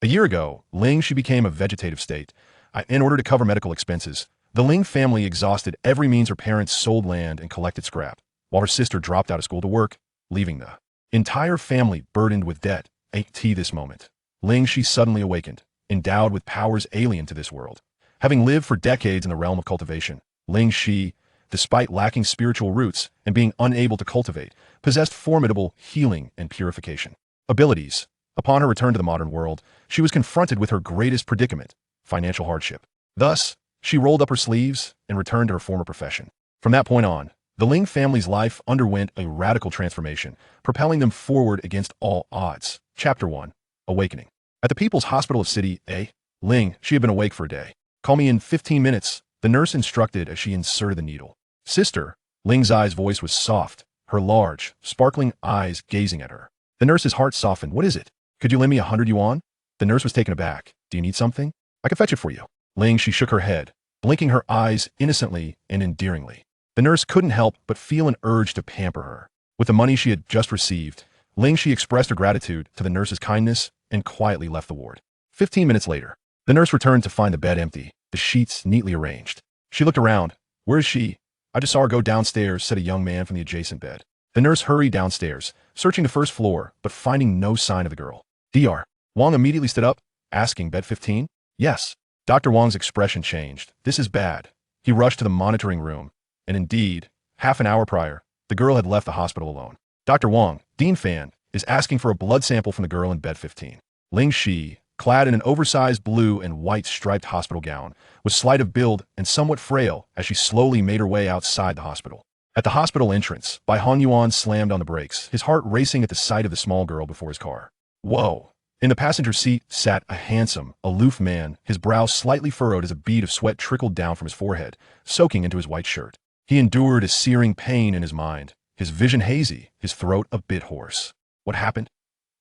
A year ago, Ling Xi became a vegetative state. In order to cover medical expenses, the Ling family exhausted every means. Her parents sold land and collected scrap, while her sister dropped out of school to work, leaving the entire family burdened with debt. At this moment, Ling Xi suddenly awakened, endowed with powers alien to this world. Having lived for decades in the realm of cultivation, Ling Xi, despite lacking spiritual roots and being unable to cultivate, possessed formidable healing and purification abilities. Upon her return to the modern world, she was confronted with her greatest predicament, financial hardship. Thus, she rolled up her sleeves and returned to her former profession. From that point on, the Ling family's life underwent a radical transformation, propelling them forward against all odds. Chapter 1. Awakening. At the People's Hospital of City A, Ling, she had been awake for a day. "Call me in 15 minutes, the nurse instructed as she inserted the needle. "Sister," Ling Xi's voice was soft, her large, sparkling eyes gazing at her. The nurse's heart softened. "What is it? Could you lend me 100 yuan? The nurse was taken aback. "Do you need something? I can fetch it for you." Ling, she shook her head, blinking her eyes innocently and endearingly. The nurse couldn't help but feel an urge to pamper her. With the money she had just received, Ling, she expressed her gratitude to the nurse's kindness and quietly left the ward. 15 minutes later, the nurse returned to find the bed empty, the sheets neatly arranged. She looked around. "Where is she?" "I just saw her go downstairs," said a young man from the adjacent bed. The nurse hurried downstairs, searching the first floor, but finding no sign of the girl. Dr. Wang immediately stood up, asking, "Bed 15? "Yes." Dr. Wang's expression changed. "This is bad." He rushed to the monitoring room, and indeed, half an hour prior, the girl had left the hospital alone. "Dr. Wang, Dean Fan, is asking for a blood sample from the girl in bed 15. Ling Xi, clad in an oversized blue and white striped hospital gown, was slight of build and somewhat frail as she slowly made her way outside the hospital. At the hospital entrance, Bai Han Yuan slammed on the brakes, his heart racing at the sight of the small girl before his car. Whoa! In the passenger seat sat a handsome, aloof man, his brow slightly furrowed as a bead of sweat trickled down from his forehead, soaking into his white shirt. He endured a searing pain in his mind, his vision hazy, his throat a bit hoarse. What happened?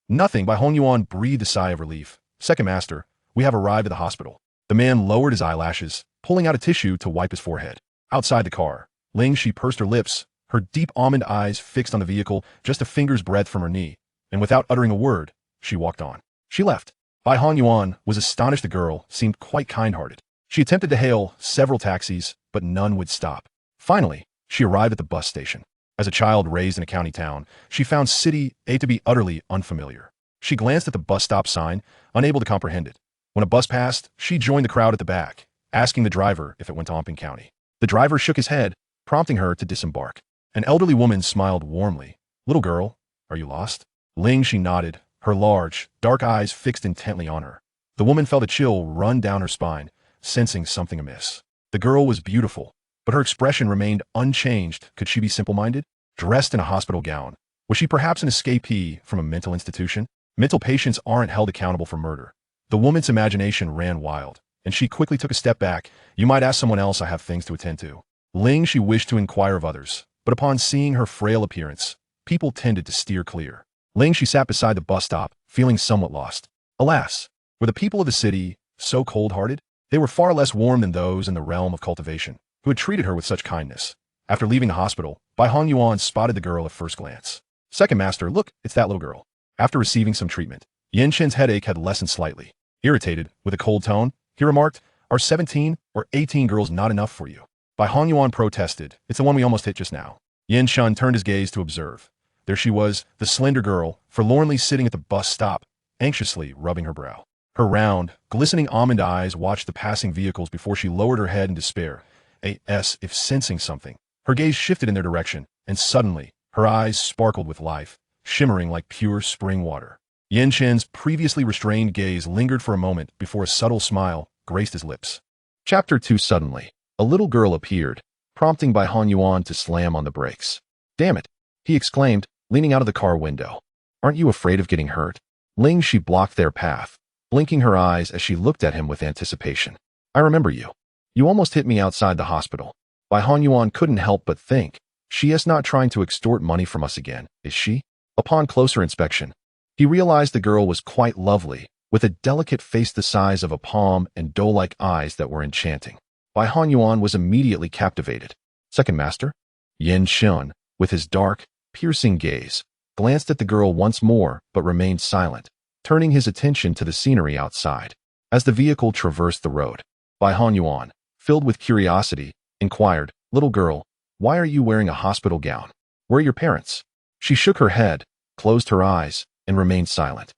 Nothing. Bai Han Yuan breathed a sigh of relief. "Second master, we have arrived at the hospital." The man lowered his eyelashes, pulling out a tissue to wipe his forehead. Outside the car, Ling, she pursed her lips, her deep almond eyes fixed on the vehicle just a finger's breadth from her knee, and without uttering a word, she walked on. She left. Bai Han Yuan was astonished. The girl seemed quite kind-hearted. She attempted to hail several taxis, but none would stop. Finally, she arrived at the bus station. As a child raised in a county town, she found City A to be utterly unfamiliar. She glanced at the bus stop sign, unable to comprehend it. When a bus passed, she joined the crowd at the back, asking the driver if it went to Omping County. The driver shook his head, prompting her to disembark. An elderly woman smiled warmly. "Little girl, are you lost?" Ling, she nodded, her large, dark eyes fixed intently on her. The woman felt a chill run down her spine, sensing something amiss. The girl was beautiful, but her expression remained unchanged. Could she be simple-minded? Dressed in a hospital gown, was she perhaps an escapee from a mental institution? Mental patients aren't held accountable for murder. The woman's imagination ran wild, and she quickly took a step back. "You might ask someone else, I have things to attend to." Ling, she wished to inquire of others, but upon seeing her frail appearance, people tended to steer clear. Ling, she sat beside the bus stop, feeling somewhat lost. Alas, were the people of the city so cold-hearted? They were far less warm than those in the realm of cultivation, who had treated her with such kindness. After leaving the hospital, Bai Han Yuan spotted the girl at first glance. "Second master, look, it's that little girl." After receiving some treatment, Yan Chen's headache had lessened slightly. Irritated, with a cold tone, he remarked, "Are 17 or 18 girls not enough for you?" Bai Han Yuan protested, "It's the one we almost hit just now." Yan Chen turned his gaze to observe. There she was, the slender girl, forlornly sitting at the bus stop, anxiously rubbing her brow. Her round, glistening almond eyes watched the passing vehicles before she lowered her head in despair. As if sensing something, her gaze shifted in their direction, and suddenly, her eyes sparkled with life, shimmering like pure spring water. Yan Chen's previously restrained gaze lingered for a moment before a subtle smile graced his lips. Chapter 2. Suddenly, a little girl appeared, prompting Bai Han Yuan to slam on the brakes. "Damn it," he exclaimed, leaning out of the car window. "Aren't you afraid of getting hurt?" Ling, she blocked their path, blinking her eyes as she looked at him with anticipation. "I remember you. You almost hit me outside the hospital." Bai Han Yuan couldn't help but think, she is not trying to extort money from us again, is she? Upon closer inspection, he realized the girl was quite lovely, with a delicate face the size of a palm and doe-like eyes that were enchanting. Bai Han Yuan was immediately captivated. "Second master?" Yan Chen, with his dark, piercing gaze, glanced at the girl once more but remained silent. turning his attention to the scenery outside. As the vehicle traversed the road, Bai Hanyuan, filled with curiosity, inquired, "Little girl, why are you wearing a hospital gown? Where are your parents?" She shook her head, closed her eyes, and remained silent,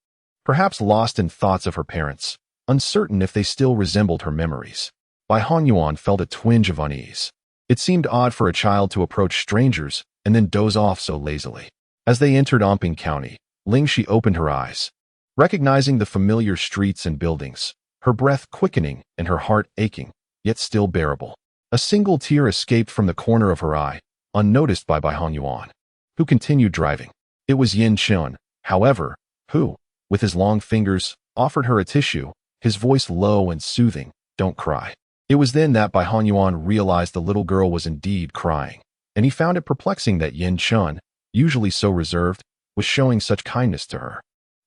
perhaps lost in thoughts of her parents, uncertain if they still resembled her memories. Bai Hanyuan felt a twinge of unease. It seemed odd for a child to approach strangers and then doze off so lazily. As they entered Omping County, Ling Xi opened her eyes, recognizing the familiar streets and buildings, her breath quickening and her heart aching, yet still bearable. A single tear escaped from the corner of her eye, unnoticed by Bai Hanyuan, who continued driving. It was Yin Chun, however, who, with his long fingers, offered her a tissue, his voice low and soothing, "Don't cry." It was then that Bai Hanyuan realized the little girl was indeed crying, and he found it perplexing that Yin Chun, usually so reserved, was showing such kindness to her,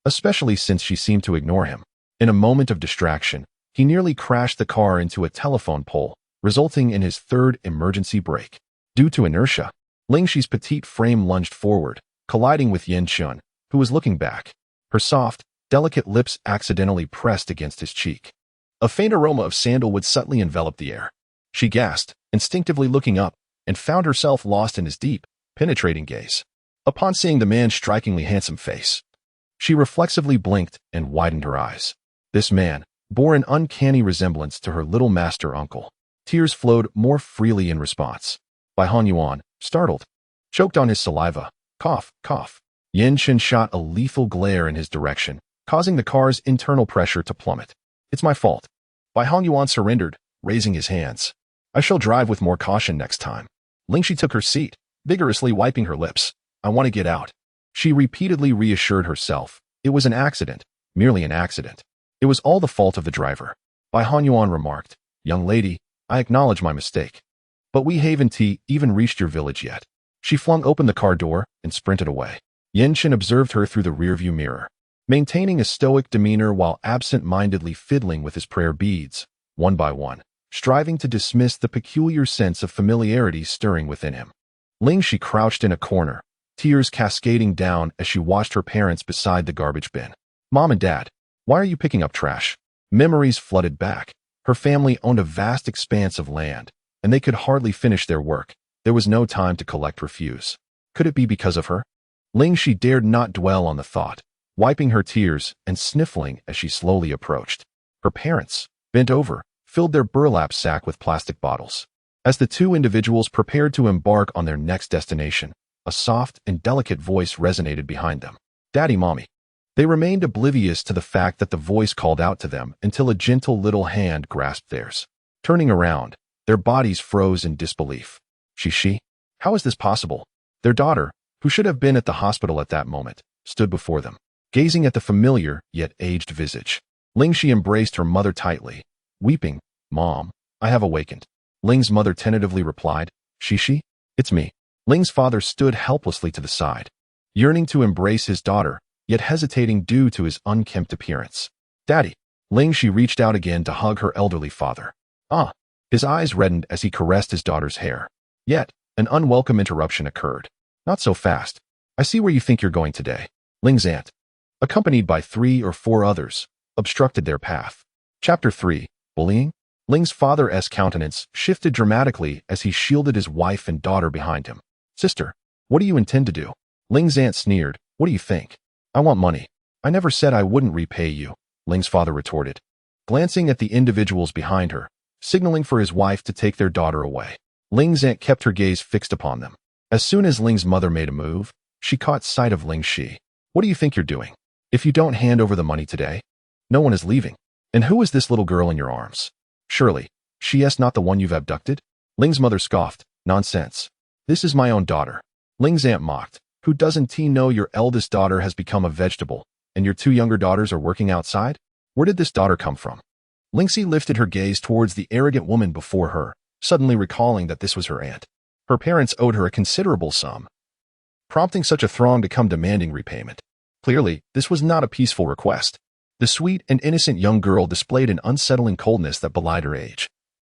especially since she seemed to ignore him. In a moment of distraction, he nearly crashed the car into a telephone pole, resulting in his third emergency brake. Due to inertia, Ling Xi's petite frame lunged forward, colliding with Yin Chun, who was looking back. Her soft, delicate lips accidentally pressed against his cheek. A faint aroma of sandalwood subtly enveloped the air. She gasped, instinctively looking up, and found herself lost in his deep, penetrating gaze. Upon seeing the man's strikingly handsome face, she reflexively blinked and widened her eyes. This man bore an uncanny resemblance to her little master uncle. Tears flowed more freely in response. Bai Hanyuan, startled, choked on his saliva. Cough, cough. Yin Chen shot a lethal glare in his direction, causing the car's internal pressure to plummet. "It's my fault." Bai Hanyuan surrendered, raising his hands. "I shall drive with more caution next time." Ling Xi took her seat, vigorously wiping her lips. "I want to get out." She repeatedly reassured herself. It was an accident, merely an accident. It was all the fault of the driver. Bai Hanyuan remarked, "Young lady, I acknowledge my mistake. But we haven't even reached your village yet." She flung open the car door and sprinted away. Yin Chen observed her through the rearview mirror, maintaining a stoic demeanor while absent-mindedly fiddling with his prayer beads, one by one, striving to dismiss the peculiar sense of familiarity stirring within him. Ling Xi crouched in a corner, tears cascading down as she watched her parents beside the garbage bin. "Mom and Dad, why are you picking up trash?" Memories flooded back. Her family owned a vast expanse of land, and they could hardly finish their work. There was no time to collect refuse. Could it be because of her? Ling Xi dared not dwell on the thought, wiping her tears and sniffling as she slowly approached. Her parents, bent over, filled their burlap sack with plastic bottles. As the two individuals prepared to embark on their next destination, a soft and delicate voice resonated behind them. "Daddy, Mommy." They remained oblivious to the fact that the voice called out to them until a gentle little hand grasped theirs. Turning around, their bodies froze in disbelief. She? How is this possible? Their daughter, who should have been at the hospital at that moment, stood before them, gazing at the familiar yet aged visage. Ling Xi embraced her mother tightly, weeping. "Mom, I have awakened." Ling's mother tentatively replied, "Shishi? It's me." Ling's father stood helplessly to the side, yearning to embrace his daughter, yet hesitating due to his unkempt appearance. "Daddy." Ling Xi reached out again to hug her elderly father. "Ah." His eyes reddened as he caressed his daughter's hair. Yet, an unwelcome interruption occurred. "Not so fast. I see where you think you're going today." Ling's aunt, accompanied by 3 or 4 others, obstructed their path. Chapter 3, Bullying? Ling's father's countenance shifted dramatically as he shielded his wife and daughter behind him. "Sister, what do you intend to do?" Ling's aunt sneered. "What do you think? I want money." "I never said I wouldn't repay you," Ling's father retorted, glancing at the individuals behind her, signaling for his wife to take their daughter away. Ling's aunt kept her gaze fixed upon them. As soon as Ling's mother made a move, she caught sight of Ling Xi. "What do you think you're doing? If you don't hand over the money today, no one is leaving. And who is this little girl in your arms? Surely, she is not the one you've abducted?" Ling's mother scoffed. "Nonsense. This is my own daughter." Ling's aunt mocked. "Who doesn't know your eldest daughter has become a vegetable, and your 2 younger daughters are working outside? Where did this daughter come from?" Ling Xi lifted her gaze towards the arrogant woman before her, suddenly recalling that this was her aunt. Her parents owed her a considerable sum, prompting such a throng to come demanding repayment. Clearly, this was not a peaceful request. The sweet and innocent young girl displayed an unsettling coldness that belied her age,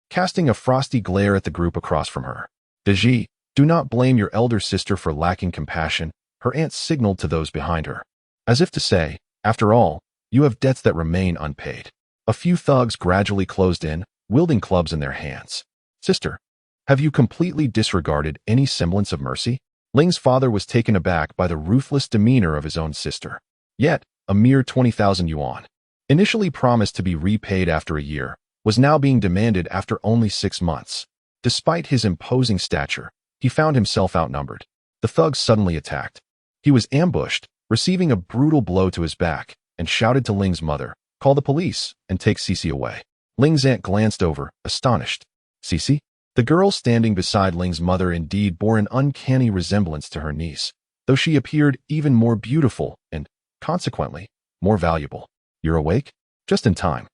casting a frosty glare at the group across from her. "Deji, do not blame your elder sister for lacking compassion," her aunt signaled to those behind her. As if to say, after all, You have debts that remain unpaid. A few thugs gradually closed in, wielding clubs in their hands. Sister, have you completely disregarded any semblance of mercy? Ling's father was taken aback by the ruthless demeanor of his own sister. Yet, a mere 20,000 yuan, initially promised to be repaid after a year, was now being demanded after only 6 months. Despite his imposing stature, he found himself outnumbered. The thugs suddenly attacked. He was ambushed, receiving a brutal blow to his back, and shouted to Ling's mother, "Call the police and take Cece away." Ling's aunt glanced over, astonished. Cece? The girl standing beside Ling's mother indeed bore an uncanny resemblance to her niece, though she appeared even more beautiful and, consequently, more valuable. You're awake? Just in time.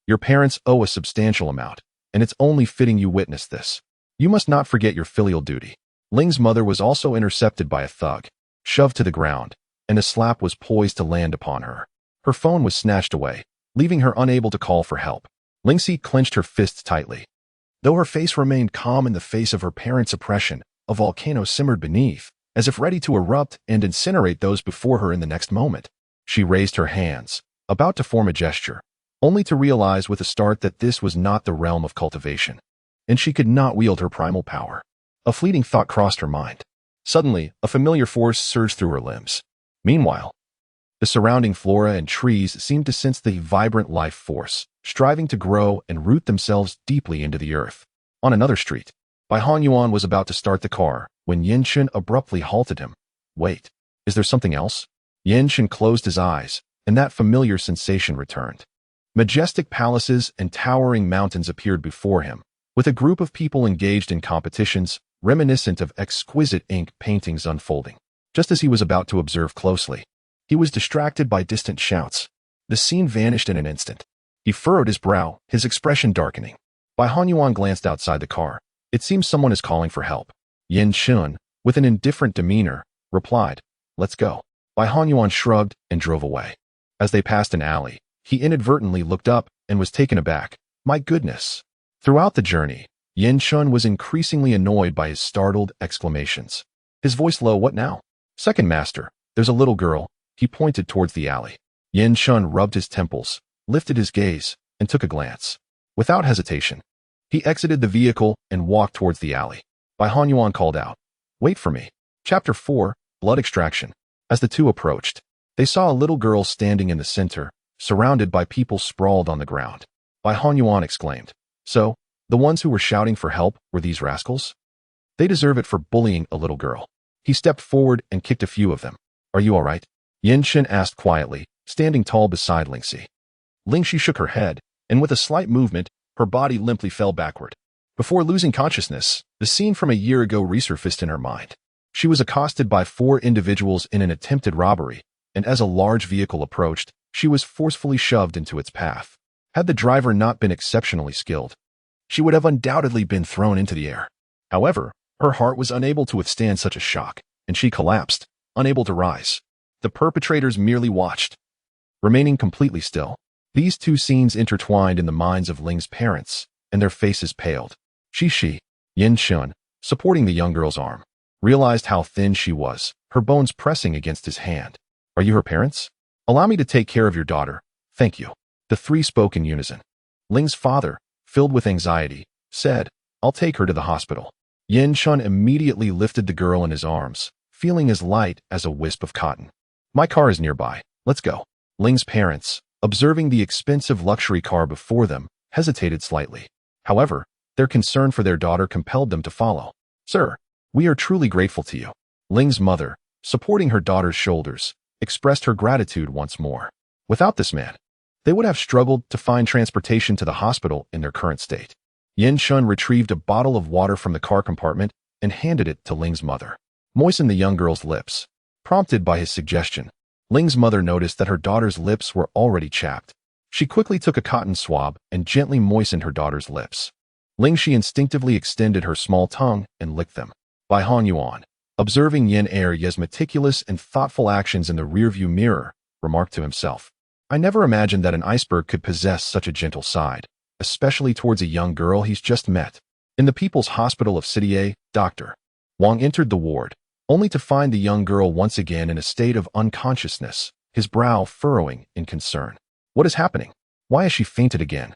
Your parents owe a substantial amount, and it's only fitting you witness this. You must not forget your filial duty. Ling's mother was also intercepted by a thug, shoved to the ground, and a slap was poised to land upon her. Her phone was snatched away, leaving her unable to call for help. Ling Xi clenched her fists tightly. Though her face remained calm in the face of her parents' oppression, a volcano simmered beneath, as if ready to erupt and incinerate those before her in the next moment. She raised her hands, about to form a gesture, only to realize with a start that this was not the realm of cultivation, and she could not wield her primal power. A fleeting thought crossed her mind. Suddenly, a familiar force surged through her limbs. Meanwhile, the surrounding flora and trees seemed to sense the vibrant life force, striving to grow and root themselves deeply into the earth. On another street, Bai Hanyuan was about to start the car when Yin Shen abruptly halted him. Wait, is there something else? Yin Shen closed his eyes, and that familiar sensation returned. Majestic palaces and towering mountains appeared before him, with a group of people engaged in competitions reminiscent of exquisite ink paintings unfolding. Just as he was about to observe closely, he was distracted by distant shouts. The scene vanished in an instant. He furrowed his brow, his expression darkening. Bai Hanyuan glanced outside the car. It seems someone is calling for help. Yin Shun, with an indifferent demeanor, replied, "Let's go." Bai Hanyuan shrugged and drove away. As they passed an alley, he inadvertently looked up and was taken aback. My goodness! Throughout the journey, Yin Shun was increasingly annoyed by his startled exclamations. His voice low, "What now?" "Second master, there's a little girl." He pointed towards the alley. Yin Shun rubbed his temples, lifted his gaze, and took a glance. Without hesitation, he exited the vehicle and walked towards the alley. Bai Hanyuan called out, "Wait for me." Chapter 4, Blood Extraction. As the two approached, they saw a little girl standing in the center, surrounded by people sprawled on the ground. Bai Hanyuan exclaimed, "So, the ones who were shouting for help were these rascals? They deserve it for bullying a little girl." He stepped forward and kicked a few of them. "Are you all right?" Yin Shen asked quietly, standing tall beside Ling Xi. Ling Xi shook her head, and with a slight movement, her body limply fell backward. Before losing consciousness, the scene from a year ago resurfaced in her mind. She was accosted by 4 individuals in an attempted robbery, and as a large vehicle approached, she was forcefully shoved into its path. Had the driver not been exceptionally skilled, she would have undoubtedly been thrown into the air. However, her heart was unable to withstand such a shock, and she collapsed, unable to rise. The perpetrators merely watched, remaining completely still. These two scenes intertwined in the minds of Ling's parents, and their faces paled. Shi, Yin Shun, supporting the young girl's arm, realized how thin she was, her bones pressing against his hand. "Are you her parents? Allow me to take care of your daughter. Thank you." The 3 spoke in unison. Ling's father, filled with anxiety, said, "I'll take her to the hospital." Yin Shun immediately lifted the girl in his arms, feeling as light as a wisp of cotton. "My car is nearby. Let's go." Ling's parents, observing the expensive luxury car before them, hesitated slightly. However, their concern for their daughter compelled them to follow. "Sir, we are truly grateful to you." Ling's mother, supporting her daughter's shoulders, expressed her gratitude once more. Without this man, they would have struggled to find transportation to the hospital in their current state. Yin Shun retrieved a bottle of water from the car compartment and handed it to Ling's mother. Moisten the young girl's lips. Prompted by his suggestion, Ling's mother noticed that her daughter's lips were already chapped. She quickly took a cotton swab and gently moistened her daughter's lips. Ling Xi instinctively extended her small tongue and licked them. Bai Hanyuan, observing Yin Ye's meticulous and thoughtful actions in the rearview mirror, remarked to himself, "I never imagined that an iceberg could possess such a gentle side, especially towards a young girl he's just met." In the People's Hospital of City A, Dr. Wang entered the ward, only to find the young girl once again in a state of unconsciousness, his brow furrowing in concern. What is happening? Why has she fainted again?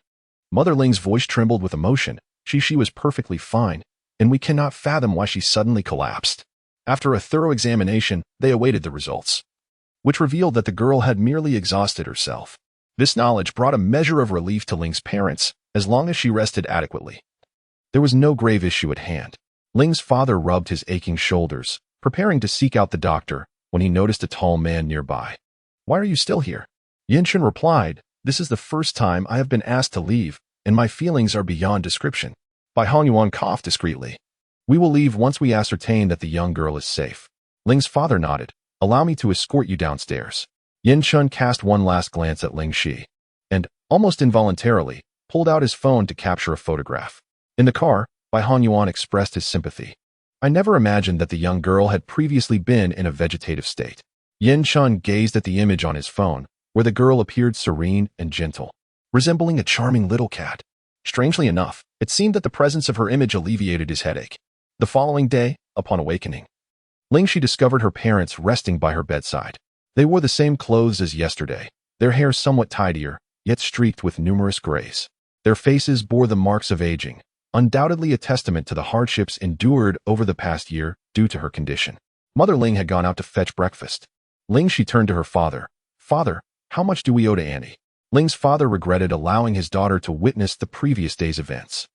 Mother Ling's voice trembled with emotion. She was perfectly fine, and we cannot fathom why she suddenly collapsed. After a thorough examination, they awaited the results, which revealed that the girl had merely exhausted herself. This knowledge brought a measure of relief to Ling's parents, as long as she rested adequately. There was no grave issue at hand. Ling's father rubbed his aching shoulders, preparing to seek out the doctor, when he noticed a tall man nearby. "Why are you still here?" Yinshin replied, "This is the first time I have been asked to leave, and my feelings are beyond description." Bai Hongyuan coughed discreetly. "We will leave once we ascertain that the young girl is safe." Ling's father nodded. "Allow me to escort you downstairs." Yinshin cast one last glance at Ling Xi, and, almost involuntarily, pulled out his phone to capture a photograph. In the car, Bai Hongyuan expressed his sympathy. "I never imagined that the young girl had previously been in a vegetative state." Yinshin gazed at the image on his phone, where the girl appeared serene and gentle, resembling a charming little cat. Strangely enough, it seemed that the presence of her image alleviated his headache. The following day, upon awakening, Ling Xi discovered her parents resting by her bedside. They wore the same clothes as yesterday, their hair somewhat tidier, yet streaked with numerous grays. Their faces bore the marks of aging, undoubtedly a testament to the hardships endured over the past year due to her condition. Mother Ling had gone out to fetch breakfast. Ling Xi turned to her father. "Father, how much do we owe to Annie?" Ling's father regretted allowing his daughter to witness the previous day's events.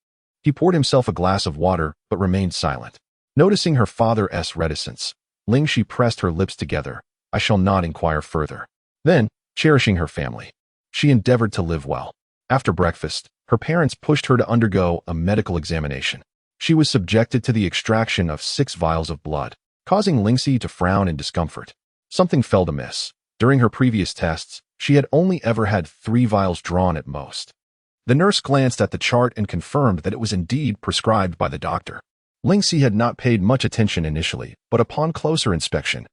He poured himself a glass of water, but remained silent. Noticing her father's reticence, Ling Xi pressed her lips together. "I shall not inquire further." Then, cherishing her family, she endeavored to live well. After breakfast, her parents pushed her to undergo a medical examination. She was subjected to the extraction of 6 vials of blood, causing Ling Xi to frown in discomfort. Something felt amiss. During her previous tests, she had only ever had 3 vials drawn at most. The nurse glanced at the chart and confirmed that it was indeed prescribed by the doctor. Ling Xi had not paid much attention initially, but upon closer inspection,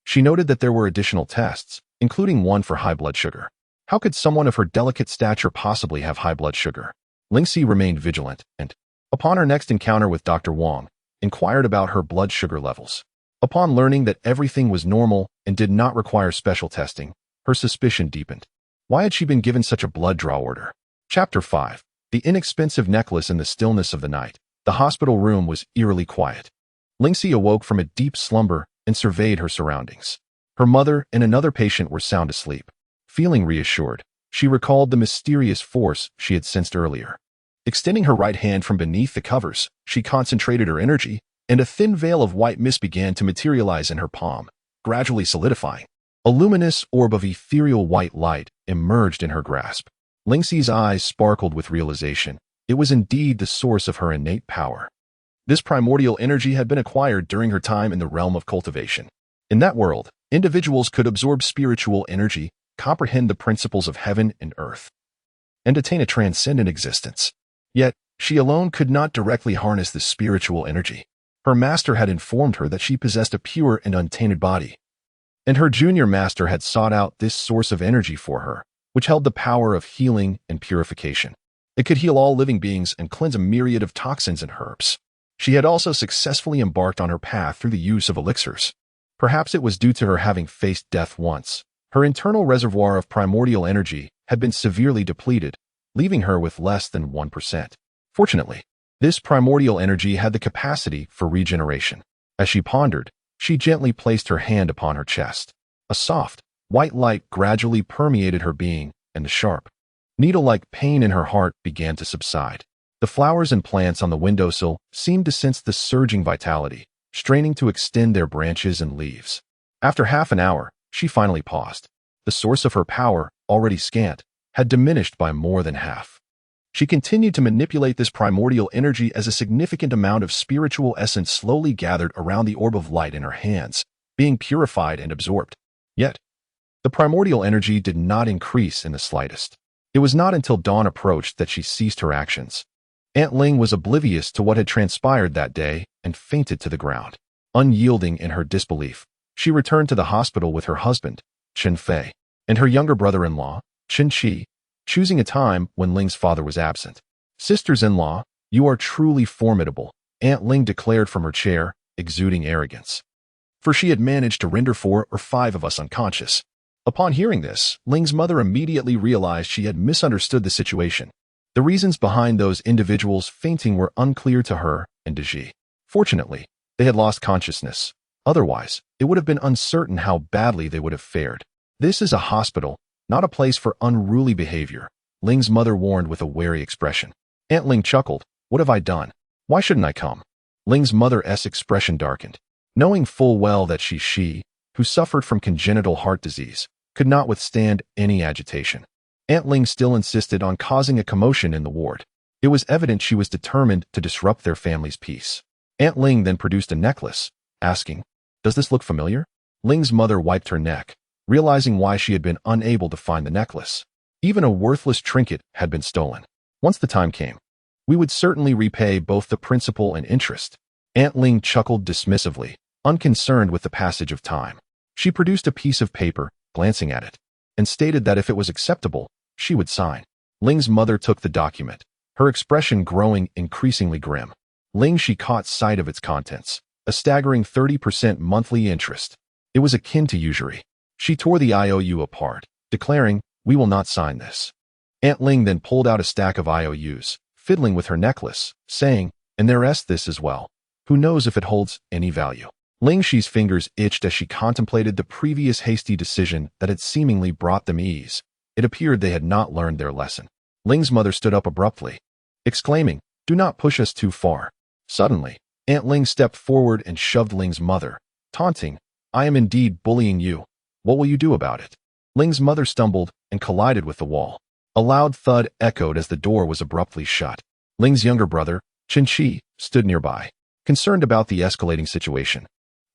she noted that there were additional tests, including one for high blood sugar. How could someone of her delicate stature possibly have high blood sugar? Ling Xi remained vigilant and, upon her next encounter with Dr. Wang, inquired about her blood sugar levels. Upon learning that everything was normal and did not require special testing, her suspicion deepened. Why had she been given such a blood draw order? Chapter 5. The inexpensive necklace in the stillness of the night. The hospital room was eerily quiet. Ling Xi awoke from a deep slumber and surveyed her surroundings. Her mother and another patient were sound asleep. Feeling reassured, she recalled the mysterious force she had sensed earlier. Extending her right hand from beneath the covers, she concentrated her energy, and a thin veil of white mist began to materialize in her palm, gradually solidifying. A luminous orb of ethereal white light emerged in her grasp. Ling Xi's eyes sparkled with realization. It was indeed the source of her innate power. This primordial energy had been acquired during her time in the realm of cultivation. In that world, individuals could absorb spiritual energy, comprehend the principles of heaven and earth, and attain a transcendent existence. Yet, she alone could not directly harness this spiritual energy. Her master had informed her that she possessed a pure and untainted body, and her junior master had sought out this source of energy for her, which held the power of healing and purification. It could heal all living beings and cleanse a myriad of toxins and herbs. She had also successfully embarked on her path through the use of elixirs. Perhaps it was due to her having faced death once. Her internal reservoir of primordial energy had been severely depleted, leaving her with less than 1%. Fortunately, this primordial energy had the capacity for regeneration. As she pondered, she gently placed her hand upon her chest. A soft, white light gradually permeated her being, and the sharp, needle-like pain in her heart began to subside. The flowers and plants on the windowsill seemed to sense the surging vitality, straining to extend their branches and leaves. After half an hour, she finally paused. The source of her power, already scant, had diminished by more than half. She continued to manipulate this primordial energy as a significant amount of spiritual essence slowly gathered around the orb of light in her hands, being purified and absorbed. Yet, the primordial energy did not increase in the slightest. It was not until dawn approached that she ceased her actions. Aunt Ling was oblivious to what had transpired that day and fainted to the ground. Unyielding in her disbelief, she returned to the hospital with her husband, Chen Fei, and her younger brother-in-law, Chen Qi, choosing a time when Ling's father was absent. "Sisters-in-law, you are truly formidable," Aunt Ling declared from her chair, exuding arrogance. For she had managed to render 4 or 5 of us unconscious. Upon hearing this, Ling's mother immediately realized she had misunderstood the situation. The reasons behind those individuals fainting were unclear to her and Deji. Fortunately, they had lost consciousness. Otherwise, it would have been uncertain how badly they would have fared. This is a hospital, not a place for unruly behavior, Ling's mother warned with a wary expression. Aunt Ling chuckled. What have I done? Why shouldn't I come? Ling's mother's expression darkened. Knowing full well that she, who suffered from congenital heart disease, could not withstand any agitation. Aunt Ling still insisted on causing a commotion in the ward. It was evident she was determined to disrupt their family's peace. Aunt Ling then produced a necklace, asking, "Does this look familiar?" Ling's mother wiped her neck, realizing why she had been unable to find the necklace. Even a worthless trinket had been stolen. Once the time came, we would certainly repay both the principal and interest. Aunt Ling chuckled dismissively, unconcerned with the passage of time. She produced a piece of paper, glancing at it, and stated that if it was acceptable, she would sign. Ling's mother took the document, her expression growing increasingly grim. Ling Xi caught sight of its contents, a staggering 30% monthly interest. It was akin to usury. She tore the IOU apart, declaring, "We will not sign this." Aunt Ling then pulled out a stack of IOUs, fiddling with her necklace, saying, "And there's this as well. Who knows if it holds any value?" Ling Xi's fingers itched as she contemplated the previous hasty decision that had seemingly brought them ease. It appeared they had not learned their lesson. Ling's mother stood up abruptly, exclaiming, "Do not push us too far." Suddenly, Aunt Ling stepped forward and shoved Ling's mother, taunting, "I am indeed bullying you. What will you do about it?" Ling's mother stumbled and collided with the wall. A loud thud echoed as the door was abruptly shut. Ling's younger brother, Qi, stood nearby, concerned about the escalating situation.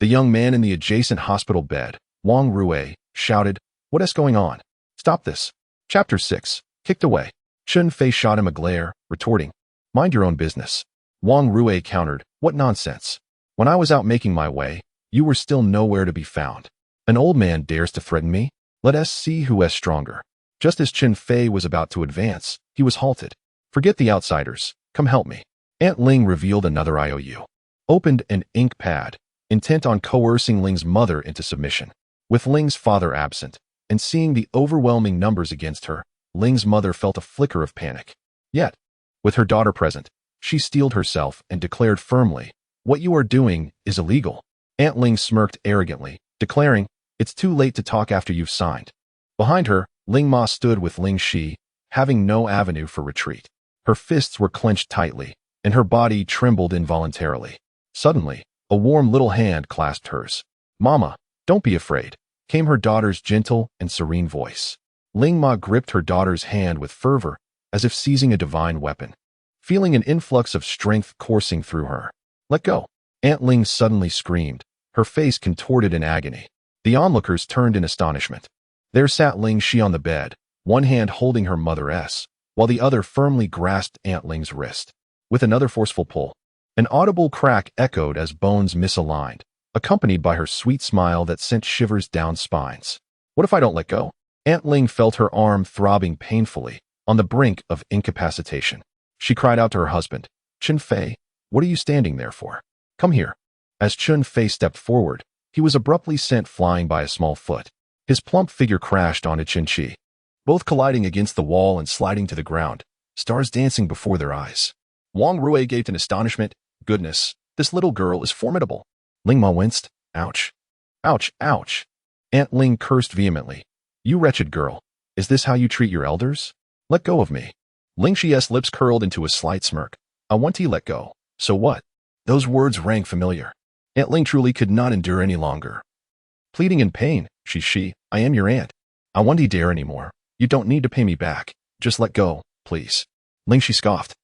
The young man in the adjacent hospital bed, Wang Rui, shouted, "What is going on? Stop this." Chapter 6. Kicked away. Chun Fei shot him a glare, retorting, "Mind your own business." Wang Rui countered, "What nonsense. When I was out making my way, you were still nowhere to be found. An old man dares to threaten me? Let us see who is stronger." Just as Chun Fei was about to advance, he was halted. "Forget the outsiders. Come help me." Aunt Ling revealed another IOU. Opened an ink pad, intent on coercing Ling's mother into submission. With Ling's father absent, and seeing the overwhelming numbers against her, Ling's mother felt a flicker of panic. Yet, with her daughter present, she steeled herself and declared firmly, "What you are doing is illegal." Aunt Ling smirked arrogantly, declaring, "It's too late to talk after you've signed." Behind her, Ling Ma stood with Ling Xi, having no avenue for retreat. Her fists were clenched tightly, and her body trembled involuntarily. Suddenly, a warm little hand clasped hers. "Mama, don't be afraid," came her daughter's gentle and serene voice. Ling Ma gripped her daughter's hand with fervor, as if seizing a divine weapon. Feeling an influx of strength coursing through her. "Let go." Aunt Ling suddenly screamed, her face contorted in agony. The onlookers turned in astonishment. There sat Ling Xi on the bed, one hand holding her mother's, while the other firmly grasped Aunt Ling's wrist. With another forceful pull, an audible crack echoed as bones misaligned, accompanied by her sweet smile that sent shivers down spines. "What if I don't let go?" Aunt Ling felt her arm throbbing painfully, on the brink of incapacitation. She cried out to her husband, "Chun Fei, what are you standing there for? Come here." As Chun Fei stepped forward, he was abruptly sent flying by a small foot. His plump figure crashed onto Chen Qi, both colliding against the wall and sliding to the ground, stars dancing before their eyes. Wang Rui gaped in astonishment. "Goodness, this little girl is formidable." Ling Ma winced. "Ouch. Ouch, ouch." Aunt Ling cursed vehemently. "You wretched girl, is this how you treat your elders? Let go of me." Ling Xi's lips curled into a slight smirk. "I want to let go. So what?" Those words rang familiar. Aunt Ling truly could not endure any longer. Pleading in pain, she, "I am your aunt. I won't dare anymore. You don't need to pay me back. Just let go, please." Ling Xi scoffed,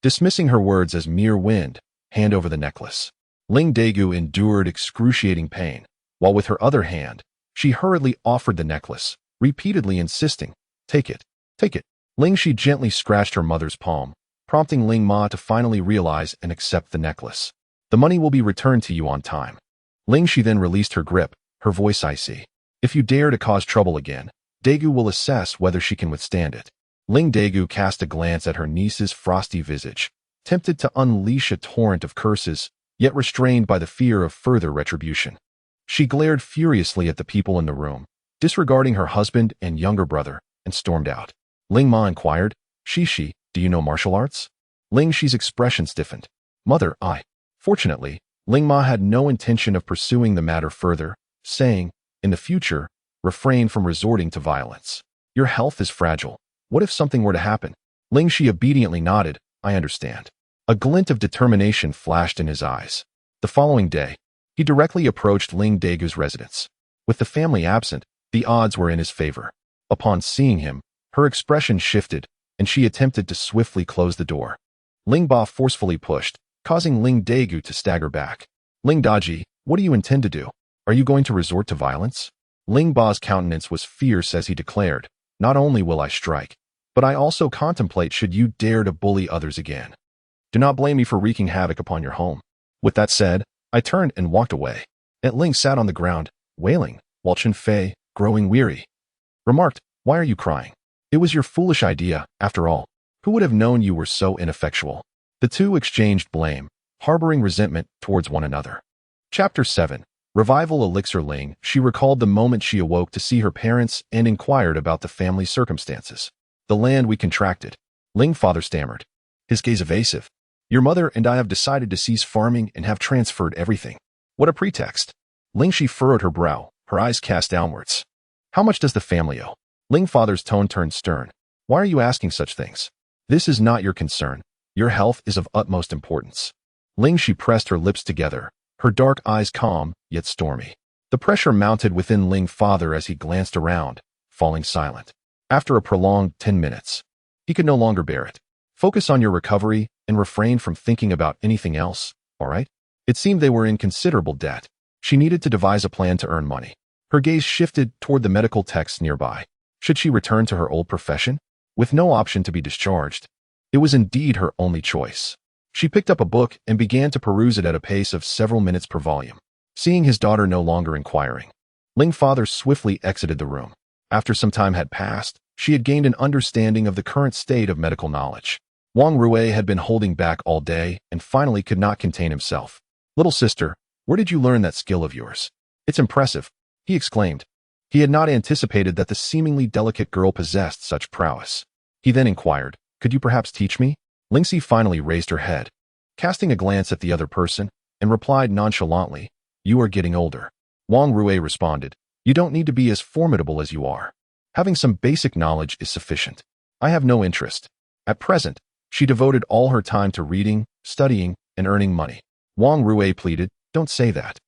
dismissing her words as mere wind. "Hand over the necklace." Ling Daegu endured excruciating pain, while with her other hand, she hurriedly offered the necklace, repeatedly insisting, "Take it, take it." Ling Xi gently scratched her mother's palm, prompting Ling Ma to finally realize and accept the necklace. "The money will be returned to you on time." Ling Xi then released her grip, her voice icy. "If you dare to cause trouble again, Daegu will assess whether she can withstand it." Ling Daegu cast a glance at her niece's frosty visage, tempted to unleash a torrent of curses, yet restrained by the fear of further retribution. She glared furiously at the people in the room, disregarding her husband and younger brother, and stormed out. Ling Ma inquired, Xi, do you know martial arts? Ling Xi's expression stiffened. Mother, Fortunately, Ling Ma had no intention of pursuing the matter further, saying, in the future, refrain from resorting to violence. Your health is fragile. What if something were to happen? Ling Xi obediently nodded, I understand. A glint of determination flashed in his eyes. The following day, he directly approached Ling Dagu's residence. With the family absent, the odds were in his favor. Upon seeing him, her expression shifted, and she attempted to swiftly close the door. Ling Ba forcefully pushed, causing Ling Dagu to stagger back. Ling Daji, what do you intend to do? Are you going to resort to violence? Ling Ba's countenance was fierce as he declared, not only will I strike, but I also contemplate should you dare to bully others again. Do not blame me for wreaking havoc upon your home. With that said, I turned and walked away. Aunt Ling sat on the ground, wailing, while Chen Fei, growing weary, remarked, why are you crying? It was your foolish idea, after all. Who would have known you were so ineffectual? The two exchanged blame, harboring resentment towards one another. Chapter 7. Revival Elixir. Ling Xi recalled the moment she awoke to see her parents and inquired about the family's circumstances. The land we contracted. Ling father stammered, his gaze evasive. Your mother and I have decided to cease farming and have transferred everything. What a pretext. Ling Xi furrowed her brow, her eyes cast downwards. How much does the family owe? Ling father's tone turned stern. Why are you asking such things? This is not your concern. Your health is of utmost importance. Ling Xi pressed her lips together, her dark eyes calm, yet stormy. The pressure mounted within Ling father as he glanced around, falling silent. After a prolonged 10 minutes, he could no longer bear it. Focus on your recovery and refrain from thinking about anything else, all right? It seemed they were in considerable debt. She needed to devise a plan to earn money. Her gaze shifted toward the medical texts nearby. Should she return to her old profession? With no option to be discharged, it was indeed her only choice. She picked up a book and began to peruse it at a pace of several minutes per volume. Seeing his daughter no longer inquiring, Ling father swiftly exited the room. After some time had passed, she had gained an understanding of the current state of medical knowledge. Wang Rui had been holding back all day and finally could not contain himself. Little sister, where did you learn that skill of yours? It's impressive, he exclaimed. He had not anticipated that the seemingly delicate girl possessed such prowess. He then inquired, could you perhaps teach me? Ling Xi finally raised her head, casting a glance at the other person, and replied nonchalantly, you are getting older. Wang Rui responded, you don't need to be as formidable as you are. Having some basic knowledge is sufficient. I have no interest. At present, she devoted all her time to reading, studying, and earning money. Wang Rui pleaded, don't say that.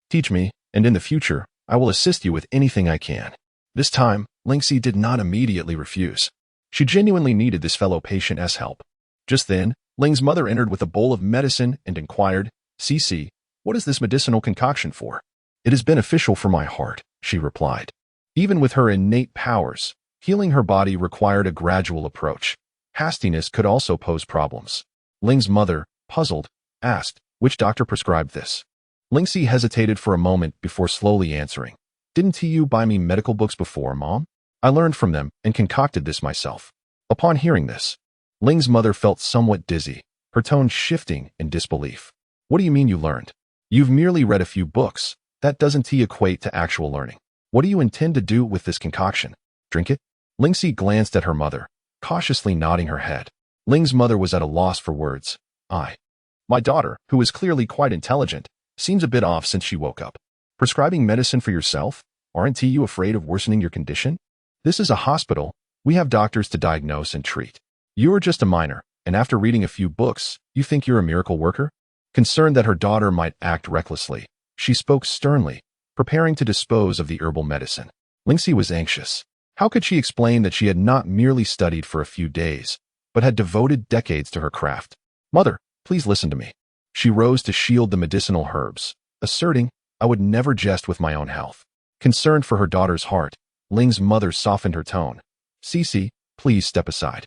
Teach me, and in the future, I will assist you with anything I can. This time, Ling Xi did not immediately refuse. She genuinely needed this fellow patient's help. Just then, Ling's mother entered with a bowl of medicine and inquired, Cici, what is this medicinal concoction for? It is beneficial for my heart, she replied. Even with her innate powers, healing her body required a gradual approach. Hastiness could also pose problems. Ling's mother, puzzled, asked, which doctor prescribed this? Ling Xi hesitated for a moment before slowly answering. Didn't you buy me medical books before, Mom? I learned from them and concocted this myself. Upon hearing this, Ling's mother felt somewhat dizzy, her tone shifting in disbelief. What do you mean you learned? You've merely read a few books. That doesn't equate to actual learning. What do you intend to do with this concoction? Drink it? Ling Xi glanced at her mother, cautiously nodding her head. Ling's mother was at a loss for words. My daughter, who is clearly quite intelligent, seems a bit off since she woke up. Prescribing medicine for yourself? Aren't you afraid of worsening your condition? This is a hospital. We have doctors to diagnose and treat. You are just a minor, and after reading a few books, you think you're a miracle worker? Concerned that her daughter might act recklessly, she spoke sternly, preparing to dispose of the herbal medicine. Ling Xi was anxious. How could she explain that she had not merely studied for a few days, but had devoted decades to her craft? Mother, please listen to me. She rose to shield the medicinal herbs, asserting, I would never jest with my own health. Concerned for her daughter's heart, Ling's mother softened her tone. Cici, please step aside.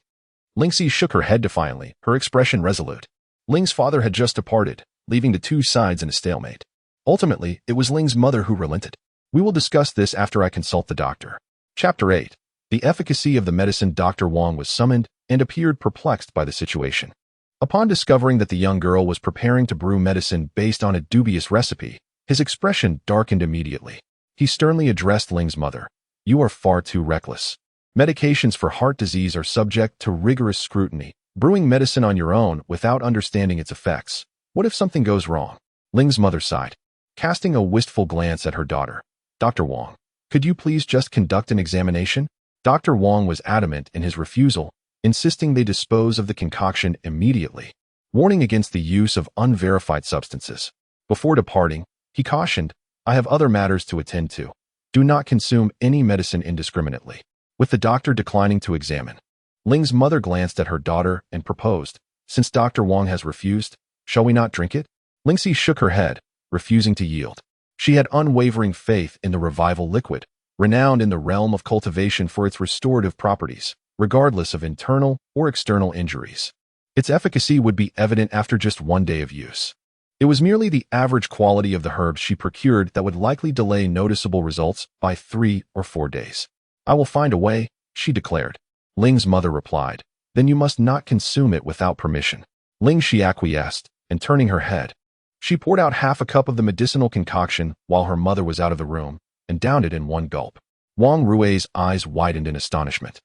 Ling Xi shook her head defiantly, her expression resolute. Ling's father had just departed, leaving the two sides in a stalemate. Ultimately, it was Ling's mother who relented. We will discuss this after I consult the doctor. Chapter 8. The efficacy of the medicine. Dr. Wang was summoned and appeared perplexed by the situation. Upon discovering that the young girl was preparing to brew medicine based on a dubious recipe, his expression darkened immediately. He sternly addressed Ling's mother. You are far too reckless. Medications for heart disease are subject to rigorous scrutiny. Brewing medicine on your own without understanding its effects. What if something goes wrong? Ling's mother sighed, casting a wistful glance at her daughter. Dr. Wang, could you please just conduct an examination? Dr. Wang was adamant in his refusal, insisting they dispose of the concoction immediately, warning against the use of unverified substances. Before departing, he cautioned, I have other matters to attend to. Do not consume any medicine indiscriminately. With the doctor declining to examine, Ling's mother glanced at her daughter and proposed, since Dr. Wang has refused, shall we not drink it? Ling Xi shook her head, refusing to yield. She had unwavering faith in the revival liquid, renowned in the realm of cultivation for its restorative properties, regardless of internal or external injuries. Its efficacy would be evident after just one day of use. It was merely the average quality of the herbs she procured that would likely delay noticeable results by 3 or 4 days. I will find a way, she declared. Ling's mother replied, then you must not consume it without permission. Ling Xi acquiesced, and turning her head, she poured out half a cup of the medicinal concoction while her mother was out of the room, and downed it in one gulp. Wang Rui's eyes widened in astonishment.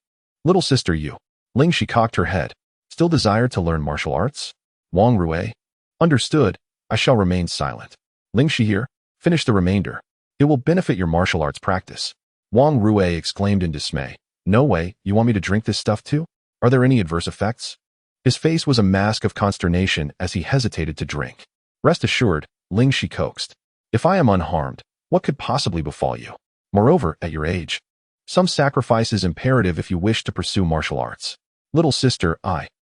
Little sister, you. Ling Xi cocked her head. Still desire to learn martial arts? Wang Rui. Understood, I shall remain silent. Ling Xi here, finish the remainder. It will benefit your martial arts practice. Wang Rui exclaimed in dismay. No way, you want me to drink this stuff too? Are there any adverse effects? His face was a mask of consternation as he hesitated to drink. Rest assured, Ling Xi coaxed. If I am unharmed, what could possibly befall you? Moreover, at your age, some sacrifice is imperative if you wish to pursue martial arts. Little sister,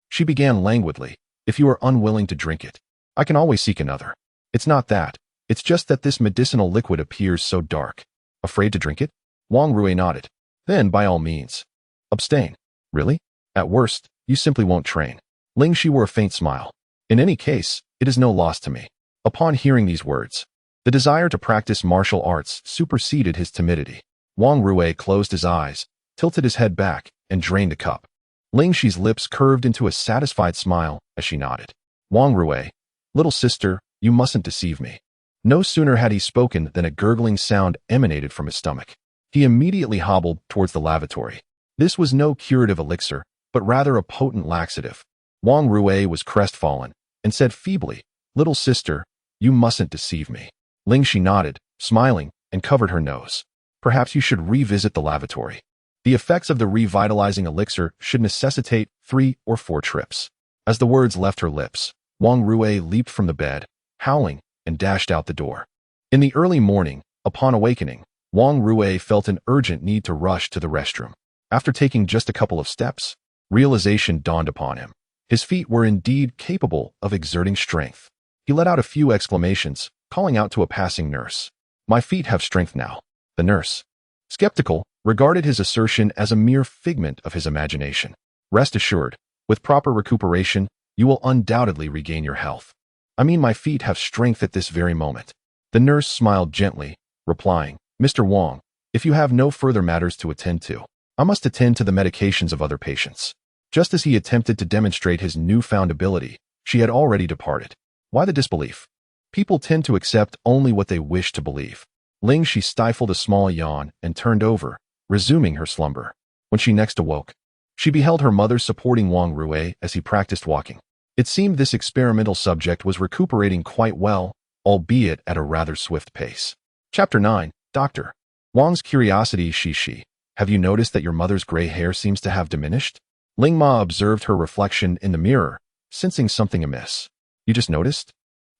she began languidly, if you are unwilling to drink it, I can always seek another. It's not that, it's just that this medicinal liquid appears so dark. Afraid to drink it? Wang Rui nodded. Then, by all means, abstain. Really? At worst, you simply won't train. Ling Xi wore a faint smile. In any case, it is no loss to me. Upon hearing these words, the desire to practice martial arts superseded his timidity. Wang Rui closed his eyes, tilted his head back, and drained the cup. Ling Xi's lips curved into a satisfied smile as she nodded. Wang Rui, little sister, you mustn't deceive me. No sooner had he spoken than a gurgling sound emanated from his stomach. He immediately hobbled towards the lavatory. This was no curative elixir, but rather a potent laxative. Wang Rui was crestfallen and said feebly, little sister, you mustn't deceive me. Ling Xi nodded, smiling, and covered her nose. Perhaps you should revisit the lavatory. The effects of the revitalizing elixir should necessitate 3 or 4 trips. As the words left her lips, Wang Rui leaped from the bed, howling, and dashed out the door. In the early morning, upon awakening, Wang Rui felt an urgent need to rush to the restroom. After taking just a couple of steps, realization dawned upon him. His feet were indeed capable of exerting strength. He let out a few exclamations, calling out to a passing nurse. My feet have strength now. The nurse, skeptical, regarded his assertion as a mere figment of his imagination. Rest assured, with proper recuperation, you will undoubtedly regain your health. I mean, my feet have strength at this very moment. The nurse smiled gently, replying, Mr. Wang, if you have no further matters to attend to, I must attend to the medications of other patients. Just as he attempted to demonstrate his newfound ability, she had already departed. Why the disbelief? People tend to accept only what they wish to believe. Ling Xi stifled a small yawn and turned over, resuming her slumber. When she next awoke, she beheld her mother supporting Wang Rui as he practiced walking. It seemed this experimental subject was recuperating quite well, albeit at a rather swift pace. Chapter 9, Dr. Wang's curiosity. Shi, have you noticed that your mother's gray hair seems to have diminished? Ling Ma observed her reflection in the mirror, sensing something amiss. You just noticed?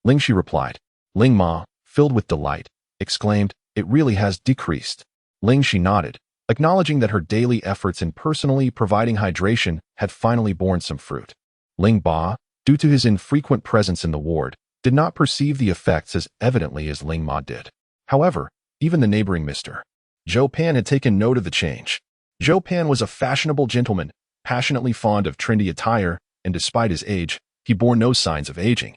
Ling Xi replied. Ling Ma, filled with delight, exclaimed, it really has decreased. Ling Xi nodded, acknowledging that her daily efforts in personally providing hydration had finally borne some fruit. Ling Ba, due to his infrequent presence in the ward, did not perceive the effects as evidently as Ling Ma did. However, even the neighboring Mr. Zhou Pan had taken note of the change. Zhou Pan was a fashionable gentleman, passionately fond of trendy attire, and despite his age, he bore no signs of aging,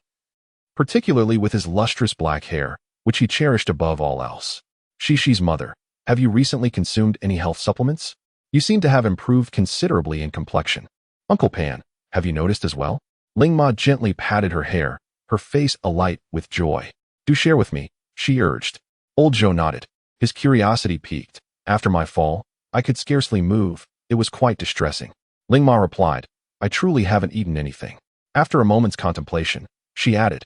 particularly with his lustrous black hair, which he cherished above all else. Shishi's mother, have you recently consumed any health supplements? You seem to have improved considerably in complexion. Uncle Pan, have you noticed as well? Ling Ma gently patted her hair, her face alight with joy. Do share with me, she urged. Old Zhou nodded, his curiosity piqued. After my fall, I could scarcely move. It was quite distressing. Ling Ma replied, I truly haven't eaten anything. After a moment's contemplation, she added,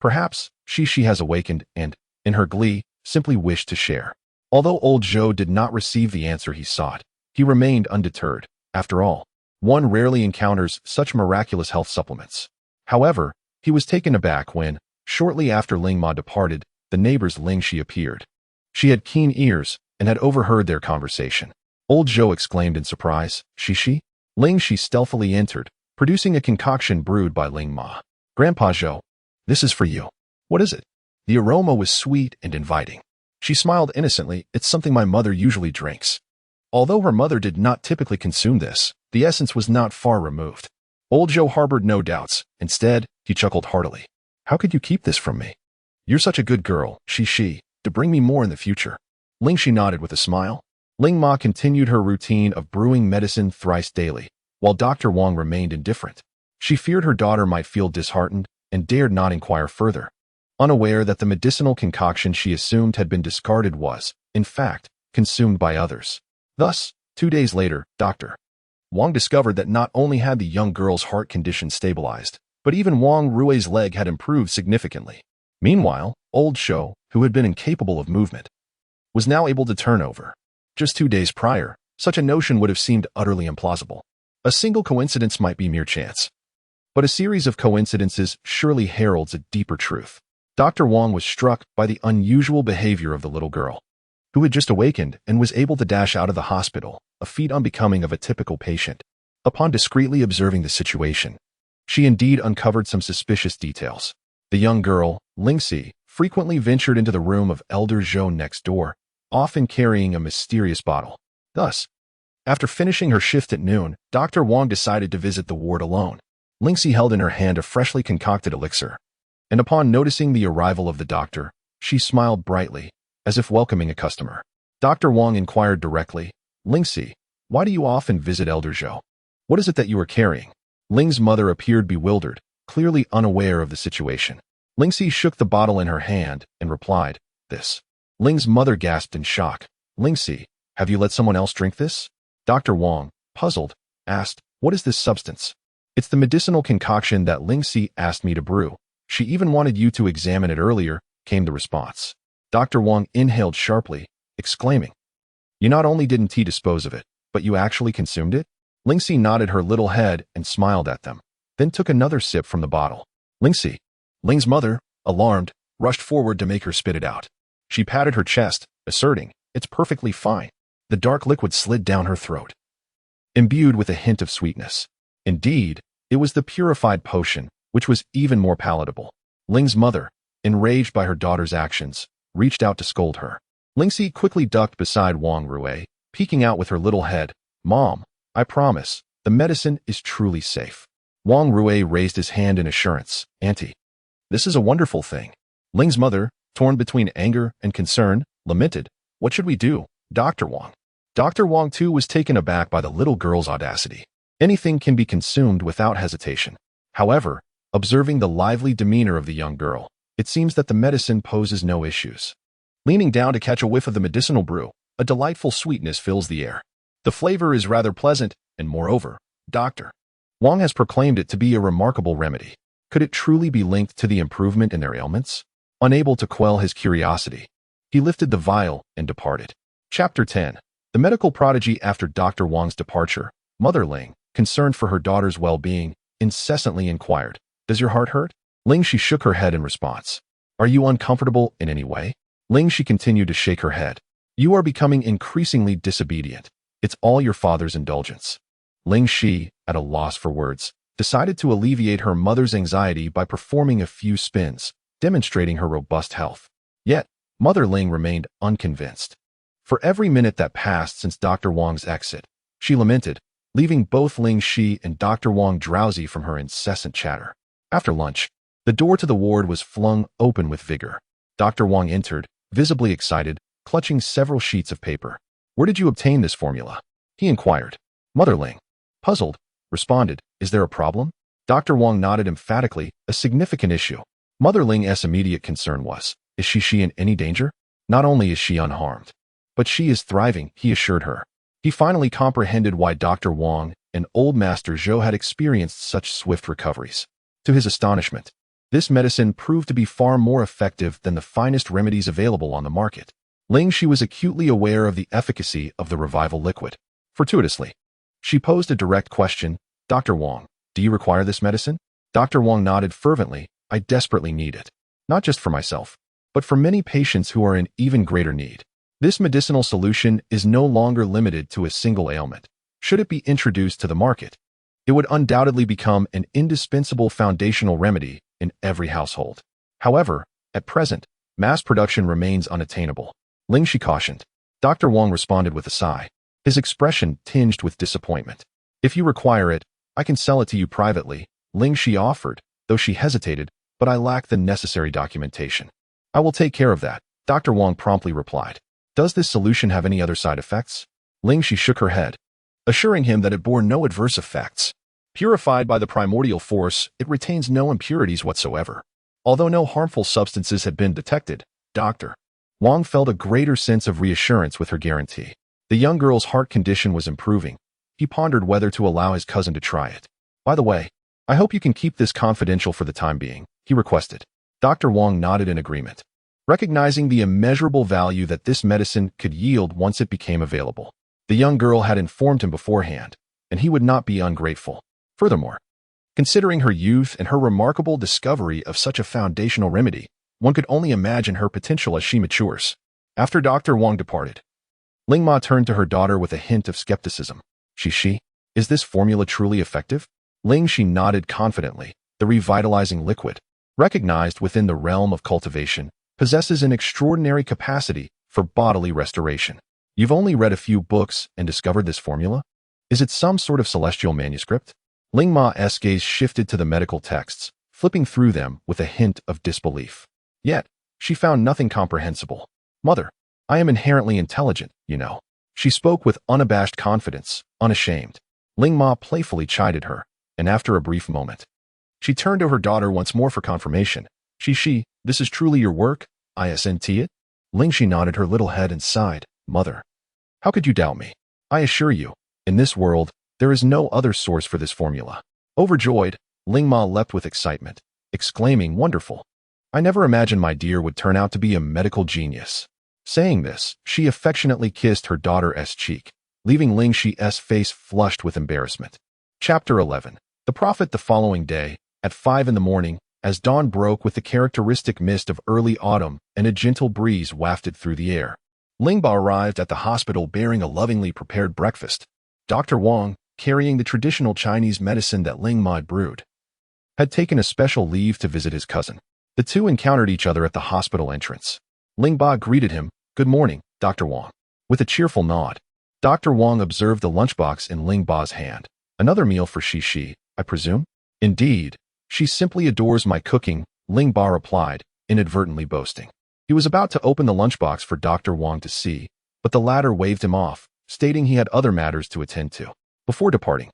perhaps she has awakened and, in her glee, simply wished to share. Although old Zhou did not receive the answer he sought, he remained undeterred. After all, one rarely encounters such miraculous health supplements. However, he was taken aback when, shortly after Ling Ma departed, the neighbor's Ling Xi appeared. She had keen ears and had overheard their conversation. Old Zhou exclaimed in surprise, Xi? Ling Xi stealthily entered, producing a concoction brewed by Ling Ma. Grandpa Zhou, this is for you. What is it? The aroma was sweet and inviting. She smiled innocently. It's something my mother usually drinks. Although her mother did not typically consume this, the essence was not far removed. Old Zhou harbored no doubts. Instead, he chuckled heartily. How could you keep this from me? You're such a good girl, Xi, to bring me more in the future. Ling Xi nodded with a smile. Ling Ma continued her routine of brewing medicine thrice daily, while Dr. Wang remained indifferent. She feared her daughter might feel disheartened and dared not inquire further, unaware that the medicinal concoction she assumed had been discarded was, in fact, consumed by others. Thus, 2 days later, Dr. Wang discovered that not only had the young girl's heart condition stabilized, but even Wang Rui's leg had improved significantly. Meanwhile, old Zhou, who had been incapable of movement, was now able to turn over. Just 2 days prior, such a notion would have seemed utterly implausible. A single coincidence might be mere chance. But a series of coincidences surely heralds a deeper truth. Dr. Wang was struck by the unusual behavior of the little girl, who had just awakened and was able to dash out of the hospital, a feat unbecoming of a typical patient. Upon discreetly observing the situation, she indeed uncovered some suspicious details. The young girl, Ling Xi, frequently ventured into the room of elder Zhou next door, often carrying a mysterious bottle. Thus, after finishing her shift at noon, Dr. Wang decided to visit the ward alone. Ling Xi held in her hand a freshly concocted elixir, and upon noticing the arrival of the doctor, she smiled brightly, as if welcoming a customer. Dr. Wang inquired directly, Ling Xi, why do you often visit elder Zhou? What is it that you are carrying? Ling's mother appeared bewildered, clearly unaware of the situation. Ling Xi shook the bottle in her hand and replied, this. Ling's mother gasped in shock. Ling Xi, have you let someone else drink this? Dr. Wang, puzzled, asked, what is this substance? It's the medicinal concoction that Ling Xi asked me to brew. She even wanted you to examine it earlier, came the response. Dr. Wang inhaled sharply, exclaiming, you not only didn't dispose of it, but you actually consumed it? Ling Xi nodded her little head and smiled at them, then took another sip from the bottle. Ling Xi. Ling's mother, alarmed, rushed forward to make her spit it out. She patted her chest, asserting, it's perfectly fine. The dark liquid slid down her throat, imbued with a hint of sweetness. Indeed, it was the purified potion, which was even more palatable. Ling's mother, enraged by her daughter's actions, reached out to scold her. Ling Xi quickly ducked beside Wang Rui, peeking out with her little head. Mom, I promise, the medicine is truly safe. Wang Rui raised his hand in assurance. Auntie, this is a wonderful thing. Ling's mother, torn between anger and concern, lamented, what should we do, Dr. Wang? Dr. Wang too was taken aback by the little girl's audacity. Anything can be consumed without hesitation. However, observing the lively demeanor of the young girl, it seems that the medicine poses no issues. Leaning down to catch a whiff of the medicinal brew, a delightful sweetness fills the air. The flavor is rather pleasant, and moreover, Dr. Wang has proclaimed it to be a remarkable remedy. Could it truly be linked to the improvement in their ailments? Unable to quell his curiosity, he lifted the vial and departed. Chapter 10. The medical prodigy. After Dr. Wang's departure, Mother Ling, concerned for her daughter's well-being, incessantly inquired, does your heart hurt? Ling Xi shook her head in response. Are you uncomfortable in any way? Ling Xi continued to shake her head. You are becoming increasingly disobedient. It's all your father's indulgence. Ling Xi, at a loss for words, decided to alleviate her mother's anxiety by performing a few spins, demonstrating her robust health. Yet, Mother Ling remained unconvinced. For every minute that passed since Dr. Wang's exit, she lamented, leaving both Ling Xi and Dr. Wang drowsy from her incessant chatter. After lunch, the door to the ward was flung open with vigor. Dr. Wang entered, visibly excited, clutching several sheets of paper. Where did you obtain this formula? He inquired. Mother Ling, puzzled, responded, is there a problem? Dr. Wang nodded emphatically, a significant issue. Mother Ling's immediate concern was, is she in any danger? Not only is she unharmed, But she is thriving, he assured her. He finally comprehended why Dr. Wang and old Master Zhou had experienced such swift recoveries. To his astonishment, this medicine proved to be far more effective than the finest remedies available on the market. Ling Xi was acutely aware of the efficacy of the revival liquid. Fortuitously, she posed a direct question, Dr. Wang, do you require this medicine? Dr. Wang nodded fervently, I desperately need it. Not just for myself, but for many patients who are in even greater need. This medicinal solution is no longer limited to a single ailment. Should it be introduced to the market, it would undoubtedly become an indispensable foundational remedy in every household. However, at present, mass production remains unattainable. Ling Xi cautioned. Dr. Wang responded with a sigh, his expression tinged with disappointment. If you require it, I can sell it to you privately, Ling Xi offered, though she hesitated, but I lack the necessary documentation. I will take care of that, Dr. Wang promptly replied. Does this solution have any other side effects? Ling Xi shook her head, assuring him that it bore no adverse effects. Purified by the primordial force, it retains no impurities whatsoever. Although no harmful substances had been detected, Dr. Wang felt a greater sense of reassurance with her guarantee. The young girl's heart condition was improving. He pondered whether to allow his cousin to try it. By the way, I hope you can keep this confidential for the time being, he requested. Dr. Wang nodded in agreement, recognizing the immeasurable value that this medicine could yield once it became available. The young girl had informed him beforehand, and he would not be ungrateful. Furthermore, considering her youth and her remarkable discovery of such a foundational remedy, one could only imagine her potential as she matures. After Dr. Wang departed, Ling Ma turned to her daughter with a hint of skepticism. Xi, is this formula truly effective? Ling Xi nodded confidently. The revitalizing liquid, recognized within the realm of cultivation, possesses an extraordinary capacity for bodily restoration. You've only read a few books and discovered this formula? Is it some sort of celestial manuscript? Ling Ma's gaze shifted to the medical texts, flipping through them with a hint of disbelief. Yet, she found nothing comprehensible. Mother, I am inherently intelligent, you know. She spoke with unabashed confidence, unashamed. Ling Ma playfully chided her, and after a brief moment, she turned to her daughter once more for confirmation. Xi, this is truly your work? Isn't it? Ling Xi nodded her little head and sighed. Mother, how could you doubt me? I assure you, in this world, there is no other source for this formula. Overjoyed, Ling Ma leapt with excitement, exclaiming, wonderful. I never imagined my dear would turn out to be a medical genius. Saying this, she affectionately kissed her daughter's cheek, leaving Ling Xi's face flushed with embarrassment. Chapter 11. The Prophet. The following day, at 5 in the morning, as dawn broke with the characteristic mist of early autumn and a gentle breeze wafted through the air, Ling Ba arrived at the hospital bearing a lovingly prepared breakfast. Dr. Wang, carrying the traditional Chinese medicine that Ling Ma had brewed, had taken a special leave to visit his cousin. The two encountered each other at the hospital entrance. Ling Ba greeted him, Good morning, Dr. Wang, with a cheerful nod. Dr. Wang observed the lunchbox in Ling Ba's hand. Another meal for Xi, I presume? Indeed, she simply adores my cooking, Ling Ba replied, inadvertently boasting. He was about to open the lunchbox for Dr. Wang to see, but the latter waved him off, stating he had other matters to attend to. Before departing,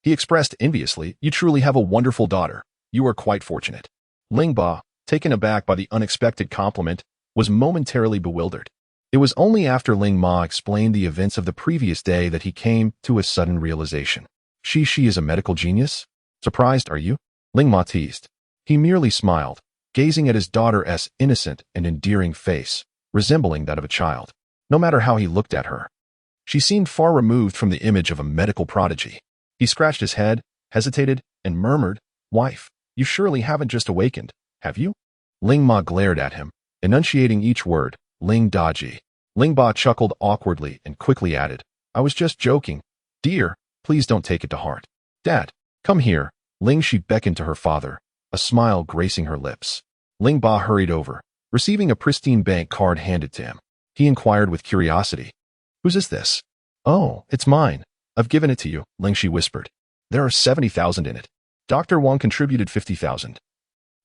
he expressed enviously, You truly have a wonderful daughter. You are quite fortunate. Ling Ba, taken aback by the unexpected compliment, was momentarily bewildered. It was only after Ling Ma explained the events of the previous day that he came to a sudden realization. Xi is a medical genius? Surprised, are you? Ling Ma teased. He merely smiled, gazing at his daughter's innocent and endearing face, resembling that of a child. No matter how he looked at her, she seemed far removed from the image of a medical prodigy. He scratched his head, hesitated, and murmured, Wife, you surely haven't just awakened, have you? Ling Ma glared at him, enunciating each word, Ling Daji. Ling Ba chuckled awkwardly and quickly added, I was just joking. Dear, please don't take it to heart. Dad, come here. Ling Xi beckoned to her father, a smile gracing her lips. Ling Ba hurried over, receiving a pristine bank card handed to him. He inquired with curiosity, Whose is this? Oh, it's mine. I've given it to you, Ling Xi whispered. There are 70,000 in it. Dr. Wang contributed 50,000.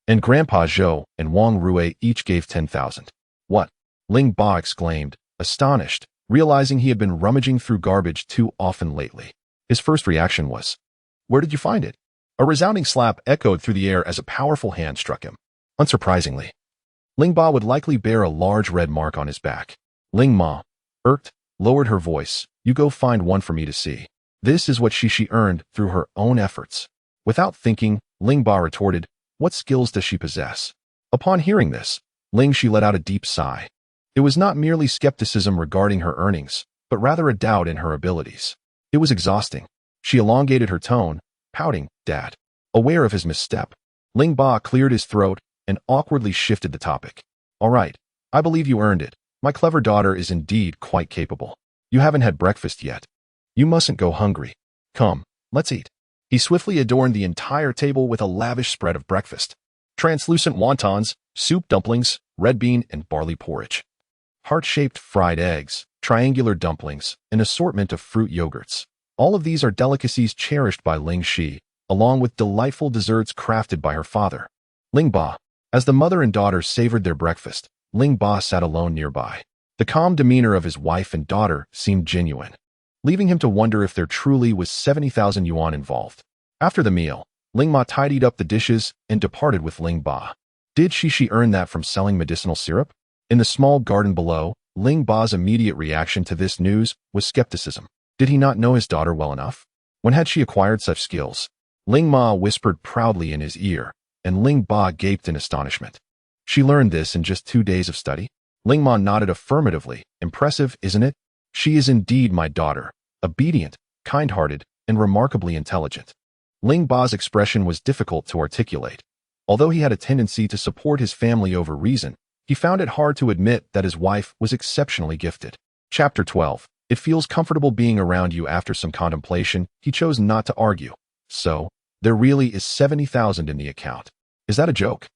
And Grandpa Zhou and Wang Rue each gave 10,000. What? Ling Ba exclaimed, astonished, realizing he had been rummaging through garbage too often lately. His first reaction was, Where did you find it? A resounding slap echoed through the air as a powerful hand struck him. Unsurprisingly, Ling Ba would likely bear a large red mark on his back. Ling Ma, irked, lowered her voice. You go find one for me to see. This is what Xi earned through her own efforts. Without thinking, Ling Ba retorted, what skills does she possess? Upon hearing this, Ling Xi let out a deep sigh. It was not merely skepticism regarding her earnings, but rather a doubt in her abilities. It was exhausting. She elongated her tone, pouting, Dad. Aware of his misstep, Ling Ba cleared his throat and awkwardly shifted the topic. All right, I believe you earned it. My clever daughter is indeed quite capable. You haven't had breakfast yet. You mustn't go hungry. Come, let's eat. He swiftly adorned the entire table with a lavish spread of breakfast. Translucent wontons, soup dumplings, red bean and barley porridge. Heart-shaped fried eggs, triangular dumplings, an assortment of fruit yogurts. All of these are delicacies cherished by Ling Xi, along with delightful desserts crafted by her father. Ling Ba. As the mother and daughter savored their breakfast, Ling Ba sat alone nearby. The calm demeanor of his wife and daughter seemed genuine, leaving him to wonder if there truly was 70,000 yuan involved. After the meal, Ling Ma tidied up the dishes and departed with Ling Ba. Did Xi earn that from selling medicinal syrup? In the small garden below, Ling Ba's immediate reaction to this news was skepticism. Did he not know his daughter well enough? When had she acquired such skills? Ling Ma whispered proudly in his ear, and Ling Ba gaped in astonishment. She learned this in just 2 days of study? Ling Ma nodded affirmatively. Impressive, isn't it? She is indeed my daughter, obedient, kind-hearted, and remarkably intelligent. Ling Ba's expression was difficult to articulate. Although he had a tendency to support his family over reason, he found it hard to admit that his wife was exceptionally gifted. Chapter 12. It feels comfortable being around you. After some contemplation, he chose not to argue. So, there really is 70,000 in the account. Is that a joke?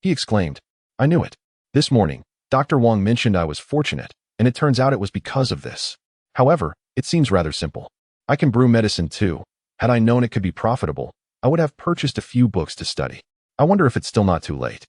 He exclaimed. I knew it. This morning, Dr. Wang mentioned I was fortunate, and it turns out it was because of this. However, it seems rather simple. I can brew medicine too. Had I known it could be profitable, I would have purchased a few books to study. I wonder if it's still not too late.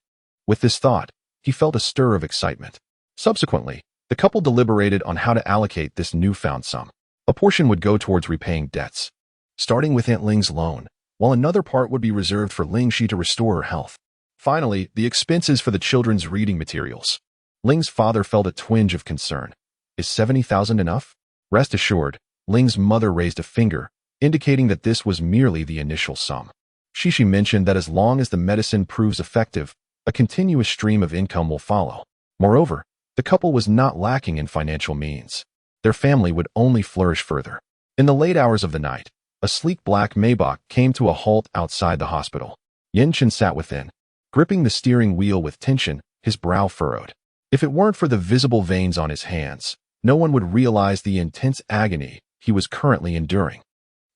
With this thought, he felt a stir of excitement. Subsequently, the couple deliberated on how to allocate this newfound sum. A portion would go towards repaying debts, starting with Aunt Ling's loan, while another part would be reserved for Ling Xi to restore her health. Finally, the expenses for the children's reading materials. Ling's father felt a twinge of concern. Is 70,000 enough? Rest assured, Ling's mother raised a finger, indicating that this was merely the initial sum. Xi mentioned that as long as the medicine proves effective, a continuous stream of income will follow. Moreover, the couple was not lacking in financial means. Their family would only flourish further. In the late hours of the night, a sleek black Maybach came to a halt outside the hospital. Yin Chen sat within, gripping the steering wheel with tension, his brow furrowed. If it weren't for the visible veins on his hands, no one would realize the intense agony he was currently enduring.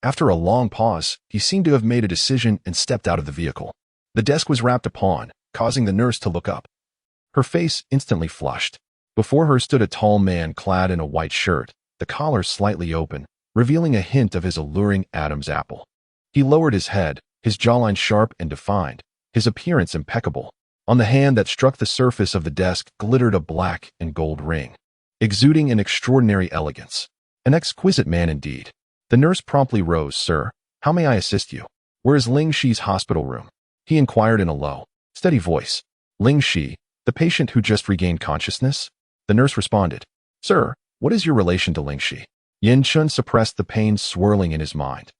After a long pause, he seemed to have made a decision and stepped out of the vehicle. The desk was rapped upon, causing the nurse to look up. Her face instantly flushed. Before her stood a tall man clad in a white shirt, the collar slightly open, revealing a hint of his alluring Adam's apple. He lowered his head, his jawline sharp and defined, his appearance impeccable. On the hand that struck the surface of the desk glittered a black and gold ring, exuding an extraordinary elegance. An exquisite man indeed. The nurse promptly rose. Sir, how may I assist you? Where is Ling Xi's hospital room? He inquired in a low, steady voice. Ling Xi, the patient who just regained consciousness? The nurse responded. Sir, what is your relation to Ling Xi? Yin Chun suppressed the pain swirling in his mind.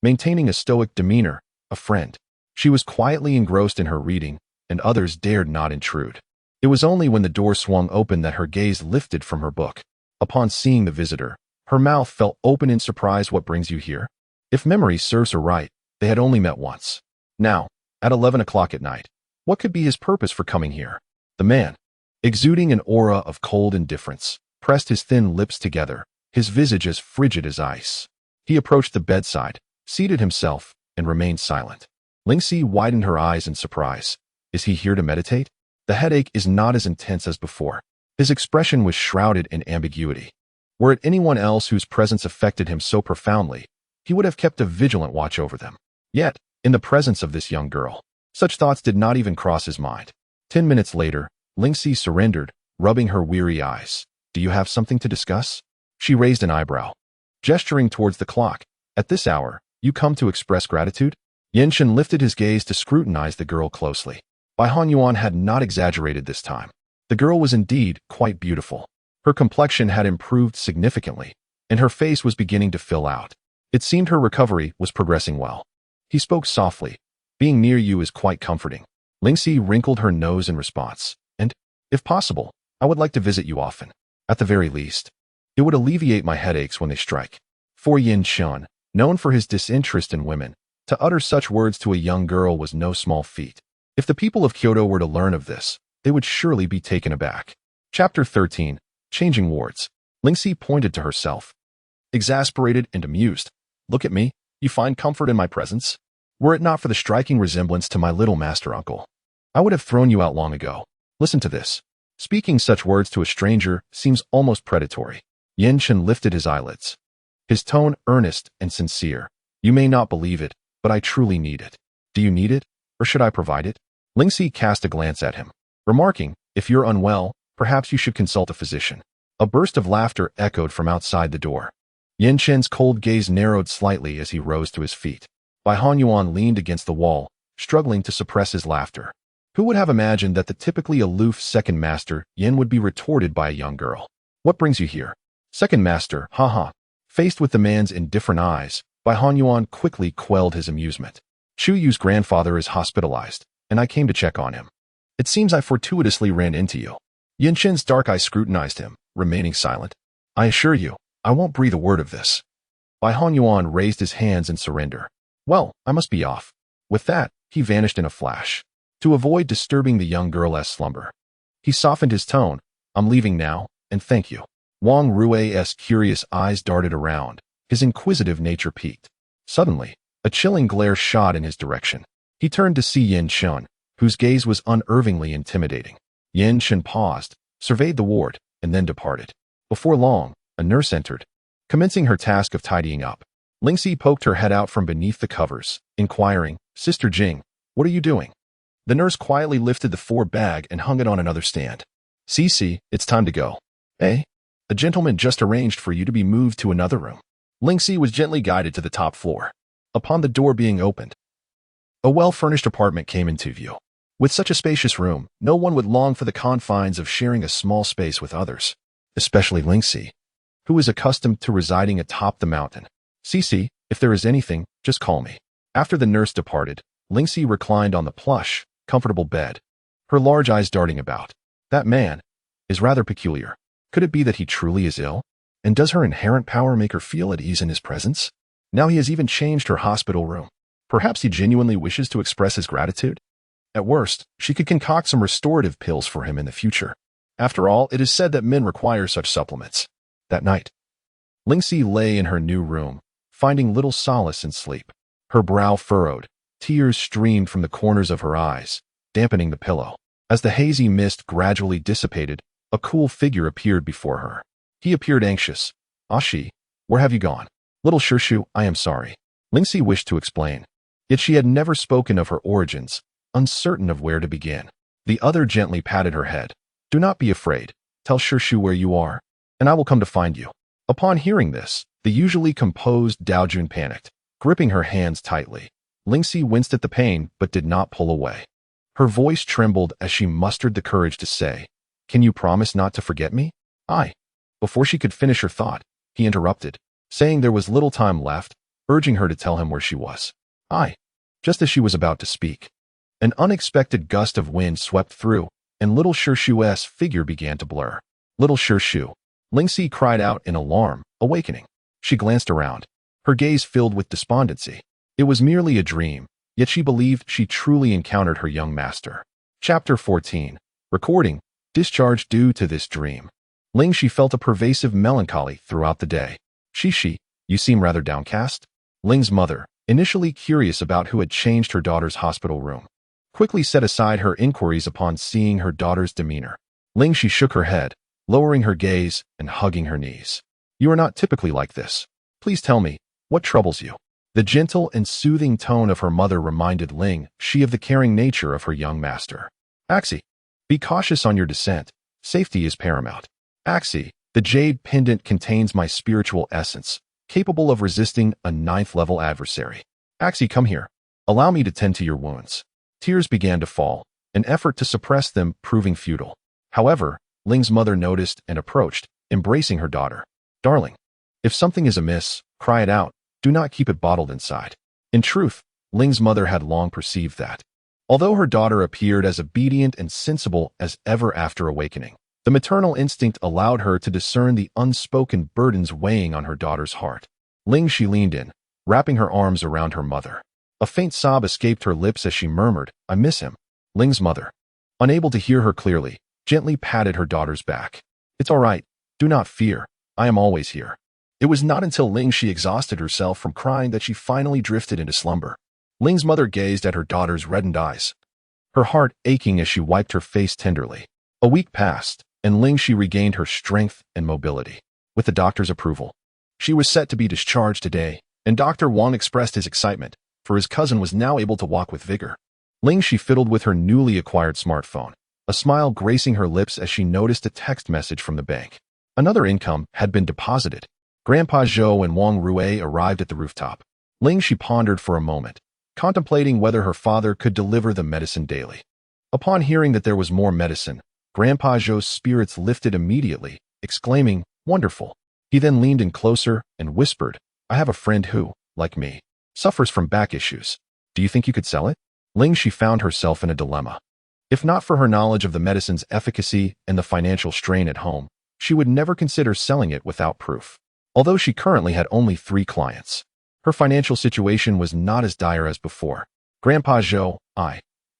Maintaining a stoic demeanor, a friend. She was quietly engrossed in her reading, and others dared not intrude. It was only when the door swung open that her gaze lifted from her book. Upon seeing the visitor, her mouth fell open in surprise. What brings you here? If memory serves her right, they had only met once. Now, at 11 o'clock at night, what could be his purpose for coming here? The man, exuding an aura of cold indifference, pressed his thin lips together, his visage as frigid as ice. He approached the bedside, seated himself, and remained silent. Ling Xi widened her eyes in surprise. Is he here to meditate? The headache is not as intense as before. His expression was shrouded in ambiguity. Were it anyone else whose presence affected him so profoundly, he would have kept a vigilant watch over them. Yet, in the presence of this young girl, such thoughts did not even cross his mind. 10 minutes later, Ling Xi surrendered, rubbing her weary eyes. Do you have something to discuss? She raised an eyebrow, gesturing towards the clock. At this hour, you come to express gratitude? Yin Chen lifted his gaze to scrutinize the girl closely. Bai Han Yuan had not exaggerated this time. The girl was indeed quite beautiful. Her complexion had improved significantly, and her face was beginning to fill out. It seemed her recovery was progressing well. He spoke softly. Being near you is quite comforting. Ling Xi wrinkled her nose in response. And, if possible, I would like to visit you often. At the very least, it would alleviate my headaches when they strike. For Yin Chun, known for his disinterest in women, to utter such words to a young girl was no small feat. If the people of Kyoto were to learn of this, they would surely be taken aback. Chapter 13. Changing wards. Ling Xi pointed to herself, exasperated and amused. Look at me. You find comfort in my presence? Were it not for the striking resemblance to my little master uncle, I would have thrown you out long ago. Listen to this. Speaking such words to a stranger seems almost predatory. Yin Chen lifted his eyelids. His tone earnest and sincere. You may not believe it, but I truly need it. Do you need it, or should I provide it? Ling Xi cast a glance at him, remarking, if you're unwell, perhaps you should consult a physician. A burst of laughter echoed from outside the door. Yin Chen's cold gaze narrowed slightly as he rose to his feet. Bai Hanyuan leaned against the wall, struggling to suppress his laughter. Who would have imagined that the typically aloof second master, Yin, would be retorted by a young girl? What brings you here? Second master, haha. Faced with the man's indifferent eyes, Bai Hanyuan quickly quelled his amusement. Chu Yu's grandfather is hospitalized, and I came to check on him. It seems I fortuitously ran into you. Yin Chen's dark eye scrutinized him, remaining silent. I assure you, I won't breathe a word of this. Bai Hanyuan raised his hands in surrender. Well, I must be off. With that, he vanished in a flash. To avoid disturbing the young girl's slumber, he softened his tone. I'm leaving now, and thank you. Wang Rui's curious eyes darted around. His inquisitive nature piqued. Suddenly, a chilling glare shot in his direction. He turned to see Yin Chen, whose gaze was unervingly intimidating. Yin Chen paused, surveyed the ward, and then departed. Before long, a nurse entered, commencing her task of tidying up. Ling Xi poked her head out from beneath the covers, inquiring, Sister Jing, what are you doing? The nurse quietly lifted the bag and hung it on another stand. Cici, it's time to go. Eh? A gentleman just arranged for you to be moved to another room. Ling Xi was gently guided to the top floor. Upon the door being opened, a well-furnished apartment came into view. With such a spacious room, no one would long for the confines of sharing a small space with others, especially Ling Xi, who is accustomed to residing atop the mountain. Cici, if there is anything, just call me. After the nurse departed, Ling Xi reclined on the plush, comfortable bed, her large eyes darting about. That man is rather peculiar. Could it be that he truly is ill? And does her inherent power make her feel at ease in his presence? Now he has even changed her hospital room. Perhaps he genuinely wishes to express his gratitude? At worst, she could concoct some restorative pills for him in the future. After all, it is said that men require such supplements. That night, Ling Xi lay in her new room, finding little solace in sleep. Her brow furrowed, tears streamed from the corners of her eyes, dampening the pillow. As the hazy mist gradually dissipated, a cool figure appeared before her. He appeared anxious. Ashi, where have you gone? Little Shirshu, I am sorry. Ling Xi wished to explain. Yet she had never spoken of her origins, uncertain of where to begin. The other gently patted her head. Do not be afraid. Tell Shirshu where you are, and I will come to find you. Upon hearing this, the usually composed Daojun panicked, gripping her hands tightly. Ling Xi winced at the pain but did not pull away. Her voice trembled as she mustered the courage to say, Can you promise not to forget me? Before she could finish her thought, he interrupted, saying there was little time left, urging her to tell him where she was. Just as she was about to speak, an unexpected gust of wind swept through, and little Shirshu's figure began to blur. Little Shirshu, Ling Xi cried out in alarm, awakening. She glanced around, her gaze filled with despondency. It was merely a dream, yet she believed she truly encountered her young master. Chapter 14. Recording, discharge due to this dream. Ling Xi felt a pervasive melancholy throughout the day. Shishi, you seem rather downcast. Ling's mother, initially curious about who had changed her daughter's hospital room, quickly set aside her inquiries upon seeing her daughter's demeanor. Ling Xi shook her head, lowering her gaze and hugging her knees. You are not typically like this. Please tell me, what troubles you? The gentle and soothing tone of her mother reminded Ling Xi of the caring nature of her young master. Axi, be cautious on your descent. Safety is paramount. Axi, the jade pendant contains my spiritual essence, capable of resisting a 9th-level adversary. Axi, come here. Allow me to tend to your wounds. Tears began to fall, an effort to suppress them proving futile. However, Ling's mother noticed and approached, embracing her daughter. Darling, if something is amiss, cry it out. Do not keep it bottled inside. In truth, Ling's mother had long perceived that. Although her daughter appeared as obedient and sensible as ever after awakening, the maternal instinct allowed her to discern the unspoken burdens weighing on her daughter's heart. Ling Xi leaned in, wrapping her arms around her mother. A faint sob escaped her lips as she murmured, "I miss him." Ling's mother, unable to hear her clearly, gently patted her daughter's back. "It's all right. Do not fear. I am always here." It was not until Ling Xi exhausted herself from crying that she finally drifted into slumber. Ling's mother gazed at her daughter's reddened eyes, her heart aching as she wiped her face tenderly. A week passed, and Ling Xi regained her strength and mobility. With the doctor's approval, she was set to be discharged today, and Dr. Wang expressed his excitement, for his cousin was now able to walk with vigor. Ling Xi fiddled with her newly acquired smartphone, a smile gracing her lips as she noticed a text message from the bank. Another income had been deposited. Grandpa Zhou and Wang Rui arrived at the rooftop. Ling Xi pondered for a moment, contemplating whether her father could deliver the medicine daily. Upon hearing that there was more medicine, Grandpa Zhou's spirits lifted immediately, exclaiming, "Wonderful." He then leaned in closer and whispered, "I have a friend who, like me, suffers from back issues. Do you think you could sell it?" Ling Xi found herself in a dilemma. If not for her knowledge of the medicine's efficacy and the financial strain at home, she would never consider selling it without proof. Although she currently had only 3 clients, her financial situation was not as dire as before. "Grandpa Zhou,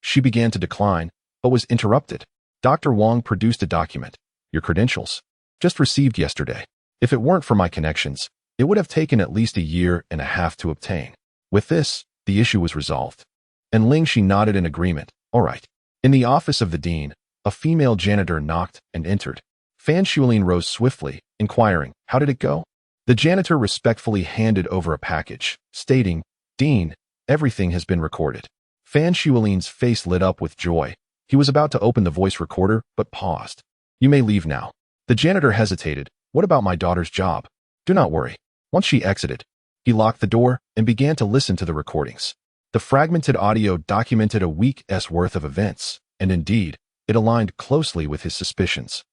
She began to decline, but was interrupted. Dr. Wang produced a document. "Your credentials. Just received yesterday. If it weren't for my connections, it would have taken at least a year and a half to obtain." With this, the issue was resolved. And Ling Xi nodded in agreement. "All right." In the office of the dean, a female janitor knocked and entered. Fan Shuilin rose swiftly, inquiring, "How did it go?" The janitor respectfully handed over a package, stating, "Dean, everything has been recorded." Fan Shuilin's face lit up with joy. He was about to open the voice recorder, but paused. "You may leave now." The janitor hesitated. "What about my daughter's job?" "Do not worry." Once she exited, he locked the door and began to listen to the recordings. The fragmented audio documented a week's worth of events, and indeed, it aligned closely with his suspicions.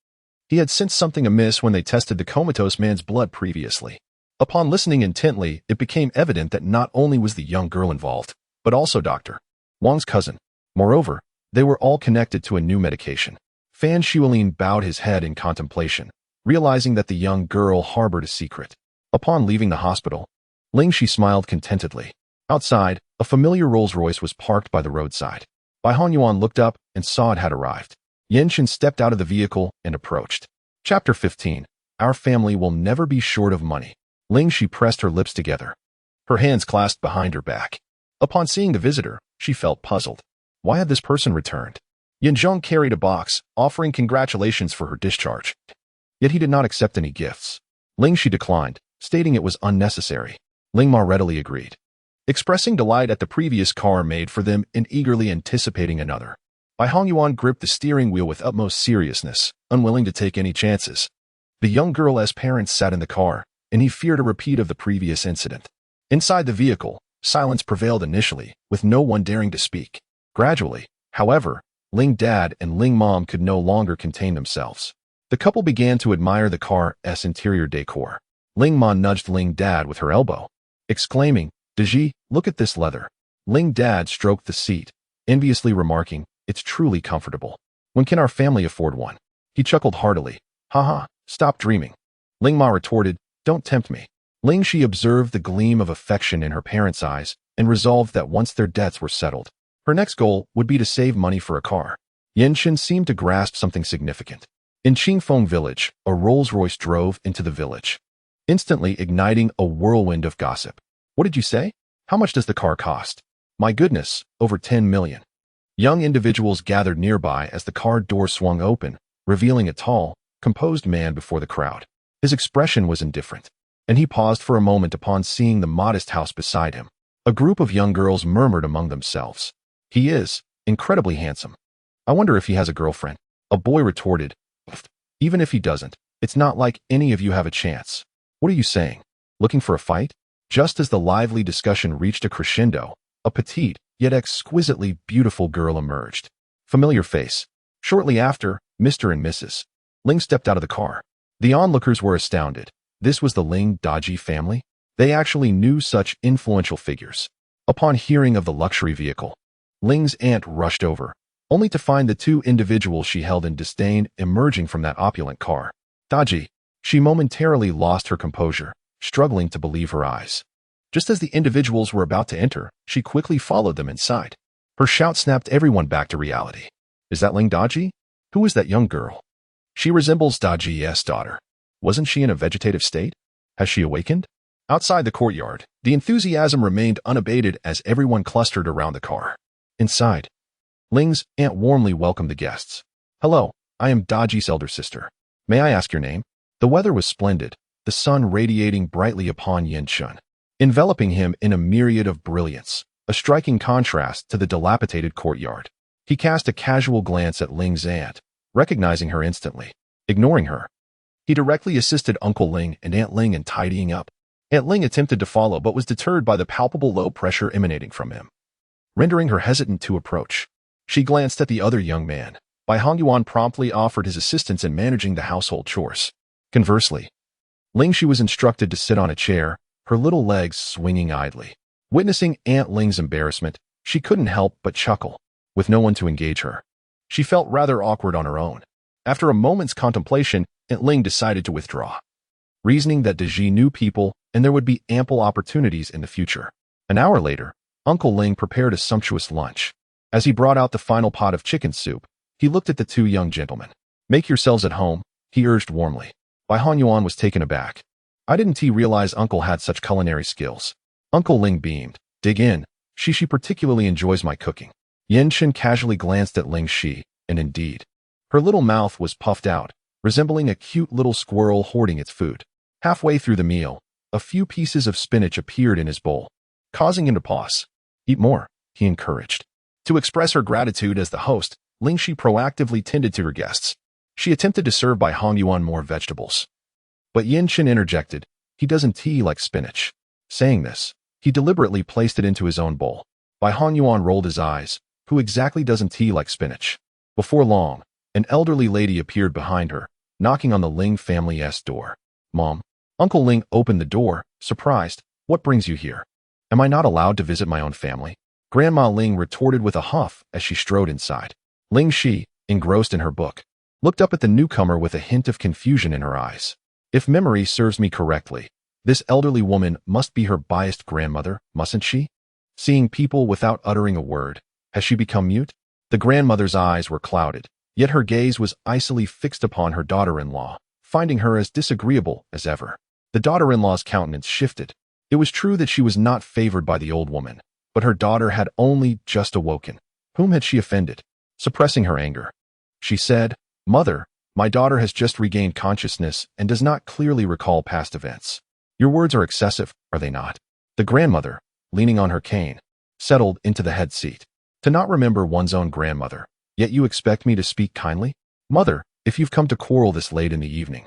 He had sensed something amiss when they tested the comatose man's blood previously. Upon listening intently, it became evident that not only was the young girl involved, but also Dr. Wang's cousin. Moreover, they were all connected to a new medication. Fan Shuilin bowed his head in contemplation, realizing that the young girl harbored a secret. Upon leaving the hospital, Ling Xi smiled contentedly. Outside, a familiar Rolls-Royce was parked by the roadside. Bai Honyuan looked up and saw it had arrived. Yenshin stepped out of the vehicle and approached. Chapter 15. Our family will never be short of money. Ling Xi pressed her lips together, her hands clasped behind her back. Upon seeing the visitor, she felt puzzled. Why had this person returned? Yanzhong carried a box, offering congratulations for her discharge. Yet he did not accept any gifts. Ling Xi declined, stating it was unnecessary. Ling Ma readily agreed, expressing delight at the previous car made for them and eagerly anticipating another. Bai Hongyuan gripped the steering wheel with utmost seriousness, unwilling to take any chances. The young girl's parents sat in the car, and he feared a repeat of the previous incident. Inside the vehicle, silence prevailed initially, with no one daring to speak. Gradually, however, Ling Dad and Ling Mom could no longer contain themselves. The couple began to admire the car's interior decor. Ling Ma nudged Ling Dad with her elbow, exclaiming, "Deji, look at this leather." Ling Dad stroked the seat, enviously remarking, "It's truly comfortable. When can our family afford one?" He chuckled heartily. "Haha, stop dreaming." Ling Ma retorted, "Don't tempt me." Ling Xi observed the gleam of affection in her parents' eyes and resolved that once their debts were settled, her next goal would be to save money for a car. Yenshin seemed to grasp something significant. In Qingfeng village, a Rolls-Royce drove into the village, instantly igniting a whirlwind of gossip. "What did you say? How much does the car cost?" "My goodness, over 10 million. Young individuals gathered nearby as the car door swung open, revealing a tall, composed man before the crowd. His expression was indifferent, and he paused for a moment upon seeing the modest house beside him. A group of young girls murmured among themselves, "He is incredibly handsome. I wonder if he has a girlfriend." A boy retorted, "Even if he doesn't, it's not like any of you have a chance." "What are you saying? Looking for a fight?" Just as the lively discussion reached a crescendo, a petite, yet exquisitely beautiful girl emerged. Familiar face. Shortly after, Mr. and Mrs. Ling stepped out of the car. The onlookers were astounded. This was the Ling Daji family? They actually knew such influential figures. Upon hearing of the luxury vehicle, Ling's aunt rushed over, only to find the two individuals she held in disdain emerging from that opulent car. Daji. She momentarily lost her composure, struggling to believe her eyes. Just as the individuals were about to enter, she quickly followed them inside. Her shout snapped everyone back to reality. Is that Ling Daji? Who is that young girl? She resembles Daji's daughter. Wasn't she in a vegetative state? Has she awakened? Outside the courtyard, the enthusiasm remained unabated as everyone clustered around the car. Inside, Ling's aunt warmly welcomed the guests. Hello, I am Daji's elder sister. May I ask your name? The weather was splendid, the sun radiating brightly upon Yin Shun, enveloping him in a myriad of brilliance, a striking contrast to the dilapidated courtyard. He cast a casual glance at Ling's aunt, recognizing her instantly. Ignoring her, he directly assisted Uncle Ling and Aunt Ling in tidying up. Aunt Ling attempted to follow but was deterred by the palpable low pressure emanating from him, rendering her hesitant to approach. She glanced at the other young man. Bai Hongyuan promptly offered his assistance in managing the household chores. Conversely, Ling Xi was instructed to sit on a chair, her little legs swinging idly. Witnessing Aunt Ling's embarrassment, she couldn't help but chuckle. With no one to engage her, she felt rather awkward on her own. After a moment's contemplation, Aunt Ling decided to withdraw, reasoning that Daji knew people and there would be ample opportunities in the future. An hour later, Uncle Ling prepared a sumptuous lunch. As he brought out the final pot of chicken soup, he looked at the two young gentlemen. Make yourselves at home, he urged warmly. Bai Hongyuan was taken aback. I didn't realize Uncle had such culinary skills. Uncle Ling beamed. Dig in. She particularly enjoys my cooking. Yin Shen casually glanced at Ling Xi, and indeed, her little mouth was puffed out, resembling a cute little squirrel hoarding its food. Halfway through the meal, a few pieces of spinach appeared in his bowl, causing him to pause. Eat more, he encouraged. To express her gratitude as the host, Ling Xi proactively tended to her guests. She attempted to serve Bai Hongyuan more vegetables. But Yin Shen interjected, he doesn't like spinach. Saying this, he deliberately placed it into his own bowl. Bai Hongyuan rolled his eyes. Who exactly doesn't like spinach? Before long, an elderly lady appeared behind her, knocking on the Ling family's door. Mom. Uncle Ling opened the door, surprised. What brings you here? Am I not allowed to visit my own family? Grandma Ling retorted with a huff as she strode inside. Ling Xi, engrossed in her book, looked up at the newcomer with a hint of confusion in her eyes. If memory serves me correctly, this elderly woman must be her biased grandmother, mustn't she? Seeing people without uttering a word, has she become mute? The grandmother's eyes were clouded, yet her gaze was icily fixed upon her daughter-in-law, finding her as disagreeable as ever. The daughter-in-law's countenance shifted. It was true that she was not favored by the old woman, but her daughter had only just awoken. Whom had she offended? Suppressing her anger, she said, Mother, my daughter has just regained consciousness and does not clearly recall past events. Your words are excessive, are they not? The grandmother, leaning on her cane, settled into the head seat. To not remember one's own grandmother, yet you expect me to speak kindly? Mother, if you've come to quarrel this late in the evening,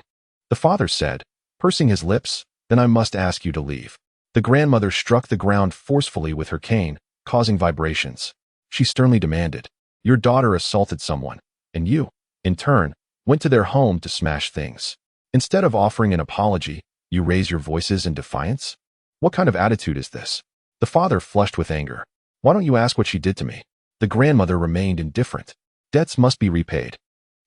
the father said, pursing his lips, then I must ask you to leave. The grandmother struck the ground forcefully with her cane, causing vibrations. She sternly demanded, your daughter assaulted someone, and you, in turn, went to their home to smash things. Instead of offering an apology, you raise your voices in defiance? What kind of attitude is this? The father flushed with anger. Why don't you ask what she did to me? The grandmother remained indifferent. Debts must be repaid.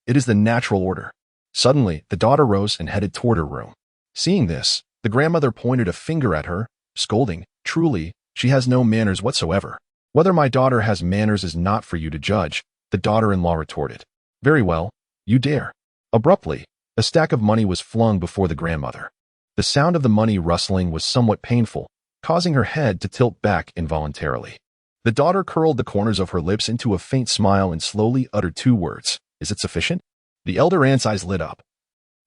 It is the natural order. Suddenly, the daughter rose and headed toward her room. Seeing this, the grandmother pointed a finger at her, scolding, truly, she has no manners whatsoever. Whether my daughter has manners is not for you to judge, the daughter-in-law retorted. Very well, you dare. Abruptly, a stack of money was flung before the grandmother. The sound of the money rustling was somewhat painful, causing her head to tilt back involuntarily. The daughter curled the corners of her lips into a faint smile and slowly uttered two words. Is it sufficient? The elder aunt's eyes lit up,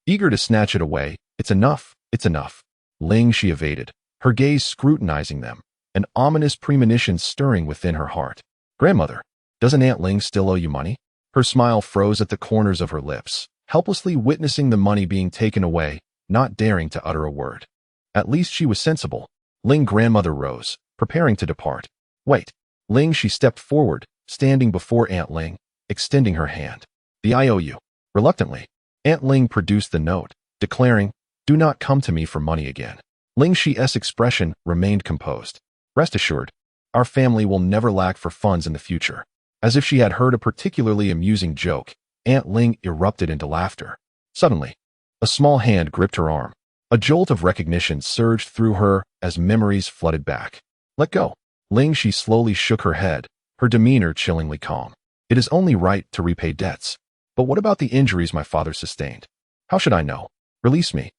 eager to snatch it away. It's enough, it's enough. Ling Xi evaded, her gaze scrutinizing them, an ominous premonition stirring within her heart. Grandmother, doesn't Aunt Ling still owe you money? Her smile froze at the corners of her lips, helplessly witnessing the money being taken away, not daring to utter a word. At least she was sensible. Ling grandmother rose, preparing to depart. Wait. Ling Xi stepped forward, standing before Aunt Ling, extending her hand. The IOU. Reluctantly, Aunt Ling produced the note, declaring, "Do not come to me for money again." Ling Xi's expression remained composed. "Rest assured, our family will never lack for funds in the future." As if she had heard a particularly amusing joke, Aunt Ling erupted into laughter. Suddenly, a small hand gripped her arm. A jolt of recognition surged through her as memories flooded back. "Let go." Ling Xi slowly shook her head, her demeanor chillingly calm. "It is only right to repay debts. But what about the injuries my father sustained? How should I know? Release me."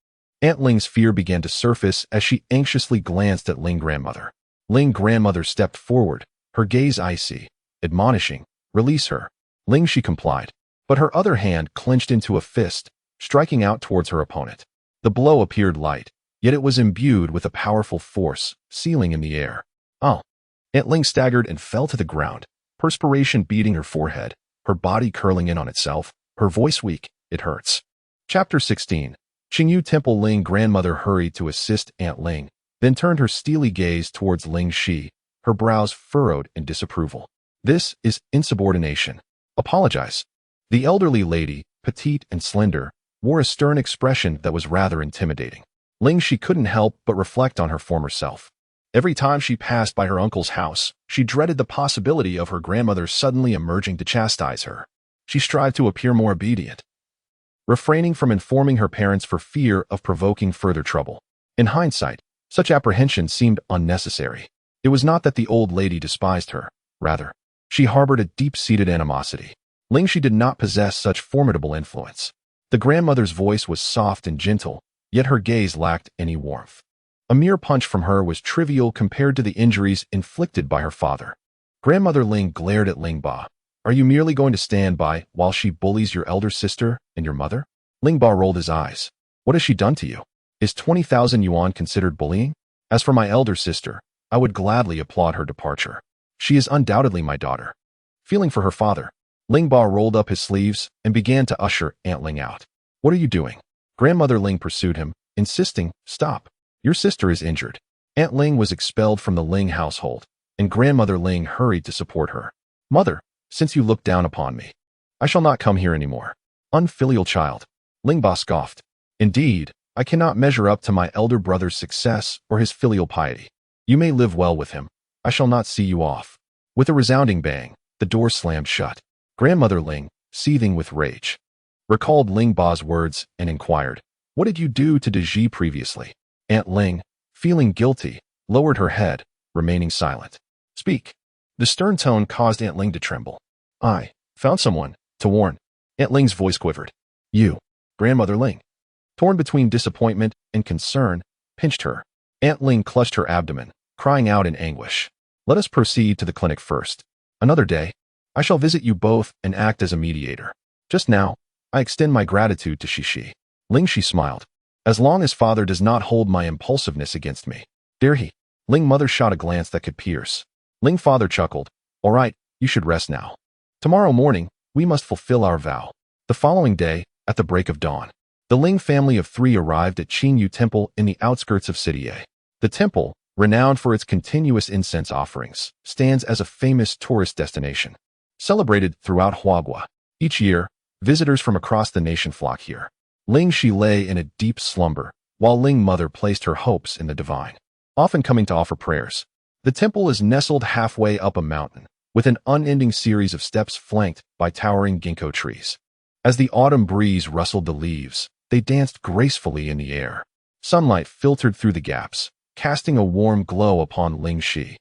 Aunt Ling's fear began to surface as she anxiously glanced at Ling grandmother. Ling grandmother stepped forward, her gaze icy, admonishing, "Release her." Ling Xi complied, but her other hand clenched into a fist, striking out towards her opponent. The blow appeared light, yet it was imbued with a powerful force, sealing in the air. "Oh!" Aunt Ling staggered and fell to the ground, perspiration beading her forehead, her body curling in on itself, her voice weak. "It hurts." Chapter 16. Qingyu Temple. Ling grandmother hurried to assist Aunt Ling, then turned her steely gaze towards Ling Xi, her brows furrowed in disapproval. "This is insubordination. Apologize." The elderly lady, petite and slender, wore a stern expression that was rather intimidating. Ling Xi couldn't help but reflect on her former self. Every time she passed by her uncle's house, she dreaded the possibility of her grandmother suddenly emerging to chastise her. She strived to appear more obedient, refraining from informing her parents for fear of provoking further trouble. In hindsight, such apprehension seemed unnecessary. It was not that the old lady despised her. Rather, she harbored a deep-seated animosity. Ling Xi did not possess such formidable influence. The grandmother's voice was soft and gentle, yet her gaze lacked any warmth. A mere punch from her was trivial compared to the injuries inflicted by her father. Grandmother Ling glared at Ling Ba. "Are you merely going to stand by while she bullies your elder sister and your mother?" Ling Ba rolled his eyes. "What has she done to you? Is 20,000 yuan considered bullying? As for my elder sister, I would gladly applaud her departure. She is undoubtedly my daughter." Feeling for her father, Ling Ba rolled up his sleeves and began to usher Aunt Ling out. "What are you doing?" Grandmother Ling pursued him, insisting, "Stop. Your sister is injured." Aunt Ling was expelled from the Ling household, and Grandmother Ling hurried to support her. "Mother, since you look down upon me, I shall not come here anymore." "Unfilial child." Ling Ba scoffed. "Indeed, I cannot measure up to my elder brother's success or his filial piety. You may live well with him. I shall not see you off." With a resounding bang, the door slammed shut. Grandmother Ling, seething with rage, recalled Ling Ba's words and inquired, "What did you do to De Ji previously?" Aunt Ling, feeling guilty, lowered her head, remaining silent. "Speak." The stern tone caused Aunt Ling to tremble. "I found someone to warn." Aunt Ling's voice quivered. "You." Grandmother Ling, torn between disappointment and concern, pinched her. Aunt Ling clutched her abdomen, crying out in anguish. "Let us proceed to the clinic first. Another day, I shall visit you both and act as a mediator. Just now, I extend my gratitude to Shishi." Ling Xi smiled. "As long as father does not hold my impulsiveness against me, dare he?" Ling mother shot a glance that could pierce. Ling father chuckled. "All right, you should rest now. Tomorrow morning, we must fulfill our vow." The following day, at the break of dawn, the Ling family of 3 arrived at Qingyu Temple in the outskirts of Citye. The temple, renowned for its continuous incense offerings, stands as a famous tourist destination. Celebrated throughout Huagua, each year, visitors from across the nation flock here. Ling Xi lay in a deep slumber, while Ling mother placed her hopes in the divine, often coming to offer prayers. The temple is nestled halfway up a mountain, with an unending series of steps flanked by towering ginkgo trees. As the autumn breeze rustled the leaves, they danced gracefully in the air. Sunlight filtered through the gaps, casting a warm glow upon Ling Xi,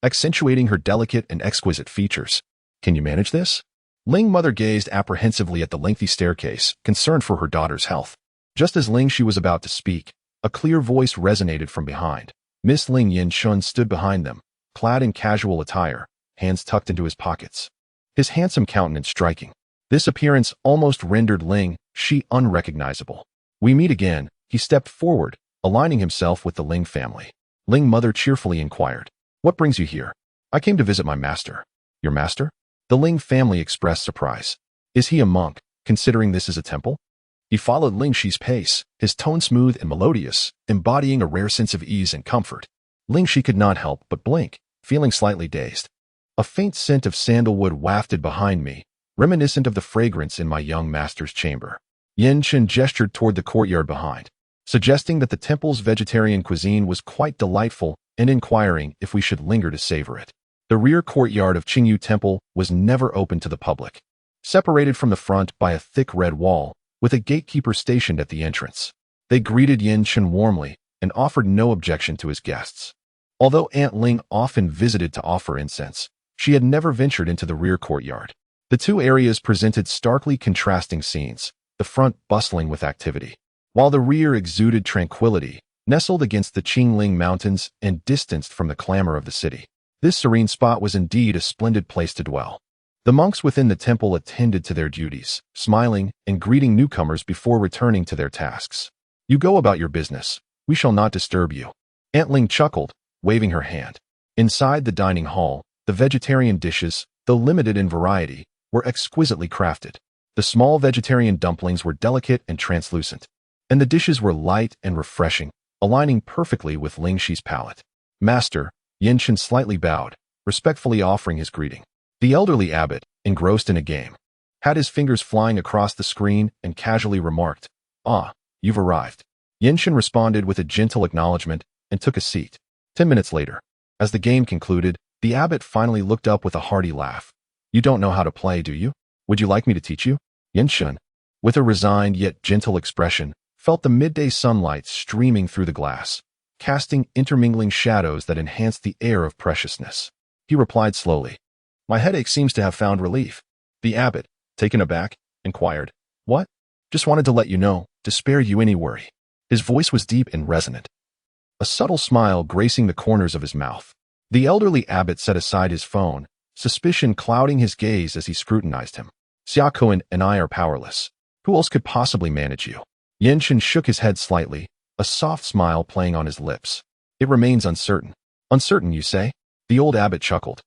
accentuating her delicate and exquisite features. "Can you manage this?" Ling mother gazed apprehensively at the lengthy staircase, concerned for her daughter's health. Just as Ling Xi was about to speak, a clear voice resonated from behind. Miss Ling Yin Shun stood behind them, clad in casual attire, hands tucked into his pockets. His handsome countenance striking. This appearance almost rendered Ling Xi unrecognizable. "We meet again." He stepped forward, aligning himself with the Ling family. Ling mother cheerfully inquired, "What brings you here?" "I came to visit my master." "Your master?" The Ling family expressed surprise. "Is he a monk, considering this is a temple?" He followed Ling Xi's pace, his tone smooth and melodious, embodying a rare sense of ease and comfort. Ling Xi could not help but blink, feeling slightly dazed. A faint scent of sandalwood wafted behind me, reminiscent of the fragrance in my young master's chamber. Yin Chen gestured toward the courtyard behind, suggesting that the temple's vegetarian cuisine was quite delightful and inquiring if we should linger to savor it. The rear courtyard of Qingyu Temple was never open to the public, separated from the front by a thick red wall, with a gatekeeper stationed at the entrance. They greeted Yin Chen warmly and offered no objection to his guests. Although Aunt Ling often visited to offer incense, she had never ventured into the rear courtyard. The two areas presented starkly contrasting scenes, the front bustling with activity, while the rear exuded tranquility, nestled against the Qingling Mountains and distanced from the clamor of the city. This serene spot was indeed a splendid place to dwell. The monks within the temple attended to their duties, smiling and greeting newcomers before returning to their tasks. You go about your business. We shall not disturb you. Aunt Ling chuckled, waving her hand. Inside the dining hall, the vegetarian dishes, though limited in variety, were exquisitely crafted. The small vegetarian dumplings were delicate and translucent, and the dishes were light and refreshing, aligning perfectly with Ling Xi's palate. Master, Yin Chen slightly bowed, respectfully offering his greeting. The elderly abbot, engrossed in a game, had his fingers flying across the screen and casually remarked, "Ah, you've arrived." Yin Chen responded with a gentle acknowledgement and took a seat. 10 minutes later, as the game concluded, the abbot finally looked up with a hearty laugh. "You don't know how to play, do you? Would you like me to teach you?" Yin Chen, with a resigned yet gentle expression, felt the midday sunlight streaming through the glass, casting intermingling shadows that enhanced the air of preciousness. He replied slowly, "My headache seems to have found relief." The abbot, taken aback, inquired, "What?" "Just wanted to let you know, to spare you any worry." His voice was deep and resonant, a subtle smile gracing the corners of his mouth. The elderly abbot set aside his phone, suspicion clouding his gaze as he scrutinized him. "Xiaokuan and I are powerless. Who else could possibly manage you?" Yin Chen shook his head slightly, a soft smile playing on his lips. "It remains uncertain." "Uncertain, you say?" The old abbot chuckled,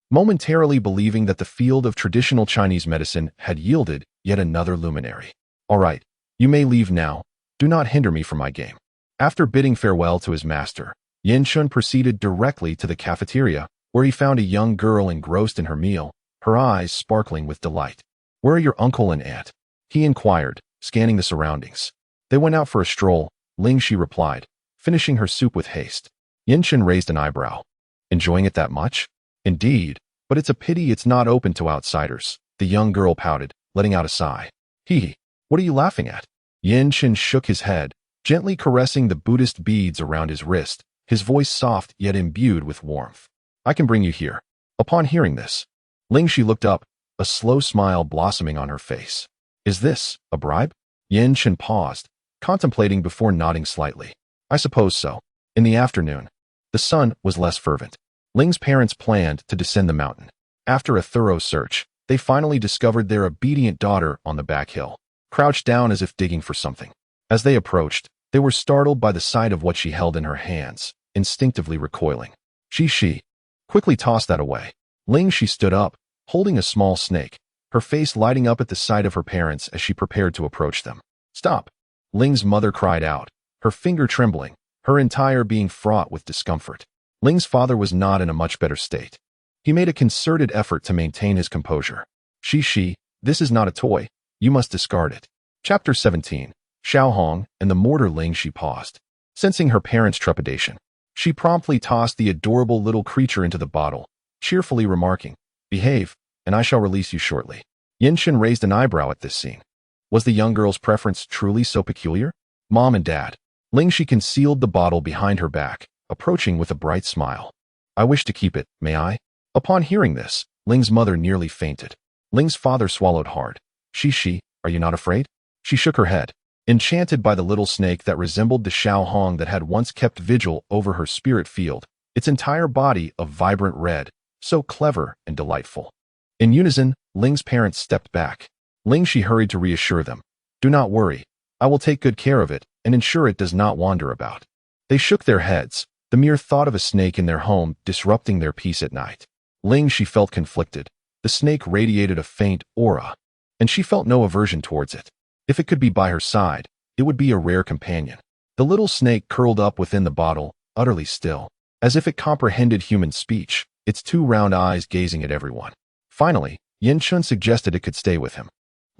momentarily believing that the field of traditional Chinese medicine had yielded yet another luminary. "All right, you may leave now. Do not hinder me from my game." After bidding farewell to his master, Yin Chen proceeded directly to the cafeteria, where he found a young girl engrossed in her meal, her eyes sparkling with delight. "Where are your uncle and aunt?" he inquired, scanning the surroundings. "They went out for a stroll," Ling Xi replied, finishing her soup with haste. Yin Chen raised an eyebrow. "Enjoying it that much?" "Indeed, but it's a pity it's not open to outsiders," the young girl pouted, letting out a sigh. "Hee, what are you laughing at?" Yin Chen shook his head, gently caressing the Buddhist beads around his wrist, his voice soft yet imbued with warmth. "I can bring you here." Upon hearing this, Ling Xi looked up, a slow smile blossoming on her face. "Is this a bribe?" Yin Chen paused, contemplating before nodding slightly. "I suppose so." In the afternoon, the sun was less fervent. Ling's parents planned to descend the mountain. After a thorough search, they finally discovered their obedient daughter on the back hill, crouched down as if digging for something. As they approached, they were startled by the sight of what she held in her hands, instinctively recoiling. She quickly tossed that away. Ling Xi stood up, holding a small snake, her face lighting up at the sight of her parents as she prepared to approach them. "Stop!" Ling's mother cried out, her finger trembling, her entire being fraught with discomfort. Ling's father was not in a much better state. He made a concerted effort to maintain his composure. She, this is not a toy. You must discard it." Chapter 17. Xiao Hong and the mortar. Ling Xi paused, sensing her parents' trepidation. She promptly tossed the adorable little creature into the bottle, cheerfully remarking, "Behave, and I shall release you shortly." Yin Chen raised an eyebrow at this scene. Was the young girl's preference truly so peculiar? "Mom and Dad." Ling Xi concealed the bottle behind her back, approaching with a bright smile. "I wish to keep it, may I?" Upon hearing this, Ling's mother nearly fainted. Ling's father swallowed hard. She, are you not afraid?" She shook her head, enchanted by the little snake that resembled the Xiao Hong that had once kept vigil over her spirit field, its entire body of vibrant red, so clever and delightful. In unison, Ling's parents stepped back. Ling Xi hurried to reassure them. "Do not worry. I will take good care of it and ensure it does not wander about." They shook their heads, the mere thought of a snake in their home disrupting their peace at night. Ling Xi felt conflicted. The snake radiated a faint aura, and she felt no aversion towards it. If it could be by her side, it would be a rare companion. The little snake curled up within the bottle, utterly still, as if it comprehended human speech, its two round eyes gazing at everyone. Finally, Yin Chen suggested it could stay with him.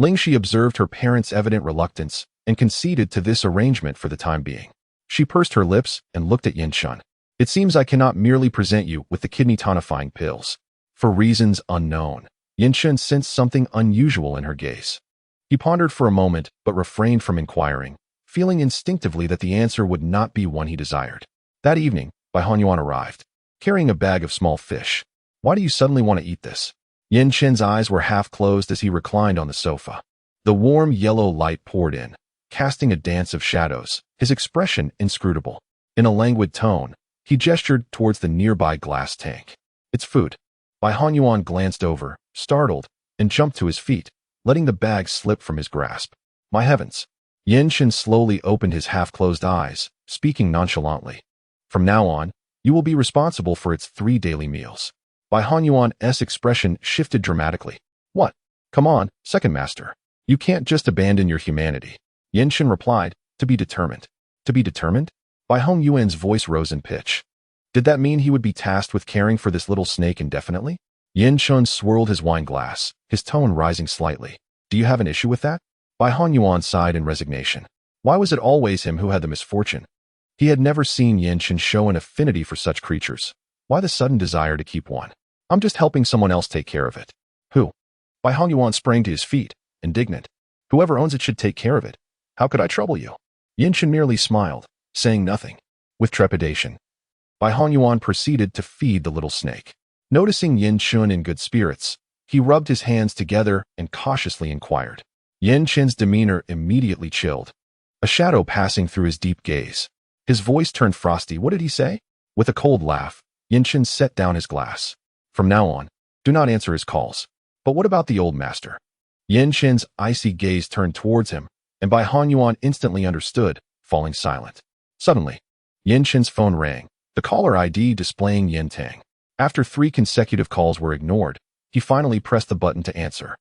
Ling Xi observed her parents' evident reluctance and conceded to this arrangement for the time being. She pursed her lips and looked at Yin Shun. It seems I cannot merely present you with the kidney tonifying pills. For reasons unknown. Yin Shun sensed something unusual in her gaze. He pondered for a moment but refrained from inquiring, feeling instinctively that the answer would not be one he desired. That evening, Bai Hanyuan arrived, carrying a bag of small fish. Why do you suddenly want to eat this? Yin Chen's eyes were half closed as he reclined on the sofa. The warm yellow light poured in, casting a dance of shadows, his expression inscrutable. In a languid tone, he gestured towards the nearby glass tank. It's food. Bai Hanyuan glanced over, startled, and jumped to his feet, letting the bag slip from his grasp. My heavens! Yin Chen slowly opened his half-closed eyes, speaking nonchalantly. From now on, you will be responsible for its 3 daily meals. Bai Hanyuan's expression shifted dramatically. What? Come on, second master. You can't just abandon your humanity. Yin Chen replied, to be determined. To be determined? Bai Hongyuan's voice rose in pitch. Did that mean he would be tasked with caring for this little snake indefinitely? Yin Chen swirled his wine glass, his tone rising slightly. Do you have an issue with that? Bai Hanyuan sighed in resignation. Why was it always him who had the misfortune? He had never seen Yin Chen show an affinity for such creatures. Why the sudden desire to keep one? I'm just helping someone else take care of it. Who? Bai Hongyuan sprang to his feet, indignant. Whoever owns it should take care of it. How could I trouble you? Yin Chen merely smiled, saying nothing. With trepidation, Bai Hanyuan proceeded to feed the little snake. Noticing Yin Chen in good spirits, he rubbed his hands together and cautiously inquired. Yin Chen's demeanor immediately chilled, a shadow passing through his deep gaze. His voice turned frosty. What did he say? With a cold laugh, Yin Chen set down his glass. From now on, do not answer his calls. But what about the old master? Yin Chen's icy gaze turned towards him, and Bai Hanyuan instantly understood, falling silent. Suddenly, Yin Chen's phone rang, the caller ID displaying Yin Tang. After 3 consecutive calls were ignored, he finally pressed the button to answer.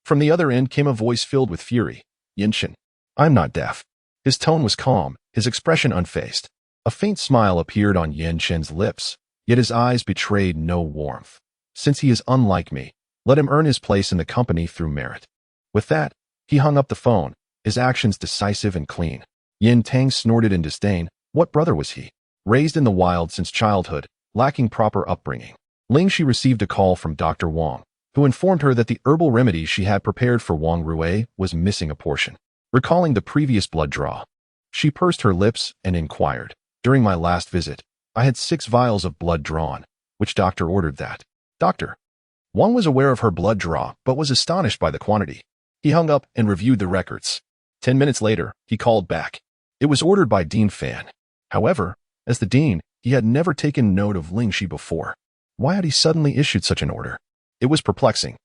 From the other end came a voice filled with fury. Yin Chen. I'm not deaf. His tone was calm, his expression unfazed. A faint smile appeared on Yin Chen's lips, yet his eyes betrayed no warmth. Since he is unlike me, let him earn his place in the company through merit. With that, he hung up the phone, his actions decisive and clean. Yin Tang snorted in disdain. What brother was he? Raised in the wild since childhood, lacking proper upbringing. Ling Xi received a call from Dr. Wang, who informed her that the herbal remedy she had prepared for Wang Rui was missing a portion. Recalling the previous blood draw, she pursed her lips and inquired. During my last visit, I had 6 vials of blood drawn. Which doctor ordered that? Doctor. Wang was aware of her blood draw, but was astonished by the quantity. He hung up and reviewed the records. 10 minutes later, he called back. It was ordered by Dean Fan. However, as the dean, he had never taken note of Ling Xi before. Why had he suddenly issued such an order? It was perplexing.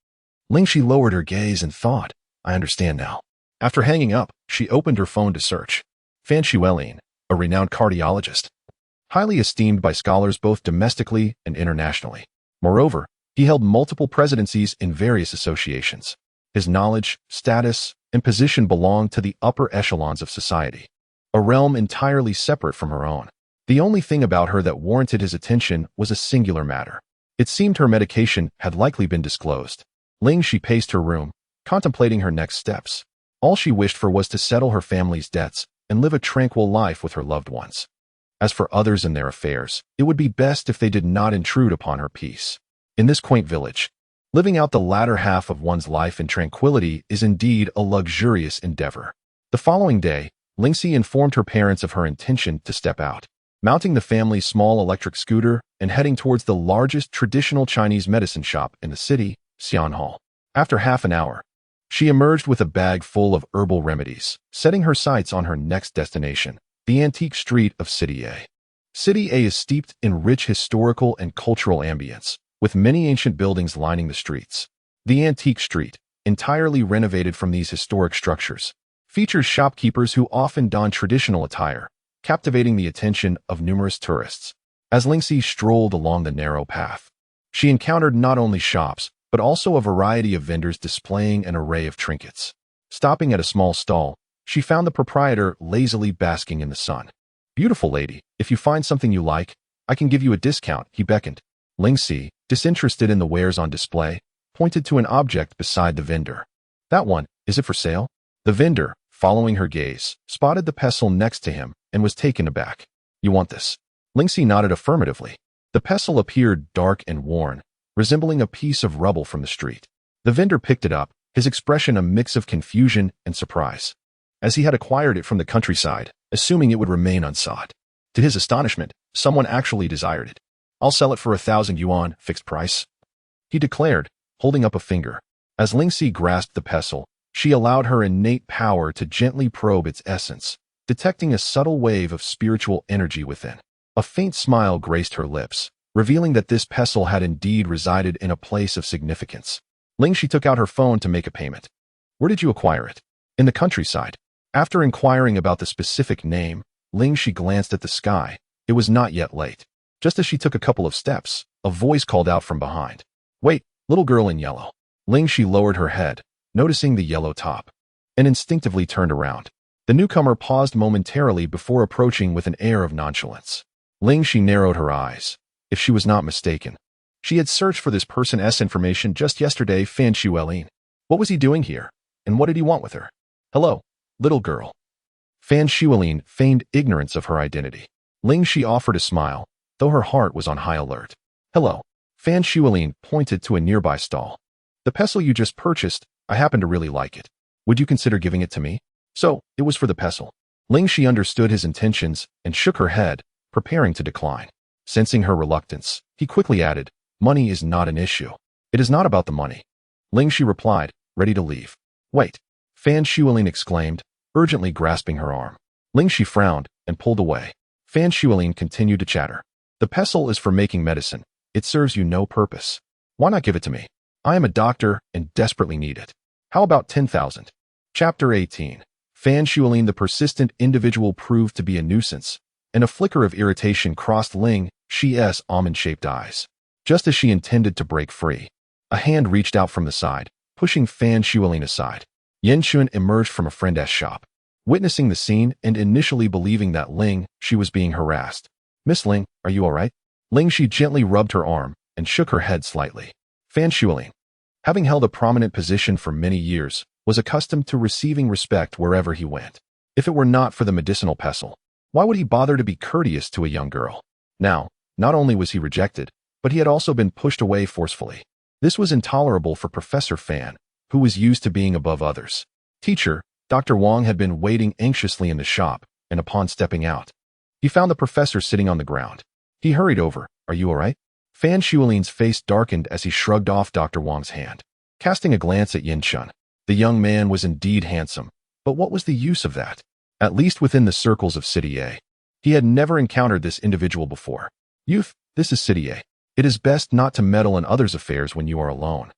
Ling Xi lowered her gaze and thought, I understand now. After hanging up, she opened her phone to search. Fan Xuelin, a renowned cardiologist, highly esteemed by scholars both domestically and internationally. Moreover, he held multiple presidencies in various associations. His knowledge, status, and position belonged to the upper echelons of society, a realm entirely separate from her own. The only thing about her that warranted his attention was a singular matter. It seemed her medication had likely been disclosed. Ling Xi paced her room, contemplating her next steps. All she wished for was to settle her family's debts and live a tranquil life with her loved ones. As for others and their affairs, it would be best if they did not intrude upon her peace. In this quaint village, living out the latter half of one's life in tranquility is indeed a luxurious endeavor. The following day, Ling Xi informed her parents of her intention to step out. Mounting the family's small electric scooter and heading towards the largest traditional Chinese medicine shop in the city, Xian Hall. After half an hour, she emerged with a bag full of herbal remedies, setting her sights on her next destination, the antique street of City A. City A is steeped in rich historical and cultural ambience, with many ancient buildings lining the streets. The antique street, entirely renovated from these historic structures, features shopkeepers who often don traditional attire, captivating the attention of numerous tourists. As Ling Xi strolled along the narrow path, she encountered not only shops, but also a variety of vendors displaying an array of trinkets. Stopping at a small stall, she found the proprietor lazily basking in the sun. Beautiful lady, if you find something you like, I can give you a discount, he beckoned. Ling Xi, disinterested in the wares on display, pointed to an object beside the vendor. That one, Is it for sale? The vendor, following her gaze, spotted the pestle next to him and was taken aback. You want this? Ling Xi nodded affirmatively. The pestle appeared dark and worn, resembling a piece of rubble from the street. The vendor picked it up, his expression a mix of confusion and surprise, as he had acquired it from the countryside, assuming it would remain unsought. To his astonishment, someone actually desired it. I'll sell it for 1,000 yuan, fixed price, he declared, holding up a finger. As Ling Xi grasped the pestle, she allowed her innate power to gently probe its essence, detecting a subtle wave of spiritual energy within. A faint smile graced her lips, revealing that this pestle had indeed resided in a place of significance. Ling Xi took out her phone to make a payment. Where did you acquire it? In the countryside. After inquiring about the specific name, Ling Xi glanced at the sky. It was not yet late. Just as she took a couple of steps, a voice called out from behind. Wait, little girl in yellow. Ling Xi lowered her head, noticing the yellow top, and instinctively turned around. The newcomer paused momentarily before approaching with an air of nonchalance. Ling Xi narrowed her eyes. If she was not mistaken, she had searched for this person's information just yesterday. Fan Shuelin. What was he doing here? And what did he want with her? Hello, little girl. Fan Shuelin feigned ignorance of her identity. Ling Xi offered a smile, though her heart was on high alert. Hello. Fan Shuelin pointed to a nearby stall. The pestle you just purchased, I happen to really like it. Would you consider giving it to me? So, it was for the pestle. Ling Xi understood his intentions and shook her head, preparing to decline. Sensing her reluctance, he quickly added, money is not an issue. It is not about the money. Ling Xi replied, ready to leave. Wait. Fan Shuelin exclaimed, urgently grasping her arm. Ling Xi frowned and pulled away. Fan Shuelin continued to chatter. The pestle is for making medicine. It serves you no purpose. Why not give it to me? I am a doctor and desperately need it. How about 10,000? Chapter 18. Fan Shuelin, the persistent individual, proved to be a nuisance, and a flicker of irritation crossed Ling Xi's almond-shaped eyes. Just as she intended to break free, a hand reached out from the side, pushing Fan Shuelin aside. Yen Chun emerged from a friend's shop. Witnessing the scene and initially believing that Ling Xi was being harassed. Miss Ling, are you all right? Ling Xi gently rubbed her arm and shook her head slightly. Fan Shuelin, having held a prominent position for many years, was accustomed to receiving respect wherever he went. If it were not for the medicinal pestle, why would he bother to be courteous to a young girl? Now, not only was he rejected, but he had also been pushed away forcefully. This was intolerable for Professor Fan, who was used to being above others. Teacher, Dr. Wang had been waiting anxiously in the shop, and upon stepping out, he found the professor sitting on the ground. He hurried over. Are you all right? Fan Shuelin's face darkened as he shrugged off Dr. Wang's hand. Casting a glance at Yin Chun, the young man was indeed handsome, but what was the use of that? At least within the circles of City A. He had never encountered this individual before. Youth, this is City A. It is best not to meddle in others' affairs when you are alone.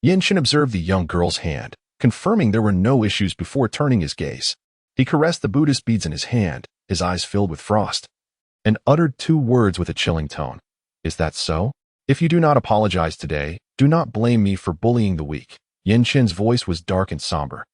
Yin Chun observed the young girl's hand, confirming there were no issues before turning his gaze. He caressed the Buddhist beads in his hand, his eyes filled with frost, and uttered two words with a chilling tone. Is that so? If you do not apologize today, do not blame me for bullying the weak. Yin Chun's voice was dark and somber.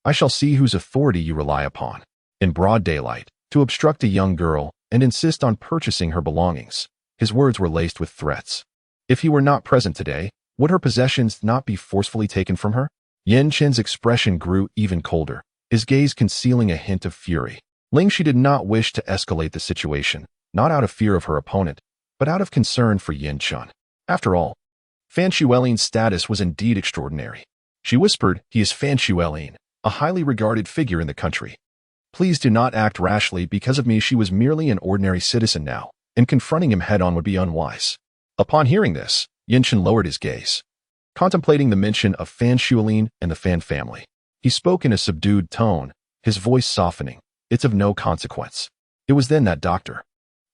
I shall see whose authority you rely upon. In broad daylight, to obstruct a young girl and insist on purchasing her belongings. His words were laced with threats. If he were not present today, would her possessions not be forcefully taken from her? Yin Chun's expression grew even colder, his gaze concealing a hint of fury. Ling Xi did not wish to escalate the situation, not out of fear of her opponent, but out of concern for Yin Chun. After all, Fan Shuelin's status was indeed extraordinary. She whispered, he is Fan Shuelin, a highly regarded figure in the country. Please do not act rashly because of me. She was merely an ordinary citizen now, and confronting him head-on would be unwise. Upon hearing this, Yin Chun lowered his gaze, contemplating the mention of Fan Shuelin and the Fan family. He spoke in a subdued tone, his voice softening. It's of no consequence. It was then that Dr.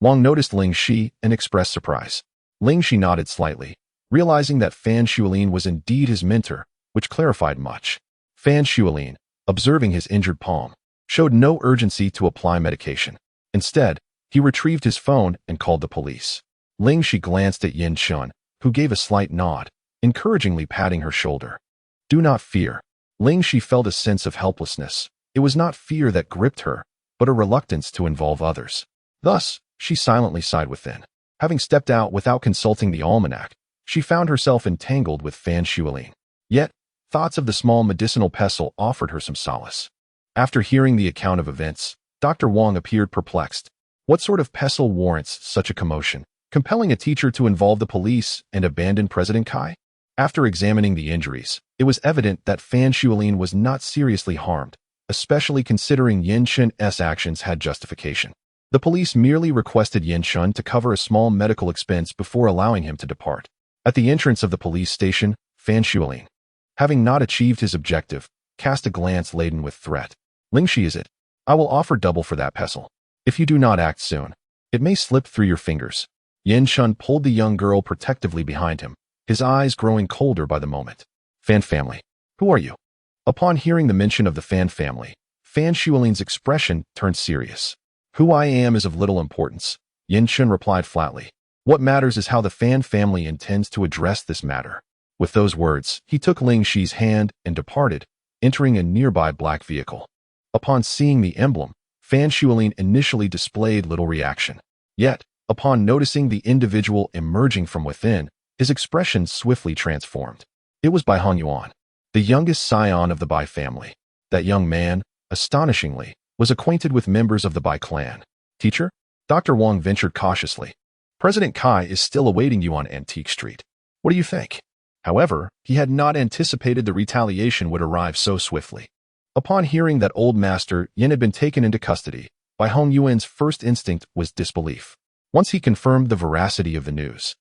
Wang noticed Ling Xi and expressed surprise. Ling Xi nodded slightly, realizing that Fan Shuelin was indeed his mentor, which clarified much. Fan Shuelin, observing his injured palm, showed no urgency to apply medication. Instead, he retrieved his phone and called the police. Ling Xi glanced at Yin Chun, who gave a slight nod, encouragingly patting her shoulder. Do not fear. Ling Xi felt a sense of helplessness. It was not fear that gripped her, but a reluctance to involve others. Thus, she silently sighed within. Having stepped out without consulting the almanac, she found herself entangled with Fan Shuelin. Yet, Thoughts of the small medicinal pestle offered her some solace. After hearing the account of events, Dr. Wang appeared perplexed. What sort of pestle warrants such a commotion, compelling a teacher to involve the police and abandon President Kai? After examining the injuries, it was evident that Fan Shuilin was not seriously harmed, especially considering Yin Shen's actions had justification. The police merely requested Yin Shen to cover a small medical expense before allowing him to depart. At the entrance of the police station, Fan Shuilin, having not achieved his objective, cast a glance laden with threat. Ling Xi, is it? I will offer double for that pestle. If you do not act soon, it may slip through your fingers. Yin Shen pulled the young girl protectively behind him, his eyes growing colder by the moment. Fan family. Who are you? Upon hearing the mention of the Fan family, Fan Shuilin's expression turned serious. Who I am is of little importance, Yin Shen replied flatly. What matters is how the Fan family intends to address this matter. With those words, he took Ling Xi's hand and departed, entering a nearby black vehicle. Upon seeing the emblem, Fan Shuilin initially displayed little reaction. Yet, upon noticing the individual emerging from within, his expression swiftly transformed. It was Bai Hongyuan, the youngest scion of the Bai family. That young man, astonishingly, was acquainted with members of the Bai clan. Teacher? Dr. Wang ventured cautiously. President Kai is still awaiting you on Antique Street. What do you think? However, he had not anticipated the retaliation would arrive so swiftly. Upon hearing that old master Yin had been taken into custody, Bai Hongyuan's first instinct was disbelief. Once he confirmed the veracity of the news,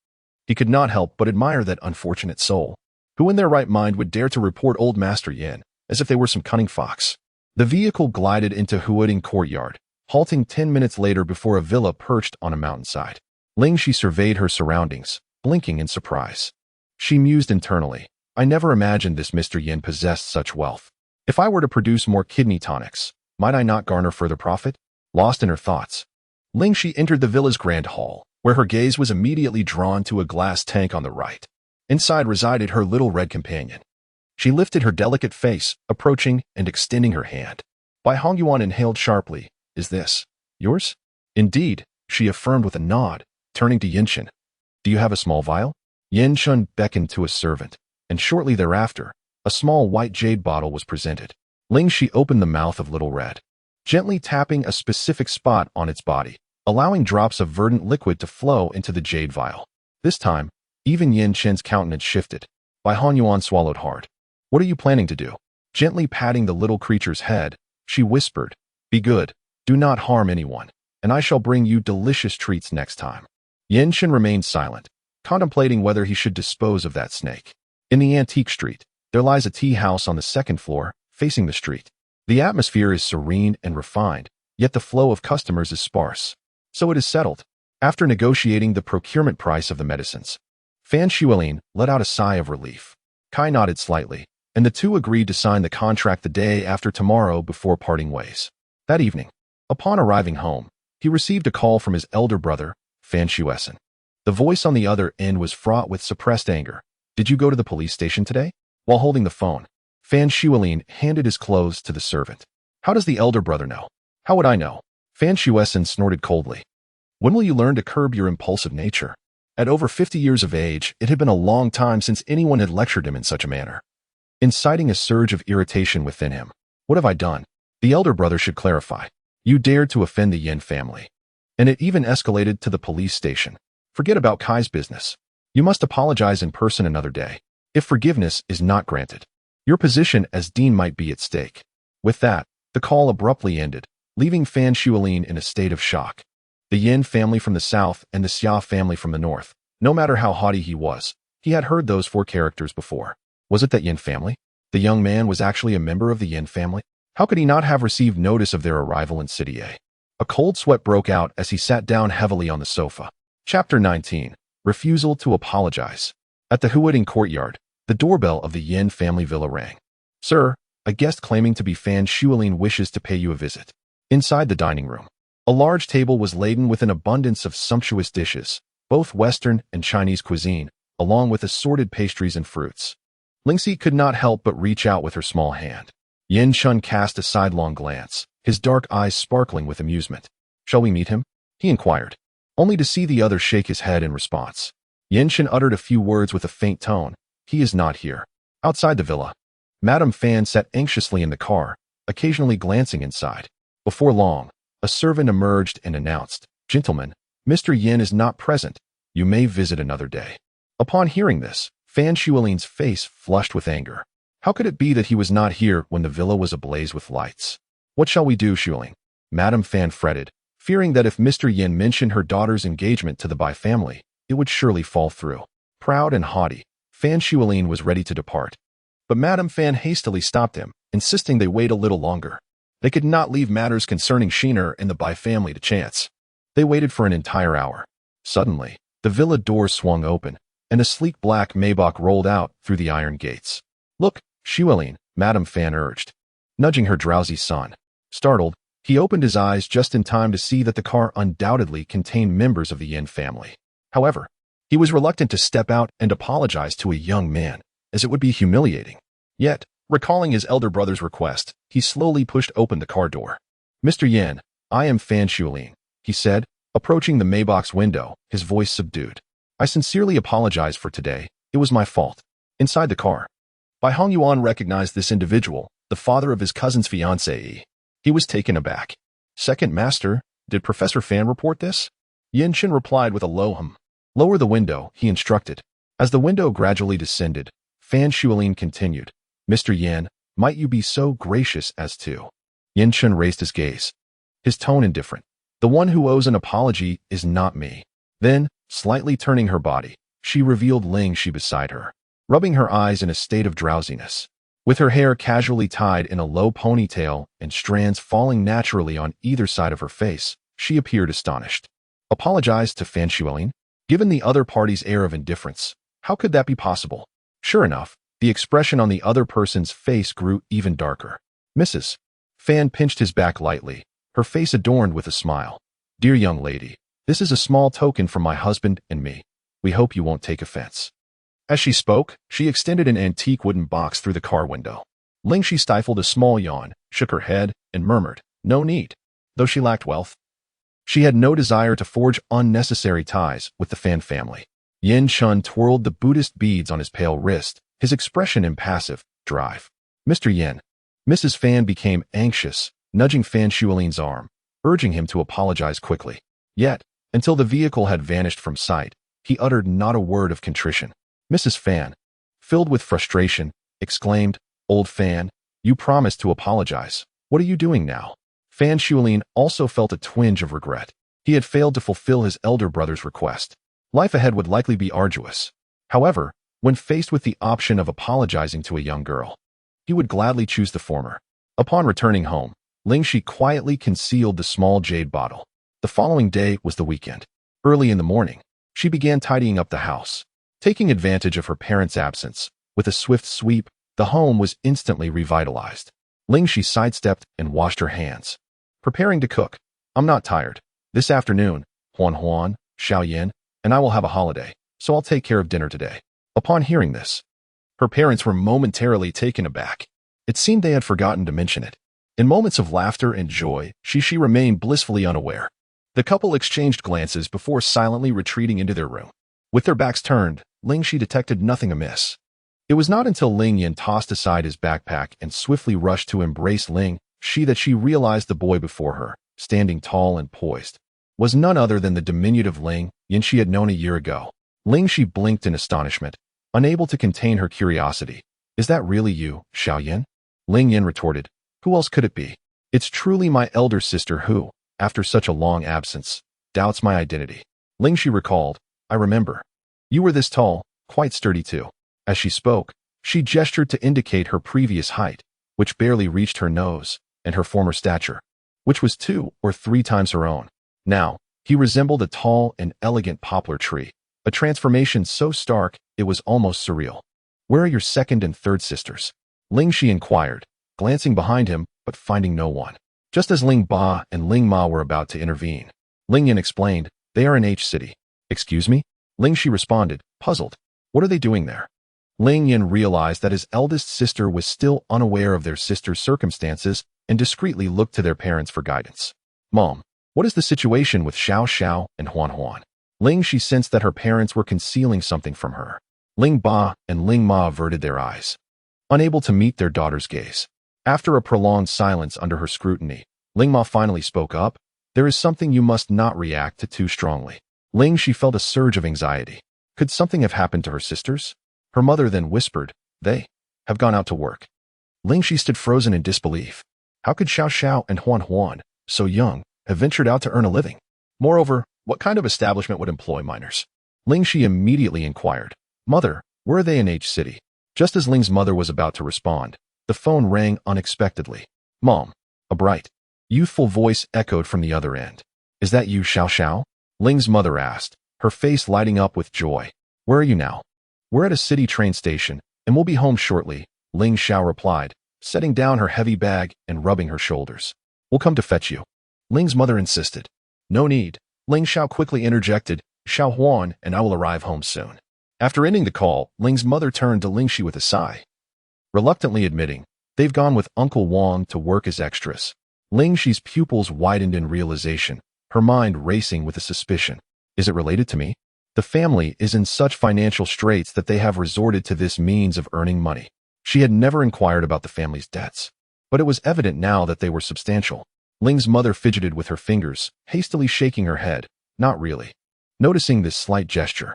he could not help but admire that unfortunate soul, who in their right mind would dare to report old master Yin, as if they were some cunning fox. The vehicle glided into Huading courtyard, halting 10 minutes later before a villa perched on a mountainside. Ling Xi surveyed her surroundings, blinking in surprise. She mused internally. I never imagined this Mr. Yin possessed such wealth. If I were to produce more kidney tonics, might I not garner further profit? Lost in her thoughts, Ling Xi entered the villa's grand hall, where her gaze was immediately drawn to a glass tank on the right. Inside resided her little red companion. She lifted her delicate face, approaching and extending her hand. Bai Hongyuan inhaled sharply. Is this yours? Indeed, she affirmed with a nod, turning to Yin Shen. Do you have a small vial? Yin Shen beckoned to a servant, and shortly thereafter, a small white jade bottle was presented. Ling Xi opened the mouth of Little Red, gently tapping a specific spot on its body, allowing drops of verdant liquid to flow into the jade vial. This time, even Yin Shen's countenance shifted. Bai Hongyuan swallowed hard. What are you planning to do? Gently patting the little creature's head, she whispered, Be good, do not harm anyone, and I shall bring you delicious treats next time. Yin Shen remained silent, contemplating whether he should dispose of that snake. In the antique street, there lies a tea house on the second floor, facing the street. The atmosphere is serene and refined, yet the flow of customers is sparse. So it is settled. After negotiating the procurement price of the medicines, Fan Shuilin let out a sigh of relief. Kai nodded slightly, and the two agreed to sign the contract the day after tomorrow before parting ways. That evening, upon arriving home, he received a call from his elder brother, Fan Shuessen. The voice on the other end was fraught with suppressed anger. Did you go to the police station today? While holding the phone, Fan Shuilin handed his clothes to the servant. How does the elder brother know? How would I know? Fan Shuessen snorted coldly. When will you learn to curb your impulsive nature? At over 50 years of age, it had been a long time since anyone had lectured him in such a manner, inciting a surge of irritation within him. What have I done? The elder brother should clarify. You dared to offend the Yin family, and it even escalated to the police station. Forget about Kai's business. You must apologize in person another day. If forgiveness is not granted, your position as dean might be at stake. With that, the call abruptly ended, leaving Fan Shuilin in a state of shock. The Yin family from the south and the Xia family from the north. No matter how haughty he was, he had heard those four characters before. Was it that Yin family? The young man was actually a member of the Yin family? How could he not have received notice of their arrival in City A? A cold sweat broke out as he sat down heavily on the sofa. Chapter 19. Refusal to apologize. At the Huading courtyard, the doorbell of the Yin family villa rang. Sir, a guest claiming to be Fan Shuilin wishes to pay you a visit. Inside the dining room, a large table was laden with an abundance of sumptuous dishes, both Western and Chinese cuisine, along with assorted pastries and fruits. Ling Xi could not help but reach out with her small hand. Yin Shen cast a sidelong glance, his dark eyes sparkling with amusement. Shall we meet him? He inquired, only to see the other shake his head in response. Yin Shen uttered a few words with a faint tone. He is not here. Outside the villa. Madame Fan sat anxiously in the car, occasionally glancing inside. Before long, a servant emerged and announced, "Gentlemen, Mr. Yin is not present. You may visit another day." Upon hearing this, Fan Shuolin's face flushed with anger. How could it be that he was not here when the villa was ablaze with lights? "What shall we do, Shuolin?" Madame Fan fretted, fearing that if Mr. Yin mentioned her daughter's engagement to the Bai family, it would surely fall through. Proud and haughty, Fan Shuolin was ready to depart. But Madame Fan hastily stopped him, insisting they wait a little longer. They could not leave matters concerning Shiner and the Bai family to chance. They waited for an entire hour. Suddenly, the villa doors swung open, and a sleek black Maybach rolled out through the iron gates. "Look, Shuolin," Madame Fan urged, nudging her drowsy son. Startled, he opened his eyes just in time to see that the car undoubtedly contained members of the Yin family. However, he was reluctant to step out and apologize to a young man, as it would be humiliating. Yet, recalling his elder brother's request, he slowly pushed open the car door. "Mr. Yin, I am Fan Shuolin," he said, approaching the Maybach's window, his voice subdued. "I sincerely apologize for today. It was my fault." Inside the car, Bai Hongyuan recognized this individual, the father of his cousin's fiancée. He was taken aback. "Second master, did Professor Fan report this?" Yin Chen replied with a low hum. "Lower the window," he instructed. As the window gradually descended, Fan Shuolin continued, "Mr. Yin, might you be so gracious as to—" Yin Chen raised his gaze, his tone indifferent. "The one who owes an apology is not me." Then, slightly turning her body, she revealed Ling Xi beside her, rubbing her eyes in a state of drowsiness. With her hair casually tied in a low ponytail and strands falling naturally on either side of her face, she appeared astonished. "Apologize to Fan Shuolin?" Given the other party's air of indifference, how could that be possible? Sure enough, the expression on the other person's face grew even darker. "Mrs. Fan pinched his back lightly, her face adorned with a smile. "Dear young lady, this is a small token from my husband and me. We hope you won't take offense." As she spoke, she extended an antique wooden box through the car window. Ling Xi stifled a small yawn, shook her head, and murmured, "No need." Though she lacked wealth, she had no desire to forge unnecessary ties with the Fan family. Yin Chun twirled the Buddhist beads on his pale wrist, his expression impassive, drive. "Mr. Yin." Mrs. Fan became anxious, nudging Fan Shuolin's arm, urging him to apologize quickly. Yet, until the vehicle had vanished from sight, he uttered not a word of contrition. Mrs. Fan, filled with frustration, exclaimed, "Old Fan, you promised to apologize. What are you doing now?" Fan Shuolin also felt a twinge of regret. He had failed to fulfill his elder brother's request. Life ahead would likely be arduous. However, when faced with the option of apologizing to a young girl, he would gladly choose the former. Upon returning home, Ling Xi quietly concealed the small jade bottle. The following day was the weekend. Early in the morning, she began tidying up the house. Taking advantage of her parents' absence, with a swift sweep, the home was instantly revitalized. Ling Xi sidestepped and washed her hands, preparing to cook. "I'm not tired. This afternoon, Huan Huan, Xiao Yin, and I will have a holiday, so I'll take care of dinner today." Upon hearing this, her parents were momentarily taken aback. It seemed they had forgotten to mention it. In moments of laughter and joy, she remained blissfully unaware. The couple exchanged glances before silently retreating into their room. With their backs turned, Ling Xi detected nothing amiss. It was not until Ling Yin tossed aside his backpack and swiftly rushed to embrace Ling Xi that she realized the boy before her, standing tall and poised, was none other than the diminutive Ling Yin she had known a year ago. Ling Xi blinked in astonishment, unable to contain her curiosity. "Is that really you, Xiao Yin?" Ling Yin retorted. "Who else could it be? It's truly my elder sister who, after such a long absence, doubts my identity." Ling Xi recalled, "I remember. You were this tall, quite sturdy too." As she spoke, she gestured to indicate her previous height, which barely reached her nose, and her former stature, which was 2 or 3 times her own. Now, he resembled a tall and elegant poplar tree, a transformation so stark it was almost surreal. "Where are your second and third sisters?" Ling Xi inquired, glancing behind him but finding no one. Just as Ling Ba and Ling Ma were about to intervene, Ling Yin explained, "They are in H City." "Excuse me?" Ling Xi responded, puzzled. "What are they doing there?" Ling Yin realized that his eldest sister was still unaware of their sister's circumstances and discreetly looked to their parents for guidance. "Mom, what is the situation with Xiao Xiao and Huan Huan?" Ling Xi sensed that her parents were concealing something from her. Ling Ba and Ling Ma averted their eyes. unable to meet their daughter's gaze. After a prolonged silence under her scrutiny, Ling Ma finally spoke up. There is something you must not react to too strongly. Ling Xi felt a surge of anxiety. Could something have happened to her sisters? Her mother then whispered, "They have gone out to work." Ling Xi stood frozen in disbelief. How could Xiao Xiao and Huan Huan, so young, have ventured out to earn a living? Moreover, what kind of establishment would employ minors? Ling Xi immediately inquired, "Mother, where are they in H City?" Just as Ling's mother was about to respond, the phone rang unexpectedly. "Mom," a bright, youthful voice echoed from the other end. "Is that you, Xiao Xiao?" Ling's mother asked, her face lighting up with joy. "Where are you now?" "We're at a city train station, and we'll be home shortly," Ling Xiao replied, setting down her heavy bag and rubbing her shoulders. "We'll come to fetch you." Ling's mother insisted. "No need." Ling Xiao quickly interjected, "Xiao Huan and I will arrive home soon." After ending the call, Ling's mother turned to Ling Xi with a sigh, reluctantly admitting, "They've gone with Uncle Wang to work as extras." Ling Xi's pupils widened in realization, her mind racing with a suspicion. Is it related to me? The family is in such financial straits that they have resorted to this means of earning money. She had never inquired about the family's debts, but it was evident now that they were substantial. Ling's mother fidgeted with her fingers, hastily shaking her head. Not really. Noticing this slight gesture,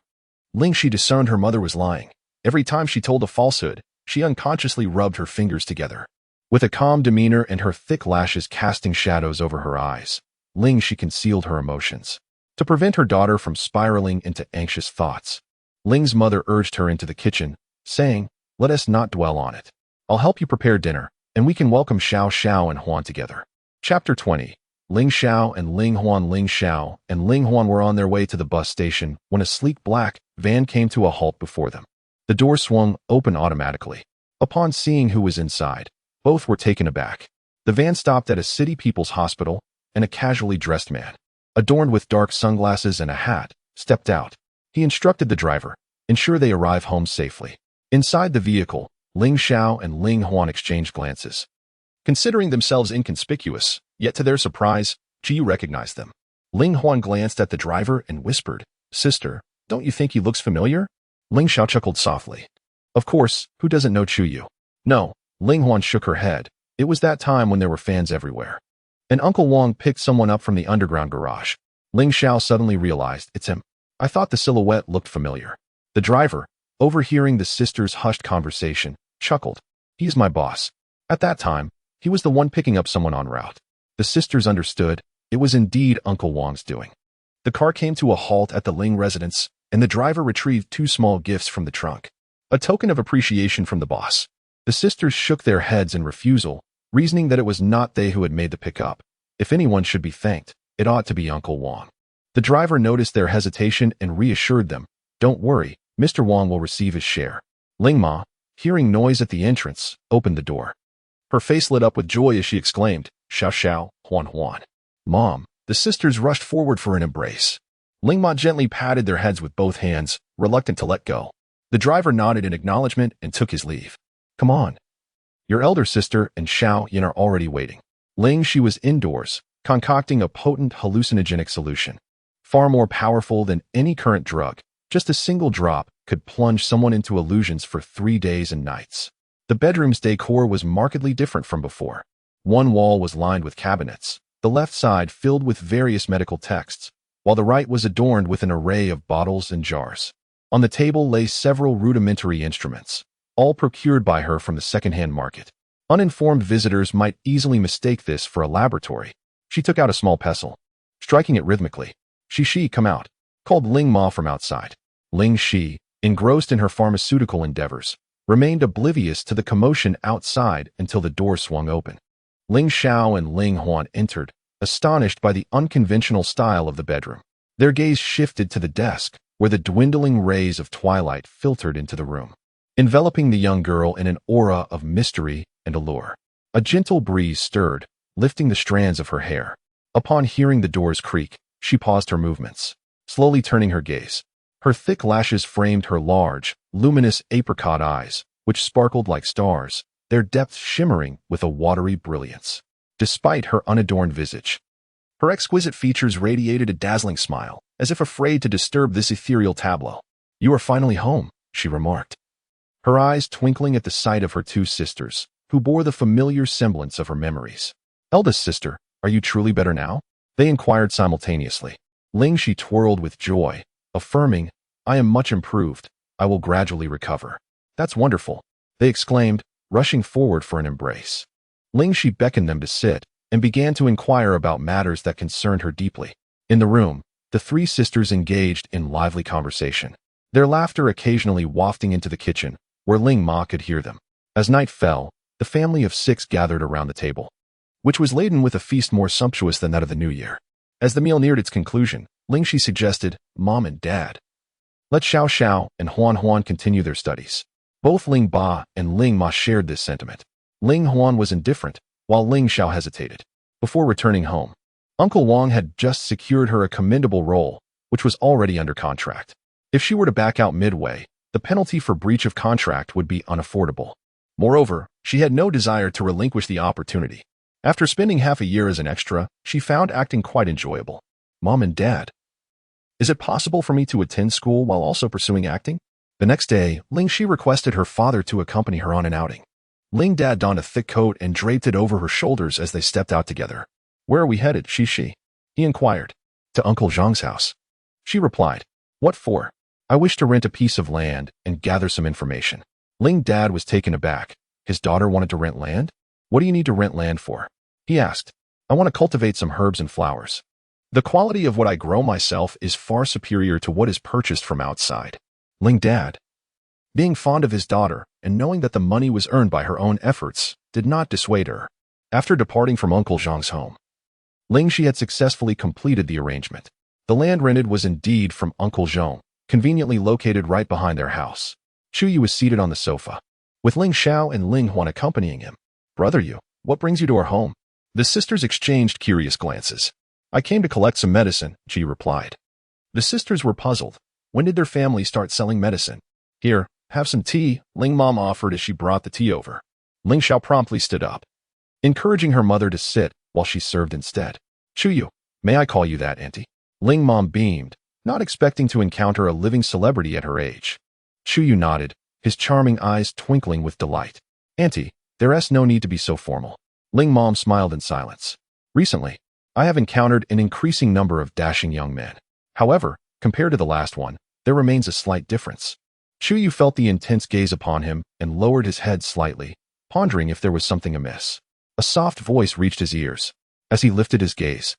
Ling Xi discerned her mother was lying. Every time she told a falsehood, she unconsciously rubbed her fingers together. With a calm demeanor and her thick lashes casting shadows over her eyes, Ling Xi concealed her emotions. To prevent her daughter from spiraling into anxious thoughts, Ling's mother urged her into the kitchen, saying, "Let us not dwell on it. I'll help you prepare dinner, and we can welcome Xiao Xiao and Huan together." Chapter 20. Ling Xiao and Ling Huan. Ling Xiao and Ling Huan were on their way to the bus station when a sleek black van came to a halt before them. The door swung open automatically. Upon seeing who was inside, both were taken aback. The van stopped at a city people's hospital, and a casually dressed man, adorned with dark sunglasses and a hat, stepped out. He instructed the driver, "Ensure they arrive home safely." Inside the vehicle, Ling Xiao and Ling Huan exchanged glances. Considering themselves inconspicuous, yet to their surprise, Ji recognized them. Ling Huan glanced at the driver and whispered, "Sister, don't you think he looks familiar?" Ling Xiao chuckled softly. "Of course, who doesn't know Chuyu?" "No." Ling Huan shook her head. It was that time when there were fans everywhere. And Uncle Wang picked someone up from the underground garage. Ling Xiao suddenly realized, "It's him. I thought the silhouette looked familiar." The driver, overhearing the sisters' hushed conversation, chuckled. "He's my boss." At that time, he was the one picking up someone en route. The sisters understood. It was indeed Uncle Wang's doing. The car came to a halt at the Ling residence, and the driver retrieved 2 small gifts from the trunk. A token of appreciation from the boss. The sisters shook their heads in refusal, reasoning that it was not they who had made the pickup. If anyone should be thanked, it ought to be Uncle Wang. The driver noticed their hesitation and reassured them, "Don't worry, Mr. Wang will receive his share." Ling Ma, hearing noise at the entrance, opened the door. Her face lit up with joy as she exclaimed, "Xiao Xiao, Huan Huan." "Mom." The sisters rushed forward for an embrace. Ling Ma gently patted their heads with both hands, reluctant to let go. The driver nodded in acknowledgement and took his leave. "Come on. Your elder sister and Xiao Yin are already waiting." Ling Xi was indoors, concocting a potent hallucinogenic solution. Far more powerful than any current drug, just a single drop could plunge someone into illusions for 3 days and nights. The bedroom's decor was markedly different from before. One wall was lined with cabinets, the left side filled with various medical texts, while the right was adorned with an array of bottles and jars. On the table lay several rudimentary instruments, all procured by her from the second-hand market. Uninformed visitors might easily mistake this for a laboratory. She took out a small pestle, striking it rhythmically. "Xi, come out," called Ling Ma from outside. Ling Xi, engrossed in her pharmaceutical endeavors, remained oblivious to the commotion outside until the door swung open. Ling Xiao and Ling Huan entered, astonished by the unconventional style of the bedroom. Their gaze shifted to the desk, where the dwindling rays of twilight filtered into the room, enveloping the young girl in an aura of mystery and allure. A gentle breeze stirred, lifting the strands of her hair. Upon hearing the doors creak, she paused her movements, slowly turning her gaze. Her thick lashes framed her large, luminous apricot eyes, which sparkled like stars, their depths shimmering with a watery brilliance. Despite her unadorned visage, her exquisite features radiated a dazzling smile, as if afraid to disturb this ethereal tableau. "You are finally home," she remarked. her eyes twinkling at the sight of her two sisters, who bore the familiar semblance of her memories. "Eldest sister, are you truly better now?" they inquired simultaneously. Ling Xi twirled with joy, affirming, "I am much improved. I will gradually recover." "That's wonderful," they exclaimed, rushing forward for an embrace. Ling Xi beckoned them to sit and began to inquire about matters that concerned her deeply. In the room, the three sisters engaged in lively conversation, their laughter occasionally wafting into the kitchen, where Ling Ma could hear them. As night fell, the family of 6 gathered around the table, which was laden with a feast more sumptuous than that of the New Year. As the meal neared its conclusion, Ling Xi suggested, "Mom and Dad, let Xiao Xiao and Huan Huan continue their studies." Both Ling Ba and Ling Ma shared this sentiment. Ling Huan was indifferent, while Ling Xiao hesitated. Before returning home, Uncle Wang had just secured her a commendable role, which was already under contract. If she were to back out midway, the penalty for breach of contract would be unaffordable. Moreover, she had no desire to relinquish the opportunity. After spending half a year as an extra, she found acting quite enjoyable. "Mom and Dad, is it possible for me to attend school while also pursuing acting?" The next day, Ling Xi requested her father to accompany her on an outing. Ling Dad donned a thick coat and draped it over her shoulders as they stepped out together. "Where are we headed, Xi?" he inquired. "To Uncle Zhang's house," she replied. "What for?" "I wish to rent a piece of land and gather some information." Ling Dad was taken aback. His daughter wanted to rent land? "What do you need to rent land for?" he asked. "I want to cultivate some herbs and flowers. The quality of what I grow myself is far superior to what is purchased from outside." Ling Dad, being fond of his daughter and knowing that the money was earned by her own efforts, did not dissuade her. After departing from Uncle Zhang's home, Ling Xi had successfully completed the arrangement. The land rented was indeed from Uncle Zhang, conveniently located right behind their house. Chu Yu was seated on the sofa, with Ling Xiao and Ling Huan accompanying him. "Brother Yu, what brings you to our home?" The sisters exchanged curious glances. "I came to collect some medicine," Ji replied. The sisters were puzzled. When did their family start selling medicine? "Here, have some tea," Ling Mom offered as she brought the tea over. Ling Xiao promptly stood up, encouraging her mother to sit while she served instead. "Chu Yu, may I call you that, Auntie?" Ling Mom beamed, not expecting to encounter a living celebrity at her age. Chu Yu nodded, his charming eyes twinkling with delight. "Auntie, there's no need to be so formal." Ling Mom smiled in silence. "Recently, I have encountered an increasing number of dashing young men. However, compared to the last one, there remains a slight difference." Chu Yu felt the intense gaze upon him and lowered his head slightly, pondering if there was something amiss. A soft voice reached his ears. As he lifted his gaze,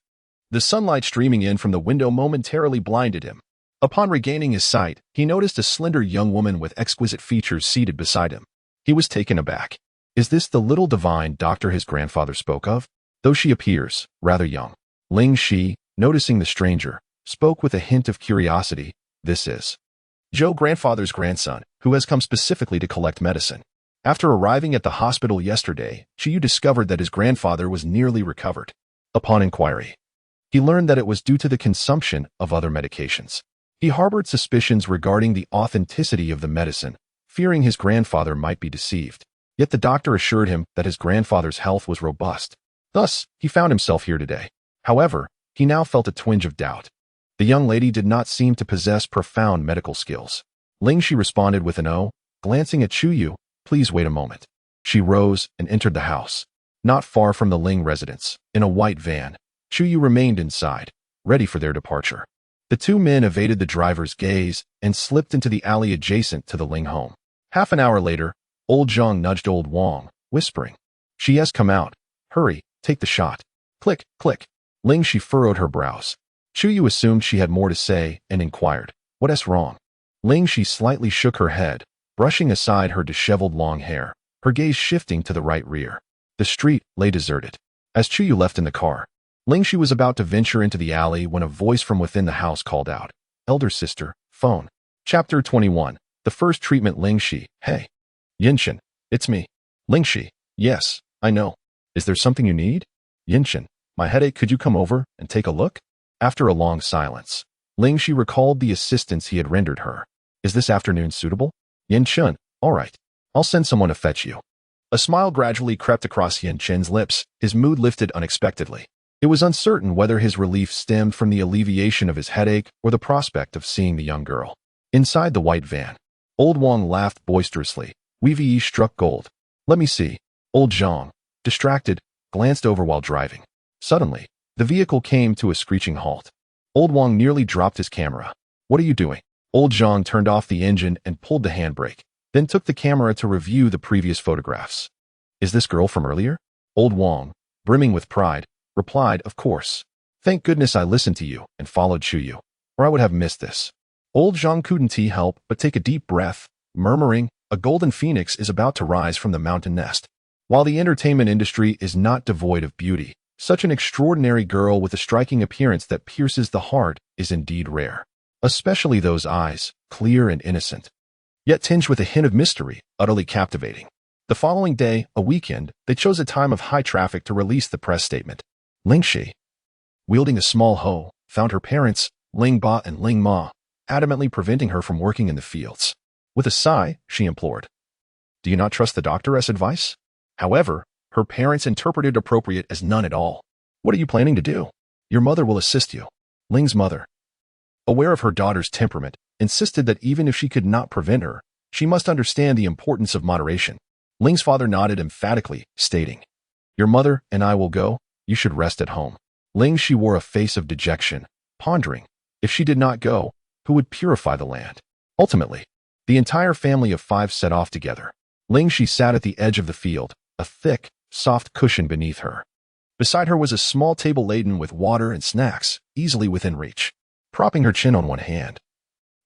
the sunlight streaming in from the window momentarily blinded him. Upon regaining his sight, he noticed a slender young woman with exquisite features seated beside him. He was taken aback. Is this the little divine doctor his grandfather spoke of? Though she appears rather young. Ling Xi, noticing the stranger, spoke with a hint of curiosity. "This is Joe grandfather's grandson, who has come specifically to collect medicine." After arriving at the hospital yesterday, Chiyu discovered that his grandfather was nearly recovered. Upon inquiry, he learned that it was due to the consumption of other medications. He harbored suspicions regarding the authenticity of the medicine, fearing his grandfather might be deceived. Yet the doctor assured him that his grandfather's health was robust. Thus, he found himself here today. However, he now felt a twinge of doubt. The young lady did not seem to possess profound medical skills. Ling Xi responded with an "oh," glancing at Chu Yu. "Please wait a moment." She rose and entered the house. Not far from the Ling residence, in a white van, Chu Yu remained inside, ready for their departure. The two men evaded the driver's gaze and slipped into the alley adjacent to the Ling home. Half an hour later, old Zhang nudged old Wang, whispering, "She has come out. Hurry, take the shot." Click, click. Ling Xi furrowed her brows. Chu Yu assumed she had more to say and inquired, "What's wrong?" Ling Xi slightly shook her head, brushing aside her disheveled long hair, her gaze shifting to the right rear. The street lay deserted. As Chu Yu left in the car, Ling Xi was about to venture into the alley when a voice from within the house called out, "Elder sister, phone." Chapter 21. The first treatment. Ling Xi, "Hey. Yinshin, it's me." Ling Xi, "Yes, I know. Is there something you need?" Yinshin, "My headache, could you come over and take a look?" After a long silence, Ling Xi recalled the assistance he had rendered her. "Is this afternoon suitable?" Yinshin, "All right. I'll send someone to fetch you." A smile gradually crept across Yinshin's lips, his mood lifted unexpectedly. It was uncertain whether his relief stemmed from the alleviation of his headache or the prospect of seeing the young girl. Inside the white van, Old Wang laughed boisterously. We've struck gold. Let me see. Old Zhang, distracted, glanced over while driving. Suddenly, the vehicle came to a screeching halt. Old Wang nearly dropped his camera. What are you doing? Old Zhang turned off the engine and pulled the handbrake, then took the camera to review the previous photographs. Is this girl from earlier? Old Wang, brimming with pride, replied, of course. Thank goodness I listened to you and followed Chuyu, or I would have missed this. Old Zhang couldn't help but take a deep breath, murmuring, a golden phoenix is about to rise from the mountain nest. While the entertainment industry is not devoid of beauty, such an extraordinary girl with a striking appearance that pierces the heart is indeed rare. Especially those eyes, clear and innocent, yet tinged with a hint of mystery, utterly captivating. The following day, a weekend, they chose a time of high traffic to release the press statement. Ling Xi, wielding a small hoe, found her parents, Ling Ba and Ling Ma, adamantly preventing her from working in the fields. With a sigh, she implored, do you not trust the doctor's advice? However, her parents interpreted appropriate as none at all. What are you planning to do? Your mother will assist you. Ling's mother, aware of her daughter's temperament, insisted that even if she could not prevent her, she must understand the importance of moderation. Ling's father nodded emphatically, stating, your mother and I will go, you should rest at home. Ling Xi wore a face of dejection, pondering, if she did not go, who would purify the land? Ultimately, the entire family of 5 set off together. Ling Xi sat at the edge of the field, a thick, soft cushion beneath her. Beside her was a small table laden with water and snacks, easily within reach. Propping her chin on one hand,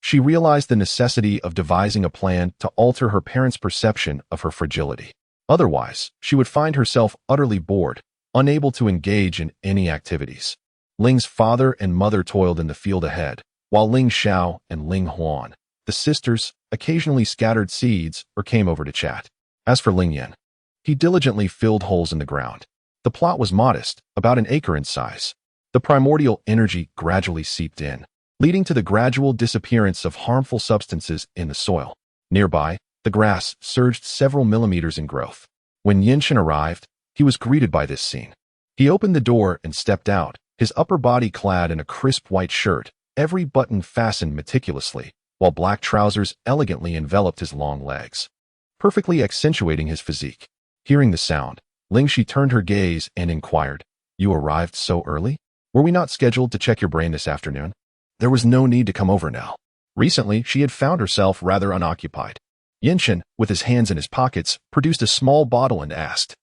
she realized the necessity of devising a plan to alter her parents' perception of her fragility. Otherwise, she would find herself utterly bored, unable to engage in any activities. Ling's father and mother toiled in the field ahead, while Ling Xiao and Ling Huan, the sisters, occasionally scattered seeds or came over to chat. As for Ling Yan, he diligently filled holes in the ground. The plot was modest, about an acre in size. The primordial energy gradually seeped in, leading to the gradual disappearance of harmful substances in the soil. Nearby, the grass surged several millimeters in growth. When Yinshin arrived, he was greeted by this scene. He opened the door and stepped out, his upper body clad in a crisp white shirt, every button fastened meticulously, while black trousers elegantly enveloped his long legs, perfectly accentuating his physique. Hearing the sound, Ling Xi turned her gaze and inquired, you arrived so early? Were we not scheduled to check your brain this afternoon? There was no need to come over now. Recently, she had found herself rather unoccupied. Yinshin, with his hands in his pockets, produced a small bottle and asked,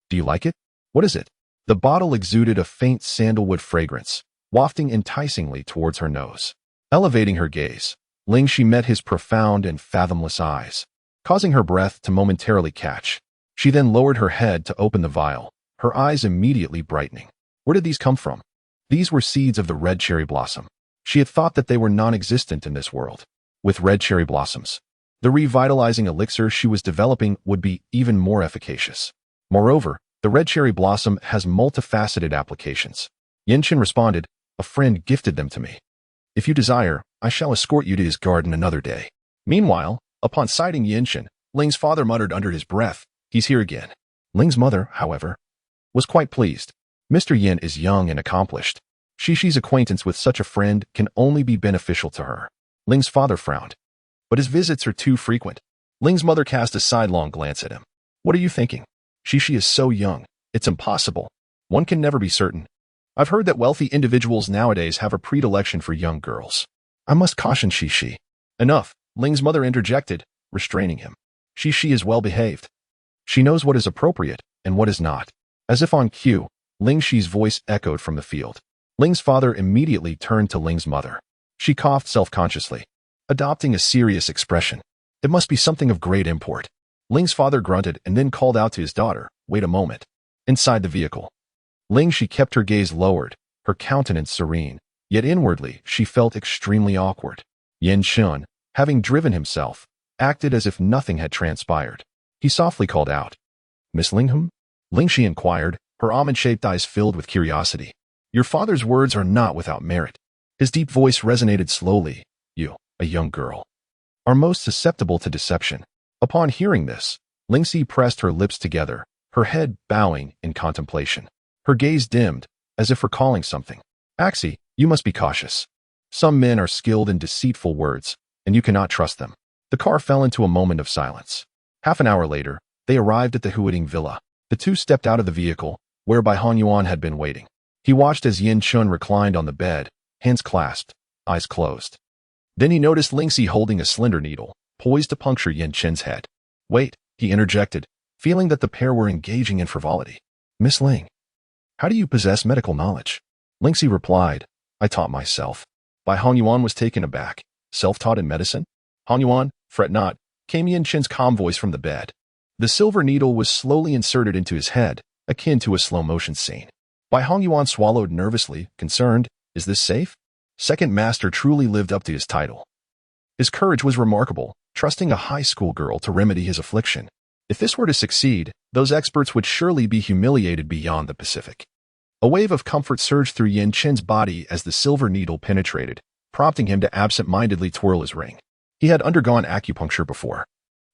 do you like it? What is it? The bottle exuded a faint sandalwood fragrance, wafting enticingly towards her nose. Elevating her gaze, Ling Xi met his profound and fathomless eyes, causing her breath to momentarily catch. She then lowered her head to open the vial, her eyes immediately brightening. Where did these come from? These were seeds of the red cherry blossom. She had thought that they were non-existent in this world. With red cherry blossoms, the revitalizing elixir she was developing would be even more efficacious. Moreover, the red cherry blossom has multifaceted applications. Yinshin responded, a friend gifted them to me. If you desire, I shall escort you to his garden another day. Meanwhile, upon sighting Yinshin, Ling's father muttered under his breath, he's here again. Ling's mother, however, was quite pleased. Mr. Yin is young and accomplished. Shishi's acquaintance with such a friend can only be beneficial to her. Ling's father frowned, but his visits are too frequent. Ling's mother cast a sidelong glance at him. What are you thinking? Shishi is so young. It's impossible. One can never be certain. I've heard that wealthy individuals nowadays have a predilection for young girls. I must caution Shishi. Enough, Ling's mother interjected, restraining him. Shishi is well behaved. She knows what is appropriate and what is not. As if on cue, Ling Xi's voice echoed from the field. Ling's father immediately turned to Ling's mother. She coughed self-consciously, adopting a serious expression. It must be something of great import. Ling's father grunted and then called out to his daughter, wait a moment. Inside the vehicle, Ling Xi kept her gaze lowered, her countenance serene, yet inwardly she felt extremely awkward. Yin Shun, having driven himself, acted as if nothing had transpired. He softly called out, Miss Lingham? Ling Xi inquired, her almond-shaped eyes filled with curiosity. Your father's words are not without merit. His deep voice resonated slowly. You, a young girl, are most susceptible to deception. Upon hearing this, Ling Xi pressed her lips together, her head bowing in contemplation. Her gaze dimmed, as if recalling something. Axie, you must be cautious. Some men are skilled in deceitful words, and you cannot trust them. The car fell into a moment of silence. Half an hour later, they arrived at the Huiting villa. The two stepped out of the vehicle, where Bai Hongyuan had been waiting. He watched as Yin Chun reclined on the bed, hands clasped, eyes closed. Then he noticed Ling Xi holding a slender needle, poised to puncture Yin Chen's head. "Wait," he interjected, feeling that the pair were engaging in frivolity. "Miss Ling, how do you possess medical knowledge?" Ling Xi replied, "I taught myself." Bai Hongyuan was taken aback. "Self-taught in medicine?" "Hongyuan, fret not," came Yin Chen's calm voice from the bed. The silver needle was slowly inserted into his head, akin to a slow-motion scene. Bai Hongyuan swallowed nervously, concerned. Is this safe? Second master truly lived up to his title. His courage was remarkable, trusting a high school girl to remedy his affliction. If this were to succeed, those experts would surely be humiliated beyond the Pacific. A wave of comfort surged through Yin Chen's body as the silver needle penetrated, prompting him to absent-mindedly twirl his ring. He had undergone acupuncture before.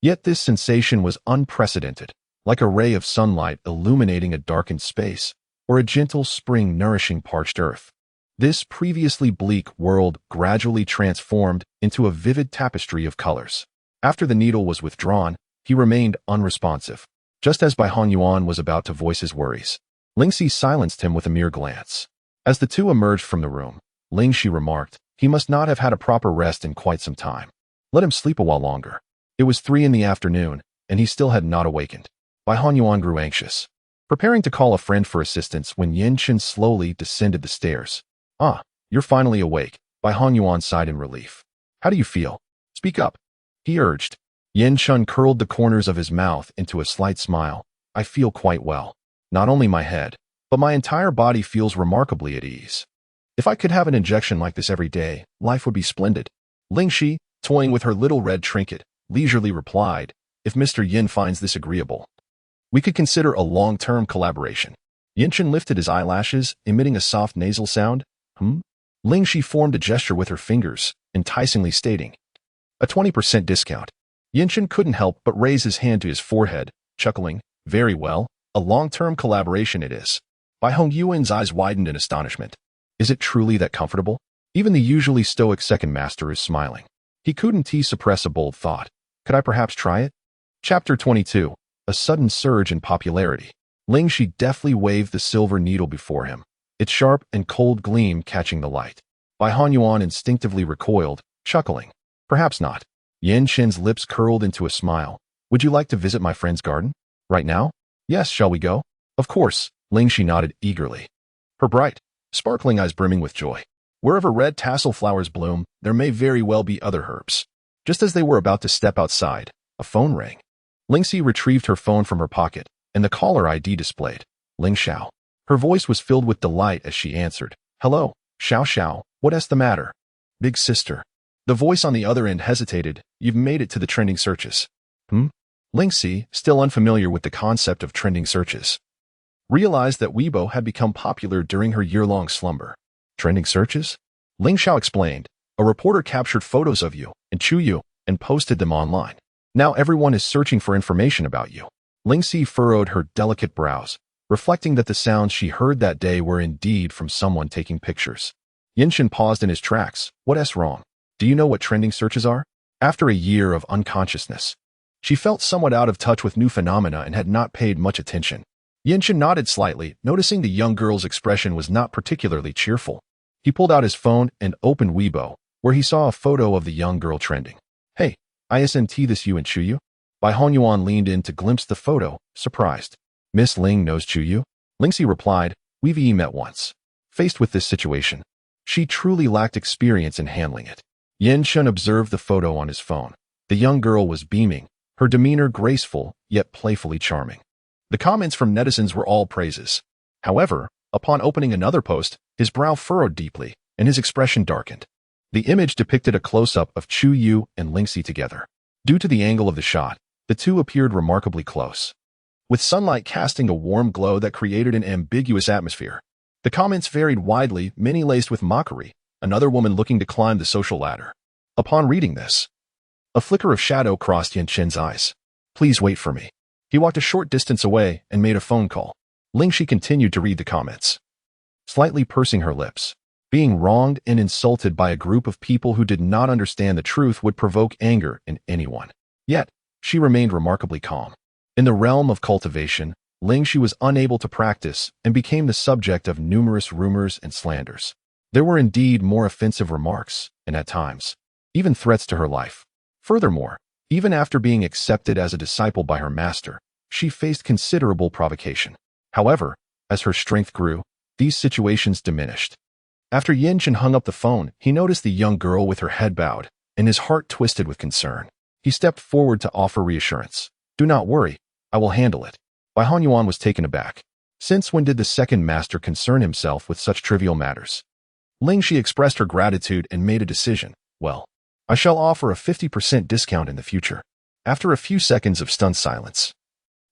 Yet this sensation was unprecedented, like a ray of sunlight illuminating a darkened space, or a gentle spring nourishing parched earth. This previously bleak world gradually transformed into a vivid tapestry of colors. After the needle was withdrawn, he remained unresponsive. Just as Bai Hongyuan was about to voice his worries, Ling Xi silenced him with a mere glance. As the two emerged from the room, Ling Xi remarked, "He must not have had a proper rest in quite some time. Let him sleep a while longer." It was 3 in the afternoon, and he still had not awakened. Bai Hongyuan grew anxious, preparing to call a friend for assistance when Yin Chen slowly descended the stairs. "Ah, you're finally awake," Bai Hongyuan sighed in relief. "How do you feel? Speak up," he urged. Yin Chen curled the corners of his mouth into a slight smile. "I feel quite well. Not only my head, but my entire body feels remarkably at ease. If I could have an injection like this every day, life would be splendid." Ling Xi, toying with her little red trinket, leisurely replied, "If Mr. Yin finds this agreeable, we could consider a long-term collaboration." Yin Chen lifted his eyelashes, emitting a soft nasal sound. Ling Xi formed a gesture with her fingers, enticingly stating, "A 20% discount." Yin Chen couldn't help but raise his hand to his forehead, chuckling, "Very well, a long-term collaboration it is." Bai Hongyuan's eyes widened in astonishment. Is it truly that comfortable? Even the usually stoic second master is smiling. He couldn't suppress a bold thought. Could I perhaps try it? Chapter 22. A sudden surge in popularity. Ling Xi deftly waved the silver needle before him, its sharp and cold gleam catching the light. Bai Hongyuan instinctively recoiled, chuckling. "Perhaps not." Yin Chen's lips curled into a smile. "Would you like to visit my friend's garden? Right now?" "Yes, shall we go?" "Of course," Ling Xi nodded eagerly, her bright, sparkling eyes brimming with joy. Wherever red tassel flowers bloom, there may very well be other herbs. Just as they were about to step outside, a phone rang. Ling Xi retrieved her phone from her pocket, and the caller ID displayed. Ling Xiao. Her voice was filled with delight as she answered. "Hello, Xiao Xiao, what's the matter?" "Big sister." The voice on the other end hesitated. "You've made it to the trending searches." Ling Xi, still unfamiliar with the concept of trending searches, realized that Weibo had become popular during her year-long slumber. "Trending searches?" Ling Xiao explained. "A reporter captured photos of you and Chuyu and posted them online. Now everyone is searching for information about you." Ling Xi furrowed her delicate brows, reflecting that the sounds she heard that day were indeed from someone taking pictures. Yin Chen paused in his tracks. "What's wrong? Do you know what trending searches are?" After a year of unconsciousness, she felt somewhat out of touch with new phenomena and had not paid much attention. Yin Chen nodded slightly, noticing the young girl's expression was not particularly cheerful. He pulled out his phone and opened Weibo, where he saw a photo of the young girl trending. "Hey, isn't this you and Chuyu?" Bai Hongyuan leaned in to glimpse the photo, surprised. "Miss Ling knows Chuyu?" Ling Xi replied, "We've met once." Faced with this situation, she truly lacked experience in handling it. Yin Chen observed the photo on his phone. The young girl was beaming, her demeanor graceful, yet playfully charming. The comments from netizens were all praises. However, upon opening another post, his brow furrowed deeply, and his expression darkened. The image depicted a close-up of Chu Yu and Ling Xi together. Due to the angle of the shot, the two appeared remarkably close, with sunlight casting a warm glow that created an ambiguous atmosphere. The comments varied widely, many laced with mockery, another woman looking to climb the social ladder. Upon reading this, a flicker of shadow crossed Yin Chen's eyes. "Please wait for me." He walked a short distance away and made a phone call. Ling Xi continued to read the comments, slightly pursing her lips. Being wronged and insulted by a group of people who did not understand the truth would provoke anger in anyone. Yet, she remained remarkably calm. In the realm of cultivation, Ling Xi was unable to practice and became the subject of numerous rumors and slanders. There were indeed more offensive remarks, and at times, even threats to her life. Furthermore, even after being accepted as a disciple by her master, she faced considerable provocation. However, as her strength grew, these situations diminished. After Yanchen hung up the phone, he noticed the young girl with her head bowed, and his heart twisted with concern. He stepped forward to offer reassurance. "Do not worry, I will handle it." Bai Hanyuan was taken aback. Since when did the second master concern himself with such trivial matters? Ling Xi expressed her gratitude and made a decision. "Well, I shall offer a 50% discount in the future." After a few seconds of stunned silence,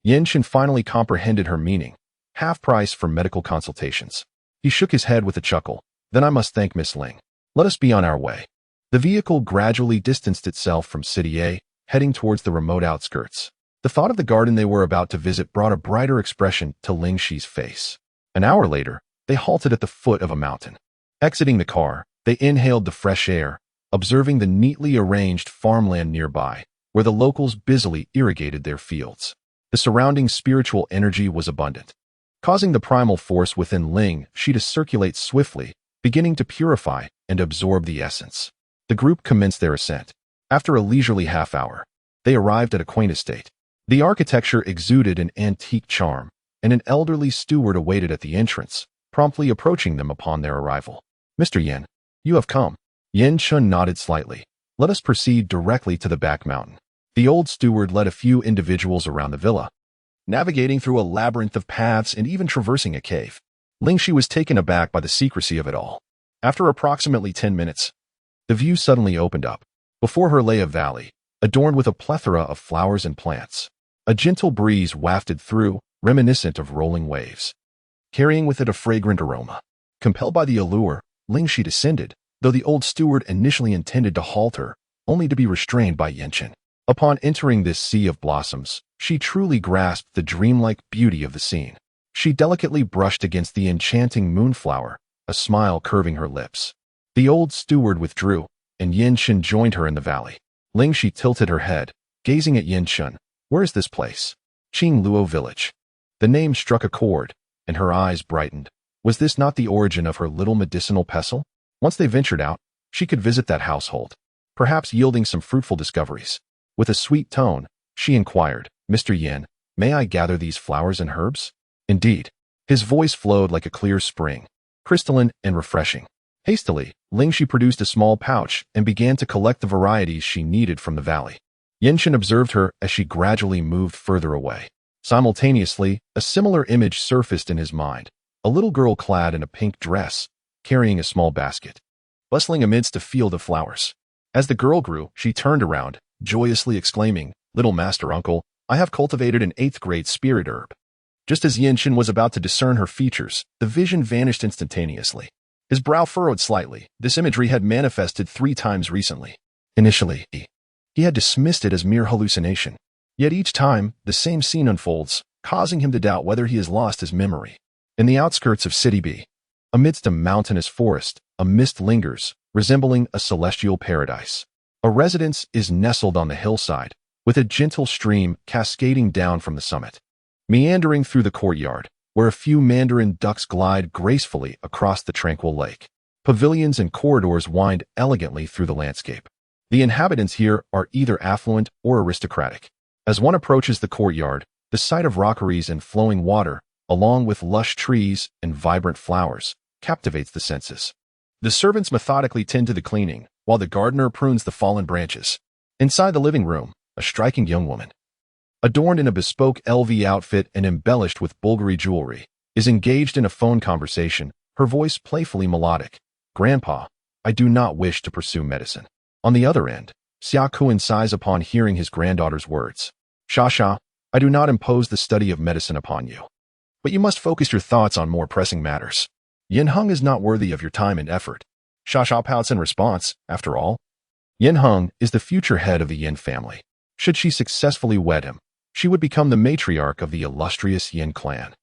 Yanchen finally comprehended her meaning. Half price for medical consultations. He shook his head with a chuckle. "Then I must thank Miss Ling. Let us be on our way." The vehicle gradually distanced itself from City A, heading towards the remote outskirts. The thought of the garden they were about to visit brought a brighter expression to Ling Xi's face. An hour later, they halted at the foot of a mountain. Exiting the car, they inhaled the fresh air, observing the neatly arranged farmland nearby, where the locals busily irrigated their fields. The surrounding spiritual energy was abundant, causing the primal force within Ling Xi to circulate swiftly, beginning to purify and absorb the essence. The group commenced their ascent. After a leisurely half-hour, they arrived at a quaint estate. The architecture exuded an antique charm, and an elderly steward awaited at the entrance, promptly approaching them upon their arrival. "Mr. Yan, you have come." Yan Chun nodded slightly. "Let us proceed directly to the back mountain." The old steward led a few individuals around the villa, navigating through a labyrinth of paths and even traversing a cave. Ling Xi was taken aback by the secrecy of it all. After approximately 10 minutes, the view suddenly opened up. Before her lay a valley, adorned with a plethora of flowers and plants. A gentle breeze wafted through, reminiscent of rolling waves, carrying with it a fragrant aroma. Compelled by the allure, Ling Xi descended, though the old steward initially intended to halt her, only to be restrained by Yanchen. Upon entering this sea of blossoms, she truly grasped the dreamlike beauty of the scene. She delicately brushed against the enchanting moonflower, a smile curving her lips. The old steward withdrew, and Yanchen joined her in the valley. Ling Xi tilted her head, gazing at Yanchen. "Where is this place?" "Qing Luo Village." The name struck a chord, and her eyes brightened. Was this not the origin of her little medicinal pestle? Once they ventured out, she could visit that household, perhaps yielding some fruitful discoveries. With a sweet tone, she inquired, "Mr. Yan, may I gather these flowers and herbs?" "Indeed." His voice flowed like a clear spring, crystalline and refreshing. Hastily, Ling Xi produced a small pouch and began to collect the varieties she needed from the valley. Yanchen observed her as she gradually moved further away. Simultaneously, a similar image surfaced in his mind, a little girl clad in a pink dress, carrying a small basket, bustling amidst a field of flowers. As the girl grew, she turned around, joyously exclaiming, "Little master uncle, I have cultivated an 8th-grade spirit herb." Just as Yanchen was about to discern her features, the vision vanished instantaneously. His brow furrowed slightly. This imagery had manifested 3 times recently. Initially, he had dismissed it as mere hallucination. Yet each time, the same scene unfolds, causing him to doubt whether he has lost his memory. In the outskirts of City B, amidst a mountainous forest, a mist lingers, resembling a celestial paradise. A residence is nestled on the hillside, with a gentle stream cascading down from the summit. Meandering through the courtyard, where a few mandarin ducks glide gracefully across the tranquil lake. Pavilions and corridors wind elegantly through the landscape. The inhabitants here are either affluent or aristocratic. As one approaches the courtyard, the sight of rockeries and flowing water, along with lush trees and vibrant flowers, captivates the senses. The servants methodically tend to the cleaning, while the gardener prunes the fallen branches. Inside the living room, a striking young woman, adorned in a bespoke LV outfit and embellished with Bulgari jewelry, is engaged in a phone conversation, her voice playfully melodic. "Grandpa, I do not wish to pursue medicine." On the other end, Xia Kuan sighs upon hearing his granddaughter's words. "Sha, I do not impose the study of medicine upon you, but you must focus your thoughts on more pressing matters. Yin Heng is not worthy of your time and effort." Sha pouts in response. After all, Yin Heng is the future head of the Yin family. Should she successfully wed him, she would become the matriarch of the illustrious Yin clan,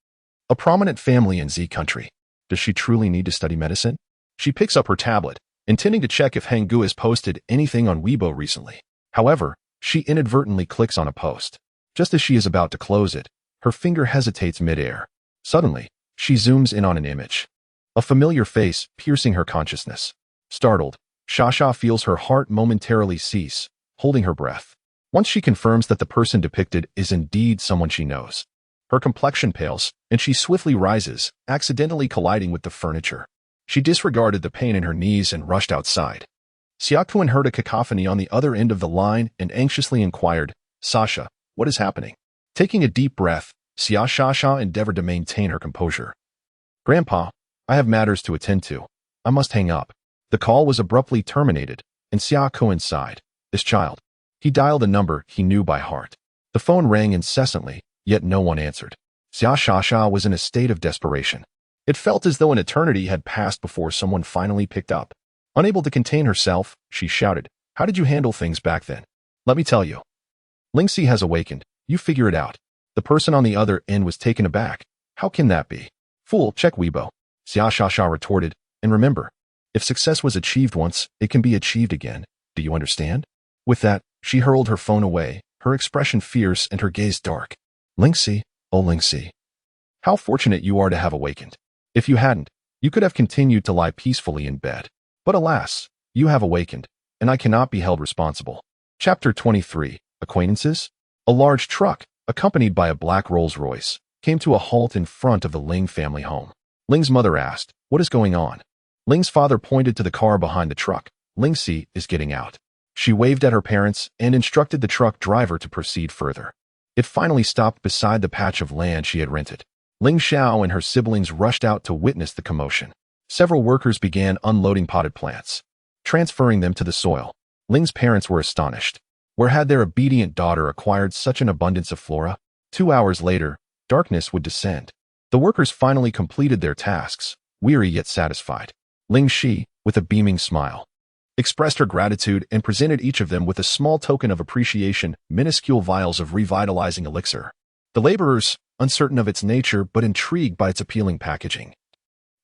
a prominent family in Z country. Does she truly need to study medicine? She picks up her tablet, intending to check if Hanggu has posted anything on Weibo recently. However, she inadvertently clicks on a post. Just as she is about to close it, her finger hesitates midair. Suddenly, she zooms in on an image. A familiar face piercing her consciousness. Startled, Shasha feels her heart momentarily cease, holding her breath. Once she confirms that the person depicted is indeed someone she knows, her complexion pales, and she swiftly rises, accidentally colliding with the furniture. She disregarded the pain in her knees and rushed outside. Xiaokuan heard a cacophony on the other end of the line and anxiously inquired, "Sasha, what is happening?" Taking a deep breath, Shasha endeavored to maintain her composure. "Grandpa, I have matters to attend to. I must hang up." The call was abruptly terminated, and Xiaokuan sighed. This child. He dialed a number he knew by heart. The phone rang incessantly, yet no one answered. Shasha was in a state of desperation. It felt as though an eternity had passed before someone finally picked up. Unable to contain herself, she shouted, "How did you handle things back then? Let me tell you." "Ling Xi has awakened. You figure it out." The person on the other end was taken aback. "How can that be?" "Fool, check Weibo," Xiaoshasha retorted, "and remember, if success was achieved once, it can be achieved again. Do you understand?" With that, she hurled her phone away, her expression fierce and her gaze dark. "Ling Xi, oh Ling Xi. How fortunate you are to have awakened. If you hadn't, you could have continued to lie peacefully in bed. But alas, you have awakened, and I cannot be held responsible." Chapter 23. Acquaintances? A large truck, accompanied by a black Rolls-Royce, came to a halt in front of the Ling family home. Ling's mother asked, "What is going on?" Ling's father pointed to the car behind the truck. "Ling Xi is getting out." She waved at her parents and instructed the truck driver to proceed further. It finally stopped beside the patch of land she had rented. Ling Xiao and her siblings rushed out to witness the commotion. Several workers began unloading potted plants, transferring them to the soil. Ling's parents were astonished. Where had their obedient daughter acquired such an abundance of flora? 2 hours later, darkness would descend. The workers finally completed their tasks, weary yet satisfied. Ling Xi, with a beaming smile, expressed her gratitude and presented each of them with a small token of appreciation, minuscule vials of revitalizing elixir. The laborers, uncertain of its nature but intrigued by its appealing packaging,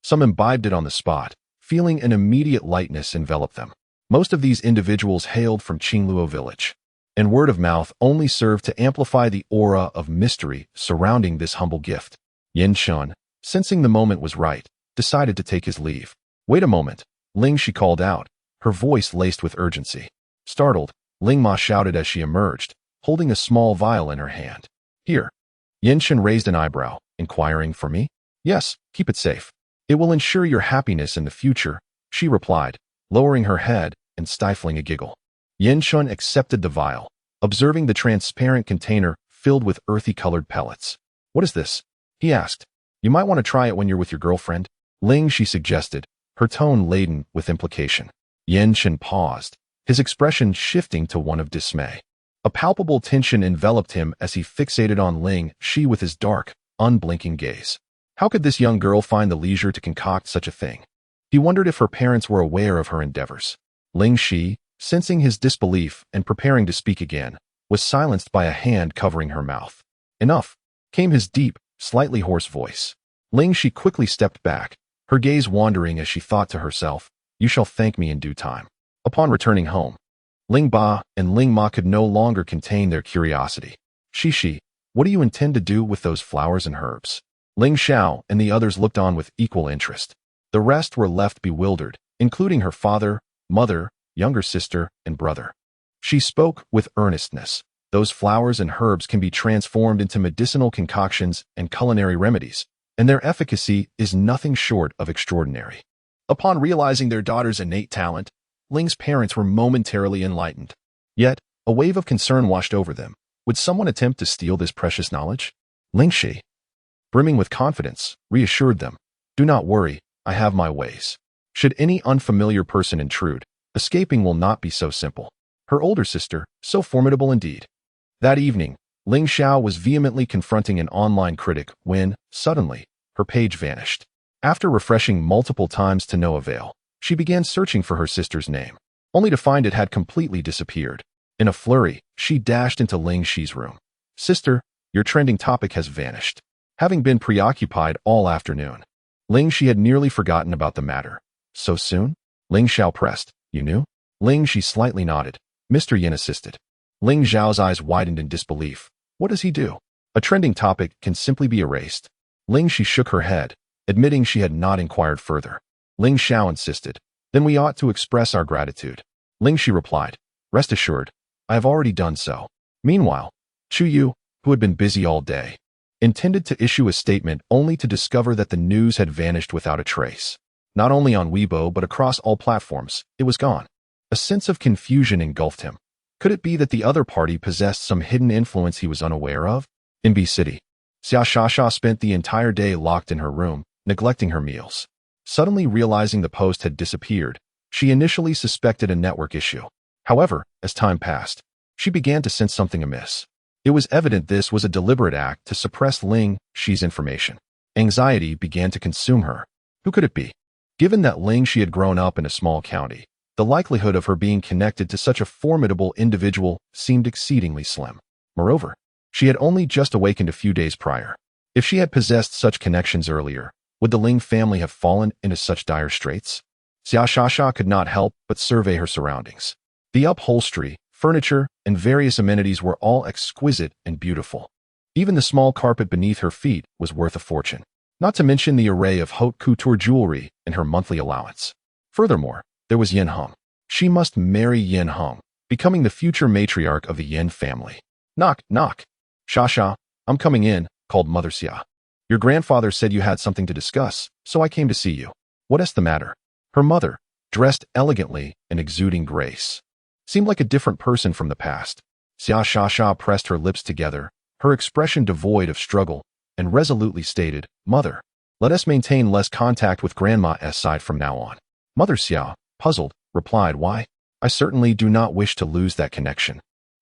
some imbibed it on the spot, feeling an immediate lightness envelop them. Most of these individuals hailed from Qingluo village, and word of mouth only served to amplify the aura of mystery surrounding this humble gift. Yin Shun, sensing the moment was right, decided to take his leave. "Wait a moment," Ling Xi called out, her voice laced with urgency. Startled, Ling Ma shouted as she emerged, holding a small vial in her hand. "Here." Yin Shun raised an eyebrow, inquiring, "For me?" "Yes, keep it safe. It will ensure your happiness in the future," she replied, lowering her head and stifling a giggle. Yin Shun accepted the vial, observing the transparent container filled with earthy-colored pellets. "What is this?" he asked. "You might want to try it when you're with your girlfriend." Ling, she suggested, her tone laden with implication. Yin Shun paused, his expression shifting to one of dismay. A palpable tension enveloped him as he fixated on Ling Xi with his dark, unblinking gaze. How could this young girl find the leisure to concoct such a thing? He wondered if her parents were aware of her endeavors. Ling Xi, sensing his disbelief and preparing to speak again, was silenced by a hand covering her mouth. "Enough," came his deep, slightly hoarse voice. Ling Xi quickly stepped back, her gaze wandering as she thought to herself, "You shall thank me in due time." Upon returning home, Ling Ba and Ling Ma could no longer contain their curiosity. "Xi, what do you intend to do with those flowers and herbs?" Ling Xiao and the others looked on with equal interest. The rest were left bewildered, including her father, mother, younger sister, and brother. She spoke with earnestness. "Those flowers and herbs can be transformed into medicinal concoctions and culinary remedies, and their efficacy is nothing short of extraordinary." Upon realizing their daughter's innate talent, Ling's parents were momentarily enlightened. Yet, a wave of concern washed over them. Would someone attempt to steal this precious knowledge? Ling Xi, brimming with confidence, reassured them, "Do not worry, I have my ways. Should any unfamiliar person intrude, escaping will not be so simple." Her older sister, so formidable indeed. That evening, Ling Xiao was vehemently confronting an online critic when, suddenly, her page vanished. After refreshing multiple times to no avail, she began searching for her sister's name, only to find it had completely disappeared. In a flurry, she dashed into Ling Xi's room. "Sister, your trending topic has vanished." Having been preoccupied all afternoon, Ling Xi had nearly forgotten about the matter. So soon? Ling Xiao pressed. You knew? Ling Xi slightly nodded. Mr. Yin assisted. Ling Zhao's eyes widened in disbelief. What does he do? A trending topic can simply be erased. Ling Xi shook her head, admitting she had not inquired further. Ling Xiao insisted. Then we ought to express our gratitude. Ling Xi replied. Rest assured, I have already done so. Meanwhile, Chu Yu, who had been busy all day, intended to issue a statement only to discover that the news had vanished without a trace. Not only on Weibo but across all platforms, it was gone. A sense of confusion engulfed him. Could it be that the other party possessed some hidden influence he was unaware of? In B City, Xia Shasha spent the entire day locked in her room, neglecting her meals. Suddenly realizing the post had disappeared, she initially suspected a network issue. However, as time passed, she began to sense something amiss. It was evident this was a deliberate act to suppress Ling Xi's information. Anxiety began to consume her. Who could it be? Given that Ling Xi had grown up in a small county, the likelihood of her being connected to such a formidable individual seemed exceedingly slim. Moreover, she had only just awakened a few days prior. If she had possessed such connections earlier, would the Ling family have fallen into such dire straits? Xia Shasha could not help but survey her surroundings. The upholstery, furniture, and various amenities were all exquisite and beautiful. Even the small carpet beneath her feet was worth a fortune, not to mention the array of haute couture jewelry in her monthly allowance. Furthermore, there was Yin Hong. She must marry Yin Hong, becoming the future matriarch of the Yin family. Knock, knock. Shasha, I'm coming in, called Mother Xia. Your grandfather said you had something to discuss, so I came to see you. What is the matter? Her mother, dressed elegantly and exuding grace, seemed like a different person from the past. Xia Shasha pressed her lips together, her expression devoid of struggle, and resolutely stated, Mother, let us maintain less contact with Grandma's side from now on. Mother Xia, puzzled, replied, Why? I certainly do not wish to lose that connection.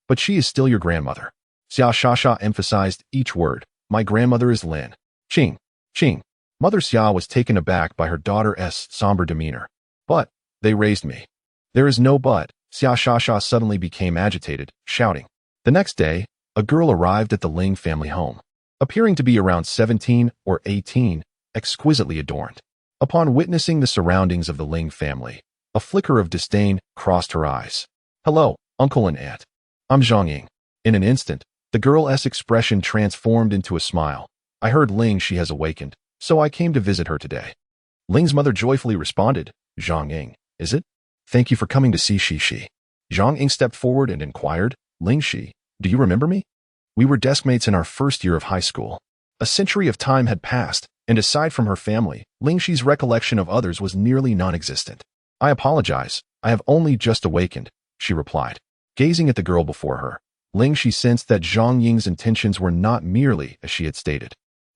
But she is still your grandmother. Xia Shasha emphasized each word. My grandmother is Lin. Qing. Qing. Mother Xia was taken aback by her daughter's somber demeanor. But, they raised me. There is no but. Xia Shasha suddenly became agitated, shouting. The next day, a girl arrived at the Ling family home, appearing to be around 17 or 18, exquisitely adorned. Upon witnessing the surroundings of the Ling family, a flicker of disdain crossed her eyes. Hello, uncle and aunt. I'm Zhang Ying. In an instant, the girl's expression transformed into a smile. I heard Ling Xi has awakened, so I came to visit her today. Ling's mother joyfully responded, Zhang Ying, is it? Thank you for coming to see Xi. Zhang Ying stepped forward and inquired, Ling Xi, do you remember me? We were deskmates in our first year of high school. A century of time had passed, and aside from her family, Ling Xi's recollection of others was nearly non-existent. I apologize, I have only just awakened, she replied. Gazing at the girl before her, Ling Xi sensed that Zhang Ying's intentions were not merely as she had stated.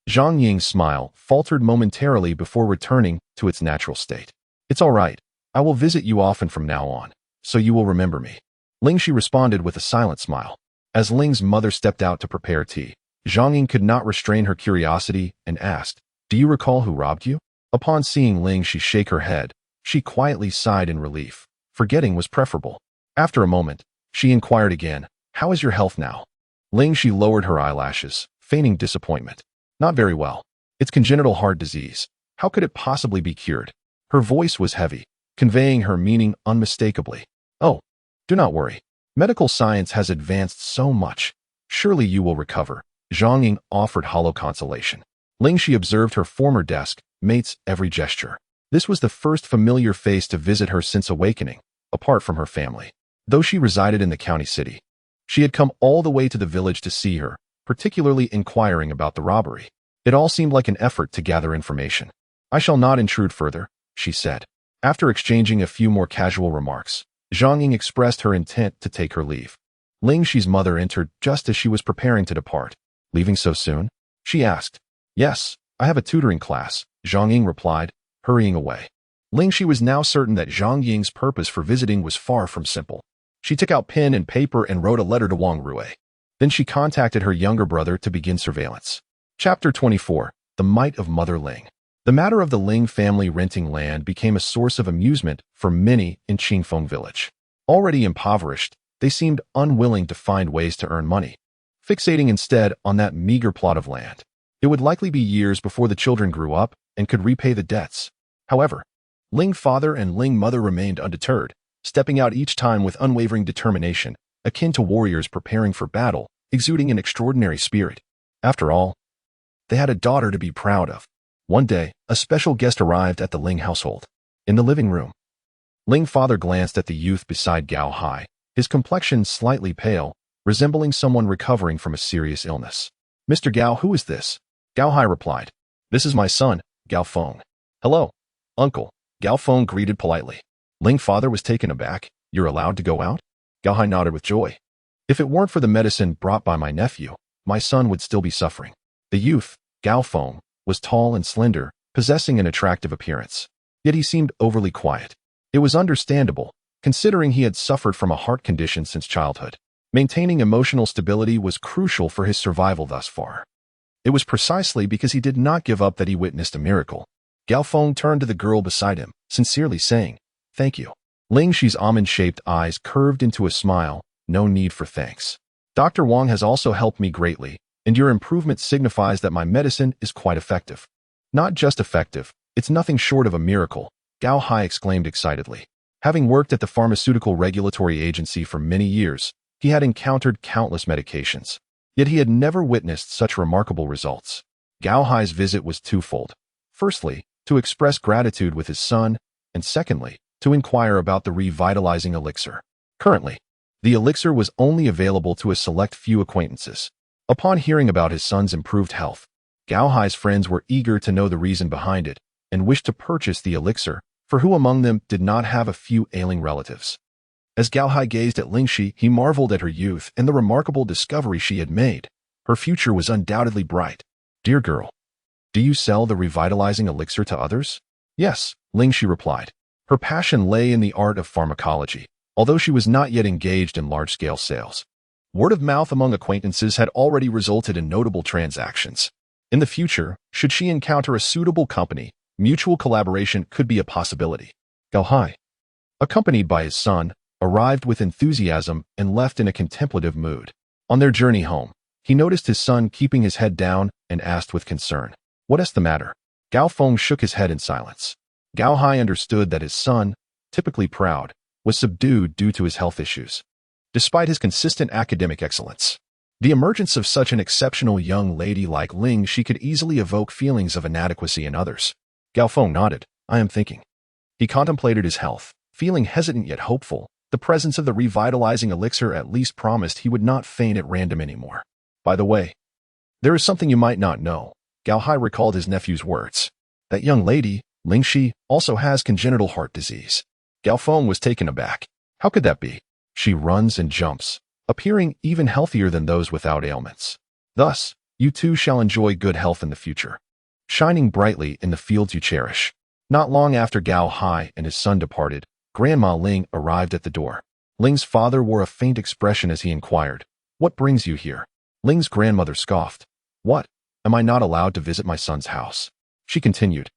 Zhang Ying's smile faltered momentarily before returning to its natural state. It's all right. I will visit you often from now on, so you will remember me. Ling Xi responded with a silent smile. As Ling's mother stepped out to prepare tea, Zhang Ying could not restrain her curiosity and asked, Do you recall who robbed you? Upon seeing Ling Xi shake her head, she quietly sighed in relief. Forgetting was preferable. After a moment, she inquired again, How is your health now? Ling Xi lowered her eyelashes, feigning disappointment. Not very well. It's congenital heart disease. How could it possibly be cured? Her voice was heavy, conveying her meaning unmistakably. Oh, do not worry. Medical science has advanced so much. Surely you will recover. Zhang Ying offered hollow consolation. Ling Xi observed her former desk mate's every gesture. This was the first familiar face to visit her since awakening, apart from her family. Though she resided in the county city, she had come all the way to the village to see her, particularly inquiring about the robbery. It all seemed like an effort to gather information. I shall not intrude further, she said. After exchanging a few more casual remarks, Zhang Ying expressed her intent to take her leave. Ling Xi's mother entered just as she was preparing to depart. Leaving so soon? She asked. Yes, I have a tutoring class, Zhang Ying replied, hurrying away. Ling Xi was now certain that Zhang Ying's purpose for visiting was far from simple. She took out pen and paper and wrote a letter to Wang Rui. Then she contacted her younger brother to begin surveillance. Chapter 24. The Might of Mother Ling. The matter of the Ling family renting land became a source of amusement for many in Qingfeng village. Already impoverished, they seemed unwilling to find ways to earn money, fixating instead on that meager plot of land. It would likely be years before the children grew up and could repay the debts. However, Ling father and Ling mother remained undeterred, stepping out each time with unwavering determination, akin to warriors preparing for battle, exuding an extraordinary spirit. After all, they had a daughter to be proud of. One day, a special guest arrived at the Ling household. In the living room, Ling father glanced at the youth beside Gao Hai, his complexion slightly pale, resembling someone recovering from a serious illness. "Mr. Gao, who is this?" Gao Hai replied. "This is my son, Gao Feng." "Hello, uncle," Gao Feng greeted politely. Ling father was taken aback. "You're allowed to go out?" Gao Hai nodded with joy. "If it weren't for the medicine brought by my nephew, my son would still be suffering." The youth, Gao Feng, was tall and slender, possessing an attractive appearance. Yet he seemed overly quiet. It was understandable, considering he had suffered from a heart condition since childhood. Maintaining emotional stability was crucial for his survival thus far. It was precisely because he did not give up that he witnessed a miracle. Gao Feng turned to the girl beside him, sincerely saying, "Thank you." Ling Xi's almond-shaped eyes curved into a smile. "No need for thanks. Dr. Wang has also helped me greatly, and your improvement signifies that my medicine is quite effective." "Not just effective, it's nothing short of a miracle," Gao Hai exclaimed excitedly. Having worked at the Pharmaceutical Regulatory Agency for many years, he had encountered countless medications. Yet he had never witnessed such remarkable results. Gao Hai's visit was twofold. Firstly, to express gratitude with his son, and secondly, to inquire about the revitalizing elixir. Currently, the elixir was only available to a select few acquaintances. Upon hearing about his son's improved health, Gao Hai's friends were eager to know the reason behind it and wished to purchase the elixir, for who among them did not have a few ailing relatives? As Gao Hai gazed at Ling Xi, he marveled at her youth and the remarkable discovery she had made. Her future was undoubtedly bright. "Dear girl, do you sell the revitalizing elixir to others?" "Yes," Ling Xi replied. Her passion lay in the art of pharmacology, although she was not yet engaged in large-scale sales. Word of mouth among acquaintances had already resulted in notable transactions. In the future, should she encounter a suitable company, mutual collaboration could be a possibility. Gao Hai, accompanied by his son, arrived with enthusiasm and left in a contemplative mood. On their journey home, he noticed his son keeping his head down and asked with concern, "What is the matter?" Gao Feng shook his head in silence. Gao Hai understood that his son, typically proud, was subdued due to his health issues. Despite his consistent academic excellence, the emergence of such an exceptional young lady like Ling Xi could easily evoke feelings of inadequacy in others. Gao Feng nodded. "I am thinking." He contemplated his health, feeling hesitant yet hopeful. The presence of the revitalizing elixir at least promised he would not faint at random anymore. "By the way, there is something you might not know." Gao Hai recalled his nephew's words. "That young lady, Ling Xi, also has congenital heart disease." Gao Feng was taken aback. "How could that be? She runs and jumps, appearing even healthier than those without ailments. Thus, you too shall enjoy good health in the future, shining brightly in the fields you cherish." Not long after Gao Hai and his son departed, Grandma Ling arrived at the door. Ling's father wore a faint expression as he inquired, "What brings you here?" Ling's grandmother scoffed. "What? Am I not allowed to visit my son's house?" She continued,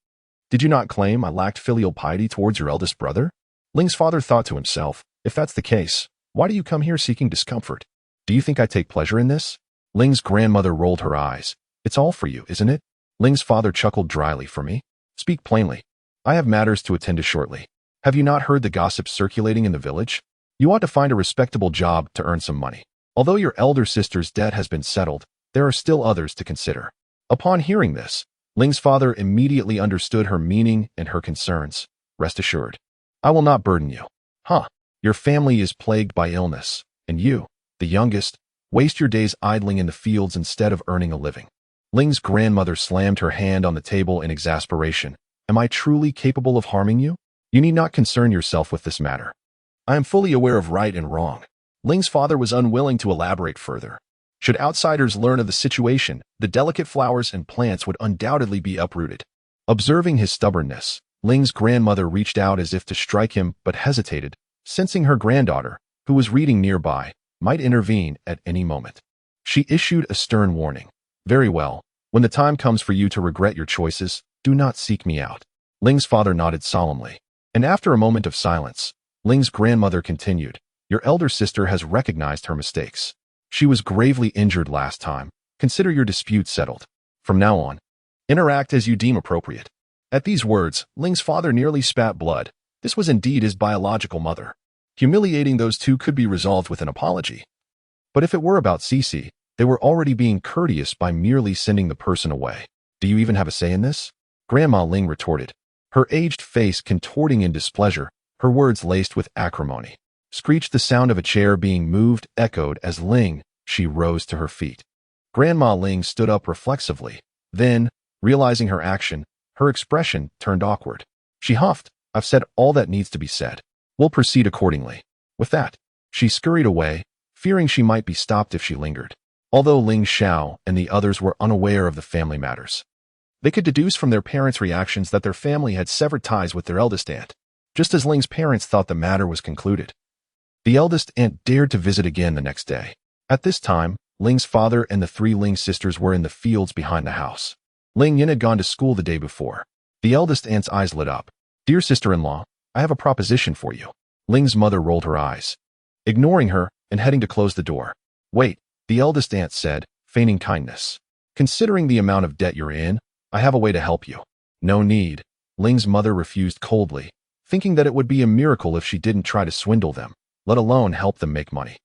"Did you not claim I lacked filial piety towards your eldest brother?" Ling's father thought to himself, "If that's the case, why do you come here seeking discomfort? Do you think I take pleasure in this?" Ling's grandmother rolled her eyes. "It's all for you, isn't it?" Ling's father chuckled dryly. "For me? Speak plainly. I have matters to attend to shortly. Have you not heard the gossip circulating in the village? You ought to find a respectable job to earn some money. Although your elder sister's debt has been settled, there are still others to consider." Upon hearing this, Ling's father immediately understood her meaning and her concerns. "Rest assured, I will not burden you." "Huh, your family is plagued by illness, and you, the youngest, waste your days idling in the fields instead of earning a living." Ling's grandmother slammed her hand on the table in exasperation. "Am I truly capable of harming you? You need not concern yourself with this matter. I am fully aware of right and wrong." Ling's father was unwilling to elaborate further. Should outsiders learn of the situation, the delicate flowers and plants would undoubtedly be uprooted. Observing his stubbornness, Ling's grandmother reached out as if to strike him but hesitated, sensing her granddaughter, who was reading nearby, might intervene at any moment. She issued a stern warning. "Very well. When the time comes for you to regret your choices, do not seek me out." Ling's father nodded solemnly. And after a moment of silence, Ling's grandmother continued, "Your elder sister has recognized her mistakes. She was gravely injured last time. Consider your dispute settled. From now on, interact as you deem appropriate." At these words, Ling's father nearly spat blood. This was indeed his biological mother. Humiliating those two could be resolved with an apology. But if it were about Cece, they were already being courteous by merely sending the person away. Do you even have a say in this? Grandma Ling retorted, her aged face contorting in displeasure, her words laced with acrimony. Screeched the sound of a chair being moved echoed as Ling Xi rose to her feet. Grandma Ling stood up reflexively. Then, realizing her action, her expression turned awkward. She huffed, I've said all that needs to be said. We'll proceed accordingly. With that, she scurried away, fearing she might be stopped if she lingered. Although Ling Xiao and the others were unaware of the family matters, they could deduce from their parents' reactions that their family had severed ties with their eldest aunt, just as Ling's parents thought the matter was concluded. The eldest aunt dared to visit again the next day. At this time, Ling's father and the three Ling sisters were in the fields behind the house. Ling Yin had gone to school the day before. The eldest aunt's eyes lit up. Dear sister-in-law, I have a proposition for you. Ling's mother rolled her eyes, ignoring her and heading to close the door. Wait, the eldest aunt said, feigning kindness. Considering the amount of debt you're in, I have a way to help you. No need. Ling's mother refused coldly, thinking that it would be a miracle if she didn't try to swindle them, let alone help them make money.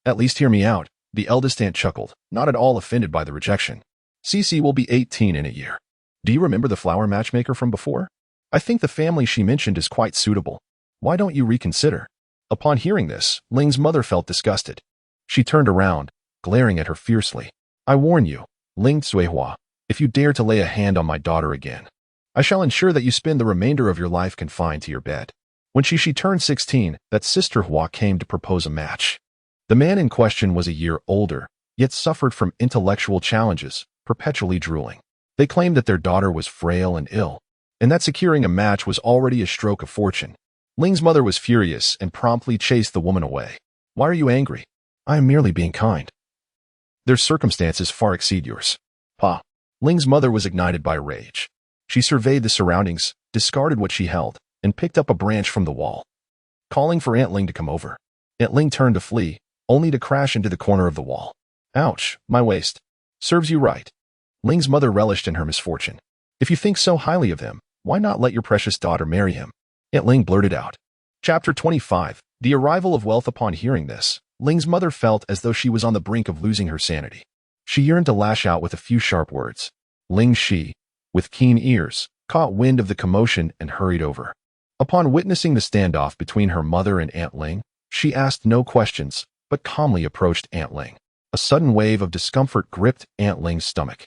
At least hear me out, the eldest aunt chuckled, not at all offended by the rejection. Cece will be 18 in a year. Do you remember the flower matchmaker from before? I think the family she mentioned is quite suitable. Why don't you reconsider? Upon hearing this, Ling's mother felt disgusted. She turned around, glaring at her fiercely. I warn you, Ling Xuehua, if you dare to lay a hand on my daughter again, I shall ensure that you spend the remainder of your life confined to your bed. When she turned 16, that sister Hua came to propose a match. The man in question was a year older, yet suffered from intellectual challenges, perpetually drooling. They claimed that their daughter was frail and ill, and that securing a match was already a stroke of fortune. Ling's mother was furious and promptly chased the woman away. Why are you angry? I am merely being kind. Their circumstances far exceed yours. Pa. Ling's mother was ignited by rage. She surveyed the surroundings, discarded what she held, and picked up a branch from the wall, calling for Aunt Ling to come over. Aunt Ling turned to flee, only to crash into the corner of the wall. Ouch, my waist. Serves you right. Ling's mother relished in her misfortune. If you think so highly of him, why not let your precious daughter marry him? Aunt Ling blurted out. Chapter 25. The arrival of wealth. Upon hearing this, Ling's mother felt as though she was on the brink of losing her sanity. She yearned to lash out with a few sharp words. Ling Xi, with keen ears, caught wind of the commotion and hurried over. Upon witnessing the standoff between her mother and Aunt Ling, she asked no questions, but calmly approached Aunt Ling. A sudden wave of discomfort gripped Aunt Ling's stomach,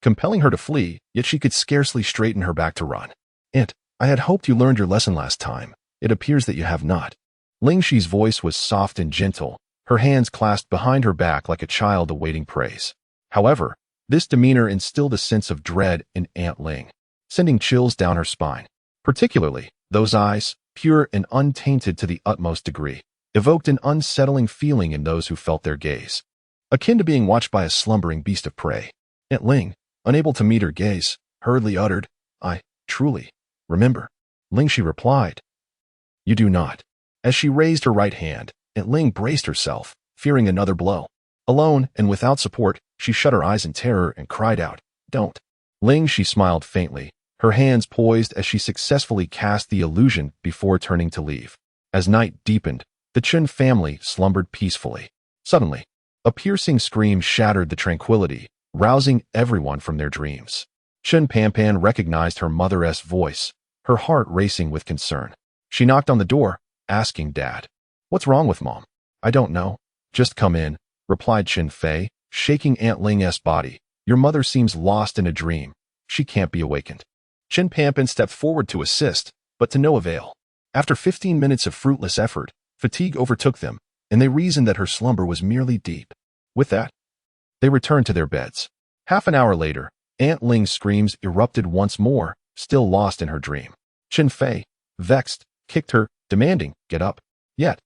compelling her to flee, yet she could scarcely straighten her back to run. Aunt, I had hoped you learned your lesson last time. It appears that you have not. Ling Xi's voice was soft and gentle, her hands clasped behind her back like a child awaiting praise. However, this demeanor instilled a sense of dread in Aunt Ling, sending chills down her spine. Particularly, those eyes, pure and untainted to the utmost degree, evoked an unsettling feeling in those who felt their gaze, akin to being watched by a slumbering beast of prey. Aunt Ling, unable to meet her gaze, hurriedly uttered, I, truly, remember. Ling Xi replied, You do not. As she raised her right hand, Aunt Ling braced herself, fearing another blow. Alone and without support, she shut her eyes in terror and cried out, Don't. Ling Xi smiled faintly, her hands poised as she successfully cast the illusion before turning to leave. As night deepened, the Chen family slumbered peacefully. Suddenly, a piercing scream shattered the tranquility, rousing everyone from their dreams. Chen Panpan recognized her mother's voice, her heart racing with concern. She knocked on the door, asking Dad, What's wrong with Mom? I don't know. Just come in, replied Chen Fei, shaking Aunt Ling's body. Your mother seems lost in a dream. She can't be awakened. Chen Panpan stepped forward to assist, but to no avail. After 15 minutes of fruitless effort, fatigue overtook them, and they reasoned that her slumber was merely deep. With that, they returned to their beds. Half an hour later, Aunt Ling's screams erupted once more, still lost in her dream. Chen Fei, vexed, kicked her, demanding, Get up. Yet,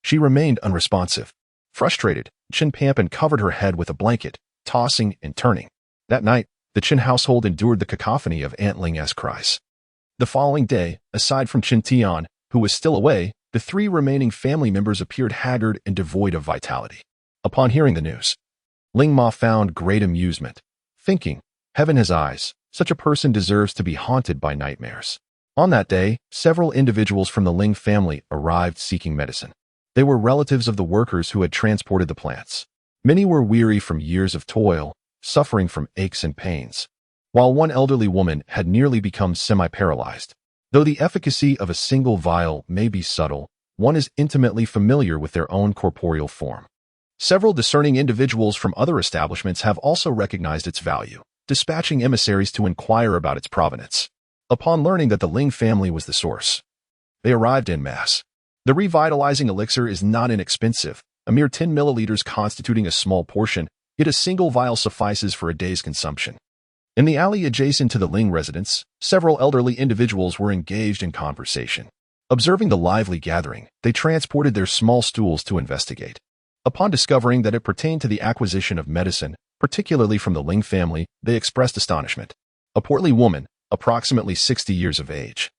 she remained unresponsive. Frustrated, Chen Panpan covered her head with a blanket, tossing and turning. That night, the Chen household endured the cacophony of Aunt Ling's cries. The following day, aside from Chen Tian, who was still away, the three remaining family members appeared haggard and devoid of vitality. Upon hearing the news, Ling Ma found great amusement, thinking, Heaven has eyes, Such a person deserves to be haunted by nightmares. On that day, several individuals from the Ling family arrived seeking medicine. They were relatives of the workers who had transported the plants. Many were weary from years of toil, suffering from aches and pains, while one elderly woman had nearly become semi-paralyzed. Though the efficacy of a single vial may be subtle, one is intimately familiar with their own corporeal form. Several discerning individuals from other establishments have also recognized its value, dispatching emissaries to inquire about its provenance. Upon learning that the Ling family was the source, they arrived en masse. The revitalizing elixir is not inexpensive, a mere 10 milliliters constituting a small portion, yet a single vial suffices for a day's consumption. In the alley adjacent to the Ling residence, several elderly individuals were engaged in conversation. Observing the lively gathering, they transported their small stools to investigate. Upon discovering that it pertained to the acquisition of medicine, particularly from the Ling family, they expressed astonishment. A portly woman, approximately 60 years of age,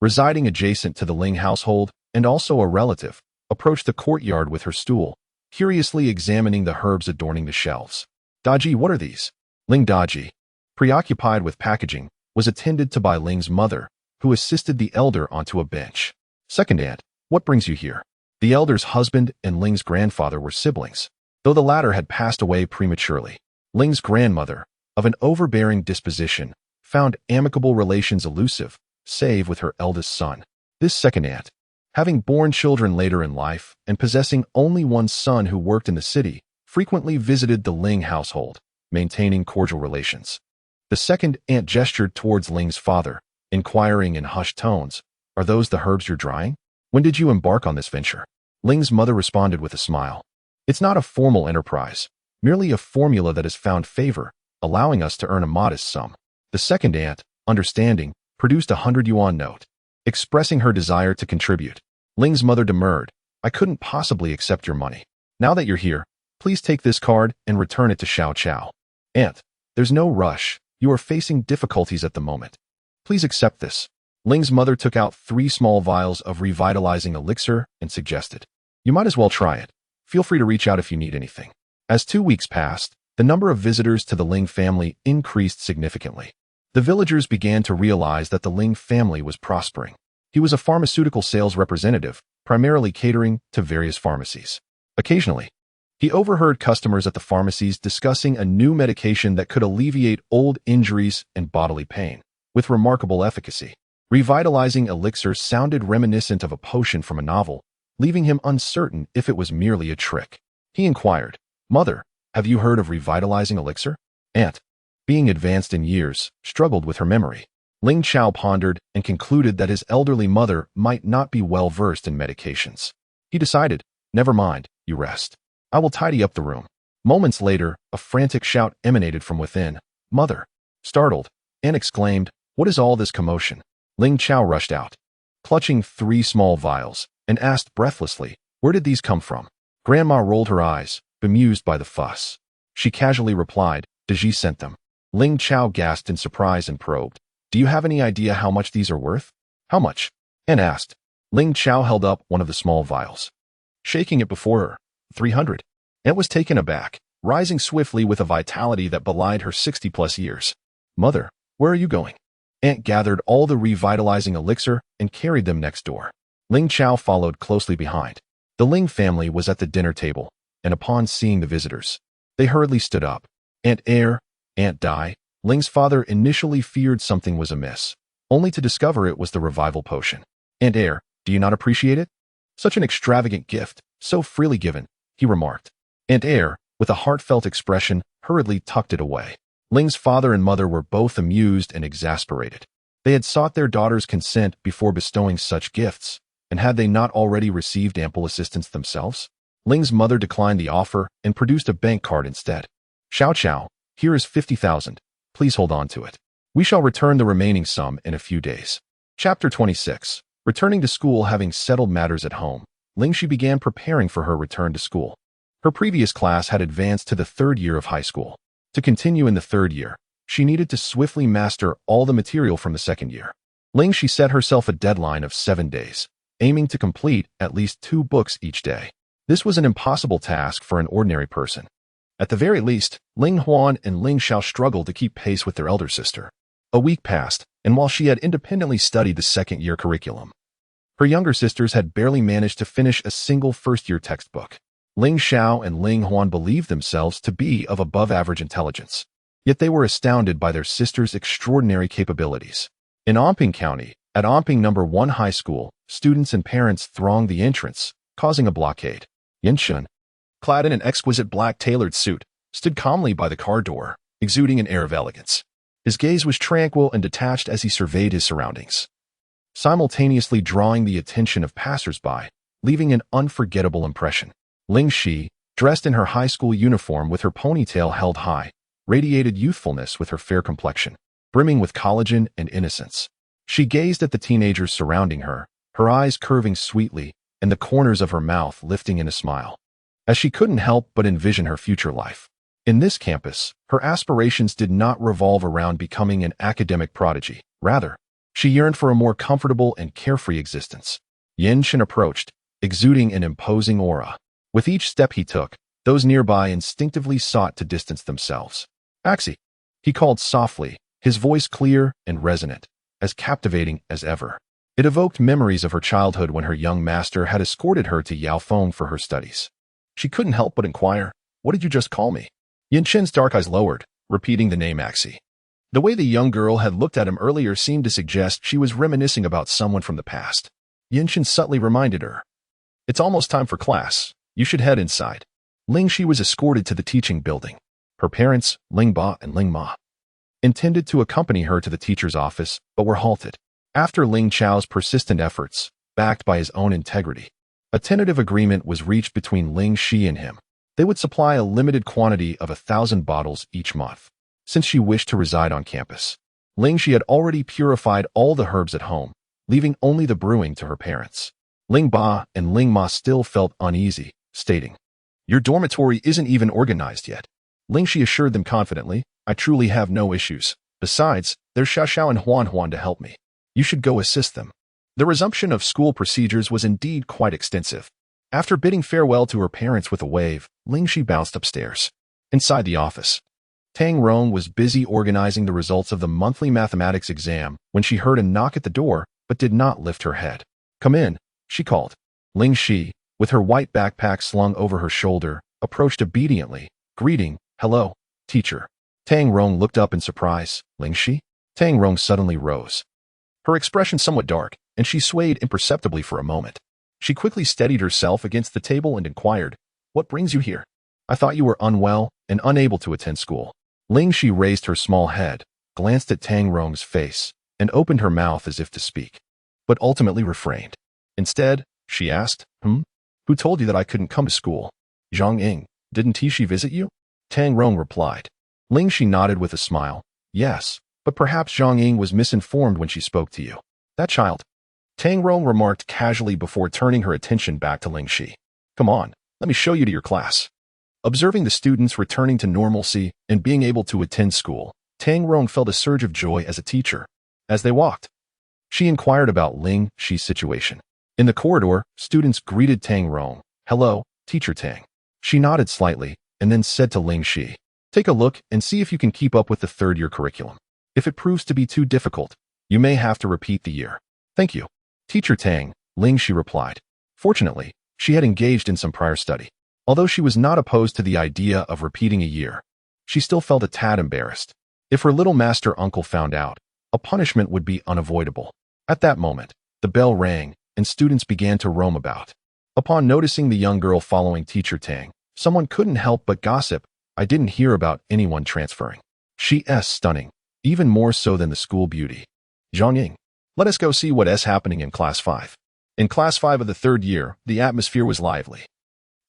residing adjacent to the Ling household, and also a relative, approached the courtyard with her stool, curiously examining the herbs adorning the shelves. Daji, what are these? Ling Daji, preoccupied with packaging, was attended to by Ling's mother, who assisted the elder onto a bench. Second aunt, what brings you here? The elder's husband and Ling's grandfather were siblings, though the latter had passed away prematurely. Ling's grandmother, of an overbearing disposition, found amicable relations elusive, save with her eldest son. This second aunt, having borne children later in life and possessing only one son who worked in the city, frequently visited the Ling household, maintaining cordial relations. The second aunt gestured towards Ling's father, inquiring in hushed tones, "Are those the herbs you're drying? When did you embark on this venture?" Ling's mother responded with a smile. "It's not a formal enterprise, merely a formula that has found favor, allowing us to earn a modest sum." The second aunt, understanding, produced a 100 yuan note, expressing her desire to contribute. Ling's mother demurred, "I couldn't possibly accept your money. Now that you're here, please take this card and return it to Xiao Chao." "Aunt, there's no rush. You are facing difficulties at the moment. Please accept this." Ling's mother took out 3 small vials of revitalizing elixir and suggested, "You might as well try it. Feel free to reach out if you need anything." As 2 weeks passed, the number of visitors to the Ling family increased significantly. The villagers began to realize that the Ling family was prospering. He was a pharmaceutical sales representative, primarily catering to various pharmacies. Occasionally, he overheard customers at the pharmacies discussing a new medication that could alleviate old injuries and bodily pain, with remarkable efficacy. Revitalizing elixir sounded reminiscent of a potion from a novel, leaving him uncertain if it was merely a trick. He inquired, "Mother, have you heard of revitalizing elixir?" Aunt, being advanced in years, struggled with her memory. Ling Chao pondered and concluded that his elderly mother might not be well versed in medications. He decided, "Never mind, you rest. I will tidy up the room." Moments later, a frantic shout emanated from within. "Mother!" Startled, Anne exclaimed, "What is all this commotion?" Ling Chao rushed out, clutching 3 small vials, and asked breathlessly, "Where did these come from?" Grandma rolled her eyes, bemused by the fuss. She casually replied, "Daji sent them." Ling Chao gasped in surprise and probed, "Do you have any idea how much these are worth?" "How much?" Anne asked. Ling Chao held up one of the small vials, shaking it before her. 300. Anne was taken aback, rising swiftly with a vitality that belied her 60-plus years. "Mother, where are you going?" Aunt gathered all the revitalizing elixir and carried them next door. Ling Chao followed closely behind. The Ling family was at the dinner table, and upon seeing the visitors, they hurriedly stood up. Aunt Air, Aunt Dai, Ling's father initially feared something was amiss, only to discover it was the revival potion. "Aunt Air, do you not appreciate it? Such an extravagant gift, so freely given," he remarked. Aunt Air, with a heartfelt expression, hurriedly tucked it away. Ling's father and mother were both amused and exasperated. They had sought their daughter's consent before bestowing such gifts, and had they not already received ample assistance themselves? Ling's mother declined the offer and produced a bank card instead. "Xiao Chao, here is 50,000. Please hold on to it. We shall return the remaining sum in a few days." Chapter 26. Returning to school. Having settled matters at home, Ling Xi began preparing for her return to school. Her previous class had advanced to the 3rd year of high school. To continue in the 3rd year, she needed to swiftly master all the material from the 2nd year. Ling Xi set herself a deadline of 7 days, aiming to complete at least 2 books each day. This was an impossible task for an ordinary person. At the very least, Ling Huan and Ling Xiao struggled to keep pace with their elder sister. A week passed, and while she had independently studied the second-year curriculum, her younger sisters had barely managed to finish a single first-year textbook. Ling Xiao and Ling Huan believed themselves to be of above-average intelligence, yet they were astounded by their sister's extraordinary capabilities. In Anping County, at Anping No. 1 High School, students and parents thronged the entrance, causing a blockade. Yin Shun, clad in an exquisite black tailored suit, stood calmly by the car door, exuding an air of elegance. His gaze was tranquil and detached as he surveyed his surroundings, simultaneously drawing the attention of passers-by, leaving an unforgettable impression. Ling Xi, dressed in her high school uniform with her ponytail held high, radiated youthfulness with her fair complexion, brimming with collagen and innocence. She gazed at the teenagers surrounding her, her eyes curving sweetly and the corners of her mouth lifting in a smile, as she couldn't help but envision her future life. In this campus, her aspirations did not revolve around becoming an academic prodigy. Rather, she yearned for a more comfortable and carefree existence. Yin Shen approached, exuding an imposing aura. With each step he took, those nearby instinctively sought to distance themselves. "Axie," he called softly, his voice clear and resonant, as captivating as ever. It evoked memories of her childhood when her young master had escorted her to Yaofeng for her studies. She couldn't help but inquire, "What did you just call me?" Yin Chen's dark eyes lowered, repeating the name Axie. The way the young girl had looked at him earlier seemed to suggest she was reminiscing about someone from the past. Yin Chen subtly reminded her, "It's almost time for class. You should head inside." Ling Xi was escorted to the teaching building. Her parents, Ling Ba and Ling Ma, intended to accompany her to the teacher's office, but were halted. After Ling Chao's persistent efforts, backed by his own integrity, a tentative agreement was reached between Ling Xi and him. They would supply a limited quantity of 1,000 bottles each month, since she wished to reside on campus. Ling Xi had already purified all the herbs at home, leaving only the brewing to her parents. Ling Ba and Ling Ma still felt uneasy, stating, "Your dormitory isn't even organized yet." Ling Xi assured them confidently, "I truly have no issues. Besides, there's Xiaoxiao and Huan to help me. You should go assist them." The resumption of school procedures was indeed quite extensive. After bidding farewell to her parents with a wave, Ling Xi bounced upstairs. Inside the office, Tang Rong was busy organizing the results of the monthly mathematics exam when she heard a knock at the door but did not lift her head. "Come in," she called. Ling Xi, with her white backpack slung over her shoulder, approached obediently, greeting, "Hello, teacher." Tang Rong looked up in surprise. "Ling Xi?" Tang Rong suddenly rose, her expression somewhat dark, and she swayed imperceptibly for a moment. She quickly steadied herself against the table and inquired, "What brings you here? I thought you were unwell and unable to attend school." Ling Xi raised her small head, glanced at Tang Rong's face, and opened her mouth as if to speak, but ultimately refrained. Instead, she asked, "Who told you that I couldn't come to school?" "Zhang Ying. Didn't he visit you?" Tang Rong replied. Ling Xi nodded with a smile. "Yes, but perhaps Zhang Ying was misinformed when she spoke to you." "That child," Tang Rong remarked casually before turning her attention back to Ling Xi. "Come on, let me show you to your class." Observing the students returning to normalcy and being able to attend school, Tang Rong felt a surge of joy as a teacher. As they walked, she inquired about Ling Xi's situation. In the corridor, students greeted Tang Rong. "Hello, Teacher Tang." She nodded slightly and then said to Ling Xi, "Take a look and see if you can keep up with the third-year curriculum. If it proves to be too difficult, you may have to repeat the year." "Thank you, Teacher Tang," Ling Xi replied. Fortunately, she had engaged in some prior study. Although she was not opposed to the idea of repeating a year, she still felt a tad embarrassed. If her little master uncle found out, a punishment would be unavoidable. At that moment, the bell rang, and students began to roam about. Upon noticing the young girl following Teacher Tang, someone couldn't help but gossip, "I didn't hear about anyone transferring. She's stunning, even more so than the school beauty." "Zhang Ying, let us go see what is happening in Class 5. In Class 5 of the third year, the atmosphere was lively.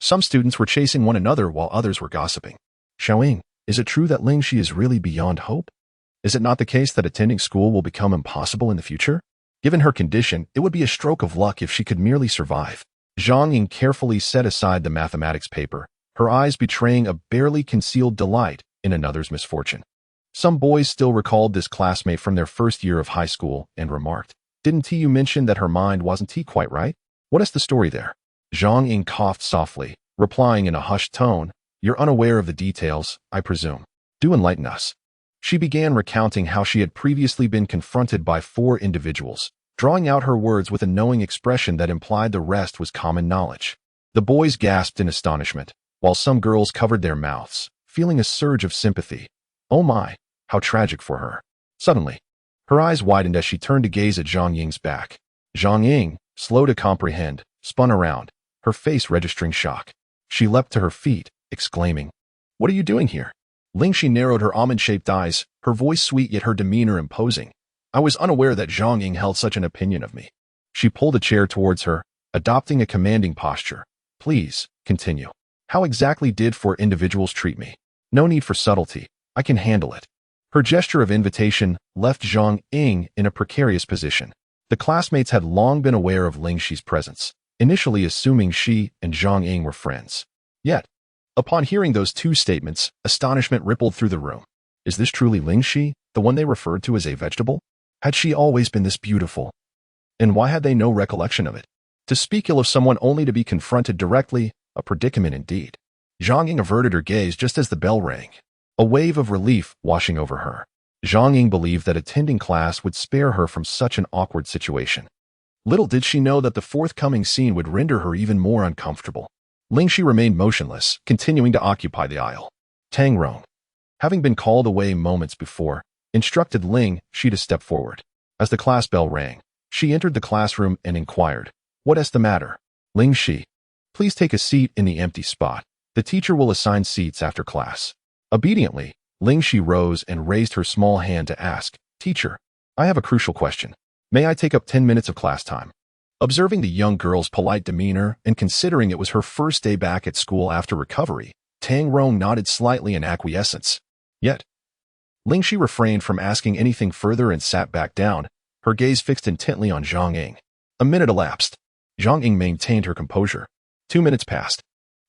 Some students were chasing one another while others were gossiping. "Xiaoying, is it true that Ling Xi is really beyond hope? Is it not the case that attending school will become impossible in the future? Given her condition, it would be a stroke of luck if she could merely survive." Zhang Ying carefully set aside the mathematics paper, her eyes betraying a barely concealed delight in another's misfortune. Some boys still recalled this classmate from their first year of high school and remarked, "Didn't you mention that her mind wasn't quite right? What is the story there?" Zhang Ying coughed softly, replying in a hushed tone, "You're unaware of the details, I presume. Do enlighten us." She began recounting how she had previously been confronted by 4 individuals, drawing out her words with a knowing expression that implied the rest was common knowledge. The boys gasped in astonishment, while some girls covered their mouths, feeling a surge of sympathy. Oh my, how tragic for her. Suddenly, her eyes widened as she turned to gaze at Zhang Ying's back. Zhang Ying, slow to comprehend, spun around, her face registering shock. She leapt to her feet, exclaiming, "What are you doing here?" Ling Xi narrowed her almond-shaped eyes, her voice sweet yet her demeanor imposing. "I was unaware that Zhang Ying held such an opinion of me." She pulled a chair towards her, adopting a commanding posture. "Please, continue. How exactly did 4 individuals treat me? No need for subtlety. I can handle it." Her gesture of invitation left Zhang Ying in a precarious position. The classmates had long been aware of Ling Xi's presence, initially assuming she and Zhang Ying were friends. Yet, upon hearing those 2 statements, astonishment rippled through the room. Is this truly Ling Xi, the one they referred to as a vegetable? Had she always been this beautiful? And why had they no recollection of it? To speak ill of someone only to be confronted directly, a predicament indeed. Zhang Ying averted her gaze just as the bell rang, a wave of relief washing over her. Zhang Ying believed that attending class would spare her from such an awkward situation. Little did she know that the forthcoming scene would render her even more uncomfortable. Ling Xi remained motionless, continuing to occupy the aisle. Tang Rong, having been called away moments before, instructed Ling Xi to step forward. As the class bell rang, she entered the classroom and inquired, "What is the matter?" "Ling Xi, please take a seat in the empty spot. The teacher will assign seats after class." Obediently, Ling Xi rose and raised her small hand to ask, "Teacher, I have a crucial question. May I take up 10 minutes of class time?" Observing the young girl's polite demeanor and considering it was her first day back at school after recovery, Tang Rong nodded slightly in acquiescence. Yet, Ling Xi refrained from asking anything further and sat back down, her gaze fixed intently on Zhang Ying. A minute elapsed. Zhang Ying maintained her composure. 2 minutes passed.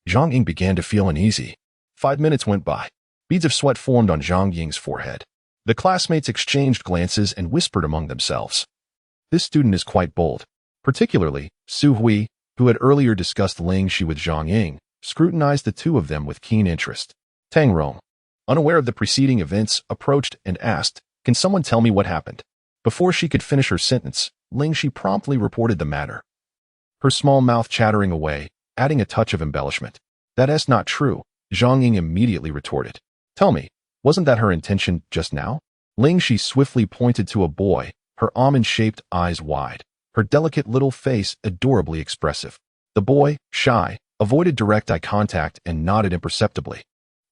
Zhang Ying began to feel uneasy. 5 minutes went by. Beads of sweat formed on Zhang Ying's forehead. The classmates exchanged glances and whispered among themselves. This student is quite bold. Particularly, Su Hui, who had earlier discussed Ling Xi with Zhang Ying, scrutinized the 2 of them with keen interest. Tang Rong, unaware of the preceding events, approached and asked, "Can someone tell me what happened?" Before she could finish her sentence, Ling Xi promptly reported the matter, her small mouth chattering away, adding a touch of embellishment. "That is not true," Zhang Ying immediately retorted. "Tell me, wasn't that her intention just now?" Ling Xi swiftly pointed to a boy, her almond-shaped eyes wide, her delicate little face adorably expressive. The boy, shy, avoided direct eye contact and nodded imperceptibly.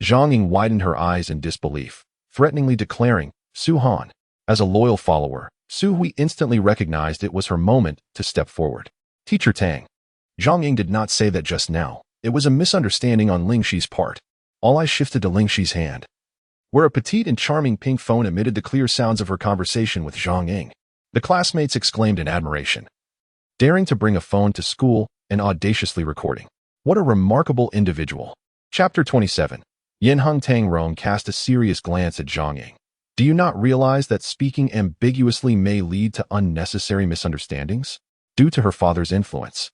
Zhang Ying widened her eyes in disbelief, threateningly declaring, "Su Han." As a loyal follower, Su Hui instantly recognized it was her moment to step forward. "Teacher Tang." Zhang Ying did not say that just now. It was a misunderstanding on Ling Xi's part. All eyes shifted to Ling Xi's hand, where a petite and charming pink phone emitted the clear sounds of her conversation with Zhang Ying. The classmates exclaimed in admiration. Daring to bring a phone to school and audaciously recording. What a remarkable individual. Chapter 27. Yinheng Tang Rong cast a serious glance at Zhang Ying. Do you not realize that speaking ambiguously may lead to unnecessary misunderstandings? Due to her father's influence,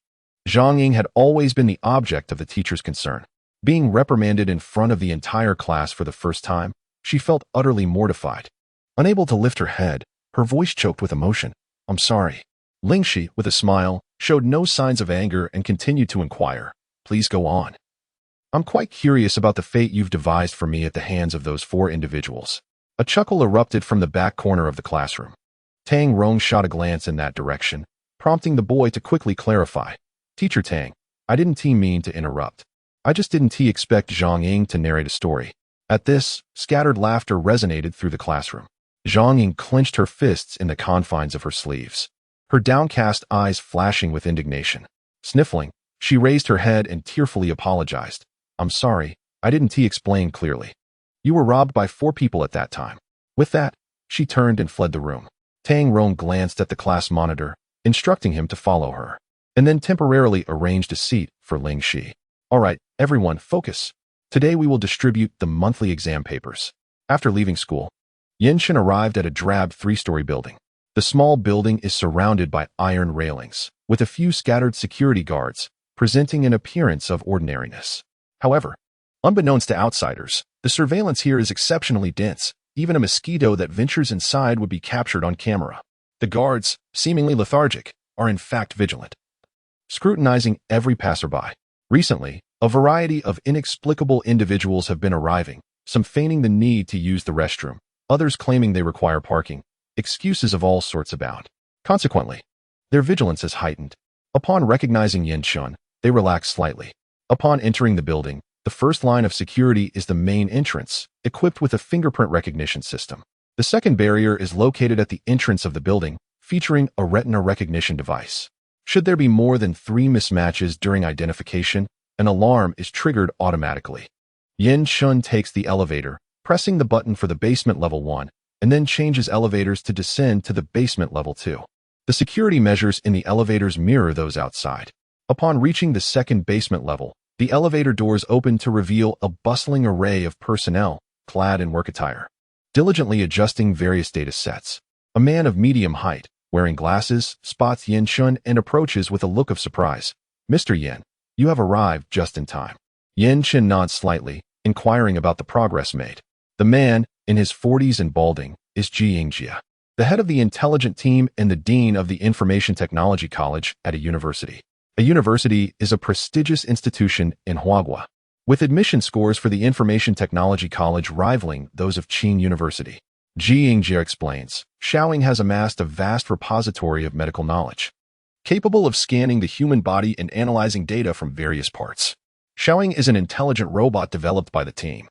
Zhang Ying had always been the object of the teacher's concern. Being reprimanded in front of the entire class for the first time, she felt utterly mortified. Unable to lift her head, her voice choked with emotion. "I'm sorry." Ling Xi, with a smile, showed no signs of anger and continued to inquire, "Please go on. I'm quite curious about the fate you've devised for me at the hands of those 4 individuals." A chuckle erupted from the back corner of the classroom. Tang Rong shot a glance in that direction, prompting the boy to quickly clarify. "Teacher Tang, I didn't mean to interrupt. I just didn't expect Zhang Ying to narrate a story." At this, scattered laughter resonated through the classroom. Zhang Ying clenched her fists in the confines of her sleeves, her downcast eyes flashing with indignation. Sniffling, she raised her head and tearfully apologized. "I'm sorry, I didn't explain clearly. You were robbed by 4 people at that time." With that, she turned and fled the room. Tang Rong glanced at the class monitor, instructing him to follow her, and then temporarily arranged a seat for Ling Xi. "All right, everyone, focus. Today we will distribute the monthly exam papers." After leaving school, Yinshin arrived at a drab 3-story building. The small building is surrounded by iron railings, with a few scattered security guards, presenting an appearance of ordinariness. However, unbeknownst to outsiders, the surveillance here is exceptionally dense, Even a mosquito that ventures inside would be captured on camera. The guards, seemingly lethargic, are in fact vigilant, scrutinizing every passerby. Recently, a variety of inexplicable individuals have been arriving, some feigning the need to use the restroom, others claiming they require parking. Excuses of all sorts abound. Consequently, their vigilance is heightened. Upon recognizing Yin Shun, they relax slightly. Upon entering the building, the first line of security is the main entrance, equipped with a fingerprint recognition system. The second barrier is located at the entrance of the building, featuring a retina recognition device. Should there be more than 3 mismatches during identification, an alarm is triggered automatically. Yin Shun takes the elevator, pressing the button for the basement level 1, and then changes elevators to descend to the basement level 2. The security measures in the elevators mirror those outside. Upon reaching the second basement level, the elevator doors open to reveal a bustling array of personnel, clad in work attire, diligently adjusting various data sets. A man of medium height, wearing glasses, spots Yin Shun and approaches with a look of surprise. "Mr. Yin, you have arrived just in time." Yin Shun nods slightly, inquiring about the progress made. The man, in his 40s and balding, is Ji Yingjie, the head of the intelligent team and the dean of the Information Technology College at a university. A university is a prestigious institution in Huagua, with admission scores for the Information Technology College rivaling those of Qing University. Ji Yingjie explains, Xiaoying has amassed a vast repository of medical knowledge, capable of scanning the human body and analyzing data from various parts. Xiaoying is an intelligent robot developed by the team,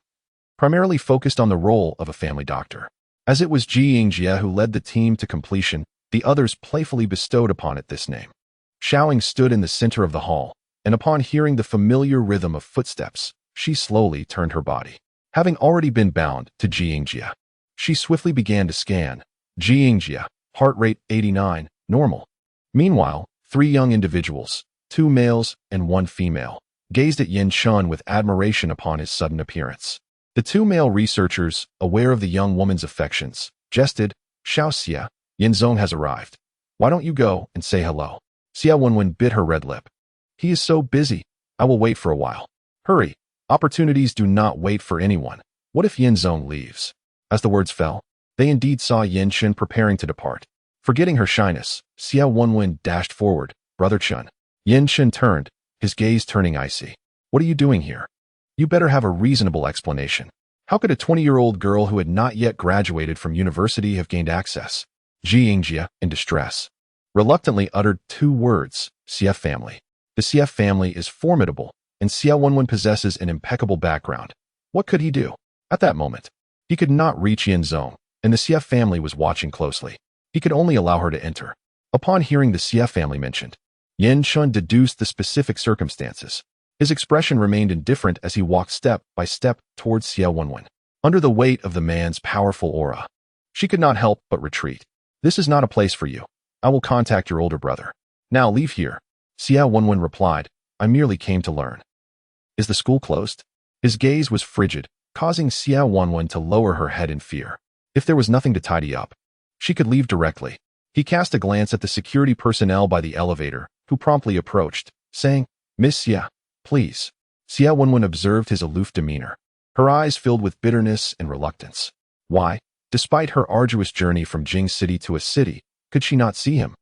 primarily focused on the role of a family doctor. As it was Ji Yingjie who led the team to completion, the others playfully bestowed upon it this name. Xiaoying stood in the center of the hall, and upon hearing the familiar rhythm of footsteps, she slowly turned her body. Having already been bound to Ji Yingjie, she swiftly began to scan. Ji Yingjie, heart rate 89, normal. Meanwhile, 3 young individuals, 2 males and 1 female, gazed at Yin Shun with admiration upon his sudden appearance. The 2 male researchers, aware of the young woman's affections, jested, "Xiao Xia, Yin Zong has arrived. Why don't you go and say hello?" Xia Wenwen bit her red lip. "He is so busy. I will wait for a while." "Hurry. Opportunities do not wait for anyone. What if Yin Zong leaves?" As the words fell, they indeed saw Yin Shun preparing to depart. Forgetting her shyness, Xia Wenwen dashed forward. "Brother Chun." Yin Shun turned, his gaze turning icy. "What are you doing here? You better have a reasonable explanation. How could a 20-year-old girl who had not yet graduated from university have gained access?" Ji Yingjie, in distress, reluctantly uttered 2 words, "Xie family." The Xie family is formidable, and Xia Wenwen possesses an impeccable background. What could he do? At that moment, he could not reach Yin Zong, and the Xie family was watching closely. He could only allow her to enter. Upon hearing the Xie family mentioned, Yin Shun deduced the specific circumstances. His expression remained indifferent as he walked step by step towards Xia Wenwen. Under the weight of the man's powerful aura, she could not help but retreat. "This is not a place for you. I will contact your older brother. Now leave here." Xia Wenwen replied, "I merely came to learn." "Is the school closed?" His gaze was frigid, causing Xia Wenwen to lower her head in fear. If there was nothing to tidy up, she could leave directly. He cast a glance at the security personnel by the elevator, who promptly approached, saying, "Miss Xia, please." Xia Wenwen observed his aloof demeanor. Her eyes filled with bitterness and reluctance. Why, despite her arduous journey from Jing City to a city, could she not see him?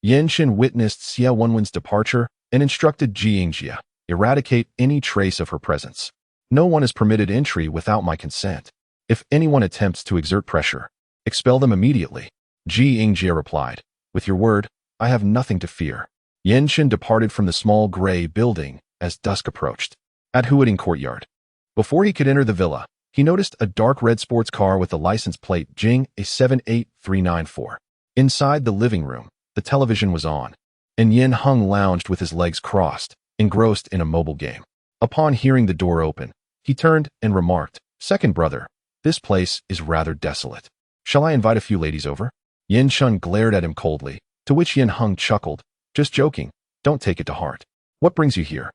Yin Shun witnessed Xia Wenwen's departure and instructed Ji Yingjie, "Eradicate any trace of her presence. No one is permitted entry without my consent. If anyone attempts to exert pressure, expel them immediately." Ji Yingjie replied, "With your word, I have nothing to fear." Yin Shun departed from the small gray building as dusk approached. At Huading Courtyard, before he could enter the villa, he noticed a dark red sports car with the license plate Jing A78394. Inside the living room, the television was on, and Yin Hung lounged with his legs crossed, engrossed in a mobile game. Upon hearing the door open, he turned and remarked, "Second brother, this place is rather desolate. Shall I invite a few ladies over?" Yin Shun glared at him coldly, to which Yin Hung chuckled, "Just joking, don't take it to heart. What brings you here?"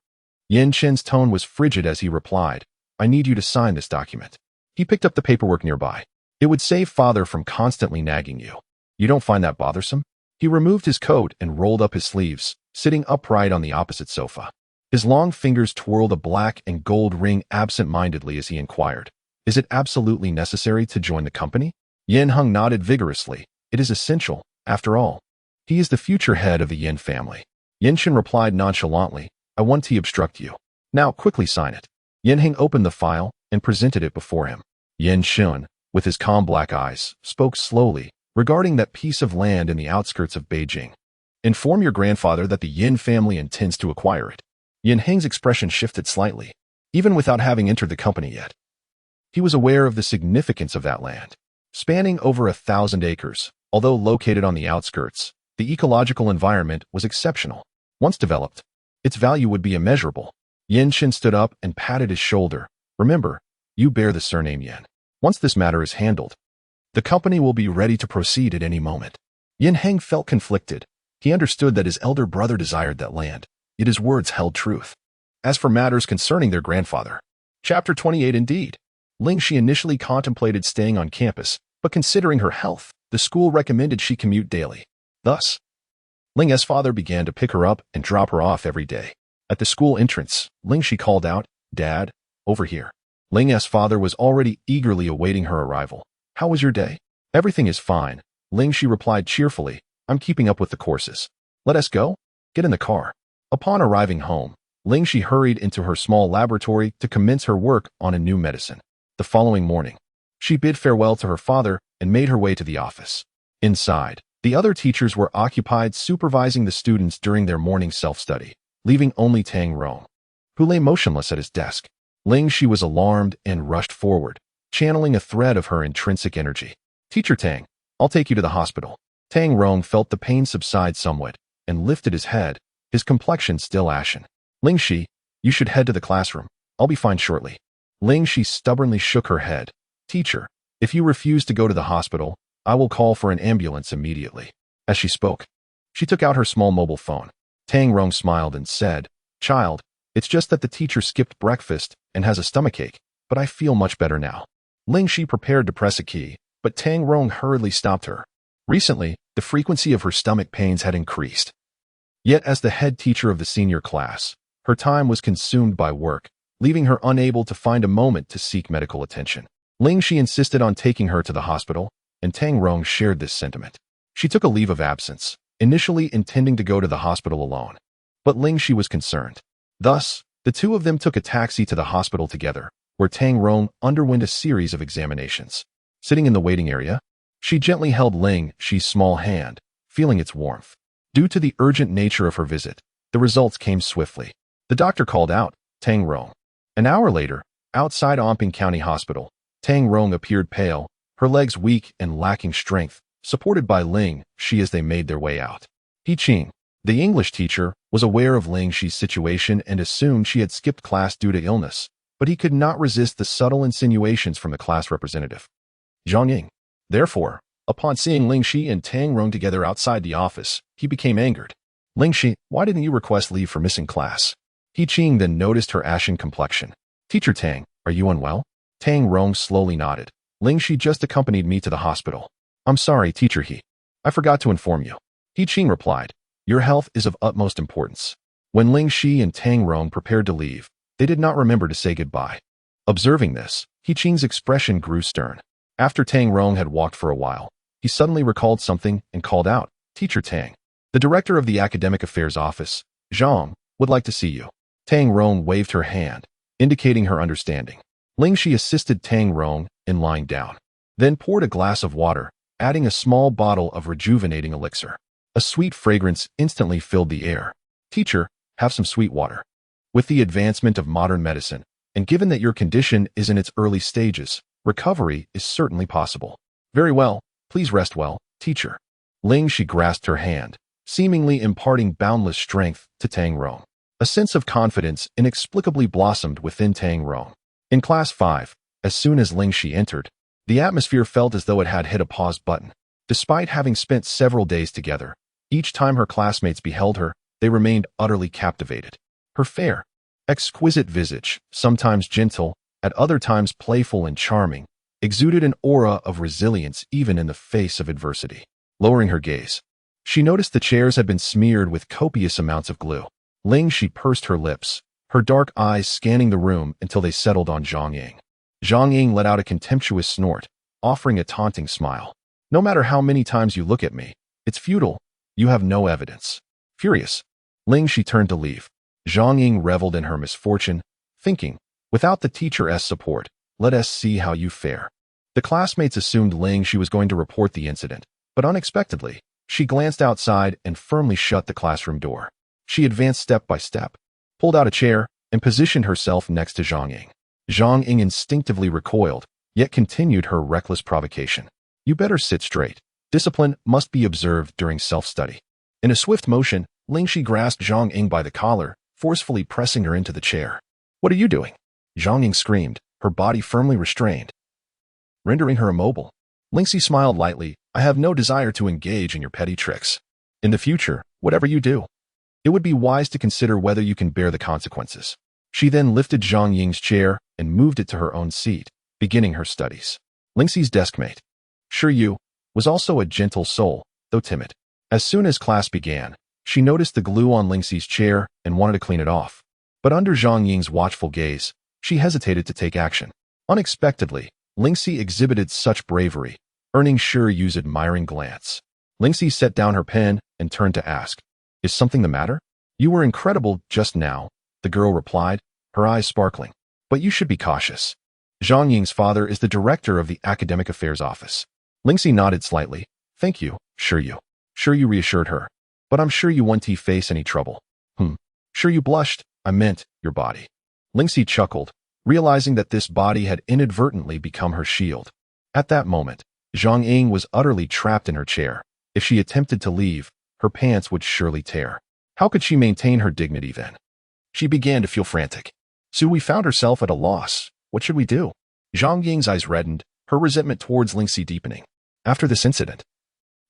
Yin Shin's tone was frigid as he replied, "I need you to sign this document." He picked up the paperwork nearby. "It would save father from constantly nagging you. You don't find that bothersome?" He removed his coat and rolled up his sleeves, sitting upright on the opposite sofa. His long fingers twirled a black and gold ring absent-mindedly as he inquired, Is it absolutely necessary to join the company? Yin Heng nodded vigorously. It is essential, after all. He is the future head of the Yin family. Yin Shen replied nonchalantly, I want to obstruct you. Now quickly sign it. Yin Heng opened the file and presented it before him. Yin Shen, with his calm black eyes, spoke slowly, regarding that piece of land in the outskirts of Beijing. Inform your grandfather that the Yin family intends to acquire it. Yin Heng's expression shifted slightly, even without having entered the company yet. He was aware of the significance of that land. Spanning over 1,000 acres, although located on the outskirts, the ecological environment was exceptional. Once developed, its value would be immeasurable. Yin Shen stood up and patted his shoulder. Remember, you bear the surname Yin. Once this matter is handled, the company will be ready to proceed at any moment. Yin Heng felt conflicted. He understood that his elder brother desired that land, yet his words held truth. As for matters concerning their grandfather, Chapter 28 indeed. Ling Xi initially contemplated staying on campus, but considering her health, the school recommended she commute daily. Thus, Ling's father began to pick her up and drop her off every day. At the school entrance, Ling Xi called out, Dad, over here. Ling's father was already eagerly awaiting her arrival. How was your day? Everything is fine, Ling Xi replied cheerfully. I'm keeping up with the courses. Let us go? Get in the car. Upon arriving home, Ling Xi hurried into her small laboratory to commence her work on a new medicine. The following morning, she bid farewell to her father and made her way to the office. Inside, the other teachers were occupied supervising the students during their morning self-study, leaving only Tang Rong, who lay motionless at his desk. Ling Xi was alarmed and rushed forward, channeling a thread of her intrinsic energy. Teacher Tang, I'll take you to the hospital. Tang Rong felt the pain subside somewhat and lifted his head, his complexion still ashen. Ling Xi, you should head to the classroom. I'll be fine shortly. Ling Xi stubbornly shook her head. Teacher, if you refuse to go to the hospital, I will call for an ambulance immediately. As she spoke, she took out her small mobile phone. Tang Rong smiled and said, Child, it's just that the teacher skipped breakfast and has a stomachache, but I feel much better now. Ling Xi prepared to press a key, but Tang Rong hurriedly stopped her. Recently, the frequency of her stomach pains had increased. Yet as the head teacher of the senior class, her time was consumed by work, leaving her unable to find a moment to seek medical attention. Ling Xi insisted on taking her to the hospital, and Tang Rong shared this sentiment. She took a leave of absence, initially intending to go to the hospital alone. But Ling Xi was concerned. Thus, the two of them took a taxi to the hospital together, where Tang Rong underwent a series of examinations. Sitting in the waiting area, she gently held Ling Xi's small hand, feeling its warmth. Due to the urgent nature of her visit, the results came swiftly. The doctor called out, Tang Rong. An hour later, outside Omping County Hospital, Tang Rong appeared pale, her legs weak and lacking strength, supported by Ling Xi as they made their way out. He Qing, the English teacher, was aware of Ling Xi's situation and assumed she had skipped class due to illness, but he could not resist the subtle insinuations from the class representative. Zhang Ying. Therefore, upon seeing Ling Xi and Tang Rong together outside the office, he became angered. Ling Xi, why didn't you request leave for missing class? He Qing then noticed her ashen complexion. Teacher Tang, are you unwell? Tang Rong slowly nodded. Ling Xi just accompanied me to the hospital. I'm sorry, Teacher He. I forgot to inform you. He Qing replied. Your health is of utmost importance. When Ling Xi and Tang Rong prepared to leave, they did not remember to say goodbye. Observing this, He Qing's expression grew stern. After Tang Rong had walked for a while, he suddenly recalled something and called out, Teacher Tang. The director of the Academic Affairs Office, Zhang, would like to see you. Tang Rong waved her hand, indicating her understanding. Ling Xi assisted Tang Rong in lying down, then poured a glass of water, adding a small bottle of rejuvenating elixir. A sweet fragrance instantly filled the air. Teacher, have some sweet water. With the advancement of modern medicine, and given that your condition is in its early stages, recovery is certainly possible. Very well, please rest well, teacher. Ling Xi grasped her hand, seemingly imparting boundless strength to Tang Rong. A sense of confidence inexplicably blossomed within Tang Rong. In Class 5, as soon as Ling Xi entered, the atmosphere felt as though it had hit a pause button. Despite having spent several days together, each time her classmates beheld her, they remained utterly captivated. Her fair, exquisite visage, sometimes gentle, at other times playful and charming, exuded an aura of resilience even in the face of adversity. Lowering her gaze, she noticed the chairs had been smeared with copious amounts of glue. Ling Xi pursed her lips, her dark eyes scanning the room until they settled on Zhang Yang. Zhang Ying let out a contemptuous snort, offering a taunting smile. No matter how many times you look at me, it's futile. You have no evidence. Furious, Ling Xi turned to leave. Zhang Ying reveled in her misfortune, thinking, without the teacher's support, let us see how you fare. The classmates assumed Ling Xi was going to report the incident, but unexpectedly, she glanced outside and firmly shut the classroom door. She advanced step by step, pulled out a chair, and positioned herself next to Zhang Ying. Zhang Ying instinctively recoiled, yet continued her reckless provocation. You better sit straight. Discipline must be observed during self-study. In a swift motion, Ling Xi grasped Zhang Ying by the collar, forcefully pressing her into the chair. What are you doing? Zhang Ying screamed, her body firmly restrained, rendering her immobile. Ling Xi smiled lightly. I have no desire to engage in your petty tricks. In the future, whatever you do, it would be wise to consider whether you can bear the consequences. She then lifted Zhang Ying's chair and moved it to her own seat, beginning her studies. Ling Xi's deskmate, Shi Yu, was also a gentle soul, though timid. As soon as class began, she noticed the glue on Ling Xi's chair and wanted to clean it off. But under Zhang Ying's watchful gaze, she hesitated to take action. Unexpectedly, Ling Xi exhibited such bravery, earning Shi Yu's admiring glance. Ling Xi set down her pen and turned to ask, Is something the matter? You were incredible just now, the girl replied, her eyes sparkling. But you should be cautious. Zhang Ying's father is the director of the Academic Affairs Office. Ling Xi nodded slightly. Thank you, Shi Yu. Shi Yu reassured her. But I'm sure you won't face any trouble. Shi Yu blushed. I meant your body. Ling Xi chuckled, realizing that this body had inadvertently become her shield. At that moment, Zhang Ying was utterly trapped in her chair. If she attempted to leave, her pants would surely tear. How could she maintain her dignity then? She began to feel frantic. Sui found herself at a loss. What should we do? Zhang Ying's eyes reddened, her resentment towards Ling Xi deepening. After this incident,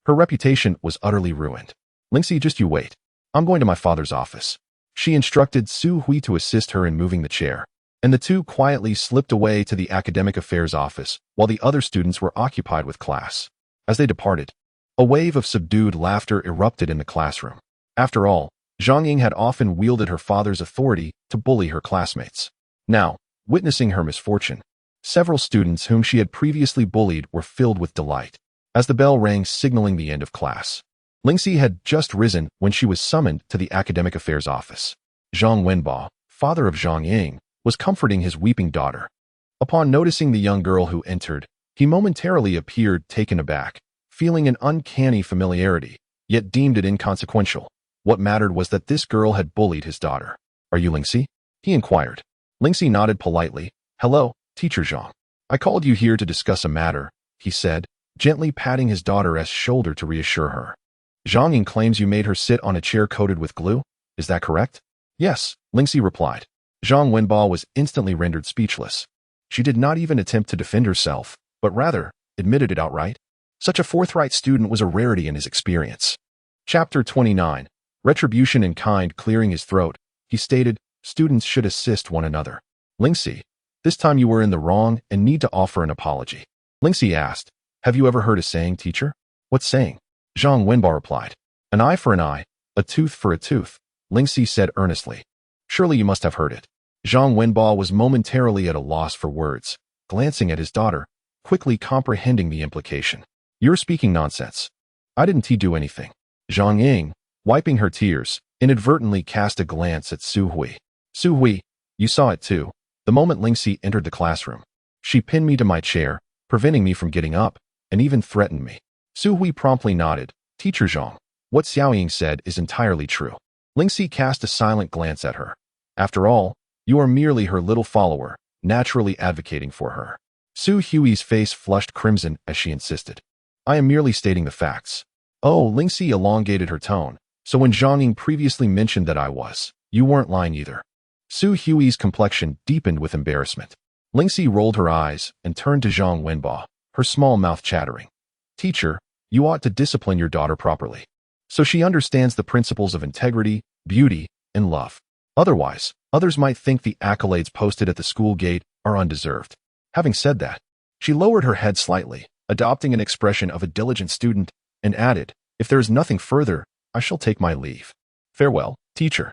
her reputation was utterly ruined. Ling Xi, just you wait. I'm going to my father's office. She instructed Su Hui to assist her in moving the chair, and the two quietly slipped away to the Academic Affairs Office while the other students were occupied with class. As they departed, a wave of subdued laughter erupted in the classroom. After all, Zhang Ying had often wielded her father's authority to bully her classmates. Now, witnessing her misfortune, several students whom she had previously bullied were filled with delight. As the bell rang signaling the end of class, Ling Xi had just risen when she was summoned to the Academic Affairs Office. Zhang Wenbao, father of Zhang Ying, was comforting his weeping daughter. Upon noticing the young girl who entered, he momentarily appeared taken aback, feeling an uncanny familiarity, yet deemed it inconsequential. What mattered was that this girl had bullied his daughter. Are you Ling Xi? He inquired. Ling Xi nodded politely. Hello, Teacher Zhang. I called you here to discuss a matter, he said, gently patting his daughter's shoulder to reassure her. Zhang Ying claims you made her sit on a chair coated with glue. Is that correct? Yes, Ling Xi replied. Zhang Wenbao was instantly rendered speechless. She did not even attempt to defend herself, but rather admitted it outright. Such a forthright student was a rarity in his experience. Chapter 29. Retribution in kind. Clearing his throat, he stated, students should assist one another. Ling Xi, this time you were in the wrong and need to offer an apology. Ling Xi asked, have you ever heard a saying, teacher? What saying? Zhang Wenbao replied, an eye for an eye, a tooth for a tooth. Ling Xi said earnestly, surely you must have heard it. Zhang Wenbao was momentarily at a loss for words, glancing at his daughter, quickly comprehending the implication. You're speaking nonsense. I didn't do anything. Zhang Ying, wiping her tears, inadvertently cast a glance at Su Hui. Su Hui, you saw it too. The moment Ling Xi entered the classroom, she pinned me to my chair, preventing me from getting up, and even threatened me. Su Hui promptly nodded. Teacher Zhang, what Xiao Ying said is entirely true. Ling Xi cast a silent glance at her. After all, you are merely her little follower, naturally advocating for her. Su Hui's face flushed crimson as she insisted. I am merely stating the facts. Oh, Ling Xi elongated her tone. So when Zhang Ying previously mentioned that you weren't lying either. Su Hui's complexion deepened with embarrassment. Ling Xi rolled her eyes and turned to Zhang Wenbao, her small mouth chattering. Teacher, you ought to discipline your daughter properly, so she understands the principles of integrity, beauty, and love. Otherwise, others might think the accolades posted at the school gate are undeserved. Having said that, she lowered her head slightly, adopting an expression of a diligent student, and added, if there is nothing further, I shall take my leave. Farewell, teacher.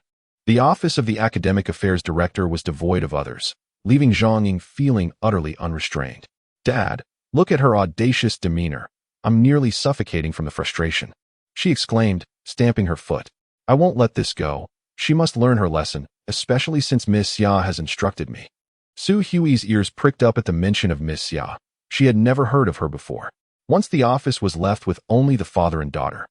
The office of the Academic Affairs Director was devoid of others. leaving Zhang Ying feeling utterly unrestrained. "Dad, look at her audacious demeanor. I'm nearly suffocating from the frustration," she exclaimed, stamping her foot. "I won't let this go. She must learn her lesson, especially since Miss Xia has instructed me." Su Hui's ears pricked up at the mention of Miss Xia. She had never heard of her before. Once the office was left with only the father and daughter.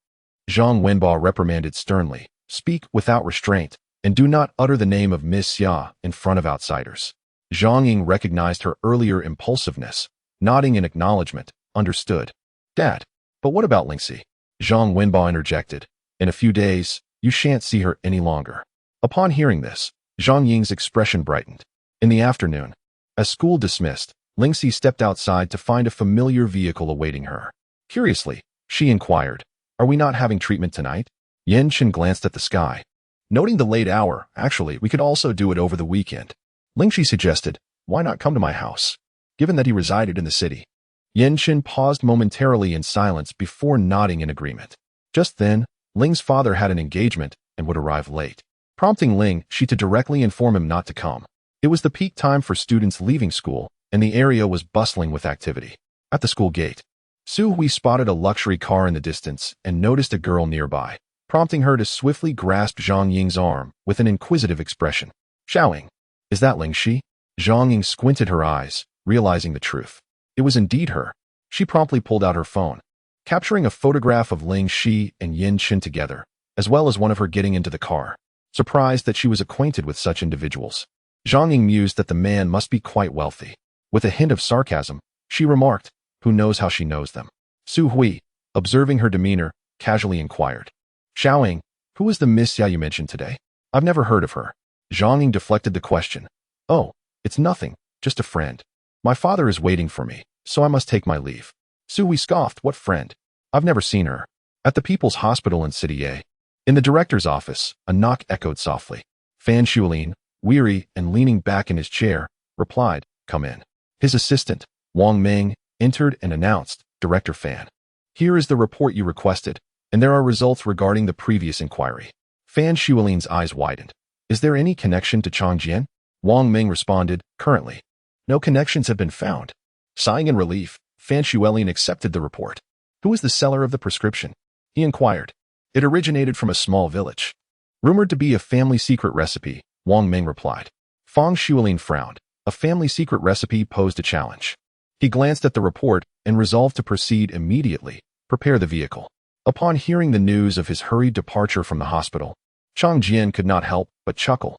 Zhang Wenba reprimanded sternly, "Speak without restraint, and do not utter the name of Miss Xia in front of outsiders." Zhang Ying recognized her earlier impulsiveness, nodding in acknowledgement. "Understood, Dad. But what about Ling Xi?" Zhang Wenba interjected. "In a few days, you shan't see her any longer." Upon hearing this, Zhang Ying's expression brightened. In the afternoon, as school dismissed, Ling Xi stepped outside to find a familiar vehicle awaiting her. Curiously, she inquired, "Are we not having treatment tonight?" Yan Chen glanced at the sky. Noting the late hour, "Actually, we could also do it over the weekend." Ling Xi suggested, "Why not come to my house?" Given that he resided in the city. Yan Chen paused momentarily in silence before nodding in agreement. Just then, Ling's father had an engagement and would arrive late, prompting Ling Xi to directly inform him not to come. It was the peak time for students leaving school, and the area was bustling with activity. At the school gate, Su Hui spotted a luxury car in the distance and noticed a girl nearby, prompting her to swiftly grasp Zhang Ying's arm with an inquisitive expression. "Xiaoying, is that Ling Xi?" Zhang Ying squinted her eyes, realizing the truth. It was indeed her. She promptly pulled out her phone, capturing a photograph of Ling Xi and Yan Chen together, as well as one of her getting into the car. Surprised that she was acquainted with such individuals, Zhang Ying mused that the man must be quite wealthy. With a hint of sarcasm, she remarked, "Who knows how she knows them?" Su Hui, observing her demeanor, casually inquired, "Xiaoying, who is the Miss Xia you mentioned today? I've never heard of her." Zhang Ying deflected the question. "Oh, it's nothing, just a friend. My father is waiting for me, so I must take my leave." Su Hui scoffed, "What friend? I've never seen her." At the People's Hospital in City A. In the director's office, a knock echoed softly. Fan Shuilin, weary and leaning back in his chair, replied, "Come in." His assistant, Wang Ming, entered and announced, "Director Fan, here is the report you requested, and there are results regarding the previous inquiry." Fan Shuilin's eyes widened. "Is there any connection to Changjian?" Wang Ming responded, "Currently, no connections have been found." Sighing in relief, Fan Shuilin accepted the report. "Who is the seller of the prescription?" he inquired. "It originated from a small village. Rumored to be a family secret recipe," Wang Ming replied. Fang Shuilin frowned. A family secret recipe posed a challenge. He glanced at the report and resolved to proceed immediately, prepare the vehicle. Upon hearing the news of his hurried departure from the hospital, Chang Jian could not help but chuckle,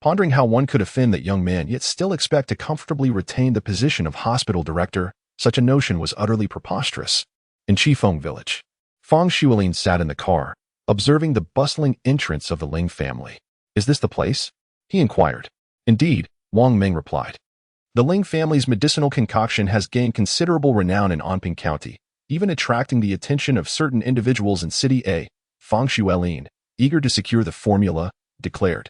pondering how one could offend that young man yet still expect to comfortably retain the position of hospital director. Such a notion was utterly preposterous. In Qifeng village, Fang Shuilin sat in the car, observing the bustling entrance of the Ling family. "Is this the place?" he inquired. "Indeed," Wang Ming replied. "The Ling family's medicinal concoction has gained considerable renown in Anping County, even attracting the attention of certain individuals in City A." Fang Shuilin, eager to secure the formula, declared.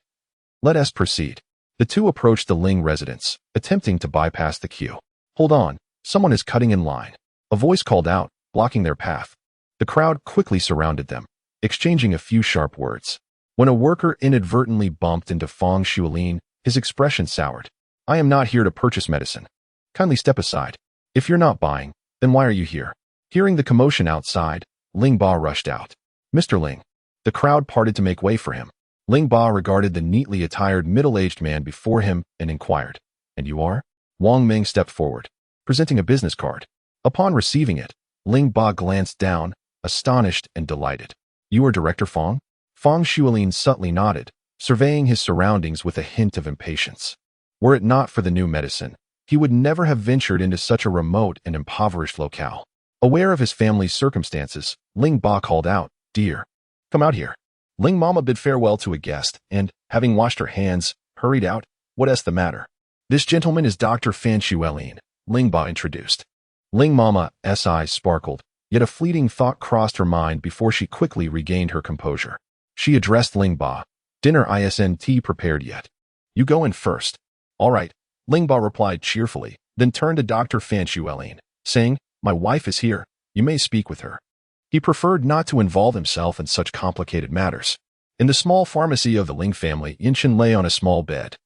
"Let us proceed." The two approached the Ling residence, attempting to bypass the queue. "Hold on, someone is cutting in line," a voice called out, blocking their path. The crowd quickly surrounded them, exchanging a few sharp words. When a worker inadvertently bumped into Fang Shuilin, his expression soured. "I am not here to purchase medicine. Kindly step aside. If you're not buying, then why are you here?" Hearing the commotion outside, Ling Ba rushed out. "Mr. Ling." The crowd parted to make way for him. Ling Ba regarded the neatly attired middle-aged man before him and inquired, "And you are?" Wang Ming stepped forward, presenting a business card. Upon receiving it, Ling Ba glanced down, astonished and delighted. "You are Director Fang?" Fang Shuilin subtly nodded, surveying his surroundings with a hint of impatience. Were it not for the new medicine, he would never have ventured into such a remote and impoverished locale. Aware of his family's circumstances, Ling Ba called out, "Dear, come out here." Ling Mama bid farewell to a guest and, having washed her hands, hurried out. "What's the matter?" "This gentleman is Dr. Fan Shuilin," Ling Ba introduced. Ling Mama's eyes sparkled, yet a fleeting thought crossed her mind before she quickly regained her composure. She addressed Ling Ba. "Dinner isn't prepared yet. You go in first." "All right," Ling Ba replied cheerfully, then turned to Dr. Fan Shuilin, saying, "My wife is here. You may speak with her." He preferred not to involve himself in such complicated matters. In the small pharmacy of the Ling family, Yinshin lay on a small bed.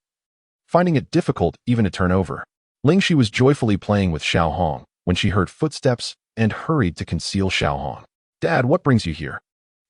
finding it difficult even to turn over. Ling Xi was joyfully playing with Xiao Hong when she heard footsteps and hurried to conceal Xiao Hong. Dad, what brings you here?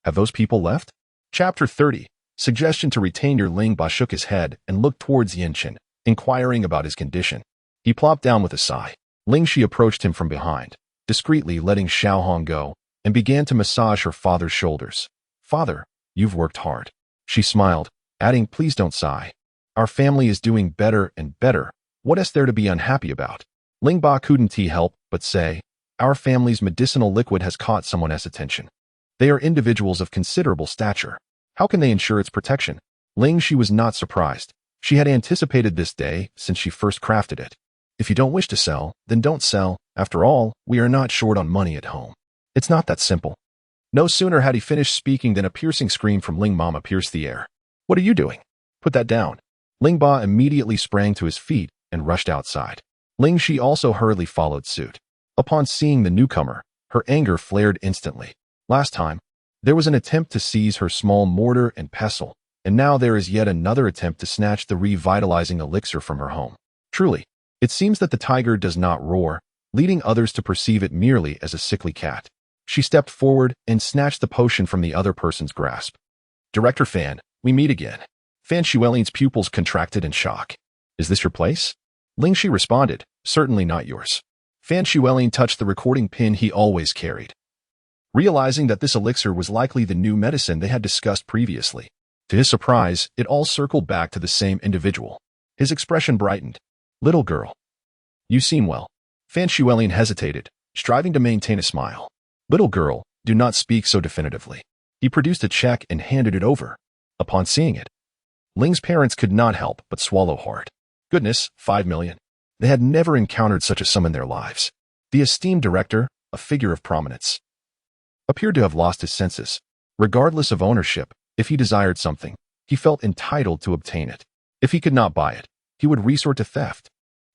Have those people left? Chapter 30. Suggestion to retain your Ling Ba shook his head and looked towards Yanchen, inquiring about his condition. He plopped down with a sigh. Ling Xi approached him from behind, discreetly letting Xiao Hong go, and began to massage her father's shoulders. Father, you've worked hard. She smiled, adding, please don't sigh. Our family is doing better and better. What is there to be unhappy about? Ling Ba couldn't help but say, our family's medicinal liquid has caught someone's attention. They are individuals of considerable stature. How can they ensure its protection? Ling Xi was not surprised. She had anticipated this day since she first crafted it. If you don't wish to sell, then don't sell. After all, we are not short on money at home. It's not that simple. No sooner had he finished speaking than a piercing scream from Ling Mama pierced the air. What are you doing? Put that down. Ling Ba immediately sprang to his feet and rushed outside. Ling Xi also hurriedly followed suit. Upon seeing the newcomer, her anger flared instantly. Last time, there was an attempt to seize her small mortar and pestle, and now there is yet another attempt to snatch the revitalizing elixir from her home. Truly, it seems that the tiger does not roar, leading others to perceive it merely as a sickly cat. She stepped forward and snatched the potion from the other person's grasp. Director Fan, we meet again. Fan Xuelin's pupils contracted in shock. Is this your place? Ling Xi responded, certainly not yours. Fan Xuelin touched the recording pin he always carried, realizing that this elixir was likely the new medicine they had discussed previously. To his surprise, it all circled back to the same individual. His expression brightened. Little girl. You seem well. Fan Xuelin hesitated, striving to maintain a smile. Little girl, do not speak so definitively. He produced a check and handed it over. Upon seeing it, Ling's parents could not help but swallow hard. Goodness, 5 million. They had never encountered such a sum in their lives. The esteemed director, a figure of prominence, appeared to have lost his senses. Regardless of ownership, if he desired something, he felt entitled to obtain it. If he could not buy it, he would resort to theft.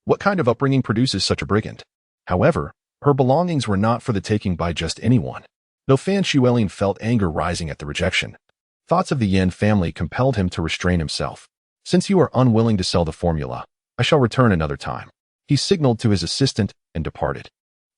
What kind of upbringing produces such a brigand? However, her belongings were not for the taking by just anyone. Though Fan Xuelin felt anger rising at the rejection, thoughts of the Yin family compelled him to restrain himself. Since you are unwilling to sell the formula, I shall return another time. He signaled to his assistant and departed.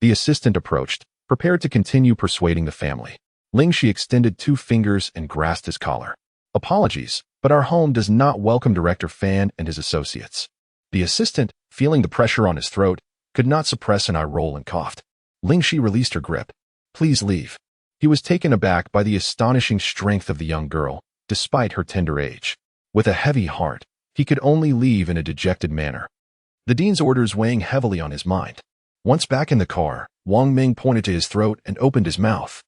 The assistant approached, prepared to continue persuading the family. Ling Xi extended 2 fingers and grasped his collar. Apologies, but our home does not welcome Director Fan and his associates. The assistant, feeling the pressure on his throat, could not suppress an eye roll and coughed. Ling Xi released her grip. Please leave. He was taken aback by the astonishing strength of the young girl, despite her tender age. With a heavy heart, he could only leave in a dejected manner, the dean's orders weighing heavily on his mind. Once back in the car, Wang Ming pointed to his throat and opened his mouth,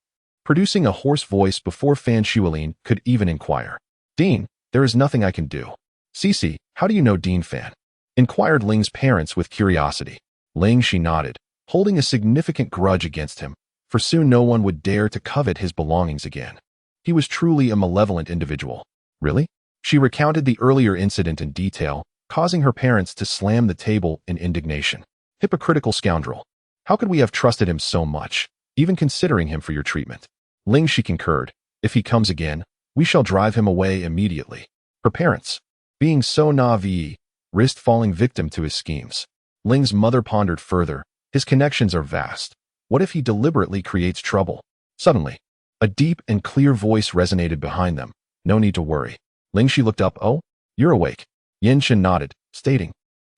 producing a hoarse voice before Fan Xuelin could even inquire. Dean, there is nothing I can do. Cici, how do you know Dean Fan? Inquired Ling's parents with curiosity. Ling Xi nodded, holding a significant grudge against him, for soon no one would dare to covet his belongings again. He was truly a malevolent individual. Really? She recounted the earlier incident in detail, causing her parents to slam the table in indignation. Hypocritical scoundrel. How could we have trusted him so much, even considering him for your treatment? Ling Xi concurred. If he comes again, we shall drive him away immediately. Her parents, being so naive, risked falling victim to his schemes. Ling's mother pondered further. His connections are vast. What if he deliberately creates trouble? Suddenly, a deep and clear voice resonated behind them. No need to worry. Ling Xi looked up. Oh, you're awake. Yanchen nodded, stating,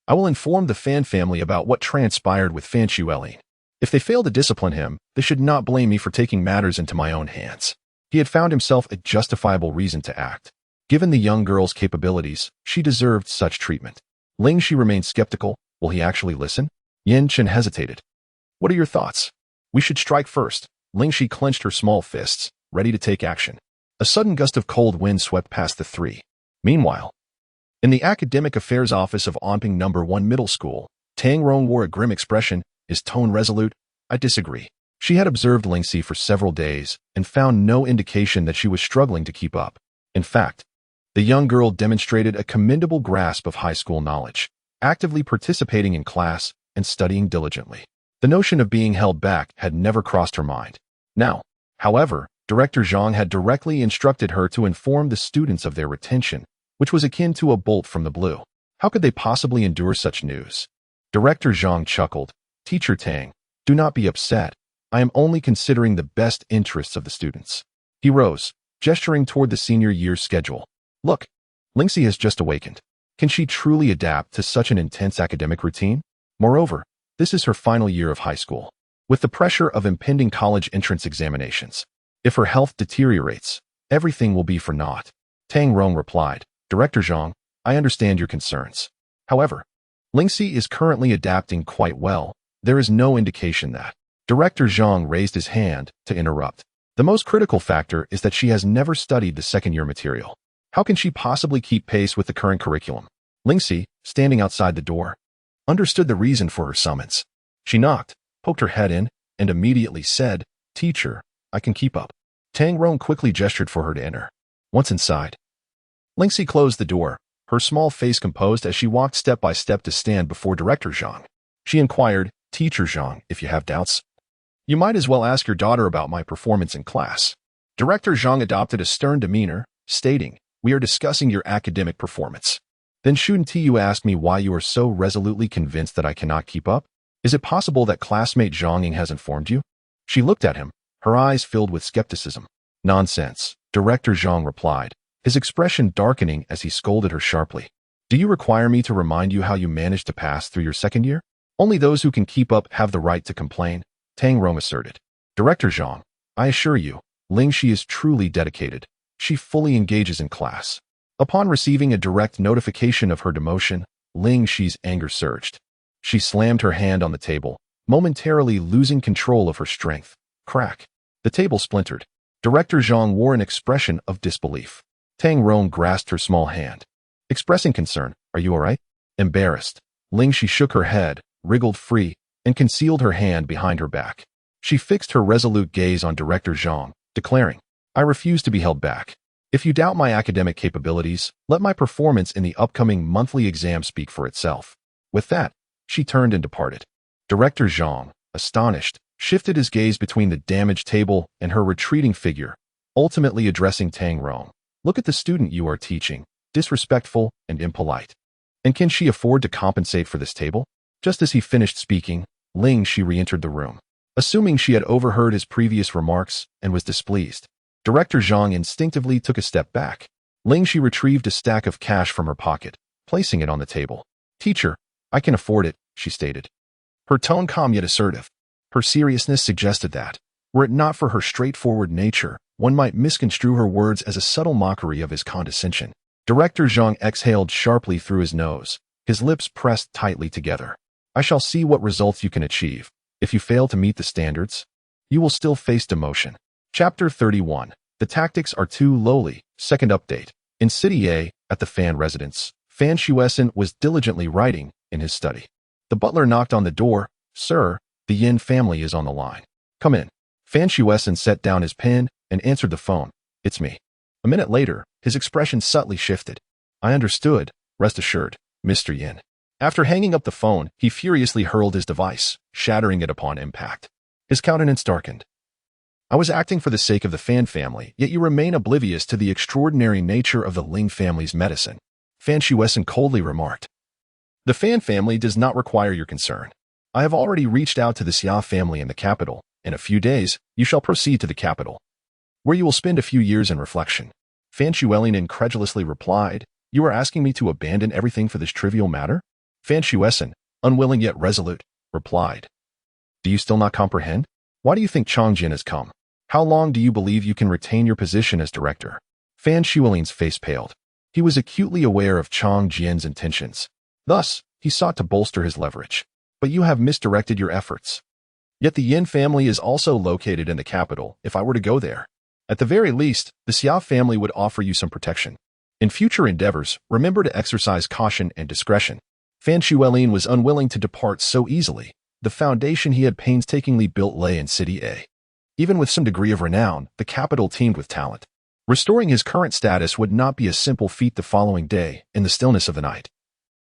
I will inform the Fan family about what transpired with Fan Xuelin. If they fail to discipline him, they should not blame me for taking matters into my own hands. He had found himself a justifiable reason to act. Given the young girl's capabilities, she deserved such treatment. Ling Xi remained skeptical. Will he actually listen? Yanchen hesitated. What are your thoughts? We should strike first. Ling Xi clenched her small fists, ready to take action. A sudden gust of cold wind swept past the three. Meanwhile, in the academic affairs office of Onping No. 1 Middle School, Tang Rong wore a grim expression, his tone resolute. I disagree. She had observed Ling Xi for several days and found no indication that she was struggling to keep up. In fact, the young girl demonstrated a commendable grasp of high school knowledge, actively participating in class and studying diligently. The notion of being held back had never crossed her mind. Now, however, Director Zhang had directly instructed her to inform the students of their retention, which was akin to a bolt from the blue. How could they possibly endure such news? Director Zhang chuckled. Teacher Tang, do not be upset. I am only considering the best interests of the students. He rose, gesturing toward the senior year's schedule. Look, Ling Xi has just awakened. Can she truly adapt to such an intense academic routine? Moreover, this is her final year of high school, with the pressure of impending college entrance examinations. If her health deteriorates, everything will be for naught. Tang Rong replied, Director Zhang, I understand your concerns. However, Ling Xi is currently adapting quite well. There is no indication that. Director Zhang raised his hand to interrupt. The most critical factor is that she has never studied the second-year material. How can she possibly keep pace with the current curriculum? Ling Xi, standing outside the door, understood the reason for her summons. She knocked, poked her head in, and immediately said, Teacher, I can keep up. Tang Rong quickly gestured for her to enter. Once inside, Ling Xi closed the door, her small face composed as she walked step by step to stand before Director Zhang. She inquired, Teacher Zhang, if you have doubts, you might as well ask your daughter about my performance in class. Director Zhang adopted a stern demeanor, stating, We are discussing your academic performance. Then shouldn't you ask me why you are so resolutely convinced that I cannot keep up? Is it possible that classmate Zhang Ying has informed you? She looked at him, her eyes filled with skepticism. Nonsense, Director Zhang replied, his expression darkening as he scolded her sharply. Do you require me to remind you how you managed to pass through your second year? Only those who can keep up have the right to complain, Tang Rong asserted. Director Zhang, I assure you, Ling Xi is truly dedicated. She fully engages in class. Upon receiving a direct notification of her demotion, Ling Xi's anger surged. She slammed her hand on the table, momentarily losing control of her strength. Crack. The table splintered. Director Zhang wore an expression of disbelief. Tang Rong grasped her small hand. Expressing concern, are you all right? Embarrassed, Ling Xi shook her head, wriggled free, and concealed her hand behind her back. She fixed her resolute gaze on Director Zhang, declaring, I refuse to be held back. If you doubt my academic capabilities, let my performance in the upcoming monthly exam speak for itself. With that, she turned and departed. Director Zhang, astonished, shifted his gaze between the damaged table and her retreating figure, ultimately addressing Tang Rong. Look at the student you are teaching, disrespectful and impolite. And can she afford to compensate for this table? Just as he finished speaking, Ling Xi re-entered the room. Assuming she had overheard his previous remarks and was displeased, Director Zhang instinctively took a step back. Ling Xi retrieved a stack of cash from her pocket, placing it on the table. Teacher, I can afford it, she stated. Her tone calm yet assertive. Her seriousness suggested that, were it not for her straightforward nature, one might misconstrue her words as a subtle mockery of his condescension. Director Zhang exhaled sharply through his nose, his lips pressed tightly together. I shall see what results you can achieve. If you fail to meet the standards, you will still face demotion. Chapter 31. The tactics are too lowly. Second update. In City A, at the Fan residence, Fan Shueson was diligently writing in his study. The butler knocked on the door. Sir, the Yin family is on the line. Come in. Fan Shueson set down his pen and answered the phone. It's me. A minute later, his expression subtly shifted. I understood. Rest assured, Mr. Yin. After hanging up the phone, he furiously hurled his device, shattering it upon impact. His countenance darkened. I was acting for the sake of the Fan family, yet you remain oblivious to the extraordinary nature of the Ling family's medicine, Fan Shueson coldly remarked. The Fan family does not require your concern. I have already reached out to the Xia family in the capital. In a few days, you shall proceed to the capital, where you will spend a few years in reflection. Fan Shuelin incredulously replied, You are asking me to abandon everything for this trivial matter? Fan Shueson, unwilling yet resolute, replied, Do you still not comprehend? Why do you think Chang Jin has come? How long do you believe you can retain your position as director? Fan Shuelin's face paled. He was acutely aware of Chang Jin's intentions. Thus, he sought to bolster his leverage. But you have misdirected your efforts. Yet the Yin family is also located in the capital. If I were to go there, at the very least, the Xia family would offer you some protection. In future endeavors, remember to exercise caution and discretion. Fan Shuelin was unwilling to depart so easily. The foundation he had painstakingly built lay in City A. Even with some degree of renown, the capital teemed with talent. Restoring his current status would not be a simple feat the following day, in the stillness of the night.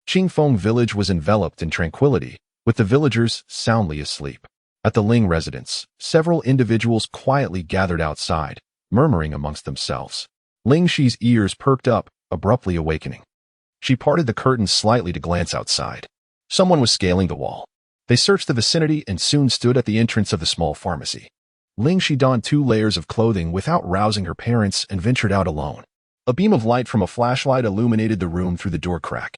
Qingfeng village was enveloped in tranquility, with the villagers soundly asleep. At the Ling residence, several individuals quietly gathered outside, murmuring amongst themselves. Ling Xi's ears perked up, abruptly awakening. She parted the curtains slightly to glance outside. Someone was scaling the wall. They searched the vicinity and soon stood at the entrance of the small pharmacy. Ling Xi donned 2 layers of clothing without rousing her parents and ventured out alone. A beam of light from a flashlight illuminated the room through the door crack,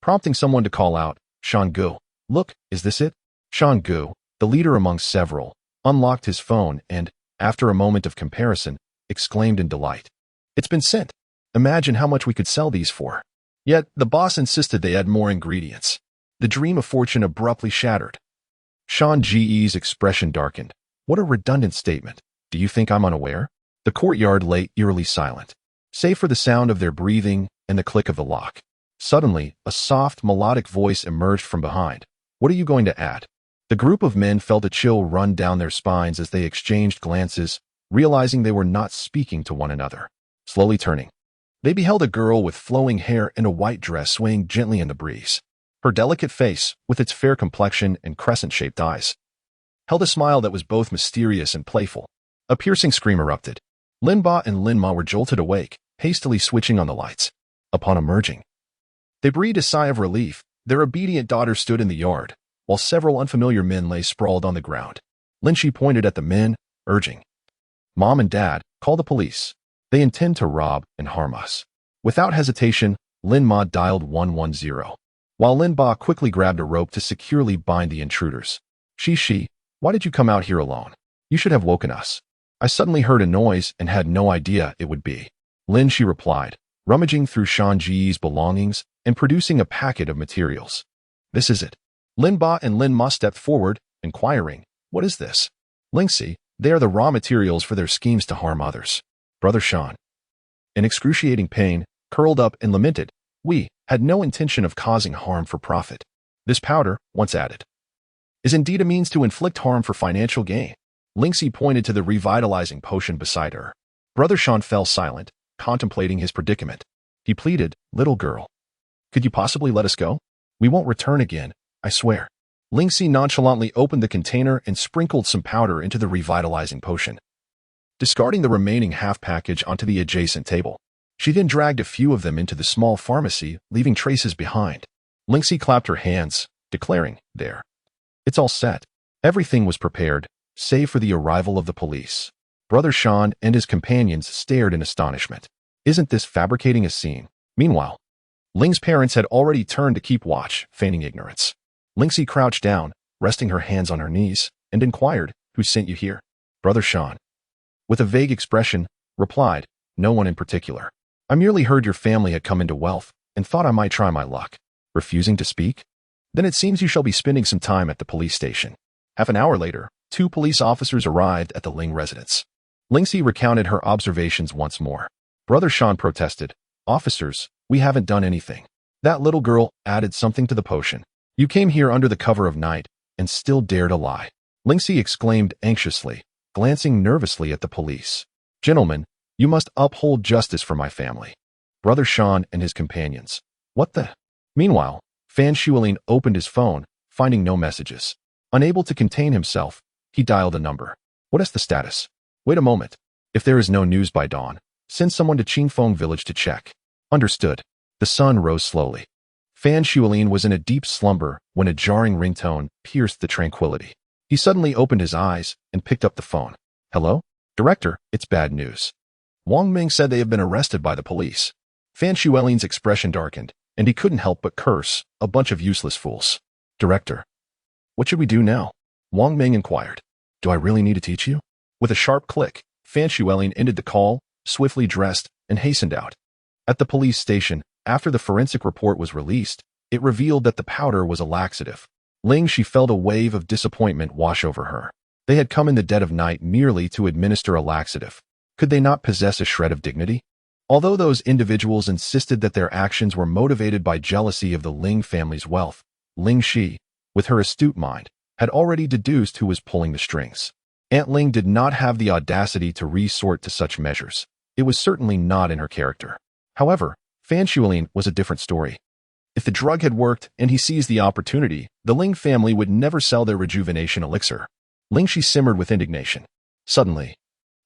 prompting someone to call out, "Shangu, look, is this it?" Shangu, the leader among several, unlocked his phone and, after a moment of comparison, exclaimed in delight, "It's been sent. Imagine how much we could sell these for." Yet, the boss insisted they add more ingredients. The dream of fortune abruptly shattered. Shan Ji's expression darkened. What a redundant statement. Do you think I'm unaware? The courtyard lay eerily silent, save for the sound of their breathing and the click of the lock. Suddenly, a soft, melodic voice emerged from behind. "What are you going to add?" The group of men felt a chill run down their spines as they exchanged glances, realizing they were not speaking to one another. Slowly turning, they beheld a girl with flowing hair and a white dress swaying gently in the breeze. Her delicate face, with its fair complexion and crescent-shaped eyes, held a smile that was both mysterious and playful. A piercing scream erupted. Linba and Linma were jolted awake, hastily switching on the lights. Upon emerging, they breathed a sigh of relief. Their obedient daughter stood in the yard, while several unfamiliar men lay sprawled on the ground. Ling Xi pointed at the men, urging, "Mom and Dad, call the police. They intend to rob and harm us." Without hesitation, Linma dialed 110, while Linba quickly grabbed a rope to securely bind the intruders. Shi, why did you come out here alone? You should have woken us." "I suddenly heard a noise and had no idea it would be," Lin Xi replied, rummaging through Shan Ji's belongings and producing a packet of materials. "This is it." Linba and Linma stepped forward, inquiring, "What is this?" "Ling Xi, they are the raw materials for their schemes to harm others." Brother Shan, in excruciating pain, curled up and lamented, "We had no intention of causing harm for profit. This powder, once added, is indeed a means to inflict harm for financial gain." Ling Xi pointed to the revitalizing potion beside her. Brother Shan fell silent, contemplating his predicament. He pleaded, "Little girl, could you possibly let us go? We won't return again, I swear." Ling Xi nonchalantly opened the container and sprinkled some powder into the revitalizing potion, discarding the remaining half-package onto the adjacent table. She then dragged a few of them into the small pharmacy, leaving traces behind. Ling Xi clapped her hands, declaring, "There. It's all set." Everything was prepared, save for the arrival of the police. Brother Shan and his companions stared in astonishment. Isn't this fabricating a scene? Meanwhile, Ling's parents had already turned to keep watch, feigning ignorance. Ling Xi crouched down, resting her hands on her knees, and inquired, "Who sent you here?" Brother Shan, with a vague expression, replied, "No one in particular. I merely heard your family had come into wealth and thought I might try my luck." Refusing to speak? "Then it seems you shall be spending some time at the police station." Half an hour later, 2 police officers arrived at the Ling residence. Ling Xi recounted her observations once more. Brother Shan protested, "Officers, we haven't done anything. That little girl added something to the potion. You came here under the cover of night and still dare to lie." Ling Xi exclaimed anxiously, glancing nervously at the police. "Gentlemen, you must uphold justice for my family." Brother Shan and his companions. "What the?" Meanwhile, Fan Shuilin opened his phone, finding no messages. Unable to contain himself, he dialed a number. "What is the status?" "Wait a moment. If there is no news by dawn, send someone to Qingfeng village to check." "Understood." The sun rose slowly. Fan Shuilin was in a deep slumber when a jarring ringtone pierced the tranquility. He suddenly opened his eyes and picked up the phone. "Hello? Director, it's bad news. Wang Ming said they have been arrested by the police." Fan Shuilin's expression darkened, and he couldn't help but curse, "A bunch of useless fools." "Director, what should we do now?" Wang Ming inquired. "Do I really need to teach you?" With a sharp click, Fan Shuilin ended the call, swiftly dressed, and hastened out. At the police station, after the forensic report was released, it revealed that the powder was a laxative. Ling Xi felt a wave of disappointment wash over her. They had come in the dead of night merely to administer a laxative. Could they not possess a shred of dignity? Although those individuals insisted that their actions were motivated by jealousy of the Ling family's wealth, Ling Xi, with her astute mind, had already deduced who was pulling the strings. Aunt Ling did not have the audacity to resort to such measures. It was certainly not in her character. However, Fan Shuilin was a different story. If the drug had worked and he seized the opportunity, the Ling family would never sell their rejuvenation elixir. Ling Xi simmered with indignation. Suddenly,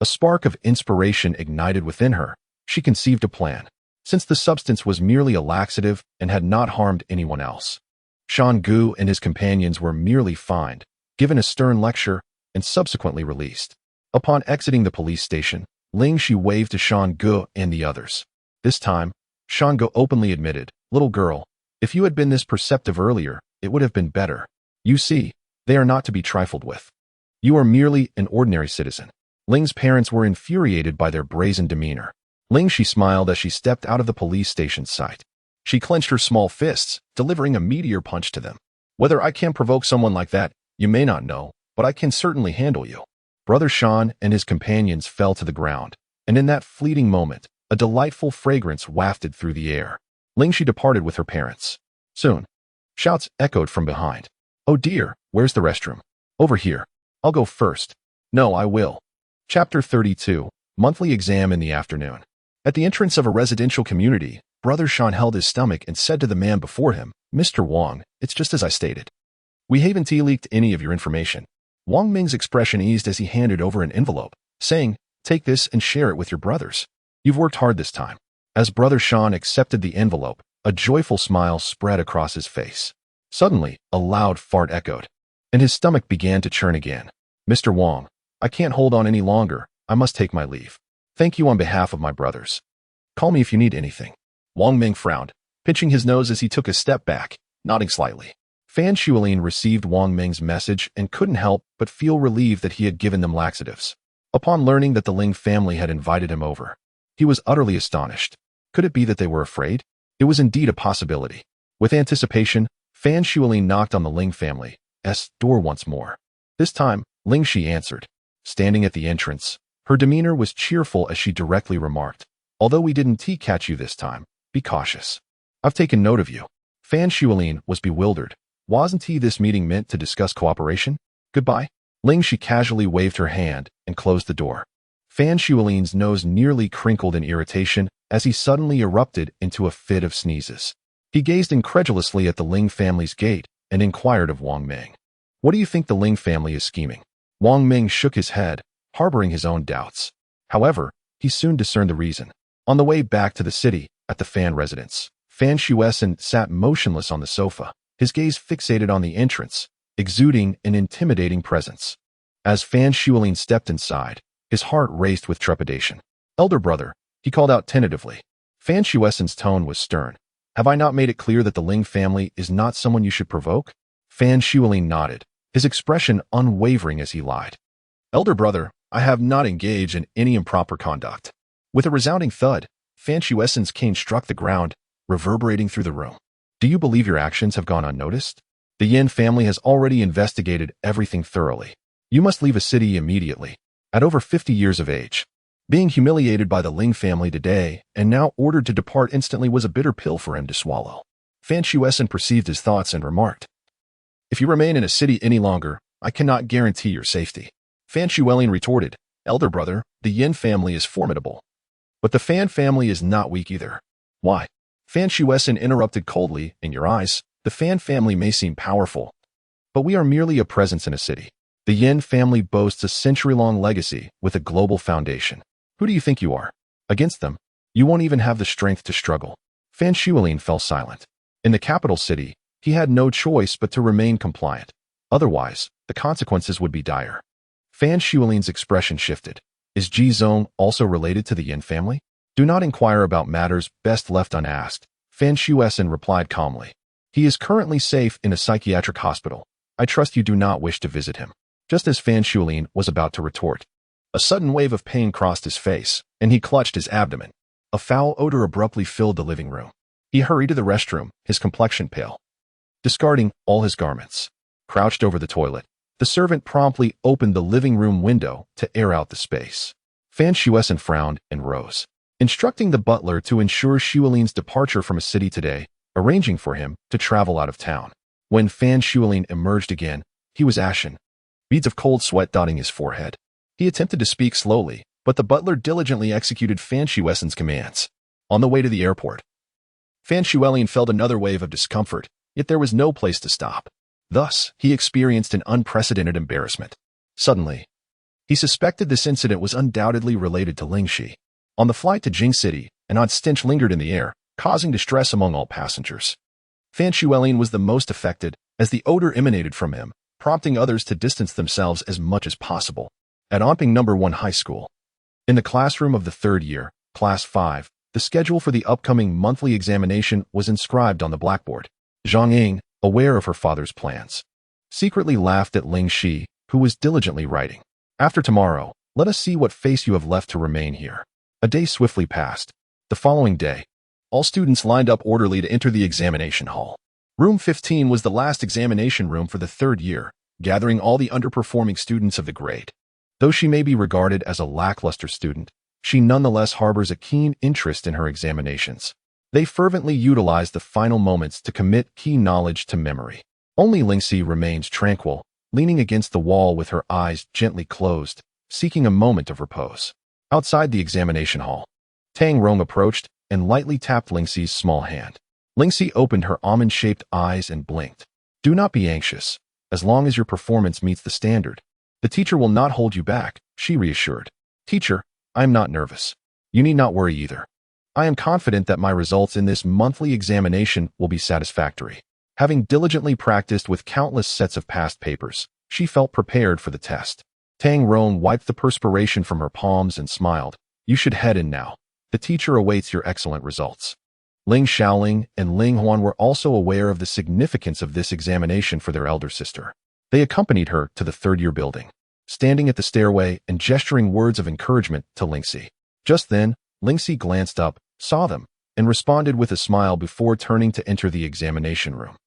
a spark of inspiration ignited within her. She conceived a plan. since the substance was merely a laxative and had not harmed anyone else. Shan Gu and his companions were merely fined, given a stern lecture, and subsequently released. Upon exiting the police station, Ling Xi waved to Shan Gu and the others. This time, Shan Gu openly admitted, "Little girl, if you had been this perceptive earlier, it would have been better. You see, they are not to be trifled with. You are merely an ordinary citizen." Ling's parents were infuriated by their brazen demeanor. Ling Xi smiled as she stepped out of the police station's sight. She clenched her small fists, delivering a meteor punch to them. "Whether I can provoke someone like that, you may not know, but I can certainly handle you." Brother Shan and his companions fell to the ground, and in that fleeting moment, a delightful fragrance wafted through the air. Ling Xi departed with her parents. Soon, shouts echoed from behind. "Oh dear, where's the restroom?" "Over here. I'll go first." "No, I will." Chapter 32, Monthly Exam in the Afternoon. At the entrance of a residential community, Brother Shan held his stomach and said to the man before him, "Mr. Wang, it's just as I stated. We haven't leaked any of your information." Wang Ming's expression eased as he handed over an envelope, saying, "Take this and share it with your brothers. You've worked hard this time." As Brother Shan accepted the envelope, a joyful smile spread across his face. Suddenly, a loud fart echoed, and his stomach began to churn again. "Mr. Wang, I can't hold on any longer. I must take my leave. Thank you on behalf of my brothers. Call me if you need anything." Wang Ming frowned, pinching his nose as he took a step back, nodding slightly. Fan Shuilin received Wang Ming's message and couldn't help but feel relieved that he had given them laxatives. Upon learning that the Ling family had invited him over, he was utterly astonished. Could it be that they were afraid? It was indeed a possibility. With anticipation, Fan Shuilin knocked on the Ling family's door once more. This time, Ling Xi answered. Standing at the entrance, her demeanor was cheerful as she directly remarked, "Although we didn't catch you this time, be cautious. I've taken note of you." Fan Shuilin was bewildered. Wasn't this meeting meant to discuss cooperation? "Goodbye." Ling Xi casually waved her hand and closed the door. Fan Shuilin's nose nearly crinkled in irritation as he suddenly erupted into a fit of sneezes. He gazed incredulously at the Ling family's gate and inquired of Wang Ming, "What do you think the Ling family is scheming?" Wang Ming shook his head, harboring his own doubts. However, he soon discerned the reason. On the way back to the city, at the Fan residence, Fan Shuessen sat motionless on the sofa, his gaze fixated on the entrance, exuding an intimidating presence. As Fan Shuilin stepped inside, his heart raced with trepidation. "Elder brother," he called out tentatively. Fan Shuessen's tone was stern. "Have I not made it clear that the Ling family is not someone you should provoke?" Fan Shuilin nodded, his expression unwavering as he lied. "Elder brother, I have not engaged in any improper conduct." With a resounding thud, Fan Shuessen's cane struck the ground, reverberating through the room. "Do you believe your actions have gone unnoticed? The Yin family has already investigated everything thoroughly. You must leave a city immediately, at over 50 years of age." Being humiliated by the Ling family today and now ordered to depart instantly was a bitter pill for him to swallow. Fan Shuessen perceived his thoughts and remarked, "If you remain in a city any longer, I cannot guarantee your safety." Fan Shuilin retorted, "Elder brother, the Yin family is formidable. But the Fan family is not weak either." "Why?" Fan Shuessen interrupted coldly, "In your eyes, the Fan family may seem powerful, but we are merely a presence in a city. The Yin family boasts a century-long legacy with a global foundation. Who do you think you are? Against them, you won't even have the strength to struggle." Fan Shuilin fell silent. In the capital city, he had no choice but to remain compliant. Otherwise, the consequences would be dire. Fan Shuilin's expression shifted. "Is Ji Zong also related to the Yin family?" "Do not inquire about matters best left unasked," Fan Shuessen replied calmly. "He is currently safe in a psychiatric hospital. I trust you do not wish to visit him." Just as Fan Shuilin was about to retort, a sudden wave of pain crossed his face, and he clutched his abdomen. A foul odor abruptly filled the living room. He hurried to the restroom, his complexion pale. Discarding all his garments, crouched over the toilet, the servant promptly opened the living room window to air out the space. Fan Shuessen frowned and rose, instructing the butler to ensure Shuilin's departure from a city today, arranging for him to travel out of town. When Fan Shuilin emerged again, he was ashen, beads of cold sweat dotting his forehead. He attempted to speak slowly, but the butler diligently executed Fan Shuessen's commands. On the way to the airport, Fan Shuilin felt another wave of discomfort, yet there was no place to stop. Thus, he experienced an unprecedented embarrassment. Suddenly, he suspected this incident was undoubtedly related to Ling Xi. On the flight to Jing City, An odd stench lingered in the air, causing distress among all passengers. Fan Shuelin was the most affected, as the odor emanated from him, prompting others to distance themselves as much as possible. At Anping No. 1 High School. In the classroom of the third year, Class 5, the schedule for the upcoming monthly examination was inscribed on the blackboard. Zhang Ying, aware of her father's plans, secretly laughed at Ling Xi, who was diligently writing. After tomorrow, let us see what face you have left to remain here. A day swiftly passed. The following day, all students lined up orderly to enter the examination hall. Room 15 was the last examination room for the third year, gathering all the underperforming students of the grade. Though she may be regarded as a lackluster student, she nonetheless harbors a keen interest in her examinations. They fervently utilize the final moments to commit key knowledge to memory. Only Ling Xi remains tranquil, leaning against the wall with her eyes gently closed, seeking a moment of repose. Outside the examination hall, Tang Rong approached and lightly tapped Ling Xi's small hand. Ling Xi opened her almond-shaped eyes and blinked. Do not be anxious. As long as your performance meets the standard, the teacher will not hold you back, she reassured. Teacher, I am not nervous. You need not worry either. I am confident that my results in this monthly examination will be satisfactory. Having diligently practiced with countless sets of past papers, she felt prepared for the test. Tang Rong wiped the perspiration from her palms and smiled. You should head in now. The teacher awaits your excellent results. Ling Xiaoling and Ling Huan were also aware of the significance of this examination for their elder sister. They accompanied her to the third-year building, standing at the stairway and gesturing words of encouragement to Ling Xi. Just then, Ling Xi glanced up, saw them, and responded with a smile before turning to enter the examination room.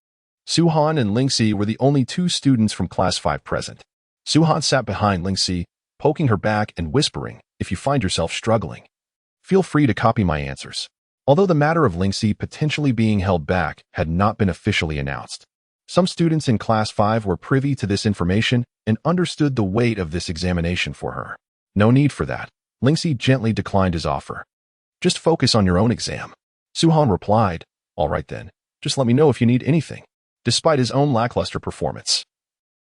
Su Han and Ling Xi were the only two students from Class 5 present. Su Han sat behind Ling Xi, poking her back and whispering, if you find yourself struggling, feel free to copy my answers. Although the matter of Ling Xi potentially being held back had not been officially announced, some students in Class 5 were privy to this information and understood the weight of this examination for her. No need for that. Ling Xi gently declined his offer. Just focus on your own exam. Su Han replied, all right then, just let me know if you need anything. Despite his own lackluster performance,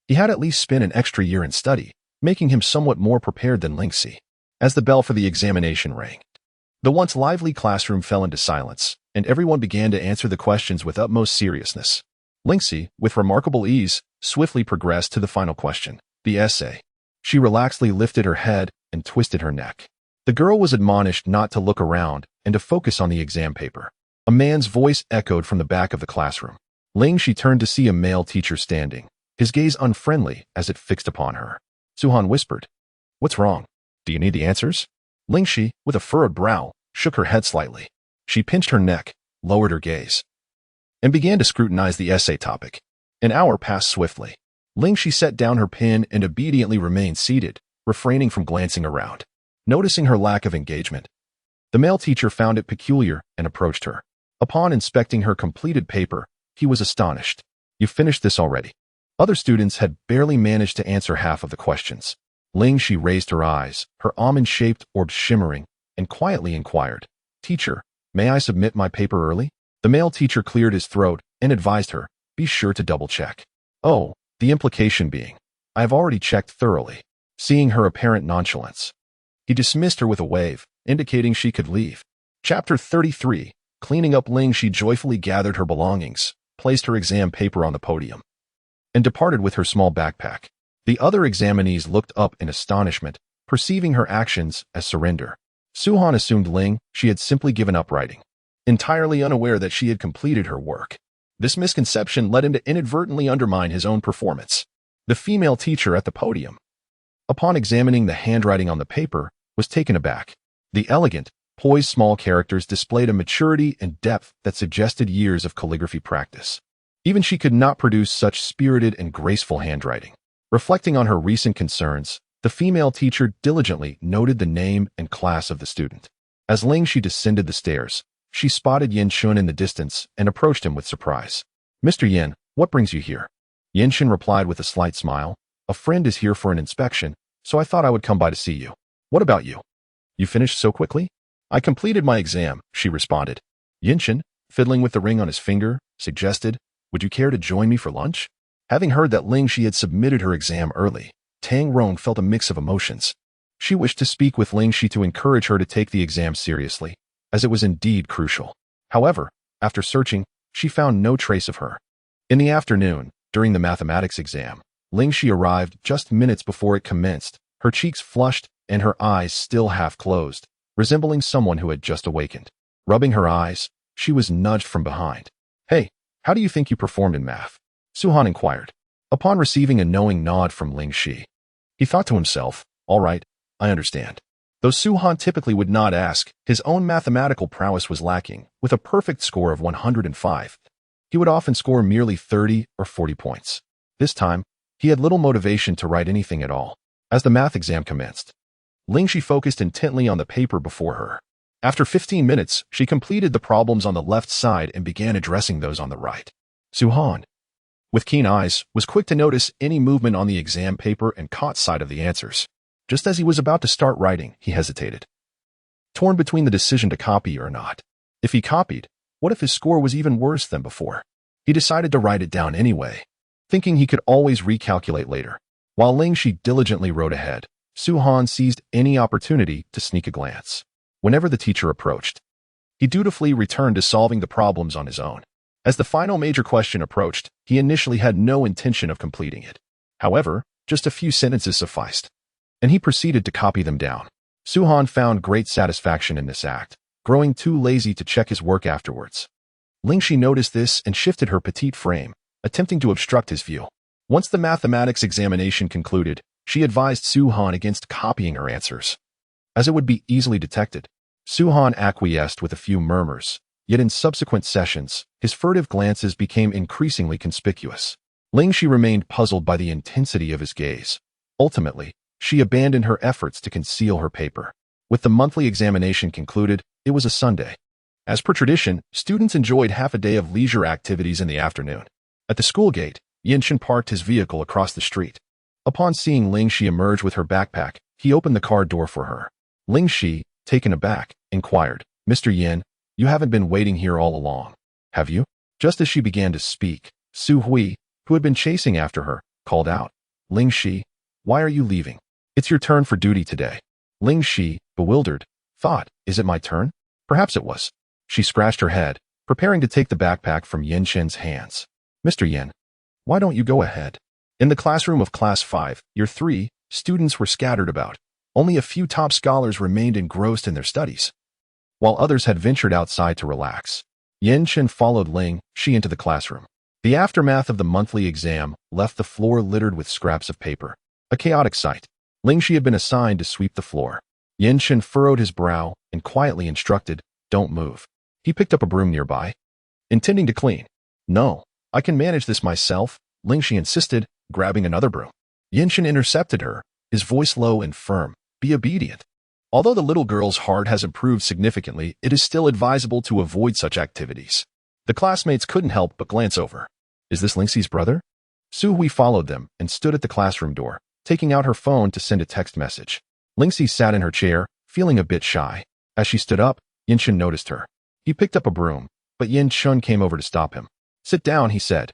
he had at least spent an extra year in study, making him somewhat more prepared than Ling Xi. As the bell for the examination rang, the once lively classroom fell into silence, and everyone began to answer the questions with utmost seriousness. Ling Xi, with remarkable ease, swiftly progressed to the final question, the essay. She relaxedly lifted her head and twisted her neck. The girl was admonished not to look around and to focus on the exam paper. A man's voice echoed from the back of the classroom. Ling Xi turned to see a male teacher standing, his gaze unfriendly as it fixed upon her. Su Han whispered, what's wrong? Do you need the answers? Ling Xi, with a furrowed brow, shook her head slightly. She pinched her neck, lowered her gaze, and began to scrutinize the essay topic. An hour passed swiftly. Ling Xi set down her pen and obediently remained seated, refraining from glancing around. Noticing her lack of engagement, the male teacher found it peculiar and approached her. Upon inspecting her completed paper, he was astonished. You finished this already? Other students had barely managed to answer half of the questions. Ling Xi raised her eyes, her almond-shaped orbs shimmering, and quietly inquired, Teacher, may I submit my paper early? The male teacher cleared his throat and advised her, be sure to double-check. Oh, the implication being, I have already checked thoroughly. Seeing her apparent nonchalance, he dismissed her with a wave, indicating she could leave. Chapter 33. Cleaning up. Ling Xi joyfully gathered her belongings, placed her exam paper on the podium, and departed with her small backpack. The other examinees looked up in astonishment, perceiving her actions as surrender. Su Han assumed Ling Xi had simply given up writing, entirely unaware that she had completed her work. This misconception led him to inadvertently undermine his own performance. The female teacher at the podium, upon examining the handwriting on the paper, was taken aback. The elegant, poised small characters displayed a maturity and depth that suggested years of calligraphy practice. Even she could not produce such spirited and graceful handwriting. Reflecting on her recent concerns, the female teacher diligently noted the name and class of the student. As Ling Xi descended the stairs, she spotted Yin Shun in the distance and approached him with surprise. Mr. Yin, what brings you here? Yin Shun replied with a slight smile. A friend is here for an inspection, so I thought I would come by to see you. What about you? You finished so quickly? I completed my exam, she responded. Yin Shun, fiddling with the ring on his finger, suggested, would you care to join me for lunch? Having heard that Ling Xi had submitted her exam early, Tang Rong felt a mix of emotions. She wished to speak with Ling Xi to encourage her to take the exam seriously, as it was indeed crucial. However, after searching, she found no trace of her. In the afternoon, during the mathematics exam, Ling Xi arrived just minutes before it commenced, her cheeks flushed and her eyes still half closed, resembling someone who had just awakened. Rubbing her eyes, she was nudged from behind. "Hey, how do you think you performed in math?" Su-Han inquired. Upon receiving a knowing nod from Ling Xi, he thought to himself, "All right, I understand." Though Su-Han typically would not ask, his own mathematical prowess was lacking. With a perfect score of 105, he would often score merely 30 or 40 points. This time, he had little motivation to write anything at all. As the math exam commenced, Ling Xi focused intently on the paper before her. After 15 minutes, she completed the problems on the left side and began addressing those on the right. Su-Han, with keen eyes, was quick to notice any movement on the exam paper and caught sight of the answers. Just as he was about to start writing, he hesitated, torn between the decision to copy or not. If he copied, what if his score was even worse than before? He decided to write it down anyway, thinking he could always recalculate later. While Ling Xi diligently wrote ahead, Su-Han seized any opportunity to sneak a glance. Whenever the teacher approached, he dutifully returned to solving the problems on his own. As the final major question approached, he initially had no intention of completing it. However, just a few sentences sufficed, and he proceeded to copy them down. Su-Han found great satisfaction in this act, growing too lazy to check his work afterwards. Ling Xi noticed this and shifted her petite frame, attempting to obstruct his view. Once the mathematics examination concluded, she advised Su-Han against copying her answers, as it would be easily detected. Su-Han acquiesced with a few murmurs, yet in subsequent sessions, his furtive glances became increasingly conspicuous. Ling Xi remained puzzled by the intensity of his gaze. Ultimately, she abandoned her efforts to conceal her paper. With the monthly examination concluded, it was a Sunday. As per tradition, students enjoyed half a day of leisure activities in the afternoon. At the school gate, Yinshin parked his vehicle across the street. Upon seeing Ling Xi emerge with her backpack, he opened the car door for her. Ling Xi, taken aback, inquired, "Mr. Yin, you haven't been waiting here all along, have you?" Just as she began to speak, Su Hui, who had been chasing after her, called out, "Ling Xi, why are you leaving? It's your turn for duty today." Ling Xi, bewildered, thought, "Is it my turn?" Perhaps it was. She scratched her head, preparing to take the backpack from Yinshin's hands. "Mr. Yin, why don't you go ahead?" In the classroom of Class 5, Year 3, students were scattered about. Only a few top scholars remained engrossed in their studies, while others had ventured outside to relax. Yinshin followed Ling Xi into the classroom. The aftermath of the monthly exam left the floor littered with scraps of paper. A chaotic sight. Ling Xi had been assigned to sweep the floor. Yinshin furrowed his brow and quietly instructed, "Don't move." He picked up a broom nearby, intending to clean. "No, I can manage this myself," Ling Xi insisted, grabbing another broom. Yinshin intercepted her, his voice low and firm, "Be obedient." Although the little girl's heart has improved significantly, it is still advisable to avoid such activities. The classmates couldn't help but glance over. "Is this Ling Xi's brother?" Su Hui followed them and stood at the classroom door, taking out her phone to send a text message. Ling Xi sat in her chair, feeling a bit shy. As she stood up, Yinshin noticed her. He picked up a broom, but Yinshin came over to stop him. "Sit down," he said.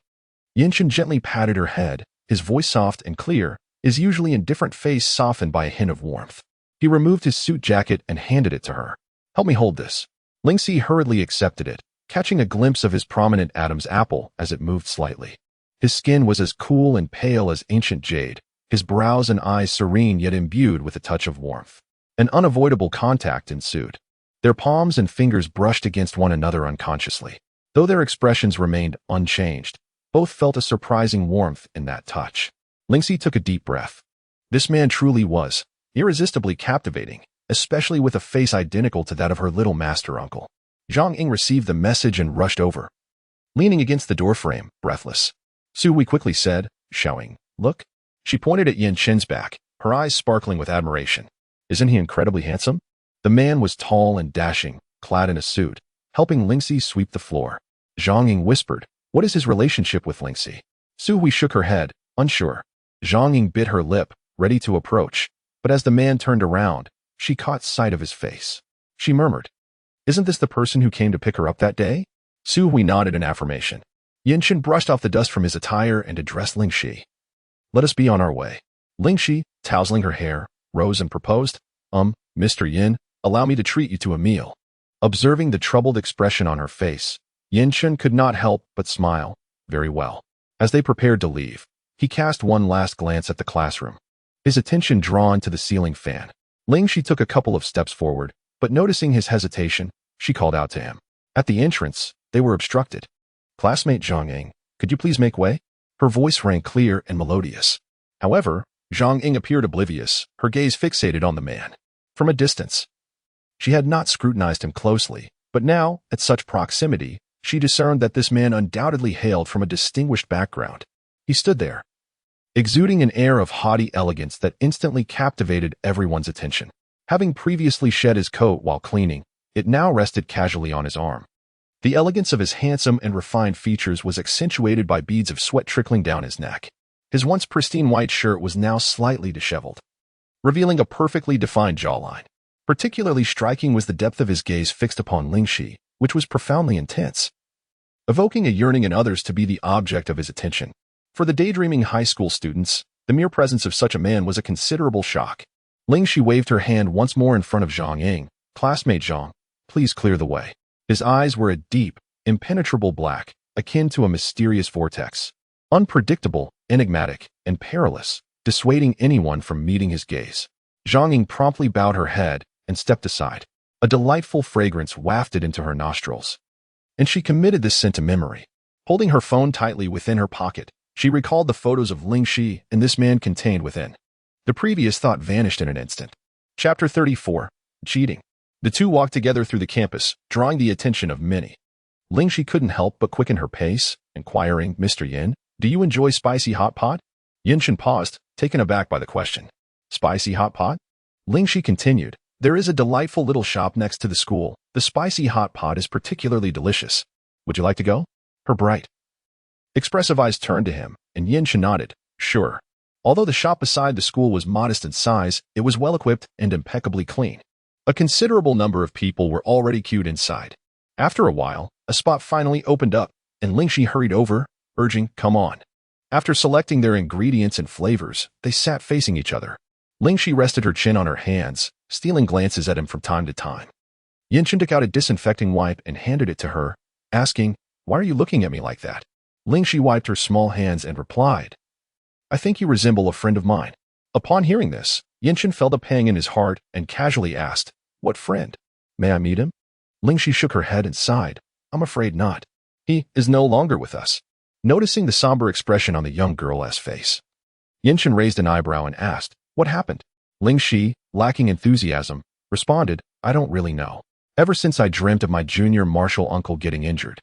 Yinshin gently patted her head, his voice soft and clear, his usually indifferent face softened by a hint of warmth. He removed his suit jacket and handed it to her. "Help me hold this." Ling Xi hurriedly accepted it, catching a glimpse of his prominent Adam's apple as it moved slightly. His skin was as cool and pale as ancient jade, his brows and eyes serene yet imbued with a touch of warmth. An unavoidable contact ensued. Their palms and fingers brushed against one another unconsciously. Though their expressions remained unchanged, both felt a surprising warmth in that touch. Ling Xi took a deep breath. This man truly was irresistibly captivating, especially with a face identical to that of her little master uncle. Zhang Ying received the message and rushed over, leaning against the doorframe, breathless. Su Hui quickly said, shouting, "Look." She pointed at Yinshin's back, her eyes sparkling with admiration. "Isn't he incredibly handsome?" The man was tall and dashing, clad in a suit, helping Ling Xi sweep the floor. Zhang Ying whispered, "What is his relationship with Ling Xi?" Su Hui shook her head, unsure. Zhang Ying bit her lip, ready to approach, but as the man turned around, she caught sight of his face. She murmured, "Isn't this the person who came to pick her up that day?" Su Hui nodded in affirmation. Yinshin brushed off the dust from his attire and addressed Ling Xi. "Let us be on our way." Ling Xi, tousling her hair, rose and proposed, Mr. Yin, allow me to treat you to a meal." Observing the troubled expression on her face, Yinshen could not help but smile. Very well. As they prepared to leave, he cast one last glance at the classroom, his attention drawn to the ceiling fan. Ling Xi took a couple of steps forward, but noticing his hesitation, she called out to him. At the entrance, they were obstructed. "Classmate Zhang Ying, could you please make way?" Her voice rang clear and melodious. However, Zhang Ying appeared oblivious, her gaze fixated on the man. From a distance, she had not scrutinized him closely, but now, at such proximity, she discerned that this man undoubtedly hailed from a distinguished background. He stood there, exuding an air of haughty elegance that instantly captivated everyone's attention. Having previously shed his coat while cleaning, it now rested casually on his arm. The elegance of his handsome and refined features was accentuated by beads of sweat trickling down his neck. His once pristine white shirt was now slightly disheveled, revealing a perfectly defined jawline. Particularly striking was the depth of his gaze fixed upon Ling Xi, which was profoundly intense, evoking a yearning in others to be the object of his attention. For the daydreaming high school students, the mere presence of such a man was a considerable shock. Ling Xi waved her hand once more in front of Zhang Ying. "Classmate Zhang, please clear the way." His eyes were a deep, impenetrable black, akin to a mysterious vortex. Unpredictable, enigmatic, and perilous, dissuading anyone from meeting his gaze. Zhang Ying promptly bowed her head and stepped aside. A delightful fragrance wafted into her nostrils, and she committed this scent to memory. Holding her phone tightly within her pocket, she recalled the photos of Ling Xi and this man contained within. The previous thought vanished in an instant. Chapter 34. Cheating. The two walked together through the campus, drawing the attention of many. Ling Xi couldn't help but quicken her pace, inquiring, "Mr. Yin, do you enjoy spicy hot pot?" Yinshen paused, taken aback by the question. "Spicy hot pot?" Ling Xi continued. "There is a delightful little shop next to the school. The spicy hot pot is particularly delicious. Would you like to go?" Her bright, expressive eyes turned to him, and Yinshen nodded. "Sure." Although the shop beside the school was modest in size, it was well-equipped and impeccably clean. A considerable number of people were already queued inside. After a while, a spot finally opened up, and Ling Xi hurried over, urging, "Come on." After selecting their ingredients and flavors, they sat facing each other. Ling Xi rested her chin on her hands, stealing glances at him from time to time. Yinshen took out a disinfecting wipe and handed it to her, asking, "Why are you looking at me like that?" Ling Xi wiped her small hands and replied, "I think you resemble a friend of mine." Upon hearing this, Yinshen felt a pang in his heart and casually asked, "What friend? May I meet him?" Ling Xi shook her head and sighed, "I'm afraid not. He is no longer with us." Noticing the somber expression on the young girl's face, Yinshen raised an eyebrow and asked, "What happened?" Ling Xi, lacking enthusiasm, responded, "I don't really know. Ever since I dreamt of my junior martial uncle getting injured,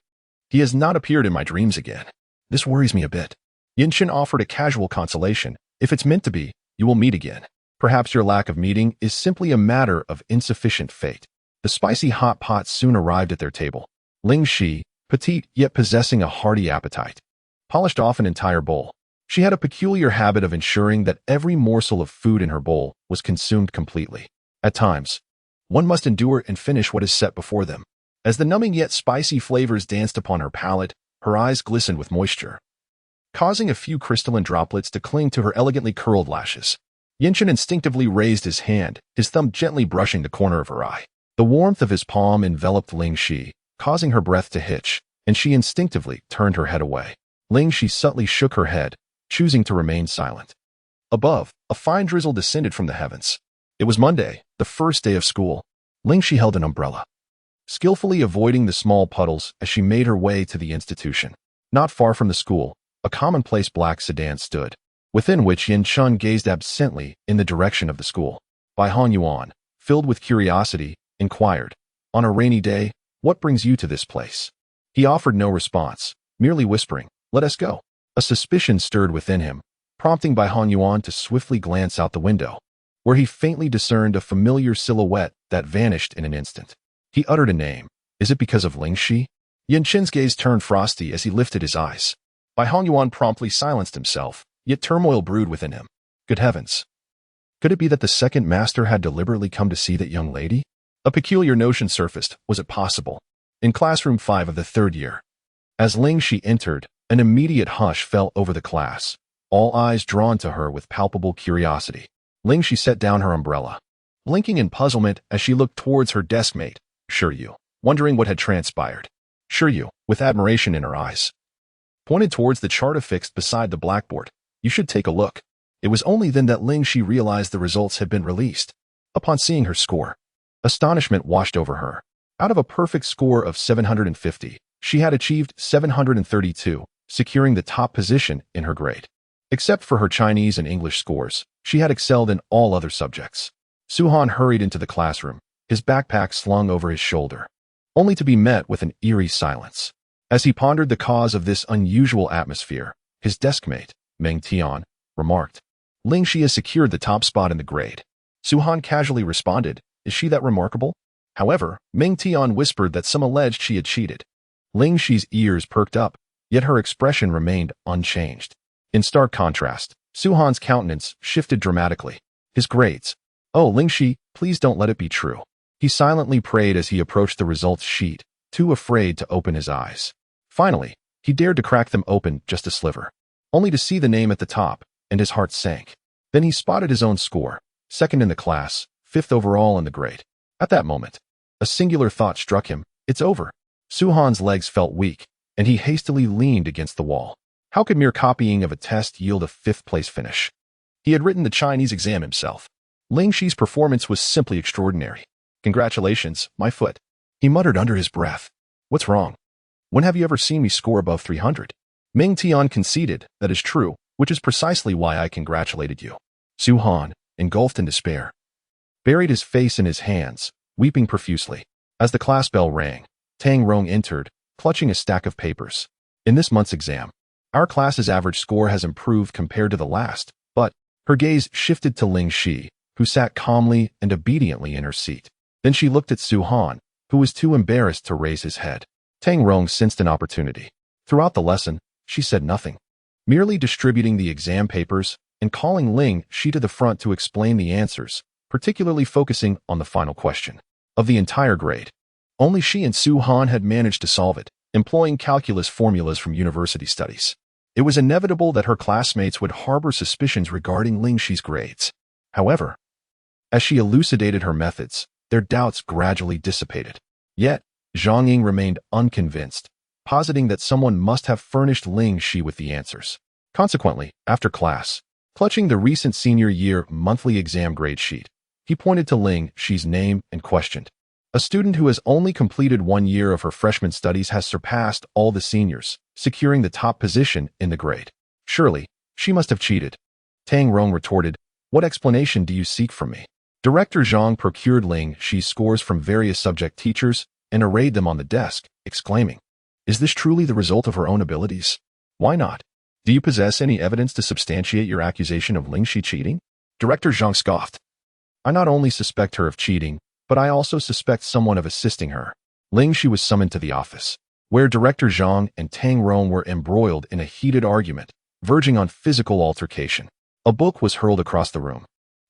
he has not appeared in my dreams again. This worries me a bit." Yinshen offered a casual consolation. "If it's meant to be, you will meet again. Perhaps your lack of meeting is simply a matter of insufficient fate." The spicy hot pot soon arrived at their table. Ling Xi, petite yet possessing a hearty appetite, polished off an entire bowl. She had a peculiar habit of ensuring that every morsel of food in her bowl was consumed completely. At times, one must endure and finish what is set before them. As the numbing yet spicy flavors danced upon her palate, her eyes glistened with moisture, causing a few crystalline droplets to cling to her elegantly curled lashes. Yinshen instinctively raised his hand, his thumb gently brushing the corner of her eye. The warmth of his palm enveloped Ling Xi, causing her breath to hitch, and she instinctively turned her head away. Ling Xi subtly shook her head, choosing to remain silent. Above, a fine drizzle descended from the heavens. It was Monday, the first day of school. Ling Xi held an umbrella, skillfully avoiding the small puddles as she made her way to the institution. Not far from the school, a commonplace black sedan stood, within which Yin Chun gazed absently in the direction of the school. Bai Han Yuan, filled with curiosity, inquired, "On a rainy day, what brings you to this place?" He offered no response, merely whispering, "Let us go." A suspicion stirred within him, prompting Bai Han Yuan to swiftly glance out the window, where he faintly discerned a familiar silhouette that vanished in an instant. He uttered a name. "Is it because of Ling Xi?" Yin Chen's gaze turned frosty as he lifted his eyes. Bai Han Yuan promptly silenced himself, yet turmoil brewed within him. Good heavens! Could it be that the second master had deliberately come to see that young lady? A peculiar notion surfaced. Was it possible? In classroom 5 of the 3rd year, as Ling Xi entered, an immediate hush fell over the class, all eyes drawn to her with palpable curiosity. Ling Xi set down her umbrella, blinking in puzzlement as she looked towards her deskmate. "Sure you wondering what had transpired. Shiryu, with admiration in her eyes, pointed towards the chart affixed beside the blackboard. You should take a look. It was only then that Ling Xi realized the results had been released. Upon seeing her score, astonishment washed over her. Out of a perfect score of 750, she had achieved 732, securing the top position in her grade. Except for her Chinese and English scores, she had excelled in all other subjects. Suhan hurried into the classroom, his backpack slung over his shoulder, only to be met with an eerie silence. As he pondered the cause of this unusual atmosphere, his deskmate, Meng Tian, remarked, Ling Xi has secured the top spot in the grade. Suhan casually responded, is she that remarkable? However, Meng Tian whispered that some alleged she had cheated. Ling Xi's ears perked up, yet her expression remained unchanged. In stark contrast, Suhan's countenance shifted dramatically. His grades. Oh, Ling Xi, please don't let it be true. He silently prayed as he approached the results sheet, too afraid to open his eyes. Finally, he dared to crack them open just a sliver, only to see the name at the top, and his heart sank. Then he spotted his own score, second in the class, fifth overall in the grade. At that moment, a singular thought struck him. It's over. Suhan's legs felt weak, and he hastily leaned against the wall. How could mere copying of a test yield a fifth-place finish? He had written the Chinese exam himself. Ling Xi's performance was simply extraordinary. Congratulations, my foot. He muttered under his breath. What's wrong? When have you ever seen me score above 300? Meng Tian conceded, that is true, which is precisely why I congratulated you. Suhan, engulfed in despair, buried his face in his hands, weeping profusely. As the class bell rang, Tang Rong entered, clutching a stack of papers. In this month's exam, our class's average score has improved compared to the last, but her gaze shifted to Ling Xi, who sat calmly and obediently in her seat. Then she looked at Suhan, who was too embarrassed to raise his head. Tang Rong sensed an opportunity. Throughout the lesson, she said nothing, merely distributing the exam papers and calling Ling Xi to the front to explain the answers, particularly focusing on the final question. Of the entire grade, only she and Suhan had managed to solve it, employing calculus formulas from university studies. It was inevitable that her classmates would harbor suspicions regarding Ling Xi's grades. However, as she elucidated her methods, their doubts gradually dissipated. Yet, Zhang Ying remained unconvinced, positing that someone must have furnished Ling Xi with the answers. Consequently, after class, clutching the recent senior year monthly exam grade sheet, he pointed to Ling Xi's name and questioned. A student who has only completed 1 year of her freshman studies has surpassed all the seniors, securing the top position in the grade. Surely, she must have cheated. Tang Rong retorted, what explanation do you seek from me? Director Zhang procured Ling Xi's scores from various subject teachers and arrayed them on the desk, exclaiming, is this truly the result of her own abilities? Why not? Do you possess any evidence to substantiate your accusation of Ling Xi cheating? Director Zhang scoffed. I not only suspect her of cheating, but I also suspect someone of assisting her. Ling Xi was summoned to the office, where Director Zhang and Tang Rong were embroiled in a heated argument, verging on physical altercation. A book was hurled across the room,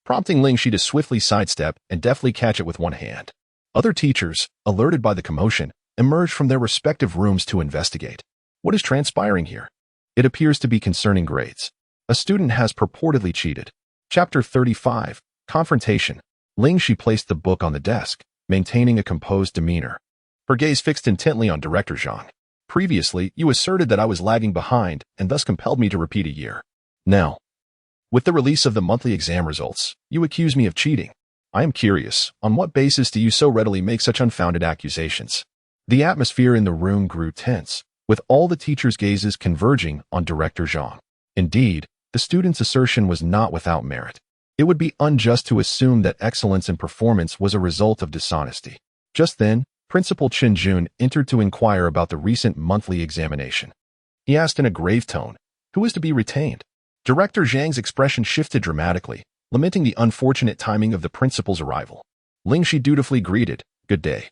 prompting Ling Xi to swiftly sidestep and deftly catch it with one hand. Other teachers, alerted by the commotion, emerged from their respective rooms to investigate. What is transpiring here? It appears to be concerning grades. A student has purportedly cheated. Chapter 35, Confrontation. Ling Xi placed the book on the desk, maintaining a composed demeanor. Her gaze fixed intently on Director Zhang. Previously, you asserted that I was lagging behind and thus compelled me to repeat a year. Now, with the release of the monthly exam results, you accuse me of cheating. I am curious, on what basis do you so readily make such unfounded accusations? The atmosphere in the room grew tense, with all the teachers' gazes converging on Director Zhang. Indeed, the student's assertion was not without merit. It would be unjust to assume that excellence in performance was a result of dishonesty. Just then, Principal Chen Jun entered to inquire about the recent monthly examination. He asked in a grave tone, who is to be retained? Director Zhang's expression shifted dramatically, lamenting the unfortunate timing of the principal's arrival. Ling Xi dutifully greeted, good day.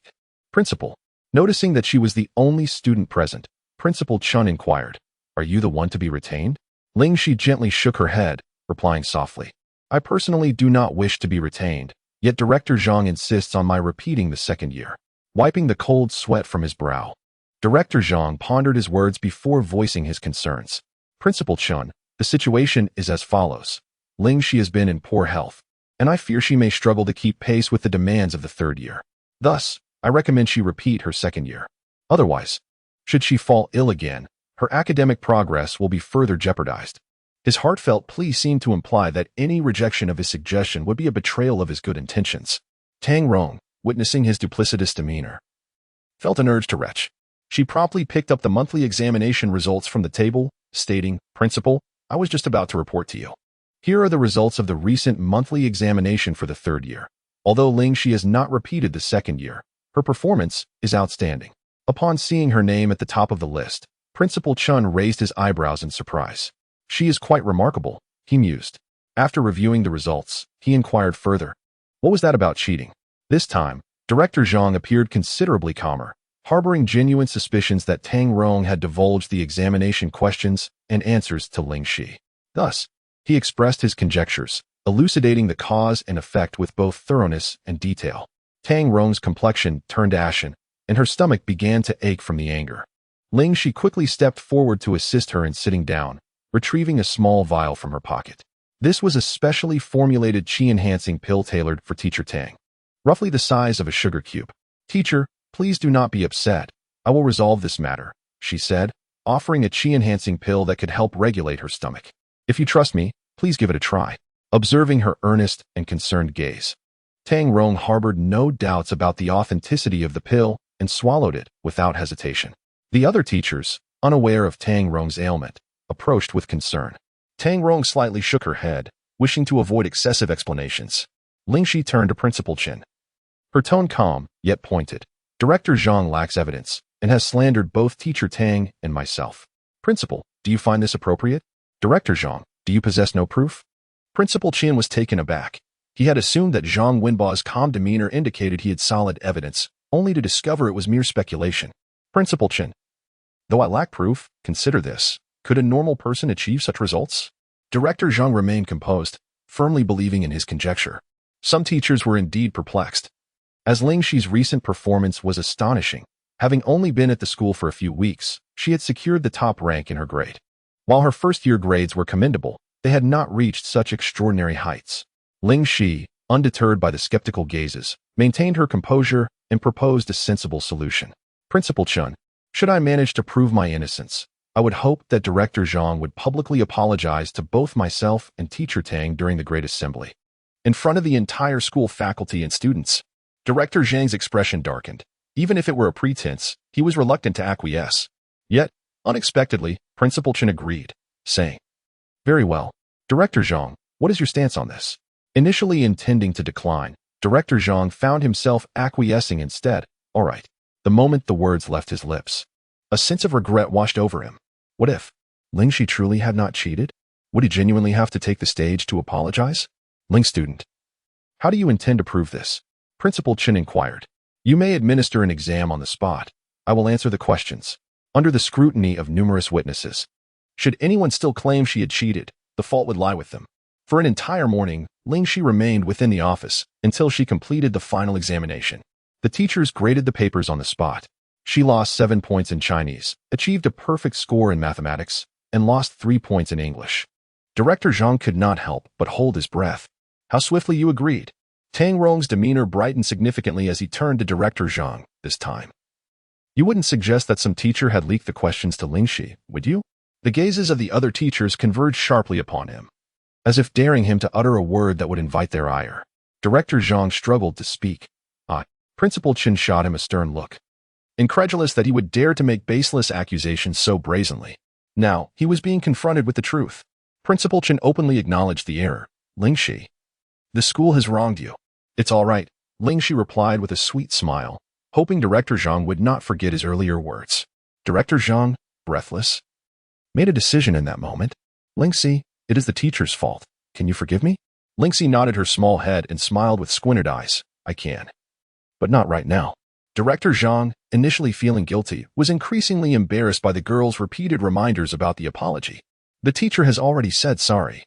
Principal. Noticing that she was the only student present, Principal Chen inquired, are you the one to be retained? Ling Xi gently shook her head, replying softly, I personally do not wish to be retained, yet Director Zhang insists on my repeating the second year. Wiping the cold sweat from his brow, Director Zhang pondered his words before voicing his concerns. Principal Chen, the situation is as follows. Ling Xi has been in poor health, and I fear she may struggle to keep pace with the demands of the third year. Thus, I recommend she repeat her second year. Otherwise, should she fall ill again, her academic progress will be further jeopardized. His heartfelt plea seemed to imply that any rejection of his suggestion would be a betrayal of his good intentions. Tang Rong, witnessing his duplicitous demeanor, felt an urge to retch. She promptly picked up the monthly examination results from the table, stating, "Principal, I was just about to report to you. Here are the results of the recent monthly examination for the third year. Although Ling Xi has not repeated the second year, her performance is outstanding." Upon seeing her name at the top of the list, Principal Chun raised his eyebrows in surprise. "She is quite remarkable," he mused. After reviewing the results, he inquired further, "What was that about cheating?" This time, Director Zhang appeared considerably calmer, harboring genuine suspicions that Tang Rong had divulged the examination questions and answers to Ling Xi. Thus, he expressed his conjectures, elucidating the cause and effect with both thoroughness and detail. Tang Rong's complexion turned ashen, and her stomach began to ache from the anger. Ling Xi quickly stepped forward to assist her in sitting down, retrieving a small vial from her pocket. This was a specially formulated qi-enhancing pill tailored for Teacher Tang, roughly the size of a sugar cube. "Teacher, please do not be upset. I will resolve this matter," she said, offering a qi-enhancing pill that could help regulate her stomach. "If you trust me, please give it a try." Observing her earnest and concerned gaze, Tang Rong harbored no doubts about the authenticity of the pill and swallowed it without hesitation. The other teachers, unaware of Tang Rong's ailment, approached with concern. Tang Rong slightly shook her head, wishing to avoid excessive explanations. Ling Xi turned to Principal Chen. Her tone calm, yet pointed. "Director Zhang lacks evidence and has slandered both Teacher Tang and myself. Principal, do you find this appropriate? Director Zhang, do you possess no proof?" Principal Chen was taken aback. He had assumed that Zhang Wenba's calm demeanor indicated he had solid evidence, only to discover it was mere speculation. "Principal Chen, though I lack proof, consider this. Could a normal person achieve such results?" Director Zhang remained composed, firmly believing in his conjecture. Some teachers were indeed perplexed, as Ling Xi's recent performance was astonishing. Having only been at the school for a few weeks, she had secured the top rank in her grade. While her first-year grades were commendable, they had not reached such extraordinary heights. Ling Xi, undeterred by the skeptical gazes, maintained her composure and proposed a sensible solution. "Principal Chun, should I manage to prove my innocence, I would hope that Director Zhang would publicly apologize to both myself and Teacher Tang during the Great Assembly, in front of the entire school faculty and students." Director Zhang's expression darkened. Even if it were a pretense, he was reluctant to acquiesce. Yet, unexpectedly, Principal Chen agreed, saying, "Very well. Director Zhang, what is your stance on this?" Initially intending to decline, Director Zhang found himself acquiescing instead. "All right." The moment the words left his lips, a sense of regret washed over him. What if Ling Xi truly had not cheated? Would he genuinely have to take the stage to apologize? "Ling student, how do you intend to prove this?" Principal Chen inquired. "You may administer an exam on the spot. I will answer the questions, under the scrutiny of numerous witnesses. Should anyone still claim she had cheated, the fault would lie with them." For an entire morning, Ling Xi remained within the office until she completed the final examination. The teachers graded the papers on the spot. She lost 7 points in Chinese, achieved a perfect score in mathematics, and lost 3 points in English. Director Zhang could not help but hold his breath. "How swiftly you agreed." Tang Rong's demeanor brightened significantly as he turned to Director Zhang this time. "You wouldn't suggest that some teacher had leaked the questions to Ling Xi, would you?" The gazes of the other teachers converged sharply upon him, as if daring him to utter a word that would invite their ire. Director Zhang struggled to speak. Principal Chen shot him a stern look, incredulous that he would dare to make baseless accusations so brazenly. Now, he was being confronted with the truth. Principal Chen openly acknowledged the error. "Ling Xi, the school has wronged you." "It's all right," Ling Xi replied with a sweet smile, hoping Director Zhang would not forget his earlier words. Director Zhang, breathless, made a decision in that moment. "Ling Xi, it is the teacher's fault. Can you forgive me?" Ling Xi nodded her small head and smiled with squinted eyes. "I can. But not right now." Director Zhang, initially feeling guilty, was increasingly embarrassed by the girl's repeated reminders about the apology. "The teacher has already said sorry.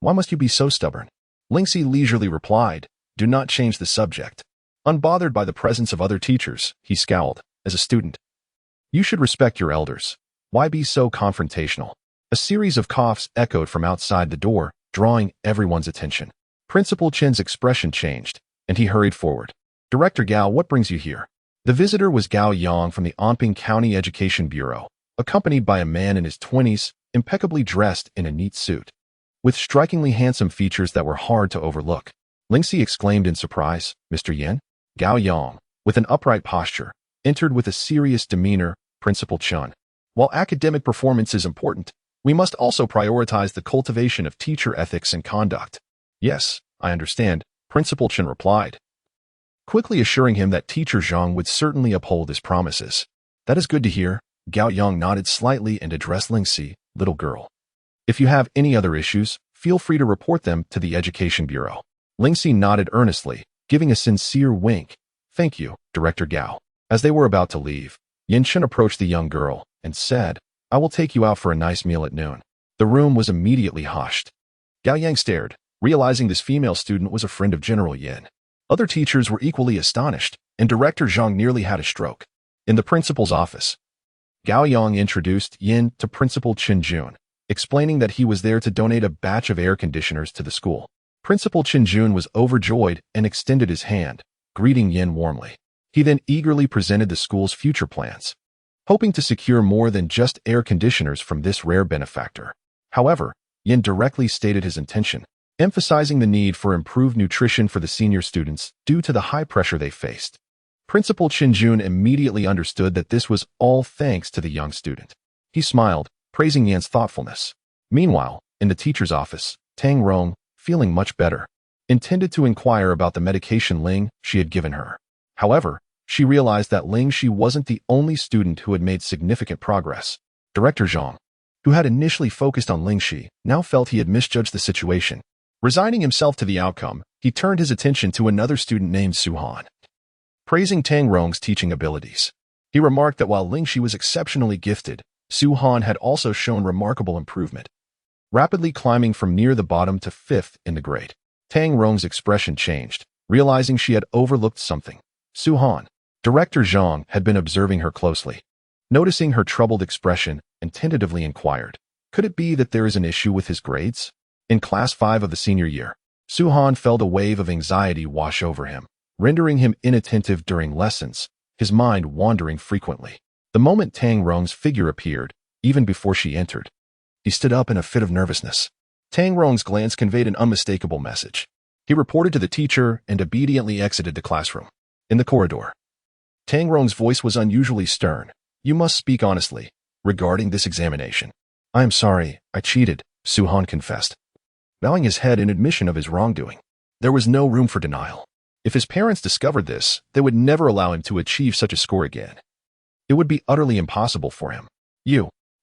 Why must you be so stubborn?" Ling Xi leisurely replied, "Do not change the subject." Unbothered by the presence of other teachers, he scowled. "As a student, you should respect your elders. Why be so confrontational?" A series of coughs echoed from outside the door, drawing everyone's attention. Principal Chen's expression changed, and he hurried forward. "Director Gao, what brings you here?" The visitor was Gao Yang from the Anping County Education Bureau, accompanied by a man in his 20s, impeccably dressed in a neat suit, with strikingly handsome features that were hard to overlook. Ling Xi exclaimed in surprise, "Mr. Yin?" Gao Yang, with an upright posture, entered with a serious demeanor, "Principal Chun. While academic performance is important, we must also prioritize the cultivation of teacher ethics and conduct." "Yes, I understand," Principal Chun replied, quickly assuring him that Teacher Zhang would certainly uphold his promises. "That is good to hear." Gao Yang nodded slightly and addressed Ling Xi, "Little girl, if you have any other issues, feel free to report them to the Education Bureau." Ling Xi nodded earnestly, giving a sincere wink. "Thank you, Director Gao." As they were about to leave, Yin Chen approached the young girl and said, "I will take you out for a nice meal at noon." The room was immediately hushed. Gao Yang stared, realizing this female student was a friend of General Yin. Other teachers were equally astonished, and Director Zhang nearly had a stroke. In the principal's office, Gao Yang introduced Yin to Principal Chen Jun, explaining that he was there to donate a batch of air conditioners to the school. Principal Chen Jun was overjoyed and extended his hand, greeting Yin warmly. He then eagerly presented the school's future plans, hoping to secure more than just air conditioners from this rare benefactor. However, Yin directly stated his intention, emphasizing the need for improved nutrition for the senior students due to the high pressure they faced. Principal Chen Jun immediately understood that this was all thanks to the young student. He smiled, praising Yin's thoughtfulness. Meanwhile, in the teacher's office, Tang Rong, feeling much better, intended to inquire about the medication Ling Xi had given her. However, she realized that Ling Xi wasn't the only student who had made significant progress. Director Zhang, who had initially focused on Ling Xi, now felt he had misjudged the situation. Resigning himself to the outcome, he turned his attention to another student named Su Han. Praising Tang Rong's teaching abilities, he remarked that while Ling Xi was exceptionally gifted, Su Han had also shown remarkable improvement, rapidly climbing from near the bottom to 5th in the grade. Tang Rong's expression changed, realizing she had overlooked something. Su Han, Director Zhang, had been observing her closely. Noticing her troubled expression, and tentatively inquired, "Could it be that there is an issue with his grades?" In Class 5 of the senior year, Su Han felt a wave of anxiety wash over him, rendering him inattentive during lessons, his mind wandering frequently. The moment Tang Rong's figure appeared, even before she entered, he stood up in a fit of nervousness. Tang Rong's glance conveyed an unmistakable message. He reported to the teacher and obediently exited the classroom. In the corridor, Tang Rong's voice was unusually stern. "You must speak honestly regarding this examination." "I am sorry, I cheated," Su Han confessed, bowing his head in admission of his wrongdoing. There was no room for denial. If his parents discovered this, they would never allow him to achieve such a score again. It would be utterly impossible for him.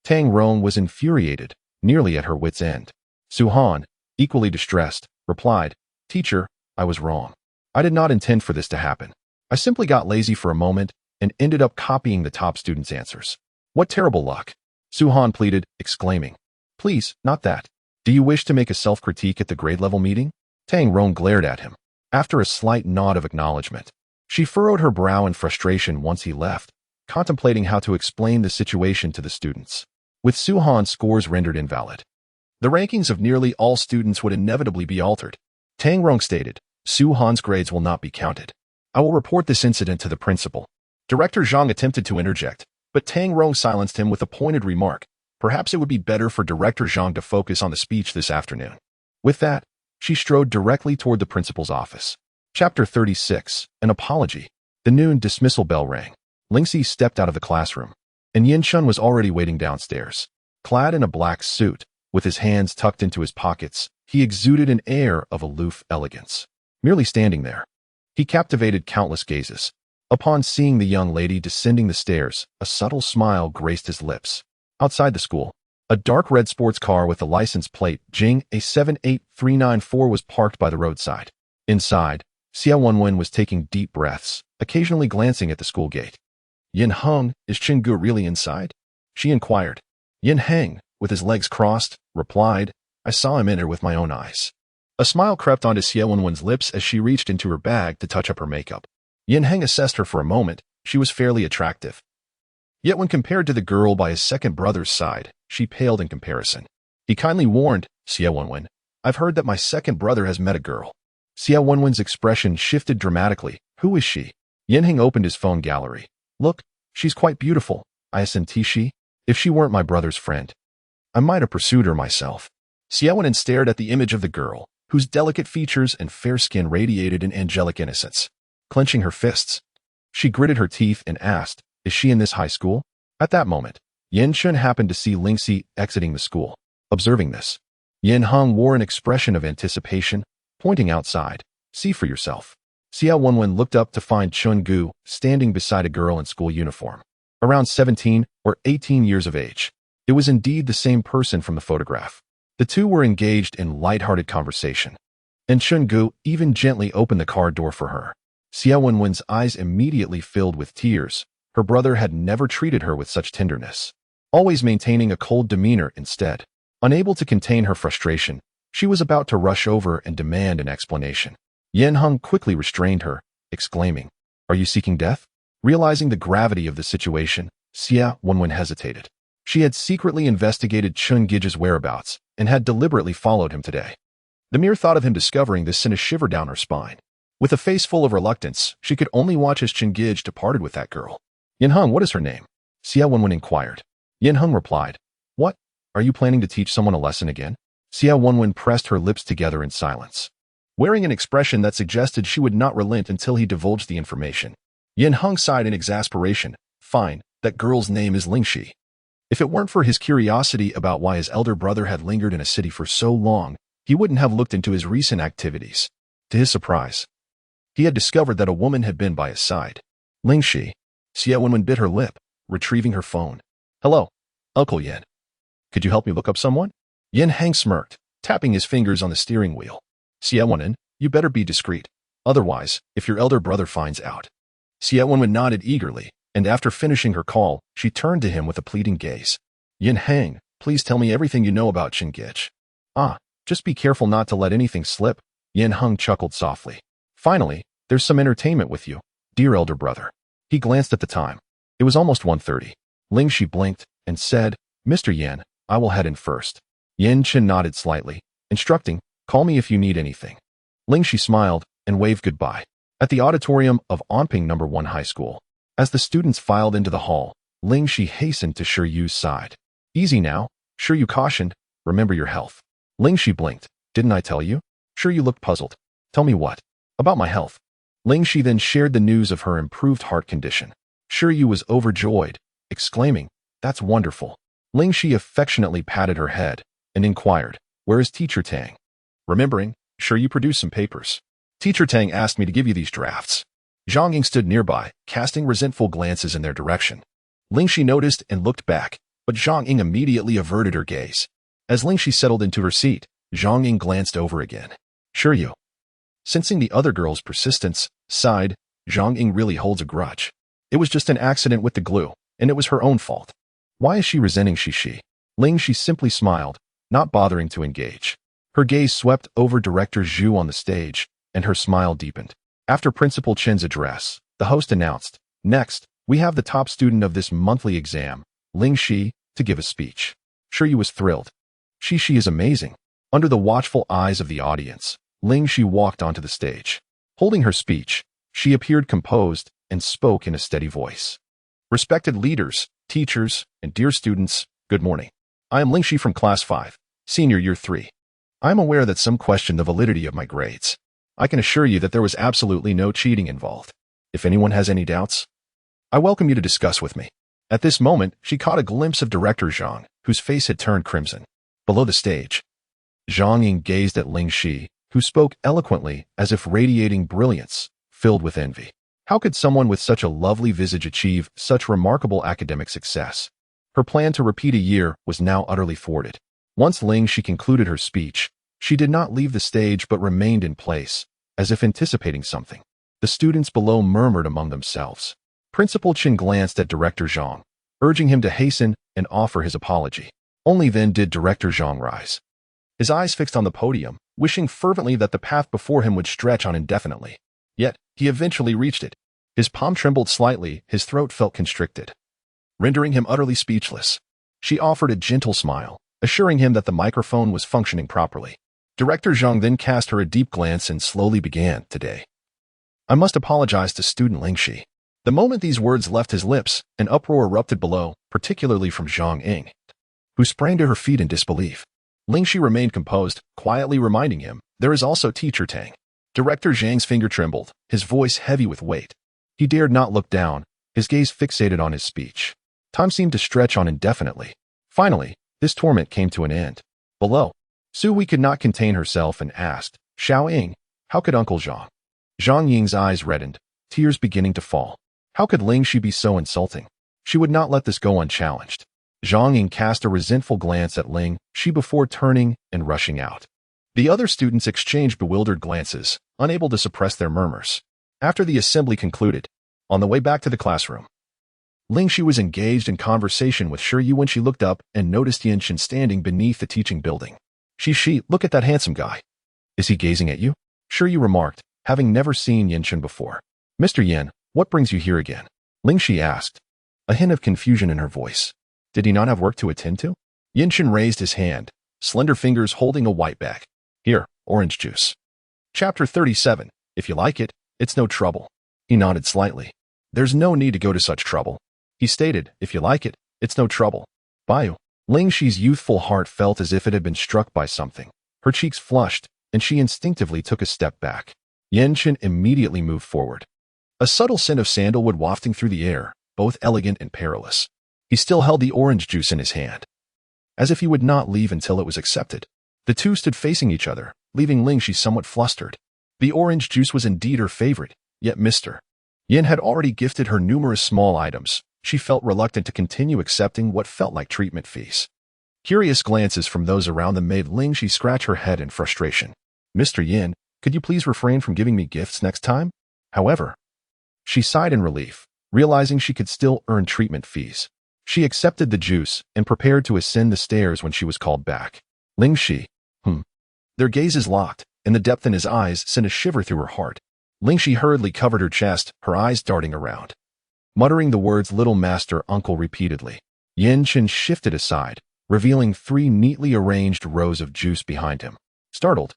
Tang Rong was infuriated, nearly at her wit's end. Su Han, equally distressed, replied, "Teacher, I was wrong. I did not intend for this to happen. I simply got lazy for a moment and ended up copying the top students' answers." "What terrible luck!" Su Han pleaded, exclaiming, "Please, not that. Do you wish to make a self-critique at the grade-level meeting?" Tang Rong glared at him. After a slight nod of acknowledgement, she furrowed her brow in frustration once he left, contemplating how to explain the situation to the students. With Su Han's scores rendered invalid, the rankings of nearly all students would inevitably be altered. Tang Rong stated, "Su Han's grades will not be counted. I will report this incident to the principal." Director Zhang attempted to interject, but Tang Rong silenced him with a pointed remark. Perhaps it would be better for Director Zhang to focus on the speech this afternoon. With that, she strode directly toward the principal's office. Chapter 36, An Apology. The noon dismissal bell rang. Ling Xi stepped out of the classroom, and Yin Chun was already waiting downstairs. Clad in a black suit, with his hands tucked into his pockets, he exuded an air of aloof elegance. Merely standing there, he captivated countless gazes. Upon seeing the young lady descending the stairs, a subtle smile graced his lips. Outside the school, a dark red sports car with the license plate Jing A78394 was parked by the roadside. Inside, Xia Wenwen was taking deep breaths, occasionally glancing at the school gate. "Yin Heng, is Chingu really inside?" she inquired. Yin Heng, with his legs crossed, replied, "I saw him enter with my own eyes." A smile crept onto Xia Wenwen's lips as she reached into her bag to touch up her makeup. Yin Heng assessed her for a moment. She was fairly attractive. Yet when compared to the girl by his second brother's side, she paled in comparison. He kindly warned, "Xia Wenwen, I've heard that my second brother has met a girl." Xia Wenwen's expression shifted dramatically. "Who is she?" Yanheng opened his phone gallery. Look, she's quite beautiful, isn't she? If she weren't my brother's friend, I might have pursued her myself. Xiaowen stared at the image of the girl, whose delicate features and fair skin radiated an angelic innocence. Clenching her fists, she gritted her teeth and asked, is she in this high school? At that moment, Yan Chun happened to see Ling Xi exiting the school. Observing this, Yan Heng wore an expression of anticipation, pointing outside. See for yourself. Xiao Wenwen looked up to find Chun Gu standing beside a girl in school uniform, around 17 or 18 years of age. It was indeed the same person from the photograph. The two were engaged in light-hearted conversation, and Chun Gu even gently opened the car door for her. Xiao Wenwen's eyes immediately filled with tears. Her brother had never treated her with such tenderness, always maintaining a cold demeanor instead. Unable to contain her frustration, she was about to rush over and demand an explanation. Yan Heng quickly restrained her, exclaiming, "Are you seeking death?" Realizing the gravity of the situation, Xia Wenwen hesitated. She had secretly investigated Chun Gij's whereabouts and had deliberately followed him today. The mere thought of him discovering this sent a shiver down her spine. With a face full of reluctance, she could only watch as Chun Gij departed with that girl. "Yan Heng, what is her name?" Xia Wenwen inquired. Yan Heng replied, "What? Are you planning to teach someone a lesson again?" Xia Wenwen pressed her lips together in silence, wearing an expression that suggested she would not relent until he divulged the information. Yan Heng sighed in exasperation. Fine, that girl's name is Ling Xi. If it weren't for his curiosity about why his elder brother had lingered in a city for so long, he wouldn't have looked into his recent activities. To his surprise, he had discovered that a woman had been by his side. Ling Xi. Xia Wenwen bit her lip, retrieving her phone. "Hello, Uncle Yan. Could you help me look up someone?" Yan Heng smirked, tapping his fingers on the steering wheel. "Xia Wenwen, you better be discreet. Otherwise, if your elder brother finds out." Xia Wenwen nodded eagerly, and after finishing her call, she turned to him with a pleading gaze. "Yan Heng, please tell me everything you know about Chun Gij." Just be careful not to let anything slip." Yan Heng chuckled softly. "Finally, there's some entertainment with you, dear elder brother." He glanced at the time. It was almost 1:30. Ling Xi blinked and said, "Mr. Yan, I will head in first." Yan Chen nodded slightly, instructing, "Call me if you need anything." Ling Xi smiled and waved goodbye. At the auditorium of Anping No. 1 High School, as the students filed into the hall, Ling Xi hastened to Shi Yu's side. "Easy now," Shi Yu cautioned. "Remember your health." Ling Xi blinked. "Didn't I tell you?" Shi Yu looked puzzled. "Tell me what?" "About my health." Ling Xi then shared the news of her improved heart condition. Shi Yu was overjoyed, exclaiming, "That's wonderful." Ling Xi affectionately patted her head and inquired, "Where is Teacher Tang?" Remembering, Shi Yu produced some papers. "Teacher Tang asked me to give you these drafts." Zhang Ying stood nearby, casting resentful glances in their direction. Ling Xi noticed and looked back, but Zhang Ying immediately averted her gaze. As Ling Xi settled into her seat, Zhang Ying glanced over again. "Shi Yu." Sensing the other girl's persistence, sighed, "Zhang Ying really holds a grudge. It was just an accident with the glue, and it was her own fault. Why is she resenting Shi?" Ling Xi simply smiled, not bothering to engage. Her gaze swept over Director Zhu on the stage, and her smile deepened. After Principal Chen's address, the host announced, "Next, we have the top student of this monthly exam, Ling Xi, to give a speech." Shi Yu was thrilled. Shi is amazing." Under the watchful eyes of the audience, Ling Xi walked onto the stage. Holding her speech, she appeared composed and spoke in a steady voice. "Respected leaders, teachers, and dear students, good morning. I am Ling Xi from Class 5, Senior Year 3. I am aware that some question the validity of my grades. I can assure you that there was absolutely no cheating involved. If anyone has any doubts, I welcome you to discuss with me." At this moment, she caught a glimpse of Director Zhang, whose face had turned crimson. Below the stage, Zhang Ying gazed at Ling Xi, who spoke eloquently as if radiating brilliance, filled with envy. How could someone with such a lovely visage achieve such remarkable academic success? Her plan to repeat a year was now utterly thwarted. Once Ling Xi concluded her speech, she did not leave the stage but remained in place, as if anticipating something. The students below murmured among themselves. Principal Chen glanced at Director Zhang, urging him to hasten and offer his apology. Only then did Director Zhang rise, his eyes fixed on the podium, wishing fervently that the path before him would stretch on indefinitely. Yet, he eventually reached it. His palm trembled slightly, his throat felt constricted, rendering him utterly speechless. She offered a gentle smile, assuring him that the microphone was functioning properly. Director Zhang then cast her a deep glance and slowly began, "Today, I must apologize to student Ling Xi. The moment these words left his lips, an uproar erupted below, particularly from Zhang Ying, who sprang to her feet in disbelief. Ling Xi remained composed, quietly reminding him, there is also teacher Tang. Director Zhang's finger trembled, his voice heavy with weight. He dared not look down, his gaze fixated on his speech. Time seemed to stretch on indefinitely. Finally, this torment came to an end. Below, Su Hui could not contain herself and asked, Xiao Ying, how could Uncle Zhang? Zhang Ying's eyes reddened, tears beginning to fall. How could Ling Xi be so insulting? She would not let this go unchallenged. Zhang Ying cast a resentful glance at Ling Xi before turning and rushing out. The other students exchanged bewildered glances, unable to suppress their murmurs. After the assembly concluded, on the way back to the classroom, Ling Xi was engaged in conversation with Shi Yu when she looked up and noticed Yin standing beneath the teaching building. Shi, look at that handsome guy. Is he gazing at you? Shi Yu remarked, having never seen Yin before. Mr. Yin, what brings you here again? Ling Xi asked, a hint of confusion in her voice. Did he not have work to attend to? Yin raised his hand, slender fingers holding a white bag. Here, orange juice. Chapter 37. If you like it, it's no trouble. He nodded slightly. There's no need to go to such trouble. He stated, if you like it, it's no trouble. Bayu. Ling Xi's youthful heart felt as if it had been struck by something. Her cheeks flushed, and she instinctively took a step back. Yin immediately moved forward. A subtle scent of sandalwood wafting through the air, both elegant and perilous. He still held the orange juice in his hand, as if he would not leave until it was accepted. The two stood facing each other, leaving Ling Xi somewhat flustered. The orange juice was indeed her favorite, yet Mr. Yin had already gifted her numerous small items. She felt reluctant to continue accepting what felt like treatment fees. Curious glances from those around them made Ling Xi scratch her head in frustration. Mr. Yin, could you please refrain from giving me gifts next time? However, she sighed in relief, realizing she could still earn treatment fees. She accepted the juice and prepared to ascend the stairs when she was called back. Ling Xi, Their gazes locked, and the depth in his eyes sent a shiver through her heart. Ling Xi hurriedly covered her chest, her eyes darting around, muttering the words little master uncle repeatedly. Yin shifted aside, revealing 3 neatly arranged rows of juice behind him. Startled,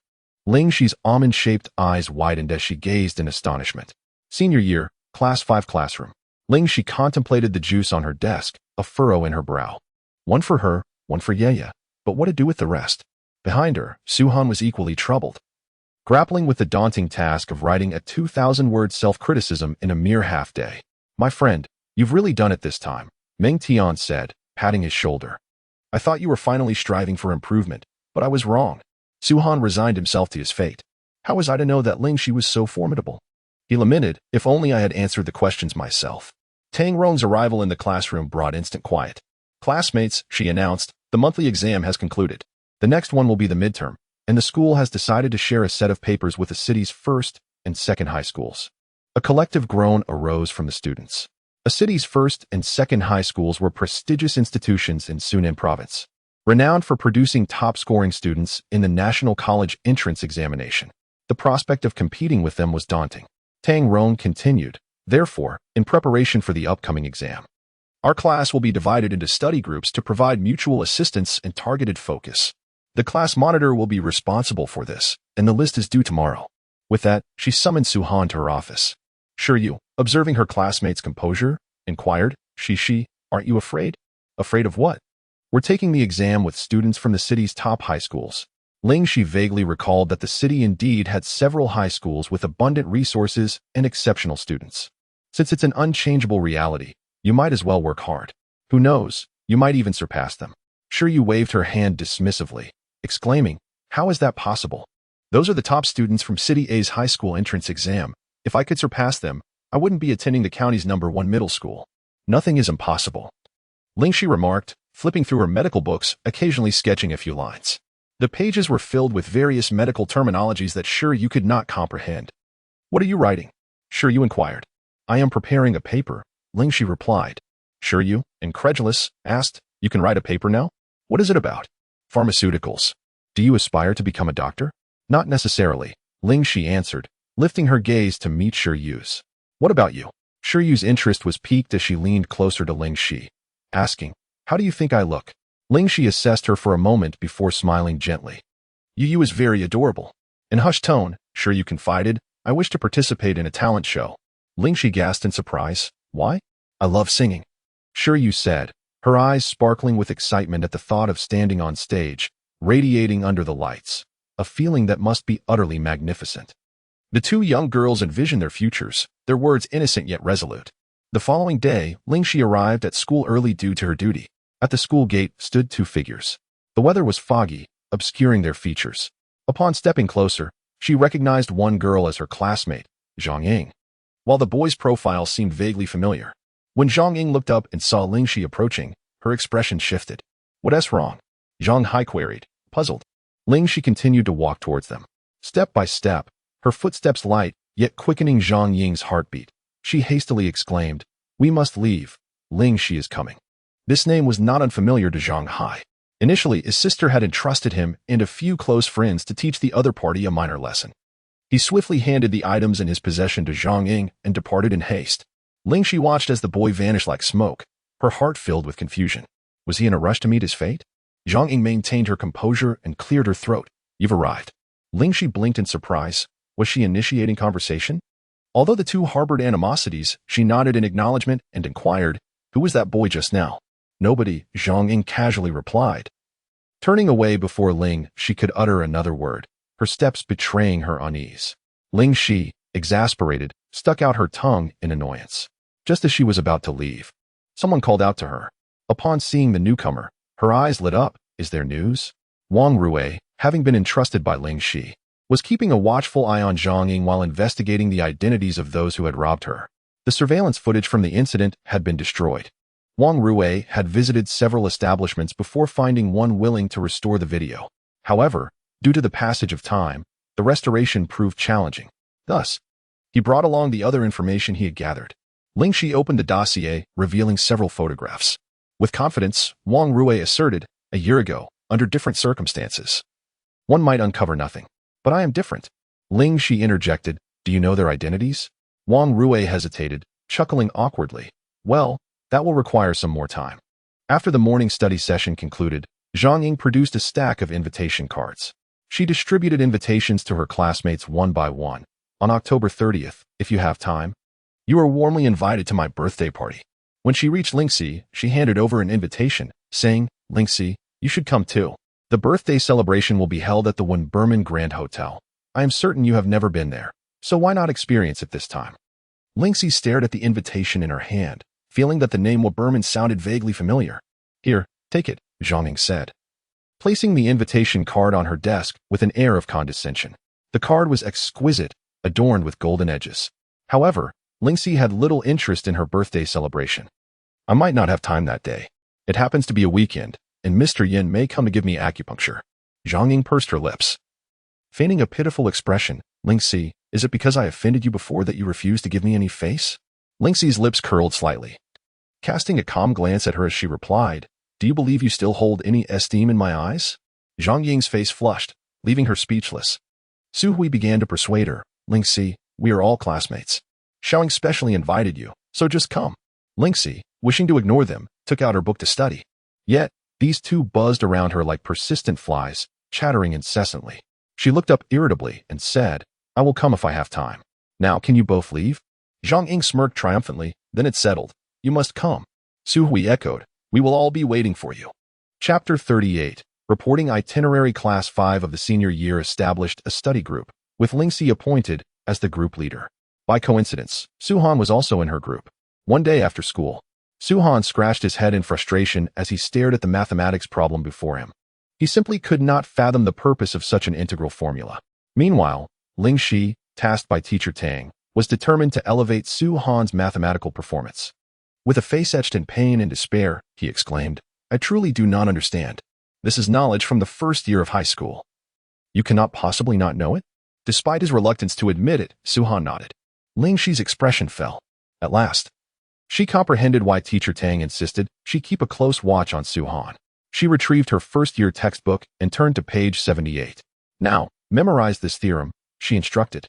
Ling Xi's almond-shaped eyes widened as she gazed in astonishment. Senior year, Class 5 classroom. Ling Xi contemplated the juice on her desk, a furrow in her brow. One for her, one for Ye, but what to do with the rest? Behind her, Su-Han was equally troubled, grappling with the daunting task of writing a 2,000-word self-criticism in a mere half-day. My friend, you've really done it this time, Meng Tian said, patting his shoulder. I thought you were finally striving for improvement, but I was wrong. Su-Han resigned himself to his fate. How was I to know that Ling Xi was so formidable? He lamented, if only I had answered the questions myself. Tang Rong's arrival in the classroom brought instant quiet. Classmates, she announced, the monthly exam has concluded. The next one will be the midterm, and the school has decided to share a set of papers with the city's first and second high schools. A collective groan arose from the students. The city's first and second high schools were prestigious institutions in Sunan province, renowned for producing top-scoring students in the National College Entrance Examination. The prospect of competing with them was daunting. Tang Rong continued, therefore, in preparation for the upcoming exam, our class will be divided into study groups to provide mutual assistance and targeted focus. The class monitor will be responsible for this, and the list is due tomorrow. With that, she summoned Su-Han to her office. Shi Yu, observing her classmate's composure, inquired, Shi, aren't you afraid? Afraid of what? We're taking the exam with students from the city's top high schools. Ling Xi vaguely recalled that the city indeed had several high schools with abundant resources and exceptional students. Since it's an unchangeable reality, you might as well work hard. Who knows, you might even surpass them. Shi Yu waved her hand dismissively, exclaiming, how is that possible? Those are the top students from City A's high school entrance exam. If I could surpass them, I wouldn't be attending the county's #1 middle school. Nothing is impossible. Ling Xi remarked, flipping through her medical books, occasionally sketching a few lines. The pages were filled with various medical terminologies that Shi Yu could not comprehend. What are you writing? Shi Yu inquired. I am preparing a paper, Ling Xi replied. Shi Yu, incredulous, asked, you can write a paper now? What is it about? Pharmaceuticals. Do you aspire to become a doctor? Not necessarily, Ling Xi answered, lifting her gaze to meet Shi Yu's. What about you? Shi Yu's interest was piqued as she leaned closer to Ling Xi, asking, how do you think I look? Ling Xi assessed her for a moment before smiling gently. You is very adorable. In hushed tone, Shi Yu confided, I wish to participate in a talent show. Ling Xi gasped in surprise. Why? I love singing. Sure you said, her eyes sparkling with excitement at the thought of standing on stage, radiating under the lights, a feeling that must be utterly magnificent. The two young girls envisioned their futures, their words innocent yet resolute. The following day, Ling Xi arrived at school early due to her duty. At the school gate stood two figures. The weather was foggy, obscuring their features. Upon stepping closer, she recognized one girl as her classmate, Zhang Ying, while the boy's profile seemed vaguely familiar. When Zhang Ying looked up and saw Ling Xi approaching, her expression shifted. What's wrong? Zhang Hai queried, puzzled. Ling Xi continued to walk towards them. Step by step, her footsteps light, yet quickening Zhang Ying's heartbeat. She hastily exclaimed, We must leave. Ling Xi is coming. This name was not unfamiliar to Zhang Hai. Initially, his sister had entrusted him and a few close friends to teach the other party a minor lesson. He swiftly handed the items in his possession to Zhang Ying and departed in haste. Ling Xi watched as the boy vanished like smoke, her heart filled with confusion. Was he in a rush to meet his fate? Zhang Ying maintained her composure and cleared her throat. You've arrived. Ling Xi blinked in surprise. Was she initiating conversation? Although the two harbored animosities, she nodded in acknowledgement and inquired, Who was that boy just now? Nobody, Zhang Ying casually replied. Turning away before Ling Xi could utter another word, her steps betraying her unease. Ling Xi, exasperated, stuck out her tongue in annoyance. Just as she was about to leave, someone called out to her. Upon seeing the newcomer, her eyes lit up. Is there news? Wang Rui, having been entrusted by Ling Xi, was keeping a watchful eye on Zhang Ying while investigating the identities of those who had robbed her. The surveillance footage from the incident had been destroyed. Wang Rui had visited several establishments before finding one willing to restore the video. However, due to the passage of time, the restoration proved challenging. Thus, he brought along the other information he had gathered. Ling Xi opened the dossier, revealing several photographs. With confidence, Wang Rui asserted, a year ago, under different circumstances, one might uncover nothing. But I am different. Ling Xi interjected, Do you know their identities? Wang Rui hesitated, chuckling awkwardly. Well, that will require some more time. After the morning study session concluded, Zhang Ying produced a stack of invitation cards. She distributed invitations to her classmates one by one. On October 30th, if you have time, you are warmly invited to my birthday party. When she reached Ling Xi, she handed over an invitation, saying, Ling Xi, you should come too. The birthday celebration will be held at the Wunberman Grand Hotel. I am certain you have never been there, so why not experience it this time? Ling Xi stared at the invitation in her hand, feeling that the name Wunberman sounded vaguely familiar. Here, take it, Zhang Ying said, placing the invitation card on her desk with an air of condescension. The card was exquisite, adorned with golden edges. However, Ling Xi had little interest in her birthday celebration. I might not have time that day. It happens to be a weekend, and Mr. Yin may come to give me acupuncture. Zhang Ying pursed her lips. Feigning a pitiful expression, Ling Xi, is it because I offended you before that you refuse to give me any face? Ling Xi's lips curled slightly. Casting a calm glance at her as she replied, Do you believe you still hold any esteem in my eyes? Zhang Ying's face flushed, leaving her speechless. Su Hui began to persuade her, Ling Xi, we are all classmates. Xiaoying specially invited you, so just come. Ling Xi, wishing to ignore them, took out her book to study. Yet, these two buzzed around her like persistent flies, chattering incessantly. She looked up irritably and said, I will come if I have time. Now can you both leave? Zhang Ying smirked triumphantly, then it settled. You must come. Su Hui echoed, We will all be waiting for you. Chapter 38, Reporting Itinerary Class 5 of the senior year established a study group, with Ling Xi appointed as the group leader. By coincidence, Su Han was also in her group. One day after school, Su Han scratched his head in frustration as he stared at the mathematics problem before him. He simply could not fathom the purpose of such an integral formula. Meanwhile, Ling Xi, tasked by teacher Tang, was determined to elevate Su Han's mathematical performance. With a face etched in pain and despair, he exclaimed, I truly do not understand. This is knowledge from the first year of high school. You cannot possibly not know it? Despite his reluctance to admit it, Su Han nodded. Ling Xi's expression fell. At last, she comprehended why teacher Tang insisted she keep a close watch on Su Han. She retrieved her first-year textbook and turned to page 78. Now, memorize this theorem, she instructed.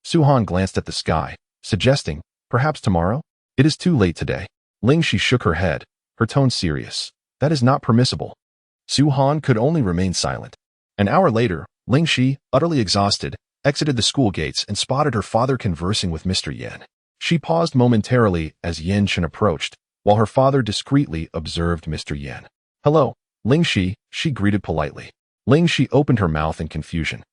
Su Han glanced at the sky, suggesting, perhaps tomorrow? It is too late today. Ling Xi shook her head, her tone serious. That is not permissible. Su Han could only remain silent. An hour later, Ling Xi, utterly exhausted, exited the school gates and spotted her father conversing with Mr. Yin. She paused momentarily as Yin Chen approached, while her father discreetly observed Mr. Yin. "Hello, Ling Xi," she greeted politely. Ling Xi opened her mouth in confusion,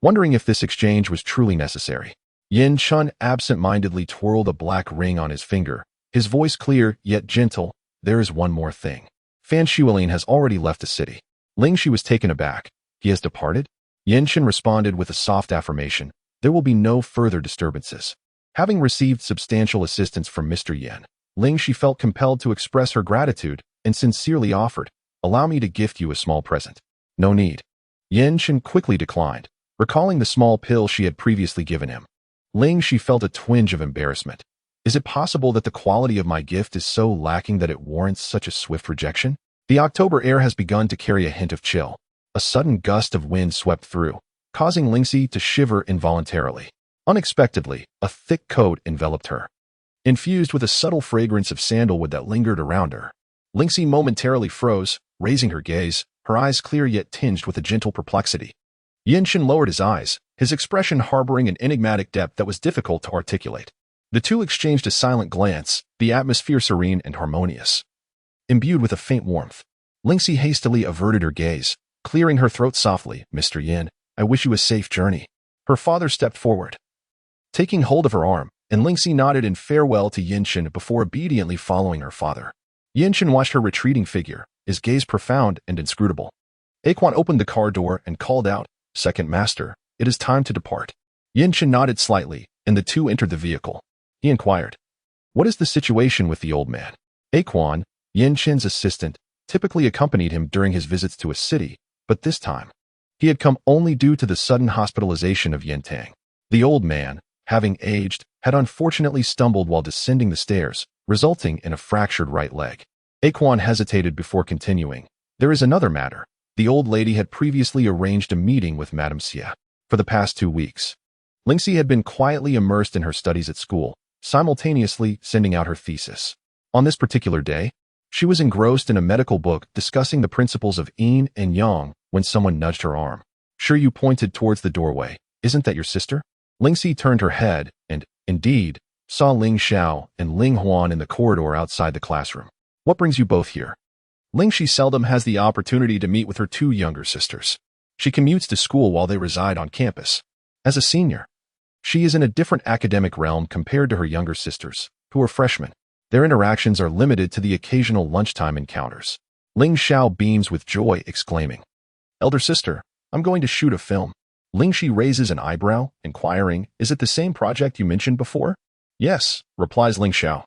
wondering if this exchange was truly necessary. Yin Chen absent-mindedly twirled a black ring on his finger, his voice clear yet gentle. "There is one more thing. Fan Shuilin has already left the city." Ling Xi was taken aback. "He has departed?" Yin Chen responded with a soft affirmation. "There will be no further disturbances." Having received substantial assistance from Mr. Yin, Ling Xi felt compelled to express her gratitude and sincerely offered, "Allow me to gift you a small present." "No need." Yin Chen quickly declined, recalling the small pill she had previously given him. Ling Xi felt a twinge of embarrassment. Is it possible that the quality of my gift is so lacking that it warrants such a swift rejection? The October air has begun to carry a hint of chill. A sudden gust of wind swept through, causing Ling Xi to shiver involuntarily. Unexpectedly, a thick coat enveloped her, infused with a subtle fragrance of sandalwood that lingered around her. Ling Xi momentarily froze, raising her gaze, her eyes clear yet tinged with a gentle perplexity. Yin Chen lowered his eyes, his expression harboring an enigmatic depth that was difficult to articulate. The two exchanged a silent glance, the atmosphere serene and harmonious, imbued with a faint warmth. Ling Xi hastily averted her gaze, clearing her throat softly. "Mr. Yin, I wish you a safe journey." Her father stepped forward, taking hold of her arm, and Ling Xi nodded in farewell to Yin Chen before obediently following her father. Yin Chen watched her retreating figure, his gaze profound and inscrutable. Akwon opened the car door and called out, "Second master, it is time to depart." Yin Chen nodded slightly, and the two entered the vehicle. He inquired, "What is the situation with the old man?" Akwon, Yin Chen's assistant, typically accompanied him during his visits to a city, but this time, he had come only due to the sudden hospitalization of Yin Tang. The old man, having aged, had unfortunately stumbled while descending the stairs, resulting in a fractured right leg. Akwon hesitated before continuing. "There is another matter. The old lady had previously arranged a meeting with Madame Xia. For the past 2 weeks, Ling Xi had been quietly immersed in her studies at school, simultaneously sending out her thesis. On this particular day, she was engrossed in a medical book discussing the principles of yin and yang when someone nudged her arm. "Sure, you pointed towards the doorway. Isn't that your sister?" Ling Xi turned her head and, indeed, saw Ling Xiao and Ling Huan in the corridor outside the classroom. "What brings you both here?" Ling Xi seldom has the opportunity to meet with her 2 younger sisters. She commutes to school while they reside on campus. As a senior, she is in a different academic realm compared to her younger sisters, who are freshmen. Their interactions are limited to the occasional lunchtime encounters. Ling Xiao beams with joy, exclaiming, "Elder sister, I'm going to shoot a film." Ling Xi raises an eyebrow, inquiring, "Is it the same project you mentioned before?" "Yes," replies Ling Xiao,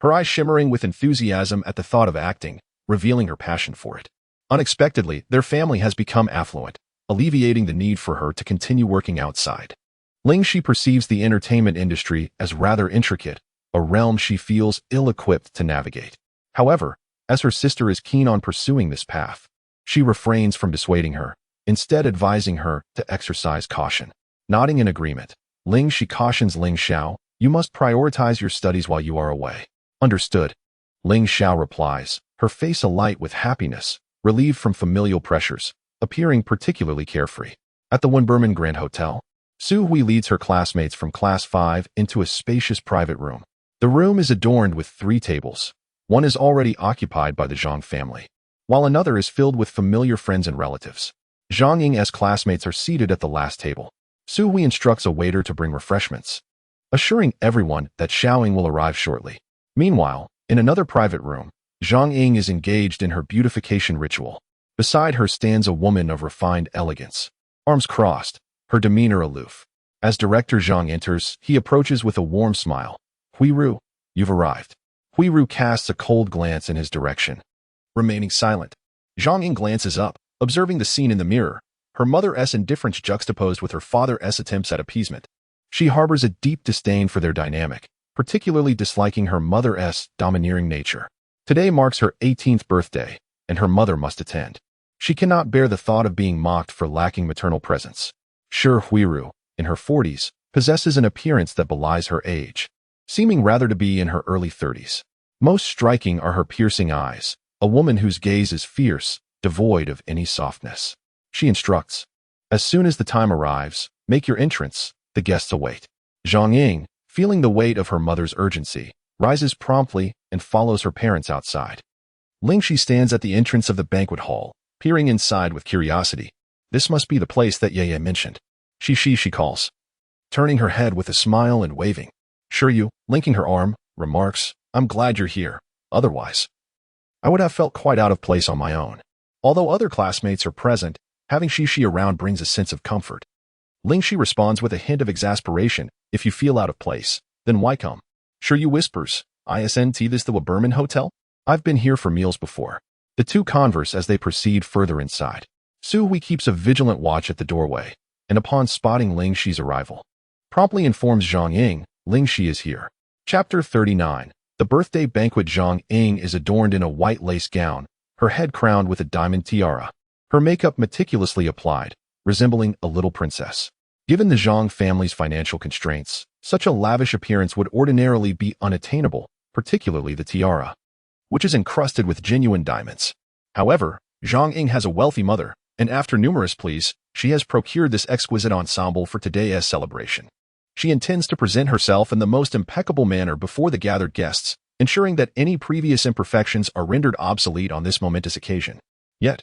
her eyes shimmering with enthusiasm at the thought of acting, revealing her passion for it. Unexpectedly, their family has become affluent, alleviating the need for her to continue working outside. Ling Xi perceives the entertainment industry as rather intricate, a realm she feels ill-equipped to navigate. However, as her sister is keen on pursuing this path, she refrains from dissuading her, instead advising her to exercise caution. Nodding in agreement, Ling Xi cautions Ling Xiao, "You must prioritize your studies while you are away." "Understood." Ling Xiao replies, her face alight with happiness, relieved from familial pressures, appearing particularly carefree. At the Wenberman Grand Hotel, Su Hui leads her classmates from Class 5 into a spacious private room. The room is adorned with 3 tables. One is already occupied by the Zhang family, while another is filled with familiar friends and relatives. Zhang Ying's classmates are seated at the last table. Su Hui instructs a waiter to bring refreshments, assuring everyone that Xiaoying will arrive shortly. Meanwhile, in another private room, Zhang Ying is engaged in her beautification ritual. Beside her stands a woman of refined elegance, arms crossed, her demeanor aloof. As Director Zhang enters, he approaches with a warm smile. "Huiru, you've arrived." Huiru casts a cold glance in his direction, remaining silent. Zhang Ying glances up, observing the scene in the mirror, her mother's indifference juxtaposed with her father's attempts at appeasement. She harbors a deep disdain for their dynamic, particularly disliking her mother's domineering nature. Today marks her 18th birthday, and her mother must attend. She cannot bear the thought of being mocked for lacking maternal presence. Sure, Huiru, in her 40s, possesses an appearance that belies her age, seeming rather to be in her early 30s. Most striking are her piercing eyes, a woman whose gaze is fierce, devoid of any softness. She instructs, "As soon as the time arrives, Make your entrance. The guests await. Zhang Ying, feeling the weight of her mother's urgency, rises promptly and follows her parents outside. Ling Xi stands at the entrance of the banquet hall, peering inside with curiosity. This must be the place that Ye mentioned. She calls, turning her head with a smile and waving. Sure you, linking her arm, remarks, I'm glad you're here. Otherwise, I would have felt quite out of place on my own. Although other classmates are present, having Shi around brings a sense of comfort. Ling Xi responds with a hint of exasperation. If you feel out of place, then why come? Sure you whispers, Isn't this the Waberman Hotel? I've been here for meals before. The two converse as they proceed further inside. Su Hui keeps a vigilant watch at the doorway, and upon spotting Ling Xi's arrival, promptly informs Zhang Ying, Ling Xi is here. Chapter 39. The birthday banquet. Zhang Ying is adorned in a white lace gown, her head crowned with a diamond tiara. Her makeup meticulously applied, resembling a little princess. Given the Zhang family's financial constraints, such a lavish appearance would ordinarily be unattainable, particularly the tiara, which is encrusted with genuine diamonds. However, Zhang Ying has a wealthy mother, and after numerous pleas, she has procured this exquisite ensemble for today's celebration. She intends to present herself in the most impeccable manner before the gathered guests, ensuring that any previous imperfections are rendered obsolete on this momentous occasion. Yet,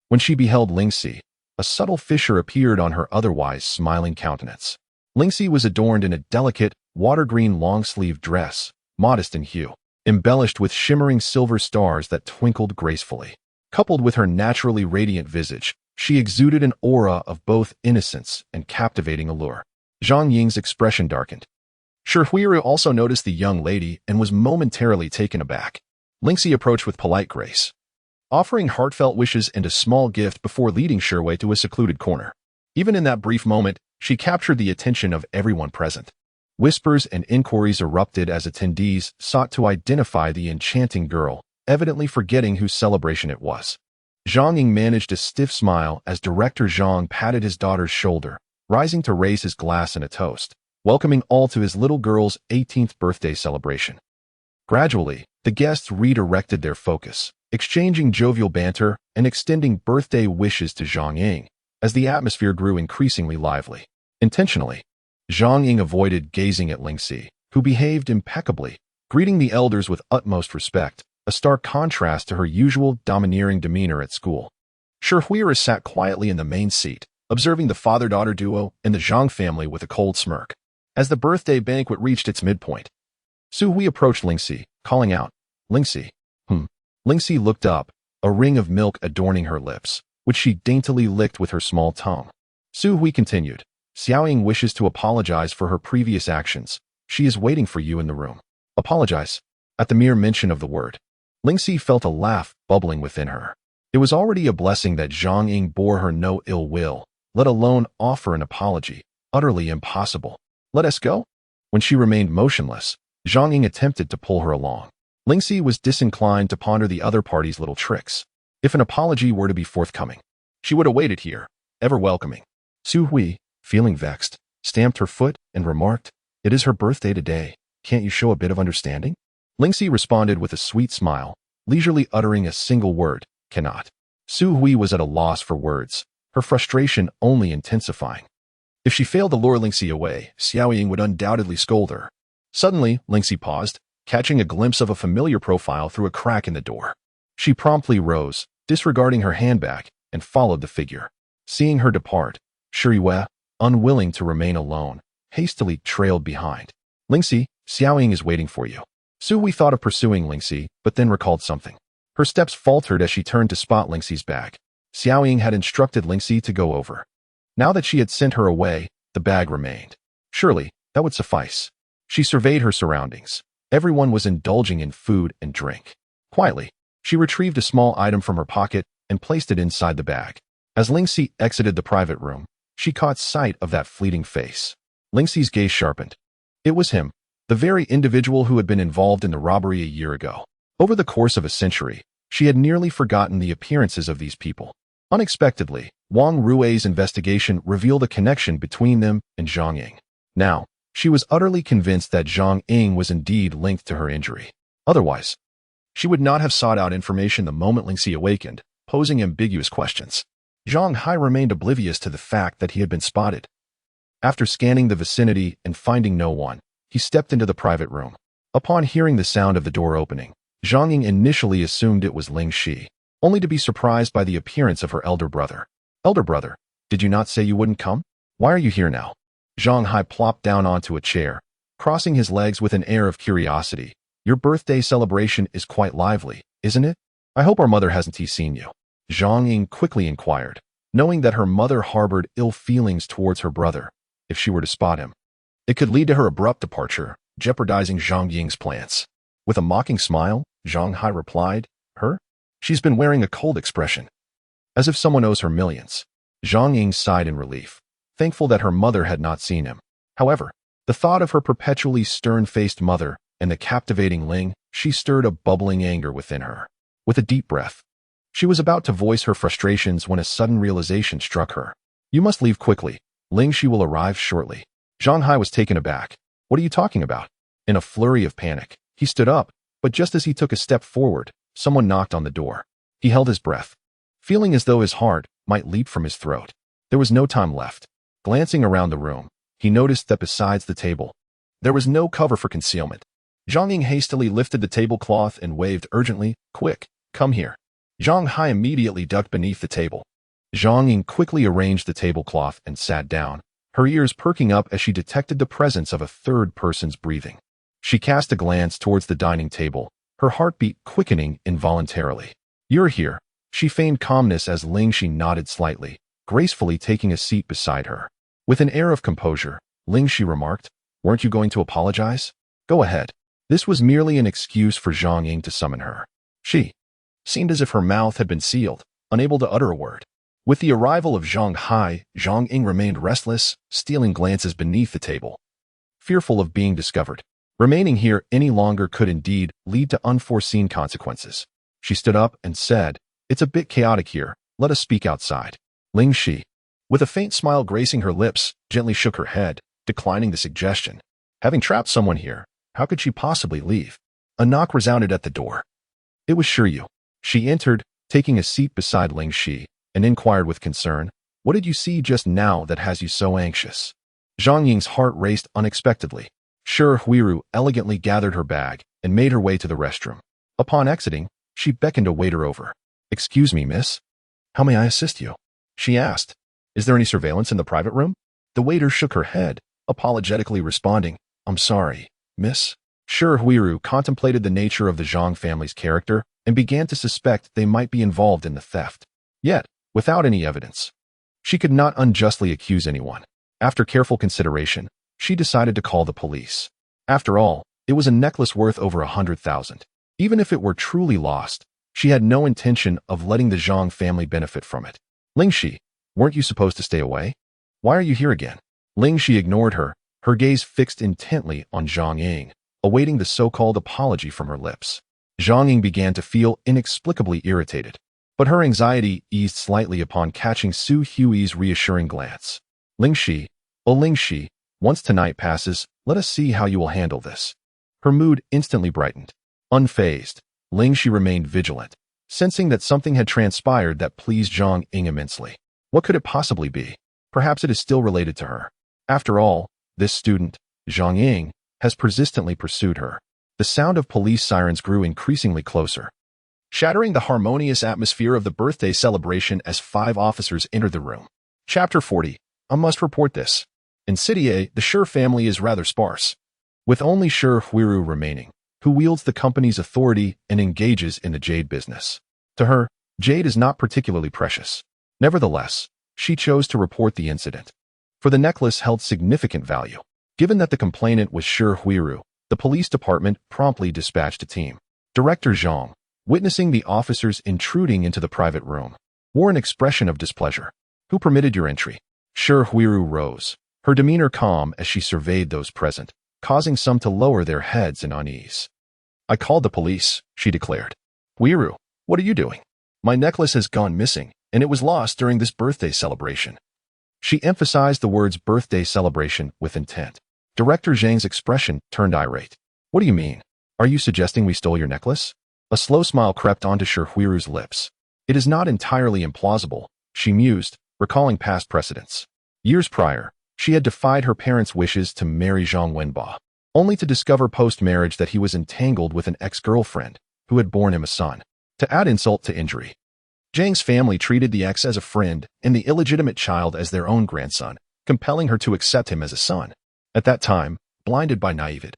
when she beheld Ling Xi, a subtle fissure appeared on her otherwise smiling countenance. Ling Xi was adorned in a delicate, water-green long-sleeved dress, modest in hue, embellished with shimmering silver stars that twinkled gracefully. Coupled with her naturally radiant visage, she exuded an aura of both innocence and captivating allure. Zhang Ying's expression darkened. Shi Hui also noticed the young lady and was momentarily taken aback. Ling Xi approached with polite grace, offering heartfelt wishes and a small gift before leading Shi Hui to a secluded corner. Even in that brief moment, she captured the attention of everyone present. Whispers and inquiries erupted as attendees sought to identify the enchanting girl, evidently forgetting whose celebration it was. Zhang Ying managed a stiff smile as Director Zhang patted his daughter's shoulder, rising to raise his glass in a toast, welcoming all to his little girl's 18th birthday celebration. Gradually, the guests redirected their focus, exchanging jovial banter and extending birthday wishes to Zhang Ying, as the atmosphere grew increasingly lively. Intentionally, Zhang Ying avoided gazing at Ling Xi, who behaved impeccably, greeting the elders with utmost respect, a stark contrast to her usual domineering demeanor at school. Shi Hui sat quietly in the main seat, observing the father-daughter duo and the Zhang family with a cold smirk. As the birthday banquet reached its midpoint, Su Hui approached Ling Xi, calling out, Ling Xi. Ling Xi looked up, a ring of milk adorning her lips, which she daintily licked with her small tongue. Su Hui continued, Xiaoying wishes to apologize for her previous actions. She is waiting for you in the room. Apologize. At the mere mention of the word, Ling Xi felt a laugh bubbling within her. It was already a blessing that Zhang Ying bore her no ill will, let alone offer an apology. Utterly impossible. Let us go? When she remained motionless, Zhang Ying attempted to pull her along. Ling Xi was disinclined to ponder the other party's little tricks. If an apology were to be forthcoming, she would await it here, ever welcoming. Su Hui, feeling vexed, stamped her foot and remarked, It is her birthday today. Can't you show a bit of understanding? Ling Xi responded with a sweet smile, leisurely uttering a single word, cannot. Su Hui was at a loss for words, her frustration only intensifying. If she failed to lure Ling Xi away, Xiaoying would undoubtedly scold her. Suddenly, Ling Xi paused, catching a glimpse of a familiar profile through a crack in the door. She promptly rose, disregarding her handbag, and followed the figure. Seeing her depart, Shi Hui, unwilling to remain alone, hastily trailed behind. Ling Xi, Xiaoying is waiting for you. Su Hui thought of pursuing Ling Xi, but then recalled something. Her steps faltered as she turned to spot Ling Xi's bag. Xiaoying had instructed Ling Xi to go over. Now that she had sent her away, the bag remained. Surely, that would suffice. She surveyed her surroundings. Everyone was indulging in food and drink. Quietly, she retrieved a small item from her pocket and placed it inside the bag. As Ling Xi exited the private room, she caught sight of that fleeting face. Ling Xi's gaze sharpened. It was him, the very individual who had been involved in the robbery a year ago. Over the course of a century, she had nearly forgotten the appearances of these people. Unexpectedly, Wang Rui's investigation revealed a connection between them and Zhang Ying. Now, she was utterly convinced that Zhang Ying was indeed linked to her injury. Otherwise, she would not have sought out information the moment Ling Xi awakened, posing ambiguous questions. Zhang Hai remained oblivious to the fact that he had been spotted. After scanning the vicinity and finding no one, he stepped into the private room. Upon hearing the sound of the door opening, Zhang Ying initially assumed it was Ling Xi, only to be surprised by the appearance of her elder brother. Elder brother, did you not say you wouldn't come? Why are you here now? Zhang Hai plopped down onto a chair, crossing his legs with an air of curiosity. Your birthday celebration is quite lively, isn't it? I hope our mother hasn't seen you. Zhang Ying quickly inquired, knowing that her mother harbored ill feelings towards her brother. If she were to spot him, it could lead to her abrupt departure, jeopardizing Zhang Ying's plans. With a mocking smile, Zhang Hai replied, Her? She's been wearing a cold expression, as if someone owes her millions. Zhang Ying sighed in relief, thankful that her mother had not seen him. However, the thought of her perpetually stern-faced mother and the captivating Ling, she stirred a bubbling anger within her. With a deep breath, she was about to voice her frustrations when a sudden realization struck her. You must leave quickly. Ling Xi will arrive shortly. Zhang Hai was taken aback. What are you talking about? In a flurry of panic, he stood up, but just as he took a step forward, someone knocked on the door. He held his breath, feeling as though his heart might leap from his throat. There was no time left. Glancing around the room, he noticed that besides the table, there was no cover for concealment. Zhang Ying hastily lifted the tablecloth and waved urgently, Quick, come here. Zhang Hai immediately ducked beneath the table. Zhang Ying quickly arranged the tablecloth and sat down, her ears perking up as she detected the presence of a third person's breathing. She cast a glance towards the dining table, her heartbeat quickening involuntarily. You're here. She feigned calmness as Ling Xi nodded slightly, gracefully taking a seat beside her. With an air of composure, Ling Xi remarked, Weren't you going to apologize? Go ahead. This was merely an excuse for Zhang Ying to summon her. She seemed as if her mouth had been sealed, unable to utter a word. With the arrival of Zhang Hai, Zhang Ying remained restless, stealing glances beneath the table, fearful of being discovered. Remaining here any longer could indeed lead to unforeseen consequences. She stood up and said, It's a bit chaotic here. Let us speak outside. Ling Xi, with a faint smile gracing her lips, gently shook her head, declining the suggestion. Having trapped someone here, how could she possibly leave? A knock resounded at the door. It was Shiryu. She entered, taking a seat beside Ling Xi, and inquired with concern, What did you see just now that has you so anxious? Zhang Ying's heart raced unexpectedly. Shiryu elegantly gathered her bag and made her way to the restroom. Upon exiting, she beckoned a waiter over. Excuse me, miss. How may I assist you? She asked. Is there any surveillance in the private room? The waiter shook her head, apologetically responding, I'm sorry, miss. Shiryu contemplated the nature of the Zhang family's character and began to suspect they might be involved in the theft. Yet, without any evidence, she could not unjustly accuse anyone. After careful consideration, she decided to call the police. After all, it was a necklace worth over 100,000. Even if it were truly lost, she had no intention of letting the Zhang family benefit from it. Ling Xi, weren't you supposed to stay away? Why are you here again? Ling Xi ignored her, her gaze fixed intently on Zhang Ying, awaiting the so-called apology from her lips. Zhang Ying began to feel inexplicably irritated, but her anxiety eased slightly upon catching Su Hui's reassuring glance. Ling Xi, oh Ling Xi, once tonight passes, let us see how you will handle this. Her mood instantly brightened. Unfazed, Ling Xi remained vigilant, sensing that something had transpired that pleased Zhang Ying immensely. What could it possibly be? Perhaps it is still related to her. After all, this student, Zhang Ying, has persistently pursued her. The sound of police sirens grew increasingly closer, shattering the harmonious atmosphere of the birthday celebration as 5 officers entered the room. Chapter 40. I must report this. In City A, the Shi family is rather sparse, with only Shiryu remaining, who wields the company's authority and engages in the jade business. To her, jade is not particularly precious. Nevertheless, she chose to report the incident, for the necklace held significant value. Given that the complainant was Shiryu, the police department promptly dispatched a team. Director Zhang, witnessing the officers intruding into the private room, wore an expression of displeasure. Who permitted your entry? Shiryu rose, her demeanor calm as she surveyed those present, causing some to lower their heads in unease. I called the police, she declared. Wiru, what are you doing? My necklace has gone missing, and it was lost during this birthday celebration. She emphasized the words birthday celebration with intent. Director Zhang's expression turned irate. What do you mean? Are you suggesting we stole your necklace? A slow smile crept onto Shiryu's lips. It is not entirely implausible, she mused, recalling past precedents. Years prior, She had defied her parents' wishes to marry Zhang Wenba, only to discover post-marriage that he was entangled with an ex-girlfriend who had borne him a son. To add insult to injury, Zhang's family treated the ex as a friend and the illegitimate child as their own grandson, compelling her to accept him as a son. At that time, blinded by naivete,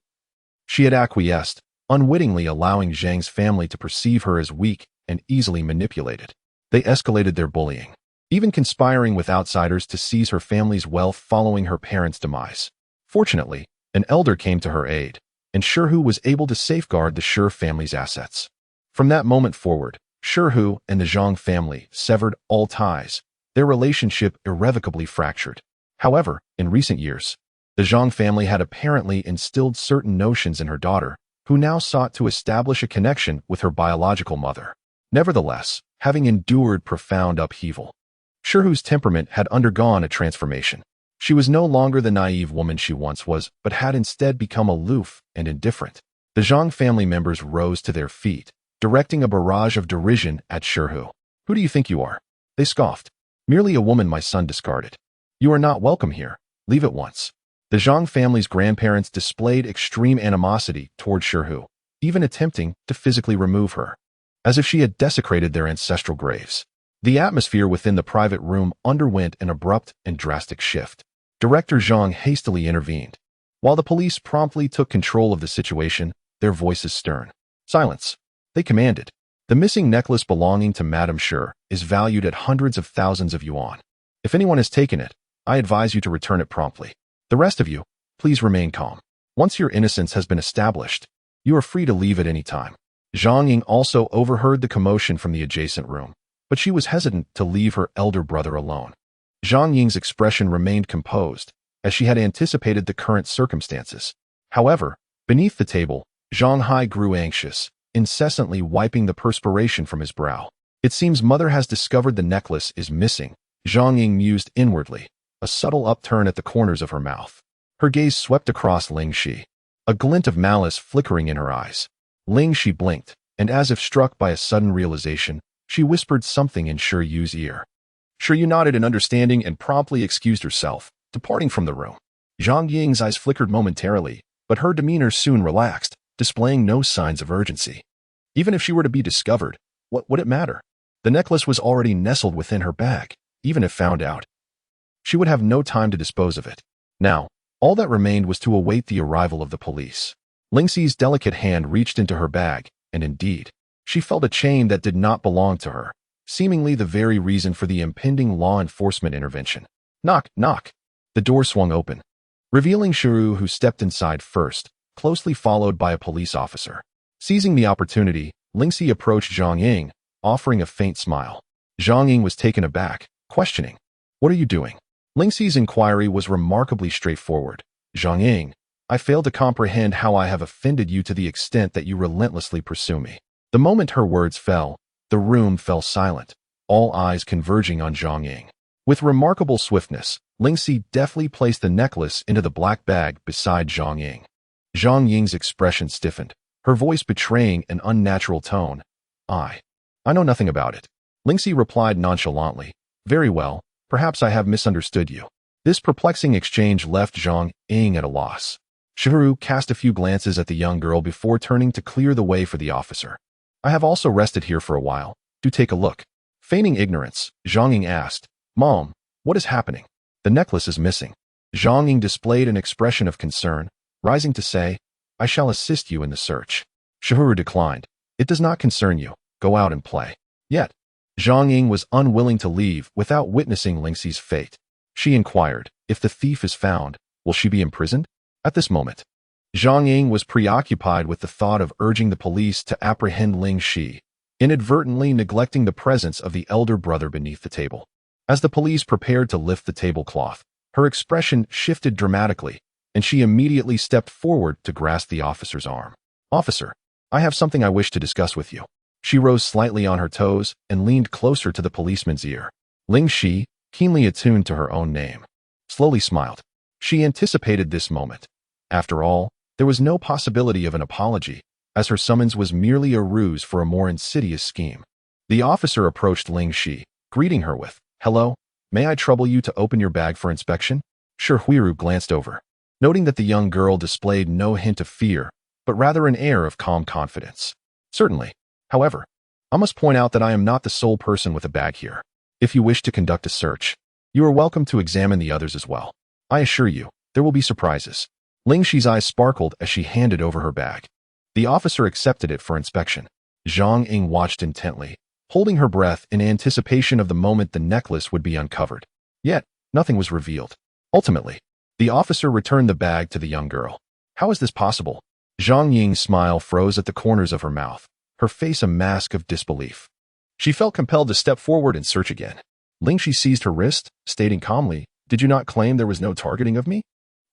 she had acquiesced, unwittingly allowing Zhang's family to perceive her as weak and easily manipulated. They escalated their bullying, even conspiring with outsiders to seize her family's wealth following her parents' demise. Fortunately, an elder came to her aid, and Shihu was able to safeguard the Shi family's assets. From that moment forward, Shihu and the Zhang family severed all ties, their relationship irrevocably fractured. However, in recent years, the Zhang family had apparently instilled certain notions in her daughter, who now sought to establish a connection with her biological mother. Nevertheless, having endured profound upheaval, Shihu's temperament had undergone a transformation. She was no longer the naive woman she once was, but had instead become aloof and indifferent. The Zhang family members rose to their feet, directing a barrage of derision at Shihu. "Who do you think you are?" they scoffed. "Merely a woman my son discarded. You are not welcome here. Leave at once." The Zhang family's grandparents displayed extreme animosity toward Shihu, even attempting to physically remove her, as if she had desecrated their ancestral graves. The atmosphere within the private room underwent an abrupt and drastic shift. Director Zhang hastily intervened. While the police promptly took control of the situation, their voices stern. "Silence," they commanded. "The missing necklace belonging to Madame Shi is valued at hundreds of thousands of yuan. If anyone has taken it, I advise you to return it promptly. The rest of you, please remain calm. Once your innocence has been established, you are free to leave at any time." Zhang Ying also overheard the commotion from the adjacent room, but she was hesitant to leave her elder brother alone. Zhang Ying's expression remained composed, as she had anticipated the current circumstances. However, beneath the table, Zhang Hai grew anxious, incessantly wiping the perspiration from his brow. "It seems mother has discovered the necklace is missing," Zhang Ying mused inwardly, a subtle upturn at the corners of her mouth. Her gaze swept across Ling Xi, a glint of malice flickering in her eyes. Ling Xi blinked, and as if struck by a sudden realization, she whispered something in Shi Yu's ear. Shi Yu nodded in understanding and promptly excused herself, departing from the room. Zhang Ying's eyes flickered momentarily, but her demeanor soon relaxed, displaying no signs of urgency. Even if she were to be discovered, what would it matter? The necklace was already nestled within her bag. Even if found out, she would have no time to dispose of it. Now, all that remained was to await the arrival of the police. Ling Xi's delicate hand reached into her bag, and indeed, she felt a chain that did not belong to her, seemingly the very reason for the impending law enforcement intervention. Knock, knock. The door swung open, revealing Shihu, who stepped inside first, closely followed by a police officer. Seizing the opportunity, Ling Xi approached Zhang Ying, offering a faint smile. Zhang Ying was taken aback, questioning, "What are you doing?" Ling Xi's inquiry was remarkably straightforward. "Zhang Ying, I fail to comprehend how I have offended you to the extent that you relentlessly pursue me." The moment her words fell, the room fell silent, all eyes converging on Zhang Ying. With remarkable swiftness, Ling Xi deftly placed the necklace into the black bag beside Zhang Ying. Zhang Ying's expression stiffened, her voice betraying an unnatural tone. I know nothing about it." Ling Xi replied nonchalantly. "Very well, perhaps I have misunderstood you." This perplexing exchange left Zhang Ying at a loss. Shihu cast a few glances at the young girl before turning to clear the way for the officer. "I have also rested here for a while. Do take a look." Feigning ignorance, Zhang Ying asked, "Mom, what is happening?" "The necklace is missing." Zhang Ying displayed an expression of concern, rising to say, "I shall assist you in the search." Shihu declined. "It does not concern you. Go out and play." Yet, Zhang Ying was unwilling to leave without witnessing Ling Xi's fate. She inquired, "If the thief is found, will she be imprisoned?" At this moment, Zhang Ying was preoccupied with the thought of urging the police to apprehend Ling Xi, inadvertently neglecting the presence of the elder brother beneath the table. As the police prepared to lift the tablecloth, her expression shifted dramatically, and she immediately stepped forward to grasp the officer's arm. "Officer, I have something I wish to discuss with you." She rose slightly on her toes and leaned closer to the policeman's ear. Ling Xi, keenly attuned to her own name, slowly smiled. She anticipated this moment. After all, there was no possibility of an apology, as her summons was merely a ruse for a more insidious scheme. The officer approached Ling Xi, greeting her with, "Hello, may I trouble you to open your bag for inspection?" Shi Huiru glanced over, noting that the young girl displayed no hint of fear, but rather an air of calm confidence. Certainly. However, I must point out that I am not the sole person with a bag here. If you wish to conduct a search, you are welcome to examine the others as well. I assure you, there will be surprises. Ling Xi's eyes sparkled as she handed over her bag. The officer accepted it for inspection. Zhang Ying watched intently, holding her breath in anticipation of the moment the necklace would be uncovered. Yet, nothing was revealed. Ultimately, the officer returned the bag to the young girl. How is this possible? Zhang Ying's smile froze at the corners of her mouth, her face a mask of disbelief. She felt compelled to step forward and search again. Ling Xi seized her wrist, stating calmly, "Did you not claim there was no targeting of me?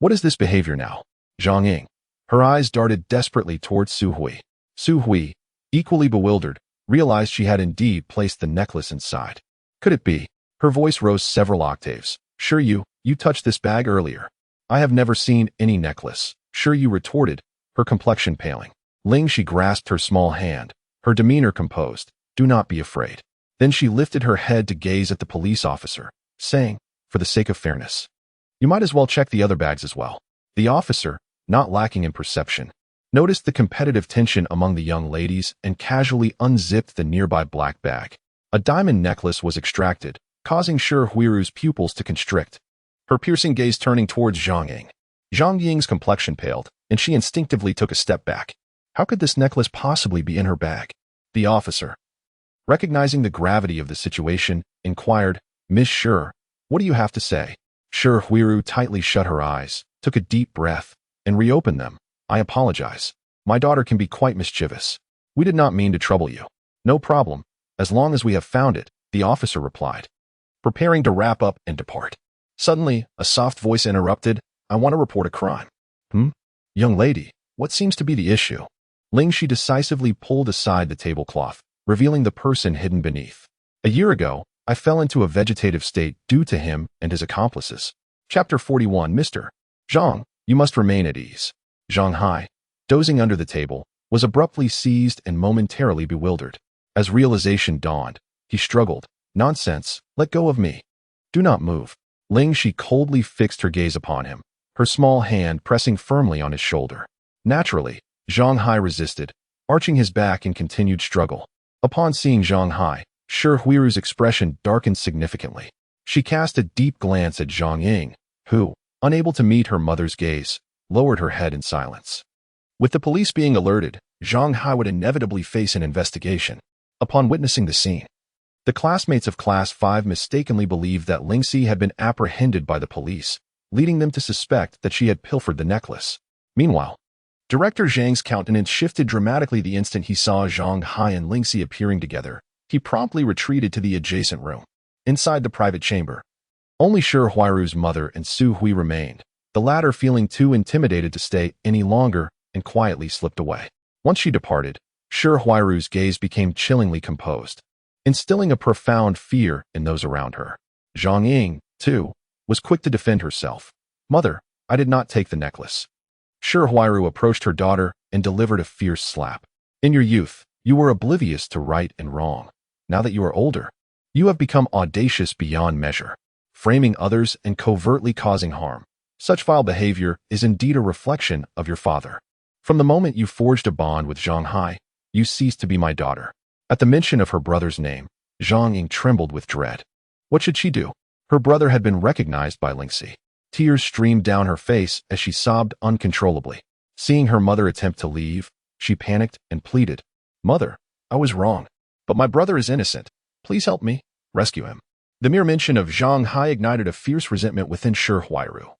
What is this behavior now?" Zhang Ying. Her eyes darted desperately towards Su Hui. Su Hui, equally bewildered, realized she had indeed placed the necklace inside. Could it be? Her voice rose several octaves. "Sure you touched this bag earlier." "I have never seen any necklace." "Sure you," retorted, her complexion paling. Ling Xi grasped her small hand, her demeanor composed. "Do not be afraid." Then she lifted her head to gaze at the police officer, saying, "For the sake of fairness, you might as well check the other bags as well." The officer, not lacking in perception, noticed the competitive tension among the young ladies and casually unzipped the nearby black bag. A diamond necklace was extracted, causing Shi Huiru's pupils to constrict, her piercing gaze turning towards Zhang Ying. Zhang Ying's complexion paled, and she instinctively took a step back. How could this necklace possibly be in her bag? The officer, recognizing the gravity of the situation, inquired, "Miss Shi, what do you have to say?" Shi Huiru tightly shut her eyes, took a deep breath, and reopened them. "I apologize. My daughter can be quite mischievous. We did not mean to trouble you." "No problem, as long as we have found it," the officer replied, preparing to wrap up and depart. Suddenly, a soft voice interrupted, "I want to report a crime." Young lady, what seems to be the issue?" Ling Xi decisively pulled aside the tablecloth, revealing the person hidden beneath. "A year ago, I fell into a vegetative state due to him and his accomplices." Chapter 41. Mr. Zhang, you must remain at ease. Zhang Hai, dozing under the table, was abruptly seized and momentarily bewildered. As realization dawned, he struggled. "Nonsense, let go of me. Do not move." Ling Xi coldly fixed her gaze upon him, her small hand pressing firmly on his shoulder. Naturally, Zhang Hai resisted, arching his back in continued struggle. Upon seeing Zhang Hai, Shi Huiru's expression darkened significantly. She cast a deep glance at Zhang Ying, who, unable to meet her mother's gaze, lowered her head in silence. With the police being alerted, Zhang Hai would inevitably face an investigation. Upon witnessing the scene, the classmates of Class 5 mistakenly believed that Ling Xi had been apprehended by the police, leading them to suspect that she had pilfered the necklace. Meanwhile, Director Zhang's countenance shifted dramatically the instant he saw Zhang Hai and Ling Xi appearing together. He promptly retreated to the adjacent room. Inside the private chamber, only Shi Huiru's mother and Su Hui remained, the latter feeling too intimidated to stay any longer and quietly slipped away. Once she departed, Shi Huiru's gaze became chillingly composed, instilling a profound fear in those around her. Zhang Ying, too, was quick to defend herself. "Mother, I did not take the necklace." Shi Huiru approached her daughter and delivered a fierce slap. "In your youth, you were oblivious to right and wrong. Now that you are older, you have become audacious beyond measure, framing others and covertly causing harm. Such vile behavior is indeed a reflection of your father. From the moment you forged a bond with Zhang Hai, you ceased to be my daughter." At the mention of her brother's name, Zhang Ying trembled with dread. What should she do? Her brother had been recognized by Ling Xi. Tears streamed down her face as she sobbed uncontrollably. Seeing her mother attempt to leave, she panicked and pleaded, "Mother, I was wrong, but my brother is innocent. Please help me. Rescue him." The mere mention of Zhang Hai ignited a fierce resentment within Shi Huiru,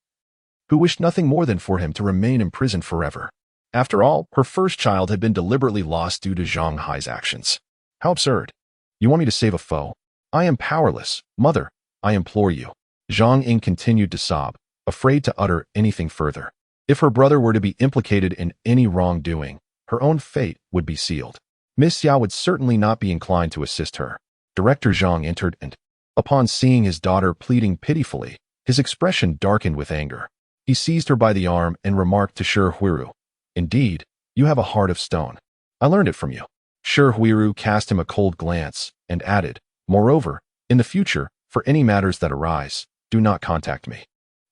who wished nothing more than for him to remain imprisoned forever. After all, her first child had been deliberately lost due to Zhang Hai's actions. How absurd. "You want me to save a foe? I am powerless. Mother, I implore you." Zhang Ying continued to sob, afraid to utter anything further. If her brother were to be implicated in any wrongdoing, her own fate would be sealed. Miss Xiao would certainly not be inclined to assist her. Director Zhang entered and, upon seeing his daughter pleading pitifully, his expression darkened with anger. He seized her by the arm and remarked to Shi Huiru, "Indeed, you have a heart of stone. I learned it from you." Shi Huiru cast him a cold glance and added, "Moreover, in the future, for any matters that arise, do not contact me."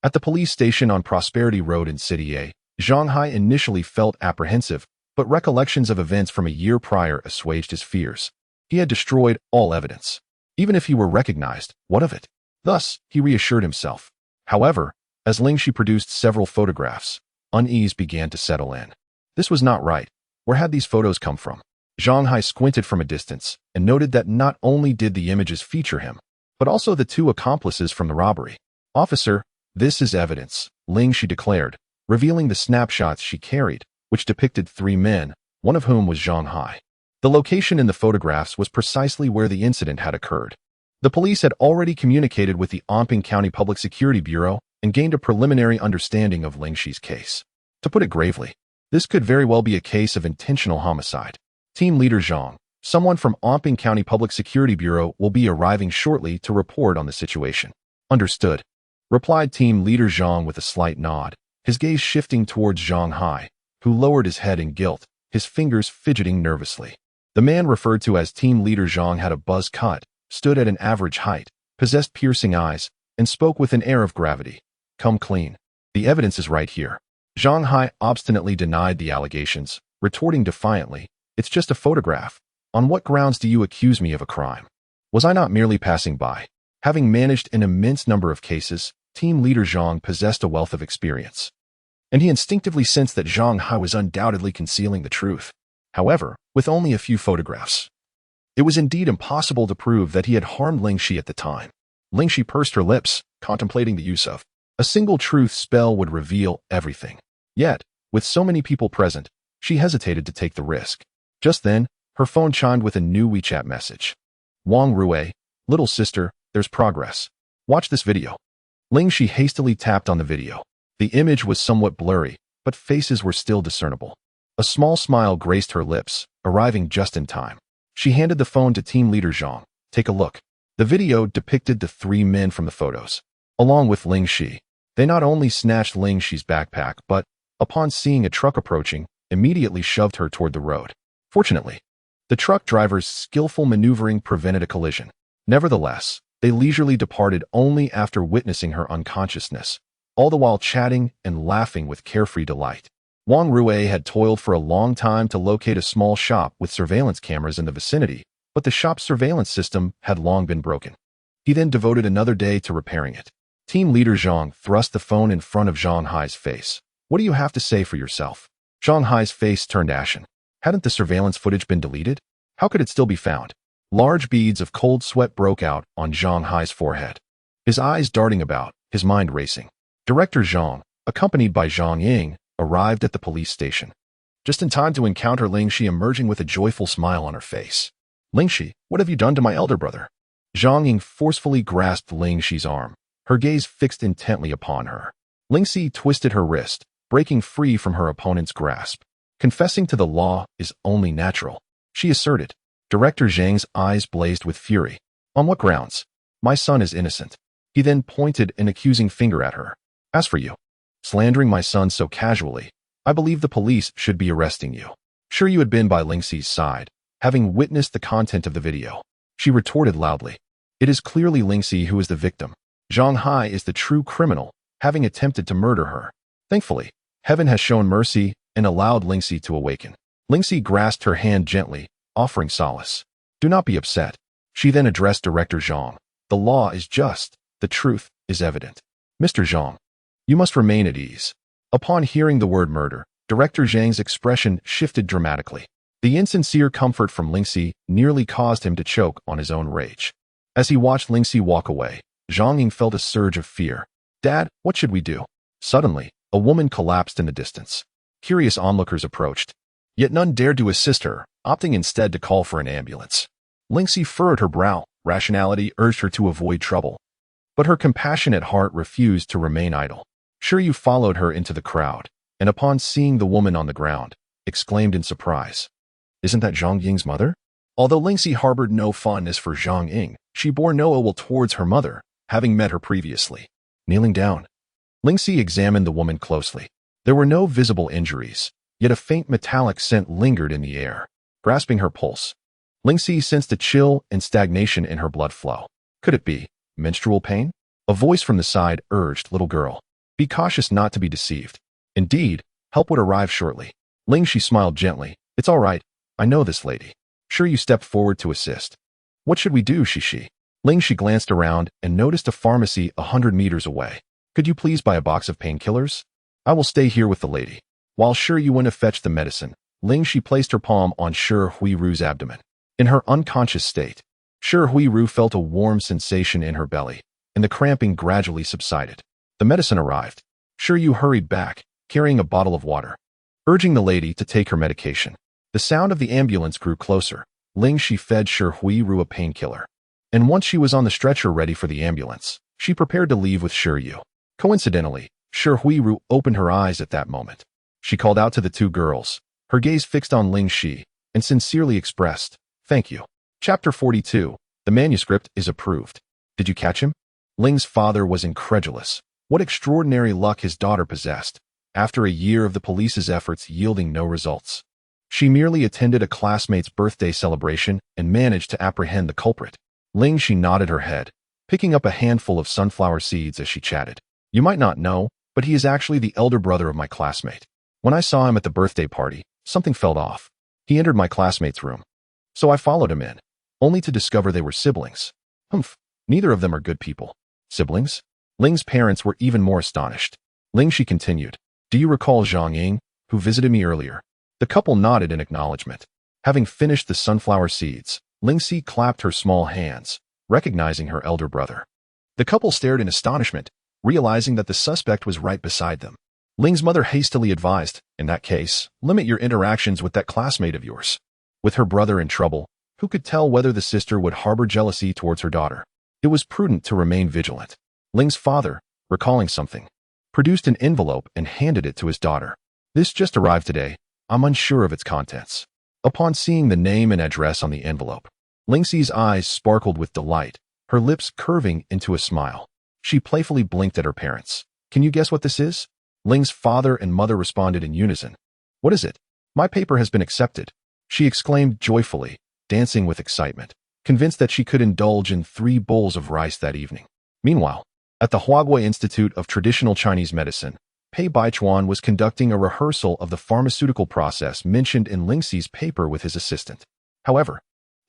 At the police station on Prosperity Road in City A, Zhang Hai initially felt apprehensive, but recollections of events from a year prior assuaged his fears. He had destroyed all evidence. Even if he were recognized, what of it? Thus, he reassured himself. However, as Ling Xi produced several photographs, unease began to settle in. This was not right. Where had these photos come from? Zhang Hai squinted from a distance and noted that not only did the images feature him, but also the two accomplices from the robbery. Officer, this is evidence, Ling Xi declared, revealing the snapshots she carried, which depicted 3 men, one of whom was Zhang Hai. The location in the photographs was precisely where the incident had occurred. The police had already communicated with the Anping County Public Security Bureau and gained a preliminary understanding of Ling Xi's case. To put it gravely, this could very well be a case of intentional homicide. Team Leader Zhang, someone from Anping County Public Security Bureau, will be arriving shortly to report on the situation. Understood, replied Team Leader Zhang with a slight nod, his gaze shifting towards Zhang Hai, who lowered his head in guilt, his fingers fidgeting nervously. The man referred to as Team Leader Zhang had a buzz cut, stood at an average height, possessed piercing eyes, and spoke with an air of gravity. Come clean. The evidence is right here. Zhang Hai obstinately denied the allegations, retorting defiantly, it's just a photograph. On what grounds do you accuse me of a crime? Was I not merely passing by? Having managed an immense number of cases, Team Leader Zhang possessed a wealth of experience. And he instinctively sensed that Zhang Hai was undoubtedly concealing the truth. However, with only a few photographs, it was indeed impossible to prove that he had harmed Ling Xi at the time. Ling Xi pursed her lips, contemplating the use of a single truth spell would reveal everything. Yet, with so many people present, she hesitated to take the risk. Just then, her phone chimed with a new WeChat message. Wang Rui, little sister, there's progress. Watch this video. Ling Xi hastily tapped on the video. The image was somewhat blurry, but faces were still discernible. A small smile graced her lips, arriving just in time. She handed the phone to Team Leader Zhang. Take a look. The video depicted the 3 men from the photos, along with Ling Xi. They not only snatched Ling Xi's backpack, but, upon seeing a truck approaching, immediately shoved her toward the road. Fortunately, the truck driver's skillful maneuvering prevented a collision. Nevertheless, they leisurely departed only after witnessing her unconsciousness, all the while chatting and laughing with carefree delight. Wang Rui had toiled for a long time to locate a small shop with surveillance cameras in the vicinity, but the shop's surveillance system had long been broken. He then devoted another day to repairing it. Team Leader Zhang thrust the phone in front of Zhang Hai's face. What do you have to say for yourself? Zhang Hai's face turned ashen. Hadn't the surveillance footage been deleted? How could it still be found? Large beads of cold sweat broke out on Zhang Hai's forehead. His eyes darting about, his mind racing. Director Zhang, accompanied by Zhang Ying, arrived at the police station, just in time to encounter Ling Xi emerging with a joyful smile on her face. Ling Xi, what have you done to my elder brother? Zhang Ying forcefully grasped Ling Xi's arm, her gaze fixed intently upon her. Ling Xi twisted her wrist, breaking free from her opponent's grasp. Confessing to the law is only natural, she asserted. Director Zhang's eyes blazed with fury. On what grounds? My son is innocent. He then pointed an accusing finger at her. As for you, slandering my son so casually, I believe the police should be arresting you. Sure you had been by Ling Xi's side, having witnessed the content of the video. She retorted loudly. It is clearly Ling Xi who is the victim. Zhang Hai is the true criminal, having attempted to murder her. Thankfully, heaven has shown mercy and allowed Ling Xi to awaken. Ling Xi grasped her hand gently, offering solace. Do not be upset. She then addressed Director Zhang. The law is just. The truth is evident. Mr. Zhang, you must remain at ease. Upon hearing the word murder, Director Zhang's expression shifted dramatically. The insincere comfort from Ling Xi nearly caused him to choke on his own rage. As he watched Ling Xi walk away, Zhang Ying felt a surge of fear. Dad, what should we do? Suddenly, a woman collapsed in the distance. Curious onlookers approached, yet none dared to assist her, opting instead to call for an ambulance. Ling Xi furrowed her brow. Rationality urged her to avoid trouble, but her compassionate heart refused to remain idle. Sure you followed her into the crowd, and upon seeing the woman on the ground, exclaimed in surprise. Isn't that Zhang Ying's mother? Although Ling Xi harbored no fondness for Zhang Ying, she bore no ill will towards her mother, having met her previously. Kneeling down, Ling Xi examined the woman closely. There were no visible injuries, yet a faint metallic scent lingered in the air. Grasping her pulse, Ling Xi sensed a chill and stagnation in her blood flow. Could it be menstrual pain? A voice from the side urged, little girl, Be cautious not to be deceived. Indeed, help would arrive shortly. Ling Xi smiled gently. It's all right. I know this lady. Sure, you stepped forward to assist. What should we do, Xi? Ling Xi glanced around and noticed a pharmacy 100 meters away. Could you please buy a box of painkillers? I will stay here with the lady. While Shi Yu went to fetch the medicine, Ling Xi placed her palm on Shi Huiru's abdomen. In her unconscious state, Shi Huiru felt a warm sensation in her belly, and the cramping gradually subsided. The medicine arrived. Shi Yu hurried back, carrying a bottle of water, urging the lady to take her medication. The sound of the ambulance grew closer. Ling Xi fed Shi Huiru a painkiller. And once she was on the stretcher ready for the ambulance, she prepared to leave with Shi Yu. Coincidentally, Shi Huiru opened her eyes at that moment. She called out to the two girls, her gaze fixed on Ling Xi, and sincerely expressed, "Thank you." Chapter 42. The manuscript is approved. Did you catch him? Ling's father was incredulous. What extraordinary luck his daughter possessed, after a year of the police's efforts yielding no results. She merely attended a classmate's birthday celebration and managed to apprehend the culprit. Ling Xi nodded her head, picking up a handful of sunflower seeds as she chatted. You might not know, but he is actually the elder brother of my classmate. When I saw him at the birthday party, something felt off. He entered my classmate's room. So I followed him in, only to discover they were siblings. Humph, neither of them are good people. Siblings? Ling's parents were even more astonished. Ling Xi continued, do you recall Zhang Ying, who visited me earlier? The couple nodded in acknowledgement. Having finished the sunflower seeds, Ling Xi clapped her small hands, recognizing her elder brother. The couple stared in astonishment, realizing that the suspect was right beside them. Ling's mother hastily advised, in that case, limit your interactions with that classmate of yours. With her brother in trouble, who could tell whether the sister would harbor jealousy towards her daughter? It was prudent to remain vigilant. Ling's father, recalling something, produced an envelope and handed it to his daughter. This just arrived today. I'm unsure of its contents. Upon seeing the name and address on the envelope, Ling Xi's eyes sparkled with delight, her lips curving into a smile. She playfully blinked at her parents. Can you guess what this is? Ling's father and mother responded in unison. What is it? My paper has been accepted, she exclaimed joyfully, dancing with excitement, convinced that she could indulge in 3 bowls of rice that evening. Meanwhile, at the Huaguai Institute of Traditional Chinese Medicine, Pei Baichuan was conducting a rehearsal of the pharmaceutical process mentioned in Ling Xi's paper with his assistant. However,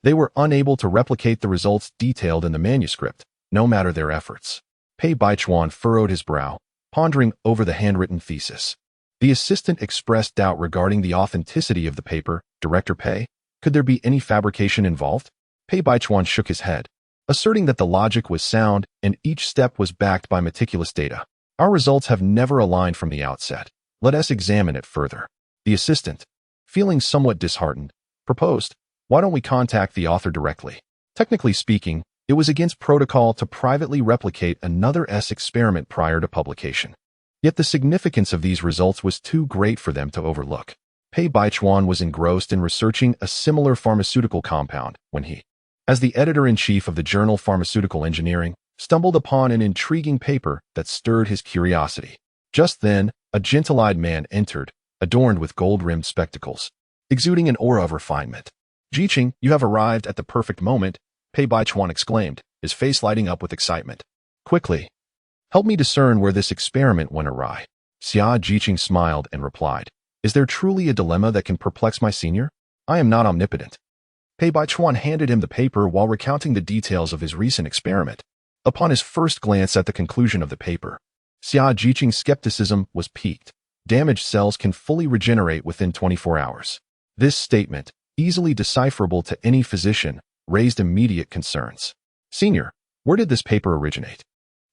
they were unable to replicate the results detailed in the manuscript, no matter their efforts. Pei Baichuan furrowed his brow, pondering over the handwritten thesis. The assistant expressed doubt regarding the authenticity of the paper. Director Pei, could there be any fabrication involved? Pei Baichuan shook his head, asserting that the logic was sound and each step was backed by meticulous data. Our results have never aligned from the outset. Let us examine it further. The assistant, feeling somewhat disheartened, proposed, why don't we contact the author directly? Technically speaking, it was against protocol to privately replicate another experiment prior to publication. Yet the significance of these results was too great for them to overlook. Pei Baichuan was engrossed in researching a similar pharmaceutical compound when he, as the editor-in-chief of the journal Pharmaceutical Engineering, stumbled upon an intriguing paper that stirred his curiosity. Just then, a gentle-eyed man entered, adorned with gold-rimmed spectacles, exuding an aura of refinement. Jiqing, you have arrived at the perfect moment, Pei Baichuan exclaimed, his face lighting up with excitement. Quickly, help me discern where this experiment went awry. Xia Jiqing smiled and replied, is there truly a dilemma that can perplex my senior? I am not omnipotent. Pei Baichuan handed him the paper while recounting the details of his recent experiment. Upon his first glance at the conclusion of the paper, Xia Jiqing's skepticism was piqued. Damaged cells can fully regenerate within 24 hours. This statement, easily decipherable to any physician, raised immediate concerns. Senior, where did this paper originate?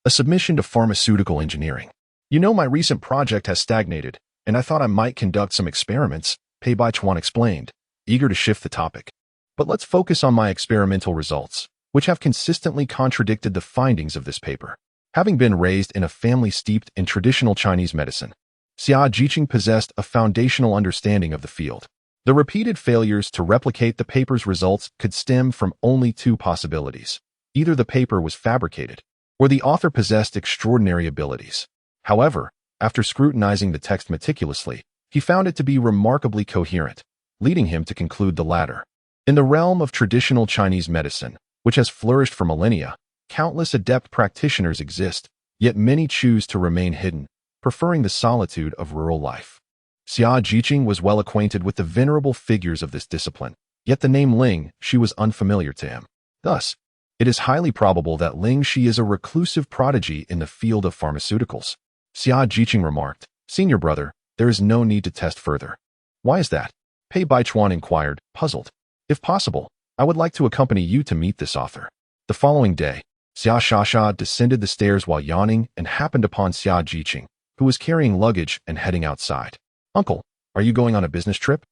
A submission to pharmaceutical engineering. You know, my recent project has stagnated, and I thought I might conduct some experiments, Pei Baichuan explained, eager to shift the topic. But let's focus on my experimental results, which have consistently contradicted the findings of this paper. Having been raised in a family steeped in traditional Chinese medicine, Xia Jiqing possessed a foundational understanding of the field. The repeated failures to replicate the paper's results could stem from only 2 possibilities. Either the paper was fabricated, or the author possessed extraordinary abilities. However, after scrutinizing the text meticulously, he found it to be remarkably coherent, leading him to conclude the latter. In the realm of traditional Chinese medicine, which has flourished for millennia, countless adept practitioners exist, yet many choose to remain hidden, preferring the solitude of rural life. Xia Jiqing was well acquainted with the venerable figures of this discipline, yet the name Ling Xi was unfamiliar to him. Thus, it is highly probable that Ling Xi is a reclusive prodigy in the field of pharmaceuticals. Xia Jiqing remarked, "Senior brother, there is no need to test further." "Why is that?" Pei Baichuan inquired, puzzled. "If possible, I would like to accompany you to meet this author." The following day, Xia Shasha descended the stairs while yawning and happened upon Xia Jiqing, who was carrying luggage and heading outside. "Uncle, are you going on a business trip?"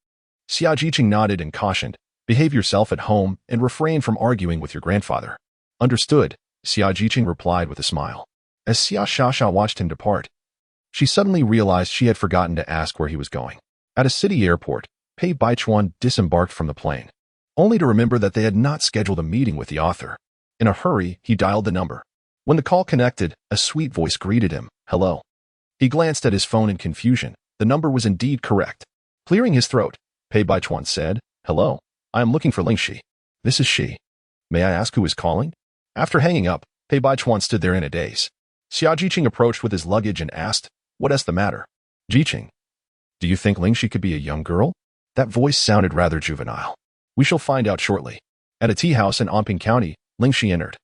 Xia Jiqing nodded and cautioned, "Behave yourself at home and refrain from arguing with your grandfather." "Understood," Xia Jiqing replied with a smile. As Xia Shasha watched him depart, she suddenly realized she had forgotten to ask where he was going. At a city airport, Pei Baichuan disembarked from the plane, only to remember that they had not scheduled a meeting with the author. In a hurry, he dialed the number. When the call connected, a sweet voice greeted him, "Hello." He glanced at his phone in confusion. The number was indeed correct. Clearing his throat, Pei Baichuan said, "Hello, I am looking for Ling Xi." "This is she. May I ask who is calling?" After hanging up, Pei Baichuan stood there in a daze. Xia Jiqing approached with his luggage and asked, "What is the matter?" "Jiqing, do you think Ling Xi could be a young girl?" That voice sounded rather juvenile. "We shall find out shortly." At a tea house in Anping County, Ling Xi entered,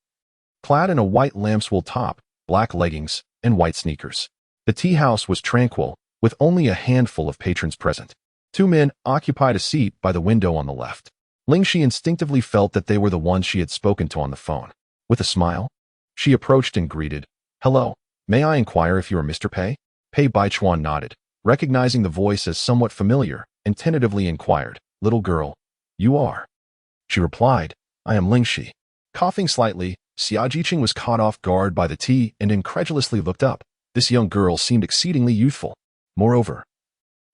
clad in a white lambswool top, black leggings, and white sneakers. The tea house was tranquil, with only a handful of patrons present. Two men occupied a seat by the window on the left. Ling Xi instinctively felt that they were the ones she had spoken to on the phone. With a smile, she approached and greeted, "Hello, may I inquire if you are Mr. Pei?" Pei Baichuan nodded, recognizing the voice as somewhat familiar, and tentatively inquired, "Little girl, you are?" She replied, "I am Ling Xi." Coughing slightly, Xia Jiqing was caught off guard by the tea and incredulously looked up. This young girl seemed exceedingly youthful. Moreover,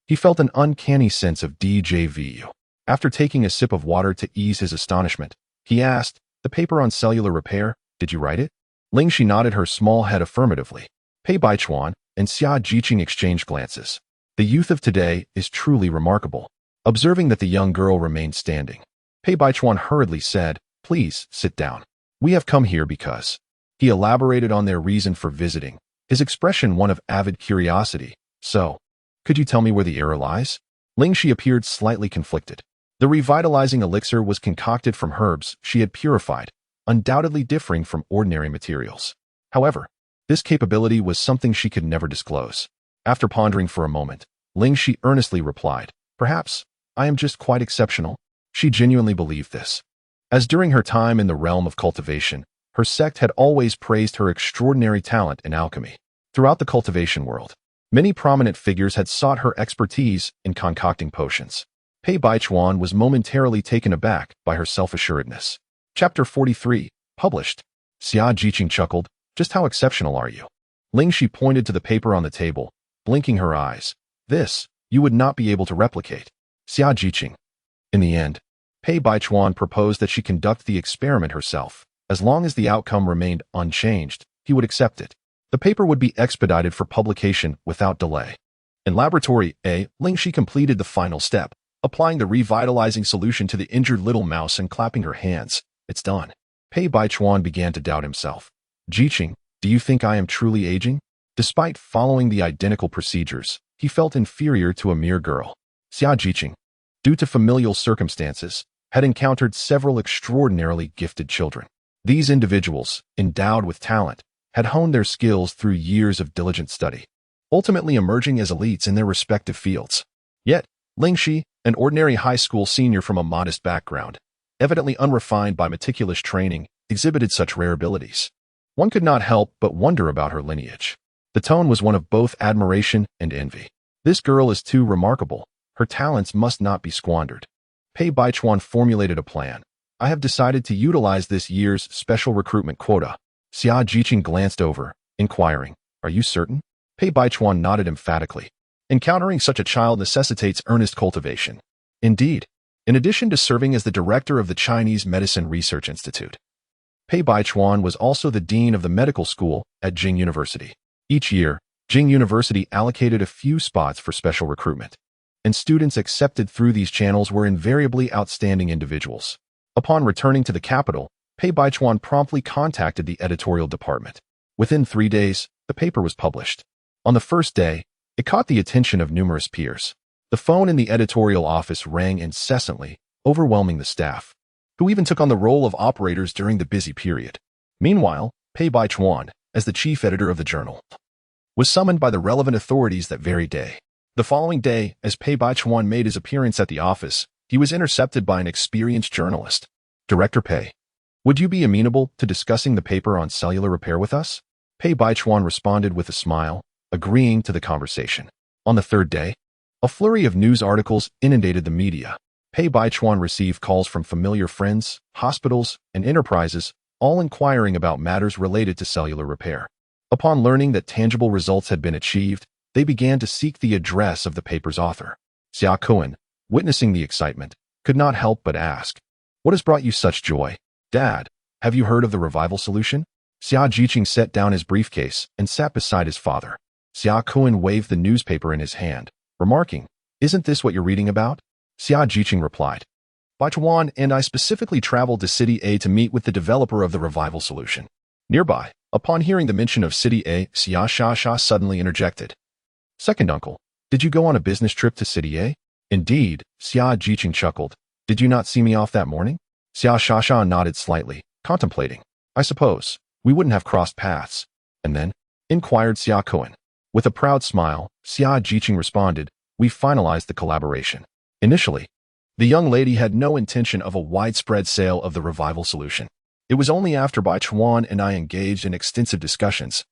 he felt an uncanny sense of déjà vu. After taking a sip of water to ease his astonishment, he asked, "The paper on cellular repair, did you write it?" Ling Xi nodded her small head affirmatively. Pei Baichuan and Xia Jiqing exchanged glances. The youth of today is truly remarkable. Observing that the young girl remained standing, Pei Baichuan hurriedly said, "Please, sit down. We have come here because..." He elaborated on their reason for visiting, his expression one of avid curiosity. "So, could you tell me where the error lies?" Ling Xi appeared slightly conflicted. The revitalizing elixir was concocted from herbs she had purified, undoubtedly differing from ordinary materials. However, this capability was something she could never disclose. After pondering for a moment, Ling Xi earnestly replied, "Perhaps I am just quite exceptional." She genuinely believed this, as during her time in the realm of cultivation, her sect had always praised her extraordinary talent in alchemy. Throughout the cultivation world, many prominent figures had sought her expertise in concocting potions. Pei Baichuan was momentarily taken aback by her self-assuredness. Chapter 43, published. Xia Jiqing chuckled, "Just how exceptional are you?" Ling Xi pointed to the paper on the table, blinking her eyes. "This, you would not be able to replicate." Xia Jiqing. In the end, Pei Baichuan proposed that she conduct the experiment herself. As long as the outcome remained unchanged, he would accept it. The paper would be expedited for publication without delay. In Laboratory A, Ling Xi completed the final step, applying the revitalizing solution to the injured little mouse and clapping her hands. "It's done." Pei Baichuan began to doubt himself. "Jiqing, do you think I am truly aging?" Despite following the identical procedures, he felt inferior to a mere girl. Xia Jiqing, due to familial circumstances, had encountered several extraordinarily gifted children. These individuals, endowed with talent, had honed their skills through years of diligent study, ultimately emerging as elites in their respective fields. Yet, Ling Xi, an ordinary high school senior from a modest background, evidently unrefined by meticulous training, exhibited such rare abilities. One could not help but wonder about her lineage. The tone was one of both admiration and envy. This girl is too remarkable. Her talents must not be squandered. Pei Baichuan formulated a plan. "I have decided to utilize this year's special recruitment quota." Xia Jiqing glanced over, inquiring, "Are you certain?" Pei Baichuan nodded emphatically. "Encountering such a child necessitates earnest cultivation." Indeed, in addition to serving as the director of the Chinese Medicine Research Institute, Pei Baichuan was also the dean of the medical school at Jing University. Each year, Jing University allocated a few spots for special recruitment, and students accepted through these channels were invariably outstanding individuals. Upon returning to the capital, Pei Baichuan promptly contacted the editorial department. Within 3 days, the paper was published. On the first day, it caught the attention of numerous peers. The phone in the editorial office rang incessantly, overwhelming the staff, who even took on the role of operators during the busy period. Meanwhile, Pei Baichuan, as the chief editor of the journal, was summoned by the relevant authorities that very day. The following day, as Pei Baichuan made his appearance at the office, he was intercepted by an experienced journalist. Director Pei, would you be amenable to discussing the paper on cellular repair with us? Pei Baichuan responded with a smile, agreeing to the conversation. On the third day, a flurry of news articles inundated the media. Pei Baichuan received calls from familiar friends, hospitals, and enterprises, all inquiring about matters related to cellular repair. Upon learning that tangible results had been achieved, they began to seek the address of the paper's author. Xia Kuan, witnessing the excitement, could not help but ask, "What has brought you such joy? Dad, have you heard of the revival solution?" Xia Jiqing set down his briefcase and sat beside his father. Xia Kuan waved the newspaper in his hand, remarking, "Isn't this what you're reading about?" Xia Jiqing replied, "Baichuan and I specifically traveled to City A to meet with the developer of the revival solution." Nearby, upon hearing the mention of City A, Xia Shasha suddenly interjected, "Second uncle, did you go on a business trip to City A?" "Indeed," Xia Jiqing chuckled. "Did you not see me off that morning?" Xia Shasha nodded slightly, contemplating. "I suppose we wouldn't have crossed paths." "And then?" inquired Xia Kuan. With a proud smile, Xia Jiqing responded, "We finalized the collaboration." Initially, the young lady had no intention of a widespread sale of the revival solution. It was only after Baichuan and I engaged in extensive discussions,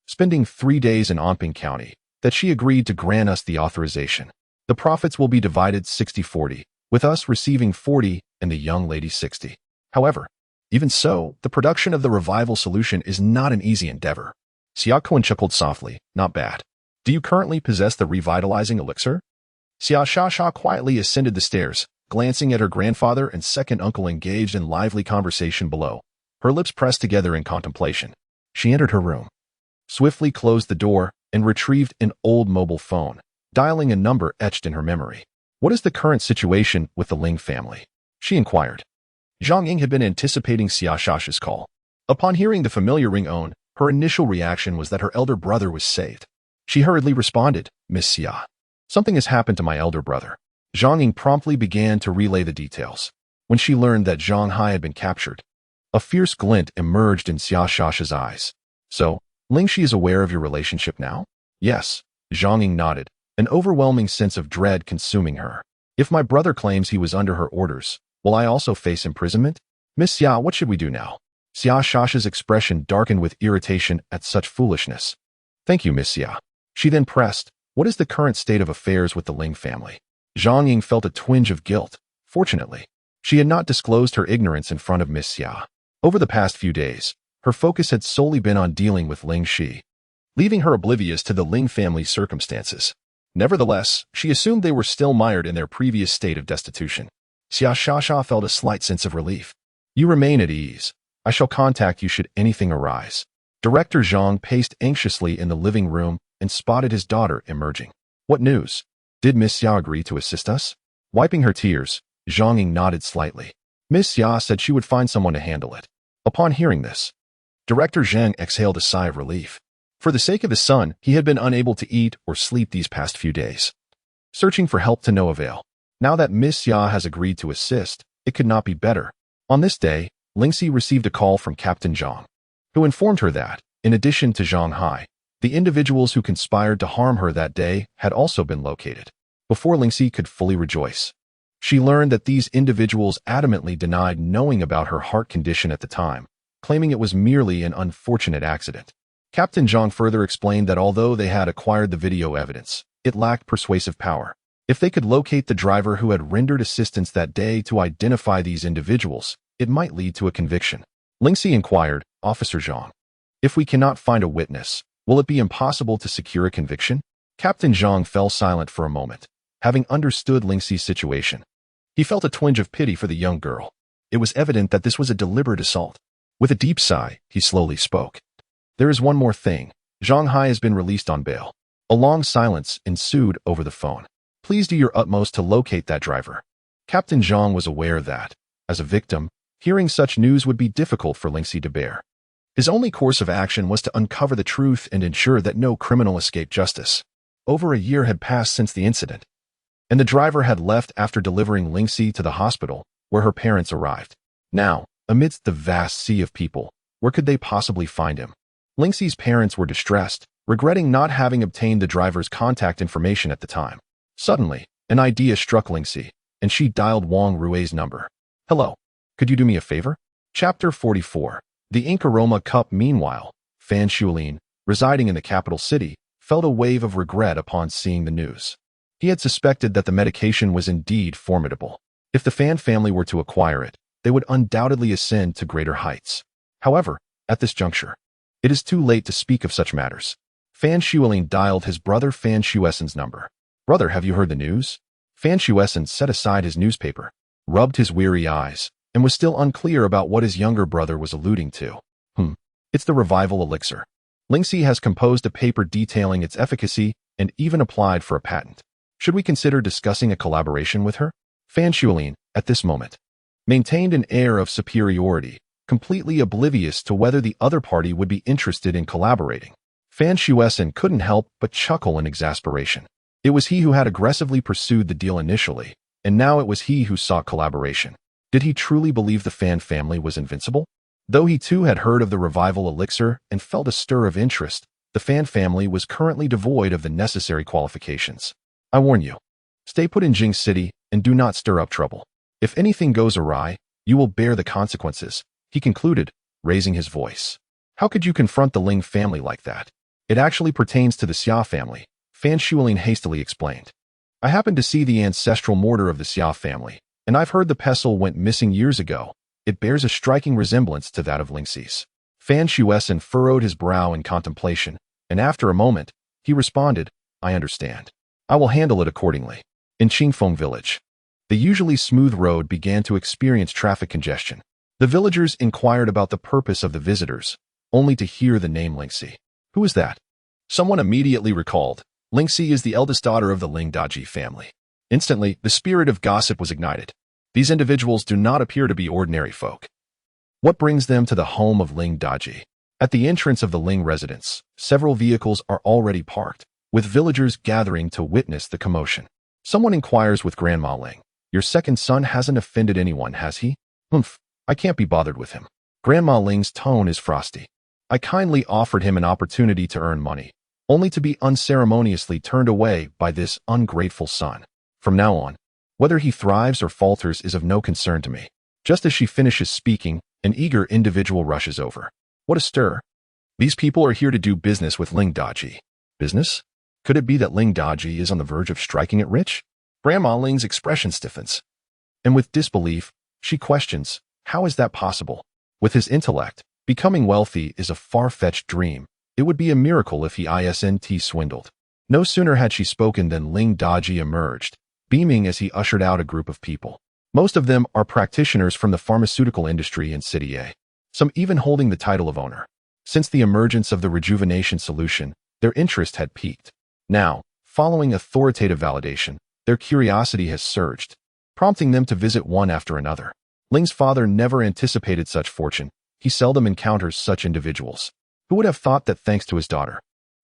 spending 3 days in Anping County, that she agreed to grant us the authorization. The profits will be divided 60-40, with us receiving 40 and the young lady 60. However, even so, the production of the revival solution is not an easy endeavor. Xia Kuan chuckled softly. "Not bad. Do you currently possess the revitalizing elixir?" Xia Shasha quietly ascended the stairs, glancing at her grandfather and second uncle engaged in lively conversation below, her lips pressed together in contemplation. She entered her room, swiftly closed the door, and retrieved an old mobile phone, dialing a number etched in her memory. "What is the current situation with the Ling family?" she inquired. Zhang Ying had been anticipating Xia Shasha's call. Upon hearing the familiar ring-tone, her initial reaction was that her elder brother was saved. She hurriedly responded, "Miss Xia, something has happened to my elder brother." Zhang Ying promptly began to relay the details. When she learned that Zhang Hai had been captured, a fierce glint emerged in Xia Shasha's eyes. "So, Ling Xi is aware of your relationship now?" "Yes," Zhang Ying nodded, an overwhelming sense of dread consuming her. "If my brother claims he was under her orders, will I also face imprisonment?" "Miss Xia, what should we do now?" Xia Shasha's expression darkened with irritation at such foolishness. "Thank you, Miss Xia." She then pressed, "What is the current state of affairs with the Ling family?" Zhang Ying felt a twinge of guilt. Fortunately, she had not disclosed her ignorance in front of Miss Xia. Over the past few days, her focus had solely been on dealing with Ling Xi, leaving her oblivious to the Ling family's circumstances. Nevertheless, she assumed they were still mired in their previous state of destitution. Xia Shasha felt a slight sense of relief. "You remain at ease. I shall contact you should anything arise." Director Zhang paced anxiously in the living room and spotted his daughter emerging. "What news? Did Miss Xia agree to assist us?" Wiping her tears, Zhang Ying nodded slightly. Miss Xia said she would find someone to handle it. Upon hearing this, Director Zhang exhaled a sigh of relief. For the sake of his son, he had been unable to eat or sleep these past few days, searching for help to no avail. Now that Miss Xia has agreed to assist, it could not be better. On this day, Ling Xi received a call from Captain Zhang, who informed her that, in addition to Zhang Hai, the individuals who conspired to harm her that day had also been located. Before Ling Xi could fully rejoice, she learned that these individuals adamantly denied knowing about her heart condition at the time, claiming it was merely an unfortunate accident. Captain Zhang further explained that although they had acquired the video evidence, it lacked persuasive power. If they could locate the driver who had rendered assistance that day to identify these individuals, it might lead to a conviction. Ling Xi inquired, "Officer Zhang, if we cannot find a witness, will it be impossible to secure a conviction?" Captain Zhang fell silent for a moment, having understood Ling Xi's situation. He felt a twinge of pity for the young girl. It was evident that this was a deliberate assault. With a deep sigh, he slowly spoke. "There is one more thing. Zhang Hai has been released on bail." A long silence ensued over the phone. "Please do your utmost to locate that driver." Captain Zhang was aware that, as a victim, hearing such news would be difficult for Ling Xi to bear. His only course of action was to uncover the truth and ensure that no criminal escaped justice. Over a year had passed since the incident, and the driver had left after delivering Ling Xi to the hospital, where her parents arrived. Now, amidst the vast sea of people, where could they possibly find him? Ling Xi's parents were distressed, regretting not having obtained the driver's contact information at the time. Suddenly, an idea struck Ling Xi, and she dialed Wang Rui's number. "Hello, could you do me a favor?" Chapter 44. The Ink Aroma Cup. Meanwhile, Fan Shuilin, residing in the capital city, felt a wave of regret upon seeing the news. He had suspected that the medication was indeed formidable. If the Fan family were to acquire it, they would undoubtedly ascend to greater heights. However, at this juncture, it is too late to speak of such matters. Fan Shuilin dialed his brother Fan Shuesen's number. "Brother, have you heard the news?" Fan Shuesen set aside his newspaper, rubbed his weary eyes, and was still unclear about what his younger brother was alluding to. It's the revival elixir. Ling Xi has composed a paper detailing its efficacy and even applied for a patent. Should we consider discussing a collaboration with her? Fan Shuilin, at this moment, maintained an air of superiority, completely oblivious to whether the other party would be interested in collaborating. Fan Shuesen couldn't help but chuckle in exasperation. It was he who had aggressively pursued the deal initially, and now it was he who sought collaboration. Did he truly believe the Fan family was invincible? Though he too had heard of the revival elixir and felt a stir of interest, the Fan family was currently devoid of the necessary qualifications. "I warn you, stay put in Jing City and do not stir up trouble. If anything goes awry, you will bear the consequences," he concluded, raising his voice. "How could you confront the Ling family like that?" "It actually pertains to the Xia family," Fan Shuilin hastily explained. "I happened to see the ancestral mortar of the Xia family, and I've heard the pestle went missing years ago. It bears a striking resemblance to that of Ling Xi's." Fan Shuesen furrowed his brow in contemplation, and after a moment, he responded, "I understand. I will handle it accordingly." In Qingfeng village, the usually smooth road began to experience traffic congestion. The villagers inquired about the purpose of the visitors, only to hear the name Ling Xi. "Who is that?" Someone immediately recalled. "Ling Xi is the eldest daughter of the Ling Daji family." Instantly, the spirit of gossip was ignited. These individuals do not appear to be ordinary folk. What brings them to the home of Ling Daji? At the entrance of the Ling residence, several vehicles are already parked, with villagers gathering to witness the commotion. Someone inquires with Grandma Ling, "Your second son hasn't offended anyone, has he?" "Humph, I can't be bothered with him." Grandma Ling's tone is frosty. "I kindly offered him an opportunity to earn money, only to be unceremoniously turned away by this ungrateful son. From now on, whether he thrives or falters is of no concern to me." Just as she finishes speaking, an eager individual rushes over. What a stir! These people are here to do business with Ling Daji. Business? Could it be that Ling Daji is on the verge of striking it rich? Grandma Ling's expression stiffens, and with disbelief, she questions, how is that possible? With his intellect, becoming wealthy is a far-fetched dream. It would be a miracle if he isn't swindled. No sooner had she spoken than Ling Daji emerged, beaming as he ushered out a group of people. Most of them are practitioners from the pharmaceutical industry in City A, some even holding the title of owner. Since the emergence of the rejuvenation solution, their interest had peaked. Now, following authoritative validation, their curiosity has surged, prompting them to visit one after another. Ling's father never anticipated such fortune. He seldom encounters such individuals. Who would have thought that thanks to his daughter,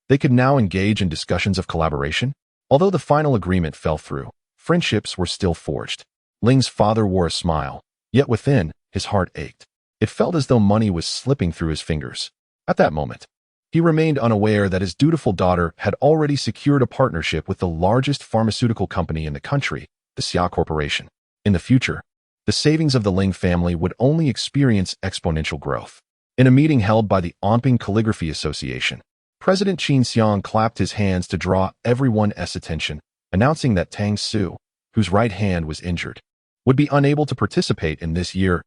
they could now engage in discussions of collaboration? Although the final agreement fell through, friendships were still forged. Ling's father wore a smile, yet within, his heart ached. It felt as though money was slipping through his fingers. At that moment, he remained unaware that his dutiful daughter had already secured a partnership with the largest pharmaceutical company in the country, the Xia Corporation. In the future, the savings of the Ling family would only experience exponential growth. In a meeting held by the Onping Calligraphy Association, President Qin Xiang clapped his hands to draw everyone's attention, announcing that Tang Su, whose right hand was injured, would be unable to participate in this year's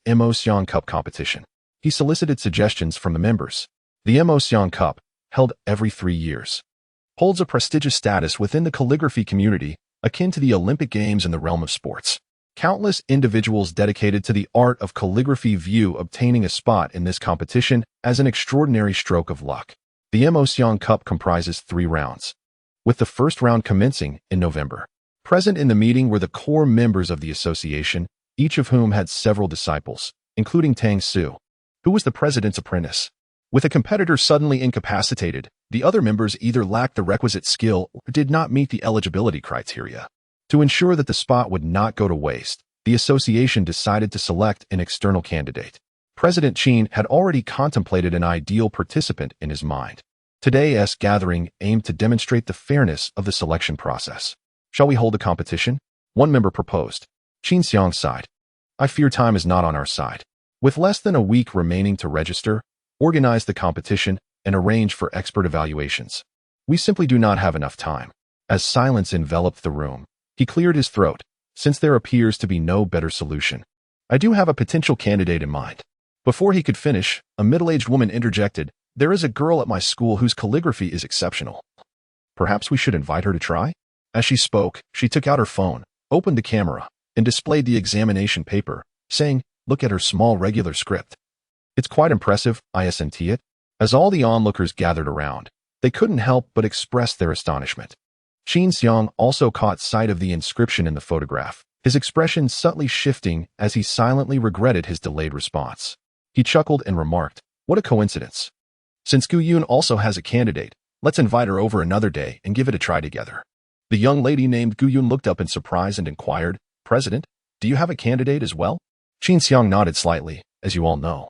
Mo Xiang Cup competition. He solicited suggestions from the members. The Mo Xiang Cup, held every 3 years, holds a prestigious status within the calligraphy community, akin to the Olympic Games in the realm of sports. Countless individuals dedicated to the art of calligraphy view obtaining a spot in this competition as an extraordinary stroke of luck. The Mo Xiang Cup comprises 3 rounds, with the first round commencing in November. Present in the meeting were the core members of the association, each of whom had several disciples, including Tang Su, Who was the president's apprentice? With a competitor suddenly incapacitated, the other members either lacked the requisite skill or did not meet the eligibility criteria. To ensure that the spot would not go to waste, the association decided to select an external candidate. President Qin had already contemplated an ideal participant in his mind. Today's gathering aimed to demonstrate the fairness of the selection process. Shall we hold a competition? One member proposed. Qin Xiang sighed. I fear time is not on our side. With less than a week remaining to register, organize the competition, and arrange for expert evaluations. We simply do not have enough time. As silence enveloped the room, he cleared his throat, since there appears to be no better solution. I do have a potential candidate in mind. Before he could finish, a middle-aged woman interjected, there is a girl at my school whose calligraphy is exceptional. Perhaps we should invite her to try? As she spoke, she took out her phone, opened the camera, and displayed the examination paper, saying, look at her small regular script. It's quite impressive, isn't it? As all the onlookers gathered around, they couldn't help but express their astonishment. Qin Xiang also caught sight of the inscription in the photograph, his expression subtly shifting as he silently regretted his delayed response. He chuckled and remarked, what a coincidence. Since Gu Yun also has a candidate, let's invite her over another day and give it a try together. The young lady named Gu Yun looked up in surprise and inquired, President, do you have a candidate as well? Qin Xiang nodded slightly, as you all know.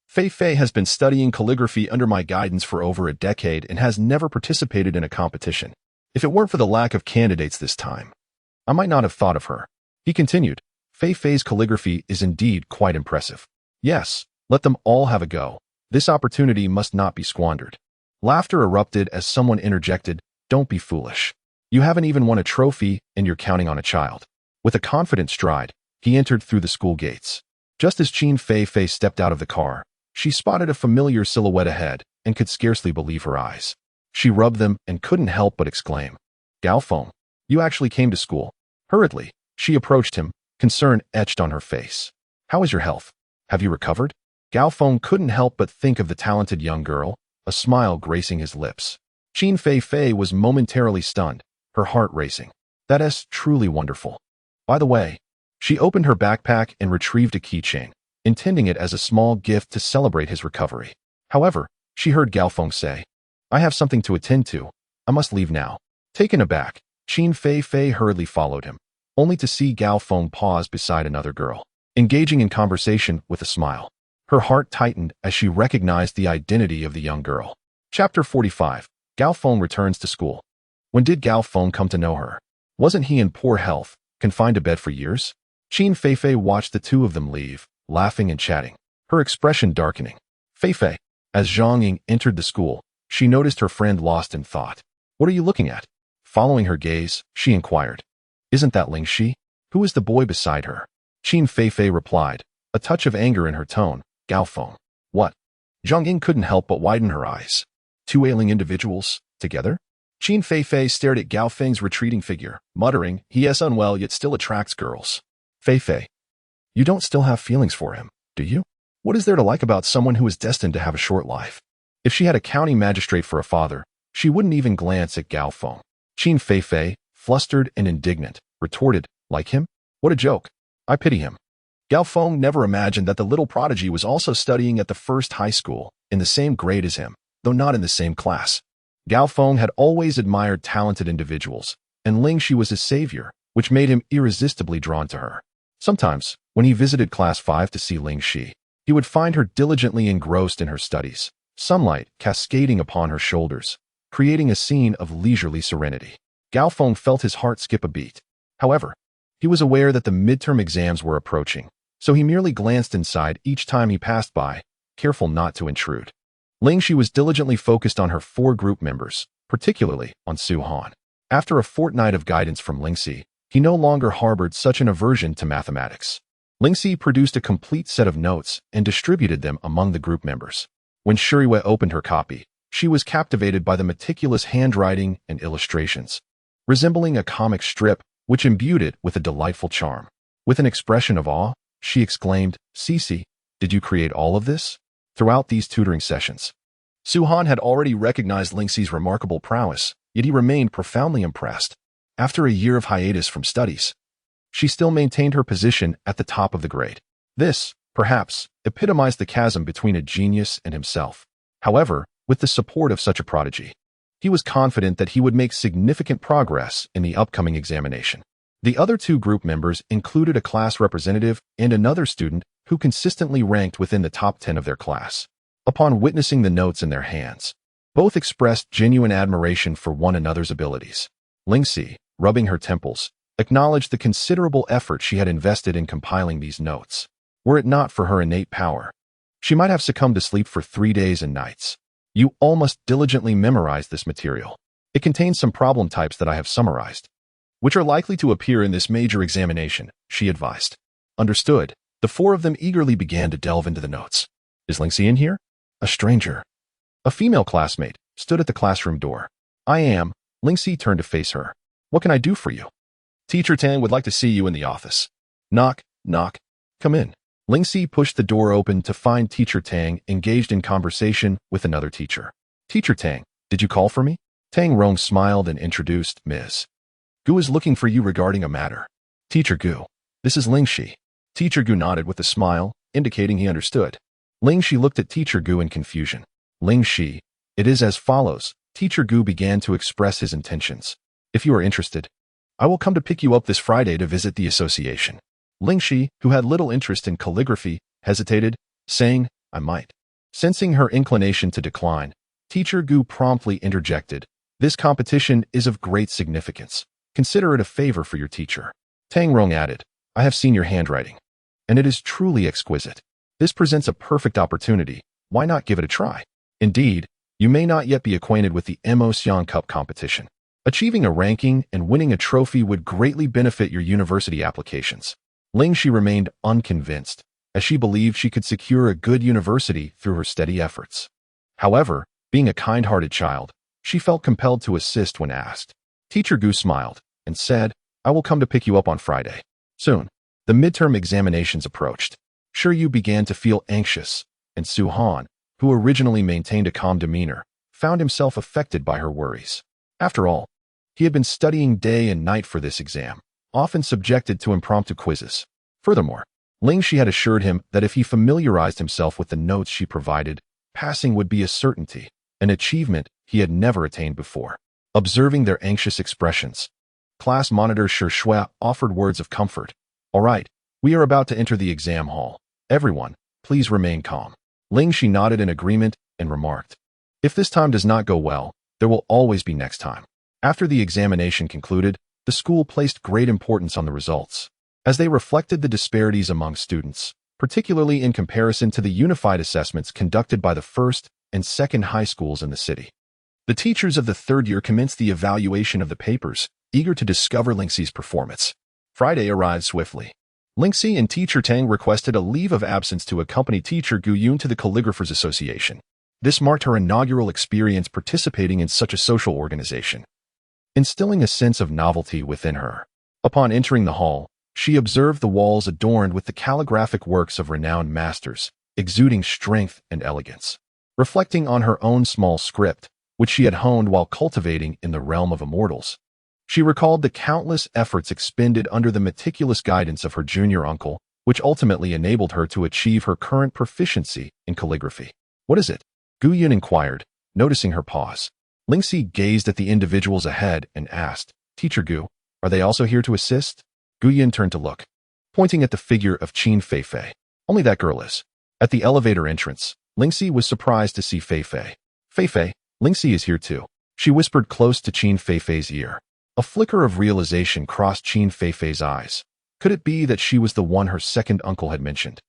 Fei Fei has been studying calligraphy under my guidance for over a decade and has never participated in a competition. If it weren't for the lack of candidates this time, I might not have thought of her. He continued, Fei Fei's calligraphy is indeed quite impressive. Yes, let them all have a go. This opportunity must not be squandered. Laughter erupted as someone interjected, don't be foolish. You haven't even won a trophy and you're counting on a child. With a confident stride, he entered through the school gates. Just as Qin Fei Fei stepped out of the car, she spotted a familiar silhouette ahead and could scarcely believe her eyes. She rubbed them and couldn't help but exclaim, Gao Feng, you actually came to school. Hurriedly, she approached him, concern etched on her face. How is your health? Have you recovered? Gao Feng couldn't help but think of the talented young girl, a smile gracing his lips. Qin Fei Fei was momentarily stunned, her heart racing. That is truly wonderful. By the way, she opened her backpack and retrieved a keychain, intending it as a small gift to celebrate his recovery. However, she heard Gao Feng say, I have something to attend to. I must leave now. Taken aback, Qin Fei Fei hurriedly followed him, only to see Gao Feng pause beside another girl, engaging in conversation with a smile. Her heart tightened as she recognized the identity of the young girl. Chapter 45. Gao Feng returns to school. When did Gao Feng come to know her? Wasn't he in poor health, confined to bed for years? Qin Fei Fei watched the two of them leave, laughing and chatting, her expression darkening. Fei Fei. As Zhang Ying entered the school, she noticed her friend lost in thought. What are you looking at? Following her gaze, she inquired. Isn't that Ling Xi? Who is the boy beside her? Qin Fei Fei replied, a touch of anger in her tone. Gao Feng. What? Zhang Ying couldn't help but widen her eyes. Two ailing individuals, together? Qin Fei Fei stared at Gao Feng's retreating figure, muttering, he is unwell yet still attracts girls. Fei Fei. You don't still have feelings for him, do you? What is there to like about someone who is destined to have a short life? If she had a county magistrate for a father, she wouldn't even glance at Gao Feng. Qin Fei Fei, flustered and indignant, retorted, like him? What a joke. I pity him. Gao Feng never imagined that the little prodigy was also studying at the first high school, in the same grade as him, though not in the same class. Gao Feng had always admired talented individuals, and Ling Xi was his savior, which made him irresistibly drawn to her. Sometimes, when he visited Class 5 to see Ling Xi, he would find her diligently engrossed in her studies, sunlight cascading upon her shoulders, creating a scene of leisurely serenity. Gao Feng felt his heart skip a beat. However, he was aware that the midterm exams were approaching, so he merely glanced inside each time he passed by, careful not to intrude. Ling Xi was diligently focused on her 4 group members, particularly on Su Han. After a fortnight of guidance from Ling Xi, he no longer harbored such an aversion to mathematics. Ling Xi produced a complete set of notes and distributed them among the group members. When Shuriwei opened her copy, she was captivated by the meticulous handwriting and illustrations, resembling a comic strip, which imbued it with a delightful charm. With an expression of awe, she exclaimed, Cici, did you create all of this? Throughout these tutoring sessions, Su Han had already recognized Ling Xi's remarkable prowess, yet he remained profoundly impressed. After a year of hiatus from studies, she still maintained her position at the top of the grade. This, perhaps, epitomized the chasm between a genius and himself. However, with the support of such a prodigy, he was confident that he would make significant progress in the upcoming examination. The other two group members included a class representative and another student who consistently ranked within the top 10 of their class. Upon witnessing the notes in their hands, both expressed genuine admiration for one another's abilities. Ling Xi, rubbing her temples, acknowledged the considerable effort she had invested in compiling these notes. Were it not for her innate power, she might have succumbed to sleep for 3 days and nights. You all must diligently memorize this material. It contains some problem types that I have summarized, which are likely to appear in this major examination, she advised. Understood. The four of them eagerly began to delve into the notes. Is Ling Xi in here? A stranger. A female classmate stood at the classroom door. I am. Ling Xi turned to face her. What can I do for you? Teacher Tang would like to see you in the office. Knock, knock. Come in. Ling Xi pushed the door open to find Teacher Tang engaged in conversation with another teacher. Teacher Tang, did you call for me? Tang Rong smiled and introduced Ms. Gu is looking for you regarding a matter. Teacher Gu, this is Ling Xi. Teacher Gu nodded with a smile, indicating he understood. Ling Xi looked at Teacher Gu in confusion. Ling Xi, it is as follows. Teacher Gu began to express his intentions. If you are interested, I will come to pick you up this Friday to visit the association. Ling Xi, who had little interest in calligraphy, hesitated, saying, I might. Sensing her inclination to decline, Teacher Gu promptly interjected, This competition is of great significance. Consider it a favor for your teacher. Tang Rong added, I have seen your handwriting, and it is truly exquisite. This presents a perfect opportunity. Why not give it a try? Indeed, you may not yet be acquainted with the Mo Xiang Cup competition. Achieving a ranking and winning a trophy would greatly benefit your university applications. Ling Xi remained unconvinced, as she believed she could secure a good university through her steady efforts. However, being a kind-hearted child, she felt compelled to assist when asked. Teacher Gu smiled and said, I will come to pick you up on Friday. Soon, the midterm examinations approached. Sure, you began to feel anxious, and Su Han, who originally maintained a calm demeanor, found himself affected by her worries. After all, he had been studying day and night for this exam, often subjected to impromptu quizzes. Furthermore, Ling Xi had assured him that if he familiarized himself with the notes she provided, passing would be a certainty, an achievement he had never attained before. Observing their anxious expressions, class monitor Shi Shui offered words of comfort. All right, we are about to enter the exam hall. Everyone, please remain calm. Ling Xi nodded in agreement and remarked, If this time does not go well, there will always be next time. After the examination concluded, the school placed great importance on the results, as they reflected the disparities among students, particularly in comparison to the unified assessments conducted by the first and second high schools in the city. The teachers of the third year commenced the evaluation of the papers, eager to discover Ling Xi's performance. Friday arrived swiftly. Ling Xi and Teacher Tang requested a leave of absence to accompany Teacher Gu Yun to the Calligraphers Association. This marked her inaugural experience participating in such a social organization, instilling a sense of novelty within her. Upon entering the hall, she observed the walls adorned with the calligraphic works of renowned masters, exuding strength and elegance. Reflecting on her own small script, which she had honed while cultivating in the realm of immortals, she recalled the countless efforts expended under the meticulous guidance of her junior uncle, which ultimately enabled her to achieve her current proficiency in calligraphy. What is it? Gu Yun inquired, noticing her pause. Ling Xi gazed at the individuals ahead and asked, Teacher Gu, are they also here to assist? Gu Yun turned to look, pointing at the figure of Qin Feifei. Only that girl is. At the elevator entrance, Ling Xi was surprised to see Feifei. Feifei, Ling Xi is here too. She whispered close to Qin Feifei's ear. A flicker of realization crossed Qin Feifei's eyes. Could it be that she was the one her second uncle had mentioned?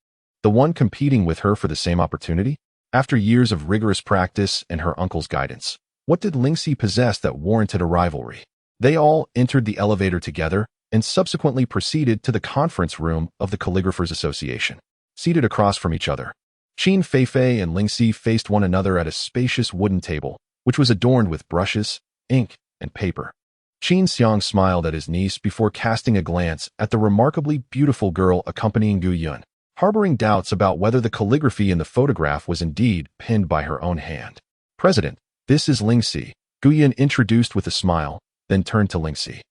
The one competing with her for the same opportunity? After years of rigorous practice and her uncle's guidance, what did Ling Xi possess that warranted a rivalry? They all entered the elevator together and subsequently proceeded to the conference room of the Calligraphers Association. Seated across from each other, Qin Feifei and Ling Xi faced one another at a spacious wooden table, which was adorned with brushes, ink, and paper. Qin Xiang smiled at his niece before casting a glance at the remarkably beautiful girl accompanying Gu Yun, harboring doubts about whether the calligraphy in the photograph was indeed penned by her own hand. President, this is Ling Xi, Gu Yun introduced with a smile, then turned to Ling Xi.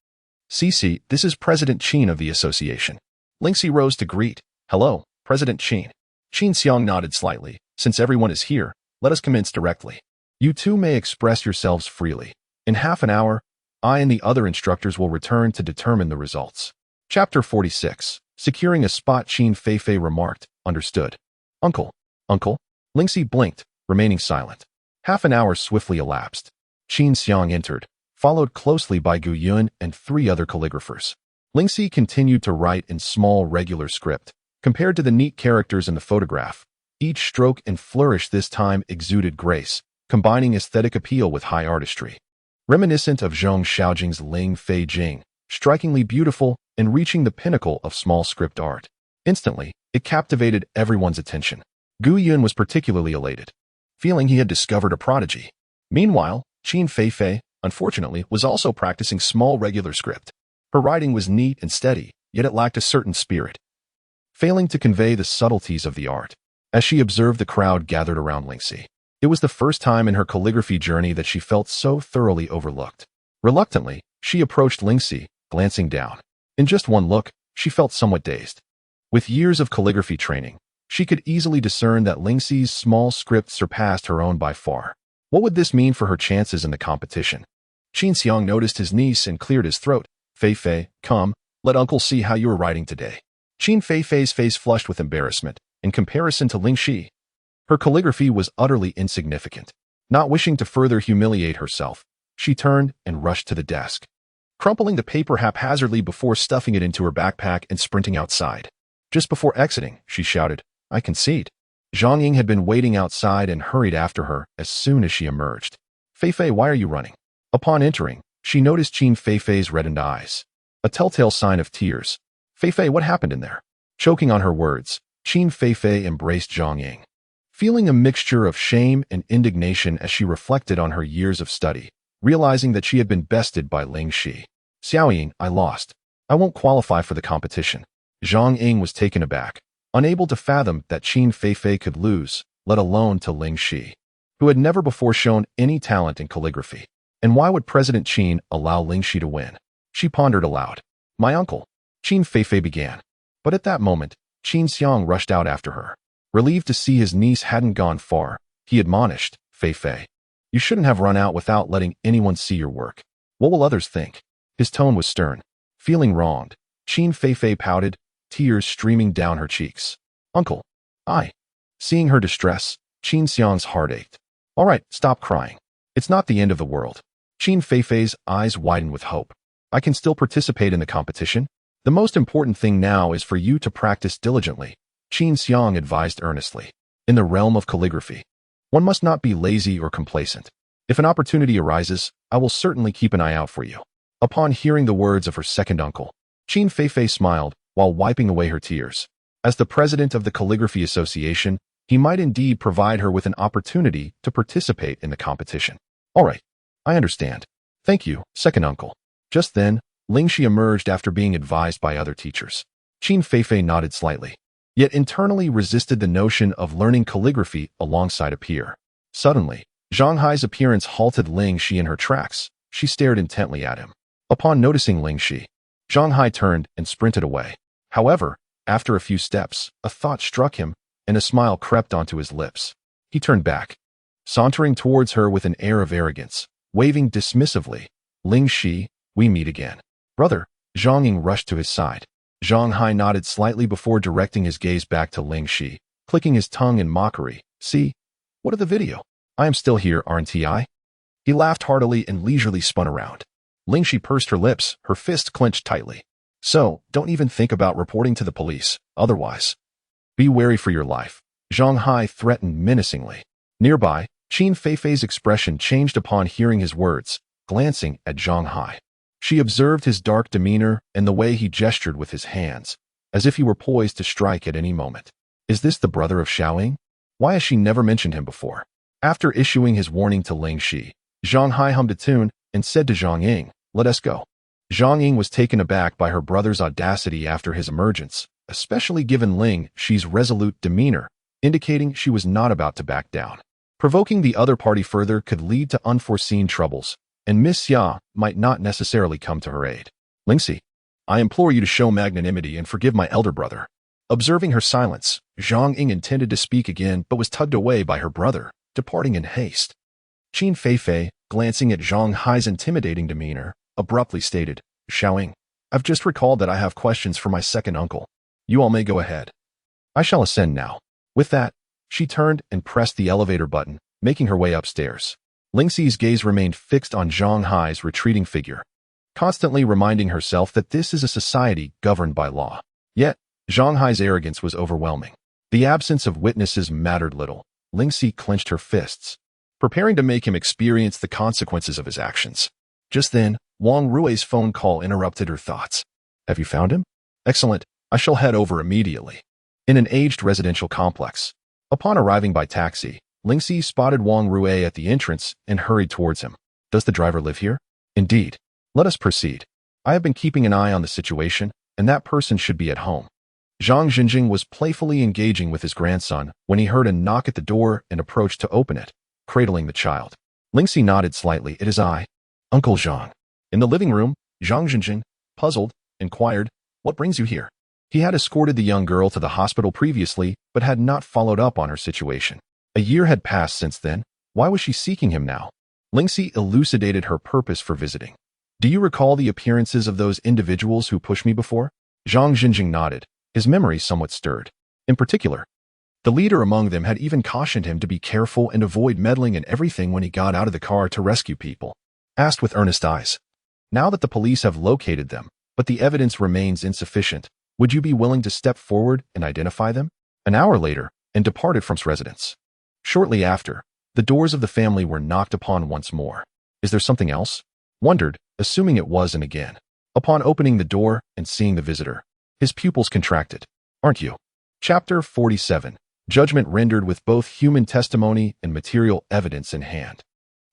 Cici, this is President Qin of the association. Ling Xi rose to greet. Hello, President Qin. Qin Xiang nodded slightly. Since everyone is here, let us commence directly. You two may express yourselves freely. In half an hour, I and the other instructors will return to determine the results. Chapter 46. Securing a spot. Qin Feifei remarked. Understood. Uncle. Uncle? Ling Xi blinked, remaining silent. Half an hour swiftly elapsed. Qin Xiang entered, followed closely by Gu Yun and 3 other calligraphers. Ling Xi continued to write in small, regular script. Compared to the neat characters in the photograph, each stroke and flourish this time exuded grace, combining aesthetic appeal with high artistry. Reminiscent of Zhong Xiaojing's Ling Fei Jing, strikingly beautiful and reaching the pinnacle of small script art. Instantly, it captivated everyone's attention. Gu Yun was particularly elated, feeling he had discovered a prodigy. Meanwhile, Qin Feifei, unfortunately, was also practicing small regular script. Her writing was neat and steady, yet it lacked a certain spirit, failing to convey the subtleties of the art. As she observed the crowd gathered around Ling Xi, it was the first time in her calligraphy journey that she felt so thoroughly overlooked. Reluctantly, she approached Ling Xi, glancing down. In just one look, she felt somewhat dazed. With years of calligraphy training, she could easily discern that Ling Xi's small script surpassed her own by far. What would this mean for her chances in the competition? Qin Xiang noticed his niece and cleared his throat. Feifei, come, let uncle see how you are writing today. Qin Feifei's face flushed with embarrassment. In comparison to Ling Xi, her calligraphy was utterly insignificant. Not wishing to further humiliate herself, she turned and rushed to the desk, crumpling the paper haphazardly before stuffing it into her backpack and sprinting outside. Just before exiting, she shouted, I concede. Zhang Ying had been waiting outside and hurried after her as soon as she emerged. Feifei, why are you running? Upon entering, she noticed Qin Feifei's reddened eyes, a telltale sign of tears. Feifei, what happened in there? Choking on her words, Qin Feifei embraced Zhang Ying, feeling a mixture of shame and indignation as she reflected on her years of study, realizing that she had been bested by Ling Xi. Xiaoying, I lost. I won't qualify for the competition. Zhang Ying was taken aback, unable to fathom that Qin Feifei could lose, let alone to Ling Xi, who had never before shown any talent in calligraphy. And why would President Qin allow Ling Xi to win? She pondered aloud. My uncle. Qin Feifei began. But at that moment, Qin Xiang rushed out after her. Relieved to see his niece hadn't gone far, he admonished, Feifei, you shouldn't have run out without letting anyone see your work. What will others think? His tone was stern. Feeling wronged, Qin Feifei pouted, tears streaming down her cheeks. Uncle, Seeing her distress, Qin Xiang's heart ached. All right, stop crying. It's not the end of the world. Qin Feifei's eyes widened with hope. I can still participate in the competition. The most important thing now is for you to practice diligently, Qin Xiang advised earnestly. In the realm of calligraphy, one must not be lazy or complacent. If an opportunity arises, I will certainly keep an eye out for you. Upon hearing the words of her second uncle, Qin Feifei smiled while wiping away her tears. As the president of the Calligraphy Association, he might indeed provide her with an opportunity to participate in the competition. All right, I understand. Thank you, second uncle. Just then, Ling Xi emerged after being advised by other teachers. Qin Feifei nodded slightly, yet internally resisted the notion of learning calligraphy alongside a peer. Suddenly, Zhang Hai's appearance halted Ling Xi in her tracks. She stared intently at him. Upon noticing Ling Xi, Zhang Hai turned and sprinted away. However, after a few steps, a thought struck him, and a smile crept onto his lips. He turned back, sauntering towards her with an air of arrogance, waving dismissively. Ling Xi, we meet again. Brother, Zhang Ying rushed to his side. Zhang Hai nodded slightly before directing his gaze back to Ling Xi, clicking his tongue in mockery. See? What of the video? I am still here, aren't I? He laughed heartily and leisurely spun around. Ling Xi pursed her lips, her fists clenched tightly. So, don't even think about reporting to the police, otherwise. Be wary for your life. Zhang Hai threatened menacingly. Nearby, Qin Feifei's expression changed upon hearing his words, glancing at Zhang Hai. She observed his dark demeanor and the way he gestured with his hands, as if he were poised to strike at any moment. Is this the brother of Xiaoying? Why has she never mentioned him before? After issuing his warning to Ling Xi, Zhang Hai hummed a tune and said to Zhang Ying, let us go. Zhang Ying was taken aback by her brother's audacity after his emergence, especially given Ling Xi's resolute demeanor, indicating she was not about to back down. Provoking the other party further could lead to unforeseen troubles, and Miss Xia might not necessarily come to her aid. Ling Xi, I implore you to show magnanimity and forgive my elder brother. Observing her silence, Zhang Ying intended to speak again but was tugged away by her brother, departing in haste. Qin Feifei, glancing at Zhang Hai's intimidating demeanor, abruptly stated, Xiaoying, I've just recalled that I have questions for my second uncle. You all may go ahead. I shall ascend now. With that, she turned and pressed the elevator button, making her way upstairs. Ling Xi's gaze remained fixed on Zhang Hai's retreating figure, constantly reminding herself that this is a society governed by law. Yet, Zhang Hai's arrogance was overwhelming. The absence of witnesses mattered little. Ling Xi clenched her fists, preparing to make him experience the consequences of his actions. Just then, Wang Rui's phone call interrupted her thoughts. Have you found him? Excellent. I shall head over immediately. In an aged residential complex. Upon arriving by taxi, Ling Xi spotted Wang Rui at the entrance and hurried towards him. Does the driver live here? Indeed. Let us proceed. I have been keeping an eye on the situation, and that person should be at home. Zhang Jinjing was playfully engaging with his grandson when he heard a knock at the door and approached to open it, cradling the child. Ling Xi nodded slightly. It is I, Uncle Zhang. In the living room, Zhang Jinjing, puzzled, inquired, What brings you here? He had escorted the young girl to the hospital previously, but had not followed up on her situation. A year had passed since then. Why was she seeking him now? Ling Xi elucidated her purpose for visiting. Do you recall the appearances of those individuals who pushed me before? Zhang Jinjing nodded, his memory somewhat stirred. In particular, the leader among them had even cautioned him to be careful and avoid meddling in everything when he got out of the car to rescue people. Asked with earnest eyes. Now that the police have located them, but the evidence remains insufficient, would you be willing to step forward and identify them? An hour later, and departed from his residence. Shortly after, the doors of the family were knocked upon once more. Is there something else? Wondered, assuming it was, and again. Upon opening the door and seeing the visitor, his pupils contracted. Aren't you? Chapter 47. Judgment rendered with both human testimony and material evidence in hand.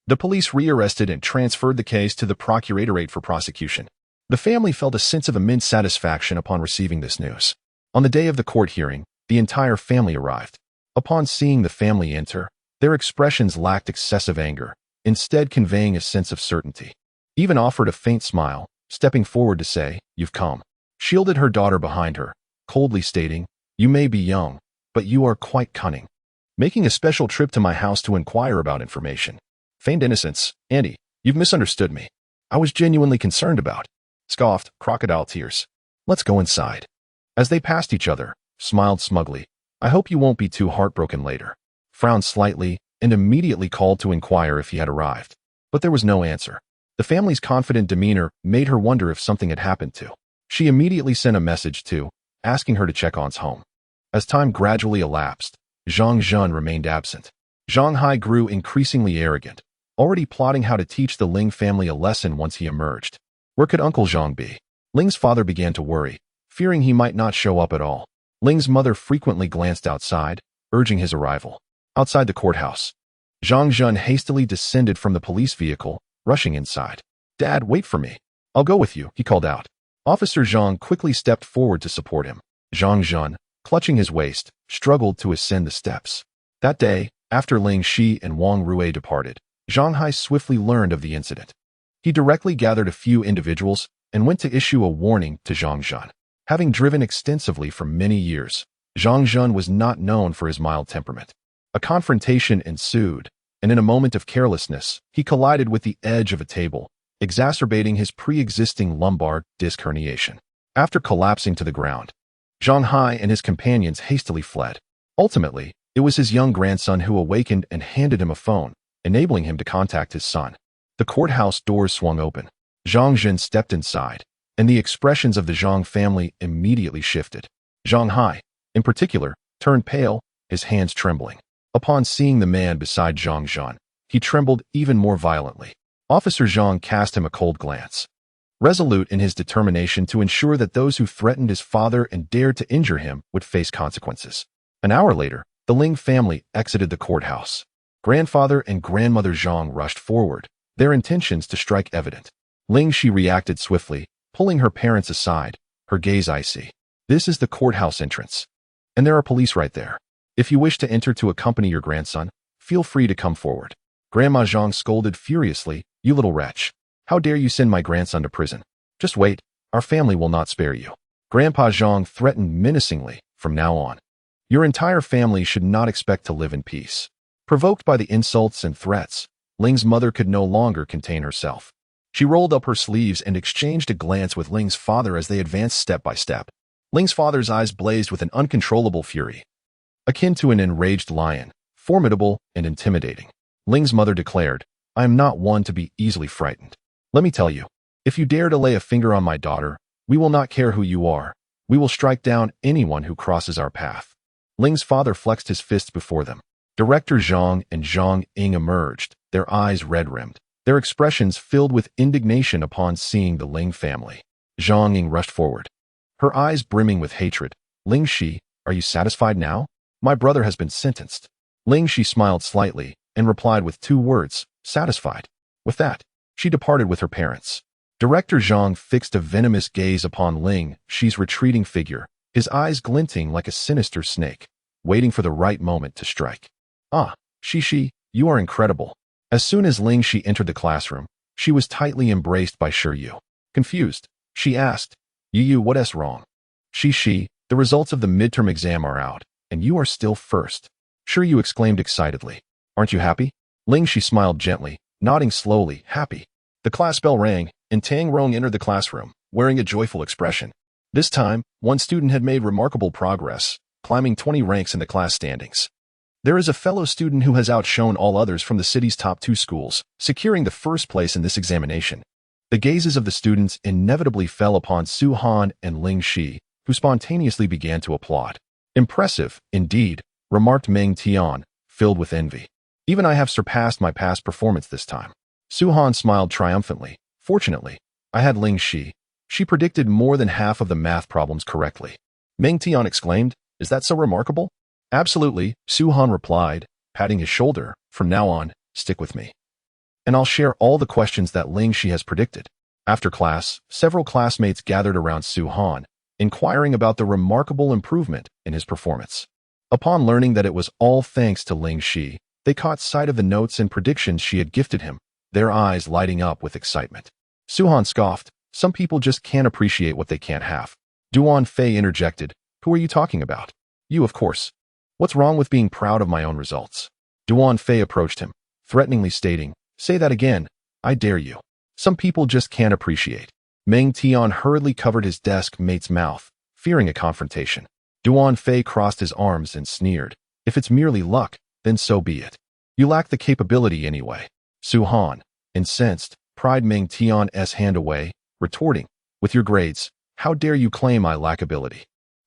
The police rearrested and transferred the case to the Procuratorate for prosecution. The family felt a sense of immense satisfaction upon receiving this news. On the day of the court hearing, the entire family arrived. Upon seeing the family enter, their expressions lacked excessive anger, instead conveying a sense of certainty. Even offered a faint smile, stepping forward to say, You've come. Shielded her daughter behind her, coldly stating, You may be young, but you are quite cunning. Making a special trip to my house to inquire about information. Feigned innocence. Auntie, you've misunderstood me. I was genuinely concerned about. Scoffed, crocodile tears. Let's go inside. As they passed each other, smiled smugly. I hope you won't be too heartbroken later. Frowned slightly, and immediately called to inquire if he had arrived. But there was no answer. The family's confident demeanor made her wonder if something had happened to. She immediately sent a message to, asking her to check on's home. As time gradually elapsed, Zhang Zhun remained absent. Zhang Hai grew increasingly arrogant, already plotting how to teach the Ling family a lesson once he emerged. Where could Uncle Zhang be? Ling's father began to worry, fearing he might not show up at all. Ling's mother frequently glanced outside, urging his arrival. Outside the courthouse, Zhang Zhun hastily descended from the police vehicle, rushing inside. Dad, wait for me. I'll go with you, he called out. Officer Zhang quickly stepped forward to support him. Zhang Zhun, clutching his waist, struggled to ascend the steps. That day, after Ling Xi and Wang Rui departed, Zhang Hai swiftly learned of the incident. He directly gathered a few individuals and went to issue a warning to Zhang Zhun. Having driven extensively for many years, Zhang Zhun was not known for his mild temperament. A confrontation ensued, and in a moment of carelessness, he collided with the edge of a table, exacerbating his pre-existing lumbar disc herniation. After collapsing to the ground, Zhang Hai and his companions hastily fled. Ultimately, it was his young grandson who awakened and handed him a phone, enabling him to contact his son. The courthouse doors swung open. Zhang Jin stepped inside, and the expressions of the Zhang family immediately shifted. Zhang Hai, in particular, turned pale, his hands trembling. Upon seeing the man beside Zhang Zhan, he trembled even more violently. Officer Zhang cast him a cold glance. Resolute in his determination to ensure that those who threatened his father and dared to injure him would face consequences. An hour later, the Ling family exited the courthouse. Grandfather and grandmother Zhang rushed forward, their intentions to strike evident. Ling Xi reacted swiftly, pulling her parents aside, her gaze icy. This is the courthouse entrance. And there are police right there. If you wish to enter to accompany your grandson, feel free to come forward. Grandma Zhang scolded furiously, You little wretch. How dare you send my grandson to prison? Just wait, our family will not spare you. Grandpa Zhang threatened menacingly, from now on, your entire family should not expect to live in peace. Provoked by the insults and threats, Ling's mother could no longer contain herself. She rolled up her sleeves and exchanged a glance with Ling's father as they advanced step by step. Ling's father's eyes blazed with an uncontrollable fury, akin to an enraged lion, formidable and intimidating. Ling's mother declared, "I am not one to be easily frightened. Let me tell you, if you dare to lay a finger on my daughter, we will not care who you are. We will strike down anyone who crosses our path." Ling's father flexed his fists before them. Director Zhang and Zhang Ying emerged, their eyes red-rimmed, their expressions filled with indignation upon seeing the Ling family. Zhang Ying rushed forward, her eyes brimming with hatred. "Ling Xi, are you satisfied now? My brother has been sentenced." Ling Xi smiled slightly and replied with 2 words, "Satisfied." With that, she departed with her parents. Director Zhang fixed a venomous gaze upon Ling Xi's retreating figure, his eyes glinting like a sinister snake, waiting for the right moment to strike. "Ah, Xi, you are incredible." As soon as Ling Xi entered the classroom, she was tightly embraced by Shi Yu. Confused, she asked, "Yu, what's wrong?" Xi, the results of the midterm exam are out, and you are still first." Shi Yu exclaimed excitedly. "Aren't you happy?" Ling Xi smiled gently, nodding slowly, happy. The class bell rang, and Tang Rong entered the classroom, wearing a joyful expression. This time, one student had made remarkable progress, climbing 20 ranks in the class standings. There is a fellow student who has outshone all others from the city's top 2 schools, securing the first place in this examination. The gazes of the students inevitably fell upon Su Han and Ling Xi, who spontaneously began to applaud. "Impressive, indeed," remarked Meng Tian, filled with envy. "Even I have surpassed my past performance this time." Su Han smiled triumphantly. "Fortunately, I had Ling Xi. She predicted more than half of the math problems correctly." Meng Tian exclaimed, "Is that so remarkable?" "Absolutely," Su Han replied, patting his shoulder. "From now on, stick with me, and I'll share all the questions that Ling Xi has predicted." After class, several classmates gathered around Su Han, inquiring about the remarkable improvement in his performance. Upon learning that it was all thanks to Ling Xi, they caught sight of the notes and predictions she had gifted him, their eyes lighting up with excitement. Su Han scoffed, "Some people just can't appreciate what they can't have." Duan Fei interjected, "Who are you talking about?" "You, of course. What's wrong with being proud of my own results?" Duan Fei approached him, threateningly stating, "Say that again, I dare you." "Some people just can't appreciate." Meng Tian hurriedly covered his desk mate's mouth, fearing a confrontation. Duan Fei crossed his arms and sneered, "If it's merely luck, then so be it. You lack the capability anyway." Su Han, incensed, pried Meng Tian's hand away, retorting, "With your grades, how dare you claim I lack ability?"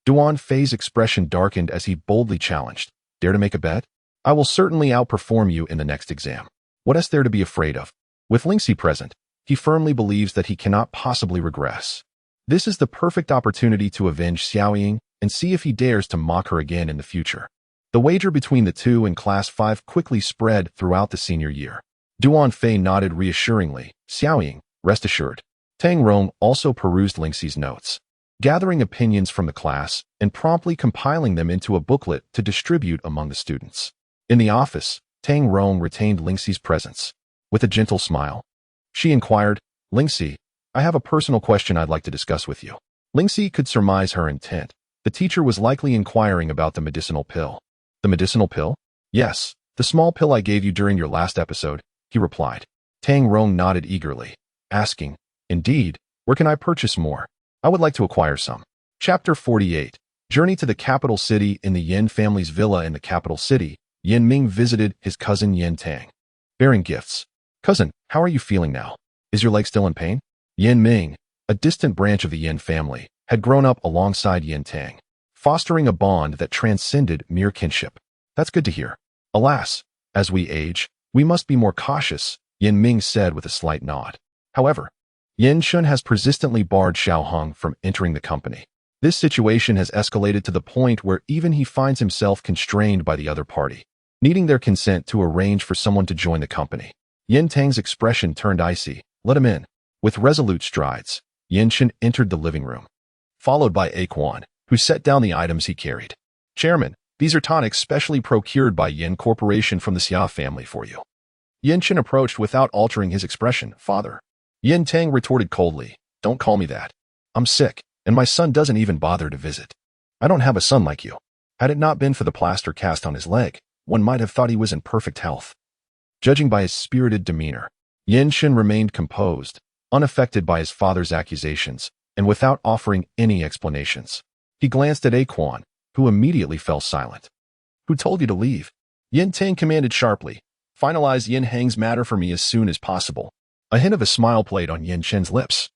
Duan Fei's expression darkened as he boldly challenged, "Dare to make a bet? I will certainly outperform you in the next exam. What is there to be afraid of?" With Ling Xi present, he firmly believes that he cannot possibly regress. This is the perfect opportunity to avenge Xiaoying and see if he dares to mock her again in the future. The wager between the two in Class 5 quickly spread throughout the senior year. Duan Fei nodded reassuringly. "Xiaoying, rest assured." Tang Rong also perused Ling Xi's notes, gathering opinions from the class and promptly compiling them into a booklet to distribute among the students. In the office, Tang Rong retained Ling Xi's presence. With a gentle smile, she inquired, "Ling Xi, I have a personal question I'd like to discuss with you." Ling Xi could surmise her intent. The teacher was likely inquiring about the medicinal pill. "The medicinal pill?" "Yes, the small pill I gave you during your last episode," he replied. Tang Rong nodded eagerly, asking, "Indeed, where can I purchase more? I would like to acquire some." Chapter 48. Journey to the capital city. In the Yin family's villa in the capital city, Yin Ming visited his cousin Yin Tang, bearing gifts. "Cousin, how are you feeling now? Is your leg still in pain?" Yin Ming, a distant branch of the Yin family, had grown up alongside Yin Tang, fostering a bond that transcended mere kinship. "That's good to hear. Alas, as we age, we must be more cautious," Yin Ming said with a slight nod. However, Yin Shun has persistently barred Xiao Hong from entering the company. This situation has escalated to the point where even he finds himself constrained by the other party, needing their consent to arrange for someone to join the company. Yin Tang's expression turned icy. "Let him in." With resolute strides, Yin Shun entered the living room, followed by Quan, who set down the items he carried. "Chairman, these are tonics specially procured by Yin Corporation from the Xia family for you." Yin Shun approached without altering his expression. "Father." Yin Tang retorted coldly, "Don't call me that. I'm sick, and my son doesn't even bother to visit." I don't have a son like you. Had it not been for the plaster cast on his leg, one might have thought he was in perfect health. Judging by his spirited demeanor, Yin Shin remained composed, unaffected by his father's accusations, and without offering any explanations. He glanced at Quan, who immediately fell silent. Who told you to leave? Yin Ting commanded sharply. Finalize Yin Hang's matter for me as soon as possible. A hint of a smile played on Yin Shin's lips.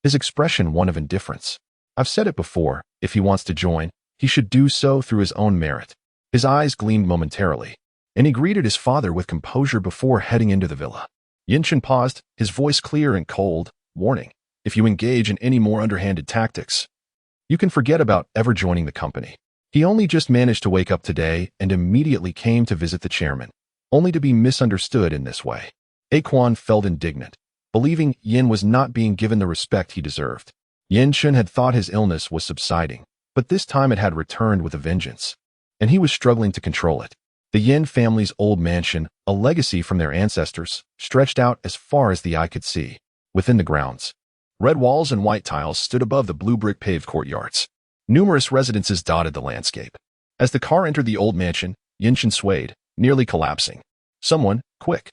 His expression one of indifference. I've said it before, if he wants to join, he should do so through his own merit. His eyes gleamed momentarily, and he greeted his father with composure before heading into the villa. Yin Shin paused, his voice clear and cold, warning, if you engage in any more underhanded tactics, you can forget about ever joining the company. He only just managed to wake up today and immediately came to visit the chairman, only to be misunderstood in this way. Quan felt indignant, believing Yin was not being given the respect he deserved. Yin Shin had thought his illness was subsiding, but this time it had returned with a vengeance, and he was struggling to control it. The Yin family's old mansion, a legacy from their ancestors, stretched out as far as the eye could see. Within the grounds, red walls and white tiles stood above the blue brick paved courtyards. Numerous residences dotted the landscape. As the car entered the old mansion, Yin Shin swayed, nearly collapsing. Someone, quick!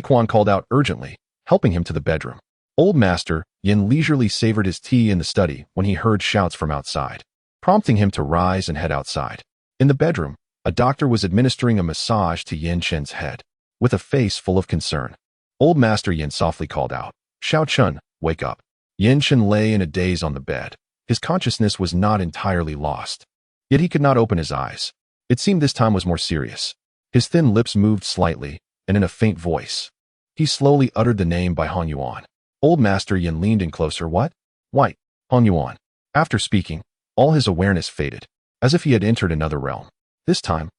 Quan called out urgently, helping him to the bedroom. Old Master Yin leisurely savored his tea in the study when he heard shouts from outside, prompting him to rise and head outside. In the bedroom, a doctor was administering a massage to Yin Shin's head. With a face full of concern, Old Master Yin softly called out, Xiao Chun, wake up. Yin Shin lay in a daze on the bed. His consciousness was not entirely lost, yet he could not open his eyes. It seemed this time was more serious. His thin lips moved slightly, and in a faint voice, he slowly uttered the name by Han Yuan. Old Master Yin leaned in closer. What? White. Han Yuan. After speaking, all his awareness faded, as if he had entered another realm. This time,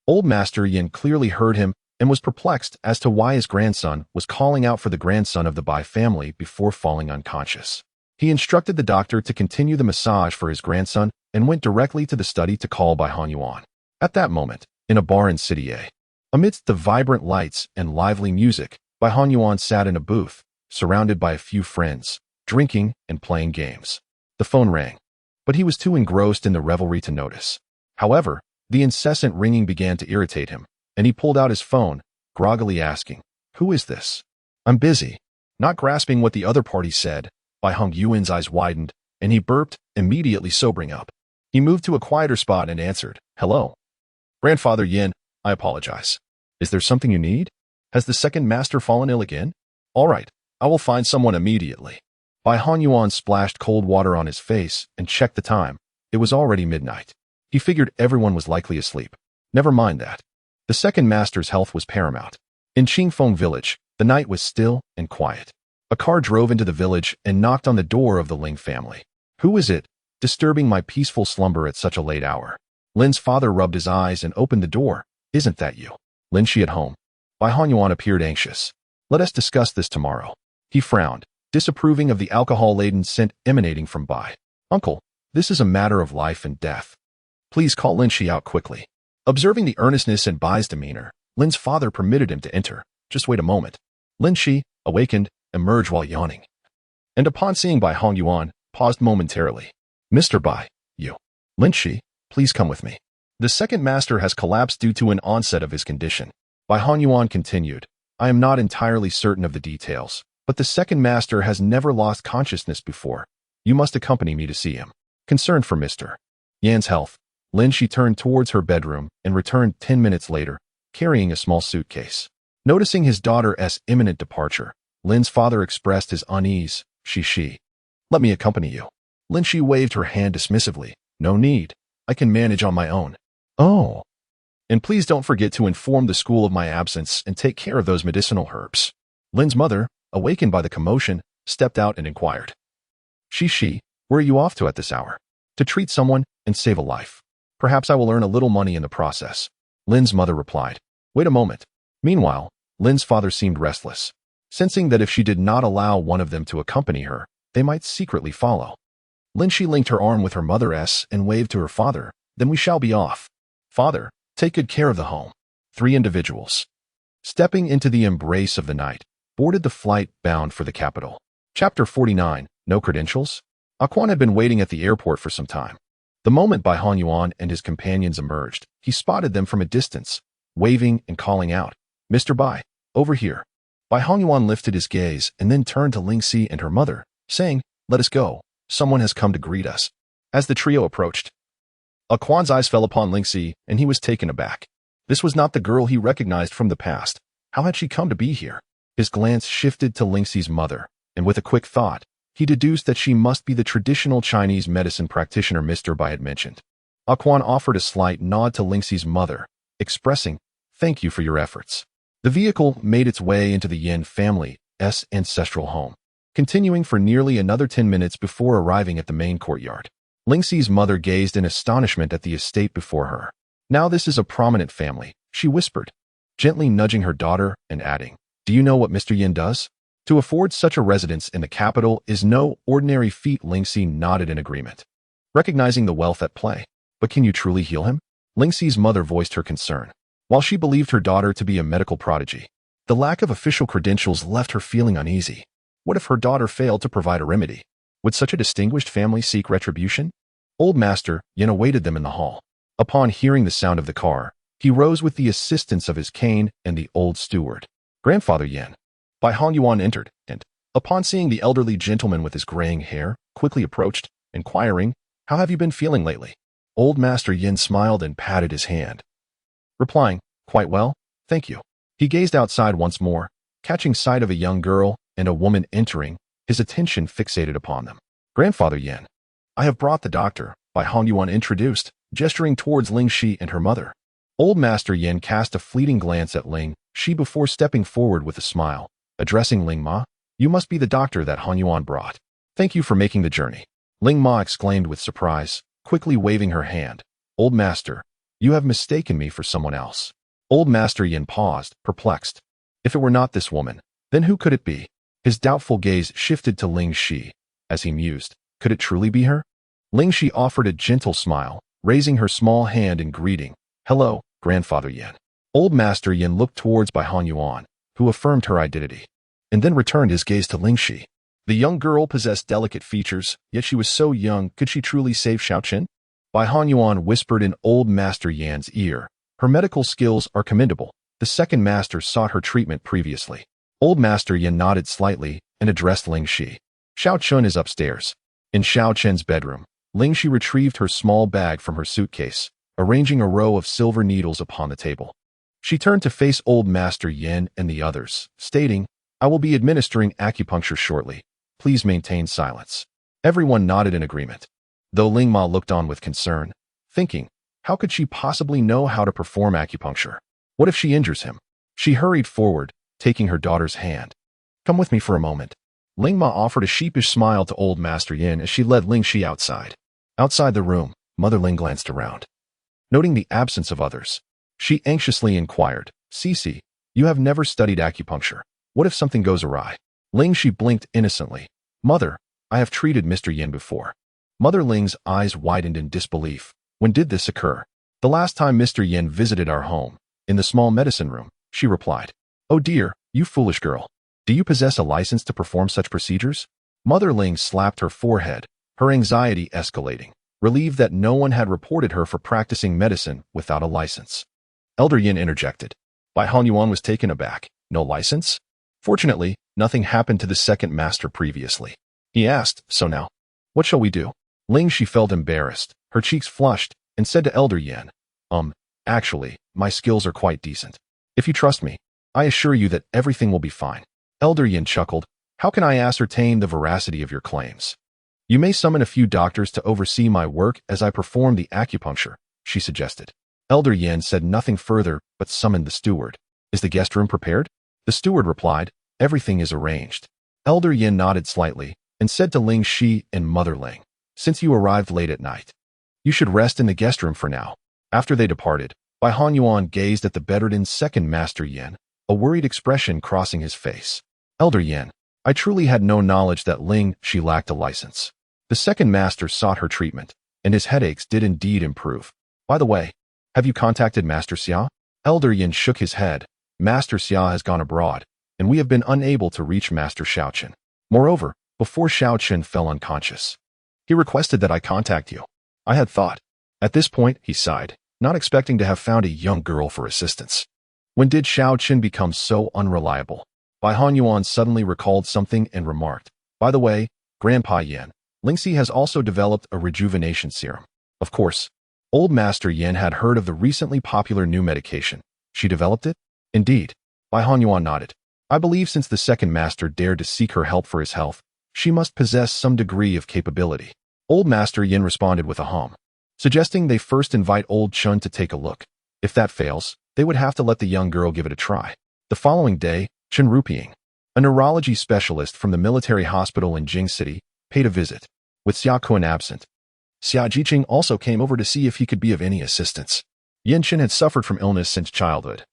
Old Master Yin clearly heard him and was perplexed as to why his grandson was calling out for the grandson of the Bai family before falling unconscious. He instructed the doctor to continue the massage for his grandson and went directly to the study to call Bai Han Yuan. At that moment, in a bar in City A, amidst the vibrant lights and lively music, Bai Han Yuan sat in a booth, surrounded by a few friends, drinking and playing games. The phone rang, but he was too engrossed in the revelry to notice. However, the incessant ringing began to irritate him, and he pulled out his phone, groggily asking, Who is this? I'm busy. Not grasping what the other party said, Bai Hong Yuan's eyes widened, and he burped, immediately sobering up. He moved to a quieter spot and answered, Hello. Grandfather Yin, I apologize. Is there something you need? Has the second master fallen ill again? All right, I will find someone immediately. Bai Han Yuan splashed cold water on his face and checked the time. It was already midnight. He figured everyone was likely asleep. Never mind that. The second master's health was paramount. In Qingfeng village, the night was still and quiet. A car drove into the village and knocked on the door of the Ling family. Who is it, disturbing my peaceful slumber at such a late hour? Lin's father rubbed his eyes and opened the door. Isn't that you? Ling Xi at home. Bai Han Yuan appeared anxious. Let us discuss this tomorrow. He frowned, disapproving of the alcohol-laden scent emanating from Bai. Uncle, this is a matter of life and death. Please call Ling Xi out quickly. Observing the earnestness in Bai's demeanor, Lin's father permitted him to enter. Just wait a moment. Ling Xi, awakened, emerged while yawning, and upon seeing Bai Han Yuan, paused momentarily. Mr. Bai, you. Ling Xi, please come with me. The second master has collapsed due to an onset of his condition. Bai Han Yuan continued, I am not entirely certain of the details, but the second master has never lost consciousness before. You must accompany me to see him. Concerned for Mr. Yan's health, Ling Xi turned towards her bedroom and returned 10 minutes later, carrying a small suitcase. Noticing his daughter's imminent departure, Lin's father expressed his unease. She. Let me accompany you. Ling Xi waved her hand dismissively. No need. I can manage on my own. Oh. And please don't forget to inform the school of my absence and take care of those medicinal herbs. Lin's mother, awakened by the commotion, stepped out and inquired. She, where are you off to at this hour? To treat someone and save a life. Perhaps I will earn a little money in the process. Lin's mother replied. Wait a moment. Meanwhile, Lin's father seemed restless, sensing that if she did not allow one of them to accompany her, they might secretly follow. Ling Xi linked her arm with her mother's and waved to her father. Then we shall be off. Father, take good care of the home. 3 individuals, stepping into the embrace of the night, boarded the flight bound for the capital. Chapter 49, No Credentials? Quan had been waiting at the airport for some time. The moment Bai Honyuan and his companions emerged, he spotted them from a distance, waving and calling out, "Mr. Bai, over here." Bai Honyuan lifted his gaze and then turned to Ling Xi and her mother, saying, "Let us go. Someone has come to greet us." As the trio approached, Quan's eyes fell upon Ling Xi, and he was taken aback. This was not the girl he recognized from the past. How had she come to be here? His glance shifted to Ling Xi's mother, and with a quick thought, he deduced that she must be the traditional Chinese medicine practitioner Mr. Bai had mentioned. Quan offered a slight nod to Ling Xi's mother, expressing, "Thank you for your efforts." The vehicle made its way into the Yin family's ancestral home, continuing for nearly another 10 minutes before arriving at the main courtyard. Ling Xi's mother gazed in astonishment at the estate before her. "Now this is a prominent family," she whispered, gently nudging her daughter and adding, "Do you know what Mr. Yin does? To afford such a residence in the capital is no ordinary feat." Ling Xi nodded in agreement, recognizing the wealth at play. "But can you truly heal him?" Ling Xi's mother voiced her concern. While she believed her daughter to be a medical prodigy, the lack of official credentials left her feeling uneasy. What if her daughter failed to provide a remedy? Would such a distinguished family seek retribution? Old Master Yin awaited them in the hall. Upon hearing the sound of the car, he rose with the assistance of his cane and the old steward. "Grandfather Yin." Bai Honyuan entered, and, upon seeing the elderly gentleman with his graying hair, quickly approached, inquiring, "How have you been feeling lately?" Old Master Yin smiled and patted his hand, replying, "Quite well, thank you." He gazed outside once more, catching sight of a young girl and a woman entering, his attention fixated upon them. "Grandfather Yin, I have brought the doctor," Bai Honyuan introduced, gesturing towards Ling Xi and her mother. Old Master Yin cast a fleeting glance at Ling Xi before stepping forward with a smile, addressing Ling Ma. "You must be the doctor that Honyuan brought. Thank you for making the journey." Ling Ma exclaimed with surprise, quickly waving her hand. "Old Master, you have mistaken me for someone else." Old Master Yin paused, perplexed. If it were not this woman, then who could it be? His doubtful gaze shifted to Ling Xi, as he mused. Could it truly be her? Ling Xi offered a gentle smile, raising her small hand in greeting. "Hello, Grandfather Yin." Old Master Yin looked towards Bai Honyuan, who affirmed her identity, and then returned his gaze to Ling Xi. The young girl possessed delicate features, yet she was so young, could she truly save Xiaoqin? Bai Honyuan whispered in Old Master Yan's ear, "Her medical skills are commendable. The second master sought her treatment previously." Old Master Yin nodded slightly and addressed Ling Xi. "Xiaoqin is upstairs." In Xiaoqin's bedroom, Ling Xi retrieved her small bag from her suitcase, arranging a row of silver needles upon the table. She turned to face Old Master Yin and the others, stating, "I will be administering acupuncture shortly. Please maintain silence." Everyone nodded in agreement, though Ling Ma looked on with concern, thinking, how could she possibly know how to perform acupuncture? What if she injures him? She hurried forward, taking her daughter's hand. "Come with me for a moment." Ling Ma offered a sheepish smile to Old Master Yin as she led Ling Xi outside. Outside the room, Mother Ling glanced around. Noting the absence of others, she anxiously inquired, "Cici, you have never studied acupuncture. What if something goes awry?" Ling Xi blinked innocently. "Mother, I have treated Mr. Yin before." Mother Ling's eyes widened in disbelief. "When did this occur?" "The last time Mr. Yin visited our home, in the small medicine room," she replied. "Oh dear, you foolish girl. Do you possess a license to perform such procedures?" Mother Ling slapped her forehead, her anxiety escalating, relieved that no one had reported her for practicing medicine without a license. Elder Yin interjected. Bai Honyuan was taken aback. "No license?" Fortunately, nothing happened to the second master previously. He asked, "So now, what shall we do?" Ling Xi felt embarrassed, her cheeks flushed, and said to Elder Yin, Actually, my skills are quite decent. If you trust me, I assure you that everything will be fine." Elder Yin chuckled. "How can I ascertain the veracity of your claims?" "You may summon a few doctors to oversee my work as I perform the acupuncture," she suggested. Elder Yin said nothing further, but summoned the steward. "Is the guest room prepared?" The steward replied, "Everything is arranged." Elder Yin nodded slightly and said to Ling Xi and Mother Ling, "Since you arrived late at night, you should rest in the guest room for now." After they departed, Bai Honyuan gazed at the bedridden second Master Yin, a worried expression crossing his face. "Elder Yin, I truly had no knowledge that Ling Xi lacked a license." The second master sought her treatment, and his headaches did indeed improve. "By the way, have you contacted Master Xia?" Elder Yin shook his head. "Master Xia has gone abroad, and we have been unable to reach Master Xiaoqin. Moreover, before Xiaoqin fell unconscious, he requested that I contact you." I had thought. At this point, he sighed, not expecting to have found a young girl for assistance. When did Xiao Qin become so unreliable? Bai Hanyuan suddenly recalled something and remarked, by the way, Grandpa Yan, Ling Xi has also developed a rejuvenation serum. Of course, old Master Yan had heard of the recently popular new medication. She developed it? Indeed. Bai Hanyuan nodded. I believe since the second master dared to seek her help for his health, she must possess some degree of capability. Old Master Yin responded with a hum, suggesting they first invite old Chun to take a look. If that fails, they would have to let the young girl give it a try. The following day, Chen Ruping, a neurology specialist from the military hospital in Jing City, paid a visit. With Xia Kun absent, Xia Jiqing also came over to see if he could be of any assistance. Yin Chen had suffered from illness since childhood,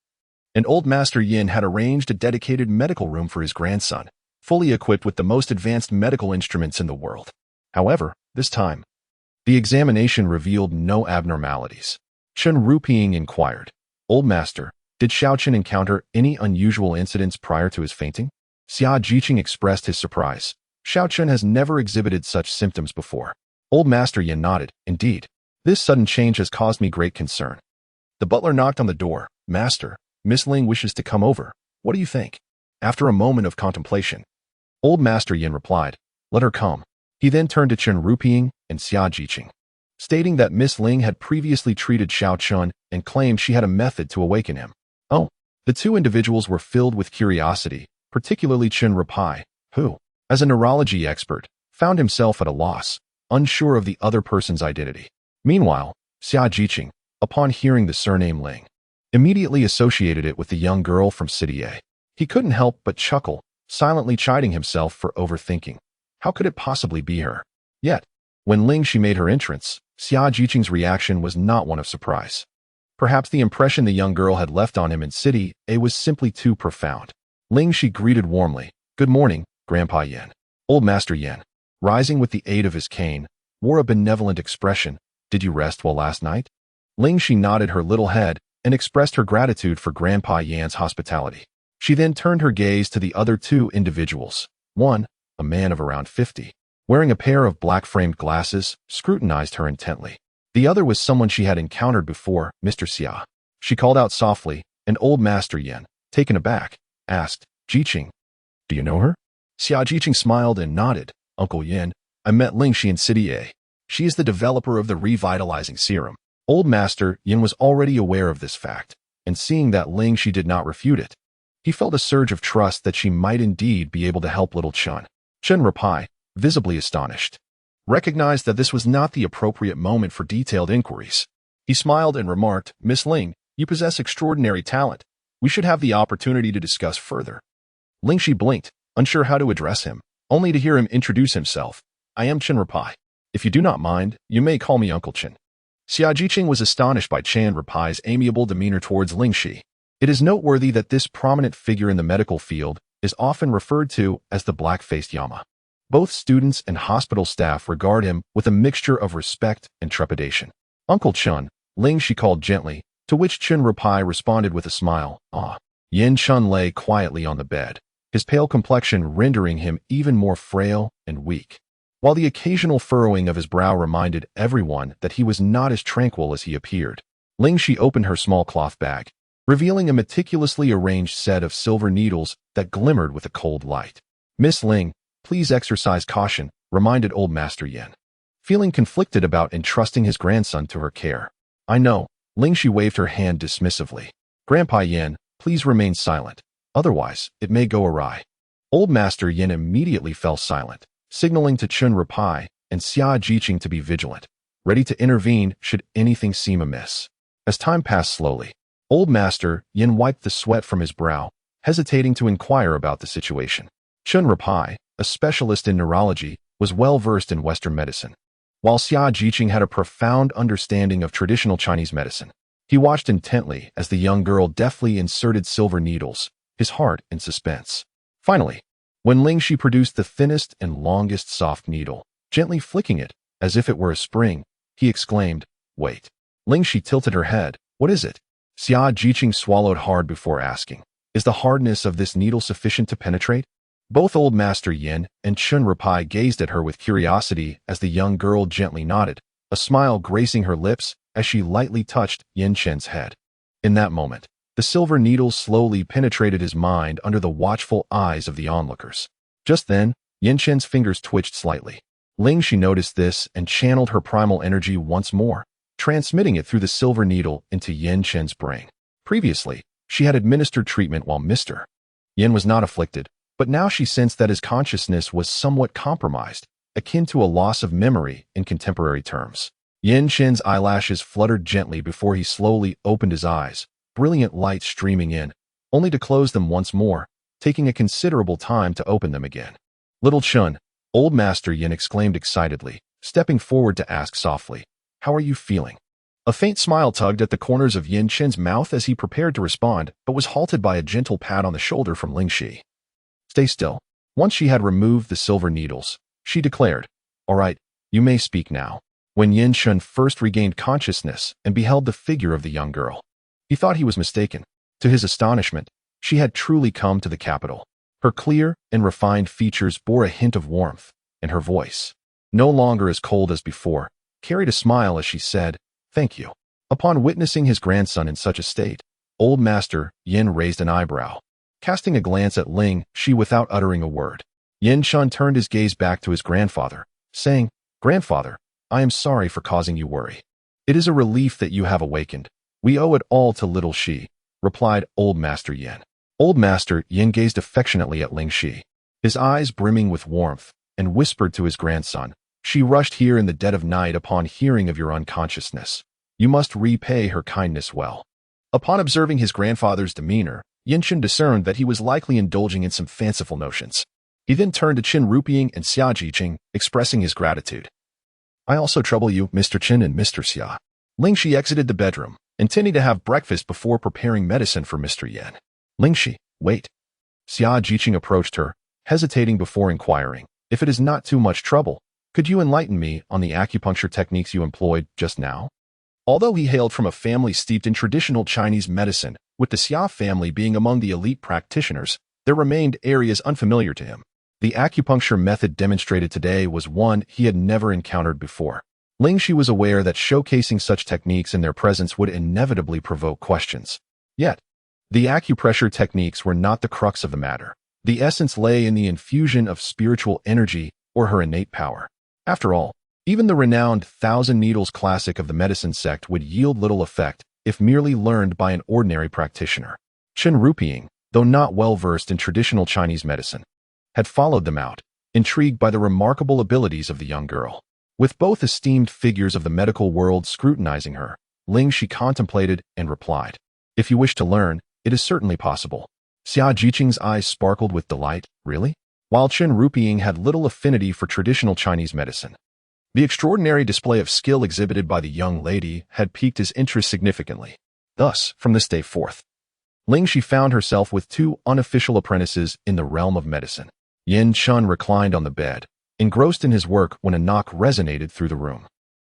and old Master Yin had arranged a dedicated medical room for his grandson, fully equipped with the most advanced medical instruments in the world. However, this time, the examination revealed no abnormalities. Chen Ruping inquired, Old Master, did Xiao Qin encounter any unusual incidents prior to his fainting? Xia Jiqing expressed his surprise. Xiao Qin has never exhibited such symptoms before. Old Master Yin nodded. Indeed, this sudden change has caused me great concern. The butler knocked on the door. Master, Miss Ling wishes to come over. What do you think? After a moment of contemplation, Old Master Yin replied, let her come. He then turned to Chen Ruping and Xia Jiqing, stating that Miss Ling had previously treated Xiao Chun and claimed she had a method to awaken him. Oh, the two individuals were filled with curiosity, particularly Chen Ruping, who, as a neurology expert, found himself at a loss, unsure of the other person's identity. Meanwhile, Xia Jiqing, upon hearing the surname Ling, immediately associated it with the young girl from City A. He couldn't help but chuckle, silently chiding himself for overthinking. How could it possibly be her? Yet, when Ling Xi made her entrance, Xia Jiqing's reaction was not one of surprise. Perhaps the impression the young girl had left on him in City A was simply too profound. Ling Xi greeted warmly, Good morning, Grandpa Yan. Old Master Yan, rising with the aid of his cane, wore a benevolent expression. Did you rest well last night? Ling Xi nodded her little head and expressed her gratitude for Grandpa Yan's hospitality. She then turned her gaze to the other two individuals. One, a man of around 50, wearing a pair of black-framed glasses, scrutinized her intently. The other was someone she had encountered before, Mr. Xia. She called out softly, and Old Master Yan, taken aback, asked, Jiqing, do you know her? Xia Jiqing smiled and nodded. Uncle Yan, I met Ling Xi in City A. She is the developer of the revitalizing serum. Old Master Yan was already aware of this fact, and seeing that Ling Xi did not refute it, he felt a surge of trust that she might indeed be able to help little Chun. Chen Ruping, visibly astonished, recognized that this was not the appropriate moment for detailed inquiries. He smiled and remarked, Miss Ling, you possess extraordinary talent. We should have the opportunity to discuss further. Ling Xi blinked, unsure how to address him, only to hear him introduce himself. I am Chen Ruping. If you do not mind, you may call me Uncle Chen. Xia Jiqing was astonished by Chen Ruping's amiable demeanor towards Ling Xi. It is noteworthy that this prominent figure in the medical field is often referred to as the black-faced Yama. Both students and hospital staff regard him with a mixture of respect and trepidation. Uncle Chun, Ling Xi called gently, to which Chen Ruping responded with a smile. Ah. Yin Chun lay quietly on the bed, his pale complexion rendering him even more frail and weak, while the occasional furrowing of his brow reminded everyone that he was not as tranquil as he appeared. Ling Xi opened her small cloth bag, revealing a meticulously arranged set of silver needles that glimmered with a cold light. Miss Ling, please exercise caution, reminded Old Master Yan, feeling conflicted about entrusting his grandson to her care. I know, Ling Xi waved her hand dismissively. Grandpa Yan, please remain silent, otherwise it may go awry. Old Master Yan immediately fell silent, signaling to Chen Ruping and Xia Jiqing to be vigilant, ready to intervene should anything seem amiss. As time passed slowly, Old Master Yin wiped the sweat from his brow, hesitating to inquire about the situation. Chen Ruping, a specialist in neurology, was well versed in Western medicine, while Xia Jiqing had a profound understanding of traditional Chinese medicine. He watched intently as the young girl deftly inserted silver needles, his heart in suspense. Finally, when Ling Xi produced the thinnest and longest soft needle, gently flicking it as if it were a spring, he exclaimed, Wait. Ling Xi tilted her head. What is it? Xia Jiqing swallowed hard before asking, Is the hardness of this needle sufficient to penetrate? Both Old Master Yin and Chen Ruping gazed at her with curiosity as the young girl gently nodded. a smile gracing her lips as she lightly touched Yin Chen's head. In that moment, the silver needle slowly penetrated his mind under the watchful eyes of the onlookers. Just then, Yin Chen's fingers twitched slightly. Ling Xi noticed this and channeled her primal energy once more, transmitting it through the silver needle into Yin Chen's brain. Previously, she had administered treatment while Mr. Yin was not afflicted, but now she sensed that his consciousness was somewhat compromised, akin to a loss of memory in contemporary terms. Yin Chen's eyelashes fluttered gently before he slowly opened his eyes, brilliant light streaming in, only to close them once more, taking a considerable time to open them again. "Little Chun," old Master Yin exclaimed excitedly, stepping forward to ask softly, "How are you feeling?" A faint smile tugged at the corners of Yin Chen's mouth as he prepared to respond, but was halted by a gentle pat on the shoulder from Ling Xi. "Stay still." Once she had removed the silver needles, she declared, "All right, you may speak now." When Yin Chen first regained consciousness and beheld the figure of the young girl, he thought he was mistaken. To his astonishment, she had truly come to the capital. Her clear and refined features bore a hint of warmth, and her voice, no longer as cold as before, carried a smile as she said, "Thank you." Upon witnessing his grandson in such a state, old Master Yin raised an eyebrow, casting a glance at Ling Xi without uttering a word. Yin Chen turned his gaze back to his grandfather, saying, "Grandfather, I am sorry for causing you worry. It is a relief that you have awakened. We owe it all to little Xi," replied old Master Yin. Old Master Yin gazed affectionately at Ling Xi, his eyes brimming with warmth, and whispered to his grandson, "She rushed here in the dead of night upon hearing of your unconsciousness. You must repay her kindness well." Upon observing his grandfather's demeanor, Yin Chen discerned that he was likely indulging in some fanciful notions. He then turned to Qin Ruping and Xia Jiqing, expressing his gratitude. "I also trouble you, Mr. Qin and Mr. Xia." Ling Xi exited the bedroom, intending to have breakfast before preparing medicine for Mr. Yin. "Ling Xi, wait." Xia Jiqing approached her, hesitating before inquiring, "If it is not too much trouble, could you enlighten me on the acupuncture techniques you employed just now?" Although he hailed from a family steeped in traditional Chinese medicine, with the Xia family being among the elite practitioners, there remained areas unfamiliar to him. The acupuncture method demonstrated today was one he had never encountered before. Ling Xi was aware that showcasing such techniques in their presence would inevitably provoke questions. Yet, the acupressure techniques were not the crux of the matter. The essence lay in the infusion of spiritual energy or her innate power. After all, even the renowned Thousand Needles classic of the medicine sect would yield little effect if merely learned by an ordinary practitioner. Qin Ruping, though not well versed in traditional Chinese medicine, had followed them out, intrigued by the remarkable abilities of the young girl. With both esteemed figures of the medical world scrutinizing her, Ling Xi contemplated and replied, "If you wish to learn, it is certainly possible." Xia Jiqing's eyes sparkled with delight. "Really?" While Qin Ruping had little affinity for traditional Chinese medicine, the extraordinary display of skill exhibited by the young lady had piqued his interest significantly. Thus, from this day forth, Ling Xi found herself with two unofficial apprentices in the realm of medicine. Yin Chen reclined on the bed, engrossed in his work when a knock resonated through the room.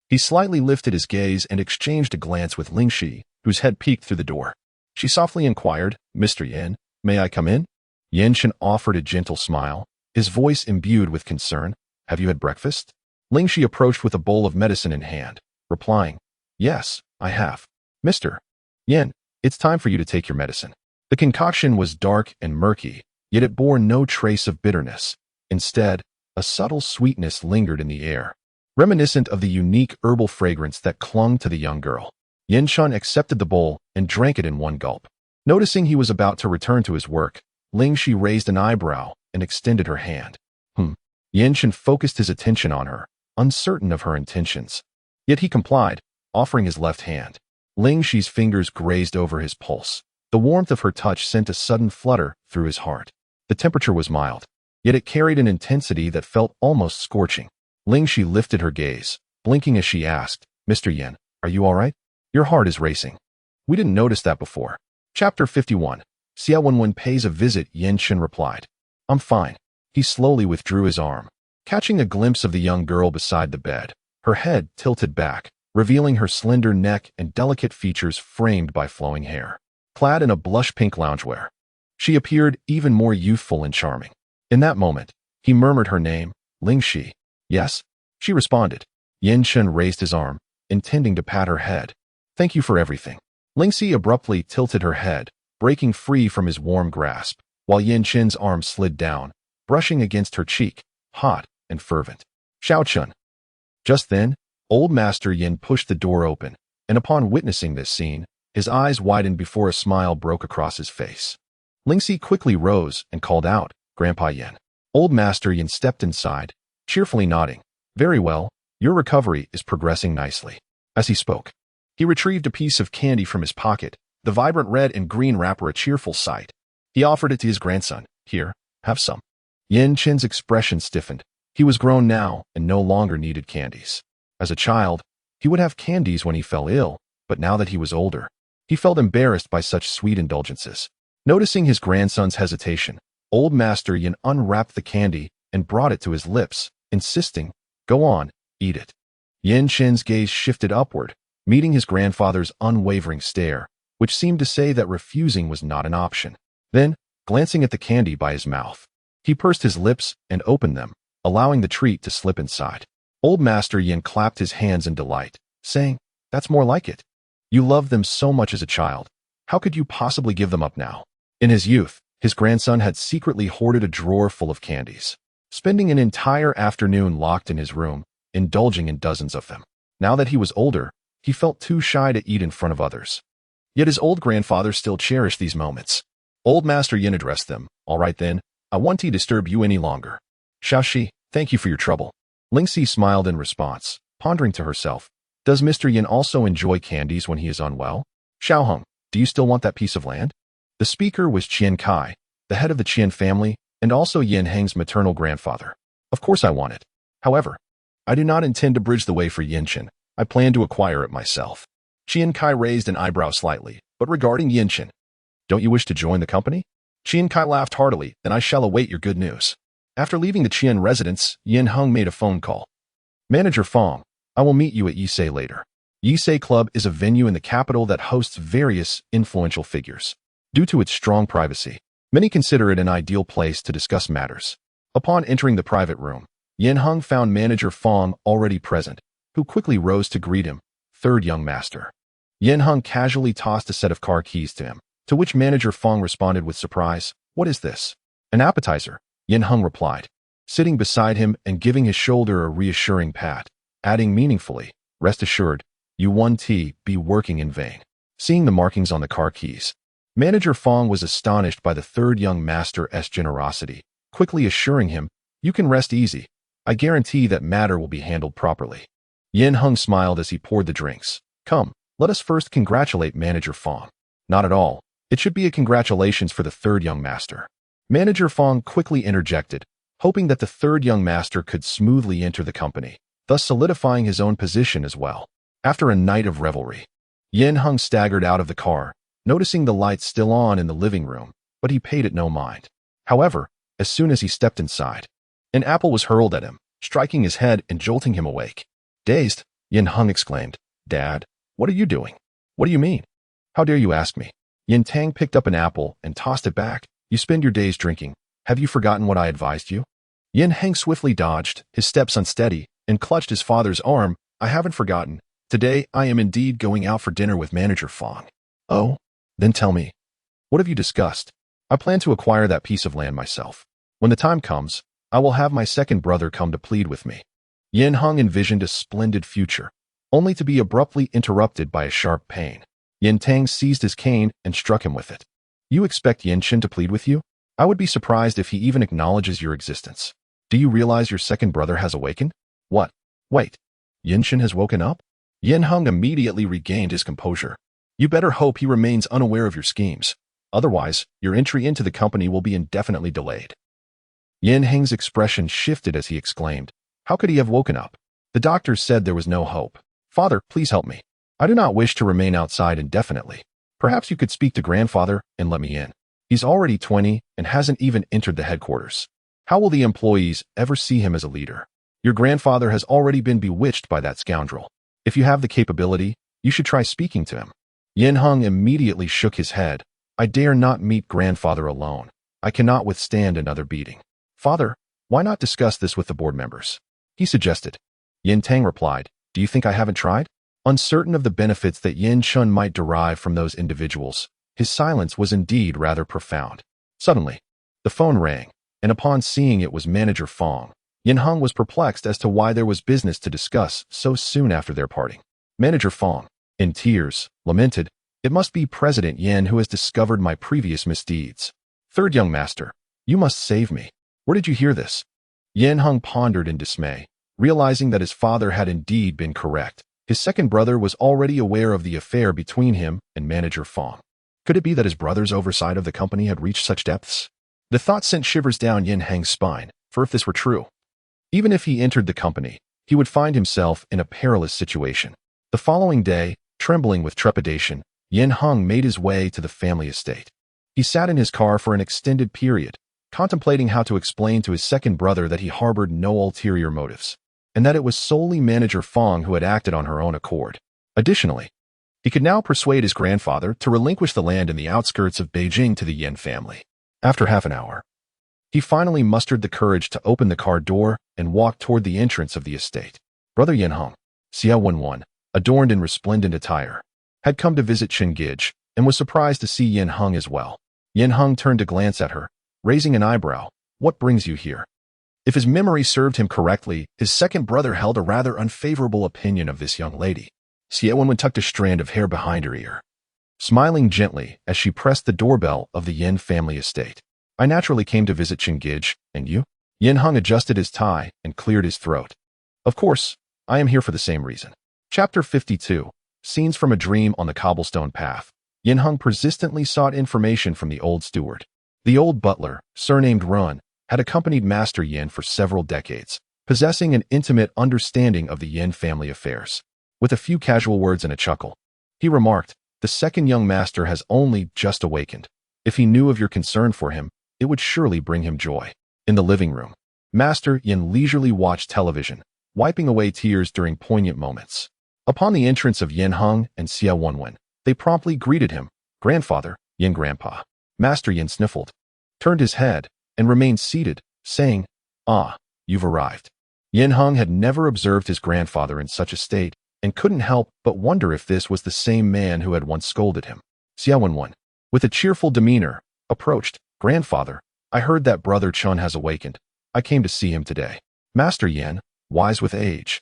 He slightly lifted his gaze and exchanged a glance with Ling Xi, whose head peeked through the door. She softly inquired, "Mr. Yin, may I come in?" Yin Chen offered a gentle smile, his voice imbued with concern. "Have you had breakfast?" Ling Xi approached with a bowl of medicine in hand, replying, "Yes, I have. Mr. Yin, it's time for you to take your medicine." The concoction was dark and murky, yet it bore no trace of bitterness. Instead, a subtle sweetness lingered in the air, reminiscent of the unique herbal fragrance that clung to the young girl. Yin Chen accepted the bowl and drank it in one gulp. Noticing he was about to return to his work, Ling Xi raised an eyebrow and extended her hand. Yin Chen focused his attention on her, uncertain of her intentions. Yet he complied, offering his left hand. Ling Xi's fingers grazed over his pulse. The warmth of her touch sent a sudden flutter through his heart. The temperature was mild, yet it carried an intensity that felt almost scorching. Ling Xi lifted her gaze, blinking as she asked, "Mr. Yin, are you all right? Your heart is racing." "We didn't notice that before." Chapter 51. Xia Wenwen pays a visit. Yin Chen replied, "I'm fine." He slowly withdrew his arm, catching a glimpse of the young girl beside the bed, her head tilted back, revealing her slender neck and delicate features framed by flowing hair. Clad in a blush-pink loungewear, she appeared even more youthful and charming. In that moment, he murmured her name, "Ling Xi." "Yes?" she responded. Yin Chen raised his arm, intending to pat her head. Thank you for everything. Ling Xi abruptly tilted her head, breaking free from his warm grasp, while Yin Chen's arm slid down, brushing against her cheek, hot and fervent. Xiao Chun. Just then, Old Master Yin pushed the door open, and upon witnessing this scene, his eyes widened before a smile broke across his face. Ling Xi quickly rose and called out, Grandpa Yin. Old Master Yin stepped inside, cheerfully nodding. Very well, your recovery is progressing nicely. As he spoke, he retrieved a piece of candy from his pocket, the vibrant red and green wrapper a cheerful sight. He offered it to his grandson. Here, have some. Yin Chen's expression stiffened. He was grown now and no longer needed candies. As a child, he would have candies when he fell ill, but now that he was older, he felt embarrassed by such sweet indulgences. Noticing his grandson's hesitation, Old Master Yin unwrapped the candy and brought it to his lips, insisting, Go on, eat it. Yin Chen's gaze shifted upward, meeting his grandfather's unwavering stare, which seemed to say that refusing was not an option. Then, glancing at the candy by his mouth, he pursed his lips and opened them, allowing the treat to slip inside. Old Master Yin clapped his hands in delight, saying, That's more like it. You loved them so much as a child. How could you possibly give them up now? In his youth, his grandson had secretly hoarded a drawer full of candies, spending an entire afternoon locked in his room, indulging in dozens of them. Now that he was older, he felt too shy to eat in front of others. Yet his old grandfather still cherished these moments. Old Master Yin addressed them. All right then, I won't disturb you any longer. Xiaoxi, thank you for your trouble. Ling Xi smiled in response, pondering to herself. Does Mr. Yin also enjoy candies when he is unwell? Xiaoheng, do you still want that piece of land? The speaker was Qian Kai, the head of the Qian family, and also Yin Heng's maternal grandfather. Of course I want it. However, I do not intend to bridge the way for Yin Chen. I plan to acquire it myself. Qian Kai raised an eyebrow slightly, but regarding Yin Chen, don't you wish to join the company? Qian Kai laughed heartily, then I shall await your good news. After leaving the Qian residence, Yin Heng made a phone call. Manager Fong, I will meet you at Yisei later. Yisei Club is a venue in the capital that hosts various influential figures. Due to its strong privacy, many consider it an ideal place to discuss matters. Upon entering the private room, Yin Heng found Manager Fong already present, who quickly rose to greet him. Third young master. Yin Heng casually tossed a set of car keys to him, to which Manager Fong responded with surprise. What is this? An appetizer, Yin Heng replied, sitting beside him and giving his shoulder a reassuring pat, adding meaningfully, Rest assured, you won't be working in vain. Seeing the markings on the car keys, Manager Fong was astonished by the third young master's generosity, quickly assuring him, You can rest easy. I guarantee that matter will be handled properly. Yin Heng smiled as he poured the drinks. Come, let us first congratulate Manager Fong. Not at all. It should be a congratulations for the third young master. Manager Fong quickly interjected, hoping that the third young master could smoothly enter the company, thus solidifying his own position as well. After a night of revelry, Yin Heng staggered out of the car, noticing the lights still on in the living room, but he paid it no mind. However, as soon as he stepped inside, an apple was hurled at him, striking his head and jolting him awake. Dazed, Yin Heng exclaimed, Dad, what are you doing? What do you mean? How dare you ask me? Yin Tang picked up an apple and tossed it back. You spend your days drinking. Have you forgotten what I advised you? Yin Heng swiftly dodged, his steps unsteady, and clutched his father's arm. I haven't forgotten. Today, I am indeed going out for dinner with Manager Fong. Oh? Then tell me. What have you discussed? I plan to acquire that piece of land myself. When the time comes, I will have my second brother come to plead with me. Yin Heng envisioned a splendid future, only to be abruptly interrupted by a sharp pain. Yin Tang seized his cane and struck him with it. You expect Yin Chen to plead with you? I would be surprised if he even acknowledges your existence. Do you realize your second brother has awakened? What? Wait. Yin Chen has woken up? Yin Heng immediately regained his composure. You better hope he remains unaware of your schemes. Otherwise, your entry into the company will be indefinitely delayed. Yin Heng's expression shifted as he exclaimed, How could he have woken up? The doctors said there was no hope. Father, please help me. I do not wish to remain outside indefinitely. Perhaps you could speak to grandfather and let me in. He's already 20 and hasn't even entered the headquarters. How will the employees ever see him as a leader? Your grandfather has already been bewitched by that scoundrel. If you have the capability, you should try speaking to him. Yin Heng immediately shook his head. I dare not meet grandfather alone. I cannot withstand another beating. Father, why not discuss this with the board members? He suggested. Yin Tang replied, "Do you think I haven't tried?" Uncertain of the benefits that Yin Chun might derive from those individuals, his silence was indeed rather profound. Suddenly, the phone rang, and upon seeing it was Manager Fong, Yin Hung was perplexed as to why there was business to discuss so soon after their parting. Manager Fong, in tears, lamented, "It must be President Yin who has discovered my previous misdeeds. Third young master, you must save me. Where did you hear this?" Yin Hung pondered in dismay, realizing that his father had indeed been correct. His second brother was already aware of the affair between him and Manager Fong. Could it be that his brother's oversight of the company had reached such depths? The thought sent shivers down Yin Hang's spine, for if this were true, even if he entered the company, he would find himself in a perilous situation. The following day, trembling with trepidation, Yin Hung made his way to the family estate. He sat in his car for an extended period, contemplating how to explain to his second brother that he harbored no ulterior motives, and that it was solely Manager Fong who had acted on her own accord. Additionally, he could now persuade his grandfather to relinquish the land in the outskirts of Beijing to the Yin family. After half an hour, he finally mustered the courage to open the car door and walk toward the entrance of the estate. Brother Yin Hung, Xia Wenwen, adorned in resplendent attire, had come to visit Chengij and was surprised to see Yin Hung as well. Yin Hung turned to glance at her, raising an eyebrow. "What brings you here?" If his memory served him correctly, his second brother held a rather unfavorable opinion of this young lady. Xia Wenwen tucked a strand of hair behind her ear, smiling gently as she pressed the doorbell of the Yin family estate. "I naturally came to visit Chengij, and you?" Yin Hung adjusted his tie and cleared his throat. "Of course, I am here for the same reason." Chapter 52, Scenes from a Dream on the Cobblestone Path. Yin Hung persistently sought information from the old steward. The old butler, surnamed Run, had accompanied Master Yin for several decades, possessing an intimate understanding of the Yin family affairs. With a few casual words and a chuckle, he remarked, "The second young master has only just awakened. If he knew of your concern for him, it would surely bring him joy." In the living room, Master Yin leisurely watched television, wiping away tears during poignant moments. Upon the entrance of Yin Hung and Xia Wenwen, they promptly greeted him. "Grandfather, Yin Grandpa." Master Yin sniffled, turned his head, and remained seated, saying, "Ah, you've arrived." Yin Hung had never observed his grandfather in such a state, and couldn't help but wonder if this was the same man who had once scolded him. Xia Wenwen, with a cheerful demeanor, approached. "Grandfather, I heard that Brother Chun has awakened. I came to see him today." Master Yin, wise with age,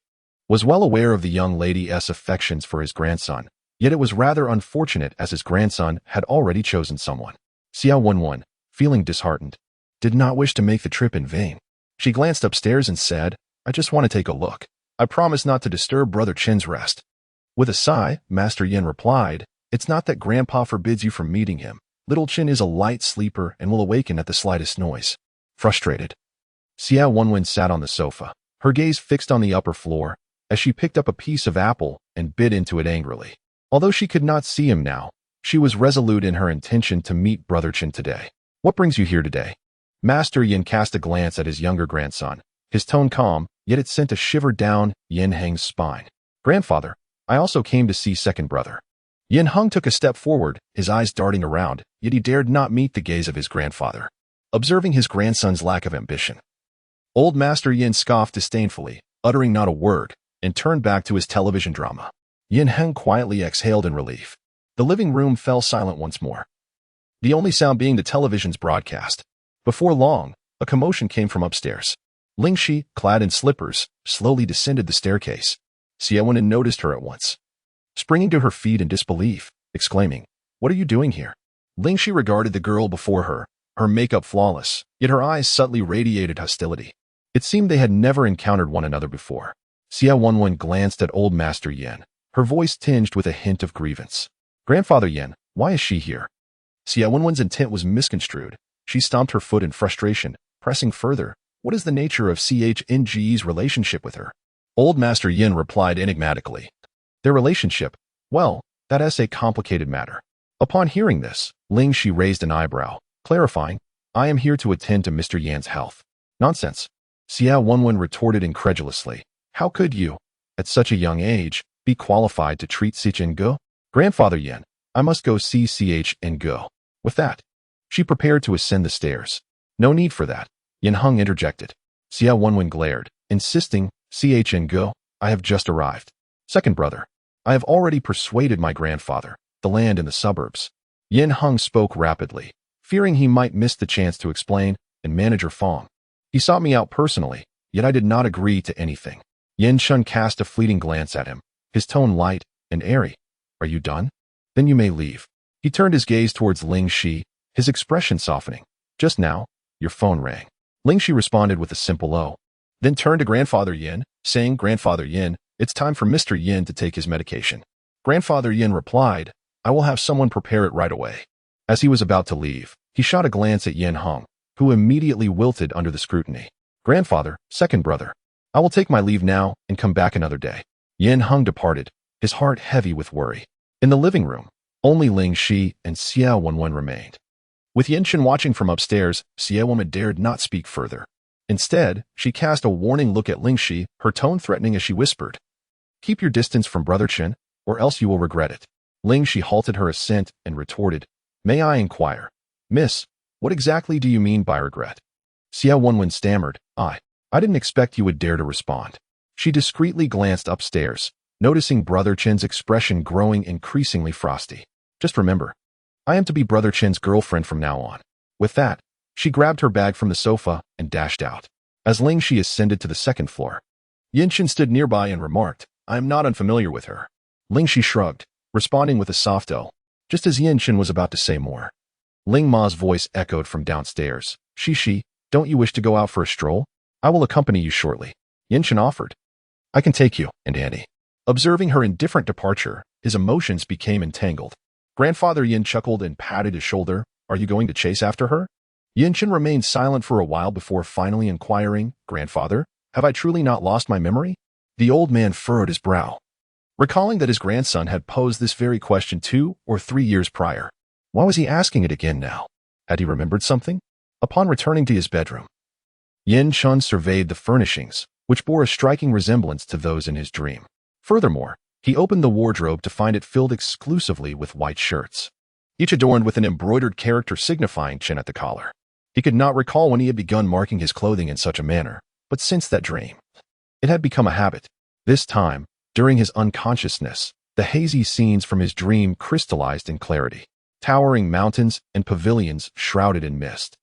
was well aware of the young lady's affections for his grandson, yet it was rather unfortunate as his grandson had already chosen someone. Xia Wenwen, feeling disheartened, did not wish to make the trip in vain. She glanced upstairs and said, "I just want to take a look. I promise not to disturb Brother Chin's rest." With a sigh, Master Yin replied, "It's not that Grandpa forbids you from meeting him. Little Chin is a light sleeper and will awaken at the slightest noise." Frustrated, Xia Wenwen sat on the sofa, her gaze fixed on the upper floor, as she picked up a piece of apple and bit into it angrily. Although she could not see him now, she was resolute in her intention to meet Brother Chin today. "What brings you here today?" Master Yin cast a glance at his younger grandson, his tone calm, yet it sent a shiver down Yin Hang's spine. "Grandfather, I also came to see second brother." Yin Hung took a step forward, his eyes darting around, yet he dared not meet the gaze of his grandfather, observing his grandson's lack of ambition. Old Master Yin scoffed disdainfully, uttering not a word, and turned back to his television drama. Yin Hung quietly exhaled in relief. The living room fell silent once more, the only sound being the television's broadcast. Before long, a commotion came from upstairs. Ling Xi, clad in slippers, slowly descended the staircase. Xia Wenwen noticed her at once, springing to her feet in disbelief, exclaiming, "What are you doing here?" Ling Xi regarded the girl before her, her makeup flawless, yet her eyes subtly radiated hostility. It seemed they had never encountered one another before. Xia Wenwen glanced at old Master Yin, her voice tinged with a hint of grievance. "Grandfather Yin, why is she here?" Xia Wenwen's intent was misconstrued. She stomped her foot in frustration, pressing further. "What is the nature of CHNG's relationship with her?" Old Master Yin replied enigmatically. "Their relationship? Well, that is a complicated matter." Upon hearing this, Ling Xi raised an eyebrow, clarifying, "I am here to attend to Mr. Yan's health." "Nonsense," Xia Wenwen retorted incredulously. "How could you, at such a young age, be qualified to treat CHNG? Grandfather Yin, I must go see CHNG." With that, she prepared to ascend the stairs. "No need for that," Yin Hung interjected. Xia Wenwen glared, insisting, "CHNG, I have just arrived. Second brother, I have already persuaded my grandfather, the land in the suburbs. Yin Hung spoke rapidly, fearing he might miss the chance to explain, and Manager Fong. He sought me out personally, yet I did not agree to anything. Yin Chun cast a fleeting glance at him, his tone light and airy. Are you done? Then you may leave. He turned his gaze towards Ling Xi, his expression softening. Just now, your phone rang. Ling Xi responded with a simple "oh," then turned to Grandfather Yin, saying, Grandfather Yin, it's time for Mr. Yin to take his medication. Grandfather Yin replied, I will have someone prepare it right away. As he was about to leave, he shot a glance at Yin Hung, who immediately wilted under the scrutiny. Grandfather, second brother, I will take my leave now and come back another day. Yin Hung departed, his heart heavy with worry. In the living room, only Ling Xi and Xiao Wenwen remained. With Yin Chen watching from upstairs, Xiao Wenwen dared not speak further. Instead, she cast a warning look at Ling Xi, her tone threatening as she whispered, Keep your distance from Brother Chen, or else you will regret it. Ling Xi halted her assent and retorted, May I inquire? Miss, what exactly do you mean by regret? Xiao Wenwen stammered, I didn't expect you would dare to respond. She discreetly glanced upstairs, noticing Brother Chen's expression growing increasingly frosty. Just remember, I am to be Brother Chen's girlfriend from now on. With that, she grabbed her bag from the sofa and dashed out. As Ling Xi ascended to the second floor, Yin Chen stood nearby and remarked, I am not unfamiliar with her. Ling Xi shrugged, responding with a soft "oh," just as Yin Chen was about to say more. Ling Ma's voice echoed from downstairs. Shi, don't you wish to go out for a stroll? I will accompany you shortly. Yin Chen offered. I can take you, and Annie. Observing her indifferent departure, his emotions became entangled. Grandfather Yin chuckled and patted his shoulder. Are you going to chase after her? Yin Chen remained silent for a while before finally inquiring, Grandfather, have I truly not lost my memory? The old man furrowed his brow, recalling that his grandson had posed this very question 2 or 3 years prior. Why was he asking it again now? Had he remembered something? Upon returning to his bedroom, Yin Chun surveyed the furnishings, which bore a striking resemblance to those in his dream. Furthermore, he opened the wardrobe to find it filled exclusively with white shirts, each adorned with an embroidered character signifying Chen at the collar. He could not recall when he had begun marking his clothing in such a manner, but since that dream, it had become a habit. This time, during his unconsciousness, the hazy scenes from his dream crystallized in clarity. Towering mountains and pavilions shrouded in mist.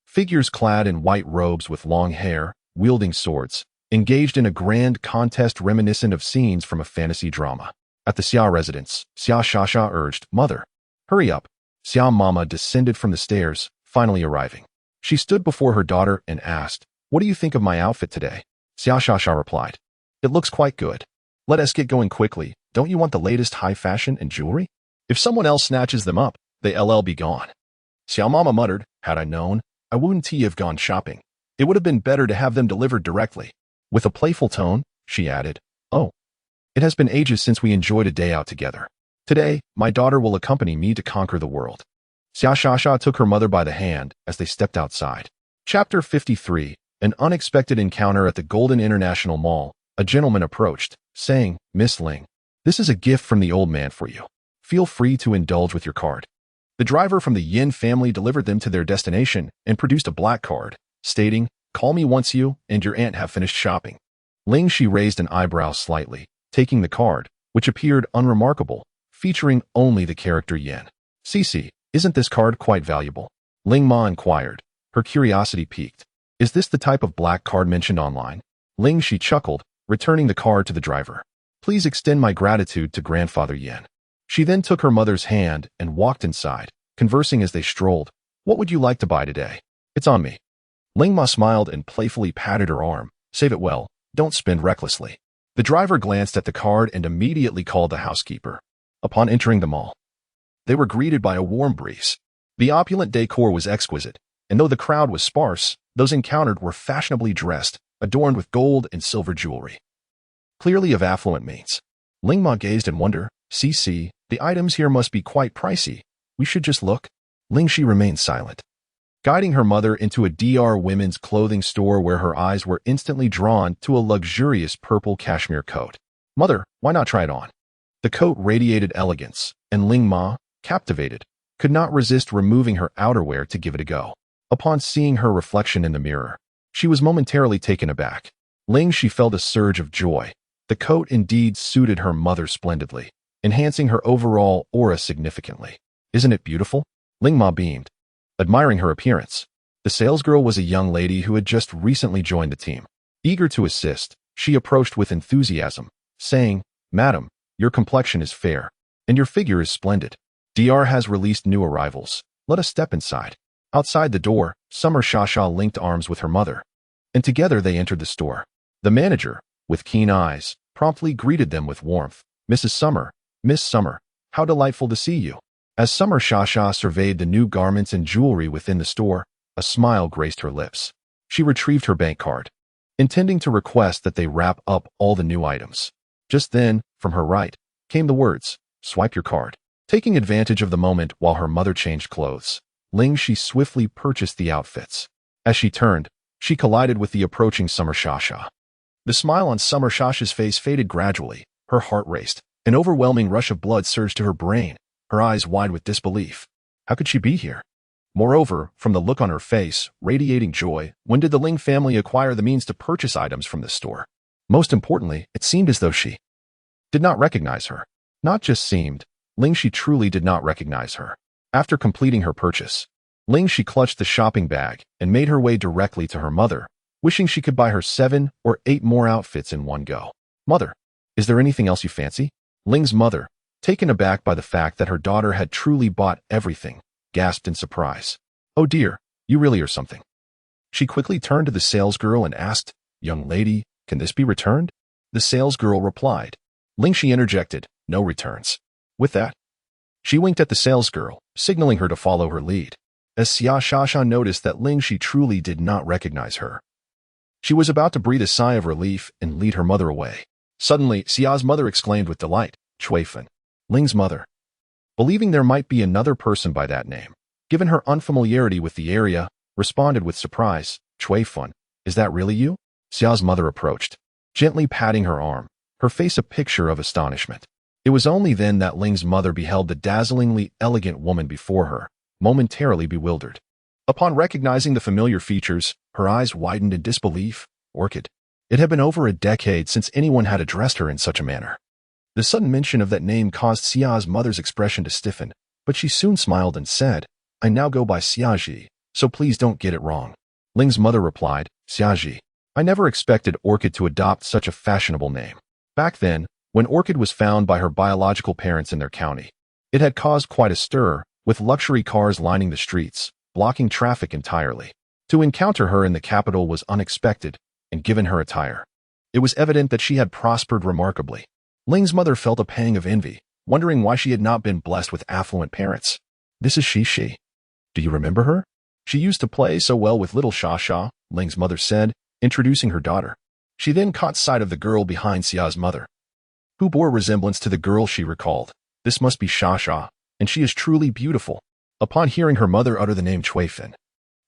Figures clad in white robes with long hair, wielding swords, engaged in a grand contest reminiscent of scenes from a fantasy drama. At the Xia residence, Xia Shasha urged, Mother, hurry up. Xia Mama descended from the stairs, finally arriving. She stood before her daughter and asked, What do you think of my outfit today? Xia Shasha replied, It looks quite good. Let us get going quickly. Don't you want the latest high fashion and jewelry? If someone else snatches them up, they'll be gone. Xiao Mama muttered, Had I known, I wouldn't have gone shopping. It would have been better to have them delivered directly. With a playful tone, she added, Oh, it has been ages since we enjoyed a day out together. Today, my daughter will accompany me to conquer the world. Xia Shasha took her mother by the hand as they stepped outside. Chapter 53. An unexpected encounter at the Golden International Mall. A gentleman approached, saying, Miss Ling, this is a gift from the old man for you. Feel free to indulge with your card. The driver from the Yin family delivered them to their destination and produced a black card, stating, Call me once you and your aunt have finished shopping. Ling Xi raised an eyebrow slightly, taking the card, which appeared unremarkable, featuring only the character Yin. Cici, isn't this card quite valuable? Ling Ma inquired, her curiosity piqued. Is this the type of black card mentioned online? Ling Xi chuckled, returning the card to the driver. Please extend my gratitude to Grandfather Yin. She then took her mother's hand and walked inside, conversing as they strolled. What would you like to buy today? It's on me. Ling Ma smiled and playfully patted her arm. Save it well, don't spend recklessly. The driver glanced at the card and immediately called the housekeeper. Upon entering the mall, they were greeted by a warm breeze. The opulent decor was exquisite, and though the crowd was sparse, those encountered were fashionably dressed, adorned with gold and silver jewelry. Clearly of affluent means. Ling Ma gazed in wonder. CC, the items here must be quite pricey. We should just look. Ling Xi remained silent, guiding her mother into a DR women's clothing store where her eyes were instantly drawn to a luxurious purple cashmere coat. Mother, why not try it on? The coat radiated elegance, and Ling Ma, captivated, could not resist removing her outerwear to give it a go. Upon seeing her reflection in the mirror, she was momentarily taken aback. Ling Xi felt a surge of joy, The coat indeed suited her mother splendidly, enhancing her overall aura significantly. Isn't it beautiful? Ling Ma beamed, admiring her appearance. The salesgirl was a young lady who had just recently joined the team. Eager to assist, she approached with enthusiasm, saying, "Madam, your complexion is fair, and your figure is splendid. DR has released new arrivals. Let us step inside." Outside the door, Summer Shasha linked arms with her mother, and together they entered the store. The manager, with keen eyes, promptly greeted them with warmth. "Mrs. Summer, Miss Summer, how delightful to see you." As Summer Shasha surveyed the new garments and jewelry within the store, a smile graced her lips. She retrieved her bank card, intending to request that they wrap up all the new items. Just then, from her right, came the words, "Swipe your card." Taking advantage of the moment while her mother changed clothes, Ling Xi swiftly purchased the outfits. As she turned, she collided with the approaching Summer Shasha. The smile on Summer Shasha's face faded gradually. Her heart raced. An overwhelming rush of blood surged to her brain, her eyes wide with disbelief. How could she be here? Moreover, from the look on her face, radiating joy, when did the Ling family acquire the means to purchase items from this store? Most importantly, it seemed as though she did not recognize her. Not just seemed, Ling Xi truly did not recognize her. After completing her purchase, Ling Xi clutched the shopping bag and made her way directly to her mother, wishing she could buy her 7 or 8 more outfits in one go. "Mother, is there anything else you fancy?" Ling's mother, taken aback by the fact that her daughter had truly bought everything, gasped in surprise. "Oh dear, you really are something." She quickly turned to the salesgirl and asked, "Young lady, can this be returned?" The salesgirl replied. Ling Xi interjected, "No returns." With that, she winked at the salesgirl, signaling her to follow her lead. As Xia Shasha noticed that Ling Xi truly did not recognize her, she was about to breathe a sigh of relief and lead her mother away. Suddenly, Xia's mother exclaimed with delight, "Cui Fan." Ling's mother, believing there might be another person by that name, given her unfamiliarity with the area, responded with surprise, "Cui Fan, is that really you?" Xia's mother approached, gently patting her arm, her face a picture of astonishment. It was only then that Ling's mother beheld the dazzlingly elegant woman before her, momentarily bewildered. Upon recognizing the familiar features, her eyes widened in disbelief. Orchid. It had been over a decade since anyone had addressed her in such a manner. The sudden mention of that name caused Xia's mother's expression to stiffen, but she soon smiled and said, "I now go by Xiaji, so please don't get it wrong." Ling's mother replied, "Xiaji, I never expected Orchid to adopt such a fashionable name." Back then, when Orchid was found by her biological parents in their county, it had caused quite a stir, with luxury cars lining the streets, blocking traffic entirely. To encounter her in the capital was unexpected, and given her attire, it was evident that she had prospered remarkably. Ling's mother felt a pang of envy, wondering why she had not been blessed with affluent parents. "This is Shi. Do you remember her? She used to play so well with little Shasha," Ling's mother said, introducing her daughter. She then caught sight of the girl behind Xia's mother, who bore resemblance to the girl she recalled. "This must be Shasha, and she is truly beautiful." Upon hearing her mother utter the name Cui Fan,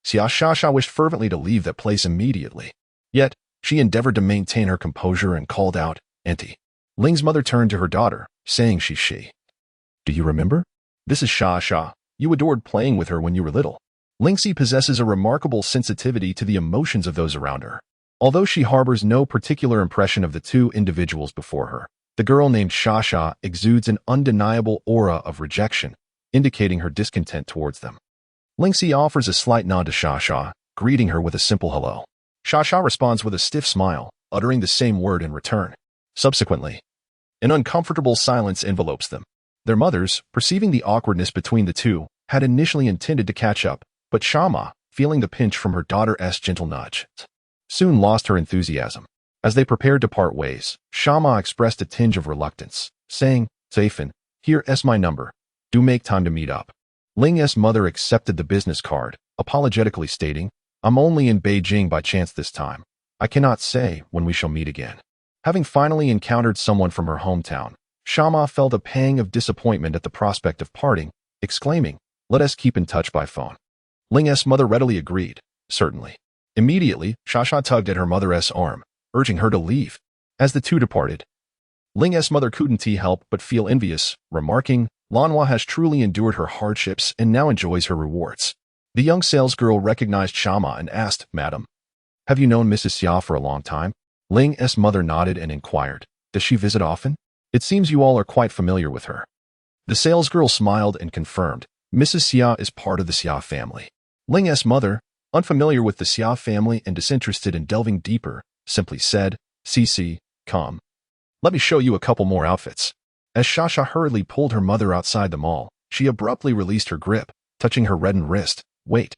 Xia Shasha wished fervently to leave that place immediately. Yet, she endeavored to maintain her composure and called out, "Auntie." Ling's mother turned to her daughter, saying she. "Do you remember? This is Shasha. You adored playing with her when you were little." Ling Xi possesses a remarkable sensitivity to the emotions of those around her. Although she harbors no particular impression of the two individuals before her, the girl named Shasha exudes an undeniable aura of rejection, indicating her discontent towards them. Ling Xi offers a slight nod to Shasha, greeting her with a simple hello. Shasha responds with a stiff smile, uttering the same word in return. Subsequently, an uncomfortable silence envelopes them. Their mothers, perceiving the awkwardness between the two, had initially intended to catch up, but Shama, feeling the pinch from her daughter's gentle nudge, soon lost her enthusiasm. As they prepared to part ways, Shama expressed a tinge of reluctance, saying, "Zaifan, here's my number. Do make time to meet up." Ling's mother accepted the business card, apologetically stating, "I'm only in Beijing by chance this time. I cannot say when we shall meet again." Having finally encountered someone from her hometown, Shama felt a pang of disappointment at the prospect of parting, exclaiming, "Let us keep in touch by phone." Ling's mother readily agreed, "Certainly." Immediately, Shasha tugged at her mother's arm, urging her to leave. As the two departed, Ling's mother couldn't help but feel envious, remarking, "Lanhua has truly endured her hardships and now enjoys her rewards." The young salesgirl recognized Shama and asked, "Madam, have you known Mrs. Xia for a long time?" Ling's mother nodded and inquired, Does she visit often? It seems you all are quite familiar with her. The salesgirl smiled and confirmed, Mrs. Xia is part of the Xia family. Ling's mother, unfamiliar with the Xia family and disinterested in delving deeper, simply said, "Cece, come. Let me show you a couple more outfits." As Shasha hurriedly pulled her mother outside the mall, she abruptly released her grip, touching her reddened wrist. Wait.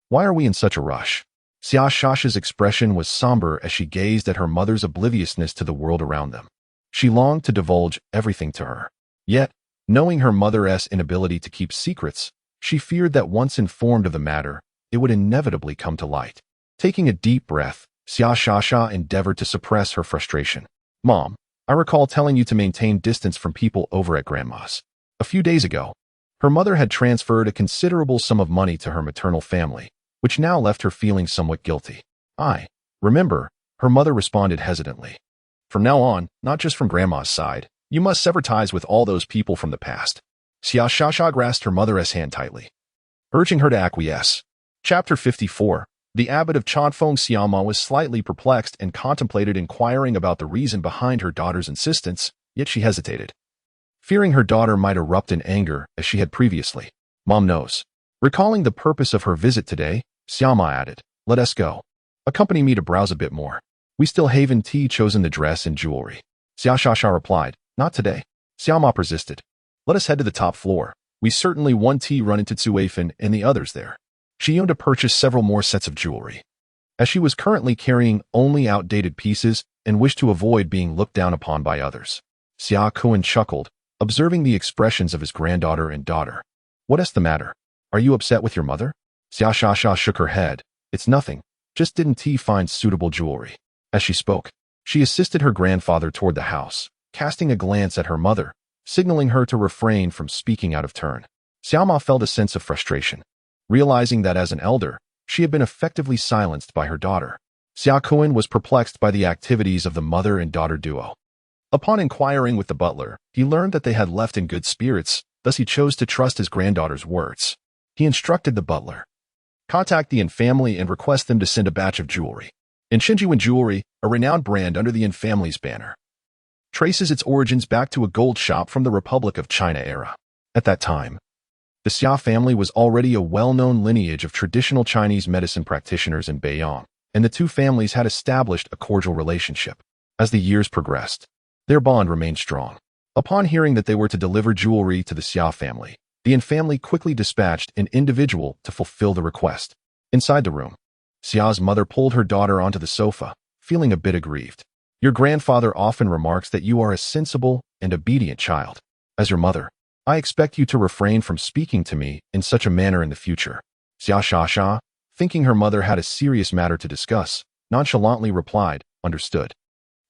Why are we in such a rush? Shasha's expression was somber as she gazed at her mother's obliviousness to the world around them. She longed to divulge everything to her. Yet, knowing her mother's inability to keep secrets, she feared that once informed of the matter, it would inevitably come to light. Taking a deep breath, Shasha endeavored to suppress her frustration. Mom, I recall telling you to maintain distance from people over at Grandma's. A few days ago, her mother had transferred a considerable sum of money to her maternal family, which now left her feeling somewhat guilty. I remember, her mother responded hesitantly. From now on, not just from Grandma's side, you must sever ties with all those people from the past. Shasha grasped her mother's hand tightly, urging her to acquiesce. Chapter 54. The abbot of Chantfeng Xiama was slightly perplexed and contemplated inquiring about the reason behind her daughter's insistence, yet she hesitated, fearing her daughter might erupt in anger as she had previously. Mom knows. Recalling the purpose of her visit today, Xiama added, let us go. Accompany me to browse a bit more. We still haven't chosen the dress and jewelry. Xiaosha replied, not today. Xiama persisted. Let us head to the top floor. We certainly want to run into Cuafin and the others there. She owned to purchase several more sets of jewelry, as she was currently carrying only outdated pieces and wished to avoid being looked down upon by others. Xia Kuan chuckled, observing the expressions of his granddaughter and daughter. What is the matter? Are you upset with your mother? Xia Shasha shook her head. It's nothing, just didn't find suitable jewelry. As she spoke, she assisted her grandfather toward the house, casting a glance at her mother, signaling her to refrain from speaking out of turn. Xiaoma felt a sense of frustration, realizing that as an elder, she had been effectively silenced by her daughter. Xia Kuan was perplexed by the activities of the mother and daughter duo. Upon inquiring with the butler, he learned that they had left in good spirits, thus he chose to trust his granddaughter's words. He instructed the butler, contact the Yin family and request them to send a batch of jewelry. Shinjuan Jewelry, a renowned brand under the Yin family's banner, traces its origins back to a gold shop from the Republic of China era. At that time, the Xia family was already a well-known lineage of traditional Chinese medicine practitioners in Beiyang, and the two families had established a cordial relationship. As the years progressed, their bond remained strong. Upon hearing that they were to deliver jewelry to the Xia family, the Yin family quickly dispatched an individual to fulfill the request. Inside the room, Xia's mother pulled her daughter onto the sofa, feeling a bit aggrieved. Your grandfather often remarks that you are a sensible and obedient child. As your mother, I expect you to refrain from speaking to me in such a manner in the future. Xia Shasha, thinking her mother had a serious matter to discuss, nonchalantly replied, understood.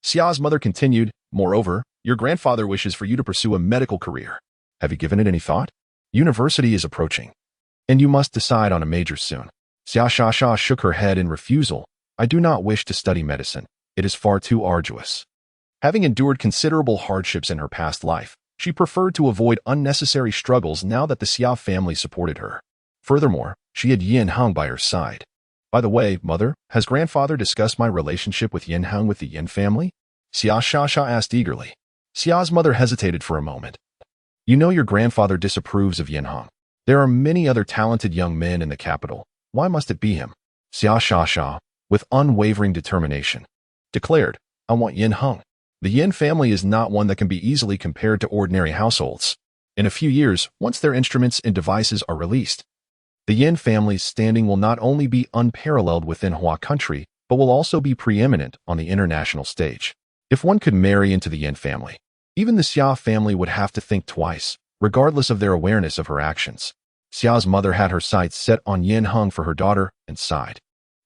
Xia's mother continued, moreover, your grandfather wishes for you to pursue a medical career. Have you given it any thought? University is approaching, and you must decide on a major soon. Xia Shasha shook her head in refusal. I do not wish to study medicine. It is far too arduous. Having endured considerable hardships in her past life, she preferred to avoid unnecessary struggles now that the Xia family supported her. Furthermore, she had Yin Hang by her side. By the way, mother, has grandfather discussed my relationship with Yin Hang with the Yin family? Xia Shasha asked eagerly. Xia's mother hesitated for a moment. You know your grandfather disapproves of Yin Hang. There are many other talented young men in the capital. Why must it be him? Xia Shasha, with unwavering determination, declared, I want Yin Hang. The Yin family is not one that can be easily compared to ordinary households. In a few years, once their instruments and devices are released, the Yin family's standing will not only be unparalleled within Hua country, but will also be preeminent on the international stage. If one could marry into the Yin family, even the Xia family would have to think twice, regardless of their awareness of her actions. Xia's mother had her sights set on Yin Hang for her daughter and sighed.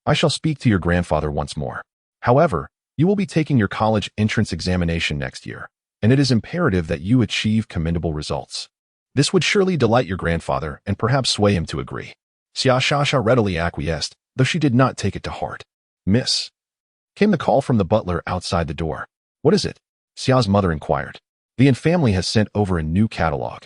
I shall speak to your grandfather once more. However, you will be taking your college entrance examination next year, and it is imperative that you achieve commendable results. This would surely delight your grandfather and perhaps sway him to agree. Xia Shasha readily acquiesced, though she did not take it to heart. Miss, came the call from the butler outside the door. What is it? Xia's mother inquired. The Yin family has sent over a new catalog.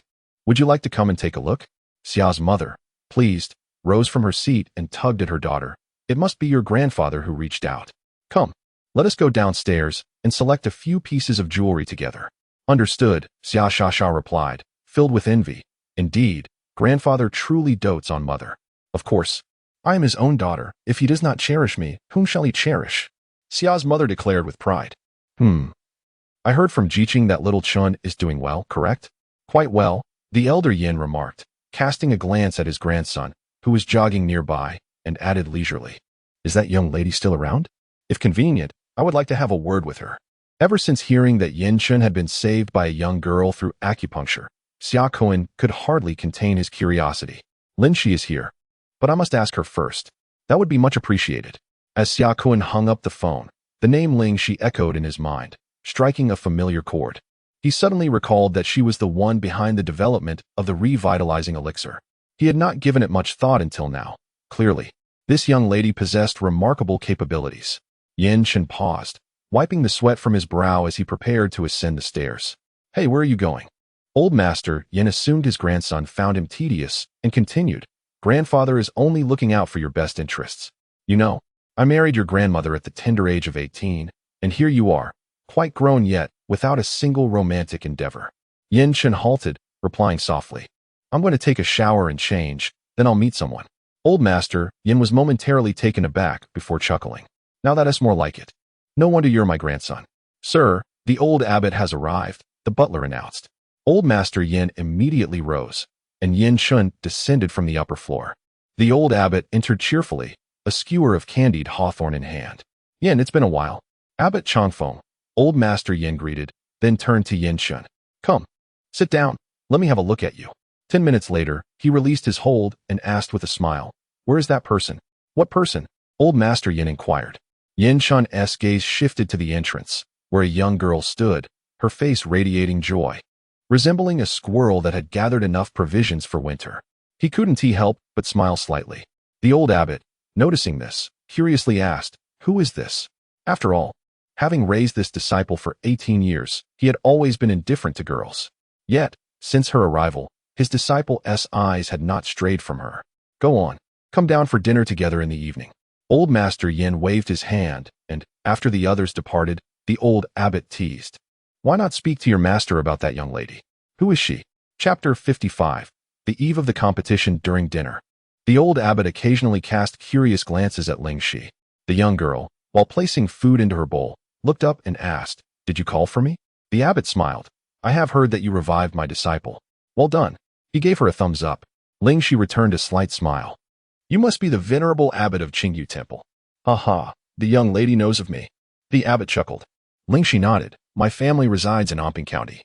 Would you like to come and take a look? Xia's mother, pleased, rose from her seat and tugged at her daughter. It must be your grandfather who reached out. Come. Let us go downstairs and select a few pieces of jewelry together. Understood, Xia Shasha replied, filled with envy. Indeed, grandfather truly dotes on mother. Of course, I am his own daughter. If he does not cherish me, whom shall he cherish? Xia's mother declared with pride. I heard from Jiqing that little Chun is doing well, correct? Quite well, the elder Yin remarked, casting a glance at his grandson, who was jogging nearby, and added leisurely. Is that young lady still around? If convenient, I would like to have a word with her. Ever since hearing that Yin Chun had been saved by a young girl through acupuncture, Xia Kuan could hardly contain his curiosity. Ling Xi is here, but I must ask her first. That would be much appreciated. As Xia Kuan hung up the phone, the name Ling Xi echoed in his mind, striking a familiar chord. He suddenly recalled that she was the one behind the development of the revitalizing elixir. He had not given it much thought until now. Clearly, this young lady possessed remarkable capabilities. Yin Chun paused, wiping the sweat from his brow as he prepared to ascend the stairs. Hey, where are you going? Old Master Yin assumed his grandson found him tedious and continued, Grandfather is only looking out for your best interests. You know, I married your grandmother at the tender age of 18, and here you are, quite grown yet, without a single romantic endeavor. Yin Chun halted, replying softly, I'm going to take a shower and change, then I'll meet someone. Old Master Yin was momentarily taken aback before chuckling. Now that is more like it. No wonder you're my grandson. Sir, the old abbot has arrived, the butler announced. Old Master Yin immediately rose, and Yin Chun descended from the upper floor. The old abbot entered cheerfully, a skewer of candied hawthorn in hand. Yin, it's been a while. Abbot Changfeng, Old Master Yin greeted, then turned to Yin Chun. Come, sit down, let me have a look at you. 10 minutes later, he released his hold and asked with a smile, Where is that person? What person? Old Master Yin inquired. Yin Chun's gaze shifted to the entrance, where a young girl stood, her face radiating joy, resembling a squirrel that had gathered enough provisions for winter. He couldn't help but smile slightly. The old abbot, noticing this, curiously asked, Who is this? After all, having raised this disciple for 18 years, he had always been indifferent to girls. Yet, since her arrival, his disciple's eyes had not strayed from her. Go on, come down for dinner together in the evening. Old Master Yin waved his hand, and, after the others departed, the old abbot teased. Why not speak to your master about that young lady? Who is she? Chapter 55. The eve of the competition during dinner. The old abbot occasionally cast curious glances at Ling Xi. The young girl, while placing food into her bowl, looked up and asked, Did you call for me? The abbot smiled. I have heard that you revived my disciple. Well done. He gave her a thumbs up. Ling Xi returned a slight smile. You must be the venerable abbot of Qingyu Temple. Ha ha, the young lady knows of me. The abbot chuckled. Ling Xi nodded. My family resides in Amping County.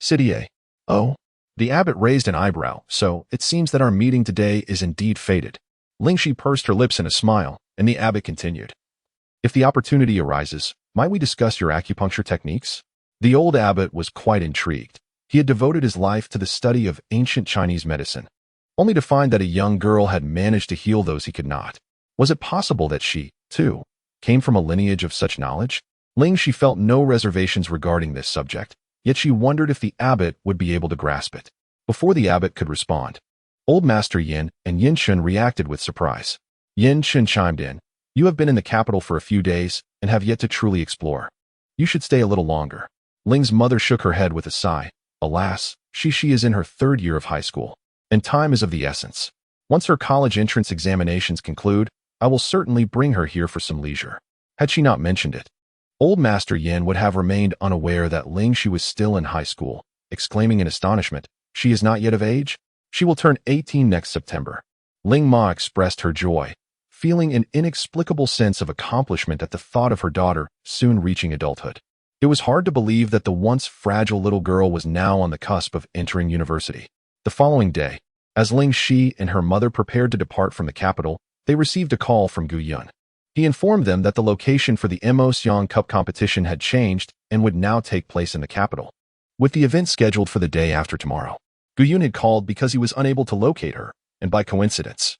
City A. Oh. The abbot raised an eyebrow, so it seems that our meeting today is indeed fated. Ling Xi pursed her lips in a smile, and the abbot continued. If the opportunity arises, might we discuss your acupuncture techniques? The old abbot was quite intrigued. He had devoted his life to the study of ancient Chinese medicine, only to find that a young girl had managed to heal those he could not. Was it possible that she, too, came from a lineage of such knowledge? Ling Xi felt no reservations regarding this subject, yet she wondered if the abbot would be able to grasp it. Before the abbot could respond, Old Master Yin and Yin Chun reacted with surprise. Yin Chun chimed in, You have been in the capital for a few days and have yet to truly explore. You should stay a little longer. Ling's mother shook her head with a sigh. Alas, she is in her 3rd year of high school, and time is of the essence. Once her college entrance examinations conclude, I will certainly bring her here for some leisure. Had she not mentioned it, Old Master Yin would have remained unaware that Ling Xi was still in high school, exclaiming in astonishment, She is not yet of age? She will turn 18 next September. Ling Ma expressed her joy, feeling an inexplicable sense of accomplishment at the thought of her daughter soon reaching adulthood. It was hard to believe that the once fragile little girl was now on the cusp of entering university. The following day, as Ling Xi and her mother prepared to depart from the capital, they received a call from Gu Yun. He informed them that the location for the Mo Xiang Cup competition had changed and would now take place in the capital, with the event scheduled for the day after tomorrow. Gu Yun had called because he was unable to locate her, and by coincidence,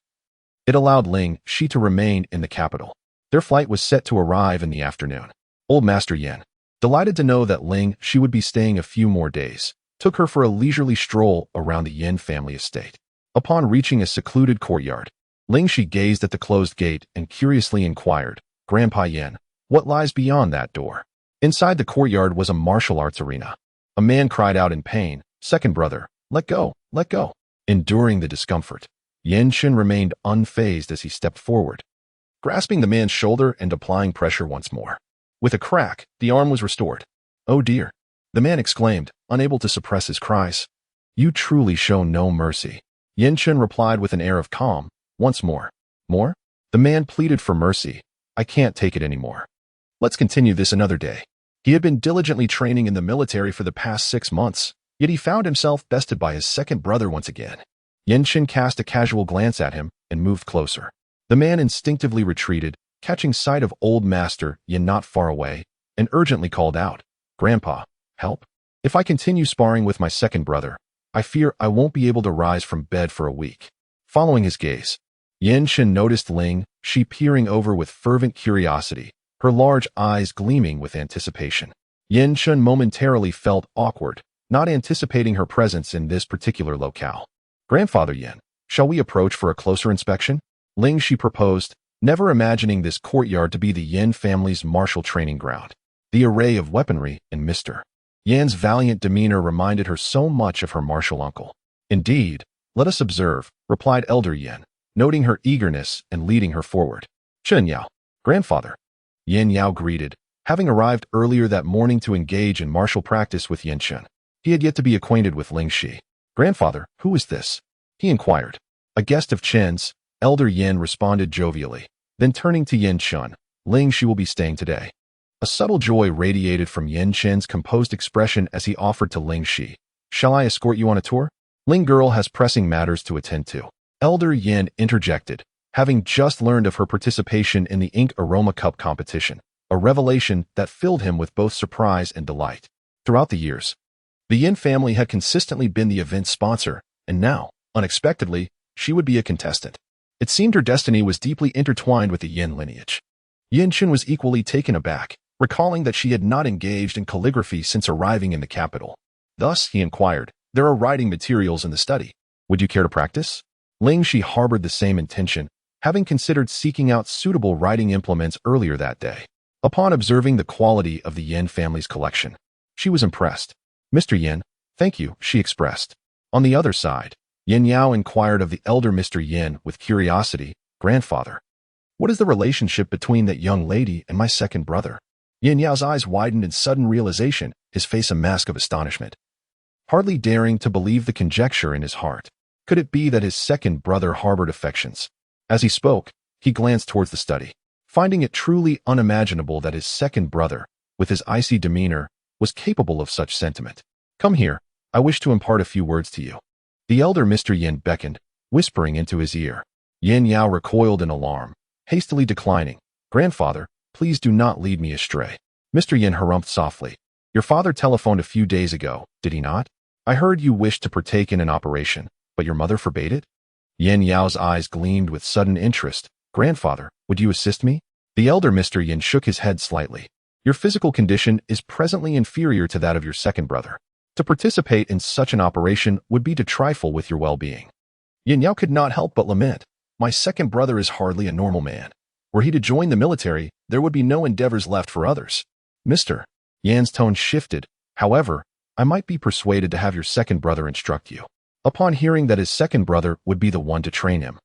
it allowed Ling Xi to remain in the capital. Their flight was set to arrive in the afternoon. Old Master Yin, delighted to know that Ling Xi would be staying a few more days, took her for a leisurely stroll around the Yin family estate. Upon reaching a secluded courtyard, Ling Xi gazed at the closed gate and curiously inquired, Grandpa Yin, What lies beyond that door? Inside the courtyard was a martial arts arena. A man cried out in pain, "Second brother, let go, let go." Enduring the discomfort, Yanchen remained unfazed as he stepped forward, grasping the man's shoulder and applying pressure once more. With a crack, the arm was restored. "Oh dear," the man exclaimed, unable to suppress his cries. "You truly show no mercy." Yanchen replied with an air of calm, "Once more." "More?" The man pleaded for mercy. "I can't take it anymore. Let's continue this another day." He had been diligently training in the military for the past 6 months, yet he found himself bested by his second brother once again. Yanchen cast a casual glance at him and moved closer. The man instinctively retreated, catching sight of old master Yin not far away, and urgently called out, "Grandpa, help. If I continue sparring with my second brother, I fear I won't be able to rise from bed for a week." Following his gaze, Yanchen noticed Ling Xi peering over with fervent curiosity, her large eyes gleaming with anticipation. Yanchen momentarily felt awkward, not anticipating her presence in this particular locale. "Grandfather Yin, shall we approach for a closer inspection?" Ling Xi proposed, never imagining this courtyard to be the Yin family's martial training ground. The array of weaponry and Mr. Yan's valiant demeanor reminded her so much of her martial uncle. "Indeed, let us observe," replied Elder Yin, noting her eagerness and leading her forward. "Chen Yao, grandfather." Yin Yao greeted, having arrived earlier that morning to engage in martial practice with Yanchen. He had yet to be acquainted with Ling Xi. "Grandfather, who is this?" he inquired. "A guest of Chen's," Elder Yin responded jovially. Then turning to Yanchen, "Ling Xi will be staying today." A subtle joy radiated from Yanchen's composed expression as he offered to Ling Xi, "Shall I escort you on a tour?" "Ling girl has pressing matters to attend to," Elder Yin interjected, having just learned of her participation in the Ink Aroma Cup competition, a revelation that filled him with both surprise and delight. Throughout the years, the Yin family had consistently been the event's sponsor, and now, unexpectedly, she would be a contestant. It seemed her destiny was deeply intertwined with the Yin lineage. Yanchen was equally taken aback, recalling that she had not engaged in calligraphy since arriving in the capital. Thus, he inquired, "There are writing materials in the study. Would you care to practice?" Ling Xi harbored the same intention, having considered seeking out suitable writing implements earlier that day. Upon observing the quality of the Yin family's collection, she was impressed. "Mr. Yin, thank you," she expressed. On the other side, Yin Yao inquired of the elder Mr. Yin with curiosity, "Grandfather, what is the relationship between that young lady and my second brother?" Yin Yao's eyes widened in sudden realization, his face a mask of astonishment. Hardly daring to believe the conjecture in his heart. Could it be that his second brother harbored affections? As he spoke, he glanced towards the study, finding it truly unimaginable that his second brother, with his icy demeanor, was capable of such sentiment. "Come here, I wish to impart a few words to you." The elder Mr. Yin beckoned, whispering into his ear. Yin Yao recoiled in alarm, hastily declining. "Grandfather, please do not lead me astray." Mr. Yin harumphed softly. "Your father telephoned a few days ago, did he not? I heard you wished to partake in an operation, but your mother forbade it?" Yin Yao's eyes gleamed with sudden interest. "Grandfather, would you assist me?" The elder Mr. Yin shook his head slightly. "Your physical condition is presently inferior to that of your second brother. To participate in such an operation would be to trifle with your well-being." Yin Yao could not help but lament. "My second brother is hardly a normal man. Were he to join the military, there would be no endeavors left for others." "Mr. Yan's tone shifted. "However, I might be persuaded to have your second brother instruct you." Upon hearing that his second brother would be the one to train him,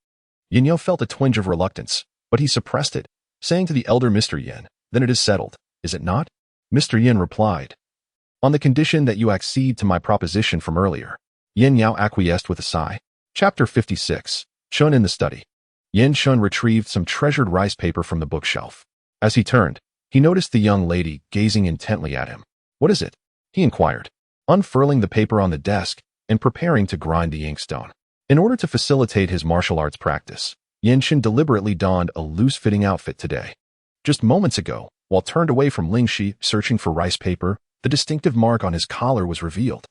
Yin Yao felt a twinge of reluctance, but he suppressed it, saying to the elder Mr. Yin, "Then it is settled, is it not?" Mr. Yin replied, "On the condition that you accede to my proposition from earlier." Yin Yao acquiesced with a sigh. Chapter 56. Chun in the study. Yin Chun retrieved some treasured rice paper from the bookshelf. As he turned, he noticed the young lady gazing intently at him. "What is it?" he inquired, unfurling the paper on the desk and preparing to grind the inkstone. In order to facilitate his martial arts practice, Yanchen deliberately donned a loose-fitting outfit today. Just moments ago, while turned away from Ling Xi searching for rice paper, the distinctive mark on his collar was revealed.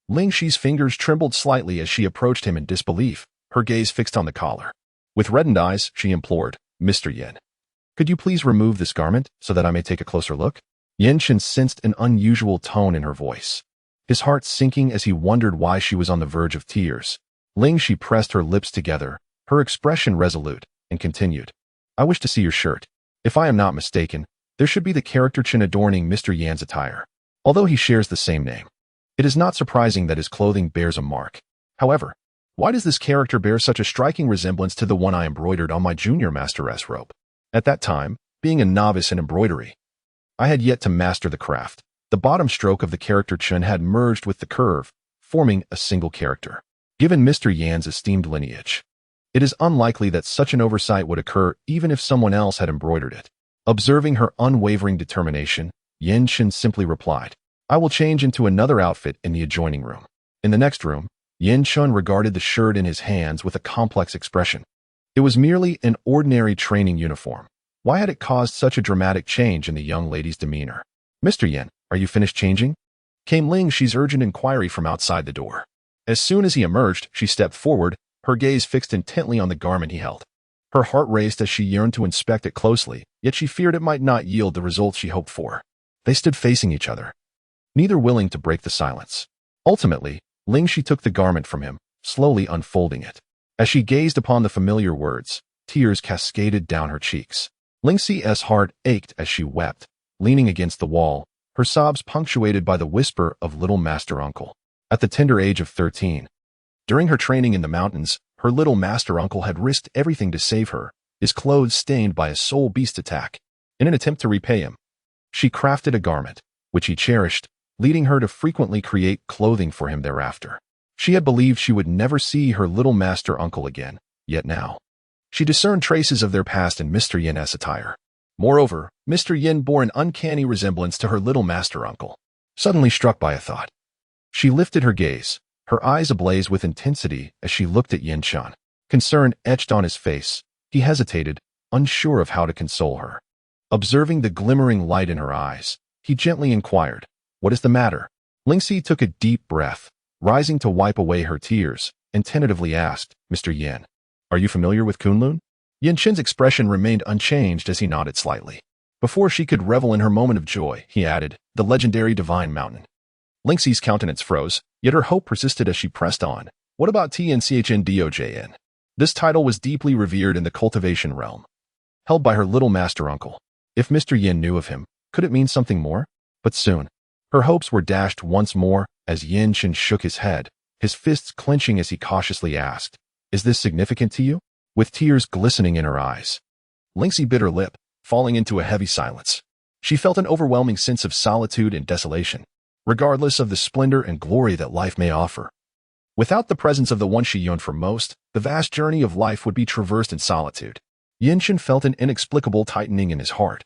Ling Xi's fingers trembled slightly as she approached him in disbelief, her gaze fixed on the collar. With reddened eyes, she implored, "Mr. Yin, could you please remove this garment so that I may take a closer look?" Yanchen sensed an unusual tone in her voice, his heart sinking as he wondered why she was on the verge of tears. Ling Xi pressed her lips together, her expression resolute, and continued, "I wish to see your shirt. If I am not mistaken, There should be the character Chen adorning Mr. Yan's attire, although he shares the same name. It is not surprising that his clothing bears a mark. However, why does this character bear such a striking resemblance to the one I embroidered on my junior master's robe? At that time, being a novice in embroidery, I had yet to master the craft. The bottom stroke of the character Chen had merged with the curve, forming a single character. Given Mr. Yan's esteemed lineage, it is unlikely that such an oversight would occur even if someone else had embroidered it. Observing her unwavering determination, Yan Chen simply replied, "I will change into another outfit in the adjoining room." In the next room, Yan Chen regarded the shirt in his hands with a complex expression. It was merely an ordinary training uniform. Why had it caused such a dramatic change in the young lady's demeanor? "Mr. Yan, are you finished changing?" Came Ling Xi's urgent inquiry from outside the door. As soon as he emerged, she stepped forward, her gaze fixed intently on the garment he held. Her heart raced as she yearned to inspect it closely, yet she feared it might not yield the results she hoped for. They stood facing each other, neither willing to break the silence. Ultimately, Ling Xi took the garment from him, slowly unfolding it. As she gazed upon the familiar words, tears cascaded down her cheeks. Ling Xi's heart ached as she wept, leaning against the wall, her sobs punctuated by the whisper of little master uncle. At the tender age of 13, during her training in the mountains, her little master uncle had risked everything to save her, his clothes stained by a soul beast attack. In an attempt to repay him, she crafted a garment, which he cherished, leading her to frequently create clothing for him thereafter. She had believed she would never see her little master uncle again, yet now she discerned traces of their past in Mr. Yan's attire. Moreover, Mr. Yan bore an uncanny resemblance to her little master uncle. Suddenly struck by a thought, she lifted her gaze, her eyes ablaze with intensity as she looked at Yan Chen. Concern etched on his face. He hesitated, unsure of how to console her. Observing the glimmering light in her eyes, he gently inquired, "What is the matter?" Ling Xi took a deep breath, rising to wipe away her tears, and tentatively asked, "Mr. Yan, are you familiar with Kunlun?" Yan Chen's expression remained unchanged as he nodded slightly. Before she could revel in her moment of joy, he added, "The legendary Divine Mountain." Ling Xi's countenance froze, yet her hope persisted as she pressed on. "What about Tnchdojn?" This title was deeply revered in the cultivation realm, held by her little master uncle. If Mr. Yan knew of him, could it mean something more? But soon, her hopes were dashed once more as Yan Chen shook his head, his fists clenching as he cautiously asked, "Is this significant to you?" With tears glistening in her eyes, Ling Xi bit her lip, falling into a heavy silence. She felt an overwhelming sense of solitude and desolation, regardless of the splendor and glory that life may offer. Without the presence of the one she yearned for most, the vast journey of life would be traversed in solitude. Yan Chen felt an inexplicable tightening in his heart.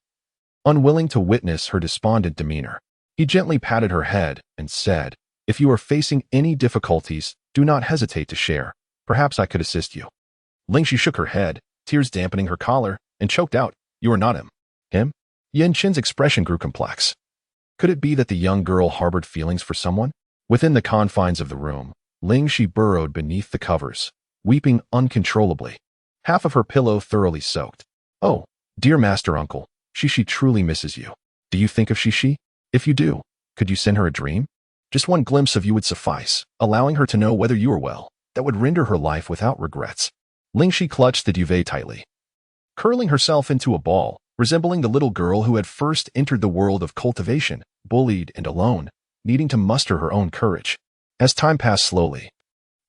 Unwilling to witness her despondent demeanor, he gently patted her head and said, "If you are facing any difficulties, do not hesitate to share. Perhaps I could assist you." Ling Xi shook her head, tears dampening her collar, and choked out, "You are not him." "Him?" Yan Chen's expression grew complex. Could it be that the young girl harbored feelings for someone? Within the confines of the room, Ling Xi burrowed beneath the covers, weeping uncontrollably, half of her pillow thoroughly soaked. "Oh, dear master uncle, Shishi truly misses you. Do you think of Shishi? If you do, could you send her a dream? Just one glimpse of you would suffice, allowing her to know whether you are well. That would render her life without regrets." Ling Xi clutched the duvet tightly, curling herself into a ball, resembling the little girl who had first entered the world of cultivation, bullied and alone, needing to muster her own courage. As time passed slowly,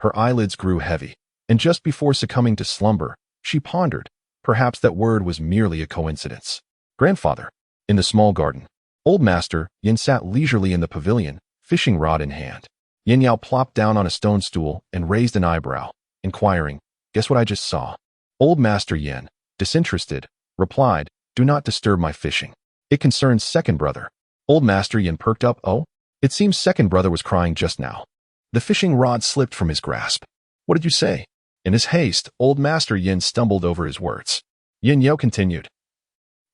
her eyelids grew heavy, and just before succumbing to slumber, she pondered, perhaps that word was merely a coincidence. "Grandfather." In the small garden, old master Yin sat leisurely in the pavilion, fishing rod in hand. Yin Yao plopped down on a stone stool and raised an eyebrow, inquiring, "Guess what I just saw?" Old master Yin, disinterested, replied, "Do not disturb my fishing. It concerns second brother." Old master Yin perked up. "Oh? It seems second brother was crying just now." The fishing rod slipped from his grasp. "What did you say?" In his haste, old master Yin stumbled over his words. Yin Yao continued,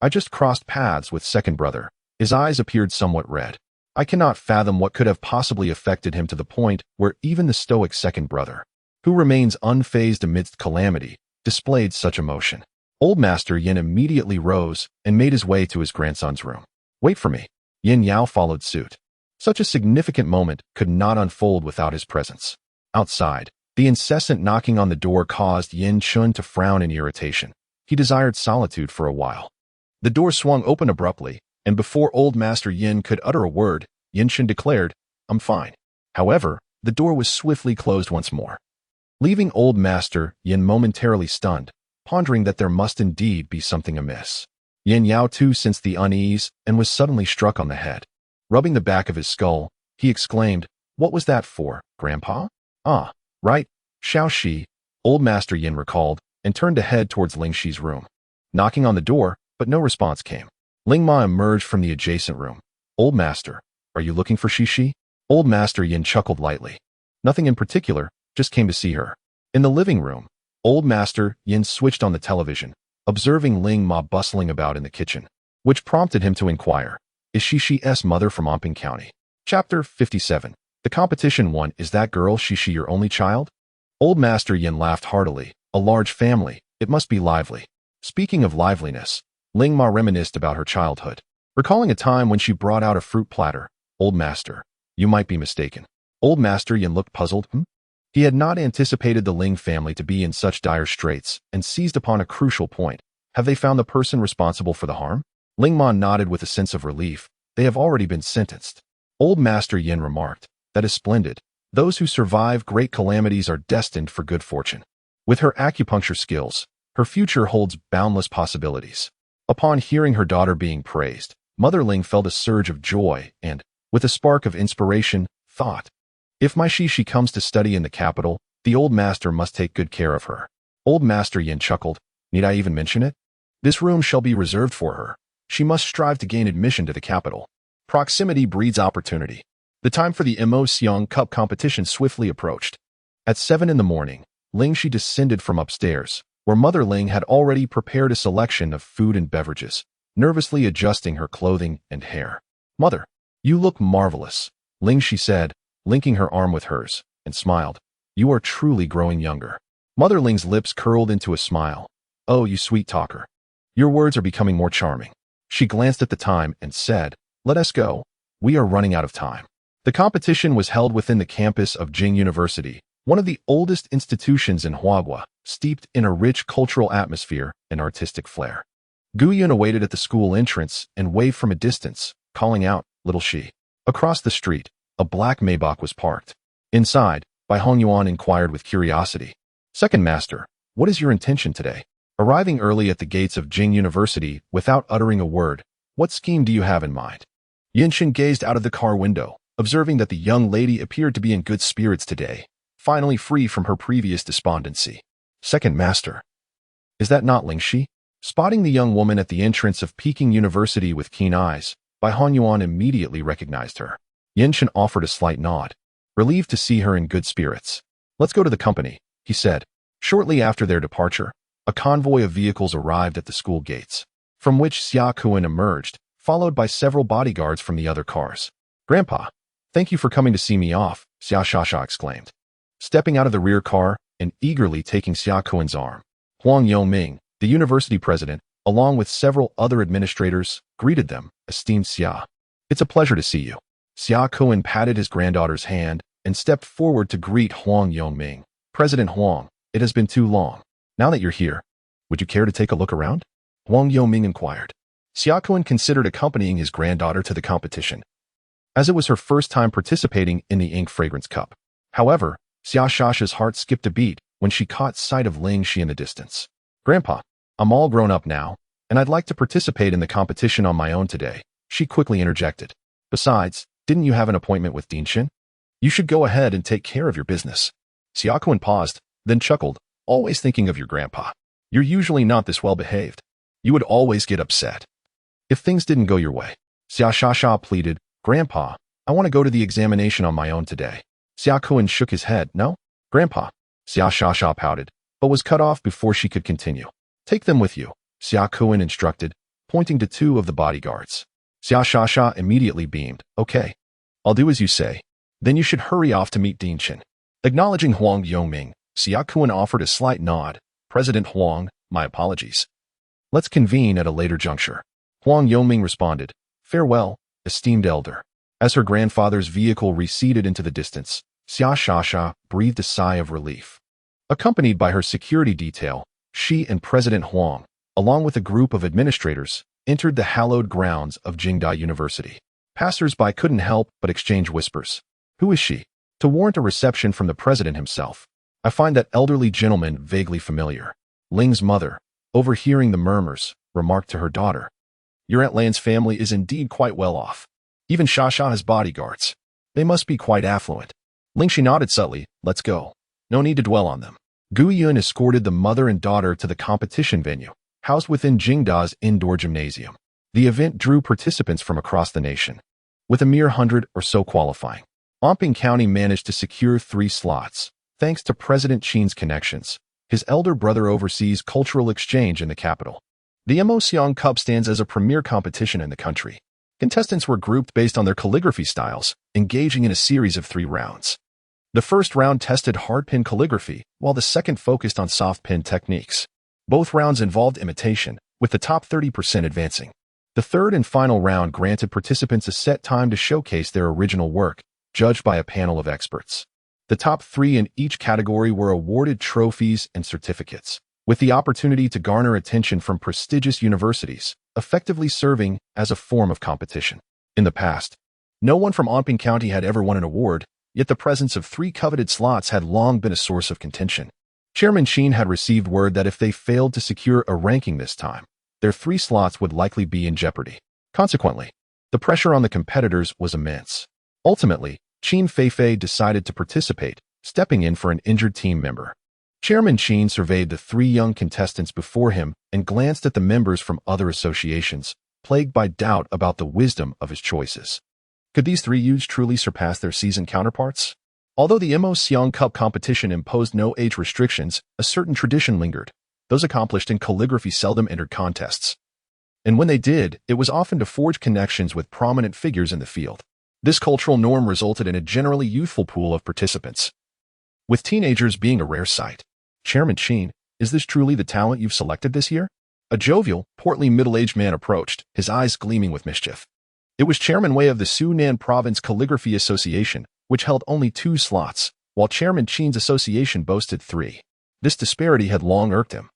"I just crossed paths with second brother." His eyes appeared somewhat red. I cannot fathom what could have possibly affected him to the point where even the stoic second brother, who remains unfazed amidst calamity, displayed such emotion. Old master Yin immediately rose and made his way to his grandson's room. "Wait for me." Yin Yao followed suit. Such a significant moment could not unfold without his presence. Outside, the incessant knocking on the door caused Yin Chun to frown in irritation. He desired solitude for a while. The door swung open abruptly, and before Old Master Yin could utter a word, Yinshin declared, "I'm fine." However, the door was swiftly closed once more, leaving Old Master Yin momentarily stunned, pondering that there must indeed be something amiss. Yin Yao too sensed the unease and was suddenly struck on the head. Rubbing the back of his skull, he exclaimed, "What was that for, Grandpa?" "Ah, right, Xiao Shi," Old Master Yin recalled, and turned to head towards Ling Xi's room. Knocking on the door, but no response came. Ling Ma emerged from the adjacent room. "Old Master, are you looking for Shi?" Old Master Yin chuckled lightly. "Nothing in particular, just came to see her." In the living room, Old Master Yin switched on the television, observing Ling Ma bustling about in the kitchen, which prompted him to inquire, "Is Shi's mother from Omping County?" Chapter 57. The competition one. Is that girl Shi your only child? Old Master Yin laughed heartily. "A large family, it must be lively." Speaking of liveliness, Ling Ma reminisced about her childhood, recalling a time when she brought out a fruit platter. "Old Master, you might be mistaken." Old Master Yin looked puzzled. He had not anticipated the Ling family to be in such dire straits and seized upon a crucial point. "Have they found the person responsible for the harm?" Ling Ma nodded with a sense of relief. "They have already been sentenced." Old Master Yin remarked, "That is splendid. Those who survive great calamities are destined for good fortune." With her acupuncture skills, her future holds boundless possibilities. Upon hearing her daughter being praised, Mother Ling felt a surge of joy and, with a spark of inspiration, thought, "If my Shi comes to study in the capital, the old master must take good care of her." Old Master Yin chuckled. "Need I even mention it? This room shall be reserved for her. She must strive to gain admission to the capital. Proximity breeds opportunity." The time for the Mo Xiang Cup competition swiftly approached. At 7 in the morning, Ling Xi descended from upstairs, where Mother Ling had already prepared a selection of food and beverages, nervously adjusting her clothing and hair. "Mother, you look marvelous," Ling Xi said, linking her arm with hers, and smiled. "You are truly growing younger." Mother Ling's lips curled into a smile. "Oh, you sweet talker. Your words are becoming more charming." She glanced at the time and said, "Let us go. We are running out of time." The competition was held within the campus of Jing University, one of the oldest institutions in Huagua, steeped in a rich cultural atmosphere and artistic flair. Gu Yun awaited at the school entrance and waved from a distance, calling out, "Little Shi." Across the street, a black Maybach was parked. Inside, Bai Hongyuan inquired with curiosity, "Second Master, what is your intention today?" Arriving early at the gates of Jing University without uttering a word, "What scheme do you have in mind?" Yinshin gazed out of the car window, observing that the young lady appeared to be in good spirits today, finally free from her previous despondency. "Second Master, is that not Ling Xi?" Spotting the young woman at the entrance of Peking University with keen eyes, Bai Hongyuan immediately recognized her. Yinshin offered a slight nod, relieved to see her in good spirits. "Let's go to the company," he said. Shortly after their departure, a convoy of vehicles arrived at the school gates, from which Xia Kuan emerged, followed by several bodyguards from the other cars. "Grandpa, thank you for coming to see me off," Xia Shasha exclaimed, stepping out of the rear car and eagerly taking Xia Kuan's arm. Huang Yongming, the university president, along with several other administrators, greeted them. "Esteemed Xia, it's a pleasure to see you." Xia Kuan patted his granddaughter's hand and stepped forward to greet Huang Yongming. "President Huang, it has been too long. Now that you're here, would you care to take a look around?" Huang Yongming inquired. Xia Kuan considered accompanying his granddaughter to the competition, as it was her first time participating in the Ink Fragrance Cup. However, Xia Shasha's heart skipped a beat when she caught sight of Ling Xi in the distance. "Grandpa, I'm all grown up now, and I'd like to participate in the competition on my own today," she quickly interjected. "Besides, didn't you have an appointment with Dinshin? You should go ahead and take care of your business." Xia Kuan paused, then chuckled, "Always thinking of your grandpa. You're usually not this well behaved. You would always get upset if things didn't go your way." Xia Shasha pleaded, "Grandpa, I want to go to the examination on my own today." Xia Kuan shook his head. "No, Grandpa." Xia Shasha pouted, but was cut off before she could continue. "Take them with you," Xia Kuan instructed, pointing to two of the bodyguards. Xia Shasha immediately beamed. "Okay, I'll do as you say. Then you should hurry off to meet Dinshin." Acknowledging Huang Yongming, Xia Kuan offered a slight nod. "President Huang, my apologies. Let's convene at a later juncture." Huang Yongming responded, "Farewell, esteemed elder." As her grandfather's vehicle receded into the distance, Xia Shasha breathed a sigh of relief. Accompanied by her security detail, she and President Huang, along with a group of administrators, entered the hallowed grounds of Jingda University. Passers-by couldn't help but exchange whispers. Who is she? To warrant a reception from the president himself. I find that elderly gentleman vaguely familiar. Ling's mother, overhearing the murmurs, remarked to her daughter, Your Aunt Lan's family is indeed quite well off. Even Xia has bodyguards. They must be quite affluent. Ling Xi nodded subtly. Let's go. No need to dwell on them. Gu Yun escorted the mother and daughter to the competition venue, housed within Jingda's indoor gymnasium. The event drew participants from across the nation, with a mere 100 or so qualifying. Anping County managed to secure 3 slots, thanks to President Qin's connections. His elder brother oversees cultural exchange in the capital. The Mosiang Cup stands as a premier competition in the country. Contestants were grouped based on their calligraphy styles, engaging in a series of 3 rounds. The first round tested hard pin calligraphy, while the second focused on soft pin techniques. Both rounds involved imitation, with the top 30% advancing. The third and final round granted participants a set time to showcase their original work, judged by a panel of experts. The top 3 in each category were awarded trophies and certificates, with the opportunity to garner attention from prestigious universities, effectively serving as a form of competition. In the past, no one from Anping County had ever won an award, yet the presence of 3 coveted slots had long been a source of contention. Chairman Qin had received word that if they failed to secure a ranking this time, their 3 slots would likely be in jeopardy. Consequently, the pressure on the competitors was immense. Ultimately, Qin Feifei decided to participate, stepping in for an injured team member. Chairman Qin surveyed the 3 young contestants before him and glanced at the members from other associations, plagued by doubt about the wisdom of his choices. Could these 3 youths truly surpass their seasoned counterparts? Although the Mosiang Cup competition imposed no age restrictions, a certain tradition lingered. Those accomplished in calligraphy seldom entered contests. And when they did, it was often to forge connections with prominent figures in the field. This cultural norm resulted in a generally youthful pool of participants, with teenagers being a rare sight. Chairman Qin, is this truly the talent you've selected this year? A jovial, portly middle-aged man approached, his eyes gleaming with mischief. It was Chairman Wei of the Sunan Province Calligraphy Association, which held only 2 slots, while Chairman Qin's association boasted 3. This disparity had long irked him.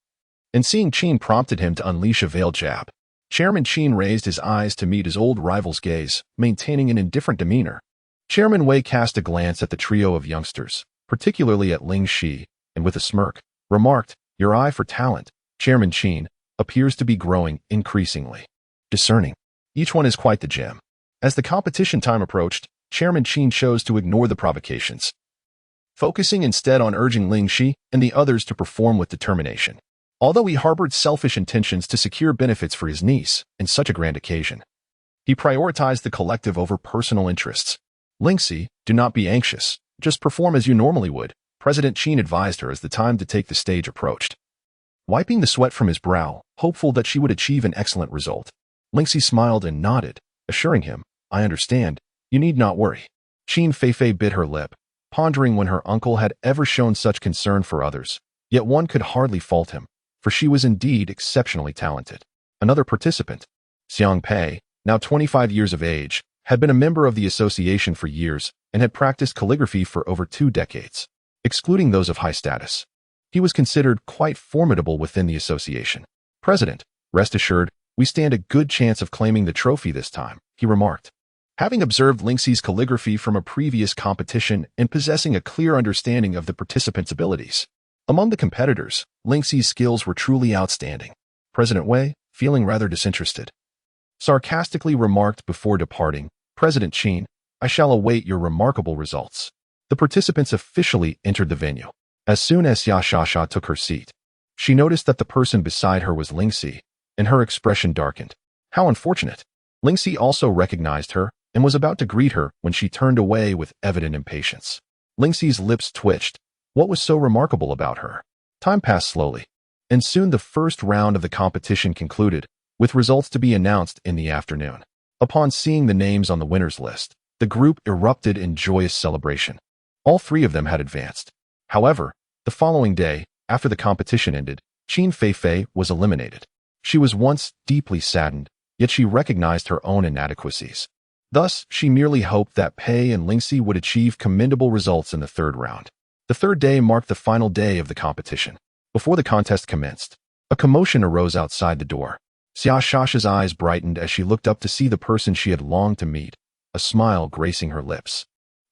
And seeing Qin prompted him to unleash a veiled jab. Chairman Qin raised his eyes to meet his old rival's gaze, maintaining an indifferent demeanor. Chairman Wei cast a glance at the trio of youngsters, particularly at Ling Xi, and with a smirk, remarked, Your eye for talent, Chairman Qin, appears to be growing increasingly discerning. Each one is quite the gem. As the competition time approached, Chairman Qin chose to ignore the provocations, focusing instead on urging Ling Xi and the others to perform with determination. Although he harbored selfish intentions to secure benefits for his niece in such a grand occasion, he prioritized the collective over personal interests. Ling Xi, do not be anxious. Just perform as you normally would, President Qin advised her as the time to take the stage approached. Wiping the sweat from his brow, hopeful that she would achieve an excellent result, Ling Xi smiled and nodded, assuring him, I understand. You need not worry. Qin Feifei bit her lip, pondering when her uncle had ever shown such concern for others. Yet one could hardly fault him, for she was indeed exceptionally talented. Another participant, Xiang Pei, now 25 years of age, had been a member of the association for years and had practiced calligraphy for over 2 decades. Excluding those of high status, he was considered quite formidable within the association. President, rest assured, we stand a good chance of claiming the trophy this time, he remarked. Having observed Ling Xi's calligraphy from a previous competition and possessing a clear understanding of the participants' abilities, among the competitors, Ling Xi's skills were truly outstanding. President Wei, feeling rather disinterested, sarcastically remarked before departing, President Qin, I shall await your remarkable results. The participants officially entered the venue. As soon as Xia took her seat, she noticed that the person beside her was Ling Xi, and her expression darkened. How unfortunate. Ling Xi also recognized her and was about to greet her when she turned away with evident impatience. Ling Xi's lips twitched. What was so remarkable about her? Time passed slowly, and soon the first round of the competition concluded, with results to be announced in the afternoon. Upon seeing the names on the winners list, the group erupted in joyous celebration. All 3 of them had advanced. However, the following day, after the competition ended, Qin Feifei was eliminated. She was once deeply saddened, yet she recognized her own inadequacies. Thus, she merely hoped that Pei and Ling Xi would achieve commendable results in the 3rd round. The 3rd day marked the final day of the competition. Before the contest commenced, a commotion arose outside the door. Xia Shasha's eyes brightened as she looked up to see the person she had longed to meet, a smile gracing her lips.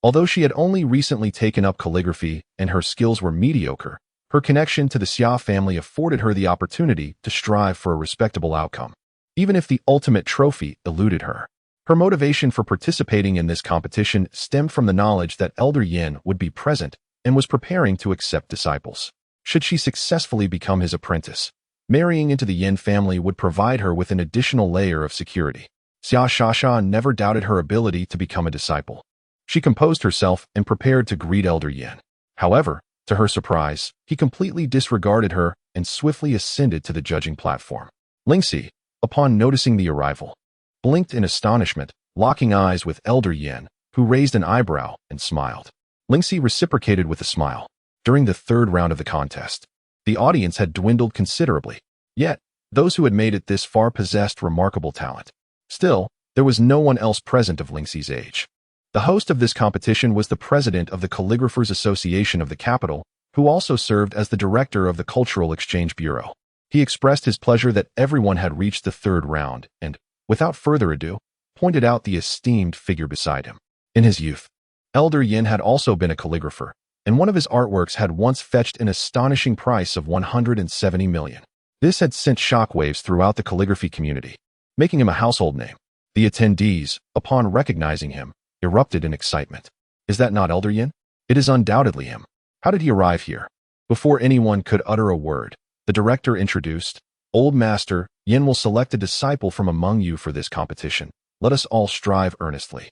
Although she had only recently taken up calligraphy and her skills were mediocre, her connection to the Xia family afforded her the opportunity to strive for a respectable outcome, even if the ultimate trophy eluded her. Her motivation for participating in this competition stemmed from the knowledge that Elder Yin would be present and was preparing to accept disciples. Should she successfully become his apprentice, marrying into the Yin family would provide her with an additional layer of security. Xia Shasha never doubted her ability to become a disciple. She composed herself and prepared to greet Elder Yin. However, to her surprise, he completely disregarded her and swiftly ascended to the judging platform. Ling Xi, upon noticing the arrival, blinked in astonishment, locking eyes with Elder Yin, who raised an eyebrow and smiled. Ling Xi reciprocated with a smile. During the third round of the contest, the audience had dwindled considerably, yet those who had made it this far possessed remarkable talent. Still, there was no one else present of Ling Xi's age. The host of this competition was the president of the Calligraphers Association of the capital, who also served as the director of the Cultural Exchange Bureau. He expressed his pleasure that everyone had reached the third round and, without further ado, pointed out the esteemed figure beside him. In his youth, Elder Yin had also been a calligrapher, and one of his artworks had once fetched an astonishing price of 170 million. This had sent shockwaves throughout the calligraphy community, making him a household name. The attendees, upon recognizing him, erupted in excitement. Is that not Elder Yin? It is undoubtedly him. How did he arrive here? Before anyone could utter a word, the director introduced, Old Master, Yin will select a disciple from among you for this competition. Let us all strive earnestly.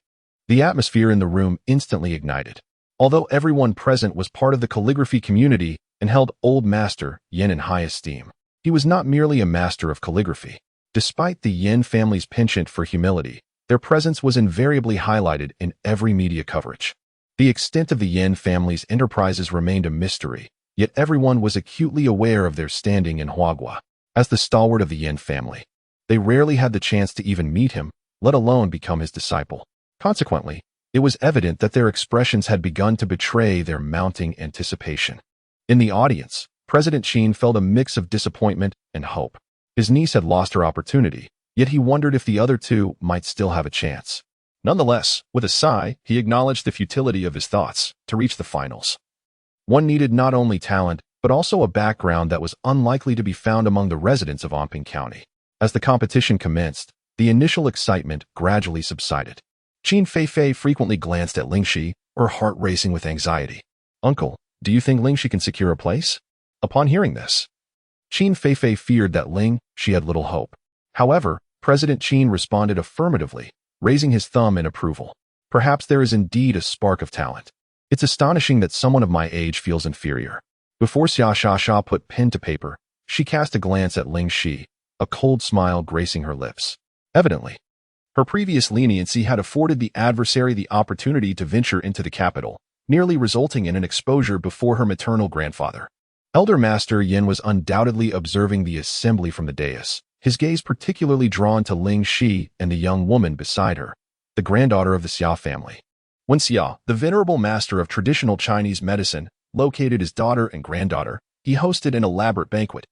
The atmosphere in the room instantly ignited. Although everyone present was part of the calligraphy community and held Old Master Yin in high esteem, he was not merely a master of calligraphy. Despite the Yin family's penchant for humility, their presence was invariably highlighted in every media coverage. The extent of the Yin family's enterprises remained a mystery, yet everyone was acutely aware of their standing in Huagua. As the stalwart of the Yin family, they rarely had the chance to even meet him, let alone become his disciple. Consequently, it was evident that their expressions had begun to betray their mounting anticipation. In the audience, President Qin felt a mix of disappointment and hope. His niece had lost her opportunity, yet he wondered if the other two might still have a chance. Nonetheless, with a sigh, he acknowledged the futility of his thoughts to reach the finals. One needed not only talent, but also a background that was unlikely to be found among the residents of Anping County. As the competition commenced, the initial excitement gradually subsided. Qin Feifei frequently glanced at Ling Xi, her heart racing with anxiety. Uncle, do you think Ling Xi can secure a place? Upon hearing this, Qin Feifei feared that Ling Xi had little hope. However, President Qin responded affirmatively, raising his thumb in approval. Perhaps there is indeed a spark of talent. It's astonishing that someone of my age feels inferior. Before Xia Shasha put pen to paper, she cast a glance at Ling Xi, a cold smile gracing her lips. Evidently, her previous leniency had afforded the adversary the opportunity to venture into the capital, nearly resulting in an exposure before her maternal grandfather. Elder Master Yin was undoubtedly observing the assembly from the dais, his gaze particularly drawn to Ling Xi and the young woman beside her, the granddaughter of the Xia family. When Xia, the venerable master of traditional Chinese medicine, located his daughter and granddaughter, he hosted an elaborate banquet,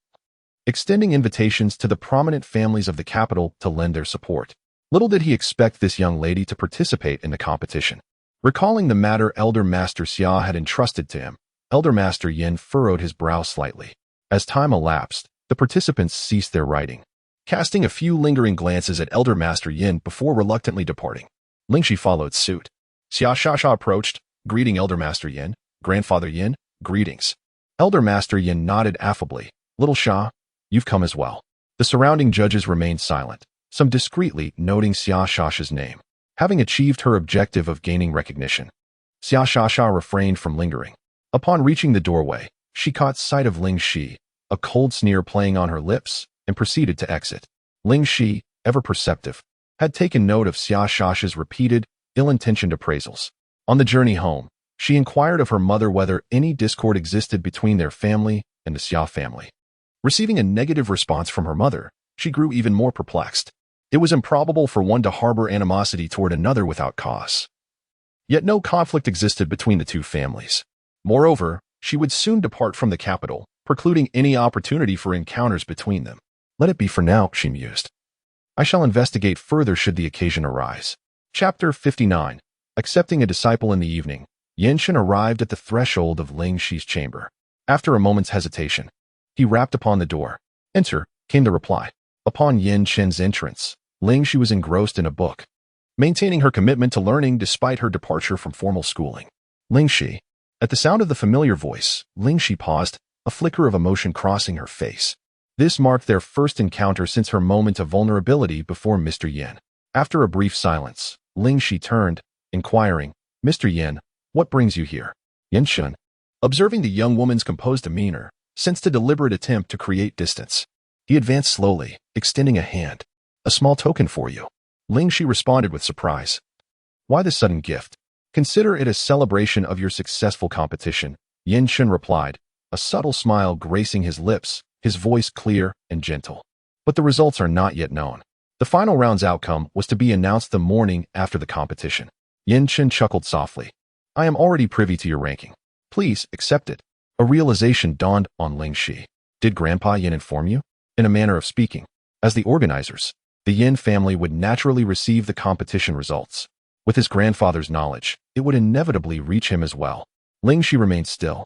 extending invitations to the prominent families of the capital to lend their support. Little did he expect this young lady to participate in the competition. Recalling the matter Elder Master Xia had entrusted to him, Elder Master Yin furrowed his brow slightly. As time elapsed, the participants ceased their writing, casting a few lingering glances at Elder Master Yin before reluctantly departing. Ling Xi followed suit. Xia Shasha approached, greeting Elder Master Yin. Grandfather Yin, greetings. Elder Master Yin nodded affably. Little Xia, you've come as well. The surrounding judges remained silent, some discreetly noting Xia Shasha's name. Having achieved her objective of gaining recognition, Xia Shasha refrained from lingering. Upon reaching the doorway, she caught sight of Ling Xi, a cold sneer playing on her lips, and proceeded to exit. Ling Xi, ever perceptive, had taken note of Xia Shasha's repeated, ill-intentioned appraisals. On the journey home, she inquired of her mother whether any discord existed between their family and the Xia family. Receiving a negative response from her mother, she grew even more perplexed. It was improbable for one to harbor animosity toward another without cause. Yet no conflict existed between the two families. Moreover, she would soon depart from the capital, precluding any opportunity for encounters between them. Let it be for now, she mused. I shall investigate further should the occasion arise. Chapter 59. Accepting a disciple in the evening, Yinshin arrived at the threshold of Ling Xi's chamber. After a moment's hesitation, he rapped upon the door. Enter, came the reply. Upon Yinshin's entrance, Ling Xi was engrossed in a book, maintaining her commitment to learning despite her departure from formal schooling. Ling Xi. At the sound of the familiar voice, Ling Xi paused, a flicker of emotion crossing her face. This marked their first encounter since her moment of vulnerability before Mr. Yin. After a brief silence, Ling Xi turned, inquiring, Mr. Yin, what brings you here? Yinshin, observing the young woman's composed demeanor, sensed a deliberate attempt to create distance. He advanced slowly, extending a hand. A small token for you. Ling Xi responded with surprise. Why this sudden gift? Consider it a celebration of your successful competition, Yinshin replied, a subtle smile gracing his lips, his voice clear and gentle. But the results are not yet known. The final round's outcome was to be announced the morning after the competition. Yinshin chuckled softly. I am already privy to your ranking. Please accept it. A realization dawned on Ling Xi. Did Grandpa Yin inform you? In a manner of speaking, as the organizers, the Yin family would naturally receive the competition results. With his grandfather's knowledge, it would inevitably reach him as well. Ling Xi remained still.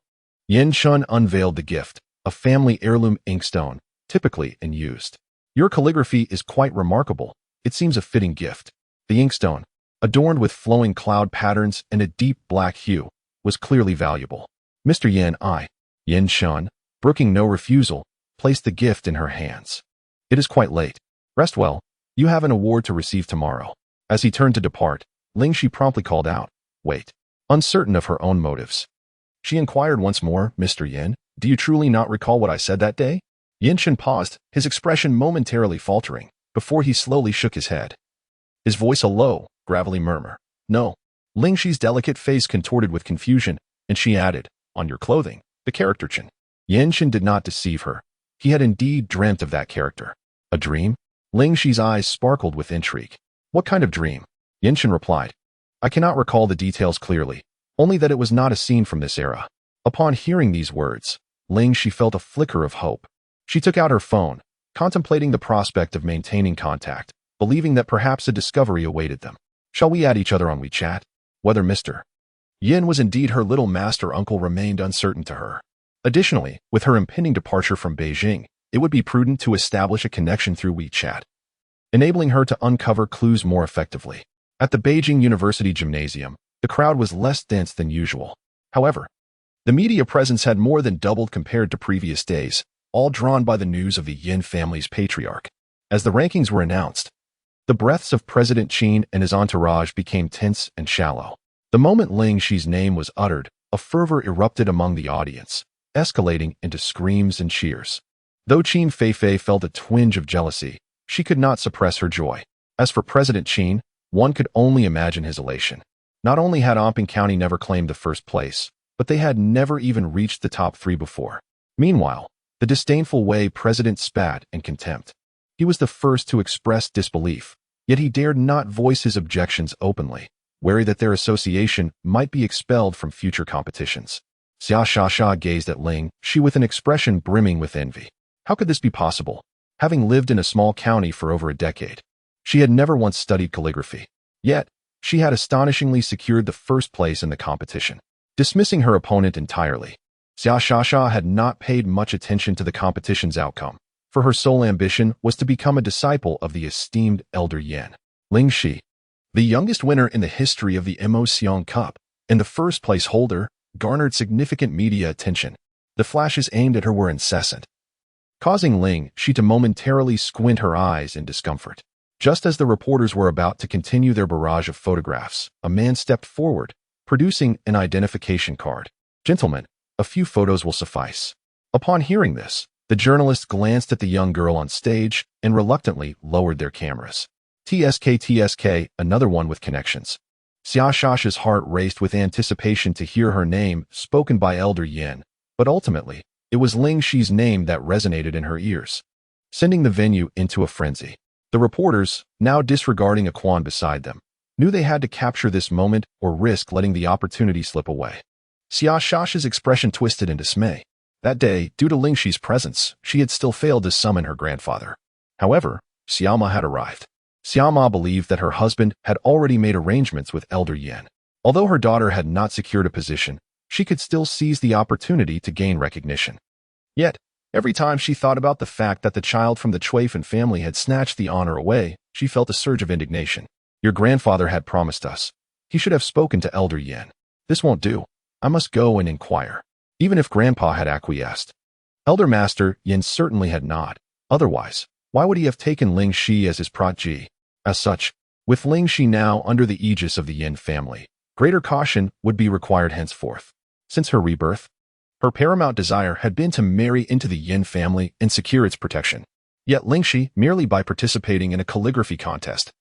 Yinshin unveiled the gift, a family heirloom inkstone, typically unused. Your calligraphy is quite remarkable. It seems a fitting gift. The inkstone, adorned with flowing cloud patterns and a deep black hue, was clearly valuable. Mr. Yin, Yinshin, brooking no refusal, placed the gift in her hands. It is quite late. Rest well. You have an award to receive tomorrow. As he turned to depart, Ling Xi promptly called out, Wait. Uncertain of her own motives, she inquired once more, Mr. Yin, do you truly not recall what I said that day? Yinshin paused, his expression momentarily faltering, before he slowly shook his head. His voice a low, gravelly murmur. No. Ling Xi's delicate face contorted with confusion, and she added, On your clothing, the character Chen. Yinshin did not deceive her. He had indeed dreamt of that character. A dream? Ling Xi's eyes sparkled with intrigue. What kind of dream? Yinshin replied. I cannot recall the details clearly, only that it was not a scene from this era. Upon hearing these words, Ling Xi felt a flicker of hope. She took out her phone, contemplating the prospect of maintaining contact, believing that perhaps a discovery awaited them. Shall we add each other on WeChat? Whether Mr. Yin was indeed her little master uncle remained uncertain to her. Additionally, with her impending departure from Beijing, it would be prudent to establish a connection through WeChat, enabling her to uncover clues more effectively. At the Beijing University Gymnasium, the crowd was less dense than usual. However, the media presence had more than doubled compared to previous days, all drawn by the news of the Yin family's patriarch. As the rankings were announced, the breaths of President Qin and his entourage became tense and shallow. The moment Ling Xi's name was uttered, a fervor erupted among the audience, escalating into screams and cheers. Though Qin Feifei felt a twinge of jealousy, she could not suppress her joy. As for President Qin, one could only imagine his elation. Not only had Amping County never claimed the first place, but they had never even reached the top 3 before. Meanwhile, the disdainful way President spat in contempt. He was the first to express disbelief, yet he dared not voice his objections openly, wary that their association might be expelled from future competitions. Xia Shasha gazed at Ling Xi with an expression brimming with envy. How could this be possible? Having lived in a small county for over a decade, she had never once studied calligraphy. Yet, she had astonishingly secured the first place in the competition. Dismissing her opponent entirely, Xia Shasha had not paid much attention to the competition's outcome, for her sole ambition was to become a disciple of the esteemed elder Yin. Ling Xi, the youngest winner in the history of the Emotion Cup, and the first place holder, garnered significant media attention. The flashes aimed at her were incessant, causing Ling Xi to momentarily squint her eyes in discomfort. Just as the reporters were about to continue their barrage of photographs, a man stepped forward, producing an identification card. Gentlemen, a few photos will suffice. Upon hearing this, the journalists glanced at the young girl on stage and reluctantly lowered their cameras. TSK, another one with connections. Xia Shasha's heart raced with anticipation to hear her name spoken by Elder Yin, but ultimately, it was Ling Xi's name that resonated in her ears, sending the venue into a frenzy. The reporters, now disregarding a quan beside them, knew they had to capture this moment or risk letting the opportunity slip away. Xia Shasha's expression twisted in dismay. That day, due to Ling Xi's presence, she had still failed to summon her grandfather. However, Xiaoma had arrived. Xiaoma believed that her husband had already made arrangements with Elder Yan. Although her daughter had not secured a position, she could still seize the opportunity to gain recognition. Yet, every time she thought about the fact that the child from the Chuifan family had snatched the honor away, she felt a surge of indignation. Your grandfather had promised us. He should have spoken to Elder Yan. This won't do. I must go and inquire. Even if Grandpa had acquiesced. Elder Master Yin certainly had not. Otherwise, why would he have taken Ling Xi as his protege? As such, with Ling Xi now under the aegis of the Yin family, greater caution would be required henceforth. Since her rebirth, her paramount desire had been to marry into the Yin family and secure its protection. Yet Ling Xi, merely by participating in a calligraphy contest,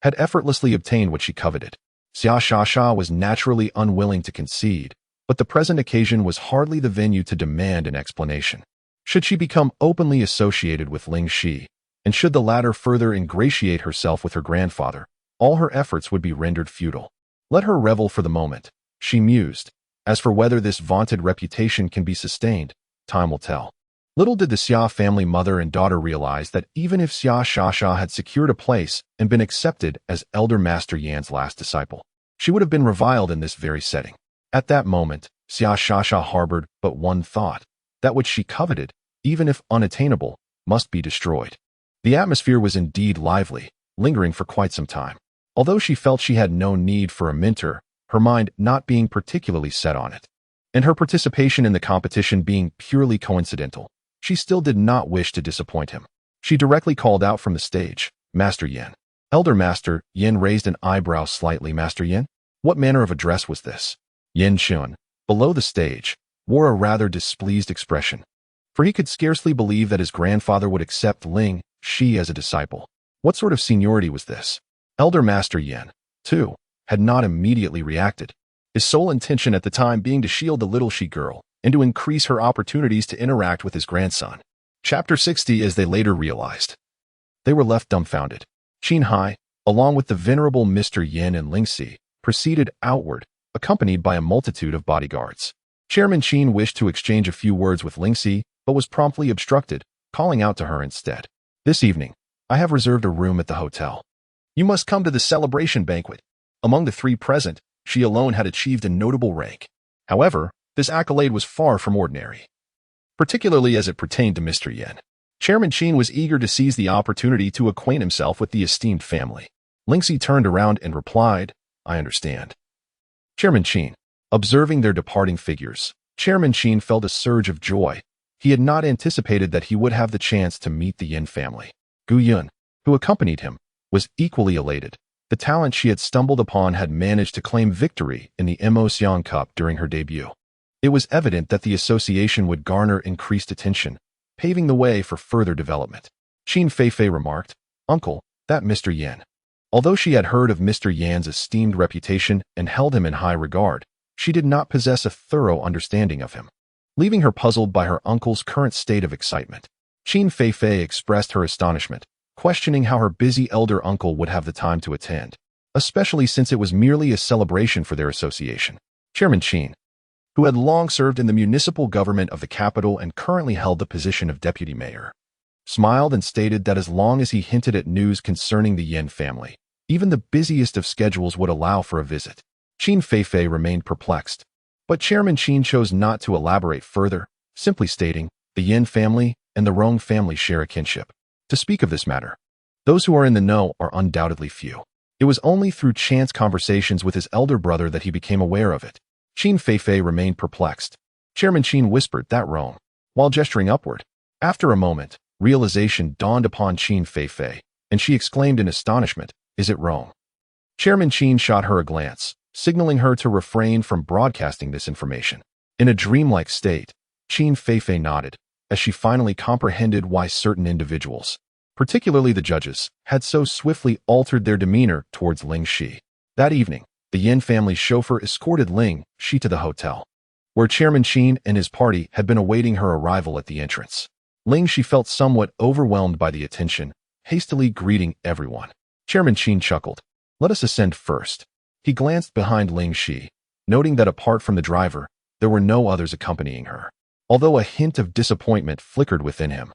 had effortlessly obtained what she coveted. Xia Shasha was naturally unwilling to concede, but the present occasion was hardly the venue to demand an explanation. Should she become openly associated with Ling Xi, and should the latter further ingratiate herself with her grandfather, all her efforts would be rendered futile. Let her revel for the moment, she mused. As for whether this vaunted reputation can be sustained, time will tell. Little did the Xia family mother and daughter realize that even if Xia Shasha had secured a place and been accepted as Elder Master Yan's last disciple, she would have been reviled in this very setting. At that moment, Xia Shasha harbored but one thought: that which she coveted, even if unattainable, must be destroyed. The atmosphere was indeed lively, lingering for quite some time. Although she felt she had no need for a mentor, her mind not being particularly set on it, and her participation in the competition being purely coincidental, she still did not wish to disappoint him. She directly called out from the stage, Master Yin. Elder Master Yin raised an eyebrow slightly. Master Yin? What manner of address was this? Yin Chun, below the stage, wore a rather displeased expression, for he could scarcely believe that his grandfather would accept Ling Xi as a disciple. What sort of seniority was this? Elder Master Yin, too, had not immediately reacted, his sole intention at the time being to shield the little Xi girl and to increase her opportunities to interact with his grandson. Chapter 60. As they later realized, they were left dumbfounded. Qin Hai, along with the venerable Mr. Yin and Ling Xi, proceeded outward, accompanied by a multitude of bodyguards. Chairman Qin wished to exchange a few words with Ling Xi, but was promptly obstructed, calling out to her instead. This evening, I have reserved a room at the hotel. You must come to the celebration banquet. Among the three present, she alone had achieved a notable rank. However, this accolade was far from ordinary, particularly as it pertained to Mr. Yin. Chairman Qin was eager to seize the opportunity to acquaint himself with the esteemed family. Ling Xi turned around and replied, I understand. Chairman Qin, observing their departing figures, Chairman Qin felt a surge of joy. He had not anticipated that he would have the chance to meet the Yin family. Gu Yun, who accompanied him, was equally elated. The talent she had stumbled upon had managed to claim victory in the Mo Xiang Cup during her debut. It was evident that the association would garner increased attention, paving the way for further development. Qin Feifei remarked, Uncle, that Mr. Yan. Although she had heard of Mr. Yan's esteemed reputation and held him in high regard, she did not possess a thorough understanding of him, leaving her puzzled by her uncle's current state of excitement. Qin Feifei expressed her astonishment, questioning how her busy elder uncle would have the time to attend, especially since it was merely a celebration for their association. Chairman Qin, who had long served in the municipal government of the capital and currently held the position of deputy mayor, smiled and stated that as long as he hinted at news concerning the Yin family, even the busiest of schedules would allow for a visit. Qin Feifei remained perplexed, but Chairman Qin chose not to elaborate further, simply stating, the Yin family and the Rong family share a kinship. To speak of this matter, those who are in the know are undoubtedly few. It was only through chance conversations with his elder brother that he became aware of it. Qin Feifei remained perplexed. Chairman Qin whispered that Rome, while gesturing upward. After a moment, realization dawned upon Qin Feifei, and she exclaimed in astonishment, is it Rome? Chairman Qin shot her a glance, signaling her to refrain from broadcasting this information. In a dreamlike state, Qin Feifei nodded, as she finally comprehended why certain individuals, particularly the judges, had so swiftly altered their demeanor towards Ling Xi. That evening, the Yin family's chauffeur escorted Ling Xi to the hotel, where Chairman Qin and his party had been awaiting her arrival at the entrance. Ling Xi felt somewhat overwhelmed by the attention, hastily greeting everyone. Chairman Qin chuckled. Let us ascend first. He glanced behind Ling Xi, noting that apart from the driver, there were no others accompanying her. Although a hint of disappointment flickered within him,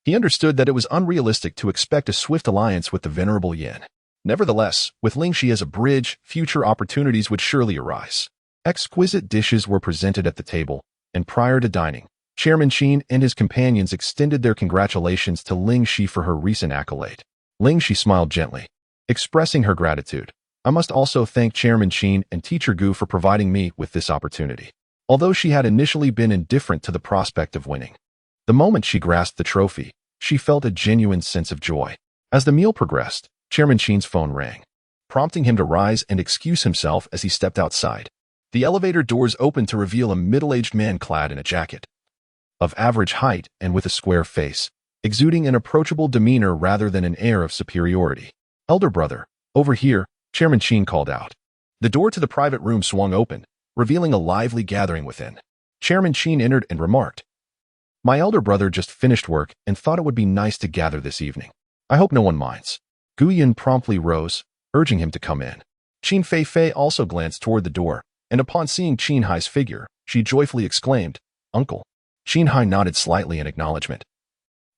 He understood that it was unrealistic to expect a swift alliance with the venerable Yin. Nevertheless, with Ling Xi as a bridge, future opportunities would surely arise. Exquisite dishes were presented at the table, and prior to dining, Chairman Qin and his companions extended their congratulations to Ling Xi for her recent accolade. Ling Xi smiled gently, expressing her gratitude. I must also thank Chairman Qin and Teacher Gu for providing me with this opportunity. Although she had initially been indifferent to the prospect of winning, the moment she grasped the trophy, she felt a genuine sense of joy. As the meal progressed, Chairman Qin's phone rang, prompting him to rise and excuse himself as he stepped outside. The elevator doors opened to reveal a middle-aged man clad in a jacket of average height and with a square face, exuding an approachable demeanor rather than an air of superiority. "Elder brother, over here," Chairman Qin called out. The door to the private room swung open, revealing a lively gathering within. Chairman Qin entered and remarked, "My elder brother just finished work and thought it would be nice to gather this evening. I hope no one minds." Gu Yin promptly rose, urging him to come in. Qin Fei also glanced toward the door, and upon seeing Qin Hai's figure, she joyfully exclaimed, "Uncle." Qin Hai nodded slightly in acknowledgement,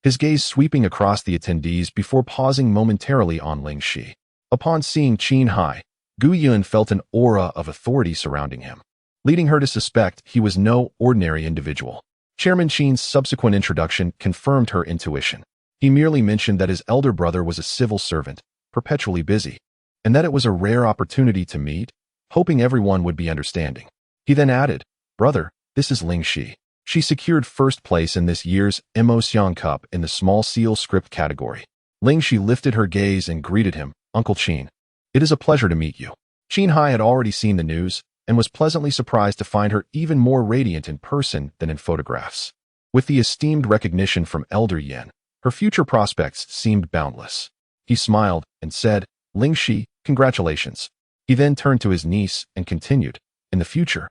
his gaze sweeping across the attendees before pausing momentarily on Ling Xi. Upon seeing Qin Hai, Gu Yun felt an aura of authority surrounding him, leading her to suspect he was no ordinary individual. Chairman Qin's subsequent introduction confirmed her intuition. He merely mentioned that his elder brother was a civil servant, perpetually busy, and that it was a rare opportunity to meet, hoping everyone would be understanding. He then added, "Brother, this is Ling Xi. She secured first place in this year's Emotion Cup in the small seal script category." Ling Xi lifted her gaze and greeted him, "Uncle Qin, it is a pleasure to meet you." Qin Hai had already seen the news and was pleasantly surprised to find her even more radiant in person than in photographs. With the esteemed recognition from Elder Yin, her future prospects seemed boundless. He smiled and said, "Ling Xi, congratulations." He then turned to his niece and continued, "In the future,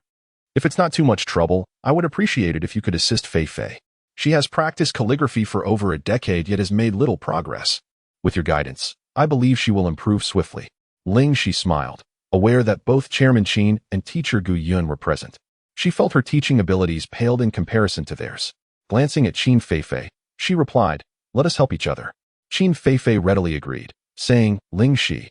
if it's not too much trouble, I would appreciate it if you could assist Fei Fei. She has practiced calligraphy for over a decade yet has made little progress. With your guidance, I believe she will improve swiftly." Ling Xi smiled, aware that both Chairman Qin and Teacher Gu Yun were present. She felt her teaching abilities paled in comparison to theirs. Glancing at Qin Fei, she replied, "Let us help each other." Qin Fei readily agreed, saying, "Ling Xi,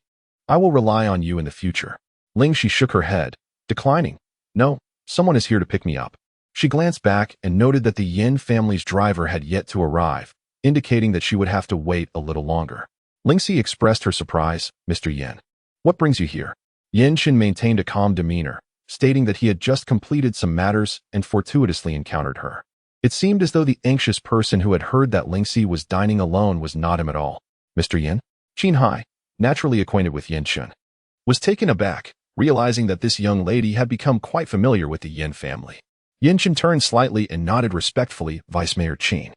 I will rely on you in the future." Ling Xi shook her head, declining, "No, someone is here to pick me up." She glanced back and noted that the Yin family's driver had yet to arrive, indicating that she would have to wait a little longer. Ling Xi expressed her surprise, "Mr. Yin, what brings you here?" Yin Chen maintained a calm demeanor, stating that he had just completed some matters and fortuitously encountered her. It seemed as though the anxious person who had heard that Ling Xi was dining alone was not him at all. "Mr. Yin?" Qin Hai, naturally acquainted with Yin Chen, was taken aback, realizing that this young lady had become quite familiar with the Yin family. Yin Chen turned slightly and nodded respectfully, "Vice Mayor Qin."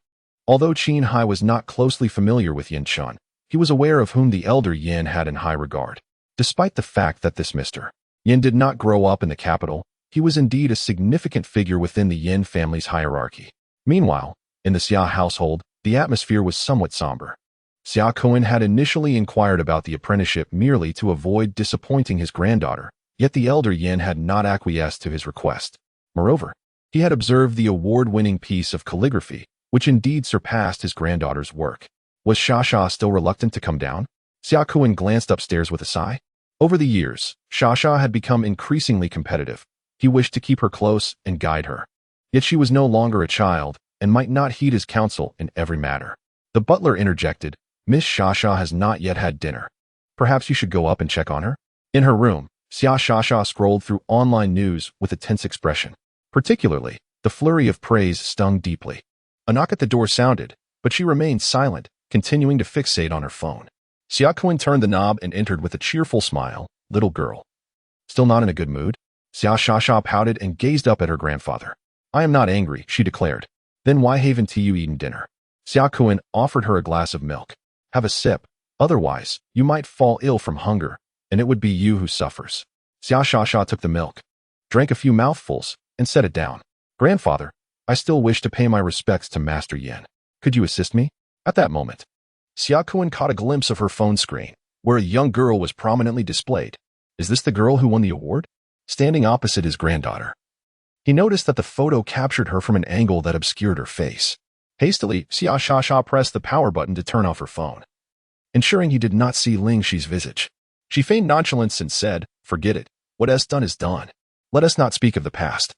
Although Qin Hai was not closely familiar with Yin Chen, he was aware of whom the elder Yin had in high regard. Despite the fact that this Mr. Yin did not grow up in the capital, he was indeed a significant figure within the Yin family's hierarchy. Meanwhile, in the Xia household, the atmosphere was somewhat somber. Xia Cohen had initially inquired about the apprenticeship merely to avoid disappointing his granddaughter, yet the elder Yin had not acquiesced to his request. Moreover, he had observed the award-winning piece of calligraphy, which indeed surpassed his granddaughter's work. Was Xia still reluctant to come down? Xia Cohen glanced upstairs with a sigh. Over the years, Xia had become increasingly competitive. He wished to keep her close and guide her. Yet she was no longer a child and might not heed his counsel in every matter. The butler interjected, "Miss Xia has not yet had dinner. Perhaps you should go up and check on her?" In her room, Xia scrolled through online news with a tense expression. Particularly, the flurry of praise stung deeply. A knock at the door sounded, but she remained silent, continuing to fixate on her phone. Xia Cohen turned the knob and entered with a cheerful smile. "Little girl. Still not in a good mood?" Xia pouted and gazed up at her grandfather. "I am not angry," she declared. "Then why haven't you eaten dinner?" Xia Cohen offered her a glass of milk. "Have a sip. Otherwise, you might fall ill from hunger, and it would be you who suffers." Xia took the milk, drank a few mouthfuls, and set it down. "Grandfather, I still wish to pay my respects to Master Yin. Could you assist me?" At that moment, Xia Cohen caught a glimpse of her phone screen, where a young girl was prominently displayed. Is this the girl who won the award? Standing opposite his granddaughter. He noticed that the photo captured her from an angle that obscured her face. Hastily, Xia Sha pressed the power button to turn off her phone, ensuring he did not see Ling Xi's visage. She feigned nonchalance and said, "Forget it. What is done is done. Let us not speak of the past."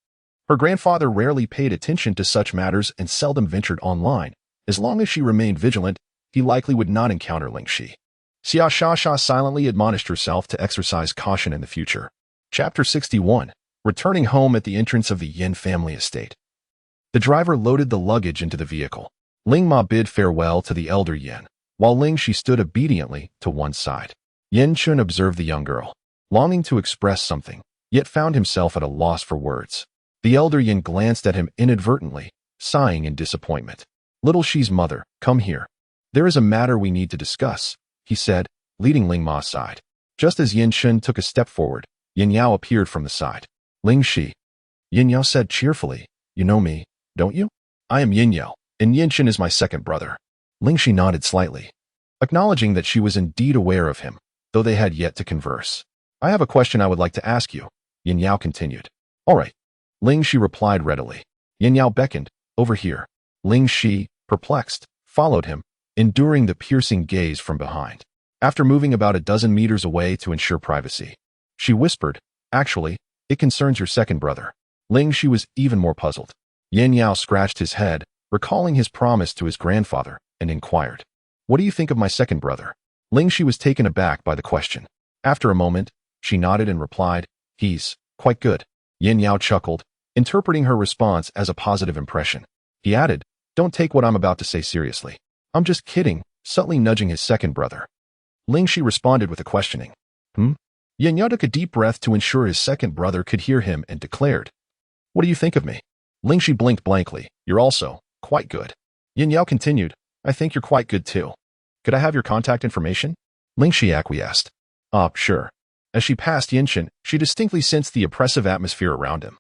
Her grandfather rarely paid attention to such matters and seldom ventured online. As long as she remained vigilant, he likely would not encounter Ling Xi. Xia Sha silently admonished herself to exercise caution in the future. Chapter 61. Returning home at the entrance of the Yin family estate. The driver loaded the luggage into the vehicle. Ling Ma bid farewell to the elder Yin, while Ling Xi stood obediently to one side. Yin Chun observed the young girl, longing to express something, yet found himself at a loss for words. The elder Yin glanced at him inadvertently, sighing in disappointment. "Little Xi's mother, come here. There is a matter we need to discuss," he said, leading Ling Ma aside. Just as Yin Chun took a step forward, Yin Yao appeared from the side. "Ling Xi," Yin Yao said cheerfully, "you know me, don't you? I am Yin Yao, and Yin Chun is my second brother." Ling Xi nodded slightly, acknowledging that she was indeed aware of him, though they had yet to converse. "I have a question I would like to ask you," Yin Yao continued. "All right," Ling Xi replied readily. Yin Yao beckoned, "Over here." Ling Xi, perplexed, followed him, enduring the piercing gaze from behind. After moving about a dozen meters away to ensure privacy, she whispered, "Actually, it concerns your second brother." Ling Xi was even more puzzled. Yin Yao scratched his head, recalling his promise to his grandfather, and inquired, "What do you think of my second brother?" Ling Xi was taken aback by the question. After a moment, she nodded and replied, "He's quite good." Yin Yao chuckled, interpreting her response as a positive impression. He added, "Don't take what I'm about to say seriously. I'm just kidding," subtly nudging his second brother. Ling Xi responded with a questioning. Yin Yao took a deep breath to ensure his second brother could hear him and declared, "What do you think of me?" Ling Xi blinked blankly. "You're also quite good." Yin Yao continued, "I think you're quite good too. Could I have your contact information?" Ling Xi acquiesced. Sure." As she passed Yin Chun, she distinctly sensed the oppressive atmosphere around him,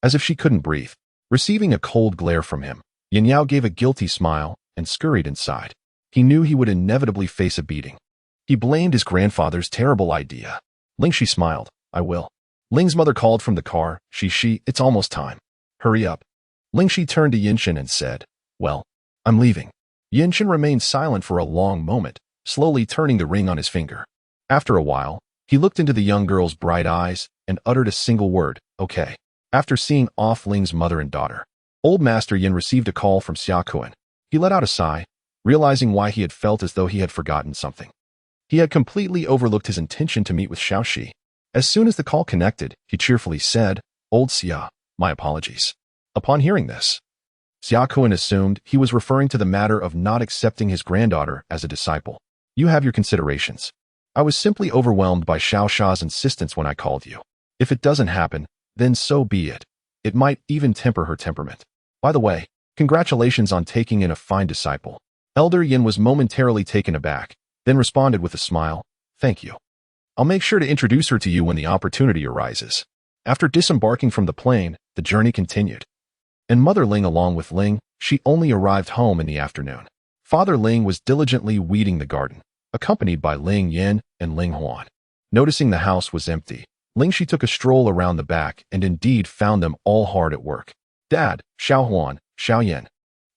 as if she couldn't breathe. Receiving a cold glare from him, Yin Yao gave a guilty smile and scurried inside. He knew he would inevitably face a beating. He blamed his grandfather's terrible idea. Ling Xi smiled. "I will." Ling's mother called from the car, Shi, "It's almost time. Hurry up." Ling Xi turned to Yin Chun and said, "Well, I'm leaving." Yin Chun remained silent for a long moment, slowly turning the ring on his finger. After a while, he looked into the young girl's bright eyes and uttered a single word, "Okay." After seeing off Ling's mother and daughter, Old Master Yin received a call from Xia Kuan. He let out a sigh, realizing why he had felt as though he had forgotten something. He had completely overlooked his intention to meet with Xiaoxi. As soon as the call connected, he cheerfully said, "Old Xia, my apologies." Upon hearing this, Xia Kuan assumed he was referring to the matter of not accepting his granddaughter as a disciple. "You have your considerations. I was simply overwhelmed by Xiao Sha's insistence when I called you. If it doesn't happen, then so be it. It might even temper her temperament. By the way, congratulations on taking in a fine disciple." Elder Yin was momentarily taken aback, then responded with a smile, "Thank you. I'll make sure to introduce her to you when the opportunity arises." After disembarking from the plane, the journey continued. And Mother Ling along with Ling, she only arrived home in the afternoon. Father Ling was diligently weeding the garden, accompanied by Ling Yin and Ling Huan. Noticing the house was empty, Ling Xi took a stroll around the back and indeed found them all hard at work. "Dad, Xiao Huan, Xiao Yin."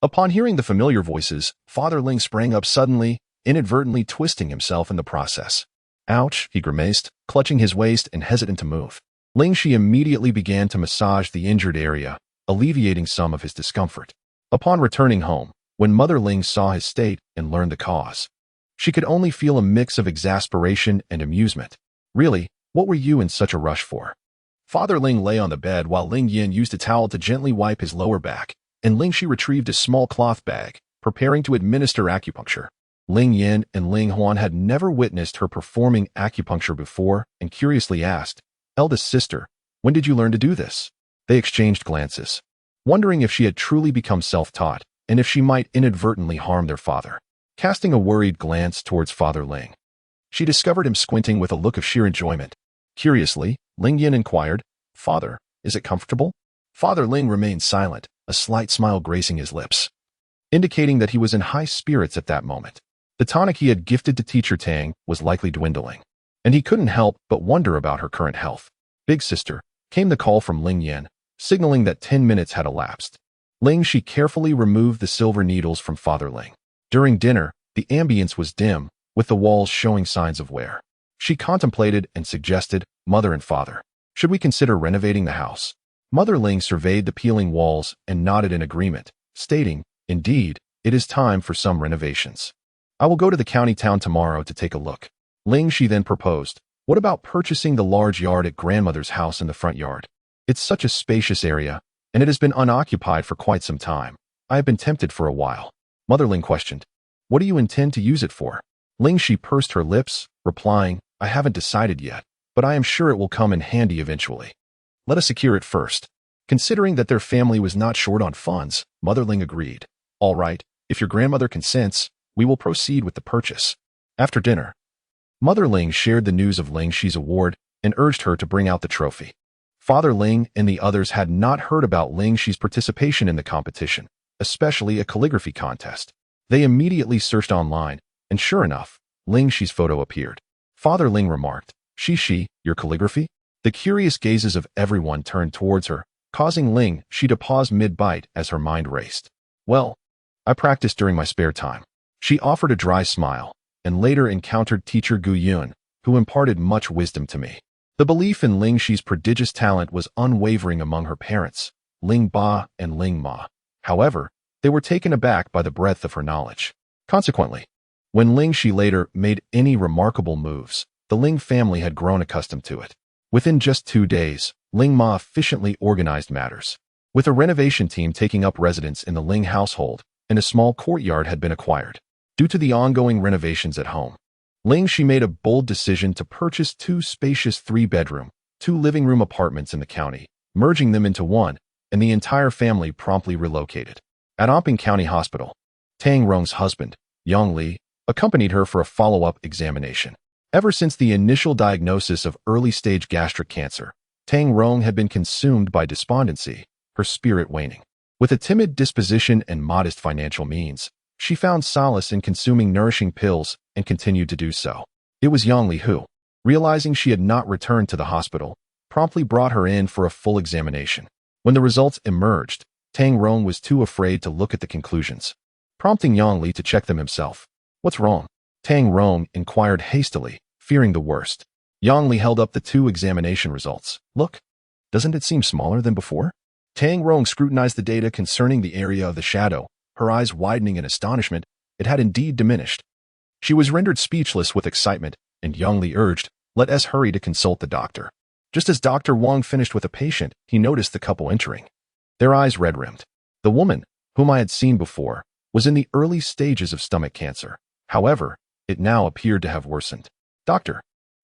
Upon hearing the familiar voices, Father Ling sprang up suddenly, inadvertently twisting himself in the process. "Ouch," he grimaced, clutching his waist and hesitant to move. Ling Xi immediately began to massage the injured area, alleviating some of his discomfort. Upon returning home, when Mother Ling saw his state and learned the cause, she could only feel a mix of exasperation and amusement. "Really, what were you in such a rush for?" Father Ling lay on the bed while Ling Yin used a towel to gently wipe his lower back, and Ling Xi retrieved a small cloth bag, preparing to administer acupuncture. Ling Yin and Ling Huan had never witnessed her performing acupuncture before and curiously asked, "Eldest sister, when did you learn to do this?" They exchanged glances, wondering if she had truly become self-taught and if she might inadvertently harm their father. Casting a worried glance towards Father Ling, she discovered him squinting with a look of sheer enjoyment. Curiously, Ling Yin inquired, "Father, is it comfortable?" Father Ling remained silent, a slight smile gracing his lips, indicating that he was in high spirits at that moment. The tonic he had gifted to Teacher Tang was likely dwindling, and he couldn't help but wonder about her current health. "Big sister," came the call from Ling Yin, signaling that 10 minutes had elapsed. Ling Xi carefully removed the silver needles from Father Ling. During dinner, the ambience was dim, with the walls showing signs of wear. She contemplated and suggested, "Mother and Father, should we consider renovating the house?" Mother Ling surveyed the peeling walls and nodded in agreement, stating, "Indeed, it is time for some renovations. I will go to the county town tomorrow to take a look." Ling Xi then proposed, "What about purchasing the large yard at grandmother's house in the front yard? It's such a spacious area, and it has been unoccupied for quite some time. I have been tempted for a while." Mother Ling questioned, "What do you intend to use it for?" Ling Xi pursed her lips, replying, "I haven't decided yet, but I am sure it will come in handy eventually. Let us secure it first." Considering that their family was not short on funds, Mother Ling agreed. "All right, if your grandmother consents, we will proceed with the purchase." After dinner, Mother Ling shared the news of Ling Xi's award and urged her to bring out the trophy. Father Ling and the others had not heard about Ling Xi's participation in the competition, especially a calligraphy contest. They immediately searched online, and sure enough, Ling Xi's photo appeared. Father Ling remarked, Xi, your calligraphy?" The curious gazes of everyone turned towards her, causing Ling Xi to pause mid-bite as her mind raced. "Well, I practiced during my spare time." She offered a dry smile, and later encountered teacher Gu Yun, who imparted much wisdom to me. The belief in Ling Xi's prodigious talent was unwavering among her parents, Ling Ba and Ling Ma. However, they were taken aback by the breadth of her knowledge. Consequently, when Ling Xi later made any remarkable moves, the Ling family had grown accustomed to it. Within just 2 days, Ling Ma efficiently organized matters. With a renovation team taking up residence in the Ling household, and a small courtyard had been acquired. Due to the ongoing renovations at home, Ling Xi made a bold decision to purchase 2 spacious 3-bedroom, 2-living-room apartments in the county, merging them into one, and the entire family promptly relocated. At Omping County Hospital, Tang Rong's husband, Yang Li, accompanied her for a follow-up examination. Ever since the initial diagnosis of early-stage gastric cancer, Tang Rong had been consumed by despondency, her spirit waning. With a timid disposition and modest financial means, she found solace in consuming nourishing pills and continued to do so. It was Yang Li who, realizing she had not returned to the hospital, promptly brought her in for a full examination. When the results emerged, Tang Rong was too afraid to look at the conclusions, prompting Yang Li to check them himself. "What's wrong?" Tang Rong inquired hastily, fearing the worst. Yang Li held up the 2 examination results. "Look, doesn't it seem smaller than before?" Tang Rong scrutinized the data concerning the area of the shadow, her eyes widening in astonishment. It had indeed diminished. She was rendered speechless with excitement, and Yang Li urged, "Let us hurry to consult the doctor." Just as Dr. Wang finished with a patient, he noticed the couple entering. Their eyes red-rimmed. The woman, whom I had seen before, was in the early stages of stomach cancer. However, it now appeared to have worsened. Dr.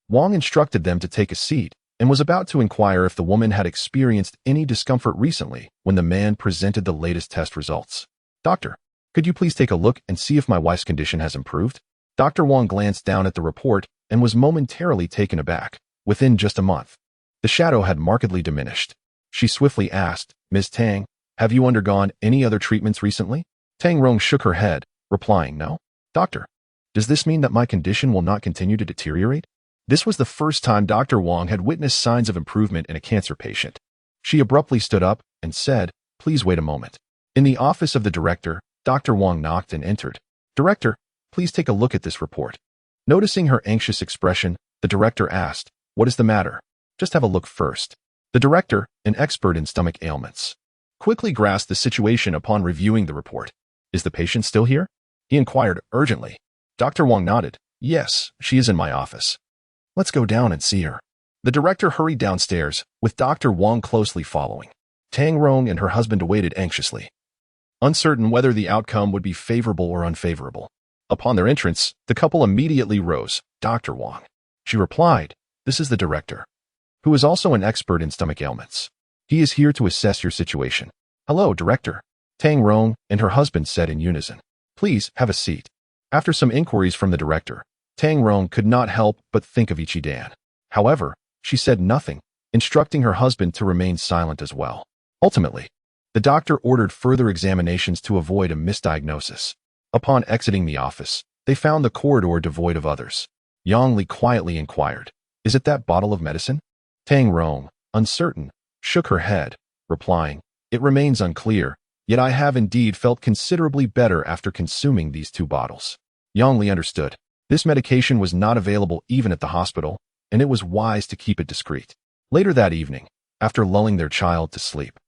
Wang instructed them to take a seat and was about to inquire if the woman had experienced any discomfort recently when the man presented the latest test results. "Doctor, could you please take a look and see if my wife's condition has improved?" Dr. Wang glanced down at the report and was momentarily taken aback. Within just a month, the shadow had markedly diminished. She swiftly asked, "Ms. Tang, have you undergone any other treatments recently?" Tang Rong shook her head, replying, "No." "Doctor, does this mean that my condition will not continue to deteriorate?" This was the first time Dr. Wang had witnessed signs of improvement in a cancer patient. She abruptly stood up and said, "Please wait a moment." In the office of the director, Dr. Wang knocked and entered. "Director, please take a look at this report." Noticing her anxious expression, the director asked, "What is the matter?" "Just have a look first." The director, an expert in stomach ailments, quickly grasped the situation upon reviewing the report. "Is the patient still here?" he inquired urgently. Dr. Wang nodded. "Yes, she is in my office." "Let's go down and see her." The director hurried downstairs, with Dr. Wang closely following. Tang Rong and her husband awaited anxiously, uncertain whether the outcome would be favorable or unfavorable. Upon their entrance, the couple immediately rose. "Dr. Wang," she replied, "this is the director, who is also an expert in stomach ailments. He is here to assess your situation." "Hello, director," Tang Rong and her husband said in unison. "Please have a seat." After some inquiries from the director, Tang Rong could not help but think of Ichidan. However, she said nothing, instructing her husband to remain silent as well. Ultimately, the doctor ordered further examinations to avoid a misdiagnosis. Upon exiting the office, they found the corridor devoid of others. Yang Li quietly inquired, "Is it that bottle of medicine?" Tang Rong, uncertain, shook her head, replying, "It remains unclear, Yet I have indeed felt considerably better after consuming these 2 bottles. Yang Li understood. This medication was not available even at the hospital, and it was wise to keep it discreet. Later that evening, after lulling their child to sleep,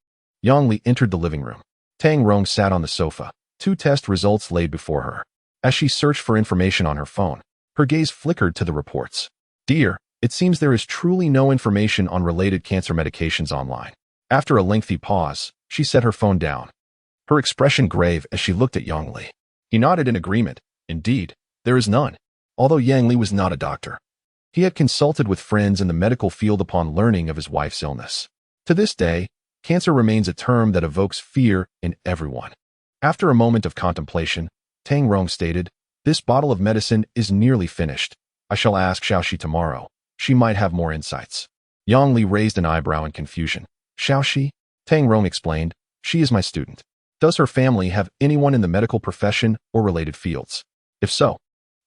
Yang Li entered the living room. Tang Rong sat on the sofa, 2 test results laid before her. As she searched for information on her phone, her gaze flickered to the reports. Dear, it seems there is truly no information on related cancer medications online. After a lengthy pause, she set her phone down, her expression grave as she looked at Yang Li. He nodded in agreement. Indeed, there is none. Although Yang Li was not a doctor, he had consulted with friends in the medical field upon learning of his wife's illness. To this day, cancer remains a term that evokes fear in everyone. After a moment of contemplation, Tang Rong stated, "This bottle of medicine is nearly finished. I shall ask Xiaoxi tomorrow. She might have more insights." Yang Li raised an eyebrow in confusion. "Xiaoxi?" Tang Rong explained, "She is my student. Does her family have anyone in the medical profession or related fields? If so,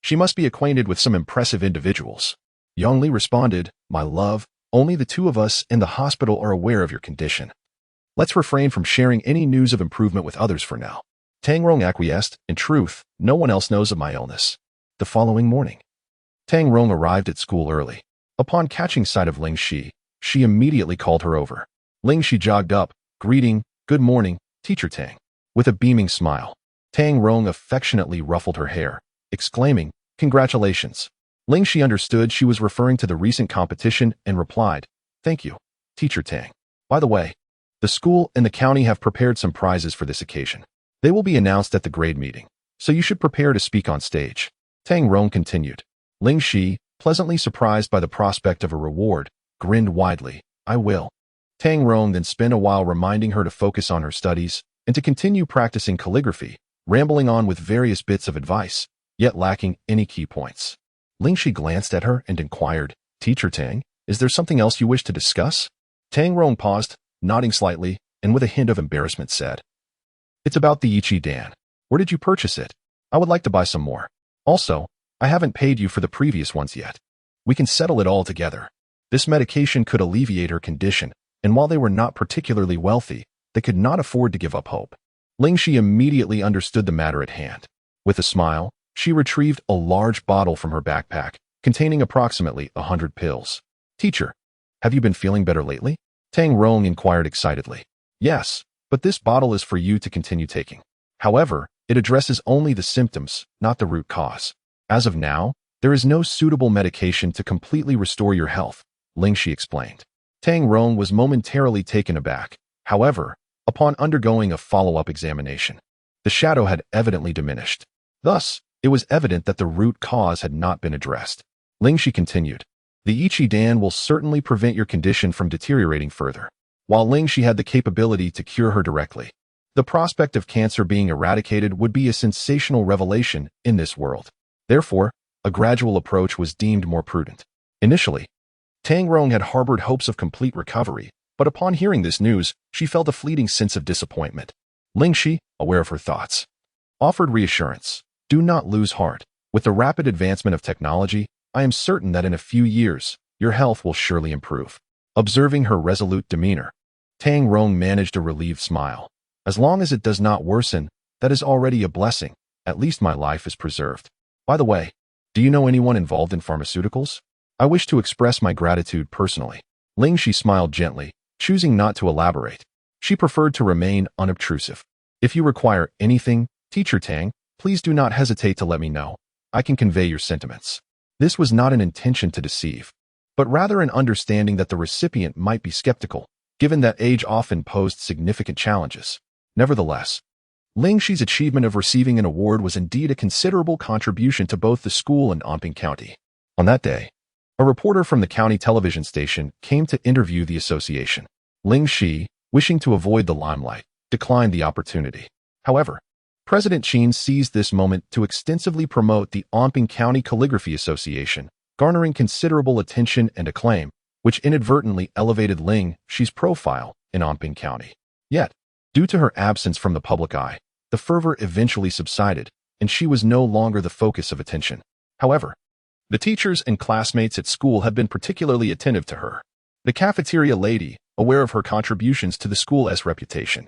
she must be acquainted with some impressive individuals." Yang Li responded, "My love, only the 2 of us in the hospital are aware of your condition. Let's refrain from sharing any news of improvement with others for now." Tang Rong acquiesced. "In truth, no one else knows of my illness." The following morning, Tang Rong arrived at school early. Upon catching sight of Ling Xi, she immediately called her over. Ling Xi jogged up, greeting, "Good morning, Teacher Tang." With a beaming smile, Tang Rong affectionately ruffled her hair, exclaiming, "Congratulations." Ling Xi understood she was referring to the recent competition and replied, "Thank you, Teacher Tang. By the way, the school and the county have prepared some prizes for this occasion. They will be announced at the grade meeting, so you should prepare to speak on stage." Tang Rong continued. Ling Xi, pleasantly surprised by the prospect of a reward, grinned widely, "I will." Tang Rong then spent a while reminding her to focus on her studies and to continue practicing calligraphy, rambling on with various bits of advice, yet lacking any key points. Ling Xi glanced at her and inquired, "Teacher Tang, is there something else you wish to discuss?" Tang Rong paused, nodding slightly, and with a hint of embarrassment said, "It's about the Ichi Dan. Where did you purchase it? I would like to buy some more. Also, I haven't paid you for the previous ones yet. We can settle it all together." This medication could alleviate her condition, and while they were not particularly wealthy, they could not afford to give up hope. Ling Xi immediately understood the matter at hand. With a smile, she retrieved a large bottle from her backpack, containing approximately 100 pills. "Teacher, have you been feeling better lately?" Tang Rong inquired excitedly. "Yes, but this bottle is for you to continue taking. However, it addresses only the symptoms, not the root cause. As of now, there is no suitable medication to completely restore your health," Ling Xi explained. Tang Rong was momentarily taken aback. However, upon undergoing a follow-up examination, the shadow had evidently diminished. Thus, it was evident that the root cause had not been addressed. Ling Xi continued, "The Ichi Dan will certainly prevent your condition from deteriorating further." While Ling Xi had the capability to cure her directly, the prospect of cancer being eradicated would be a sensational revelation in this world. Therefore, a gradual approach was deemed more prudent. Initially, Tang Rong had harbored hopes of complete recovery, but upon hearing this news, she felt a fleeting sense of disappointment. Ling Xi, aware of her thoughts, offered reassurance. "Do not lose heart. With the rapid advancement of technology, I am certain that in a few years, your health will surely improve." Observing her resolute demeanor, Tang Rong managed a relieved smile. "As long as it does not worsen, that is already a blessing. At least my life is preserved. By the way, do you know anyone involved in pharmaceuticals? I wish to express my gratitude personally." Ling Xi smiled gently, choosing not to elaborate. She preferred to remain unobtrusive. "If you require anything, Teacher Tang, please do not hesitate to let me know. I can convey your sentiments." This was not an intention to deceive, but rather an understanding that the recipient might be skeptical, given that age often posed significant challenges. Nevertheless, Ling Xi's achievement of receiving an award was indeed a considerable contribution to both the school and Anping County. On that day, a reporter from the county television station came to interview the association. Ling Xi, wishing to avoid the limelight, declined the opportunity. However, President Qin seized this moment to extensively promote the Anping County Calligraphy Association, garnering considerable attention and acclaim, which inadvertently elevated Ling Xi's profile in Anping County. Yet, due to her absence from the public eye, the fervor eventually subsided, and she was no longer the focus of attention. However, the teachers and classmates at school had been particularly attentive to her. The cafeteria lady, aware of her contributions to the school's reputation,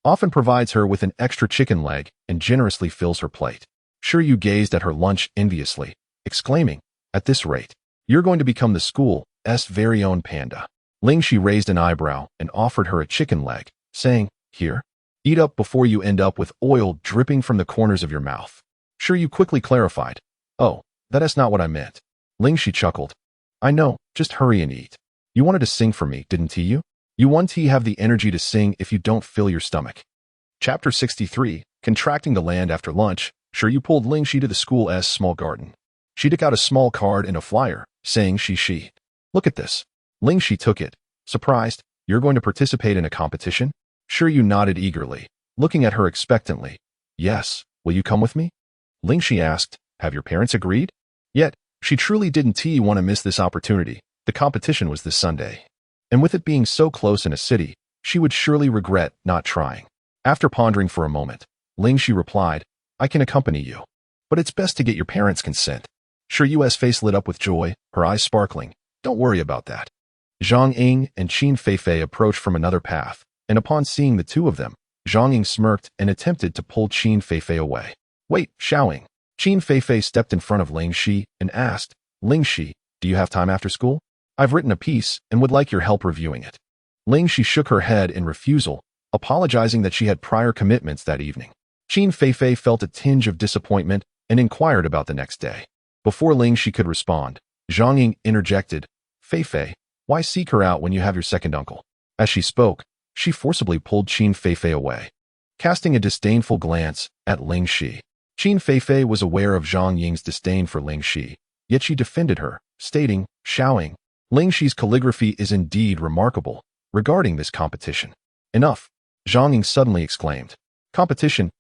often provides her with an extra chicken leg and generously fills her plate. Sure, you gazed at her lunch enviously, exclaiming, "At this rate, you're going to become the school's very own panda." Ling Xi raised an eyebrow and offered her a chicken leg, saying, "Here, eat up before you end up with oil dripping from the corners of your mouth." Sure, you quickly clarified, "Oh, that's not what I meant." Ling Xi chuckled. "I know, just hurry and eat. You wanted to sing for me, didn't you? You won't have the energy to sing if you don't fill your stomach." Chapter 63, Contracting the Land After Lunch. Sure, you pulled Ling Xi to the school's small garden. She took out a small card and a flyer, saying she. "Look at this." Ling Xi took it, surprised. "You're going to participate in a competition?" Sure, you nodded eagerly, looking at her expectantly. "Yes, will you come with me?" Ling Xi asked, "Have your parents agreed?" Yet, she truly didn't want to miss this opportunity. The competition was this Sunday. And with it being so close in a city, she would surely regret not trying. After pondering for a moment, Ling Xi replied, "I can accompany you. But it's best to get your parents' consent." Sure, Yu's face lit up with joy, her eyes sparkling. "Don't worry about that." Zhang Ying and Qin Feifei approached from another path, and upon seeing the two of them, Zhang Ying smirked and attempted to pull Qin Feifei away. "Wait, Xiaoying." Qin Feifei stepped in front of Ling Xi and asked, "Ling Xi, do you have time after school? I've written a piece and would like your help reviewing it." Ling Xi shook her head in refusal, apologizing that she had prior commitments that evening. Qin Feifei felt a tinge of disappointment and inquired about the next day. Before Ling Xi could respond, Zhang Ying interjected, "Feifei, why seek her out when you have your second uncle?" As she spoke, she forcibly pulled Qin Feifei away. Casting a disdainful glance at Ling Xi, Qin Feifei was aware of Zhang Ying's disdain for Ling Xi, yet she defended her, stating, "Xiaoying, Ling Xi's calligraphy is indeed remarkable. Regarding this competition." "Enough," Zhang Ying suddenly exclaimed. Competition.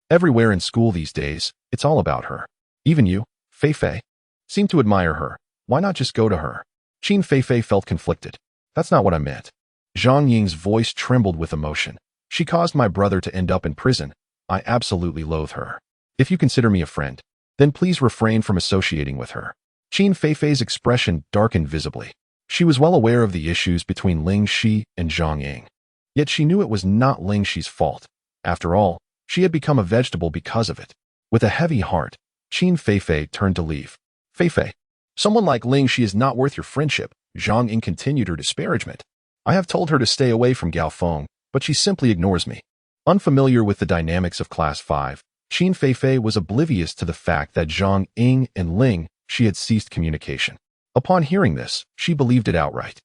Everywhere in school these days, it's all about her. Even you, Feifei, seem to admire her. Why not just go to her?" Qin Feifei felt conflicted. "That's not what I meant." Zhang Ying's voice trembled with emotion. "She caused my brother to end up in prison. I absolutely loathe her. If you consider me a friend, then please refrain from associating with her." Qin Feifei's expression darkened visibly. She was well aware of the issues between Ling Xi and Zhang Ying. Yet she knew it was not Ling Xi's fault. After all, she had become a vegetable because of it. With a heavy heart, Qin Feifei turned to leave. "Feifei, someone like Ling Xi is not worth your friendship." Zhang Ying continued her disparagement. "I have told her to stay away from Gao Feng, but she simply ignores me." Unfamiliar with the dynamics of Class 5, Qin Feifei was oblivious to the fact that Zhang Ying and Ling Xi had ceased communication. Upon hearing this, she believed it outright.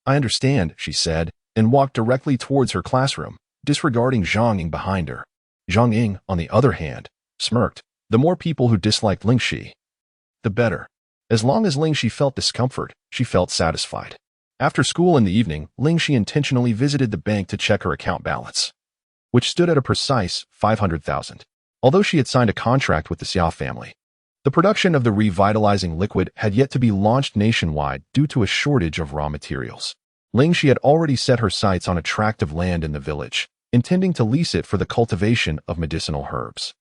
"I understand," she said, and walked directly towards her classroom, disregarding Zhang Ying behind her. Zhang Ying, on the other hand, smirked. The more people who disliked Ling Xi, the better. As long as Ling Xi felt discomfort, she felt satisfied. After school in the evening, Ling Xi intentionally visited the bank to check her account balance, which stood at a precise 500,000. Although she had signed a contract with the Xia family, the production of the revitalizing liquid had yet to be launched nationwide due to a shortage of raw materials. Ling Xi had already set her sights on a tract of land in the village, intending to lease it for the cultivation of medicinal herbs.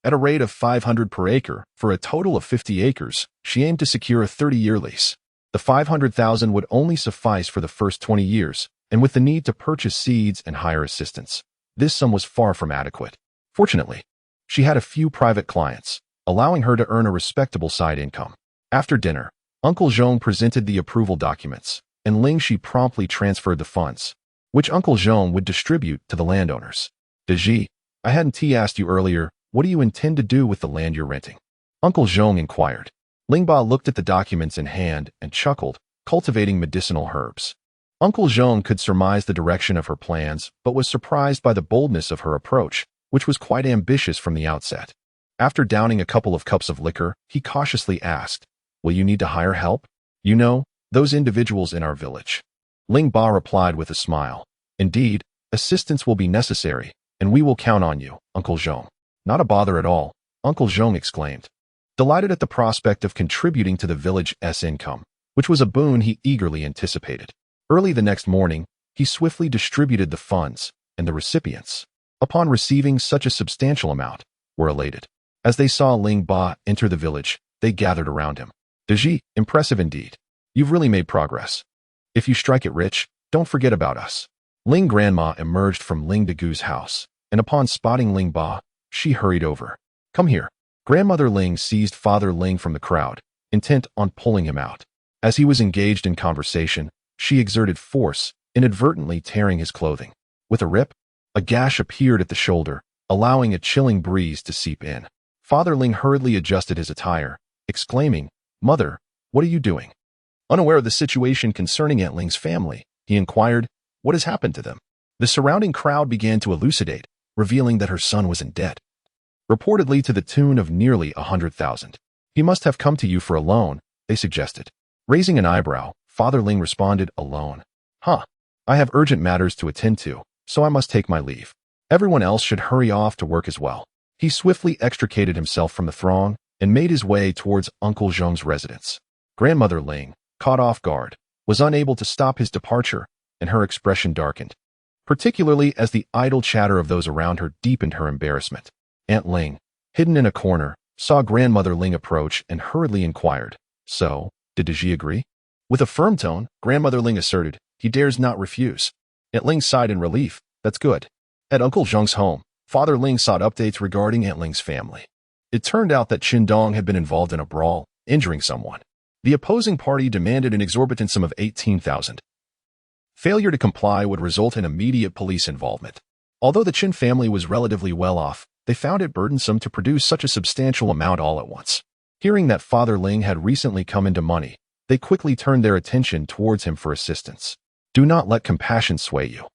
At a rate of 500 per acre, for a total of 50 acres, she aimed to secure a 30-year lease. The 500,000 would only suffice for the first 20 years, and with the need to purchase seeds and hire assistants, this sum was far from adequate. Fortunately, she had a few private clients, allowing her to earn a respectable side income. After dinner, Uncle Zhong presented the approval documents, and Ling Xi promptly transferred the funds, which Uncle Zhong would distribute to the landowners. "Deji, I hadn't asked you earlier, what do you intend to do with the land you're renting?" Uncle Zhong inquired. Lingba looked at the documents in hand and chuckled, "Cultivating medicinal herbs." Uncle Zhong could surmise the direction of her plans, but was surprised by the boldness of her approach, which was quite ambitious from the outset. After downing a couple of cups of liquor, he cautiously asked, "Will you need to hire help? You know, those individuals in our village." Ling Ba replied with a smile, "Indeed, assistance will be necessary, and we will count on you, Uncle Zhong." "Not a bother at all," Uncle Zhong exclaimed, delighted at the prospect of contributing to the village's income, which was a boon he eagerly anticipated. Early the next morning, he swiftly distributed the funds, and the recipients, upon receiving such a substantial amount, were elated. As they saw Ling Ba enter the village, they gathered around him. "Deji, impressive indeed. You've really made progress. If you strike it rich, don't forget about us." Ling grandma emerged from Ling Dagu's house, and upon spotting Ling Ba, she hurried over. Come here. Grandmother Ling seized Father Ling from the crowd, intent on pulling him out. As he was engaged in conversation, she exerted force, inadvertently tearing his clothing. With a rip, a gash appeared at the shoulder, allowing a chilling breeze to seep in. Father Ling hurriedly adjusted his attire, exclaiming, Mother, what are you doing? Unaware of the situation concerning Aunt Ling's family, he inquired, what has happened to them? The surrounding crowd began to elucidate, revealing that her son was in debt, reportedly to the tune of nearly 100,000. He must have come to you for a loan, they suggested. Raising an eyebrow, Father Ling responded, a loan. Huh. I have urgent matters to attend to, so I must take my leave. Everyone else should hurry off to work as well. He swiftly extricated himself from the throng and made his way towards Uncle Zhong's residence. Grandmother Ling, caught off guard, was unable to stop his departure, and her expression darkened, particularly as the idle chatter of those around her deepened her embarrassment. Aunt Ling, hidden in a corner, saw Grandmother Ling approach and hurriedly inquired, So, did De Ji agree? With a firm tone, Grandmother Ling asserted, he dares not refuse. Aunt Ling sighed in relief, that's good. At Uncle Zhong's home, Father Ling sought updates regarding Aunt Ling's family. It turned out that Qin Dong had been involved in a brawl, injuring someone. The opposing party demanded an exorbitant sum of 18,000. Failure to comply would result in immediate police involvement. Although the Qin family was relatively well off, they found it burdensome to produce such a substantial amount all at once. Hearing that Father Ling had recently come into money, they quickly turned their attention towards him for assistance. Do not let compassion sway you.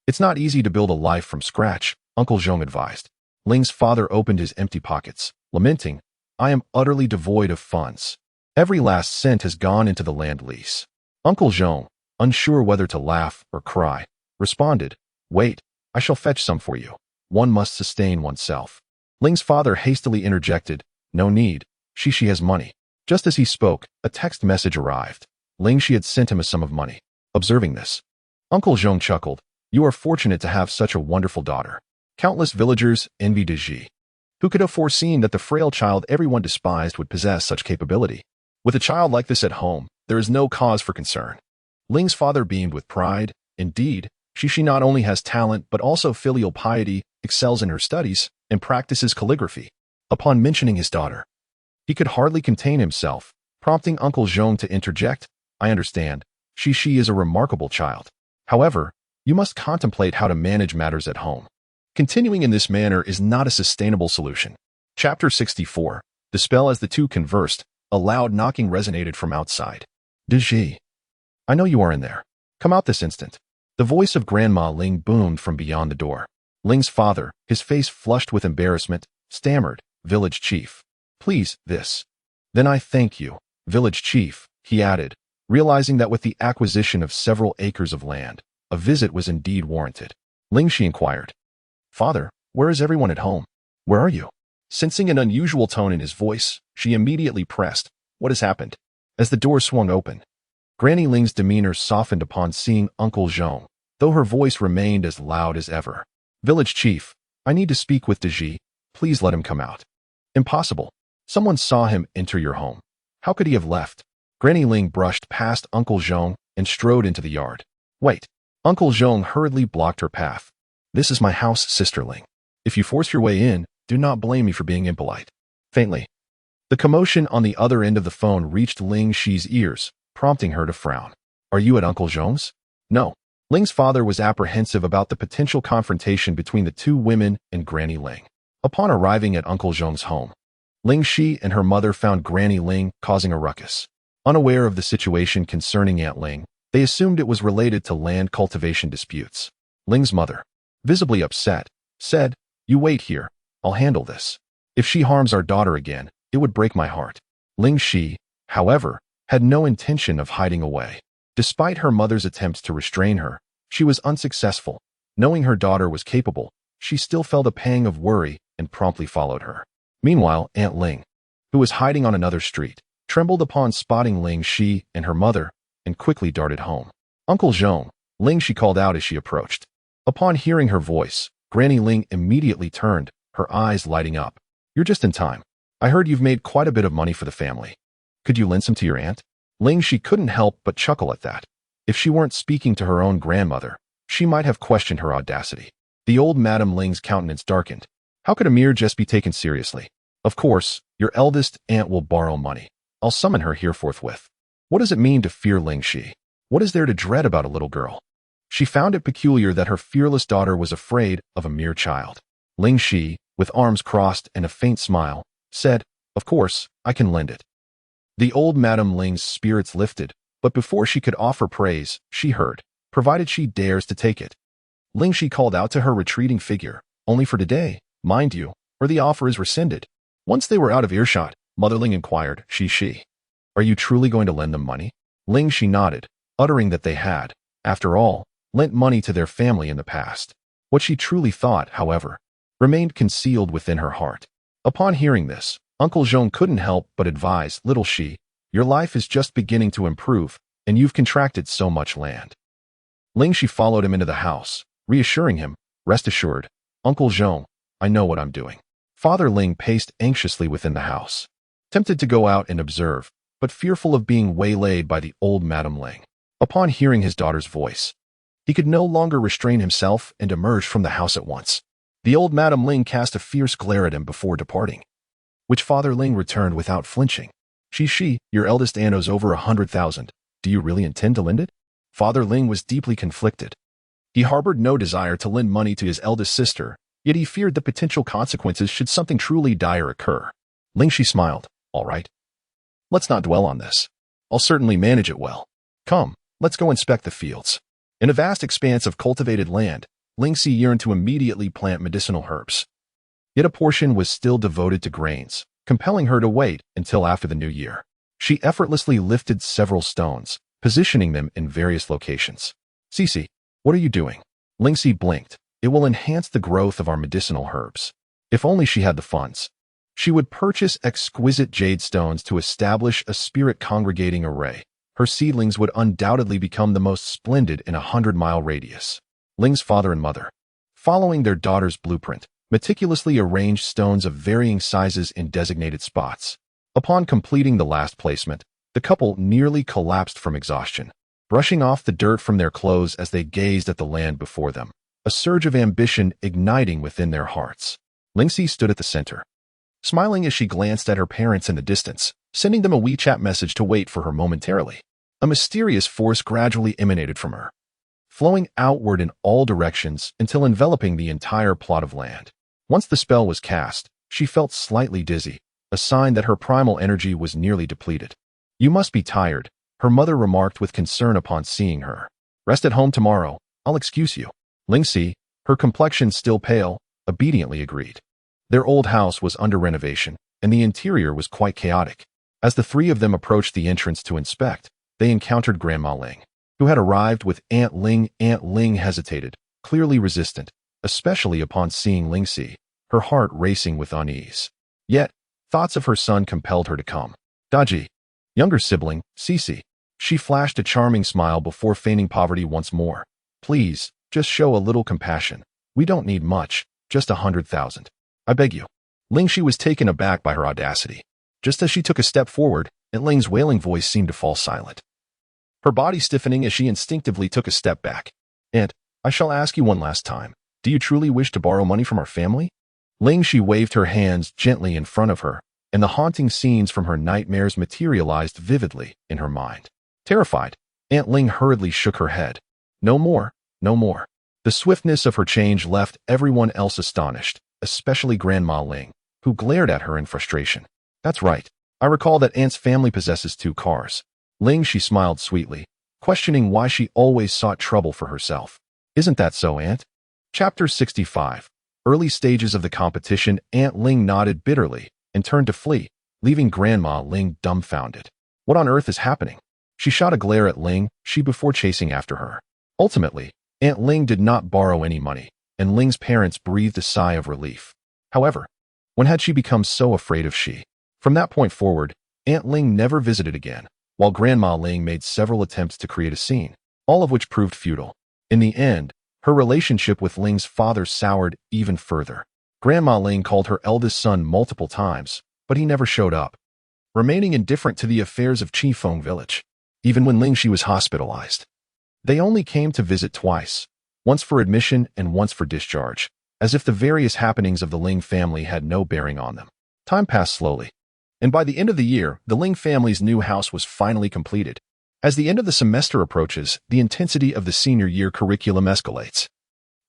It's not easy to build a life from scratch, Uncle Zhong advised. Ling's father opened his empty pockets, lamenting, I am utterly devoid of funds. Every last cent has gone into the land lease. Uncle Zhong, unsure whether to laugh or cry, responded, Wait, I shall fetch some for you. One must sustain oneself. Ling's father hastily interjected, No need, she has money. Just as he spoke, a text message arrived. Ling Xi had sent him a sum of money. Observing this, Uncle Zhong chuckled, You are fortunate to have such a wonderful daughter. Countless villagers envied De Ji. Who could have foreseen that the frail child everyone despised would possess such capability? With a child like this at home, there is no cause for concern. Ling's father beamed with pride. Indeed, she not only has talent but also filial piety, excels in her studies, and practices calligraphy. Upon mentioning his daughter, he could hardly contain himself, prompting Uncle Zhong to interject, I understand, she is a remarkable child. However, you must contemplate how to manage matters at home. Continuing in this manner is not a sustainable solution. Chapter 64. The spell. As the two conversed, a loud knocking resonated from outside. De Ji, I know you are in there. Come out this instant. The voice of Grandma Ling boomed from beyond the door. Ling's father, his face flushed with embarrassment, stammered, Village Chief. Please, this. Then I thank you, Village Chief, he added, realizing that with the acquisition of several acres of land, a visit was indeed warranted. Ling Xi inquired, Father, where is everyone at home? Where are you? Sensing an unusual tone in his voice, she immediately pressed, What has happened? As the door swung open, Granny Ling's demeanor softened upon seeing Uncle Zhong, though her voice remained as loud as ever. Village Chief, I need to speak with De Ji. Please let him come out. Impossible. Someone saw him enter your home. How could he have left? Granny Ling brushed past Uncle Zhong and strode into the yard. Wait. Uncle Zhong hurriedly blocked her path. This is my house, Sister Ling. If you force your way in, do not blame me for being impolite. Faintly, the commotion on the other end of the phone reached Ling Xi's ears, prompting her to frown. Are you at Uncle Zhong's? No. Ling's father was apprehensive about the potential confrontation between the two women and Granny Ling. Upon arriving at Uncle Zhong's home, Ling Xi and her mother found Granny Ling causing a ruckus. Unaware of the situation concerning Aunt Ling, they assumed it was related to land cultivation disputes. Ling's mother, visibly upset, said, You wait here, I'll handle this. If she harms our daughter again, it would break my heart. Ling Xi, however, had no intention of hiding away. Despite her mother's attempts to restrain her, she was unsuccessful. Knowing her daughter was capable, she still felt a pang of worry and promptly followed her. Meanwhile, Aunt Ling, who was hiding on another street, trembled upon spotting Ling Xi and her mother and quickly darted home. Uncle Zhong, Ling Xi called out as she approached. Upon hearing her voice, Granny Ling immediately turned, her eyes lighting up. You're just in time. I heard you've made quite a bit of money for the family. Could you lend some to your aunt? Ling Xi couldn't help but chuckle at that. If she weren't speaking to her own grandmother, she might have questioned her audacity. The old Madame Ling's countenance darkened. How could Amir just be taken seriously? Of course, your eldest aunt will borrow money. I'll summon her here forthwith. What does it mean to fear Ling Xi? What is there to dread about a little girl? She found it peculiar that her fearless daughter was afraid of a mere child. Ling Xi, with arms crossed and a faint smile, said, "Of course, I can lend it." The old Madame Ling's spirits lifted, but before she could offer praise, she heard, "Provided she dares to take it." Ling Xi called out to her retreating figure, "Only for today, mind you, or the offer is rescinded." Once they were out of earshot, Mother Ling inquired, She, "Are you truly going to lend them money?" Ling Xi nodded, uttering that they had, after all, lent money to their family in the past. What she truly thought, however, remained concealed within her heart. Upon hearing this, Uncle Zhong couldn't help but advise, "Little Xi, your life is just beginning to improve, and you've contracted so much land." Ling Xi followed him into the house, reassuring him, "Rest assured, Uncle Zhong, I know what I'm doing." Father Ling paced anxiously within the house, tempted to go out and observe, but fearful of being waylaid by the old Madame Ling. Upon hearing his daughter's voice, he could no longer restrain himself and emerged from the house at once. The old Madame Ling cast a fierce glare at him before departing, which Father Ling returned without flinching. She, your eldest aunt owes over 100,000. Do you really intend to lend it?" Father Ling was deeply conflicted. He harbored no desire to lend money to his eldest sister, yet he feared the potential consequences should something truly dire occur. Ling Xi smiled, "All right. Let's not dwell on this. I'll certainly manage it well. Come, let's go inspect the fields." In a vast expanse of cultivated land, Ling Xi yearned to immediately plant medicinal herbs. Yet a portion was still devoted to grains, compelling her to wait until after the new year. She effortlessly lifted several stones, positioning them in various locations. "Cici, what are you doing?" Ling Xi blinked. "It will enhance the growth of our medicinal herbs." If only she had the funds. She would purchase exquisite jade stones to establish a spirit-congregating array. Her seedlings would undoubtedly become the most splendid in a 100-mile radius. Ling's father and mother, following their daughter's blueprint, meticulously arranged stones of varying sizes in designated spots. Upon completing the last placement, the couple nearly collapsed from exhaustion, brushing off the dirt from their clothes as they gazed at the land before them, a surge of ambition igniting within their hearts. Ling Xi stood at the center, smiling as she glanced at her parents in the distance, sending them a WeChat message to wait for her momentarily. A mysterious force gradually emanated from her, flowing outward in all directions until enveloping the entire plot of land. Once the spell was cast, she felt slightly dizzy, a sign that her primal energy was nearly depleted. "You must be tired," her mother remarked with concern upon seeing her. "Rest at home tomorrow, I'll excuse you." Ling Xi, her complexion still pale, obediently agreed. Their old house was under renovation, and the interior was quite chaotic. As the three of them approached the entrance to inspect, they encountered Grandma Ling, who had arrived with Aunt Ling. Aunt Ling hesitated, clearly resistant, especially upon seeing Ling Xi, her heart racing with unease. Yet, thoughts of her son compelled her to come. "Daji, younger sibling, Cici." She flashed a charming smile before feigning poverty once more. "Please, just show a little compassion. We don't need much, just 100,000. I beg you." Ling Xi was taken aback by her audacity. Just as she took a step forward, Aunt Ling's wailing voice seemed to fall silent, her body stiffening as she instinctively took a step back. "Aunt, I shall ask you one last time. Do you truly wish to borrow money from our family?" Ling Xi waved her hands gently in front of her, and the haunting scenes from her nightmares materialized vividly in her mind. Terrified, Aunt Ling hurriedly shook her head. "No more, no more." The swiftness of her change left everyone else astonished, especially Grandma Ling, who glared at her in frustration. "That's right. I recall that Aunt's family possesses 2 cars. Ling Xi smiled sweetly, questioning why she always sought trouble for herself. "Isn't that so, Aunt?" Chapter 65. Early stages of the competition. Aunt Ling nodded bitterly and turned to flee, leaving Grandma Ling dumbfounded. What on earth is happening? She shot a glare at Ling Xi before chasing after her. Ultimately, Aunt Ling did not borrow any money, and Ling's parents breathed a sigh of relief. However, when had she become so afraid of Xi? From that point forward, Aunt Ling never visited again, while Grandma Ling made several attempts to create a scene, all of which proved futile. In the end, her relationship with Ling's father soured even further. Grandma Ling called her eldest son multiple times, but he never showed up, remaining indifferent to the affairs of Qifeng village. Even when Ling Xi was hospitalized, they only came to visit twice. once for admission and once for discharge, as if the various happenings of the Ling family had no bearing on them. Time passed slowly, and by the end of the year, the Ling family's new house was finally completed. As the end of the semester approaches, the intensity of the senior year curriculum escalates.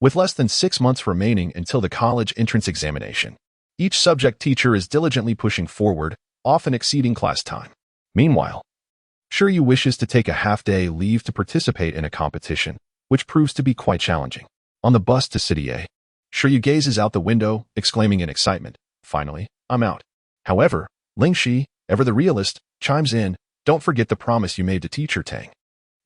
With less than 6 months remaining until the college entrance examination, each subject teacher is diligently pushing forward, often exceeding class time. Meanwhile, Shiryu wishes to take a half-day leave to participate in a competition, which proves to be quite challenging. On the bus to City A, Shiryu gazes out the window, exclaiming in excitement, "Finally, I'm out." However, Ling Xi, ever the realist, chimes in, "Don't forget the promise you made to teacher Tang.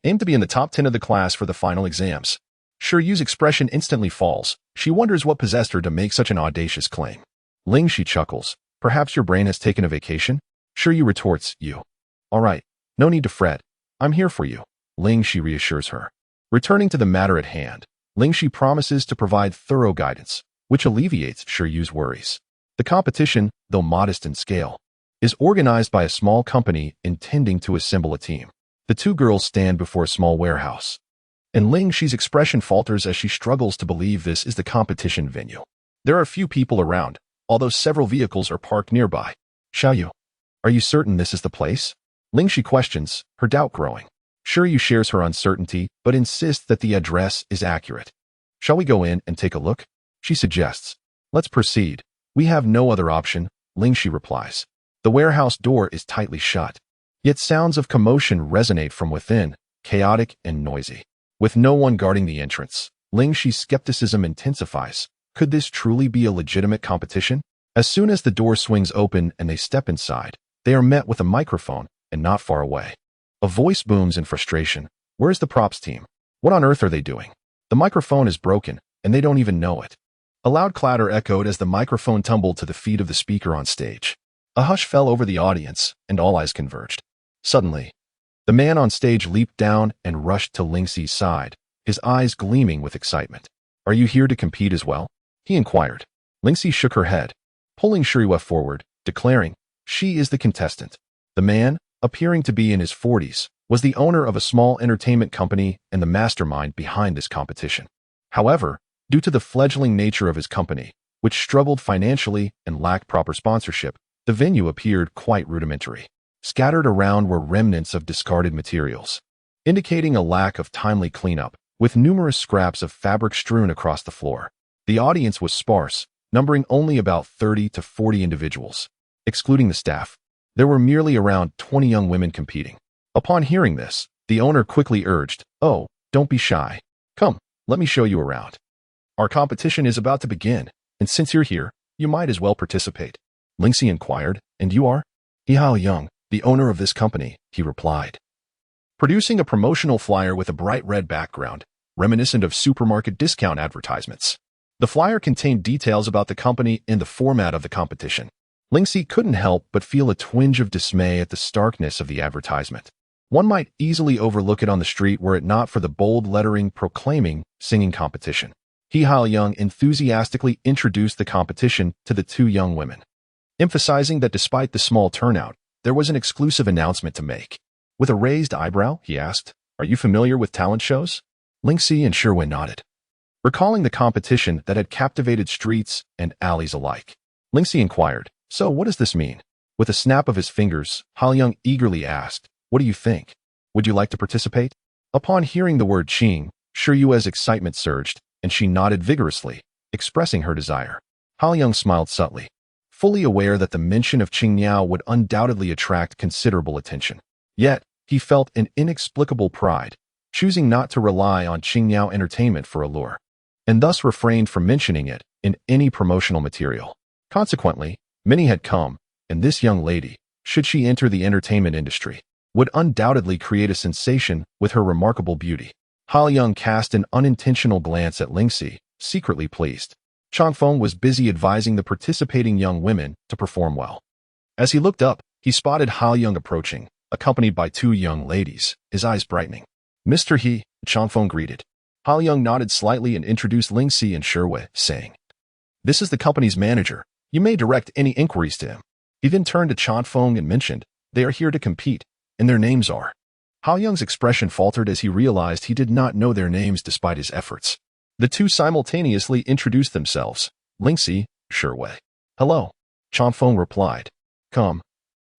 Aim to be in the top 10 of the class for the final exams." Shiryu's expression instantly falls. She wonders what possessed her to make such an audacious claim. Ling Xi chuckles. "Perhaps your brain has taken a vacation?" Shiryu retorts, "You. All right, no need to fret. I'm here for you." Ling Xi reassures her. Returning to the matter at hand, Ling Xi promises to provide thorough guidance, which alleviates Shiryu's worries. The competition, though modest in scale, is organized by a small company intending to assemble a team. The two girls stand before a small warehouse, and Ling Xi's expression falters as she struggles to believe this is the competition venue. There are few people around, although several vehicles are parked nearby. "Xiaoyu, are you certain this is the place?" Ling Xi questions, her doubt growing. Shiryu shares her uncertainty, but insists that the address is accurate. "Shall we go in and take a look?" she suggests. "Let's proceed. We have no other option," Ling Xi replies. The warehouse door is tightly shut, yet sounds of commotion resonate from within, chaotic and noisy. With no one guarding the entrance, Ling Xi's skepticism intensifies. Could this truly be a legitimate competition? As soon as the door swings open and they step inside, they are met with a microphone, and not far away. A voice booms in frustration. "Where's the props team? What on earth are they doing?" The microphone is broken, and they don't even know it. A loud clatter echoed as the microphone tumbled to the feet of the speaker on stage. A hush fell over the audience, and all eyes converged. Suddenly, the man on stage leaped down and rushed to Ling Xi's side, his eyes gleaming with excitement. "Are you here to compete as well?" he inquired. Ling Xi shook her head, pulling Shiryu forward, declaring, "She is the contestant." The man, appearing to be in his 40s, was the owner of a small entertainment company and the mastermind behind this competition. However, due to the fledgling nature of his company, which struggled financially and lacked proper sponsorship, the venue appeared quite rudimentary. Scattered around were remnants of discarded materials, indicating a lack of timely cleanup, with numerous scraps of fabric strewn across the floor. The audience was sparse, numbering only about 30 to 40 individuals. Excluding the staff, there were merely around 20 young women competing. Upon hearing this, the owner quickly urged, "Oh, don't be shy. Come, let me show you around. Our competition is about to begin, and since you're here, you might as well participate." Ling Xi inquired, "And you are?" "Hihao Young, the owner of this company," he replied, producing a promotional flyer with a bright red background, reminiscent of supermarket discount advertisements. The flyer contained details about the company and the format of the competition. Ling Xi couldn't help but feel a twinge of dismay at the starkness of the advertisement. One might easily overlook it on the street were it not for the bold lettering proclaiming singing competition. Hihao Young enthusiastically introduced the competition to the two young women, emphasizing that despite the small turnout, there was an exclusive announcement to make. With a raised eyebrow, he asked, "Are you familiar with talent shows?" Ling Xi and Shiryu nodded, recalling the competition that had captivated streets and alleys alike. Ling Xi inquired, "So what does this mean?" With a snap of his fingers, Hao Young eagerly asked, "What do you think? Would you like to participate?" Upon hearing the word Qing, Shiryu's excitement surged, and she nodded vigorously, expressing her desire. Hao Young smiled subtly, fully aware that the mention of Qing Niao would undoubtedly attract considerable attention. Yet, he felt an inexplicable pride, choosing not to rely on Qing Niao Entertainment for a lure, and thus refrained from mentioning it in any promotional material. Consequently, many had come, and this young lady, should she enter the entertainment industry, would undoubtedly create a sensation with her remarkable beauty. Hao Young cast an unintentional glance at Ling Xi, secretly pleased. Changfeng was busy advising the participating young women to perform well. As he looked up, he spotted Hao Young approaching, accompanied by two young ladies, his eyes brightening. "Mr. He," Changfeng greeted. Hao Young nodded slightly and introduced Ling Xi and Shiryu, saying, "This is the company's manager. You may direct any inquiries to him." He then turned to Changfeng and mentioned, "They are here to compete, and their names are." Hao Young's expression faltered as he realized he did not know their names despite his efforts. The two simultaneously introduced themselves. Ling Xi, sure way. Hello. Changfeng replied. Come.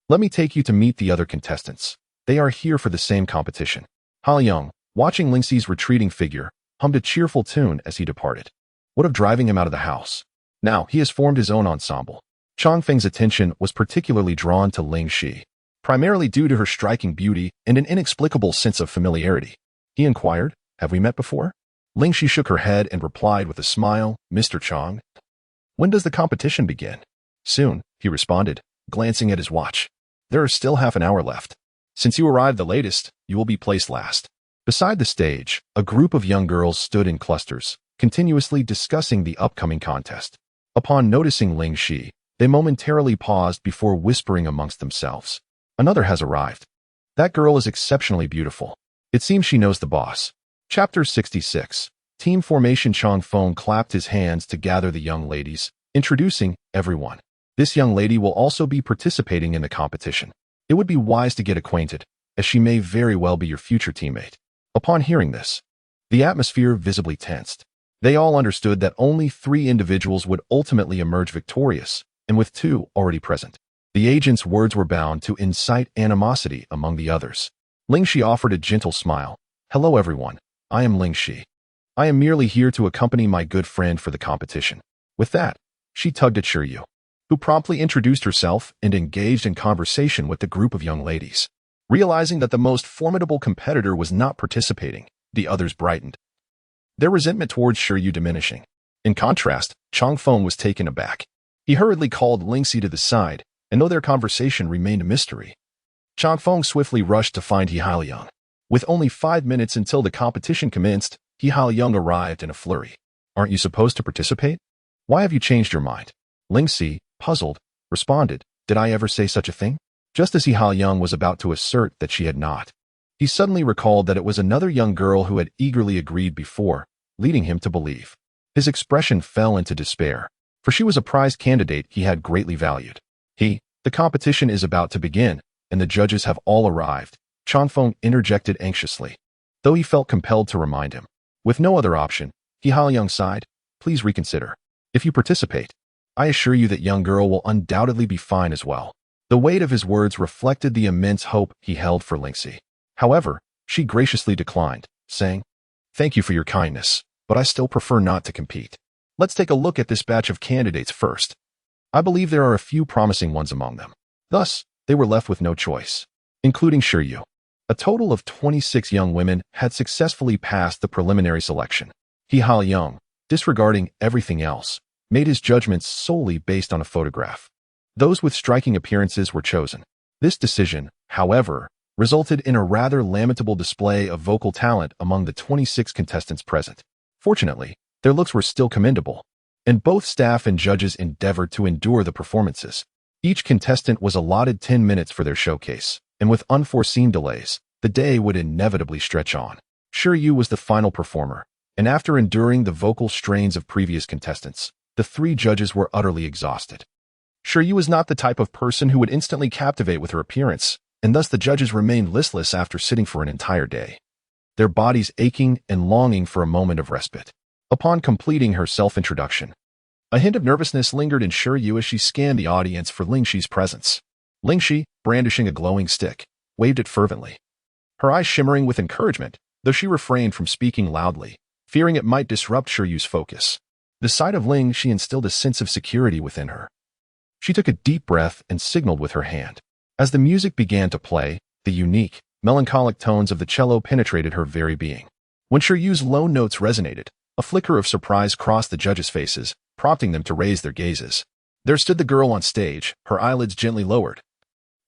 Let me take you to meet the other contestants. They are here for the same competition. Haoyang, watching Ling Xi's retreating figure, hummed a cheerful tune as he departed. What of driving him out of the house? Now he has formed his own ensemble. Changfeng's attention was particularly drawn to Ling Xi, primarily due to her striking beauty and an inexplicable sense of familiarity. He inquired, have we met before? Ling Xi shook her head and replied with a smile, Mr. Chang. When does the competition begin? Soon, he responded, glancing at his watch. There is still half an hour left. Since you arrived the latest, you will be placed last. Beside the stage, a group of young girls stood in clusters, continuously discussing the upcoming contest. Upon noticing Ling Xi, they momentarily paused before whispering amongst themselves. Another has arrived. That girl is exceptionally beautiful. It seems she knows the boss. Chapter 66. Team Formation. Changfeng clapped his hands to gather the young ladies, introducing everyone. This young lady will also be participating in the competition. It would be wise to get acquainted, as she may very well be your future teammate. Upon hearing this, the atmosphere visibly tensed. They all understood that only 3 individuals would ultimately emerge victorious, and with 2 already present, the agent's words were bound to incite animosity among the others. Ling Xi offered a gentle smile. Hello everyone, I am Ling Xi. I am merely here to accompany my good friend for the competition. With that, she tugged at Shiryu, who promptly introduced herself and engaged in conversation with the group of young ladies. Realizing that the most formidable competitor was not participating, the others brightened, their resentment towards Shiryu diminishing. In contrast, Changfeng was taken aback. He hurriedly called Ling Xi to the side, and though their conversation remained a mystery, Changfeng swiftly rushed to find He Haoyang. With only 5 minutes until the competition commenced, He Haoyang arrived in a flurry. Aren't you supposed to participate? Why have you changed your mind? Ling Xi, puzzled, responded, did I ever say such a thing? Just as He Haoyang was about to assert that she had not, he suddenly recalled that it was another young girl who had eagerly agreed before, leading him to believe. His expression fell into despair, for she was a prize candidate he had greatly valued. The competition is about to begin, and the judges have all arrived, Changfeng interjected anxiously, though he felt compelled to remind him. With no other option, He Haoyang sighed, please reconsider. If you participate, I assure you that young girl will undoubtedly be fine as well. The weight of his words reflected the immense hope he held for Ling Xi. However, she graciously declined, saying, thank you for your kindness, but I still prefer not to compete. Let's take a look at this batch of candidates first. I believe there are a few promising ones among them. Thus, they were left with no choice, including Shiryu. A total of 26 young women had successfully passed the preliminary selection. He Haoyang, disregarding everything else, made his judgments solely based on a photograph. Those with striking appearances were chosen. This decision, however, resulted in a rather lamentable display of vocal talent among the 26 contestants present. Fortunately, their looks were still commendable, and both staff and judges endeavored to endure the performances. Each contestant was allotted 10 minutes for their showcase, and with unforeseen delays, the day would inevitably stretch on. Shiryu was the final performer, and after enduring the vocal strains of previous contestants, the 3 judges were utterly exhausted. Shiryu was not the type of person who would instantly captivate with her appearance, and thus the judges remained listless after sitting for an entire day, their bodies aching and longing for a moment of respite. Upon completing her self-introduction, a hint of nervousness lingered in Shiryu as she scanned the audience for Ling Xi's presence. Ling Xi, brandishing a glowing stick, waved it fervently, her eyes shimmering with encouragement, though she refrained from speaking loudly, fearing it might disrupt Shiryu's focus. The sight of Ling Xi instilled a sense of security within her. She took a deep breath and signaled with her hand. As the music began to play, the unique, melancholic tones of the cello penetrated her very being. When Shiryu's low notes resonated, a flicker of surprise crossed the judges' faces, prompting them to raise their gazes. There stood the girl on stage, her eyelids gently lowered.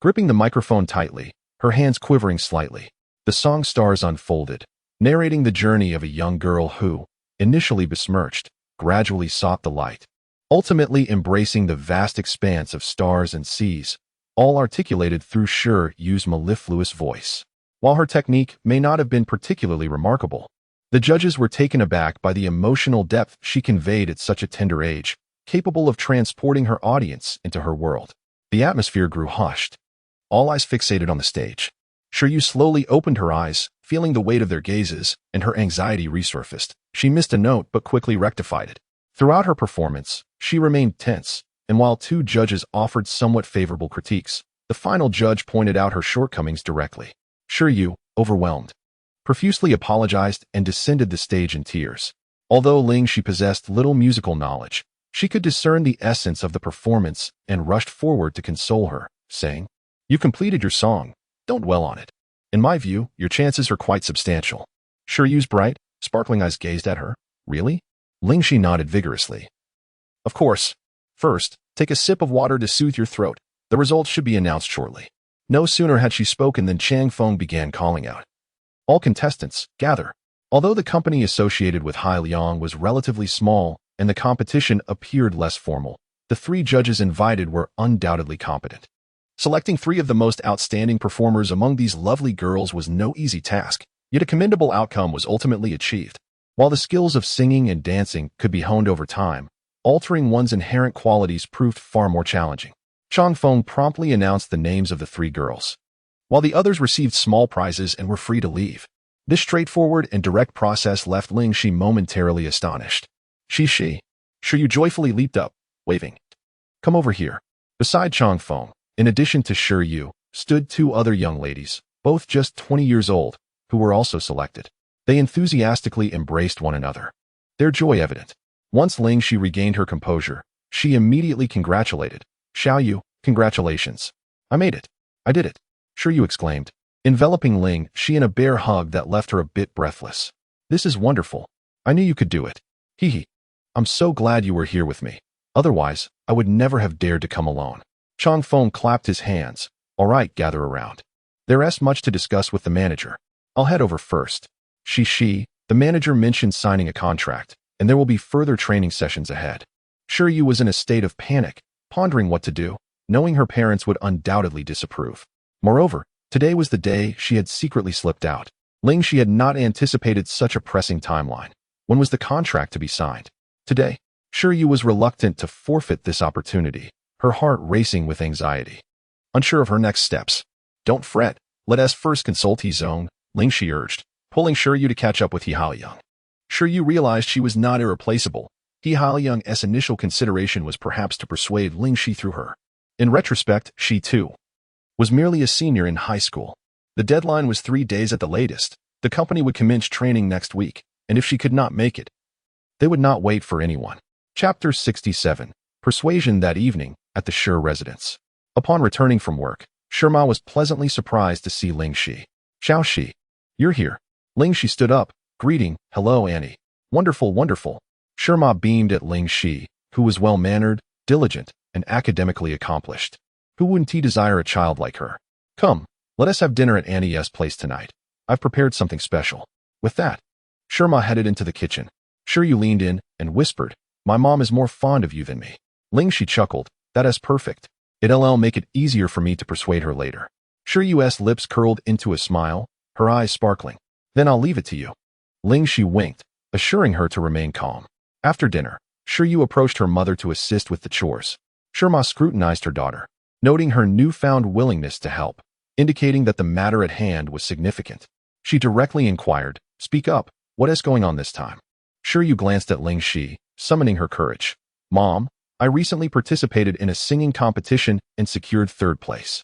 Gripping the microphone tightly, her hands quivering slightly, the song stars unfolded, narrating the journey of a young girl who, initially besmirched, gradually sought the light, ultimately embracing the vast expanse of stars and seas, all articulated through Shiryu's mellifluous voice. While her technique may not have been particularly remarkable, the judges were taken aback by the emotional depth she conveyed at such a tender age, capable of transporting her audience into her world. The atmosphere grew hushed, all eyes fixated on the stage. Shiryu slowly opened her eyes, Feeling the weight of their gazes, and her anxiety resurfaced. She missed a note but quickly rectified it. Throughout her performance, she remained tense, and while two judges offered somewhat favorable critiques, the final judge pointed out her shortcomings directly. Shiryu, overwhelmed, profusely apologized and descended the stage in tears. Although Ling Xi possessed little musical knowledge, she could discern the essence of the performance and rushed forward to console her, saying, "You completed your song. Don't dwell on it. In my view, your chances are quite substantial." Shiryu's bright, sparkling eyes gazed at her. "Really?" Ling Xi nodded vigorously. "Of course. First, take a sip of water to soothe your throat. The results should be announced shortly." No sooner had she spoken than Chang Feng began calling out, "All contestants, gather." Although the company associated with Hai Liang was relatively small and the competition appeared less formal, the three judges invited were undoubtedly competent. Selecting three of the most outstanding performers among these lovely girls was no easy task, yet a commendable outcome was ultimately achieved. While the skills of singing and dancing could be honed over time, altering one's inherent qualities proved far more challenging. Chang Feng promptly announced the names of the three girls, while the others received small prizes and were free to leave. This straightforward and direct process left Ling Xi momentarily astonished. Shi. Shiryu joyfully leaped up, waving, "Come over here." Beside Chang Feng, in addition to Shiryu, stood two other young ladies, both just 20 years old, who were also selected. They enthusiastically embraced one another, their joy evident. Once Ling Xi regained her composure, she immediately congratulated. "Xiaoyu, congratulations. I made it. I did it," Shiryu exclaimed, enveloping Ling Xi in a bear hug that left her a bit breathless. "This is wonderful. I knew you could do it. Hee. I'm so glad you were here with me. Otherwise, I would never have dared to come alone." Chang Feng clapped his hands. "All right, gather around. There's much to discuss with the manager. I'll head over first." Shi, the manager mentioned signing a contract, and there will be further training sessions ahead. Shiryu was in a state of panic, pondering what to do, knowing her parents would undoubtedly disapprove. Moreover, today was the day she had secretly slipped out. Ling Xi had not anticipated such a pressing timeline. When was the contract to be signed? Today. Shiryu was reluctant to forfeit this opportunity, her heart racing with anxiety. Unsure of her next steps. "Don't fret. Let us first consult his own," Ling Xi urged, pulling Shiryu to catch up with He Haoyang. Shiryu realized she was not irreplaceable. He Haoyang's initial consideration was perhaps to persuade Ling Xi through her. In retrospect, she too was merely a senior in high school. The deadline was 3 days at the latest. The company would commence training next week, and if she could not make it, they would not wait for anyone. Chapter 67. Persuasion. That evening, at the Shi residence. Upon returning from work, Shirma was pleasantly surprised to see Ling Xi. "Xiao Shi, you're here." Ling Xi stood up, greeting, "Hello, Annie." "Wonderful, wonderful." Shirma beamed at Ling Xi, who was well-mannered, diligent, and academically accomplished. Who wouldn't he desire a child like her? "Come, let us have dinner at Annie's place tonight. I've prepared something special." With that, Shirma headed into the kitchen. Shiryu leaned in and whispered, "My mom is more fond of you than me." Ling Xi chuckled, "That is perfect. It'll make it easier for me to persuade her later." Shiryu's lips curled into a smile, her eyes sparkling. "Then I'll leave it to you." Ling Xi winked, assuring her to remain calm. After dinner, Shiryu approached her mother to assist with the chores. Shirma scrutinized her daughter, noting her newfound willingness to help, indicating that the matter at hand was significant. She directly inquired, "Speak up, what is going on this time?" Shiryu glanced at Ling Xi, summoning her courage. "Mom, I recently participated in a singing competition and secured 3rd place.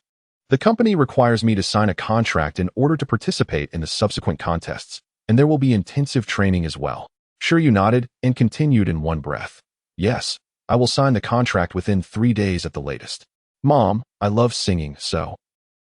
The company requires me to sign a contract in order to participate in the subsequent contests, and there will be intensive training as well." Shiryu nodded and continued in one breath. "Yes, I will sign the contract within 3 days at the latest. Mom, I love singing, so."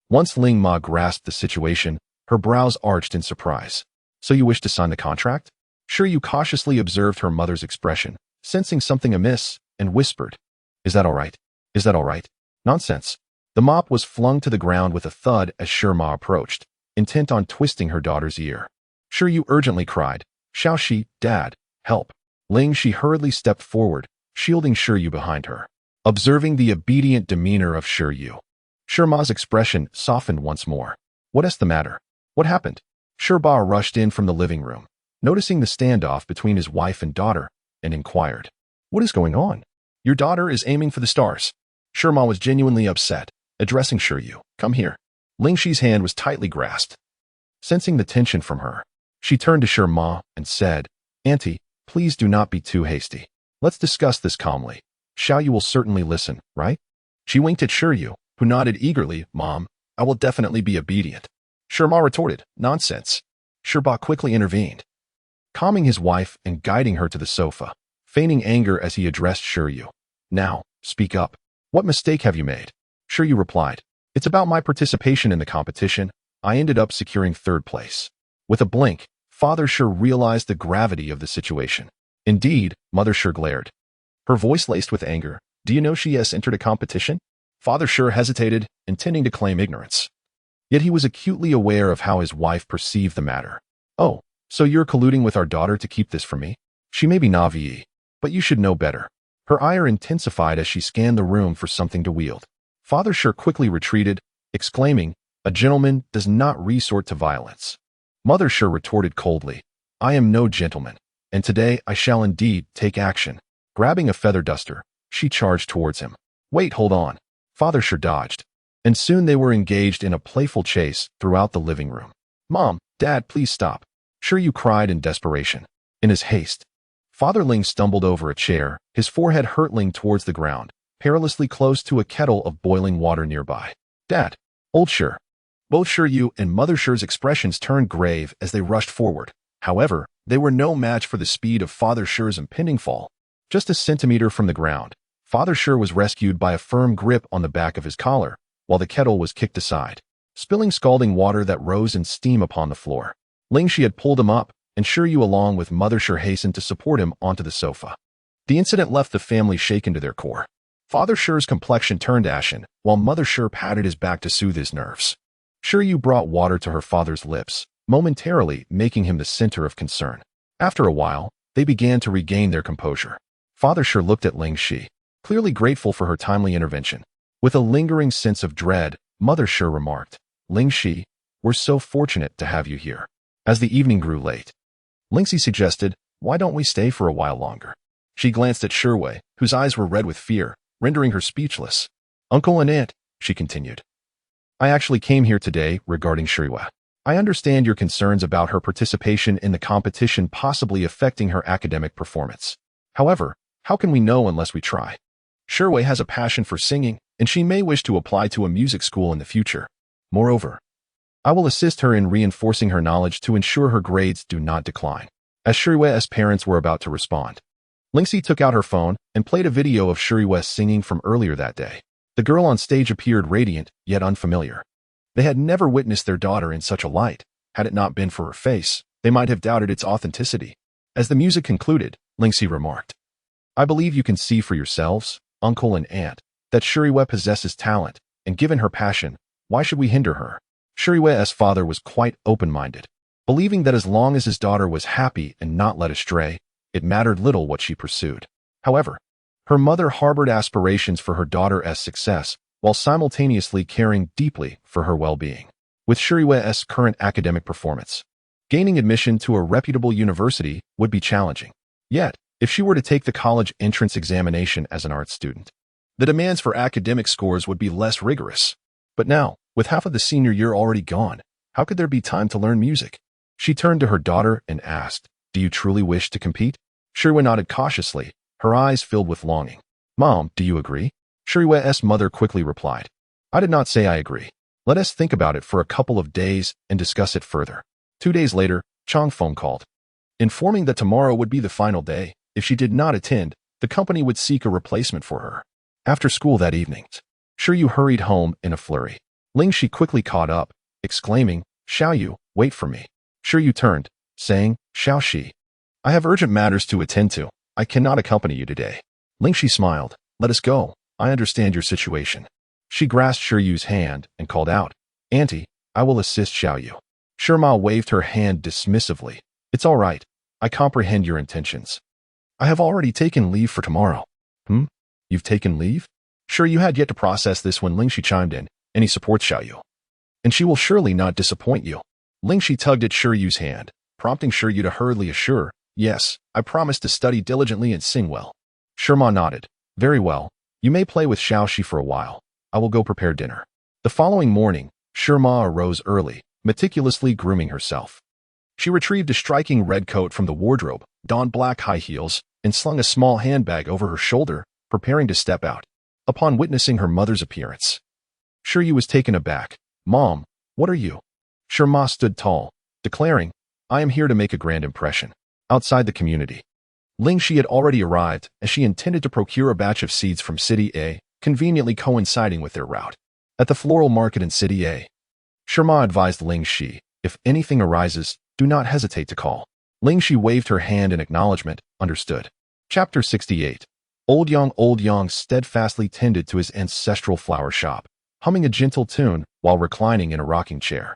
Once Ling Ma grasped the situation, her brows arched in surprise. "So you wish to sign the contract?" Shiryu cautiously observed her mother's expression, sensing something amiss, and whispered, "Is that all right? Is that all right?" "Nonsense." The mop was flung to the ground with a thud as Shirma approached, intent on twisting her daughter's ear. Shiryu urgently cried, "Xiao Shi, Dad, help." Ling Xi hurriedly stepped forward, shielding Shiryu behind her. Observing the obedient demeanor of Shiryu, Shirma's expression softened once more. "What is the matter? What happened?" Shirba rushed in from the living room, noticing the standoff between his wife and daughter, and inquired, "What is going on?" "Your daughter is aiming for the stars." Shirma was genuinely upset, addressing Shiryu. "Come here." Ling Xi's hand was tightly grasped. Sensing the tension from her, she turned to Shirma and said, "Auntie, please do not be too hasty. Let's discuss this calmly. Xiaoyu will certainly listen, right?" She winked at Shiryu, who nodded eagerly. "Mom, I will definitely be obedient." Shirma retorted, "Nonsense." Shirba quickly intervened, calming his wife and guiding her to the sofa, feigning anger as he addressed Shiryu. "Now, speak up. What mistake have you made?" Shiryu replied, "It's about my participation in the competition. I ended up securing third place." With a blink, Father Shir realized the gravity of the situation. Indeed, Mother Shir glared, her voice laced with anger. "Do you know she has entered a competition?" Father Shir hesitated, intending to claim ignorance. Yet he was acutely aware of how his wife perceived the matter. "Oh, so you're colluding with our daughter to keep this from me? She may be naive, but you should know better." Her ire intensified as she scanned the room for something to wield. Father Shir quickly retreated, exclaiming, "A gentleman does not resort to violence." Mother Shir retorted coldly, "I am no gentleman, and today I shall indeed take action." Grabbing a feather duster, she charged towards him. "Wait, hold on." Father Shir dodged, and soon they were engaged in a playful chase throughout the living room. "Mom, Dad, please stop." Shiryu cried in desperation. In his haste, Father Ling stumbled over a chair, his forehead hurtling towards the ground, perilously close to a kettle of boiling water nearby. "Dad, old Shir." Both Shiryu and Mother Shir's expressions turned grave as they rushed forward. However, they were no match for the speed of Father Shir's impending fall. Just a centimeter from the ground, Father Shir was rescued by a firm grip on the back of his collar, while the kettle was kicked aside, spilling scalding water that rose in steam upon the floor. Ling Xi had pulled him up, and Shiryu along with Mother Shir hastened to support him onto the sofa. The incident left the family shaken to their core. Father Shir's complexion turned ashen, while Mother Shir patted his back to soothe his nerves. Shiryu brought water to her father's lips, momentarily making him the center of concern. After a while, they began to regain their composure. Father Shir looked at Ling Xi, clearly grateful for her timely intervention. With a lingering sense of dread, Mother Shir remarked, "Ling Xi, we're so fortunate to have you here." As the evening grew late, Ling Xi suggested, "Why don't we stay for a while longer?" She glanced at Shirwei, whose eyes were red with fear, rendering her speechless. "Uncle and Aunt," she continued, "I actually came here today regarding Shirwei. I understand your concerns about her participation in the competition possibly affecting her academic performance. However, how can we know unless we try? Shirwei has a passion for singing, and she may wish to apply to a music school in the future. Moreover, I will assist her in reinforcing her knowledge to ensure her grades do not decline." As Shirwei's parents were about to respond, Ling Xi took out her phone and played a video of Shirwei singing from earlier that day. The girl on stage appeared radiant, yet unfamiliar. They had never witnessed their daughter in such a light. Had it not been for her face, they might have doubted its authenticity. As the music concluded, Ling Xi remarked, "I believe you can see for yourselves, uncle and aunt, that Shirwei possesses talent, and given her passion, why should we hinder her?" Shirwei's father was quite open-minded, believing that as long as his daughter was happy and not led astray, it mattered little what she pursued. However, her mother harbored aspirations for her daughter's success, while simultaneously caring deeply for her well-being. With Shirwei's current academic performance, gaining admission to a reputable university would be challenging. Yet, if she were to take the college entrance examination as an art student, the demands for academic scores would be less rigorous. But now, with half of the senior year already gone, how could there be time to learn music? She turned to her daughter and asked, "Do you truly wish to compete?" Shirwei nodded cautiously, her eyes filled with longing. "Mom, do you agree?" Shirwei's mother quickly replied, "I did not say I agree. Let us think about it for a couple of days and discuss it further." 2 days later, Chang phone called, informing that tomorrow would be the final day. If she did not attend, the company would seek a replacement for her. After school that evening, Shiryu hurried home in a flurry. Ling Xi quickly caught up, exclaiming, "Xiaoyu, wait for me." Shiryu turned, saying, "Xiaoxi, I have urgent matters to attend to. I cannot accompany you today." Ling Xi smiled, "Let us go. I understand your situation." She grasped Shiryu's hand and called out, "Auntie, I will assist Xiaoyu." Shirma waved her hand dismissively. "It's all right. I comprehend your intentions. I have already taken leave for tomorrow." You've taken leave? Shiryu had yet to process this when Ling Xi chimed in, and he supports Xiaoyu. "And she will surely not disappoint you." Ling Xi tugged at Shiryu's hand, prompting Shiryu to hurriedly assure, "Yes, I promise to study diligently and sing well." Shirma nodded. "Very well. You may play with Xiaoxi for a while. I will go prepare dinner." The following morning, Shirma arose early, meticulously grooming herself. She retrieved a striking red coat from the wardrobe, donned black high heels, and slung a small handbag over her shoulder, preparing to step out. Upon witnessing her mother's appearance, Shiryu was taken aback. "Mom, what are you?" Shirma stood tall, declaring, "I am here to make a grand impression." Outside the community, Ling Xi had already arrived, as she intended to procure a batch of seeds from City A, conveniently coinciding with their route. At the floral market in City A, Shirma advised Ling Xi, "If anything arises, do not hesitate to call." Ling Xi waved her hand in acknowledgement, understood. Chapter 68. Old Yang steadfastly tended to his ancestral flower shop, humming a gentle tune while reclining in a rocking chair.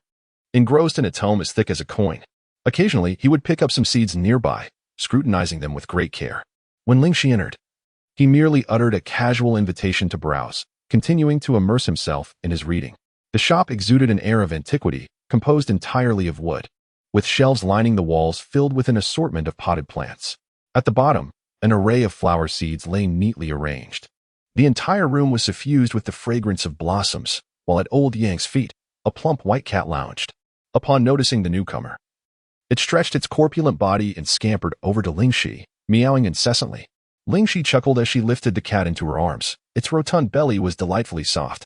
Engrossed in a tome as thick as a coin, occasionally he would pick up some seeds nearby, scrutinizing them with great care. When Ling Xi entered, he merely uttered a casual invitation to browse, continuing to immerse himself in his reading. The shop exuded an air of antiquity, composed entirely of wood, with shelves lining the walls filled with an assortment of potted plants. At the bottom, an array of flower seeds lay neatly arranged. The entire room was suffused with the fragrance of blossoms, while at Old Yang's feet, a plump white cat lounged. Upon noticing the newcomer, it stretched its corpulent body and scampered over to Ling Xi, meowing incessantly. Ling Xi chuckled as she lifted the cat into her arms. Its rotund belly was delightfully soft,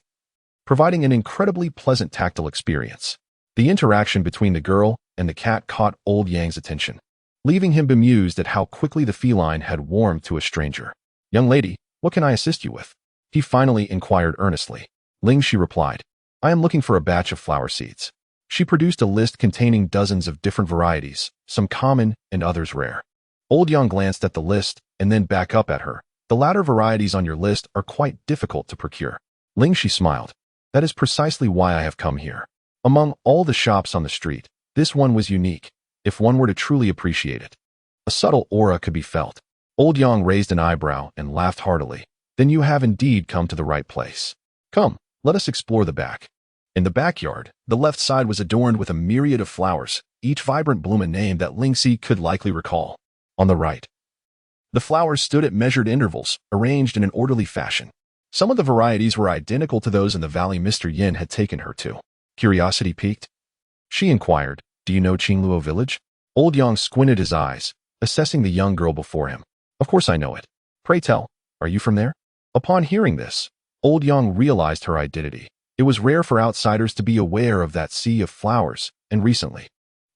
providing an incredibly pleasant tactile experience. The interaction between the girl and the cat caught Old Yang's attention, leaving him bemused at how quickly the feline had warmed to a stranger. "Young lady, what can I assist you with?" he finally inquired earnestly. Ling Xi replied, "I am looking for a batch of flower seeds." She produced a list containing dozens of different varieties, some common and others rare. Old Yang glanced at the list and then back up at her. "The latter varieties on your list are quite difficult to procure." Ling Xi smiled. "That is precisely why I have come here. Among all the shops on the street, this one was unique, if one were to truly appreciate it." A subtle aura could be felt. Old Yang raised an eyebrow and laughed heartily. "Then you have indeed come to the right place. Come, let us explore the back." In the backyard, the left side was adorned with a myriad of flowers, each vibrant bloom a name that Ling Xi could likely recall. On the right, the flowers stood at measured intervals, arranged in an orderly fashion. Some of the varieties were identical to those in the valley Mr. Yin had taken her to. Curiosity piqued, she inquired, "Do you know Qingluo village?" Old Yang squinted his eyes, assessing the young girl before him. "Of course I know it. Pray tell, are you from there?" Upon hearing this, Old Yang realized her identity. It was rare for outsiders to be aware of that sea of flowers, and recently,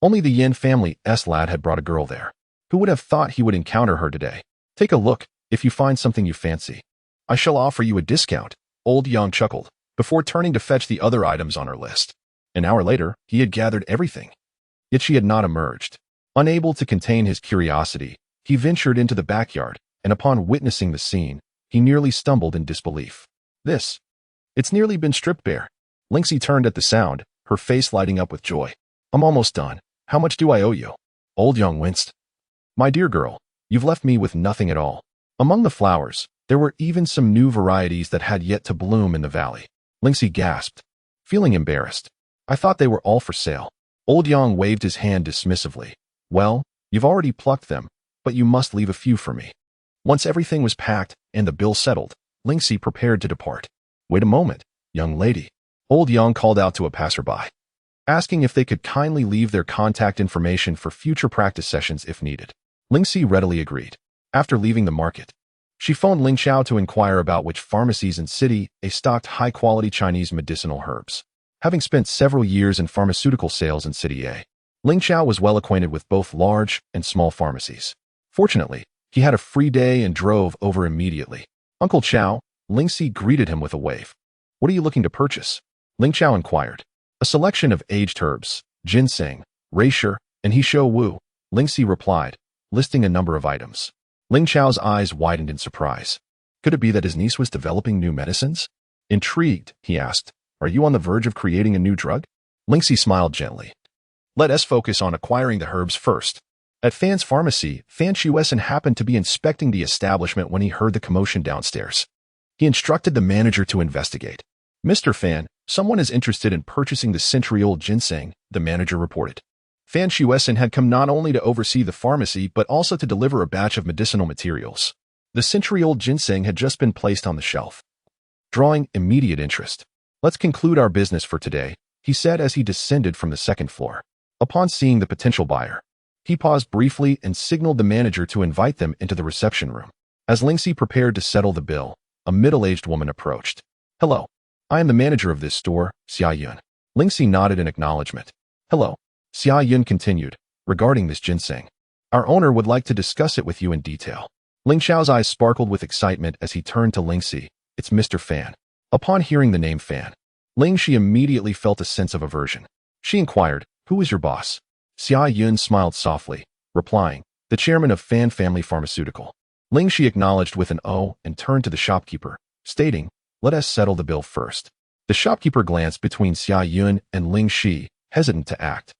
only the Yin family's lad had brought a girl there. Who would have thought he would encounter her today? "Take a look, if you find something you fancy. I shall offer you a discount." Old Yang chuckled, before turning to fetch the other items on her list. An hour later, he had gathered everything. Yet she had not emerged. Unable to contain his curiosity, he ventured into the backyard, and upon witnessing the scene, he nearly stumbled in disbelief. It's nearly been stripped bare." Ling Xi turned at the sound, her face lighting up with joy. "I'm almost done. How much do I owe you?" Old Yang winced. "My dear girl, you've left me with nothing at all." Among the flowers, there were even some new varieties that had yet to bloom in the valley. Ling Xi gasped, feeling embarrassed. "I thought they were all for sale." Old Yang waved his hand dismissively. "Well, you've already plucked them, but you must leave a few for me." Once everything was packed and the bill settled, Ling Xi prepared to depart. "Wait a moment, young lady." Old Yang called out to a passerby, asking if they could kindly leave their contact information for future practice sessions if needed. Ling Xi readily agreed. After leaving the market, she phoned Ling Xiao to inquire about which pharmacies in City A stocked high-quality Chinese medicinal herbs. Having spent several years in pharmaceutical sales in City A, Ling Xiao was well acquainted with both large and small pharmacies. Fortunately, he had a free day and drove over immediately. "Uncle Qiao," Ling Xi greeted him with a wave. "What are you looking to purchase?" Ling Qiao inquired. "A selection of aged herbs, ginseng, reishi, and Heishou Wu," Ling Xi replied, listing a number of items. Ling Qiao's eyes widened in surprise. Could it be that his niece was developing new medicines? Intrigued, he asked, "Are you on the verge of creating a new drug?" Ling Xi smiled gently. "Let us focus on acquiring the herbs first." At Fan's pharmacy, Fan Shuessen happened to be inspecting the establishment when he heard the commotion downstairs. He instructed the manager to investigate. "Mr. Fan, someone is interested in purchasing the century-old ginseng," the manager reported. Fan Shuessen had come not only to oversee the pharmacy but also to deliver a batch of medicinal materials. The century-old ginseng had just been placed on the shelf, drawing immediate interest. "Let's conclude our business for today," he said as he descended from the second floor. Upon seeing the potential buyer, he paused briefly and signaled the manager to invite them into the reception room. As Ling Xi prepared to settle the bill, a middle-aged woman approached. "Hello. I am the manager of this store, Xia Yun." Ling Xi nodded in acknowledgement. "Hello." Xia Yun continued, "Regarding this ginseng, our owner would like to discuss it with you in detail." Ling Xiao's eyes sparkled with excitement as he turned to Ling Xi. "It's Mr. Fan." Upon hearing the name Fan, Ling Xi immediately felt a sense of aversion. She inquired, "Who is your boss?" Xia Yun smiled softly, replying, "The chairman of Fan Family Pharmaceutical." Ling Xi acknowledged with an "oh" and turned to the shopkeeper, stating, "Let us settle the bill first." The shopkeeper glanced between Xia Yun and Ling Xi, hesitant to act.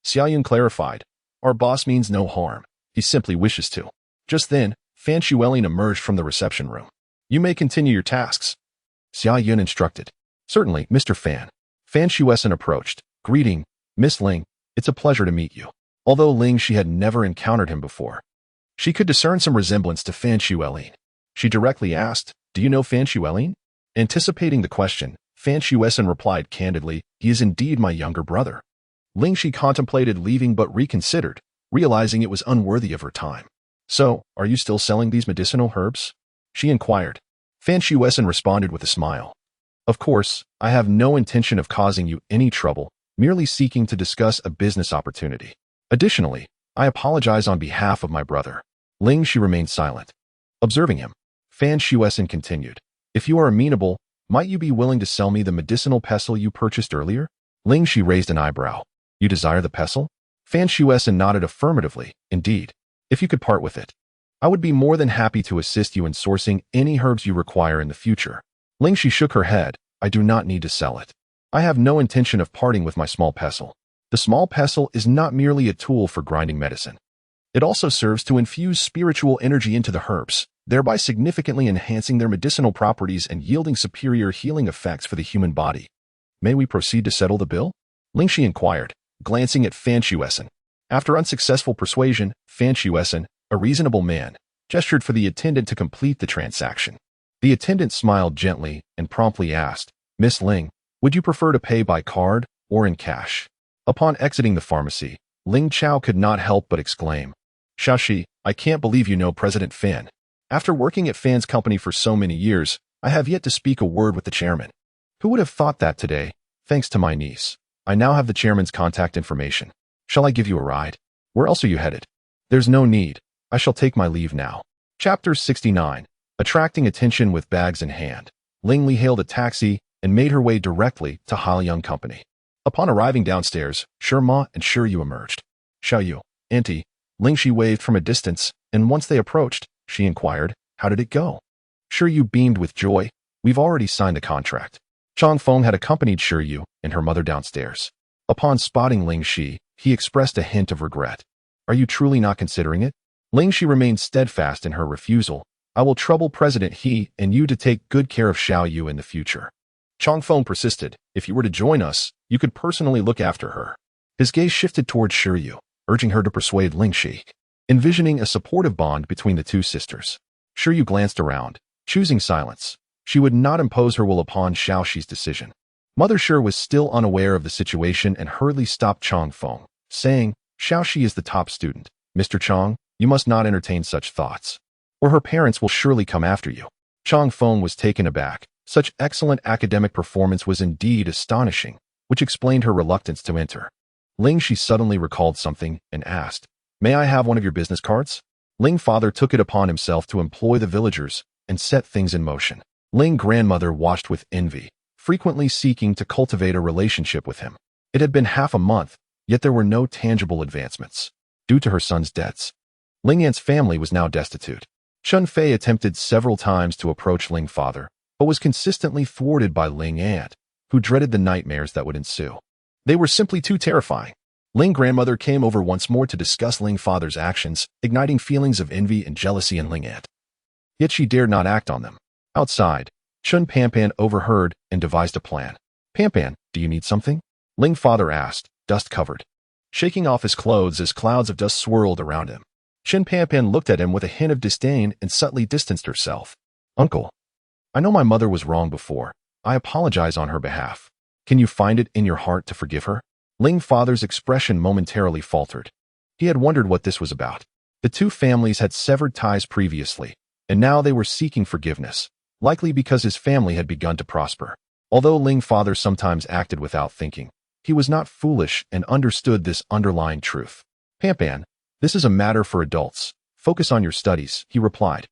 Xia Yun clarified, "Our boss means no harm. He simply wishes to." Just then, Fan Shueling emerged from the reception room. "You may continue your tasks," Xia Yun instructed. "Certainly, Mr. Fan." Fan Shueson approached. "Greeting, Miss Ling. It's a pleasure to meet you." Although Ling Xi had never encountered him before, she could discern some resemblance to Fan Shueling. She directly asked, "Do you know Fan Shueling?" Anticipating the question, Fan Shueson replied candidly, "He is indeed my younger brother." Ling Xi contemplated leaving but reconsidered, realizing it was unworthy of her time. "So, are you still selling these medicinal herbs?" she inquired. Fan Shueson responded with a smile. "Of course, I have no intention of causing you any trouble, merely seeking to discuss a business opportunity. Additionally, I apologize on behalf of my brother." Ling Xi remained silent. Observing him, Fan Shueson continued, "If you are amenable, might you be willing to sell me the medicinal pestle you purchased earlier?" Ling Xi raised an eyebrow. "You desire the pestle?" Fan Shueson nodded affirmatively. "Indeed. If you could part with it, I would be more than happy to assist you in sourcing any herbs you require in the future." Ling Xi shook her head. "I do not need to sell it. I have no intention of parting with my small pestle. The small pestle is not merely a tool for grinding medicine. It also serves to infuse spiritual energy into the herbs, thereby significantly enhancing their medicinal properties and yielding superior healing effects for the human body." "May we proceed to settle the bill?" Ling Xi inquired, glancing at Fan Shueson. After unsuccessful persuasion, Fan Shueson, a reasonable man, gestured for the attendant to complete the transaction. The attendant smiled gently and promptly asked, "Miss Ling, would you prefer to pay by card or in cash?" Upon exiting the pharmacy, Ling Chao could not help but exclaim, "Xiaoxi, I can't believe you know President Fan. After working at Fan's company for so many years, I have yet to speak a word with the chairman. Who would have thought that today, thanks to my niece? I now have the chairman's contact information. Shall I give you a ride? Where else are you headed?" "There's no need. I shall take my leave now." Chapter 69. Attracting attention with bags in hand, Ling Li hailed a taxi and made her way directly to Haoyang Company. Upon arriving downstairs, Shima and Shiryu emerged. "Xiaoyu, Auntie," Ling Xi waved from a distance, and once they approached, she inquired, "How did it go?" Shiryu beamed with joy. "We've already signed the contract." Chang Feng had accompanied Shiryu and her mother downstairs. Upon spotting Ling Xi, he expressed a hint of regret. "Are you truly not considering it?" Ling Xi remained steadfast in her refusal. "I will trouble President He and you to take good care of Xiaoyu in the future." Chang Feng persisted. "If you were to join us, you could personally look after her." His gaze shifted towards Shiryu, urging her to persuade Ling Xi, envisioning a supportive bond between the two sisters. Shiryu glanced around, choosing silence. She would not impose her will upon Xiaoxi's decision. Mother Shi was still unaware of the situation and hurriedly stopped Chang Feng, saying, "Xiaoxi is the top student. Mr. Chang, you must not entertain such thoughts, or her parents will surely come after you." Chang Feng was taken aback. Such excellent academic performance was indeed astonishing, which explained her reluctance to enter. Ling Xi suddenly recalled something and asked, "May I have one of your business cards?" Ling father took it upon himself to employ the villagers and set things in motion. Ling grandmother watched with envy, frequently seeking to cultivate a relationship with him. It had been half a month, yet there were no tangible advancements. Due to her son's debts, Ling Ant's family was now destitute. Chun Fei attempted several times to approach Ling father, but was consistently thwarted by Ling Ant, who dreaded the nightmares that would ensue. They were simply too terrifying. Ling grandmother came over once more to discuss Ling father's actions, igniting feelings of envy and jealousy in Ling Ant. Yet she dared not act on them. Outside, Chun Pampan overheard and devised a plan. "Pampan, do you need something?" Ling father asked, dust-covered, shaking off his clothes as clouds of dust swirled around him. Chun Pampan looked at him with a hint of disdain and subtly distanced herself. "Uncle, I know my mother was wrong before. I apologize on her behalf." Can you find it in your heart to forgive her? Ling father's expression momentarily faltered. He had wondered what this was about. The two families had severed ties previously, and now they were seeking forgiveness, likely because his family had begun to prosper. Although Ling father sometimes acted without thinking, he was not foolish and understood this underlying truth. Pampan, this is a matter for adults. Focus on your studies, he replied.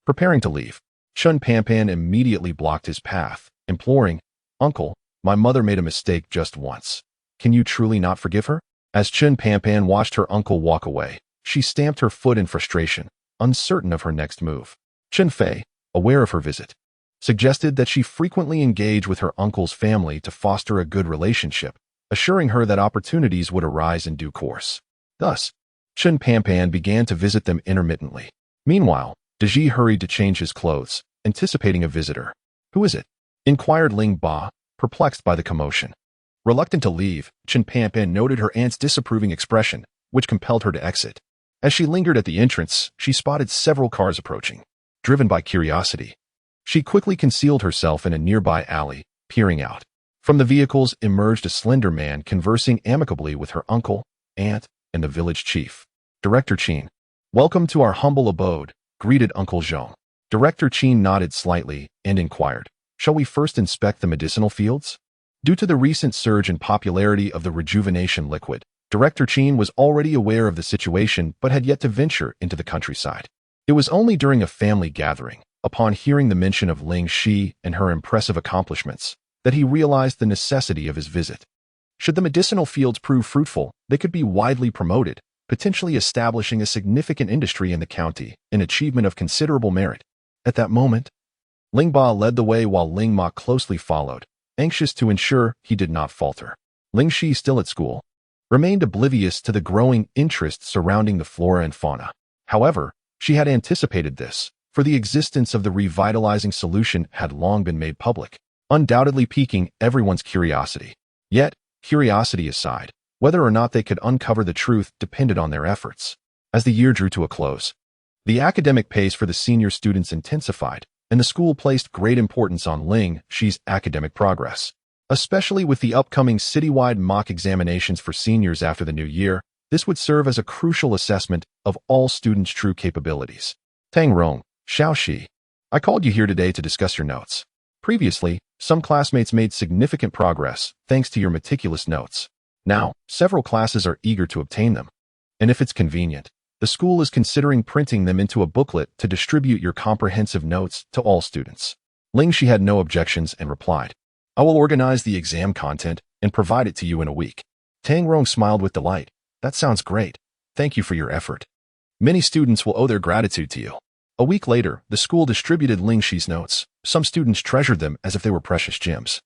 Preparing to leave, Chun Pampan immediately blocked his path, imploring, Uncle, my mother made a mistake just once. Can you truly not forgive her? As Chun Pampan watched her uncle walk away, she stamped her foot in frustration, uncertain of her next move. Chun Fei, aware of her visit, suggested that she frequently engage with her uncle's family to foster a good relationship, assuring her that opportunities would arise in due course. Thus, Chun Pampan began to visit them intermittently. Meanwhile, Deji hurried to change his clothes, anticipating a visitor. Who is it? Inquired Ling Ba, perplexed by the commotion. Reluctant to leave, Chun Pampan noted her aunt's disapproving expression, which compelled her to exit. As she lingered at the entrance, she spotted several cars approaching. Driven by curiosity, she quickly concealed herself in a nearby alley, peering out. From the vehicles emerged a slender man conversing amicably with her uncle, aunt, and the village chief. Director Qin, welcome to our humble abode, greeted Uncle Zhong. Director Qin nodded slightly and inquired, shall we first inspect the medicinal fields? Due to the recent surge in popularity of the rejuvenation liquid, Director Qin was already aware of the situation but had yet to venture into the countryside. It was only during a family gathering, upon hearing the mention of Ling Xi and her impressive accomplishments, that he realized the necessity of his visit. Should the medicinal fields prove fruitful, they could be widely promoted, potentially establishing a significant industry in the county, an achievement of considerable merit. At that moment, Ling Ba led the way while Ling Ma closely followed, anxious to ensure he did not falter. Ling Xi, still at school, remained oblivious to the growing interest surrounding the flora and fauna. However, she had anticipated this, for the existence of the revitalizing solution had long been made public, undoubtedly piquing everyone's curiosity. Yet, curiosity aside, whether or not they could uncover the truth depended on their efforts. As the year drew to a close, the academic pace for the senior students intensified, and the school placed great importance on Ling Xi's academic progress. Especially with the upcoming citywide mock examinations for seniors after the new year, this would serve as a crucial assessment of all students' true capabilities. Tang Rong, Xiaoxi, I called you here today to discuss your notes. Previously, some classmates made significant progress thanks to your meticulous notes. Now, several classes are eager to obtain them. And if it's convenient, the school is considering printing them into a booklet to distribute your comprehensive notes to all students. Ling Xi had no objections and replied, I will organize the exam content and provide it to you in a week. Tang Rong smiled with delight. That sounds great. Thank you for your effort. Many students will owe their gratitude to you. A week later, the school distributed Ling Xi's notes. Some students treasured them as if they were precious gems,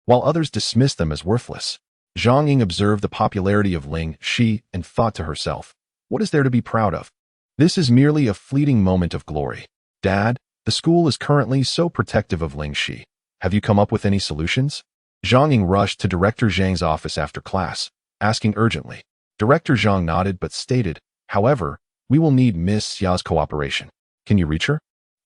while others dismissed them as worthless. Zhang Ying observed the popularity of Ling Xi and thought to herself, what is there to be proud of? This is merely a fleeting moment of glory. Dad, the school is currently so protective of Ling Xi. Have you come up with any solutions? Zhang Ying rushed to Director Zhang's office after class, asking urgently. Director Zhang nodded but stated, however, we will need Miss Xia's cooperation. Can you reach her?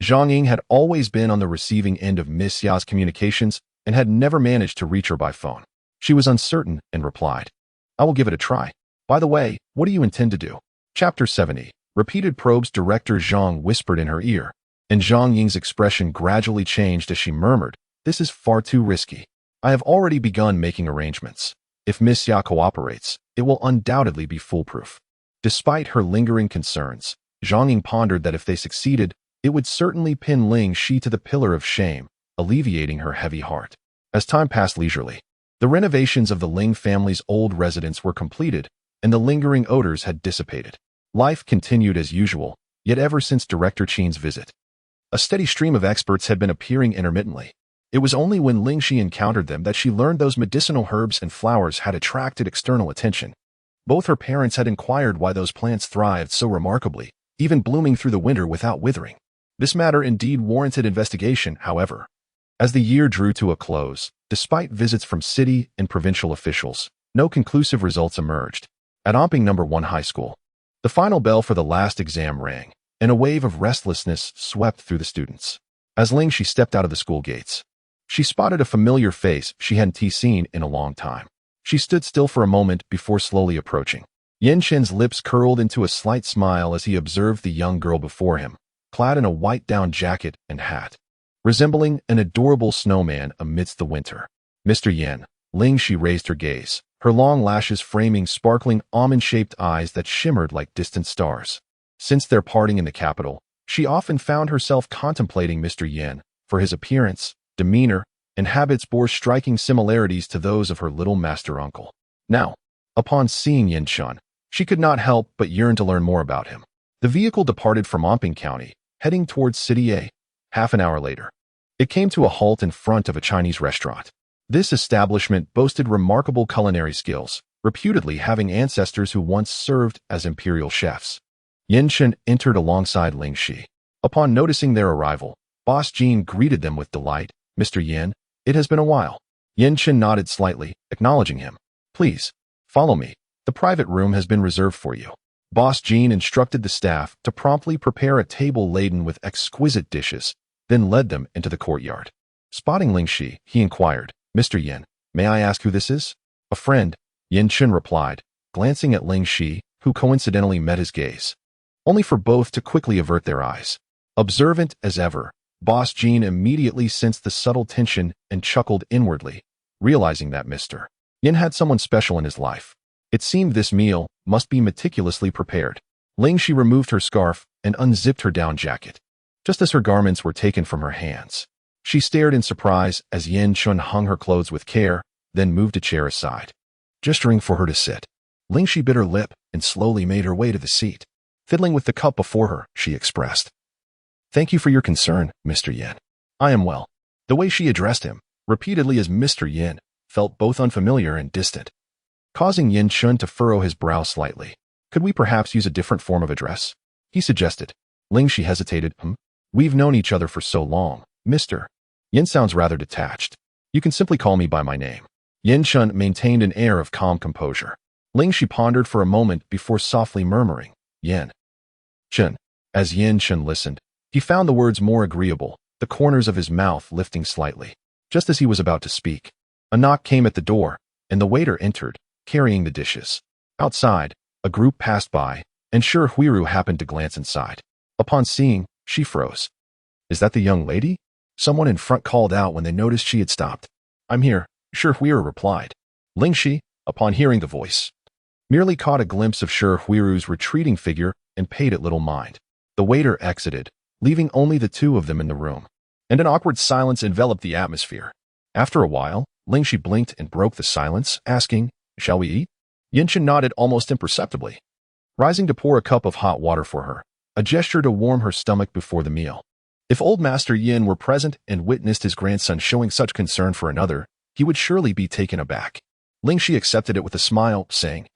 Zhang Ying had always been on the receiving end of Miss Xia's communications and had never managed to reach her by phone. She was uncertain and replied, I will give it a try. By the way, what do you intend to do? Chapter 70. Repeated probes. Director Zhang whispered in her ear, and Zhang Ying's expression gradually changed as she murmured, this is far too risky. I have already begun making arrangements. If Miss Xia cooperates, it will undoubtedly be foolproof. Despite her lingering concerns, Zhang Ying pondered that if they succeeded, it would certainly pin Ling Xi to the pillar of shame, alleviating her heavy heart. As time passed leisurely, the renovations of the Ling family's old residence were completed, and the lingering odors had dissipated. Life continued as usual, yet ever since Director Qin's visit, a steady stream of experts had been appearing intermittently. It was only when Ling Xi encountered them that she learned those medicinal herbs and flowers had attracted external attention. Both her parents had inquired why those plants thrived so remarkably, even blooming through the winter without withering. This matter indeed warranted investigation, however. As the year drew to a close, despite visits from city and provincial officials, no conclusive results emerged. At Omping No. 1 High School, the final bell for the last exam rang, and a wave of restlessness swept through the students. As Ling Xi stepped out of the school gates, She spotted a familiar face she hadn't seen in a long time. She stood still for a moment before slowly approaching. Yan Chen's lips curled into a slight smile as he observed the young girl before him, clad in a white down jacket and hat, resembling an adorable snowman amidst the winter. Mr. Yan, Ling Xi raised her gaze, her long lashes framing sparkling almond-shaped eyes that shimmered like distant stars. Since their parting in the capital, she often found herself contemplating Mr. Yan, for his appearance, demeanor, and habits bore striking similarities to those of her little master uncle. Now, upon seeing Yan Chen, she could not help but yearn to learn more about him. The vehicle departed from Omping County, heading towards City A. Half an hour later, it came to a halt in front of a Chinese restaurant. This establishment boasted remarkable culinary skills, reputedly having ancestors who once served as imperial chefs. Yan Chen entered alongside Ling Xi. Upon noticing their arrival, Boss Jean greeted them with delight. "Mr. Yan, it has been a while." Yan Chen nodded slightly, acknowledging him. "Please, follow me. The private room has been reserved for you." Boss Jean instructed the staff to promptly prepare a table laden with exquisite dishes, then led them into the courtyard. Spotting Ling Xi, he inquired, "Mr. Yan, may I ask who this is?" "A friend," Yan Chen replied, glancing at Ling Xi, who coincidentally met his gaze, only for both to quickly avert their eyes. Observant as ever, Boss Jean immediately sensed the subtle tension and chuckled inwardly, realizing that Mr. Yan had someone special in his life. It seemed this meal must be meticulously prepared. Ling Xi removed her scarf and unzipped her down jacket, just as her garments were taken from her hands. She stared in surprise as Yan Chen hung her clothes with care, then moved a chair aside, gesturing for her to sit. Ling Xi bit her lip and slowly made her way to the seat. Fiddling with the cup before her, she expressed, "Thank you for your concern, Mr. Yan. I am well." The way she addressed him, repeatedly as Mr. Yan, felt both unfamiliar and distant, causing Yan Chen to furrow his brow slightly. "Could we perhaps use a different form of address?" he suggested. Ling Xi hesitated. "We've known each other for so long, Mr. Yan sounds rather detached. You can simply call me by my name." Yan Chen maintained an air of calm composure. Ling Xi pondered for a moment before softly murmuring, "Yan Chen." As Yan Chen listened, he found the words more agreeable, the corners of his mouth lifting slightly. Just as he was about to speak, a knock came at the door, and the waiter entered, carrying the dishes. Outside, a group passed by, and Shi Huiru happened to glance inside. Upon seeing, she froze. "Is that the young lady?" Someone in front called out when they noticed she had stopped. "I'm here," Shi Huiru replied. Ling Xi, upon hearing the voice, merely caught a glimpse of Shi Huiru's retreating figure and paid it little mind. The waiter exited, leaving only the two of them in the room, and an awkward silence enveloped the atmosphere. After a while, Ling Xi blinked and broke the silence, asking, "Shall we eat?" Yan Chen nodded almost imperceptibly, rising to pour a cup of hot water for her, a gesture to warm her stomach before the meal. If old Master Yin were present and witnessed his grandson showing such concern for another, he would surely be taken aback. Ling Xi accepted it with a smile, saying,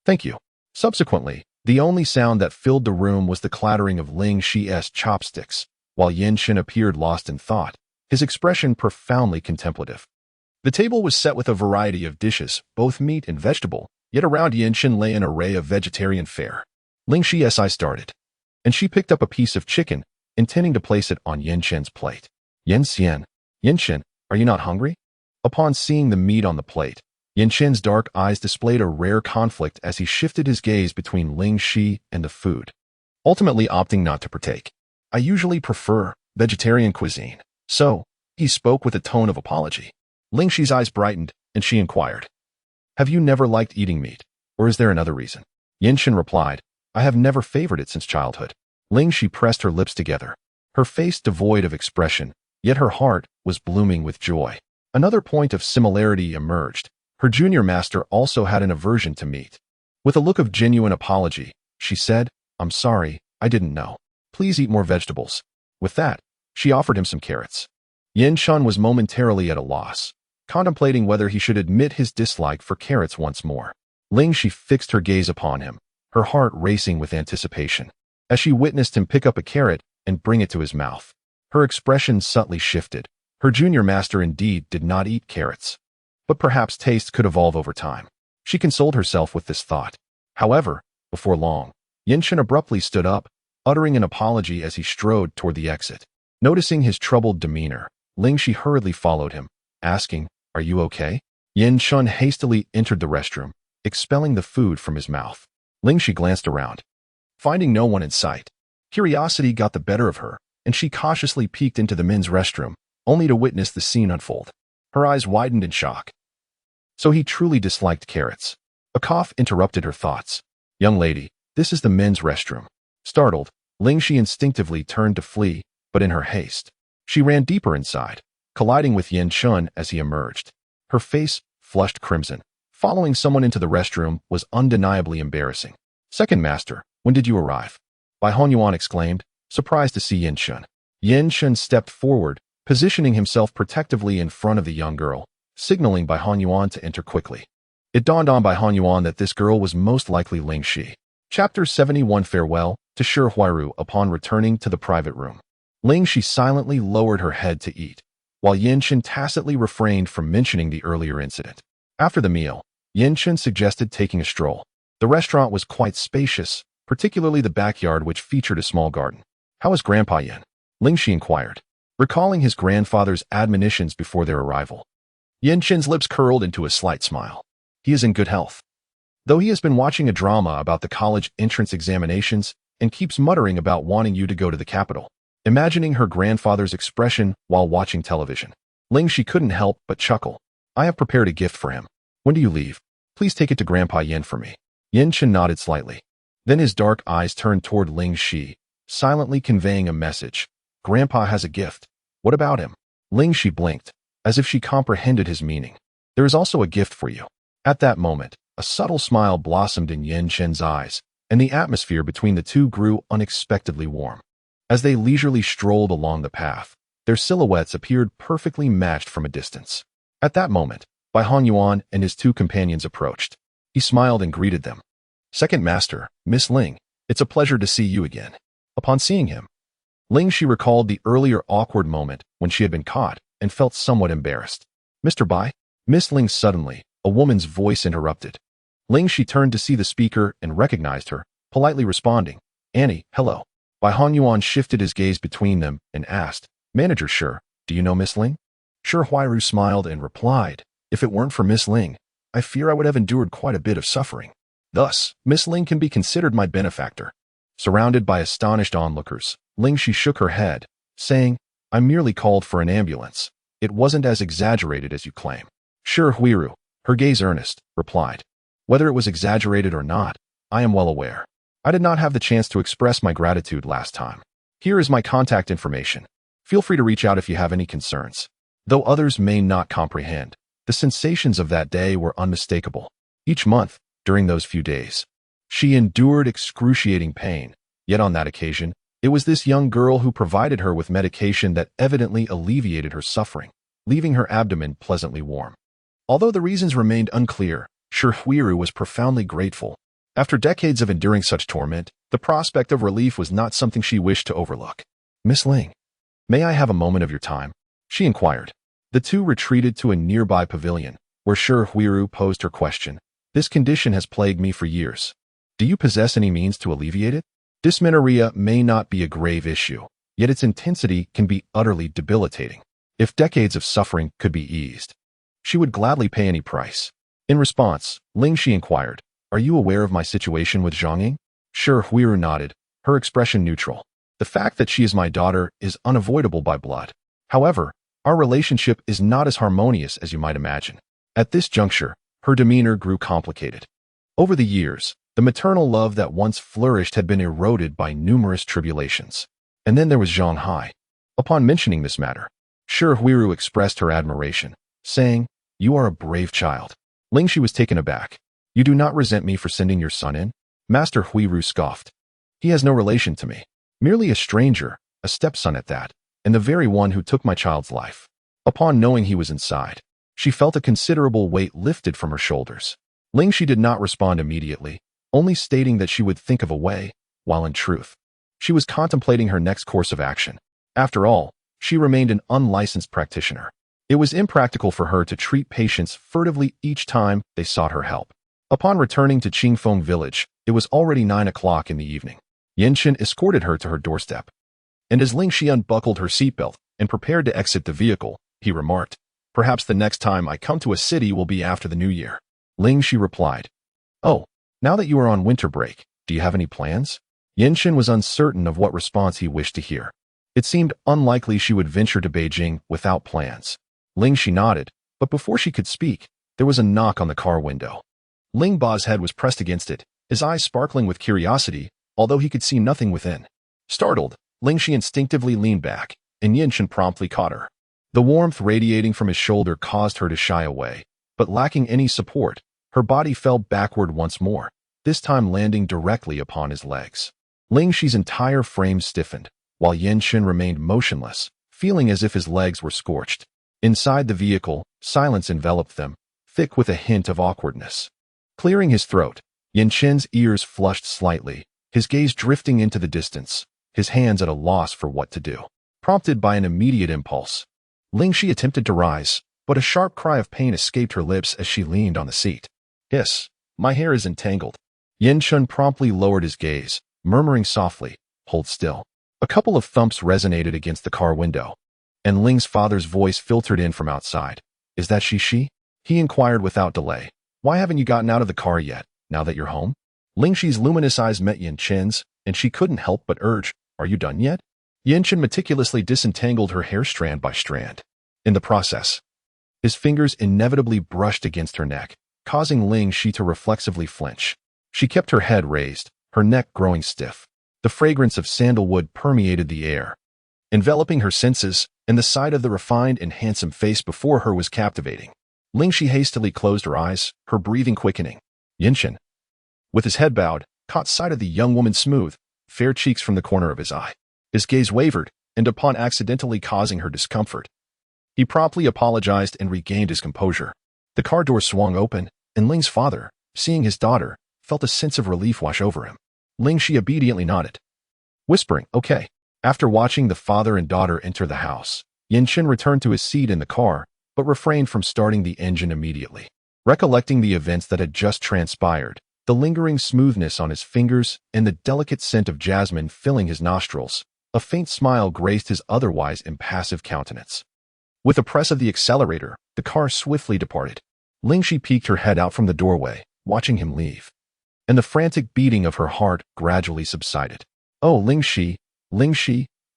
"Thank you." Subsequently, the only sound that filled the room was the clattering of Ling Xi's chopsticks, while Yan Chen appeared lost in thought, his expression profoundly contemplative. The table was set with a variety of dishes, both meat and vegetable, yet around Yan Chen lay an array of vegetarian fare. Ling Xi's eye started, and she picked up a piece of chicken, intending to place it on Yan Chen's plate. "Yan Xian, Yan Chen, are you not hungry?" Upon seeing the meat on the plate, Yan Chen's dark eyes displayed a rare conflict as he shifted his gaze between Ling Xi and the food, ultimately opting not to partake. "I usually prefer vegetarian cuisine, so," he spoke with a tone of apology. Ling Xi's eyes brightened, and she inquired, "Have you never liked eating meat, or is there another reason?" Yan Chen replied, "I have never favored it since childhood." Ling Xi pressed her lips together, her face devoid of expression, yet her heart was blooming with joy. Another point of similarity emerged. Her junior master also had an aversion to meat. With a look of genuine apology, she said, "I'm sorry, I didn't know. Please eat more vegetables." With that, she offered him some carrots. Yan Chen was momentarily at a loss, contemplating whether he should admit his dislike for carrots once more. Ling Xi fixed her gaze upon him, her heart racing with anticipation, as she witnessed him pick up a carrot and bring it to his mouth. Her expression subtly shifted. Her junior master indeed did not eat carrots, but perhaps taste could evolve over time. She consoled herself with this thought. However, before long, Yan Chen abruptly stood up, uttering an apology as he strode toward the exit. Noticing his troubled demeanor, Ling Xi hurriedly followed him, asking, "Are you okay?" Yin Chun hastily entered the restroom, expelling the food from his mouth. Ling Xi glanced around, finding no one in sight. Curiosity got the better of her, and she cautiously peeked into the men's restroom, only to witness the scene unfold. Her eyes widened in shock. So he truly disliked carrots. A cough interrupted her thoughts. "Young lady, this is the men's restroom." Startled, Ling Xi instinctively turned to flee, but in her haste, she ran deeper inside, colliding with Yin Chun as he emerged. Her face flushed crimson. Following someone into the restroom was undeniably embarrassing. "Second master, when did you arrive?" Bai Honyuan exclaimed, surprised to see Yin Chun. Yin Chun stepped forward, positioning himself protectively in front of the young girl, signaling Bai Honyuan to enter quickly. It dawned on Bai Honyuan that this girl was most likely Ling Xi. Chapter 71 Farewell to Shi Huiru. Upon returning to the private room, Ling Xi silently lowered her head to eat, while Yin Chun tacitly refrained from mentioning the earlier incident. After the meal, Yin Chun suggested taking a stroll. The restaurant was quite spacious, particularly the backyard, which featured a small garden. "How is Grandpa Yin?" Ling Xi inquired, recalling his grandfather's admonitions before their arrival. Yin Chun's lips curled into a slight smile. "He is in good health, though he has been watching a drama about the college entrance examinations and keeps muttering about wanting you to go to the capital." Imagining her grandfather's expression while watching television, Ling Xi couldn't help but chuckle. "I have prepared a gift for him. When do you leave? Please take it to Grandpa Yin for me." Yin Chun nodded slightly. Then his dark eyes turned toward Ling Xi, silently conveying a message. "Grandpa has a gift. What about him?" Ling Xi blinked, as if she comprehended his meaning. "There is also a gift for you." At that moment, a subtle smile blossomed in Yin Chun's eyes, and the atmosphere between the two grew unexpectedly warm. As they leisurely strolled along the path, their silhouettes appeared perfectly matched from a distance. At that moment, Bai Honyuan and his two companions approached. He smiled and greeted them. "Second master, Miss Ling, it's a pleasure to see you again." Upon seeing him, Ling Xi recalled the earlier awkward moment when she had been caught and felt somewhat embarrassed. "Mr. Bai?" Miss Ling suddenly, a woman's voice interrupted. Ling Xi turned to see the speaker and recognized her, politely responding, "Annie, hello." Bai Honyuan shifted his gaze between them and asked, "Manager Shi, do you know Miss Ling?" Shi Huiru smiled and replied, "If it weren't for Miss Ling, I fear I would have endured quite a bit of suffering. Thus, Miss Ling can be considered my benefactor." Surrounded by astonished onlookers, Ling Xi shook her head, saying, "I merely called for an ambulance. It wasn't as exaggerated as you claim." Shi Huiru, her gaze earnest, replied, "Whether it was exaggerated or not, I am well aware. I did not have the chance to express my gratitude last time. Here is my contact information. Feel free to reach out if you have any concerns." Though others may not comprehend, the sensations of that day were unmistakable. Each month, during those few days, she endured excruciating pain, yet on that occasion, it was this young girl who provided her with medication that evidently alleviated her suffering, leaving her abdomen pleasantly warm. Although the reasons remained unclear, Shi Huiru was profoundly grateful. After decades of enduring such torment, the prospect of relief was not something she wished to overlook. "Miss Ling, may I have a moment of your time?" she inquired. The two retreated to a nearby pavilion, where Shi Huiru posed her question. "This condition has plagued me for years. Do you possess any means to alleviate it?" Dysmenorrhea may not be a grave issue, yet its intensity can be utterly debilitating. If decades of suffering could be eased, she would gladly pay any price. In response, Ling Xi inquired, "Are you aware of my situation with Zhang? Shi Huiru nodded, her expression neutral. "The fact that she is my daughter is unavoidable by blood. However, our relationship is not as harmonious as you might imagine." At this juncture, her demeanor grew complicated. Over the years, the maternal love that once flourished had been eroded by numerous tribulations. And then there was Zhang Hai. Upon mentioning this matter, Shi Huiru expressed her admiration, saying, "You are a brave child." Ling Xi was taken aback. "You do not resent me for sending your son in?" Master Huiru scoffed. "He has no relation to me. Merely a stranger, a stepson at that, and the very one who took my child's life." Upon knowing he was inside, she felt a considerable weight lifted from her shoulders. Ling Xi did not respond immediately, only stating that she would think of a way, while in truth, she was contemplating her next course of action. After all, she remained an unlicensed practitioner. It was impractical for her to treat patients furtively each time they sought her help. Upon returning to Qingfeng village, it was already 9 o'clock in the evening. Yin Chun escorted her to her doorstep, and as Ling Xi unbuckled her seatbelt and prepared to exit the vehicle. He remarked, "Perhaps the next time I come to a city will be after the new year." Ling Xi replied, "Oh, now that you are on winter break, do you have any plans?" Yinchen was uncertain of what response he wished to hear. It seemed unlikely she would venture to Beijing without plans. Ling Xi nodded, but before she could speak, there was a knock on the car window. Ling Ba's head was pressed against it, his eyes sparkling with curiosity, although he could see nothing within. Startled, Ling Xi instinctively leaned back, and Yinchen promptly caught her. The warmth radiating from his shoulder caused her to shy away, but lacking any support, her body fell backward once more, this time landing directly upon his legs. Ling Xi's entire frame stiffened, while Yinchen remained motionless, feeling as if his legs were scorched. Inside the vehicle, silence enveloped them, thick with a hint of awkwardness. Clearing his throat, Yinchen's ears flushed slightly, his gaze drifting into the distance, his hands at a loss for what to do. Prompted by an immediate impulse, Ling Xi attempted to rise, but a sharp cry of pain escaped her lips as she leaned on the seat. "Hiss, my hair is entangled." Yinchen promptly lowered his gaze, murmuring softly, "Hold still." A couple of thumps resonated against the car window, and Ling's father's voice filtered in from outside. "Is that she?" He inquired without delay. "Why haven't you gotten out of the car yet, now that you're home?" Ling Xi's luminous eyes met Yinchen's, and she couldn't help but urge, "Are you done yet?" Yinchen meticulously disentangled her hair strand by strand. In the process, his fingers inevitably brushed against her neck, causing Ling Xi to reflexively flinch. She kept her head raised, her neck growing stiff. The fragrance of sandalwood permeated the air, enveloping her senses, and the sight of the refined and handsome face before her was captivating. Ling Xi hastily closed her eyes, her breathing quickening. Yinchen, with his head bowed, caught sight of the young woman's smooth, fair cheeks from the corner of his eye. His gaze wavered, and upon accidentally causing her discomfort, he promptly apologized and regained his composure. The car door swung open, and Ling's father, seeing his daughter, felt a sense of relief wash over him. Ling Xi obediently nodded, whispering, "Okay." After watching the father and daughter enter the house, Yinchen returned to his seat in the car, but refrained from starting the engine immediately. Recollecting the events that had just transpired, the lingering smoothness on his fingers and the delicate scent of jasmine filling his nostrils, a faint smile graced his otherwise impassive countenance. With a press of the accelerator, the car swiftly departed. Ling Xi peeked her head out from the doorway, watching him leave, and the frantic beating of her heart gradually subsided. "Oh, Ling Xi,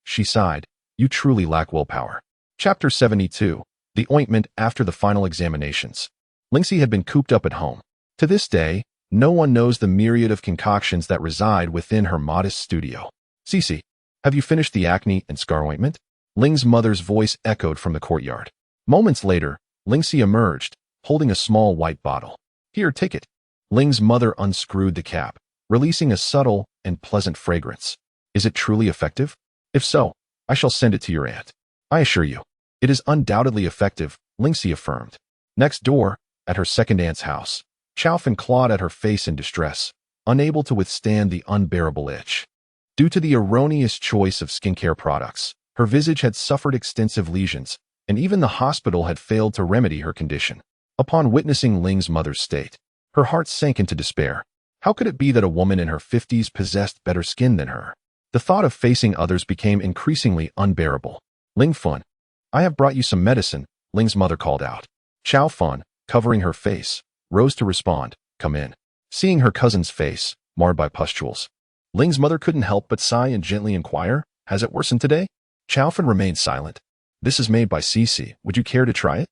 she sighed, "you truly lack willpower." Chapter 72. The Ointment After the Final Examinations. Ling Xi had been cooped up at home. To this day, no one knows the myriad of concoctions that reside within her modest studio. "Cici, have you finished the acne and scar ointment?" Ling's mother's voice echoed from the courtyard. Moments later, Ling Xi emerged, holding a small white bottle. "Here, take it." Ling's mother unscrewed the cap, releasing a subtle and pleasant fragrance. "Is it truly effective? If so, I shall send it to your aunt." "I assure you, it is undoubtedly effective," Ling Xi affirmed. Next door, at her second aunt's house, Chaofan clawed at her face in distress, unable to withstand the unbearable itch. Due to the erroneous choice of skincare products, her visage had suffered extensive lesions, and even the hospital had failed to remedy her condition. Upon witnessing Ling's mother's state, her heart sank into despair. How could it be that a woman in her 50s possessed better skin than her? The thought of facing others became increasingly unbearable. "Ling Fun, I have brought you some medicine," Ling's mother called out. Chao Fun, covering her face, rose to respond, "Come in." Seeing her cousin's face, marred by pustules, Ling's mother couldn't help but sigh and gently inquire, "Has it worsened today?" Chao Fun remained silent. "This is made by Cici. Would you care to try it?"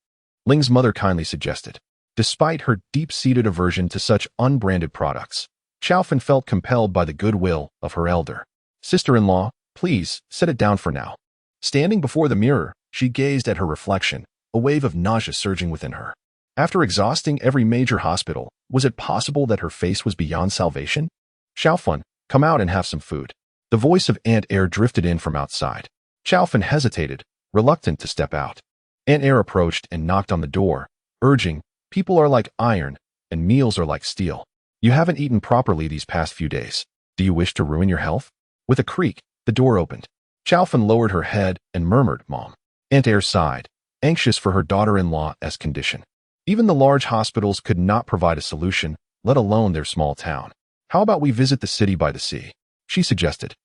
Ling's mother kindly suggested. Despite her deep-seated aversion to such unbranded products, Chao Fun felt compelled by the goodwill of her elder sister-in-law. "Please, set it down for now." Standing before the mirror, she gazed at her reflection, a wave of nausea surging within her. After exhausting every major hospital, was it possible that her face was beyond salvation? "Chao Fun, come out and have some food." The voice of Aunt Air drifted in from outside. Chao Fun hesitated, reluctant to step out. Aunt Air approached and knocked on the door, urging, "People are like iron, and meals are like steel. You haven't eaten properly these past few days. Do you wish to ruin your health?" With a creak, the door opened. Chao Fun lowered her head and murmured, "Mom." Aunt Air sighed, anxious for her daughter-in-law's condition. Even the large hospitals could not provide a solution, let alone their small town. "How about we visit the city by the sea?" she suggested.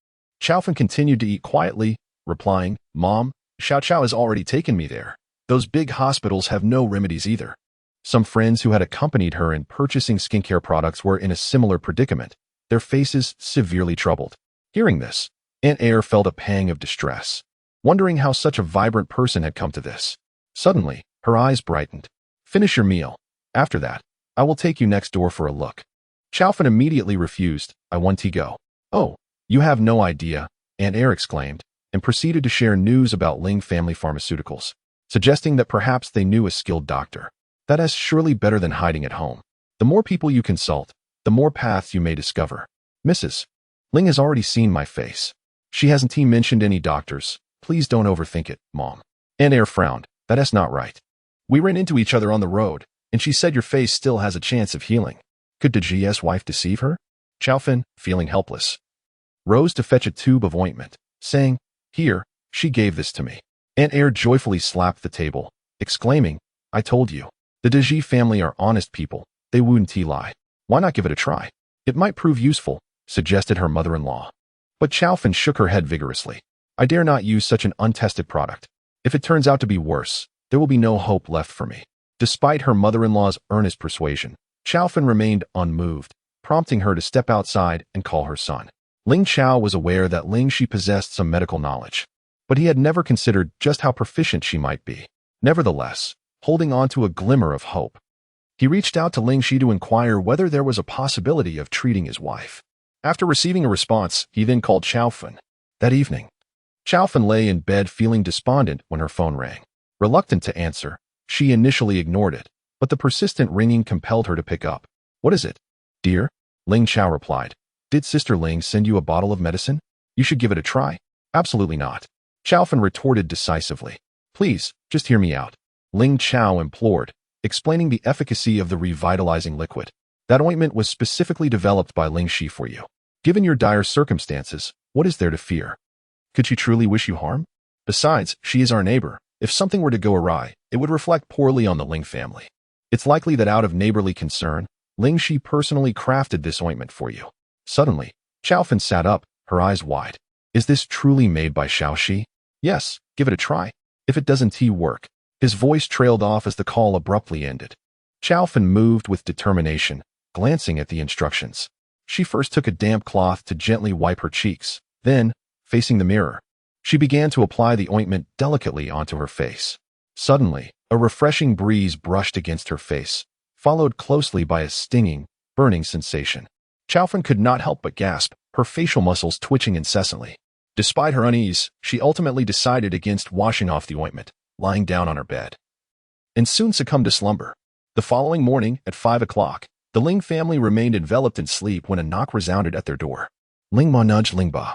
Chao Fun continued to eat quietly, replying, "Mom, Xiao Chao has already taken me there. Those big hospitals have no remedies either. Some friends who had accompanied her in purchasing skincare products were in a similar predicament, their faces severely troubled. Hearing this, Aunt Air felt a pang of distress, wondering how such a vibrant person had come to this. Suddenly, her eyes brightened. Finish your meal. After that, I will take you next door for a look. Chaofan immediately refused. I want to go. Oh, you have no idea, Aunt Air exclaimed, and proceeded to share news about Ling family pharmaceuticals, suggesting that perhaps they knew a skilled doctor. That is surely better than hiding at home. The more people you consult, the more paths you may discover. Mrs. Ling has already seen my face. She hasn't mentioned any doctors. Please don't overthink it, Mom. Aunt Air frowned. That is not right. We ran into each other on the road, and she said your face still has a chance of healing. Could Deji's wife deceive her? Chaofan, feeling helpless, rose to fetch a tube of ointment, saying, Here, she gave this to me. Aunt Air joyfully slapped the table, exclaiming, I told you. The Deji family are honest people. They wouldn't lie. Why not give it a try? It might prove useful, suggested her mother-in-law. But Chaofan shook her head vigorously. I dare not use such an untested product. If it turns out to be worse, there will be no hope left for me. Despite her mother-in-law's earnest persuasion, Chaofan remained unmoved, prompting her to step outside and call her son. Ling Chao was aware that Ling Xi possessed some medical knowledge, but he had never considered just how proficient she might be. Nevertheless, holding on to a glimmer of hope, he reached out to Ling Xi to inquire whether there was a possibility of treating his wife. After receiving a response, he then called Chaofan. That evening, Chaofan lay in bed feeling despondent when her phone rang. Reluctant to answer, she initially ignored it, but the persistent ringing compelled her to pick up. What is it? Dear? Ling Chao replied. Did Sister Ling send you a bottle of medicine? You should give it a try. Absolutely not. Chaofan retorted decisively. Please, just hear me out. Ling Chao implored, explaining the efficacy of the revitalizing liquid. That ointment was specifically developed by Ling Xi for you. Given your dire circumstances, what is there to fear? Could she truly wish you harm? Besides, she is our neighbor. If something were to go awry, it would reflect poorly on the Ling family. It's likely that out of neighborly concern, Ling Xi personally crafted this ointment for you. Suddenly, Chaofan sat up, her eyes wide. Is this truly made by Xiaoxi? Yes, give it a try. If it doesn't work. His voice trailed off as the call abruptly ended. Chaofan moved with determination, glancing at the instructions. She first took a damp cloth to gently wipe her cheeks. Then, facing the mirror, she began to apply the ointment delicately onto her face. Suddenly, a refreshing breeze brushed against her face, followed closely by a stinging, burning sensation. Chaofan could not help but gasp, her facial muscles twitching incessantly. Despite her unease, she ultimately decided against washing off the ointment, lying down on her bed, and soon succumbed to slumber. The following morning, at 5 o'clock, the Ling family remained enveloped in sleep when a knock resounded at their door. Ling Ma nudged Ling Ba,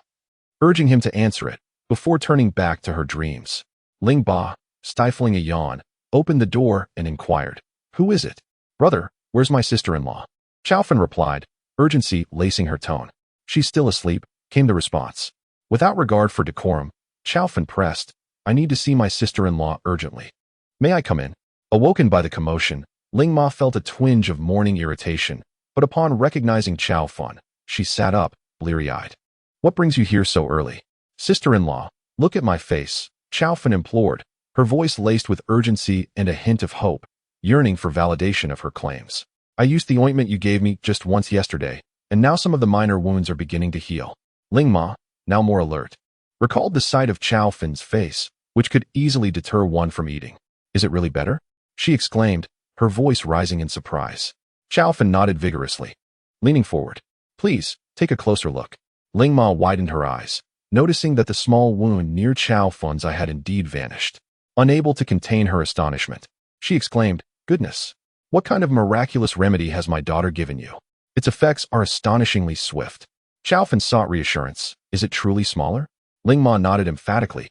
urging him to answer it, before turning back to her dreams. Ling Ba, stifling a yawn, opened the door and inquired, Who is it? Brother, where's my sister-in-law? Chaofan replied, urgency lacing her tone. She's still asleep, came the response. Without regard for decorum, Chaofan pressed, I need to see my sister-in-law urgently. May I come in? Awoken by the commotion, Ling Ma felt a twinge of morning irritation, but upon recognizing Chaofan, she sat up, bleary-eyed. What brings you here so early? Sister-in-law, look at my face, Chaofan implored, her voice laced with urgency and a hint of hope, yearning for validation of her claims. I used the ointment you gave me just once yesterday, and now some of the minor wounds are beginning to heal. Ling Ma, now more alert, recalled the sight of Chaofan's face, which could easily deter one from eating. Is it really better? She exclaimed, her voice rising in surprise. Chaofan nodded vigorously, leaning forward. Please, take a closer look. Ling Ma widened her eyes, noticing that the small wound near Chaofan's eye had indeed vanished. Unable to contain her astonishment, she exclaimed, Goodness! What kind of miraculous remedy has my daughter given you? Its effects are astonishingly swift. Chaofan sought reassurance. Is it truly smaller? Ling Ma nodded emphatically.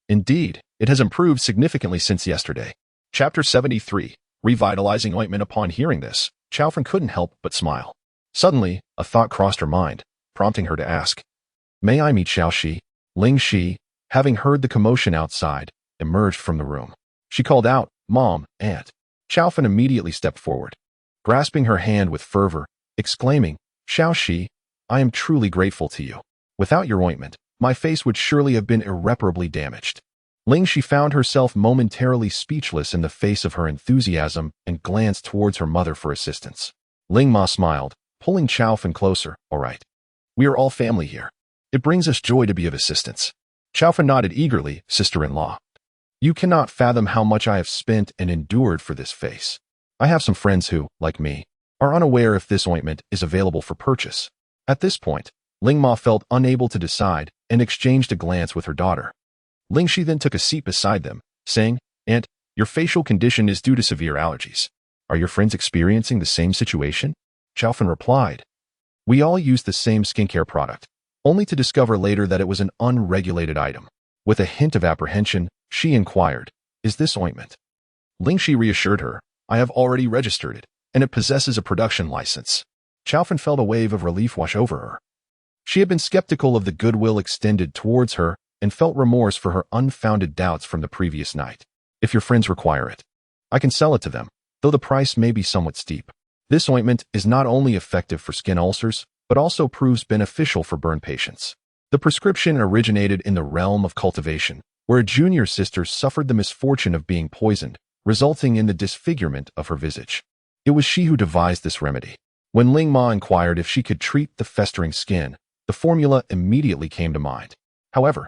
Indeed, it has improved significantly since yesterday. Chapter 73. Revitalizing ointment. Upon hearing this, Chaofan couldn't help but smile. Suddenly, a thought crossed her mind, prompting her to ask, May I meet Xiaoxi? Ling Xi, having heard the commotion outside, emerged from the room. She called out, Mom, Aunt. Chaofan immediately stepped forward, grasping her hand with fervor, exclaiming, Xiaoxi, I am truly grateful to you. Without your ointment, my face would surely have been irreparably damaged. Ling Xi found herself momentarily speechless in the face of her enthusiasm and glanced towards her mother for assistance. Ling Ma smiled, pulling Xiaofan closer. All right. We are all family here. It brings us joy to be of assistance. Xiaofan nodded eagerly, sister-in-law. You cannot fathom how much I have spent and endured for this face. I have some friends who, like me, are unaware if this ointment is available for purchase. At this point, Ling Ma felt unable to decide and exchanged a glance with her daughter. Ling Xi then took a seat beside them, saying, Aunt, your facial condition is due to severe allergies. Are your friends experiencing the same situation? Xiaofan replied. We all used the same skincare product, only to discover later that it was an unregulated item. With a hint of apprehension, she inquired, Is this ointment? Ling Xi reassured her, I have already registered it, and it possesses a production license. Xiaofan felt a wave of relief wash over her. She had been skeptical of the goodwill extended towards her and felt remorse for her unfounded doubts from the previous night. If your friends require it, I can sell it to them, though the price may be somewhat steep. This ointment is not only effective for skin ulcers, but also proves beneficial for burn patients. The prescription originated in the realm of cultivation, where a junior sister suffered the misfortune of being poisoned, resulting in the disfigurement of her visage. It was she who devised this remedy. When Ling Ma inquired if she could treat the festering skin, the formula immediately came to mind. However,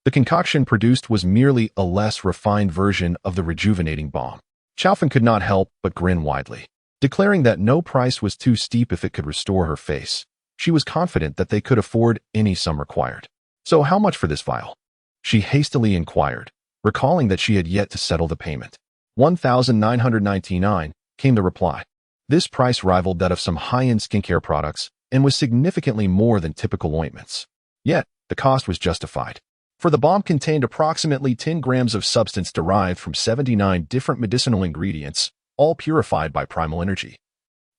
the concoction produced was merely a less refined version of the rejuvenating balm. Xiaofan could not help but grin widely, declaring that no price was too steep if it could restore her face. She was confident that they could afford any sum required. So how much for this vial? She hastily inquired, recalling that she had yet to settle the payment. 1,999, came the reply. This price rivaled that of some high-end skincare products and was significantly more than typical ointments. Yet, the cost was justified. For the balm contained approximately 10 grams of substance derived from 79 different medicinal ingredients, all purified by primal energy,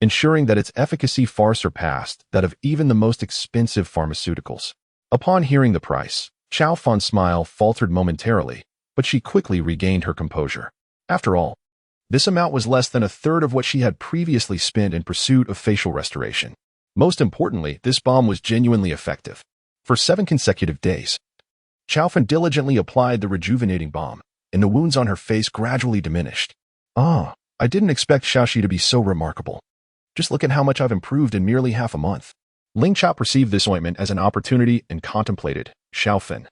ensuring that its efficacy far surpassed that of even the most expensive pharmaceuticals. Upon hearing the price, Xiaofan's smile faltered momentarily, but she quickly regained her composure. After all, this amount was less than a third of what she had previously spent in pursuit of facial restoration. Most importantly, this balm was genuinely effective. For 7 consecutive days, Xiaofan diligently applied the rejuvenating balm, and the wounds on her face gradually diminished. I didn't expect Xiaoxi to be so remarkable. Just look at how much I've improved in merely half a month. Ling Chao perceived this ointment as an opportunity and contemplated, Xiaofan,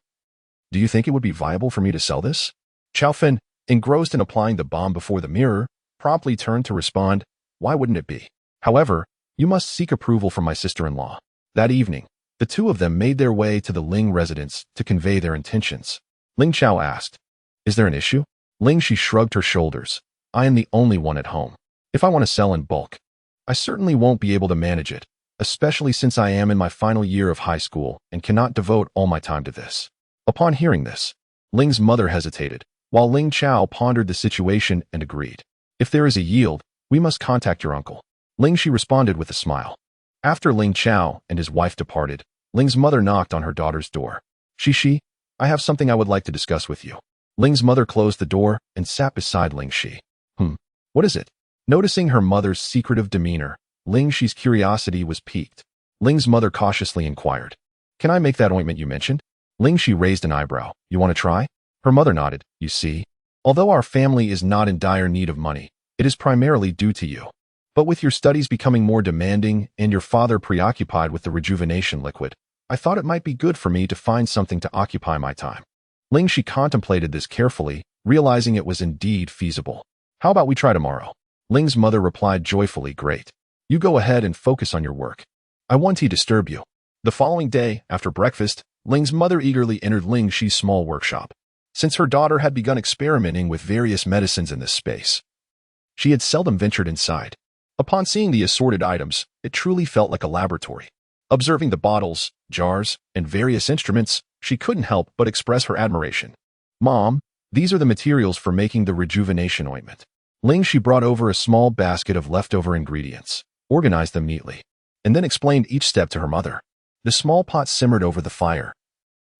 do you think it would be viable for me to sell this? Xiaofan, engrossed in applying the balm before the mirror, promptly turned to respond, why wouldn't it be? However, you must seek approval from my sister-in-law. That evening, the two of them made their way to the Ling residence to convey their intentions. Ling Chao asked, Is there an issue? Ling Xi shrugged her shoulders. I am the only one at home. If I want to sell in bulk, I certainly won't be able to manage it, especially since I am in my final year of high school and cannot devote all my time to this. Upon hearing this, Ling's mother hesitated, while Ling Chao pondered the situation and agreed. If there is a yield, we must contact your uncle. Ling Xi responded with a smile. After Ling Chao and his wife departed, Ling's mother knocked on her daughter's door. Xi, I have something I would like to discuss with you. Ling's mother closed the door and sat beside Ling Xi. What is it? Noticing her mother's secretive demeanor, Ling Xi's curiosity was piqued. Ling's mother cautiously inquired, Can I make that ointment you mentioned? Ling Xi raised an eyebrow. You want to try? Her mother nodded. You see, although our family is not in dire need of money, it is primarily due to you. But with your studies becoming more demanding and your father preoccupied with the rejuvenation liquid, I thought it might be good for me to find something to occupy my time. Ling Xi contemplated this carefully, realizing it was indeed feasible. How about we try tomorrow? Ling's mother replied joyfully, Great. You go ahead and focus on your work. I won't disturb you. The following day, after breakfast, Ling's mother eagerly entered Ling Xi's small workshop. Since her daughter had begun experimenting with various medicines in this space, she had seldom ventured inside. Upon seeing the assorted items, it truly felt like a laboratory. Observing the bottles, jars, and various instruments, she couldn't help but express her admiration. Mom, these are the materials for making the rejuvenation ointment. Ling Xi brought over a small basket of leftover ingredients, organized them neatly, and then explained each step to her mother. The small pot simmered over the fire.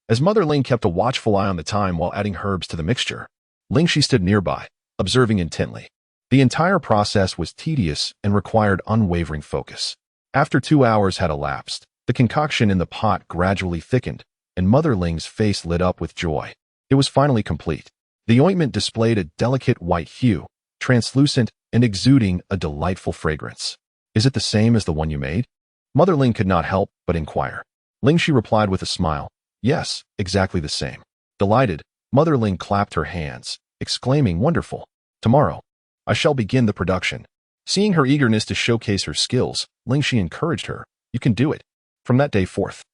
As Mother Ling kept a watchful eye on the time while adding herbs to the mixture, Ling Xi stood nearby, observing intently. The entire process was tedious and required unwavering focus. After 2 hours had elapsed, the concoction in the pot gradually thickened, and Mother Ling's face lit up with joy. It was finally complete. The ointment displayed a delicate white hue, translucent and exuding a delightful fragrance. Is it the same as the one you made? Mother Ling could not help but inquire. Ling Xi replied with a smile. Yes, exactly the same. Delighted, Mother Ling clapped her hands, exclaiming, wonderful. Tomorrow, I shall begin the production. Seeing her eagerness to showcase her skills, Ling Xi encouraged her. You can do it. From that day forth,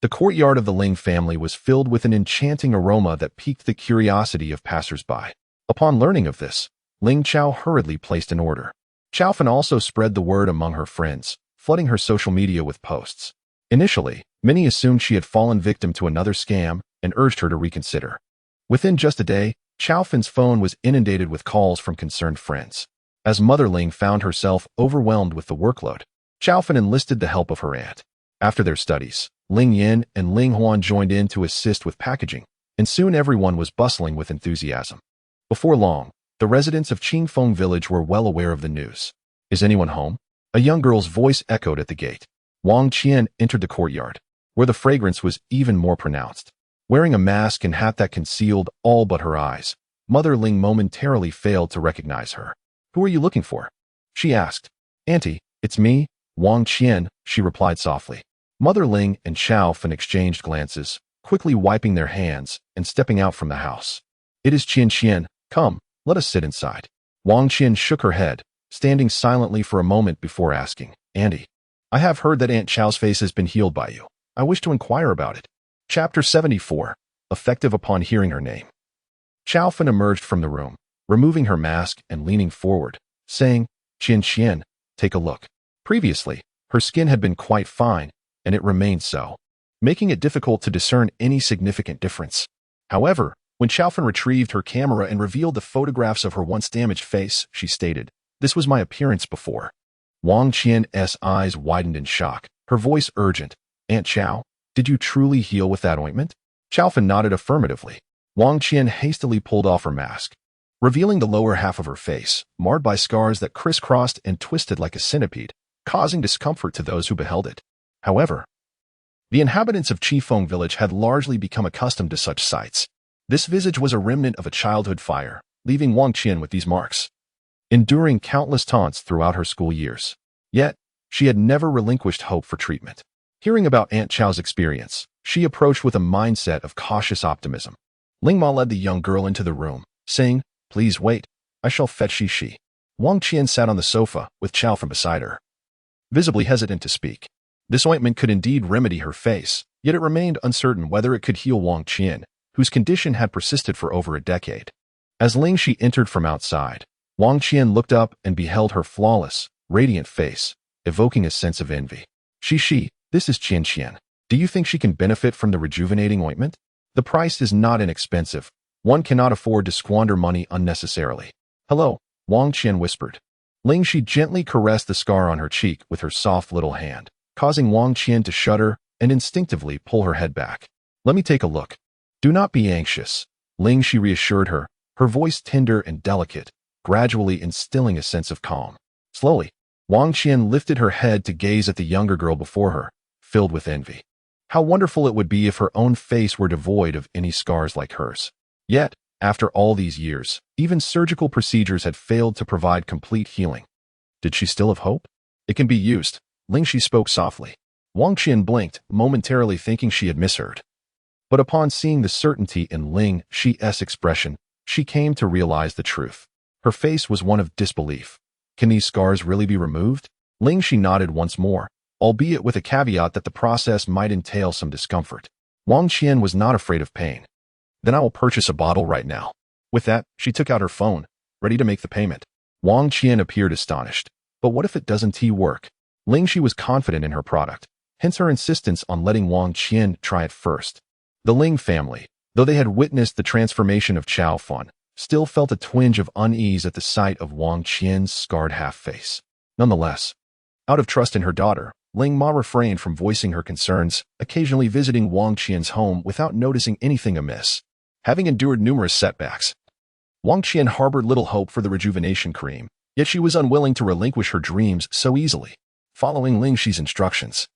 the courtyard of the Ling family was filled with an enchanting aroma that piqued the curiosity of passers-by. Upon learning of this, Ling Chao hurriedly placed an order. Chao Fan also spread the word among her friends, flooding her social media with posts. Initially, many assumed she had fallen victim to another scam and urged her to reconsider. Within just a day, Chao Fan's phone was inundated with calls from concerned friends. As Mother Ling found herself overwhelmed with the workload, Chao Fan enlisted the help of her aunt. After their studies, Ling Yin and Ling Huan joined in to assist with packaging, and soon everyone was bustling with enthusiasm. Before long, the residents of Qingfeng village were well aware of the news. Is anyone home? A young girl's voice echoed at the gate. Wang Qian entered the courtyard, where the fragrance was even more pronounced. Wearing a mask and hat that concealed all but her eyes, Mother Ling momentarily failed to recognize her. Who are you looking for? She asked. Auntie, it's me, Wang Qian, she replied softly. Mother Ling and Chao Fan exchanged glances, quickly wiping their hands and stepping out from the house. It is Qian Qian, come, let us sit inside. Wang Qian shook her head, standing silently for a moment before asking, Auntie, I have heard that Aunt Chao's face has been healed by you. I wish to inquire about it. Chapter 74, effective upon hearing her name. Chao Fan emerged from the room, removing her mask and leaning forward, saying, Qian Qian, take a look. Previously, her skin had been quite fine, and it remained so, making it difficult to discern any significant difference. However, when Chao Fan retrieved her camera and revealed the photographs of her once damaged face, she stated, this was my appearance before. Wang Qian's eyes widened in shock, her voice urgent. Aunt Chao, did you truly heal with that ointment? Chao Fan nodded affirmatively. Wang Qian hastily pulled off her mask, revealing the lower half of her face, marred by scars that crisscrossed and twisted like a centipede, causing discomfort to those who beheld it. However, the inhabitants of Qifeng village had largely become accustomed to such sights. This visage was a remnant of a childhood fire, leaving Wang Qian with these marks, enduring countless taunts throughout her school years. Yet, she had never relinquished hope for treatment. Hearing about Aunt Chao's experience, she approached with a mindset of cautious optimism. Ling Ma led the young girl into the room, saying, Please wait, I shall fetch Xi. Wang Qian sat on the sofa, with Chao Fan beside her, visibly hesitant to speak. This ointment could indeed remedy her face, yet it remained uncertain whether it could heal Wang Qian, whose condition had persisted for over a decade. As Ling Xi entered from outside, Wang Qian looked up and beheld her flawless, radiant face, evoking a sense of envy. Xi, this is Qian Qian. Do you think she can benefit from the rejuvenating ointment? The price is not inexpensive. One cannot afford to squander money unnecessarily. Hello, Wang Qian whispered. Ling Xi gently caressed the scar on her cheek with her soft little hand, causing Wang Qian to shudder and instinctively pull her head back. Let me take a look. Do not be anxious, Ling Xi reassured her, her voice tender and delicate, gradually instilling a sense of calm. Slowly, Wang Qian lifted her head to gaze at the younger girl before her, filled with envy. How wonderful it would be if her own face were devoid of any scars like hers. Yet, after all these years, even surgical procedures had failed to provide complete healing. Did she still have hope? It can be used, Ling Xi spoke softly. Wang Qian blinked, momentarily thinking she had misheard. But upon seeing the certainty in Ling Xi's expression, she came to realize the truth. Her face was one of disbelief. Can these scars really be removed? Ling Xi nodded once more, albeit with a caveat that the process might entail some discomfort. Wang Qian was not afraid of pain. Then I will purchase a bottle right now. With that, she took out her phone, ready to make the payment. Wang Qian appeared astonished. But what if it doesn't work? Ling Xi was confident in her product, hence her insistence on letting Wang Qian try it first. The Ling family, though they had witnessed the transformation of Chao Fan, still felt a twinge of unease at the sight of Wang Qian's scarred half-face. Nonetheless, out of trust in her daughter, Ling Ma refrained from voicing her concerns, occasionally visiting Wang Qian's home without noticing anything amiss. Having endured numerous setbacks, Wang Qian harbored little hope for the rejuvenation cream, yet she was unwilling to relinquish her dreams so easily. Following Ling Xi's instructions,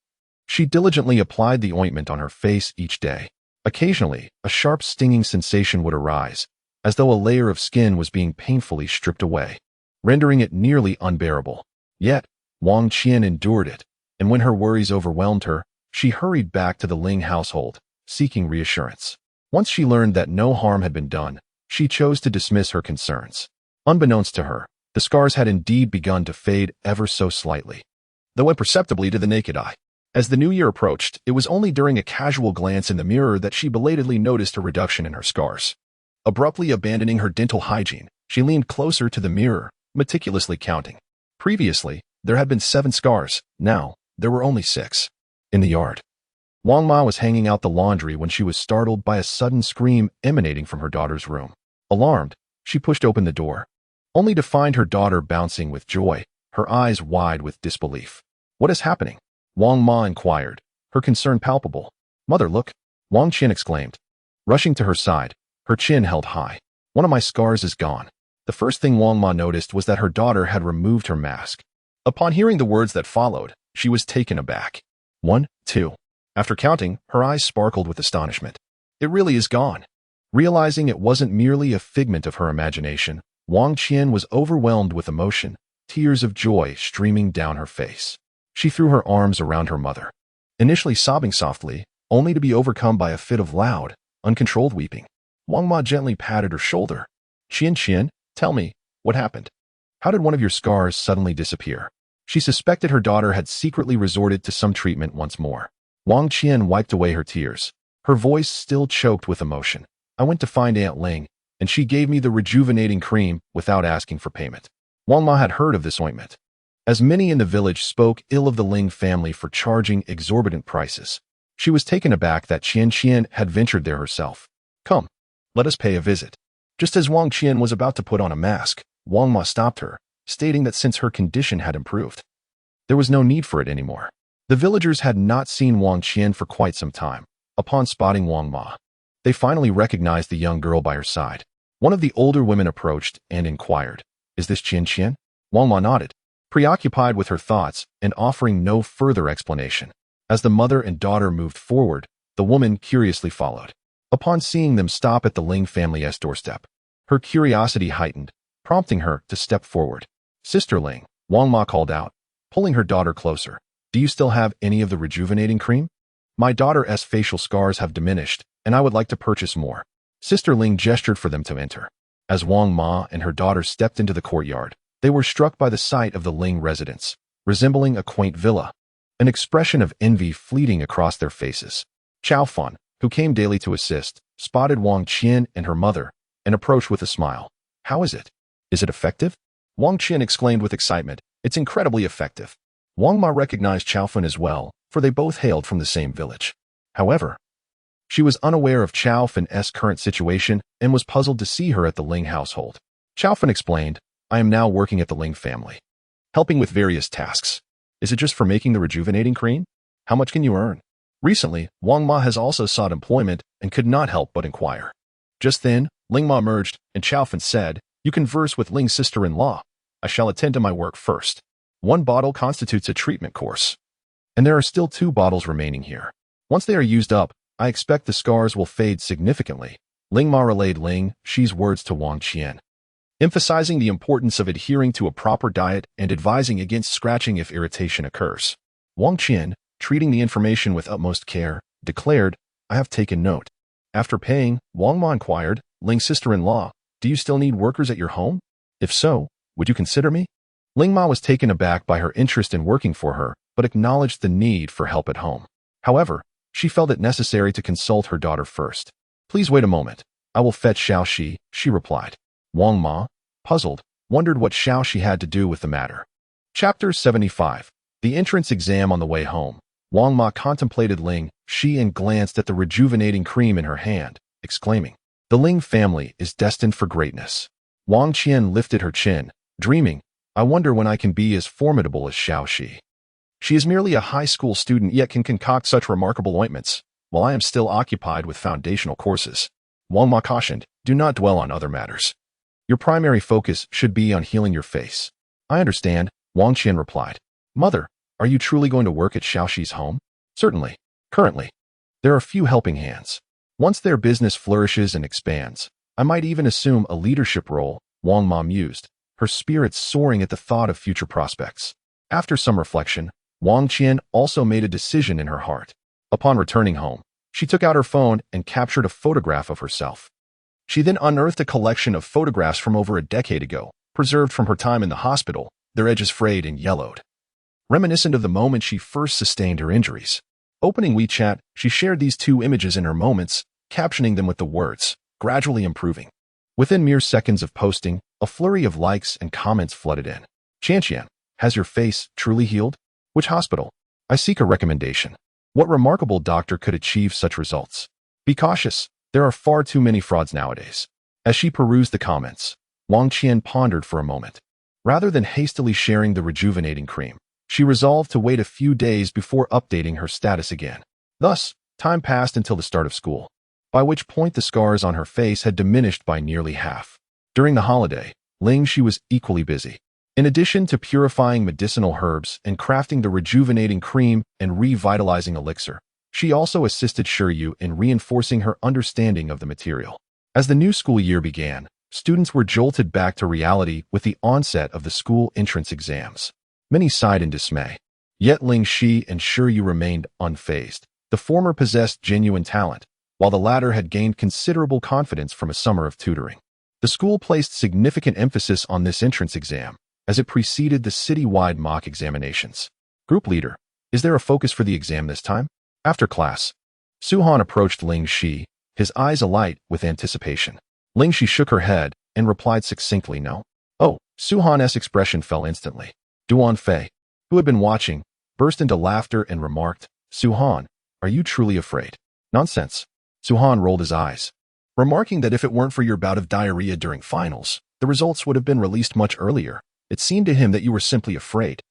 she diligently applied the ointment on her face each day. Occasionally, a sharp stinging sensation would arise, as though a layer of skin was being painfully stripped away, rendering it nearly unbearable. Yet, Wang Qian endured it, and when her worries overwhelmed her, she hurried back to the Ling household, seeking reassurance. Once she learned that no harm had been done, she chose to dismiss her concerns. Unbeknownst to her, the scars had indeed begun to fade ever so slightly, though imperceptibly to the naked eye. As the new year approached, it was only during a casual glance in the mirror that she belatedly noticed a reduction in her scars. Abruptly abandoning her dental hygiene, she leaned closer to the mirror, meticulously counting. Previously, there had been 7 scars. Now, there were only 6. In the yard, Wang Ma was hanging out the laundry when she was startled by a sudden scream emanating from her daughter's room. Alarmed, she pushed open the door, only to find her daughter bouncing with joy, her eyes wide with disbelief. "What is happening?" Wang Ma inquired, her concern palpable. "Mother, look!" Wang Qian exclaimed, rushing to her side, her chin held high. "One of my scars is gone." The first thing Wang Ma noticed was that her daughter had removed her mask. Upon hearing the words that followed, she was taken aback. 1, 2. After counting, her eyes sparkled with astonishment. "It really is gone." Realizing it wasn't merely a figment of her imagination, Wang Qian was overwhelmed with emotion, tears of joy streaming down her face. She threw her arms around her mother, initially sobbing softly, only to be overcome by a fit of loud, uncontrolled weeping. Wang Ma gently patted her shoulder. Qian, tell me, what happened? How did one of your scars suddenly disappear?" She suspected her daughter had secretly resorted to some treatment once more. Wang Qian wiped away her tears, her voice still choked with emotion. "I went to find Aunt Ling, and she gave me the rejuvenating cream without asking for payment." Wang Ma had heard of this ointment, as many in the village spoke ill of the Ling family for charging exorbitant prices. She was taken aback that Qian had ventured there herself. "Come, let us pay a visit." Just as Wang Qian was about to put on a mask, Wang Ma stopped her, stating that since her condition had improved, there was no need for it anymore. The villagers had not seen Wang Qian for quite some time. Upon spotting Wang Ma, they finally recognized the young girl by her side. One of the older women approached and inquired, "Is this Qian?" Wang Ma nodded, preoccupied with her thoughts and offering no further explanation. As the mother and daughter moved forward, the woman curiously followed. Upon seeing them stop at the Ling family's doorstep, her curiosity heightened, prompting her to step forward. "Sister Ling," Wang Ma called out, pulling her daughter closer. "Do you still have any of the rejuvenating cream? My daughter's facial scars have diminished, and I would like to purchase more." Sister Ling gestured for them to enter. As Wang Ma and her daughter stepped into the courtyard, they were struck by the sight of the Ling residence, resembling a quaint villa, an expression of envy fleeting across their faces. Chao Fan, who came daily to assist, spotted Wang Qian and her mother, and approached with a smile. "How is it? Is it effective?" Wang Qian exclaimed with excitement. "It's incredibly effective." Wang Ma recognized Chao Fan as well, for they both hailed from the same village. However, she was unaware of Chao Fan's current situation and was puzzled to see her at the Ling household. Chao Fan explained, "I am now working at the Ling family, helping with various tasks. Is it just for making the rejuvenating cream? How much can you earn?" Recently, Wang Ma has also sought employment and could not help but inquire. Just then, Ling Ma emerged, and Chao Fan said, "You converse with Ling's sister-in-law. I shall attend to my work first. 1 bottle constitutes a treatment course, and there are still 2 bottles remaining here. Once they are used up, I expect the scars will fade significantly." Ling Ma relayed Ling Xi's words to Wang Qian, emphasizing the importance of adhering to a proper diet and advising against scratching if irritation occurs. Wang Qian, treating the information with utmost care, declared, "I have taken note." After paying, Wang Ma inquired, "Ling's sister-in-law, do you still need workers at your home? If so, would you consider me?" Ling Ma was taken aback by her interest in working for her, but acknowledged the need for help at home. However, she felt it necessary to consult her daughter first. "Please wait a moment. I will fetch Xiaoxi," she replied. Wang Ma, puzzled, wondered what Xiaoxi had to do with the matter. Chapter 75. The entrance exam. On the way home, Wang Ma contemplated Ling Xi and glanced at the rejuvenating cream in her hand, exclaiming, "The Ling family is destined for greatness." Wang Qian lifted her chin, dreaming, "I wonder when I can be as formidable as Xiaoxi. She is merely a high school student yet can concoct such remarkable ointments, while I am still occupied with foundational courses." Wang Ma cautioned, "Do not dwell on other matters. Your primary focus should be on healing your face." "I understand," Wang Qian replied. "Mother, are you truly going to work at Xiaoxi's home?" "Certainly. Currently, there are few helping hands. Once their business flourishes and expands, I might even assume a leadership role, Wang Ma mused, her spirits soaring at the thought of future prospects. After some reflection, Wang Qian also made a decision in her heart. Upon returning home, she took out her phone and captured a photograph of herself. She then unearthed a collection of photographs from over a decade ago, preserved from her time in the hospital, their edges frayed and yellowed, reminiscent of the moment she first sustained her injuries. Opening WeChat, she shared these two images in her moments, captioning them with the words, gradually improving. Within mere seconds of posting, a flurry of likes and comments flooded in. Qian, has your face truly healed? Which hospital? I seek a recommendation. What remarkable doctor could achieve such results? Be cautious. There are far too many frauds nowadays. As she perused the comments, Wang Qian pondered for a moment. Rather than hastily sharing the rejuvenating cream, she resolved to wait a few days before updating her status again. Thus, time passed until the start of school, by which point the scars on her face had diminished by nearly half. During the holiday, Ling Xi was equally busy. In addition to purifying medicinal herbs and crafting the rejuvenating cream and revitalizing elixir, she also assisted Shiryu in reinforcing her understanding of the material. As the new school year began, students were jolted back to reality with the onset of the school entrance exams. Many sighed in dismay. Yet Ling Xi and Shiryu remained unfazed. The former possessed genuine talent, while the latter had gained considerable confidence from a summer of tutoring. The school placed significant emphasis on this entrance exam, as it preceded the city-wide mock examinations. Group leader, is there a focus for the exam this time? After class, Su-Han approached Ling Xi, his eyes alight with anticipation. Ling Xi shook her head and replied succinctly no. Oh, Su-Han's expression fell instantly. Duan Fei, who had been watching, burst into laughter and remarked, Su-Han, are you truly afraid? Nonsense. Su-Han rolled his eyes, remarking that if it weren't for your bout of diarrhea during finals, the results would have been released much earlier. It seemed to him that you were simply afraid.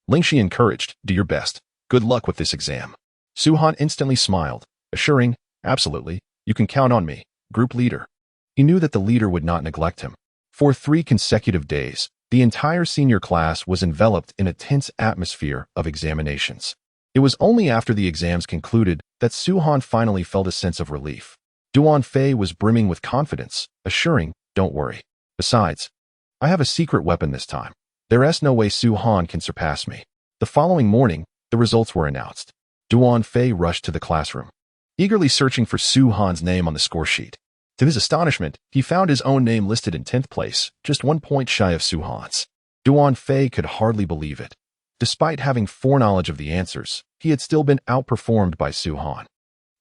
Ling Xi encouraged, do your best. Good luck with this exam. Su-Han instantly smiled, assuring, absolutely, you can count on me, group leader. He knew that the leader would not neglect him. For 3 consecutive days, the entire senior class was enveloped in a tense atmosphere of examinations. It was only after the exams concluded that Su-Han finally felt a sense of relief. Duan Fei was brimming with confidence, assuring, don't worry. Besides, I have a secret weapon this time. There's no way Su-Han can surpass me. The following morning, the results were announced. Duan Fei rushed to the classroom, eagerly searching for Su-Han's name on the score sheet. To his astonishment, he found his own name listed in 10th place, just 1 point shy of Su-Han's. Duan Fei could hardly believe it. Despite having foreknowledge of the answers, he had still been outperformed by Su-Han.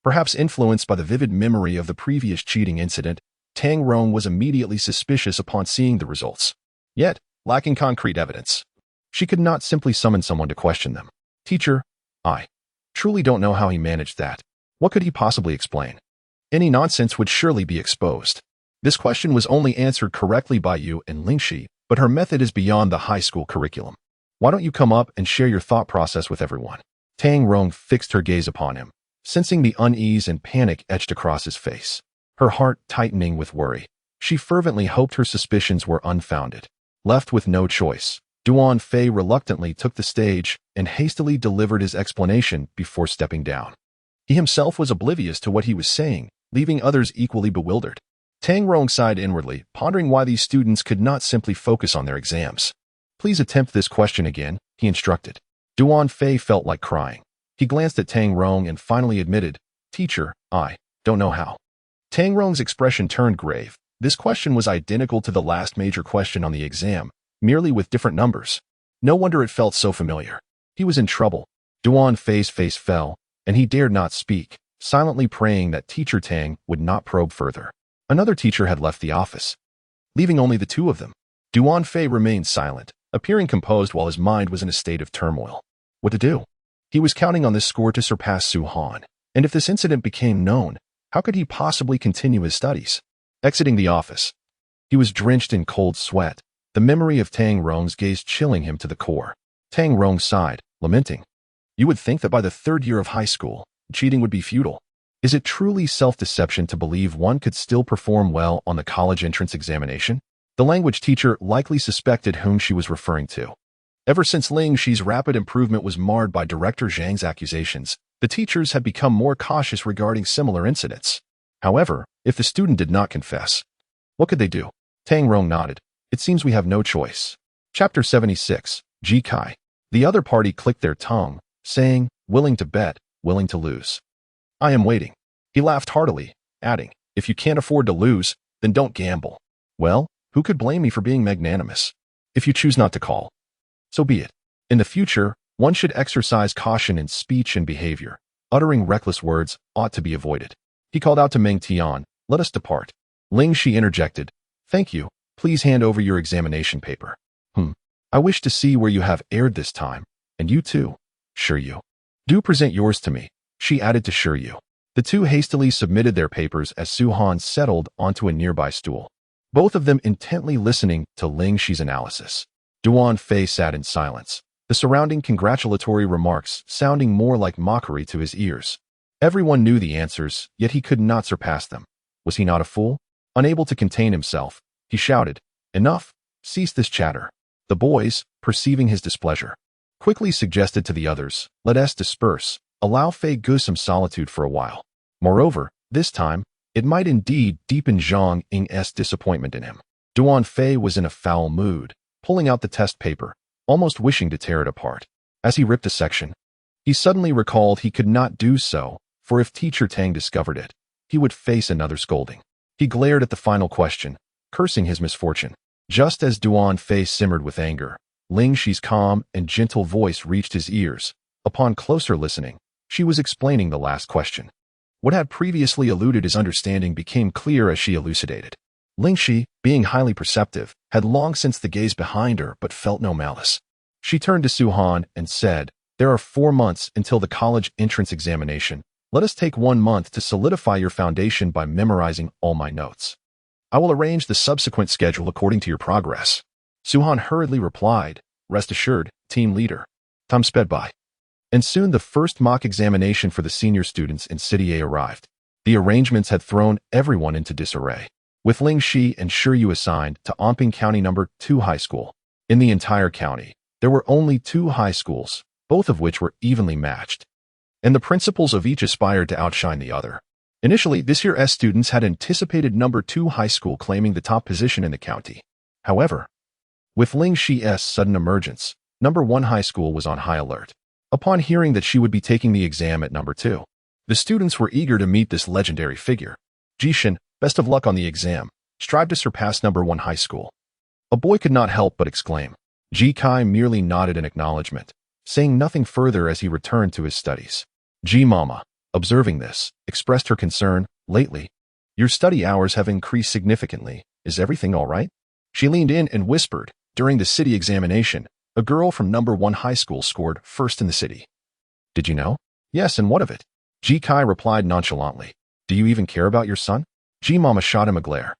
Perhaps influenced by the vivid memory of the previous cheating incident, Tang Rong was immediately suspicious upon seeing the results. Yet, lacking concrete evidence, she could not simply summon someone to question them. Teacher, I truly don't know how he managed that. What could he possibly explain? Any nonsense would surely be exposed. This question was only answered correctly by you and Ling Xi, but her method is beyond the high school curriculum. Why don't you come up and share your thought process with everyone? Tang Rong fixed her gaze upon him, sensing the unease and panic etched across his face. Her heart tightening with worry, she fervently hoped her suspicions were unfounded. Left with no choice, Duan Fei reluctantly took the stage and hastily delivered his explanation before stepping down. He himself was oblivious to what he was saying, leaving others equally bewildered. Tang Rong sighed inwardly, pondering why these students could not simply focus on their exams. Please attempt this question again, he instructed. Duan Fei felt like crying. He glanced at Tang Rong and finally admitted, Teacher, I don't know how. Tang Rong's expression turned grave. This question was identical to the last major question on the exam, merely with different numbers. No wonder it felt so familiar. He was in trouble. Duan Fei's face fell, and he dared not speak, silently praying that Teacher Tang would not probe further. Another teacher had left the office, leaving only the two of them. Duan Fei remained silent, appearing composed while his mind was in a state of turmoil. What to do? He was counting on this score to surpass Su-Han, and if this incident became known, how could he possibly continue his studies? Exiting the office, he was drenched in cold sweat, the memory of Tang Rong's gaze chilling him to the core. Tang Rong sighed, lamenting. You would think that by the 3rd year of high school, cheating would be futile. Is it truly self-deception to believe one could still perform well on the college entrance examination? The language teacher likely suspected whom she was referring to. Ever since Ling Xi's rapid improvement was marred by Director Zhang's accusations, the teachers had become more cautious regarding similar incidents. However, if the student did not confess, what could they do? Tang Rong nodded. It seems we have no choice. Chapter 76. Ji Kai. The other party clicked their tongue, saying, willing to bet, willing to lose. I am waiting. He laughed heartily, adding, if you can't afford to lose, then don't gamble. Well, who could blame me for being magnanimous? If you choose not to call, so be it. In the future, one should exercise caution in speech and behavior. Uttering reckless words ought to be avoided. He called out to Meng Tian, let us depart. Ling Xi interjected, thank you. Please hand over your examination paper. I wish to see where you have erred this time. And you too. Sure you. Do present yours to me. She added to sure you. The two hastily submitted their papers as Su Han settled onto a nearby stool, both of them intently listening to Ling Xi's analysis. Duan Fei sat in silence, the surrounding congratulatory remarks sounding more like mockery to his ears. Everyone knew the answers, yet he could not surpass them. Was he not a fool? Unable to contain himself, he shouted, enough, cease this chatter. The boys, perceiving his displeasure, quickly suggested to the others, let us disperse, allow Fei Gu some solitude for a while. Moreover, this time, it might indeed deepen Zhang Ying's disappointment in him. Duan Fei was in a foul mood, pulling out the test paper, almost wishing to tear it apart. As he ripped a section, he suddenly recalled he could not do so, for if Teacher Tang discovered it, he would face another scolding. He glared at the final question, cursing his misfortune. Just as Duan Fei simmered with anger, Ling Xi's calm and gentle voice reached his ears. Upon closer listening, she was explaining the last question. What had previously eluded his understanding became clear as she elucidated. Ling Xi, being highly perceptive, had long since the gaze behind her but felt no malice. She turned to Su Han and said, there are 4 months until the college entrance examination. Let us take 1 month to solidify your foundation by memorizing all my notes. I will arrange the subsequent schedule according to your progress. Su Han hurriedly replied, rest assured, team leader. Time sped by. And soon the first mock examination for the senior students in City A arrived. The arrangements had thrown everyone into disarray. With Ling Xi and Shiryu assigned to Anping County No. 2 High School. In the entire county, there were only 2 high schools, both of which were evenly matched. And the principals of each aspired to outshine the other. Initially, this year's students had anticipated No. 2 High School claiming the top position in the county. However, with Ling Xi's sudden emergence, No. 1 High School was on high alert. Upon hearing that she would be taking the exam at No. 2, the students were eager to meet this legendary figure. Jishin, best of luck on the exam. Strive to surpass No. 1 High School. A boy could not help but exclaim. Ji Kai merely nodded in acknowledgement, saying nothing further as he returned to his studies. Ji Mama, observing this, expressed her concern, lately, your study hours have increased significantly. Is everything all right? She leaned in and whispered, during the city examination, a girl from No. 1 High School scored first in the city. Did you know? Yes, and what of it? Ji Kai replied nonchalantly. Do you even care about your son? Ji Mama shot him a glare.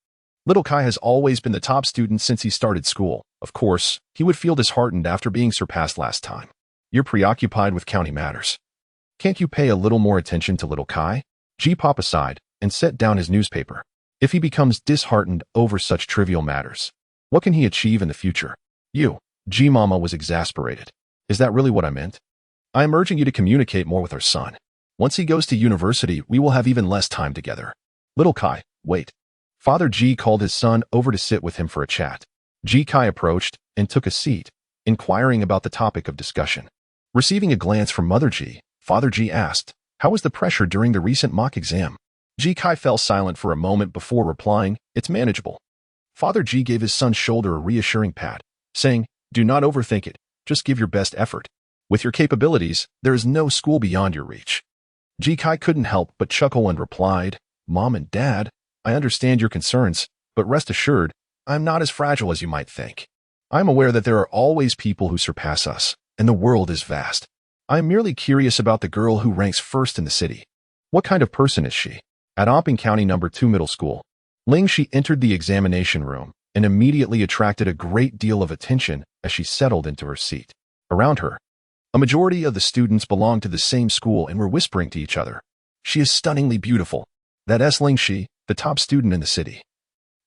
Little Kai has always been the top student since he started school. Of course, he would feel disheartened after being surpassed last time. You're preoccupied with county matters. Can't you pay a little more attention to little Kai? Ji Papa sighed and set down his newspaper. If he becomes disheartened over such trivial matters, what can he achieve in the future? You, Ji Mama was exasperated. Is that really what I meant? I am urging you to communicate more with our son. Once he goes to university, we will have even less time together. Little Kai, wait. Father Ji called his son over to sit with him for a chat. Ji Kai approached and took a seat, inquiring about the topic of discussion. Receiving a glance from Mother Ji, Father Ji asked, how was the pressure during the recent mock exam? Ji Kai fell silent for a moment before replying, it's manageable. Father Ji gave his son's shoulder a reassuring pat, saying, do not overthink it, just give your best effort. With your capabilities, there is no school beyond your reach. Ji Kai couldn't help but chuckle and replied, Mom and Dad, I understand your concerns, but rest assured, I'm not as fragile as you might think. I'm aware that there are always people who surpass us, and the world is vast. I am merely curious about the girl who ranks first in the city. What kind of person is she? At Anping County No. 2 Middle School, Ling Xi entered the examination room and immediately attracted a great deal of attention as she settled into her seat. Around her, a majority of the students belonged to the same school and were whispering to each other. She is stunningly beautiful. That's Ling Xi, the top student in the city.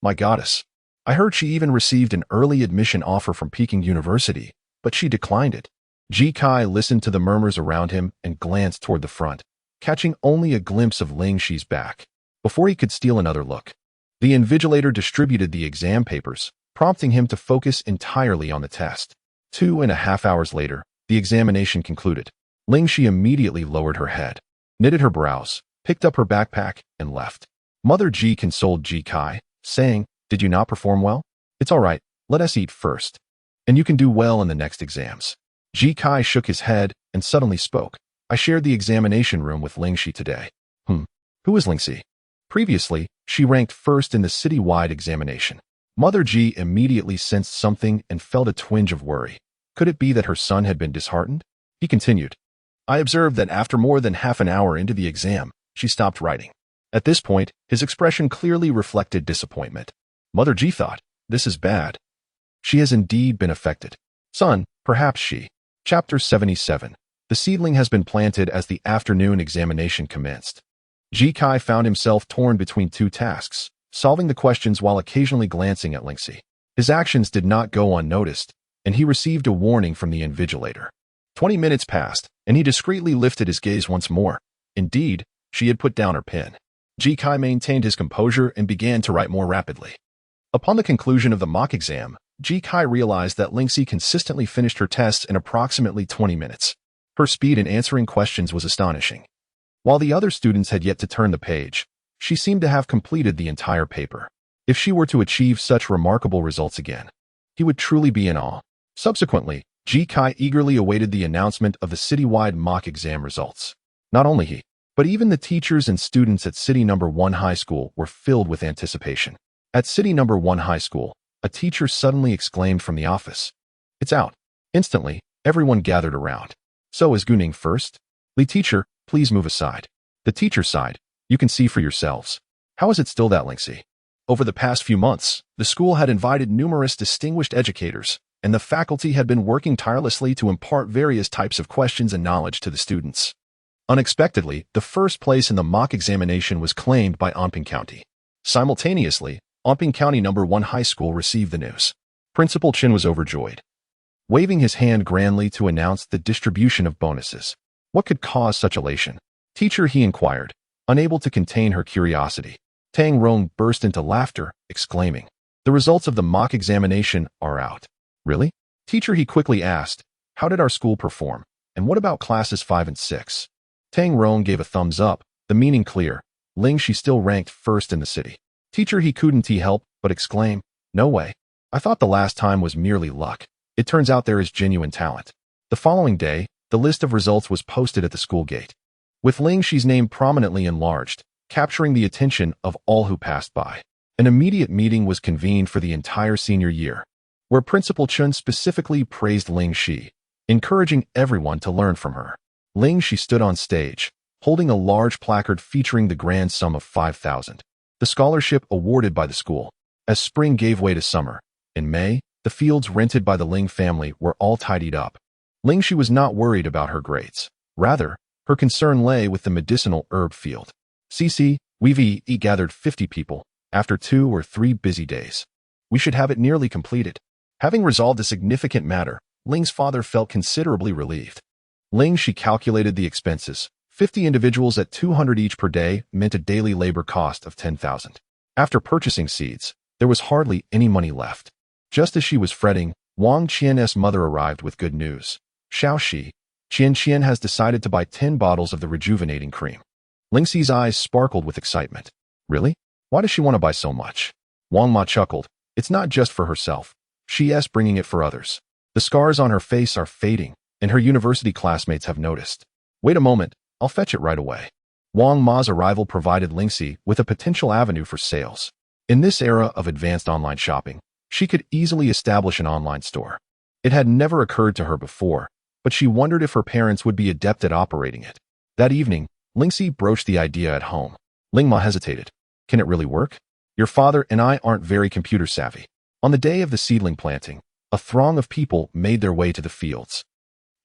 My goddess. I heard she even received an early admission offer from Peking University, but she declined it. Ji Kai listened to the murmurs around him and glanced toward the front, catching only a glimpse of Ling Xi's back. before he could steal another look. The invigilator distributed the exam papers, prompting him to focus entirely on the test. 2.5 hours later, the examination concluded. Ling Xi immediately lowered her head, knitted her brows, picked up her backpack, and left. Mother Ji consoled Ji Kai, saying, "Did you not perform well? It's all right, let us eat first. And you can do well in the next exams." Ji Kai shook his head and suddenly spoke. "I shared the examination room with Ling Xi today." Who is Ling Xi? Previously, she ranked first in the city-wide examination. Mother Ji immediately sensed something and felt a twinge of worry. Could it be that her son had been disheartened? He continued. "I observed that after more than half an hour into the exam, she stopped writing." At this point, his expression clearly reflected disappointment. Mother Ji thought, "This is bad. She has indeed been affected. Son, perhaps she." Chapter 77. The seedling has been planted as the afternoon examination commenced. Ji Kai found himself torn between two tasks, solving the questions while occasionally glancing at Ling Xi. His actions did not go unnoticed, and he received a warning from the invigilator. 20 minutes passed, and he discreetly lifted his gaze once more. Indeed, she had put down her pen. Ji Kai maintained his composure and began to write more rapidly. Upon the conclusion of the mock exam, Ji Kai realized that Ling Xi consistently finished her tests in approximately 20 minutes. Her speed in answering questions was astonishing. While the other students had yet to turn the page, she seemed to have completed the entire paper. If she were to achieve such remarkable results again, he would truly be in awe. Subsequently, Ji Kai eagerly awaited the announcement of the citywide mock exam results. Not only he, but even the teachers and students at City No. 1 High School were filled with anticipation. At City No. 1 High School, a teacher suddenly exclaimed from the office, "It's out." Instantly, everyone gathered around. "So is Guning first?" "Li teacher, please move aside." The teacher sighed. "You can see for yourselves. How is it still that Ling Xi?" Over the past few months, the school had invited numerous distinguished educators, and the faculty had been working tirelessly to impart various types of questions and knowledge to the students. Unexpectedly, the first place in the mock examination was claimed by Anping County. Simultaneously, Anping County No. 1 High School received the news. Principal Chin was overjoyed, waving his hand grandly to announce the distribution of bonuses. What could cause such elation? "Teacher," he inquired, unable to contain her curiosity. Tang Rong burst into laughter, exclaiming, "The results of the mock examination are out." "Really?" "Teacher," he quickly asked, "how did our school perform? And what about classes 5 and 6? Tang Rong gave a thumbs up, the meaning clear. Ling Xi still ranked first in the city. "Teacher," he couldn't help but exclaim, "No way. I thought the last time was merely luck. It turns out there is genuine talent." The following day, the list of results was posted at the school gate, with Ling Xi's name prominently enlarged, capturing the attention of all who passed by. An immediate meeting was convened for the entire senior year, where Principal Chun specifically praised Ling Xi, encouraging everyone to learn from her. Ling Xi stood on stage, holding a large placard featuring the grand sum of 5,000, the scholarship awarded by the school. As spring gave way to summer, in May, the fields rented by the Ling family were all tidied up. Ling Xi was not worried about her grades. Rather, her concern lay with the medicinal herb field. We've gathered 50 people, after 2 or 3 busy days. We should have it nearly completed. Having resolved a significant matter, Ling's father felt considerably relieved. Ling Xi calculated the expenses. 50 individuals at 200 each per day meant a daily labor cost of 10,000. After purchasing seeds, there was hardly any money left. Just as she was fretting, Wang Qian's mother arrived with good news. "Xiao Shi, Qian has decided to buy 10 bottles of the rejuvenating cream." Ling Xi's eyes sparkled with excitement. "Really? Why does she want to buy so much?" Wang Ma chuckled. "It's not just for herself. She's bringing it for others. The scars on her face are fading, and her university classmates have noticed. Wait a moment, I'll fetch it right away." Wang Ma's arrival provided Ling Xi with a potential avenue for sales. In this era of advanced online shopping, she could easily establish an online store. It had never occurred to her before, but she wondered if her parents would be adept at operating it. That evening, Ling Xi broached the idea at home. Ling Ma hesitated. "Can it really work? Your father and I aren't very computer savvy." On the day of the seedling planting, a throng of people made their way to the fields.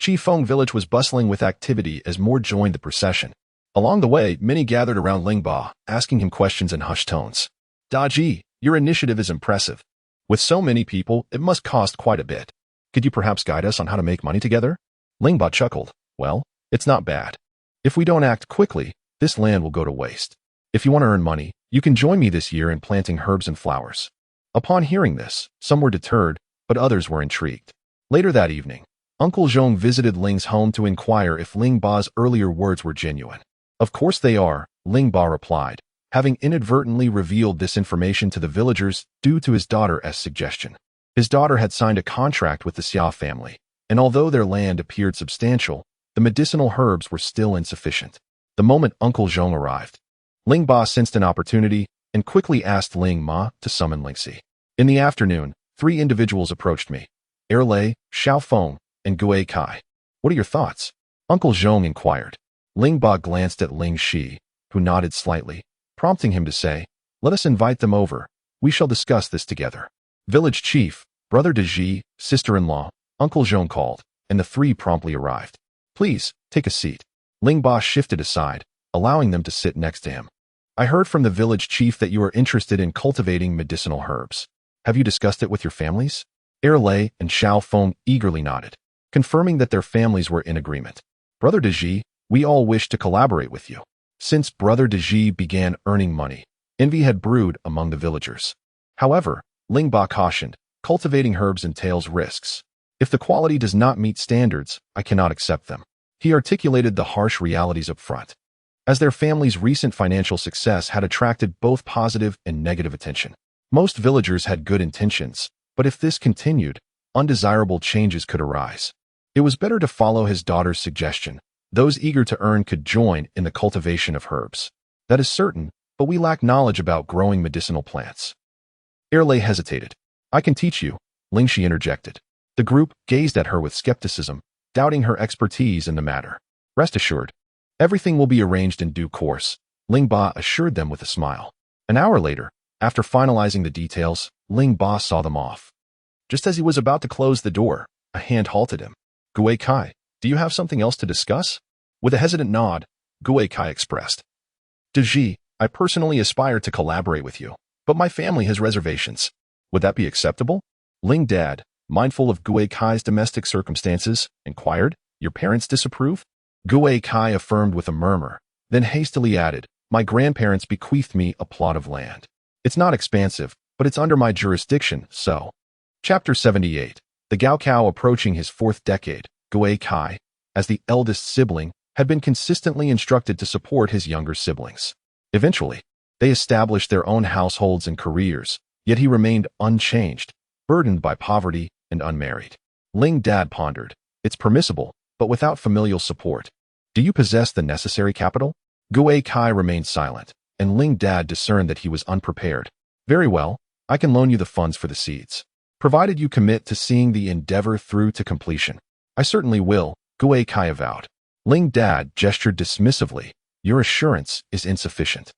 Qifeng village was bustling with activity as more joined the procession. Along the way, many gathered around Ling Ba, asking him questions in hushed tones. "Da Ji, your initiative is impressive. With so many people, it must cost quite a bit. Could you perhaps guide us on how to make money together?" Ling Ba chuckled. "Well, it's not bad. If we don't act quickly, this land will go to waste. If you want to earn money, you can join me this year in planting herbs and flowers. Upon hearing this, some were deterred, but others were intrigued. Later that evening, Uncle Zhong visited Ling's home to inquire if Ling Ba's earlier words were genuine. Of course they are, Ling Ba replied, having inadvertently revealed this information to the villagers due to his daughter's suggestion. His daughter had signed a contract with the Xia family, and although their land appeared substantial, the medicinal herbs were still insufficient. The moment Uncle Zhong arrived, Ling Ba sensed an opportunity and quickly asked Ling Ma to summon Ling Xi. In the afternoon, 3 individuals approached me, Lei, Xiao Feng, and Gui Kai. What are your thoughts? Uncle Zhong inquired. Ling Ba glanced at Ling Xi, who nodded slightly, prompting him to say, let us invite them over. We shall discuss this together. Village chief, brother de Ji, sister-in-law, Uncle Zhong called, and the 3 promptly arrived. Please, take a seat. Ling Ba shifted aside, allowing them to sit next to him. I heard from the village chief that you are interested in cultivating medicinal herbs. Have you discussed it with your families? Lei and Xiao Feng eagerly nodded, confirming that their families were in agreement. Brother de Ji, we all wish to collaborate with you. Since Brother de Ji began earning money, envy had brewed among the villagers. However, Ling Ba cautioned, cultivating herbs entails risks. If the quality does not meet standards, I cannot accept them. He articulated the harsh realities up front, as their family's recent financial success had attracted both positive and negative attention. Most villagers had good intentions, but if this continued, undesirable changes could arise. It was better to follow his daughter's suggestion. Those eager to earn could join in the cultivation of herbs. That is certain, but we lack knowledge about growing medicinal plants. Lei hesitated. I can teach you, Ling Xi interjected. The group gazed at her with skepticism, doubting her expertise in the matter. Rest assured, everything will be arranged in due course, Ling Ba assured them with a smile. An hour later, after finalizing the details, Ling Ba saw them off. Just as he was about to close the door, a hand halted him. Gui Kai, do you have something else to discuss? With a hesitant nod, Gui Kai expressed. De Ji, I personally aspire to collaborate with you, but my family has reservations. Would that be acceptable? Ling Dad, mindful of Gui Kai's domestic circumstances, inquired, your parents disapprove? Gui Kai affirmed with a murmur, then hastily added, my grandparents bequeathed me a plot of land. It's not expansive, but it's under my jurisdiction, so. Chapter 78. The Gaokao approaching his 4th decade, Gui Kai, as the eldest sibling, had been consistently instructed to support his younger siblings. Eventually, they established their own households and careers, yet he remained unchanged, burdened by poverty and unmarried. Ling Dad pondered, it's permissible, but without familial support. Do you possess the necessary capital? Gui Kai remained silent, and Ling Dad discerned that he was unprepared. Very well, I can loan you the funds for the seeds, provided you commit to seeing the endeavor through to completion. I certainly will, Gui Kai avowed. Ling Dad gestured dismissively. Your assurance is insufficient.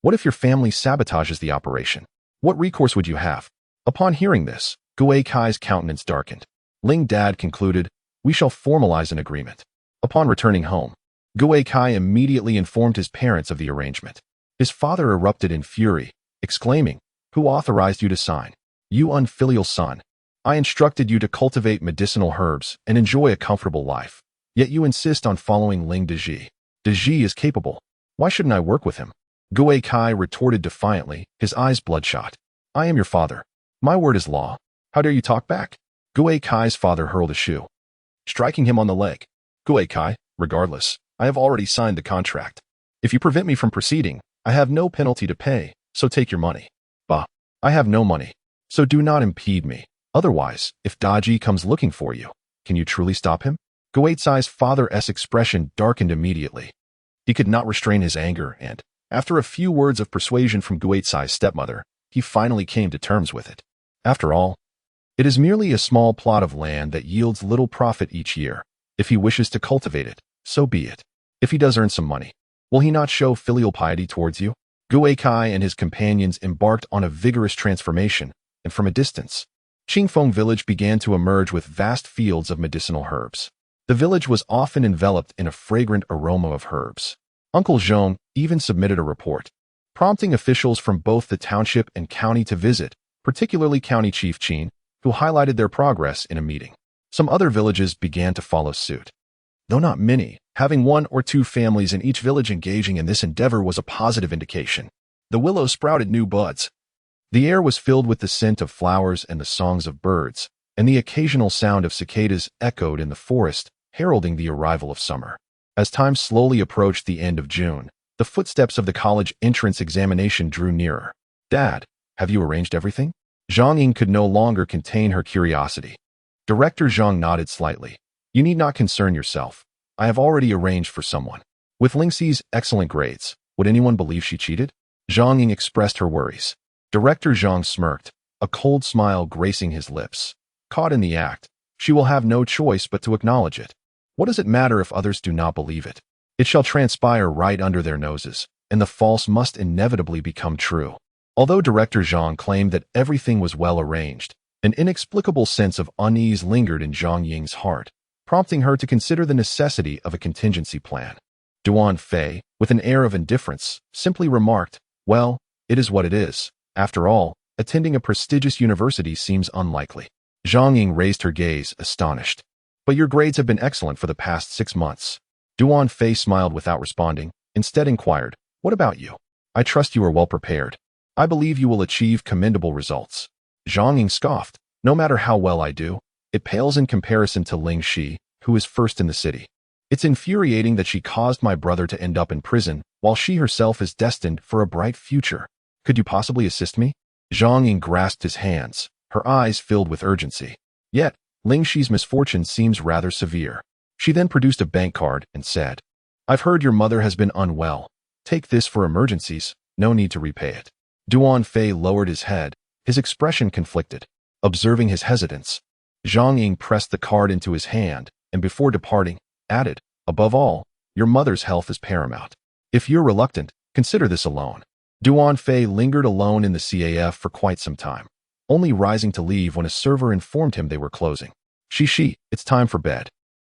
What if your family sabotages the operation? What recourse would you have? Upon hearing this, Gui Kai's countenance darkened. Ling Dad concluded, we shall formalize an agreement. Upon returning home, Gui Kai immediately informed his parents of the arrangement. His father erupted in fury, exclaiming, who authorized you to sign? You unfilial son. I instructed you to cultivate medicinal herbs and enjoy a comfortable life. Yet you insist on following Ling de Ji. De Ji is capable. Why shouldn't I work with him? Gui Kai retorted defiantly, his eyes bloodshot. I am your father. My word is law. How dare you talk back? Gui Kai's father hurled a shoe, striking him on the leg. Gui Kai, regardless, I have already signed the contract. If you prevent me from proceeding, I have no penalty to pay, so take your money. Bah, I have no money, so do not impede me. Otherwise, if Daji comes looking for you, can you truly stop him? Gui Kai's father's expression darkened immediately. He could not restrain his anger and, after a few words of persuasion from Gui Kai's stepmother, he finally came to terms with it. After all, it is merely a small plot of land that yields little profit each year. If he wishes to cultivate it, so be it. If he does earn some money, will he not show filial piety towards you? Gui Kai and his companions embarked on a vigorous transformation, and from a distance, Qingfeng village began to emerge with vast fields of medicinal herbs. The village was often enveloped in a fragrant aroma of herbs. Uncle Zhong even submitted a report, prompting officials from both the township and county to visit, particularly County Chief Qin, who highlighted their progress in a meeting. Some other villages began to follow suit. Though not many, having one or two families in each village engaging in this endeavor was a positive indication. The willow sprouted new buds. The air was filled with the scent of flowers and the songs of birds, and the occasional sound of cicadas echoed in the forest, heralding the arrival of summer. As time slowly approached the end of June, the footsteps of the college entrance examination drew nearer. "Dad, have you arranged everything?" Zhang Ying could no longer contain her curiosity. Director Zhang nodded slightly. "You need not concern yourself. I have already arranged for someone. With Ling Xi's excellent grades, would anyone believe she cheated?" Zhang Ying expressed her worries. Director Zhang smirked, a cold smile gracing his lips. "Caught in the act, she will have no choice but to acknowledge it. What does it matter if others do not believe it? It shall transpire right under their noses, and the false must inevitably become true." Although Director Zhang claimed that everything was well arranged, an inexplicable sense of unease lingered in Zhang Ying's heart, prompting her to consider the necessity of a contingency plan. Duan Fei, with an air of indifference, simply remarked, "Well, it is what it is. After all, attending a prestigious university seems unlikely." Zhang Ying raised her gaze, astonished. "But your grades have been excellent for the past 6 months." Duan Fei smiled without responding, instead inquired, "What about you? I trust you are well prepared. I believe you will achieve commendable results." Zhang Ying scoffed, "No matter how well I do, it pales in comparison to Ling Xi, who is first in the city. It's infuriating that she caused my brother to end up in prison, while she herself is destined for a bright future. Could you possibly assist me?" Zhang Ying grasped his hands, her eyes filled with urgency. Yet, Ling Xi's misfortune seems rather severe. She then produced a bank card and said, "I've heard your mother has been unwell. Take this for emergencies, no need to repay it." Duan Fei lowered his head, his expression conflicted. Observing his hesitance, Zhang Ying pressed the card into his hand, and before departing, added, "Above all, your mother's health is paramount. If you're reluctant, consider this a loan." Duan Fei lingered alone in the CAF for quite some time, only rising to leave when a server informed him they were closing. Shi, it's time for bed.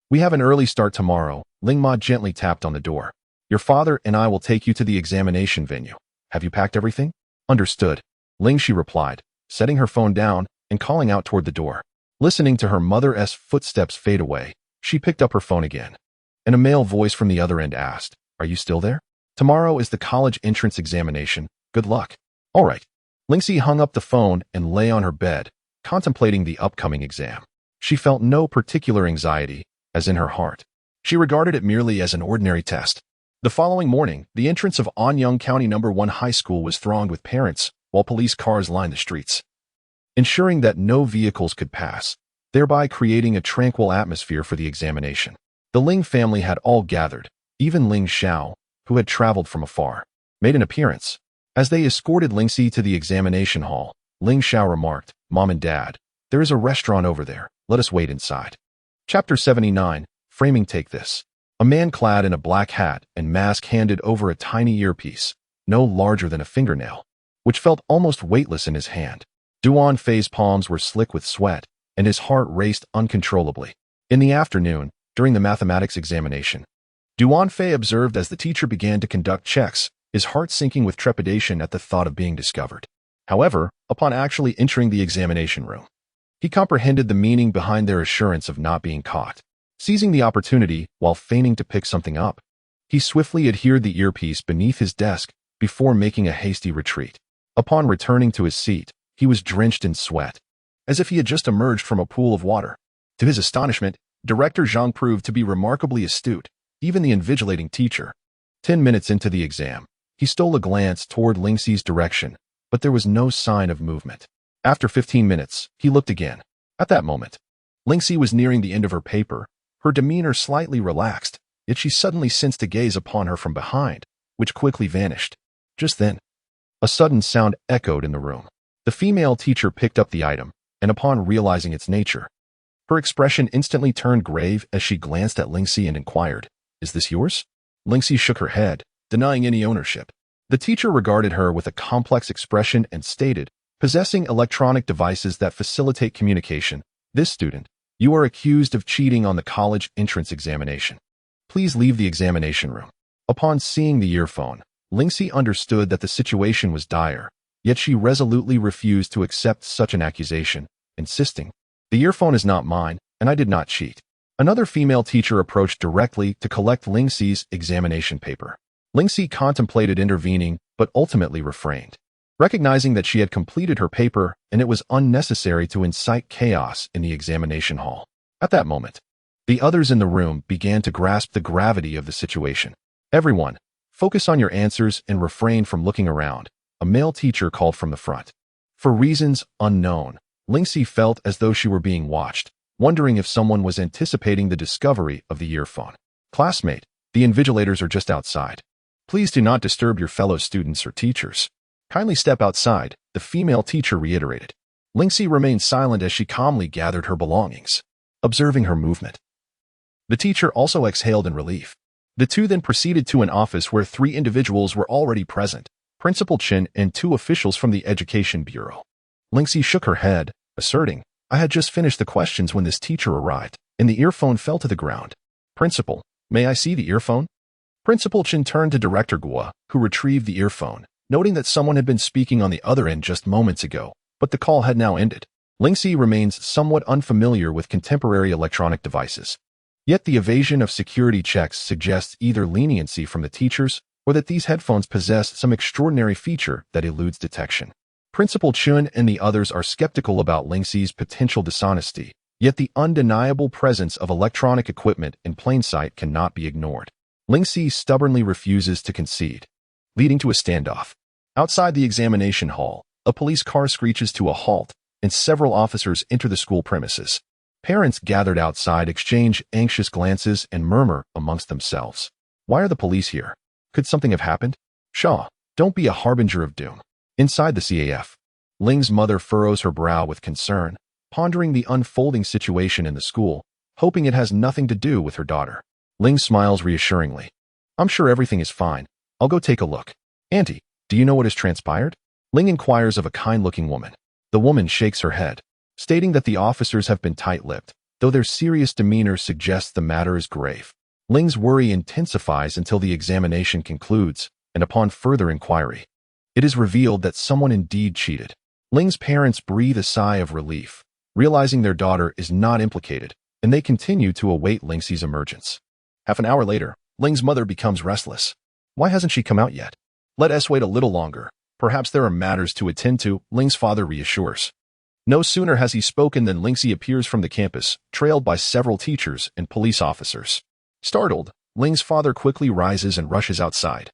"We have an early start tomorrow," Ling Ma gently tapped on the door. "Your father and I will take you to the examination venue. Have you packed everything?" "Understood," Ling Xi replied, setting her phone down and calling out toward the door. Listening to her mother's footsteps fade away, she picked up her phone again. And a male voice from the other end asked, "Are you still there? Tomorrow is the college entrance examination. Good luck." "All right." Ling Xi hung up the phone and lay on her bed, contemplating the upcoming exam. She felt no particular anxiety, as in her heart. She regarded it merely as an ordinary test. The following morning, the entrance of Anyang County No. 1 High School was thronged with parents, while police cars lined the streets, ensuring that no vehicles could pass, thereby creating a tranquil atmosphere for the examination. The Ling family had all gathered. Even Ling Xiao, who had traveled from afar, made an appearance. As they escorted Ling Xi to the examination hall, Ling Xiao remarked, "Mom and Dad, there is a restaurant over there. Let us wait inside." Chapter 79, Framing. Take this. A man clad in a black hat and mask handed over a tiny earpiece, no larger than a fingernail, which felt almost weightless in his hand. Duan Fei's palms were slick with sweat, and his heart raced uncontrollably. In the afternoon, during the mathematics examination, Duan Fei observed as the teacher began to conduct checks, his heart sinking with trepidation at the thought of being discovered. However, upon actually entering the examination room, he comprehended the meaning behind their assurance of not being caught. Seizing the opportunity while feigning to pick something up, he swiftly adhered the earpiece beneath his desk before making a hasty retreat. Upon returning to his seat, he was drenched in sweat, as if he had just emerged from a pool of water. To his astonishment, Director Zhang proved to be remarkably astute, even the invigilating teacher. 10 minutes into the exam, he stole a glance toward Ling Xi's direction, but there was no sign of movement. After 15 minutes, he looked again. At that moment, Ling Xi was nearing the end of her paper, her demeanor slightly relaxed, yet she suddenly sensed a gaze upon her from behind, which quickly vanished. Just then, a sudden sound echoed in the room. The female teacher picked up the item, and upon realizing its nature, her expression instantly turned grave as she glanced at Ling Xi and inquired, "Is this yours?" Ling Xi shook her head, denying any ownership. The teacher regarded her with a complex expression and stated, "Possessing electronic devices that facilitate communication, this student, you are accused of cheating on the college entrance examination. Please leave the examination room." Upon seeing the earphone, Ling Xi understood that the situation was dire, yet she resolutely refused to accept such an accusation, insisting, "The earphone is not mine, and I did not cheat. Another female teacher approached directly to collect Ling Xi's examination paper. Ling Xi contemplated intervening, but ultimately refrained, recognizing that she had completed her paper and it was unnecessary to incite chaos in the examination hall. At that moment, the others in the room began to grasp the gravity of the situation. "Everyone, focus on your answers and refrain from looking around," a male teacher called from the front. For reasons unknown, Ling Xi felt as though she were being watched, wondering if someone was anticipating the discovery of the earphone. "Classmate, the invigilators are just outside. Please do not disturb your fellow students or teachers. Kindly step outside," the female teacher reiterated. Ling Xi remained silent as she calmly gathered her belongings, observing her movement. The teacher also exhaled in relief. The two then proceeded to an office where 3 individuals were already present: Principal Chen and 2 officials from the Education Bureau. Ling Xi shook her head, asserting, "I had just finished the questions when this teacher arrived, and the earphone fell to the ground. Principal, may I see the earphone?" Principal Chen turned to Director Guo, who retrieved the earphone, noting that someone had been speaking on the other end just moments ago, but the call had now ended. Ling Xi remains somewhat unfamiliar with contemporary electronic devices. Yet the evasion of security checks suggests either leniency from the teachers or that these headphones possess some extraordinary feature that eludes detection. Principal Chun and the others are skeptical about Ling Xi's potential dishonesty, yet the undeniable presence of electronic equipment in plain sight cannot be ignored. Ling Xi stubbornly refuses to concede, leading to a standoff. Outside the examination hall, a police car screeches to a halt, and several officers enter the school premises. Parents gathered outside exchange anxious glances and murmur amongst themselves. "Why are the police here? Could something have happened? Shaw, don't be a harbinger of doom." Inside the CAF, Ling's mother furrows her brow with concern, pondering the unfolding situation in the school, hoping it has nothing to do with her daughter. Ling smiles reassuringly. "I'm sure everything is fine. I'll go take a look." "Auntie, do you know what has transpired?" Ling inquires of a kind-looking woman. The woman shakes her head, stating that the officers have been tight-lipped, though their serious demeanor suggests the matter is grave. Ling's worry intensifies until the examination concludes, and upon further inquiry, it is revealed that someone indeed cheated. Ling's parents breathe a sigh of relief, realizing their daughter is not implicated, and they continue to await Ling Xi's emergence. Half an hour later, Ling's mother becomes restless. "Why hasn't she come out yet? Let us wait a little longer. Perhaps there are matters to attend to," Ling's father reassures. No sooner has he spoken than Ling Xi appears from the campus, trailed by several teachers and police officers. Startled, Ling's father quickly rises and rushes outside,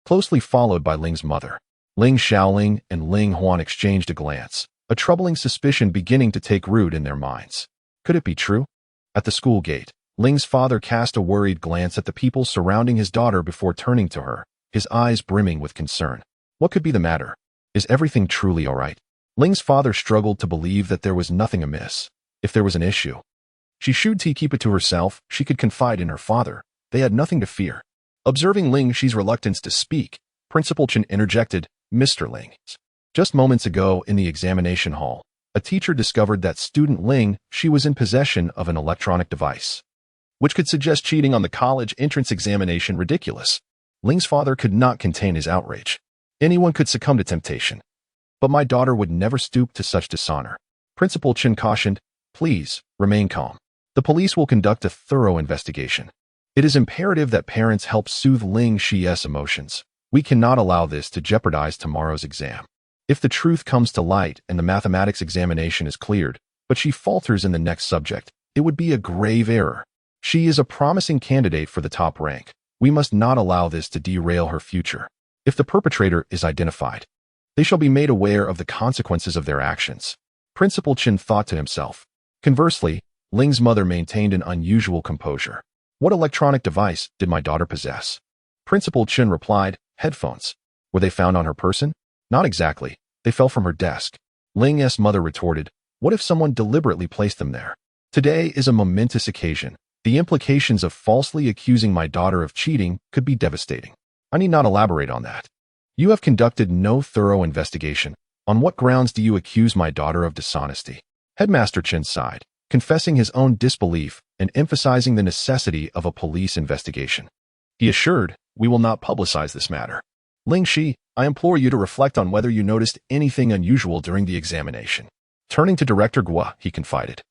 closely followed by Ling's mother. Ling Xiaoling and Ling Huan exchanged a glance, a troubling suspicion beginning to take root in their minds. Could it be true? At the school gate, Ling's father cast a worried glance at the people surrounding his daughter before turning to her, his eyes brimming with concern. What could be the matter? Is everything truly all right? Ling's father struggled to believe that there was nothing amiss. If there was an issue, she should keep it to herself. She could confide in her father. They had nothing to fear. Observing Ling Xi's reluctance to speak, Principal Chen interjected, "Mr. Ling, just moments ago in the examination hall, a teacher discovered that student Ling Xi was in possession of an electronic device, which could suggest cheating on the college entrance examination. Ridiculous." Ling's father could not contain his outrage. Anyone could succumb to temptation, but my daughter would never stoop to such dishonor. Principal Chen cautioned, "Please, remain calm. The police will conduct a thorough investigation. It is imperative that parents help soothe Ling Xi's emotions. We cannot allow this to jeopardize tomorrow's exam. If the truth comes to light and the mathematics examination is cleared, but she falters in the next subject, it would be a grave error. She is a promising candidate for the top rank. We must not allow this to derail her future. If the perpetrator is identified, they shall be made aware of the consequences of their actions." Principal Chen thought to himself. Conversely, Ling's mother maintained an unusual composure. "What electronic device did my daughter possess?" Principal Chen replied, "Headphones." "Were they found on her person?" "Not exactly. They fell from her desk." Ling's mother retorted, "What if someone deliberately placed them there? Today is a momentous occasion. The implications of falsely accusing my daughter of cheating could be devastating. I need not elaborate on that. You have conducted no thorough investigation. On what grounds do you accuse my daughter of dishonesty?" Headmaster Chen sighed, confessing his own disbelief and emphasizing the necessity of a police investigation. He assured, "We will not publicize this matter. Ling Xi, I implore you to reflect on whether you noticed anything unusual during the examination." Turning to Director Guo, he confided,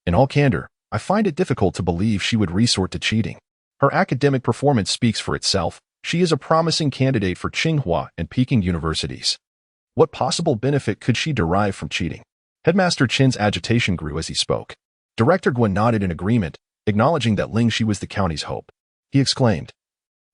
"In all candor, I find it difficult to believe she would resort to cheating. Her academic performance speaks for itself. She is a promising candidate for Tsinghua and Peking universities. What possible benefit could she derive from cheating? Headmaster Chin's agitation grew as he spoke. Director Guan nodded in agreement, acknowledging that Ling Xi was the county's hope. He exclaimed,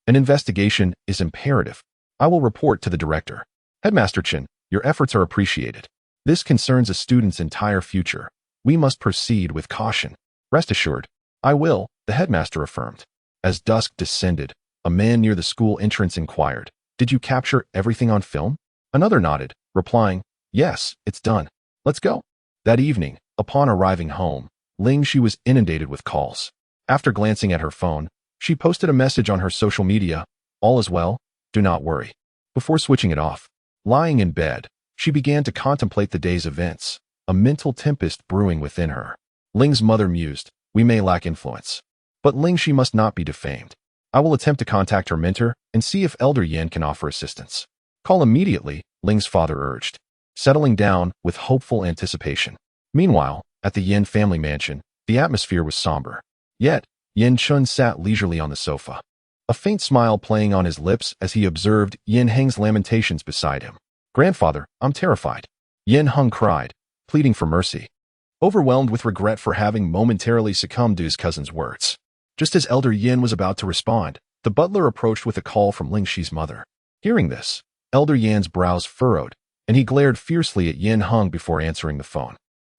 "An investigation is imperative. I will report to the director. Headmaster Chin, your efforts are appreciated. This concerns a student's entire future. We must proceed with caution." "Rest assured, I will," the headmaster affirmed. As dusk descended, a man near the school entrance inquired, "Did you capture everything on film?" Another nodded, replying, "Yes, it's done. Let's go." That evening, upon arriving home, Ling Xi was inundated with calls. After glancing at her phone, she posted a message on her social media, "All is well, do not worry." Before switching it off, lying in bed, she began to contemplate the day's events, a mental tempest brewing within her. Ling's mother mused, "We may lack influence, but Ling Xi must not be defamed. I will attempt to contact her mentor and see if Elder Yan can offer assistance." "Call immediately," Ling's father urged, settling down with hopeful anticipation. Meanwhile, at the Yan family mansion, the atmosphere was somber. Yet, Yen Chun sat leisurely on the sofa, a faint smile playing on his lips as he observed Yen Heng's lamentations beside him. "Grandfather, I'm terrified," Yen Heng cried, pleading for mercy, overwhelmed with regret for having momentarily succumbed to his cousin's words. Just as Elder Yen was about to respond, the butler approached with a call from Ling Xi's mother. Hearing this, Elder Yan's brows furrowed, and he glared fiercely at Yen Heng before answering the phone.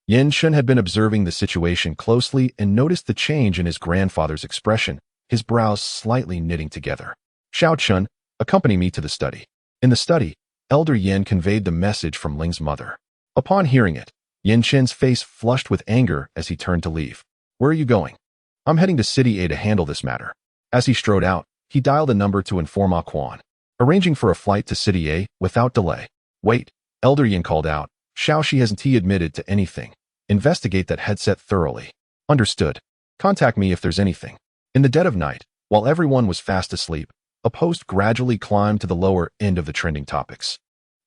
Yen Chun had been observing the situation closely and noticed the change in his grandfather's expression, his brows slightly knitting together. "Xiao Chun, accompany me to the study." In the study, Elder Yen conveyed the message from Ling's mother. Upon hearing it, Yen Chen's face flushed with anger as he turned to leave. "Where are you going?" "I'm heading to City A to handle this matter." As he strode out, he dialed a number to inform Ah Quan, arranging for a flight to City A without delay. "Wait," Elder Yen called out. "Xiao Shi hasn't admitted to anything. Investigate that headset thoroughly." "Understood. Contact me if there's anything." In the dead of night, while everyone was fast asleep, a post gradually climbed to the lower end of the trending topics.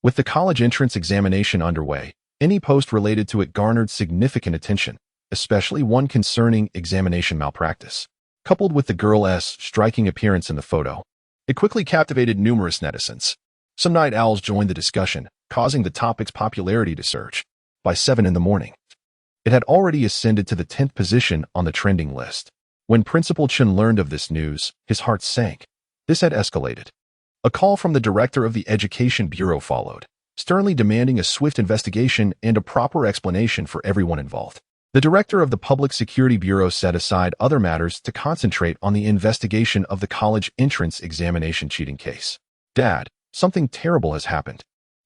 With the college entrance examination underway, any post related to it garnered significant attention, especially one concerning examination malpractice. Coupled with the girl's striking appearance in the photo, it quickly captivated numerous netizens. Some night owls joined the discussion, causing the topic's popularity to surge. By 7 in the morning, it had already ascended to the 10th position on the trending list. When Principal Chen learned of this news, his heart sank. This had escalated. A call from the director of the Education Bureau followed, sternly demanding a swift investigation and a proper explanation for everyone involved. The director of the Public Security Bureau set aside other matters to concentrate on the investigation of the college entrance examination cheating case. "Dad, something terrible has happened,"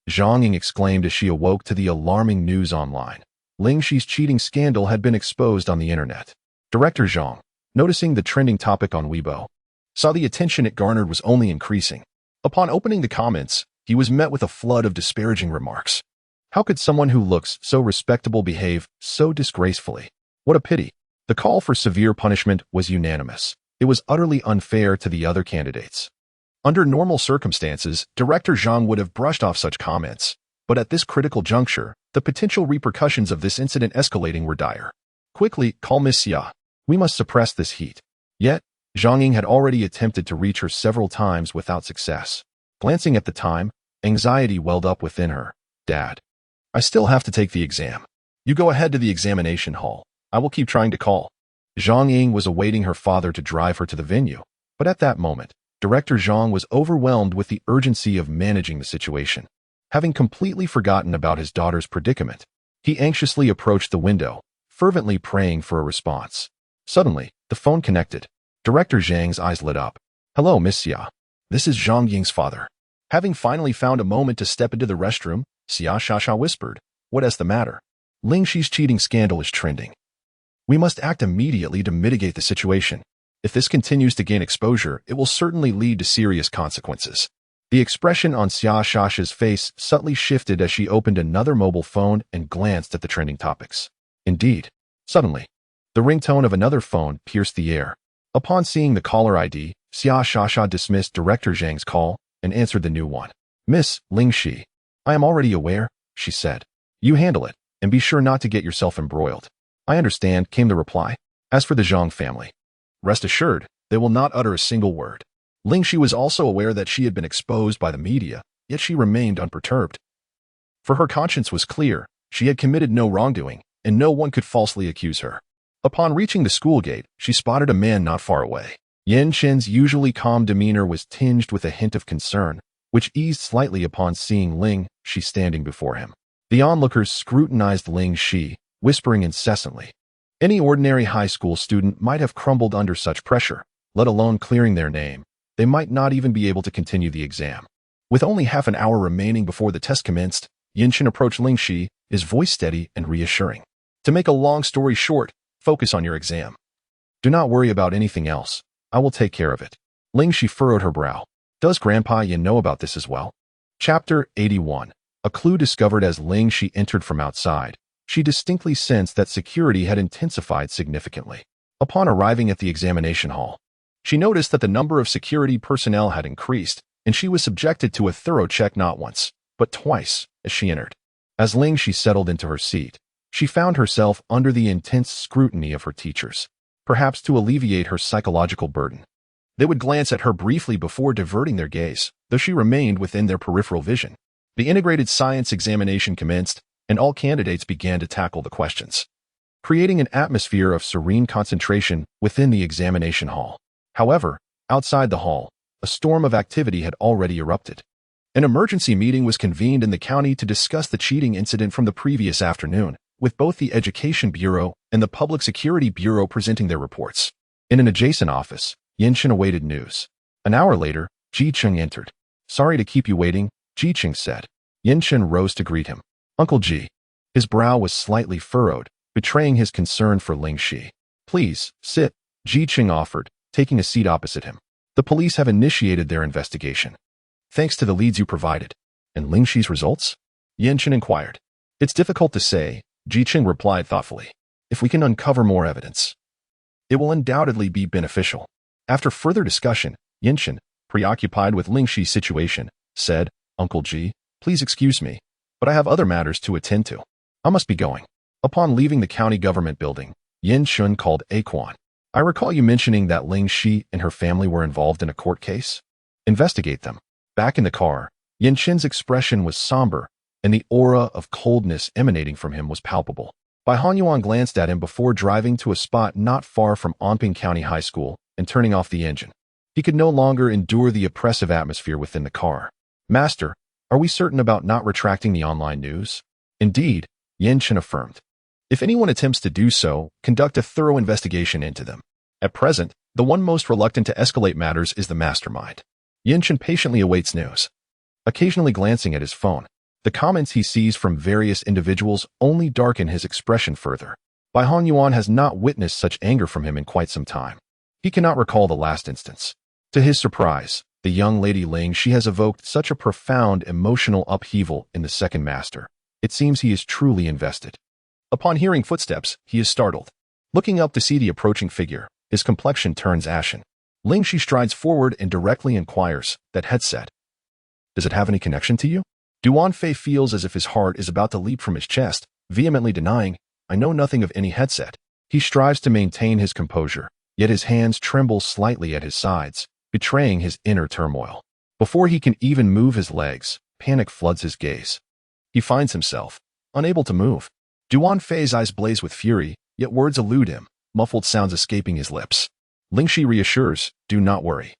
Zhang Ying exclaimed as she awoke to the alarming news online. Ling Xi's cheating scandal had been exposed on the internet. Director Zhang, noticing the trending topic on Weibo, saw the attention it garnered was only increasing. Upon opening the comments, he was met with a flood of disparaging remarks. How could someone who looks so respectable behave so disgracefully? What a pity. The call for severe punishment was unanimous. It was utterly unfair to the other candidates. Under normal circumstances, Director Zhang would have brushed off such comments, but at this critical juncture, the potential repercussions of this incident escalating were dire. "Quickly, call Miss Xia. We must suppress this heat." Yet, Zhang Ying had already attempted to reach her several times without success. Glancing at the time, anxiety welled up within her. "Dad, I still have to take the exam. You go ahead to the examination hall. I will keep trying to call." Zhang Ying was awaiting her father to drive her to the venue, but at that moment, Director Zhang was overwhelmed with the urgency of managing the situation. Having completely forgotten about his daughter's predicament, he anxiously approached the window, fervently praying for a response. Suddenly, the phone connected. Director Zhang's eyes lit up. "Hello, Miss Xia. This is Zhang Ying's father." Having finally found a moment to step into the restroom, Xia Shasha whispered, "What is the matter?" "Ling Xi's cheating scandal is trending. We must act immediately to mitigate the situation. If this continues to gain exposure, it will certainly lead to serious consequences." The expression on Xia Shasha's face subtly shifted as she opened another mobile phone and glanced at the trending topics. Indeed, suddenly, the ringtone of another phone pierced the air. Upon seeing the caller ID, Xia Shasha dismissed Director Zhang's call and answered the new one. "Miss Ling Xi, I am already aware," she said. "You handle it, and be sure not to get yourself embroiled." "I understand," came the reply. As for the Zhang family, rest assured, they will not utter a single word. Ling Xi was also aware that she had been exposed by the media, yet she remained unperturbed. For her conscience was clear, she had committed no wrongdoing, and no one could falsely accuse her. Upon reaching the school gate, she spotted a man not far away. Yan Chen's usually calm demeanor was tinged with a hint of concern, which eased slightly upon seeing Ling Xi standing before him. The onlookers scrutinized Ling Xi, whispering incessantly. Any ordinary high school student might have crumbled under such pressure, let alone clearing their name. They might not even be able to continue the exam. With only half an hour remaining before the test commenced, Yan Chen approached Ling Xi, his voice steady and reassuring. To make a long story short, focus on your exam. Do not worry about anything else. I will take care of it. Ling Xi furrowed her brow. Does Grandpa Yan know about this as well? Chapter 81. A clue discovered as Ling Xi entered from outside. She distinctly sensed that security had intensified significantly. Upon arriving at the examination hall, she noticed that the number of security personnel had increased, and she was subjected to a thorough check not once, but twice, as she entered. As Ling Xi settled into her seat, she found herself under the intense scrutiny of her teachers. Perhaps to alleviate her psychological burden, they would glance at her briefly before diverting their gaze, though she remained within their peripheral vision. The integrated science examination commenced, and all candidates began to tackle the questions, creating an atmosphere of serene concentration within the examination hall. However, outside the hall, a storm of activity had already erupted. An emergency meeting was convened in the county to discuss the cheating incident from the previous afternoon, with both the Education Bureau and the Public Security Bureau presenting their reports. In an adjacent office, Yan Chen awaited news. An hour later, Ji Cheng entered. Sorry to keep you waiting, Ji Cheng said. Yan Chen rose to greet him. Uncle Ji. His brow was slightly furrowed, betraying his concern for Ling Xi. Please, sit, Ji Cheng offered, taking a seat opposite him. The police have initiated their investigation. Thanks to the leads you provided. And Ling Xi's results? Yan Chen inquired. It's difficult to say, Ji Cheng replied thoughtfully. If we can uncover more evidence, it will undoubtedly be beneficial. After further discussion, Yan Chen, preoccupied with Ling Xi's situation, said, Uncle Ji, please excuse me, but I have other matters to attend to. I must be going. Upon leaving the county government building, Yan Chen called Quan. I recall you mentioning that Ling Xi and her family were involved in a court case. Investigate them. Back in the car, Yan Chen's expression was somber, and the aura of coldness emanating from him was palpable. Bai Hanyuan glanced at him before driving to a spot not far from Anping County High School and turning off the engine. He could no longer endure the oppressive atmosphere within the car. Master, are we certain about not retracting the online news? Indeed, Yan Chen affirmed. If anyone attempts to do so, conduct a thorough investigation into them. At present, the one most reluctant to escalate matters is the mastermind. Yan Chen patiently awaits news, occasionally glancing at his phone. The comments he sees from various individuals only darken his expression further. Bai Hanyuan has not witnessed such anger from him in quite some time. He cannot recall the last instance. To his surprise, the young lady Ling Xi has evoked such a profound emotional upheaval in the second master. It seems he is truly invested. Upon hearing footsteps, he is startled. Looking up to see the approaching figure, his complexion turns ashen. Ling Xi strides forward and directly inquires, that headset, does it have any connection to you? Duan Fei feels as if his heart is about to leap from his chest, vehemently denying, I know nothing of any headset. He strives to maintain his composure, yet his hands tremble slightly at his sides, betraying his inner turmoil. Before he can even move his legs, panic floods his gaze. He finds himself unable to move. Duan Fei's eyes blaze with fury, yet words elude him, muffled sounds escaping his lips. Ling Xi reassures, do not worry.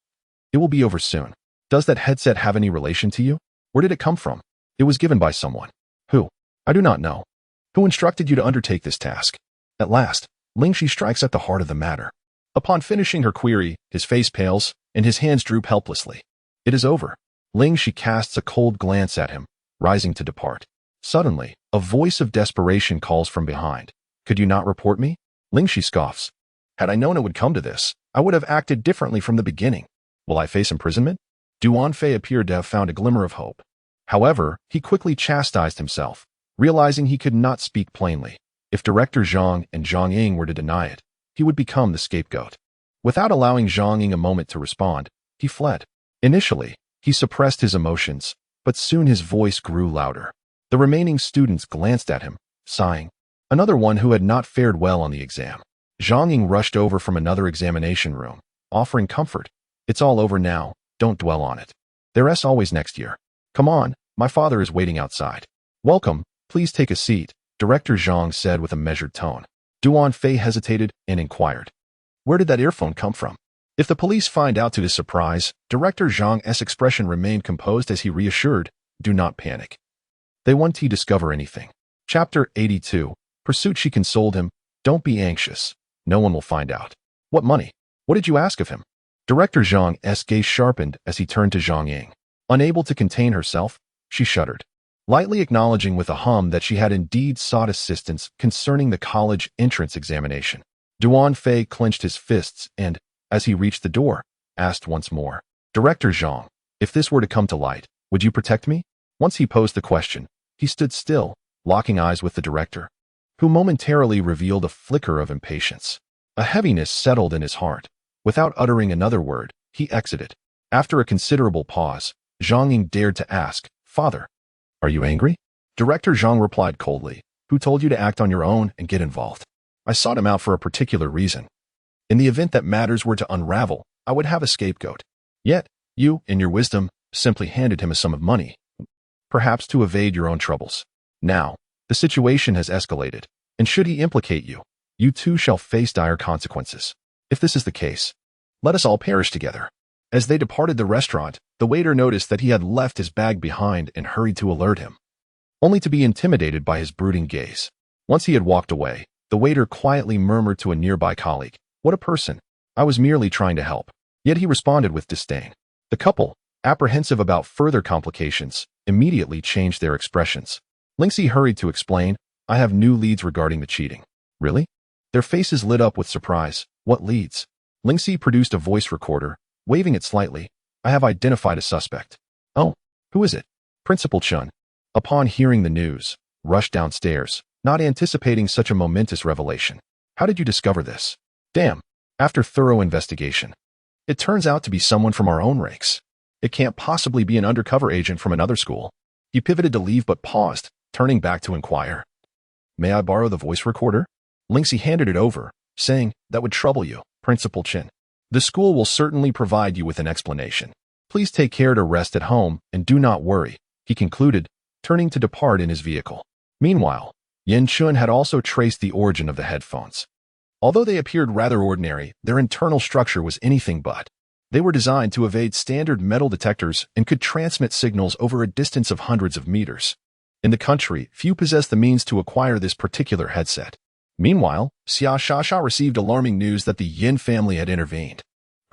It will be over soon. Does that headset have any relation to you? Where did it come from? It was given by someone. Who? I do not know. Who instructed you to undertake this task? At last, Ling Xi strikes at the heart of the matter. Upon finishing her query, his face pales, and his hands droop helplessly. It is over. Ling Xi casts a cold glance at him, rising to depart. Suddenly, a voice of desperation calls from behind. Could you not report me? Ling Xi scoffs. Had I known it would come to this, I would have acted differently from the beginning. Will I face imprisonment? Duan Fei appeared to have found a glimmer of hope. However, he quickly chastised himself, realizing he could not speak plainly. If Director Zhang and Zhang Ying were to deny it, he would become the scapegoat. Without allowing Zhang Ying a moment to respond, he fled. Initially, he suppressed his emotions, but soon his voice grew louder. The remaining students glanced at him, sighing. Another one who had not fared well on the exam. Zhang Ying rushed over from another examination room, offering comfort. It's all over now, don't dwell on it. There's always next year. Come on, my father is waiting outside. Welcome, please take a seat, Director Zhang said with a measured tone. Duan Fei hesitated and inquired. Where did that earphone come from? If the police find out to his surprise, Director Zhang's expression remained composed as he reassured, do not panic. They won't discover anything. Chapter 82. Pursuit. She consoled him, don't be anxious. No one will find out. What money? What did you ask of him? Director Zhang's gaze sharpened as he turned to Zhang Ying. Unable to contain herself, she shuddered, lightly acknowledging with a hum that she had indeed sought assistance concerning the college entrance examination. Duan Fei clenched his fists and, as he reached the door, asked once more, Director Zhang, if this were to come to light, would you protect me? Once he posed the question, he stood still, locking eyes with the director, who momentarily revealed a flicker of impatience. A heaviness settled in his heart. Without uttering another word, he exited. After a considerable pause, Zhang Ying dared to ask, Father, are you angry? Director Zhang replied coldly, who told you to act on your own and get involved? I sought him out for a particular reason. In the event that matters were to unravel, I would have a scapegoat. Yet, you, in your wisdom, simply handed him a sum of money, perhaps to evade your own troubles. Now, the situation has escalated, and should he implicate you, you too shall face dire consequences. If this is the case, let us all perish together. As they departed the restaurant, the waiter noticed that he had left his bag behind and hurried to alert him, only to be intimidated by his brooding gaze. Once he had walked away, the waiter quietly murmured to a nearby colleague, What a person. I was merely trying to help. Yet he responded with disdain. The couple, apprehensive about further complications, immediately changed their expressions. Ling Xi hurried to explain, I have new leads regarding the cheating. Really? Their faces lit up with surprise. What leads? Ling Xi produced a voice recorder, waving it slightly. I have identified a suspect. Oh, who is it? Principal Chun, upon hearing the news, rushed downstairs, not anticipating such a momentous revelation. How did you discover this? Damn. After thorough investigation, it turns out to be someone from our own ranks. It can't possibly be an undercover agent from another school. He pivoted to leave but paused, turning back to inquire. May I borrow the voice recorder? Ling Xi handed it over, saying, That would trouble you, Principal Chin. The school will certainly provide you with an explanation. Please take care to rest at home and do not worry, he concluded, turning to depart in his vehicle. Meanwhile, Yin Chun had also traced the origin of the headphones. Although they appeared rather ordinary, their internal structure was anything but. They were designed to evade standard metal detectors and could transmit signals over a distance of hundreds of meters. In the country, few possessed the means to acquire this particular headset. Meanwhile, Xia Shasha received alarming news that the Yin family had intervened.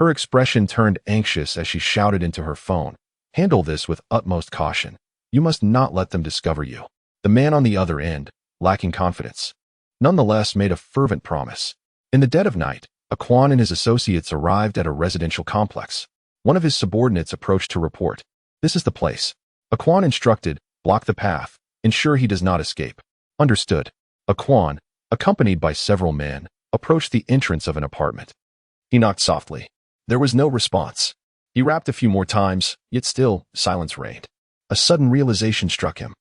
Her expression turned anxious as she shouted into her phone, Handle this with utmost caution. You must not let them discover you. The man on the other end, lacking confidence, nonetheless made a fervent promise. In the dead of night, Quan and his associates arrived at a residential complex. One of his subordinates approached to report. This is the place. Quan instructed, block the path, ensure he does not escape. Understood. Quan, accompanied by several men, approached the entrance of an apartment. He knocked softly. There was no response. He rapped a few more times, yet still, silence reigned. A sudden realization struck him.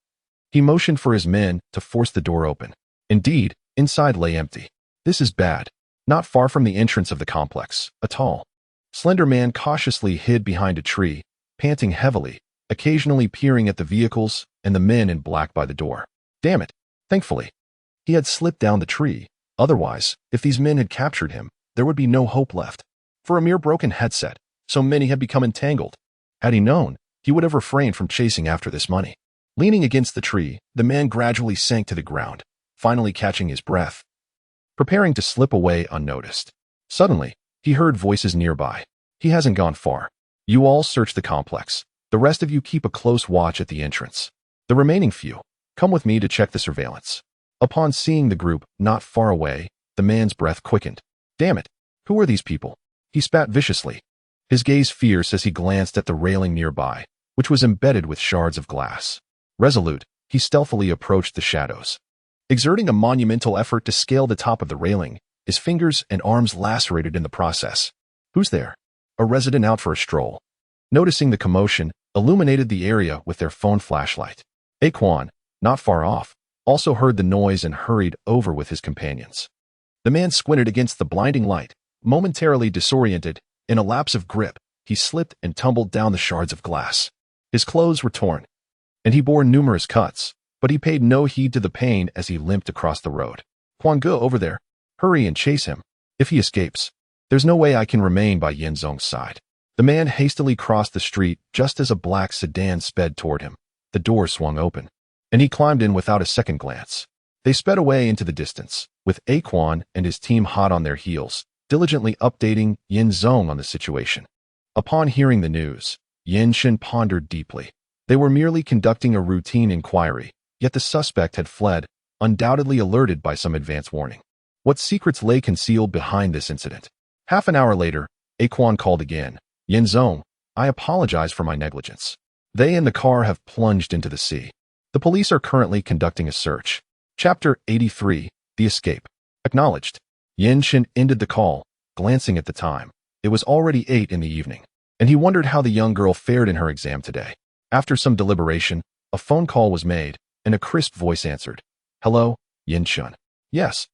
He motioned for his men to force the door open. Indeed, inside lay empty. This is bad. Not far from the entrance of the complex, a tall, slender man cautiously hid behind a tree, panting heavily, occasionally peering at the vehicles and the men in black by the door. Damn it! Thankfully, he had slipped down the tree. Otherwise, if these men had captured him, there would be no hope left. For a mere broken headset, so many had become entangled. Had he known, he would have refrained from chasing after this money. Leaning against the tree, the man gradually sank to the ground, finally catching his breath, preparing to slip away unnoticed. Suddenly, he heard voices nearby. He hasn't gone far. You all search the complex. The rest of you keep a close watch at the entrance. The remaining few, come with me to check the surveillance. Upon seeing the group not far away, the man's breath quickened. Damn it! Who are these people? He spat viciously, his gaze fierce as he glanced at the railing nearby, which was embedded with shards of glass. Resolute, he stealthily approached the shadows. Exerting a monumental effort to scale the top of the railing, his fingers and arms lacerated in the process. Who's there? A resident out for a stroll. Noticing the commotion, illuminated the area with their phone flashlight. Quan, not far off, also heard the noise and hurried over with his companions. The man squinted against the blinding light, momentarily disoriented. In a lapse of grip, he slipped and tumbled down the shards of glass. His clothes were torn, and he bore numerous cuts, but he paid no heed to the pain as he limped across the road. Huang Ge over there. Hurry and chase him. If he escapes, there's no way I can remain by Yin Zong's side. The man hastily crossed the street just as a black sedan sped toward him. The door swung open, and he climbed in without a second glance. They sped away into the distance, with Quan and his team hot on their heels, diligently updating Yin Zong on the situation. Upon hearing the news, Yin Shen pondered deeply. They were merely conducting a routine inquiry, yet the suspect had fled, undoubtedly alerted by some advance warning. What secrets lay concealed behind this incident? Half an hour later, Quan called again. Yin Zong, I apologize for my negligence. They and the car have plunged into the sea. The police are currently conducting a search. Chapter 83, The Escape. Acknowledged. Yin Shen ended the call, glancing at the time. It was already 8 in the evening, and he wondered how the young girl fared in her exam today. After some deliberation, a phone call was made, and a crisp voice answered. Hello, Yin Shen. Yes.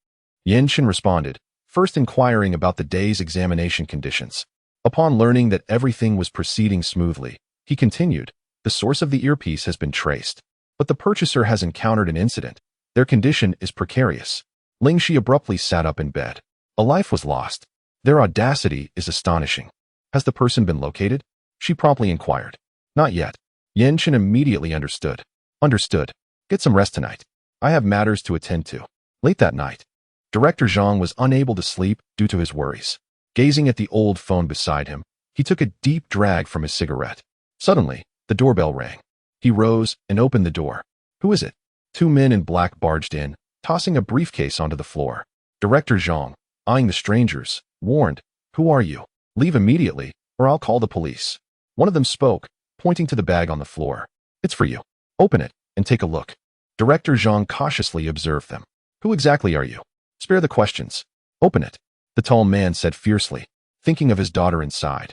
Yin Shen responded, first inquiring about the day's examination conditions. Upon learning that everything was proceeding smoothly, he continued, the source of the earpiece has been traced, but the purchaser has encountered an incident. Their condition is precarious. Ling Xi abruptly sat up in bed. A life was lost. Their audacity is astonishing. Has the person been located? She promptly inquired. Not yet. Yin Shen immediately understood. Understood. Get some rest tonight. I have matters to attend to. Late that night, Director Zhang was unable to sleep due to his worries. Gazing at the old phone beside him, he took a deep drag from his cigarette. Suddenly, the doorbell rang. He rose and opened the door. Who is it? 2 men in black barged in, tossing a briefcase onto the floor. Director Zhang, eyeing the strangers, warned, Who are you? Leave immediately, or I'll call the police. One of them spoke, pointing to the bag on the floor. It's for you. Open it and take a look. Director Zhang cautiously observed them. Who exactly are you? Spare the questions. Open it, the tall man said fiercely, thinking of his daughter inside.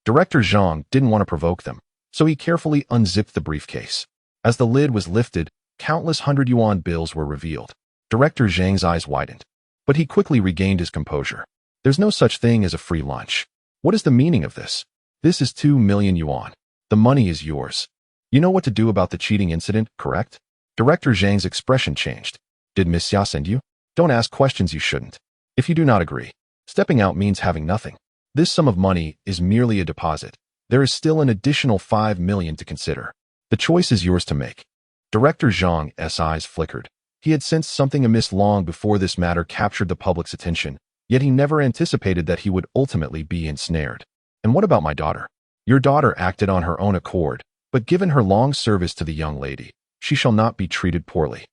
Director Zhang didn't want to provoke them, so he carefully unzipped the briefcase. As the lid was lifted, countless 100-yuan bills were revealed. Director Zhang's eyes widened, but he quickly regained his composure. There's no such thing as a free lunch. What is the meaning of this? This is 2 million yuan. The money is yours. You know what to do about the cheating incident, correct? Director Zhang's expression changed. Did Miss Xia send you? Don't ask questions you shouldn't. If you do not agree, stepping out means having nothing. This sum of money is merely a deposit. There is still an additional 5 million to consider. The choice is yours to make. Director Zhang's eyes flickered. He had sensed something amiss long before this matter captured the public's attention, yet he never anticipated that he would ultimately be ensnared. And what about my daughter? Your daughter acted on her own accord, but given her long service to the young lady, she shall not be treated poorly.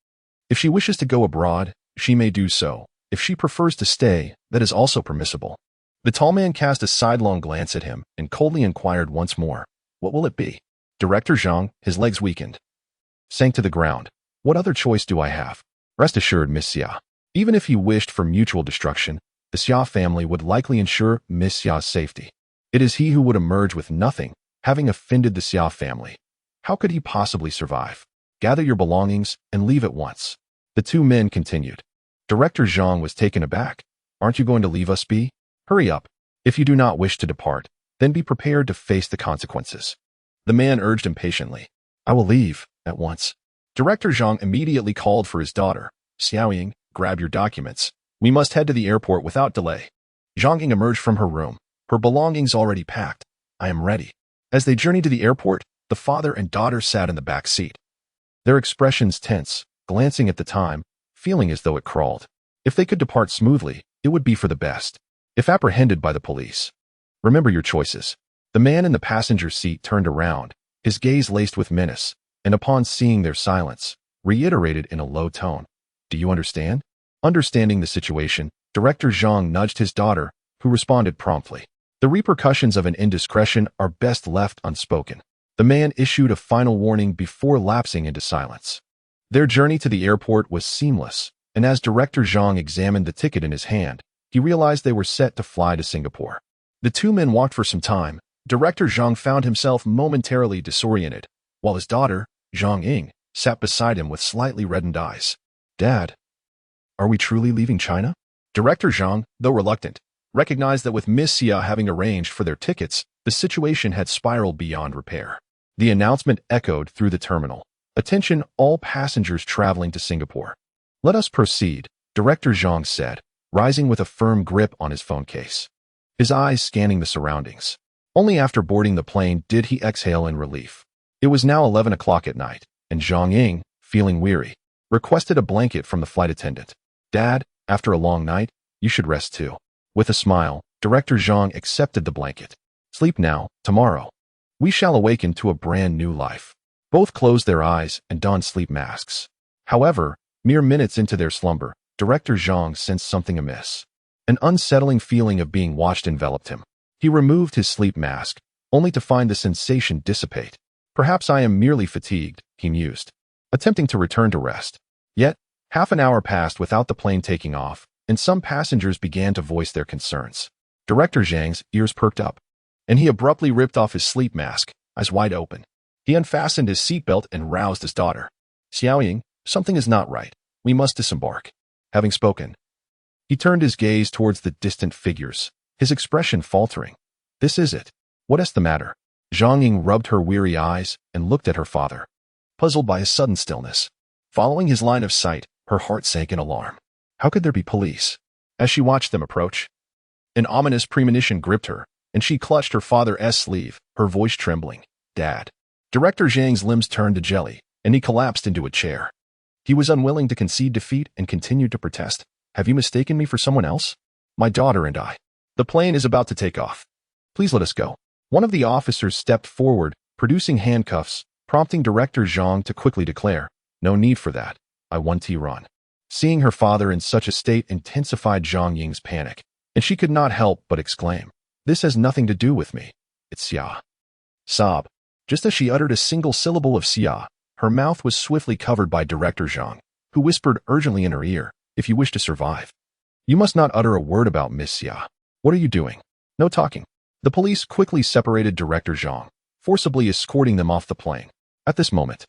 If she wishes to go abroad, she may do so. If she prefers to stay, that is also permissible. The tall man cast a sidelong glance at him and coldly inquired once more, What will it be? Director Zhang, his legs weakened, sank to the ground. What other choice do I have? Rest assured, Miss Xia. Even if he wished for mutual destruction, the Xia family would likely ensure Miss Xia's safety. It is he who would emerge with nothing, having offended the Xia family. How could he possibly survive? Gather your belongings and leave at once. The 2 men continued. Director Zhang was taken aback. Aren't you going to leave us be? Hurry up. If you do not wish to depart, then be prepared to face the consequences. The man urged impatiently. I will leave at once. Director Zhang immediately called for his daughter. Xiaoying, grab your documents. We must head to the airport without delay. Zhang Ying emerged from her room, her belongings already packed. I am ready. As they journeyed to the airport, the father and daughter sat in the back seat. Their expressions tense, glancing at the time, feeling as though it crawled. If they could depart smoothly, it would be for the best. If apprehended by the police, remember your choices. The man in the passenger seat turned around, his gaze laced with menace, and upon seeing their silence, reiterated in a low tone. Do you understand? Understanding the situation, Director Zhang nudged his daughter, who responded promptly. The repercussions of an indiscretion are best left unspoken. The man issued a final warning before lapsing into silence. Their journey to the airport was seamless, and as Director Zhang examined the ticket in his hand, he realized they were set to fly to Singapore. The 2 men walked for some time. Director Zhang found himself momentarily disoriented, while his daughter, Zhang Ying, sat beside him with slightly reddened eyes. Dad, are we truly leaving China? Director Zhang, though reluctant, recognized that with Miss Xia having arranged for their tickets, the situation had spiraled beyond repair. The announcement echoed through the terminal. Attention all passengers traveling to Singapore. Let us proceed, Director Zhang said, rising with a firm grip on his phone case. His eyes scanning the surroundings. Only after boarding the plane did he exhale in relief. It was now 11 o'clock at night, and Zhang Ying, feeling weary, requested a blanket from the flight attendant. Dad, after a long night, you should rest too. With a smile, Director Zhang accepted the blanket. Sleep now, tomorrow. We shall awaken to a brand new life. Both closed their eyes and donned sleep masks. However, mere minutes into their slumber, Director Zhang sensed something amiss. An unsettling feeling of being watched enveloped him. He removed his sleep mask, only to find the sensation dissipate. Perhaps I am merely fatigued, he mused, attempting to return to rest. Yet, half an hour passed without the plane taking off, and some passengers began to voice their concerns. Director Zhang's ears perked up, and he abruptly ripped off his sleep mask, eyes wide open. He unfastened his seatbelt and roused his daughter. Xiaoying, something is not right. We must disembark. Having spoken, he turned his gaze towards the distant figures, his expression faltering. This is it. What is the matter? Zhang Ying rubbed her weary eyes and looked at her father, puzzled by his sudden stillness. Following his line of sight, her heart sank in alarm. How could there be police? As she watched them approach, an ominous premonition gripped her, and she clutched her father's sleeve, her voice trembling. Dad. Director Zhang's limbs turned to jelly, and he collapsed into a chair. He was unwilling to concede defeat and continued to protest. Have you mistaken me for someone else? My daughter and I. The plane is about to take off. Please let us go. One of the officers stepped forward, producing handcuffs, prompting Director Zhang to quickly declare, no need for that. I want to run. Seeing her father in such a state intensified Zhang Ying's panic, and she could not help but exclaim, this has nothing to do with me. It's Xia. Sob. Just as she uttered a single syllable of Xia, her mouth was swiftly covered by Director Zhang, who whispered urgently in her ear, if you wish to survive, you must not utter a word about Miss Xia. What are you doing? No talking. The police quickly separated Director Zhang, forcibly escorting them off the plane. At this moment,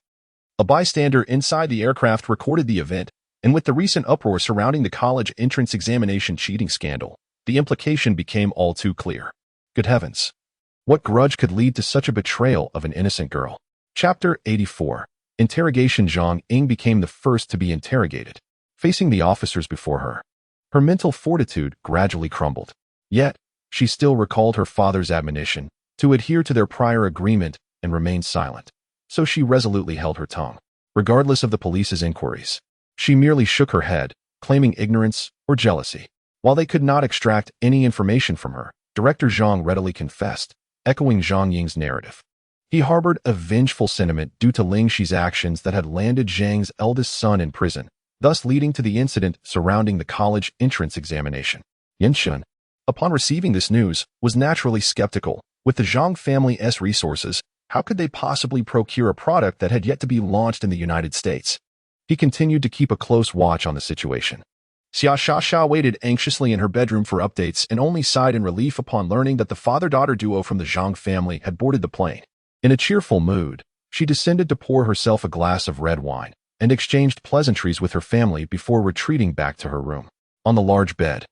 a bystander inside the aircraft recorded the event, and with the recent uproar surrounding the college entrance examination cheating scandal, the implication became all too clear. Good heavens! What grudge could lead to such a betrayal of an innocent girl? Chapter 84. Interrogation. Zhang Ying became the first to be interrogated, facing the officers before her. Her mental fortitude gradually crumbled. Yet, she still recalled her father's admonition to adhere to their prior agreement and remain silent. So she resolutely held her tongue, regardless of the police's inquiries. She merely shook her head, claiming ignorance or jealousy. While they could not extract any information from her, Director Zhang readily confessed, echoing Zhang Ying's narrative. He harbored a vengeful sentiment due to Ling Xi's actions that had landed Zhang's eldest son in prison, thus leading to the incident surrounding the college entrance examination. Yin Shun, upon receiving this news, was naturally skeptical. With the Zhang family's resources, how could they possibly procure a product that had yet to be launched in the United States? He continued to keep a close watch on the situation. Xia Shasha waited anxiously in her bedroom for updates and only sighed in relief upon learning that the father-daughter duo from the Zhang family had boarded the plane. In a cheerful mood, she descended to pour herself a glass of red wine and exchanged pleasantries with her family before retreating back to her room. On the large bed,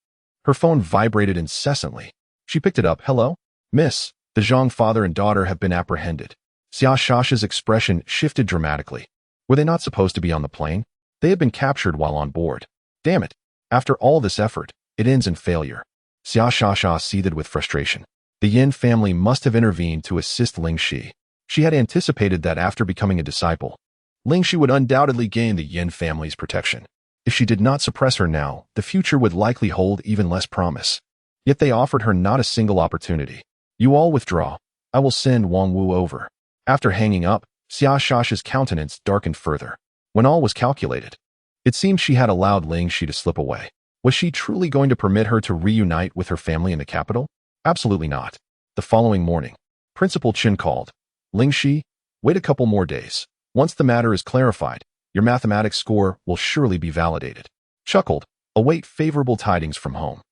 her phone vibrated incessantly. She picked it up. Hello? Miss, the Zhang father and daughter have been apprehended. Xia Shasha's expression shifted dramatically. Were they not supposed to be on the plane? They had been captured while on board. Damn it. After all this effort, it ends in failure. Xia Shasha seethed with frustration. The Yin family must have intervened to assist Ling Xi. She had anticipated that after becoming a disciple, Ling Xi would undoubtedly gain the Yin family's protection. If she did not suppress her now, the future would likely hold even less promise. Yet they offered her not a single opportunity. You all withdraw. I will send Wang Wu over. After hanging up, Xia Shasha's countenance darkened further. When all was calculated, it seemed she had allowed Ling Xi to slip away. Was she truly going to permit her to reunite with her family in the capital? Absolutely not. The following morning, Principal Chen called. Ling Xi, wait a couple more days. Once the matter is clarified, your mathematics score will surely be validated. Chuckled, await favorable tidings from home.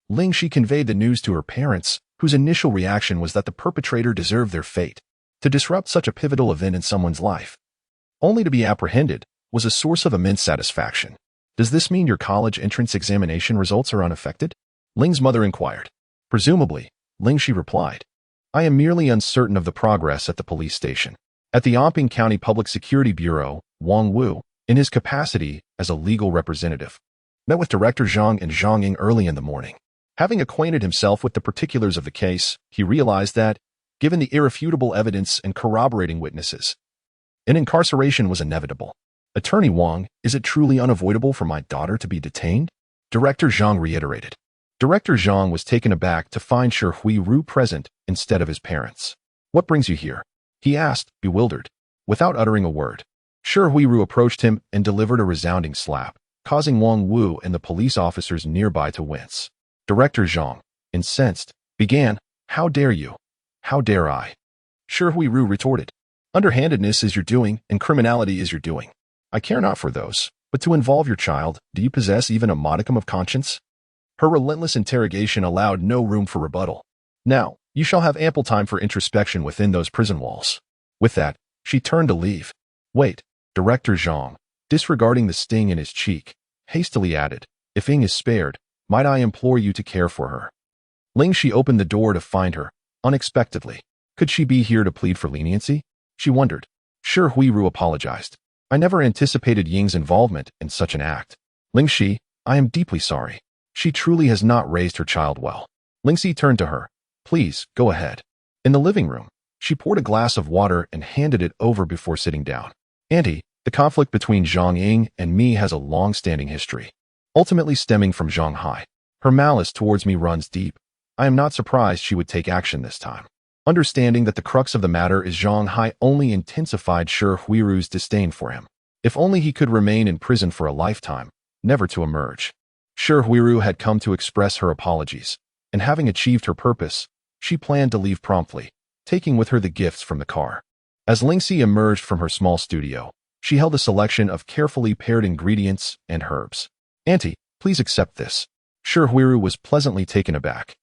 Ling Xi conveyed the news to her parents, whose initial reaction was that the perpetrator deserved their fate. To disrupt such a pivotal event in someone's life, only to be apprehended, was a source of immense satisfaction. Does this mean your college entrance examination results are unaffected? Ling's mother inquired. Presumably, Ling Xi replied. I am merely uncertain of the progress at the police station. At the Anping County Public Security Bureau, Wang Wu, in his capacity as a legal representative, met with Director Zhang and Zhang Ying early in the morning. Having acquainted himself with the particulars of the case, he realized that, given the irrefutable evidence and corroborating witnesses, an incarceration was inevitable. Attorney Wang, is it truly unavoidable for my daughter to be detained? Director Zhang reiterated. Director Zhang was taken aback to find Shi Huiru present instead of his parents. What brings you here? He asked, bewildered. Without uttering a word, Shi Huiru approached him and delivered a resounding slap, causing Wang Wu and the police officers nearby to wince. Director Zhang, incensed, began, How dare you? How dare I? Shi Huiru retorted. Underhandedness is your doing, and criminality is your doing. I care not for those, but to involve your child, do you possess even a modicum of conscience? Her relentless interrogation allowed no room for rebuttal. Now, you shall have ample time for introspection within those prison walls. With that, she turned to leave. Wait, Director Zhang, disregarding the sting in his cheek, hastily added, if Ying is spared, might I implore you to care for her? Ling Xi opened the door to find her, unexpectedly. Could she be here to plead for leniency? She wondered. Shi Huiru apologized. I never anticipated Ying's involvement in such an act. Ling Xi, I am deeply sorry. She truly has not raised her child well. Ling Xi turned to her. Please, go ahead. In the living room, she poured a glass of water and handed it over before sitting down. Auntie, the conflict between Zhang Ying and me has a long-standing history, ultimately stemming from Zhang Hai. Her malice towards me runs deep. I am not surprised she would take action this time. Understanding that the crux of the matter is Zhang Hai only intensified Shi Huiru's disdain for him. If only he could remain in prison for a lifetime, never to emerge. Shi Huiru had come to express her apologies, and having achieved her purpose, she planned to leave promptly, taking with her the gifts from the car. As Ling Xi emerged from her small studio, she held a selection of carefully paired ingredients and herbs. Auntie, please accept this. Shi Huiru was pleasantly taken aback.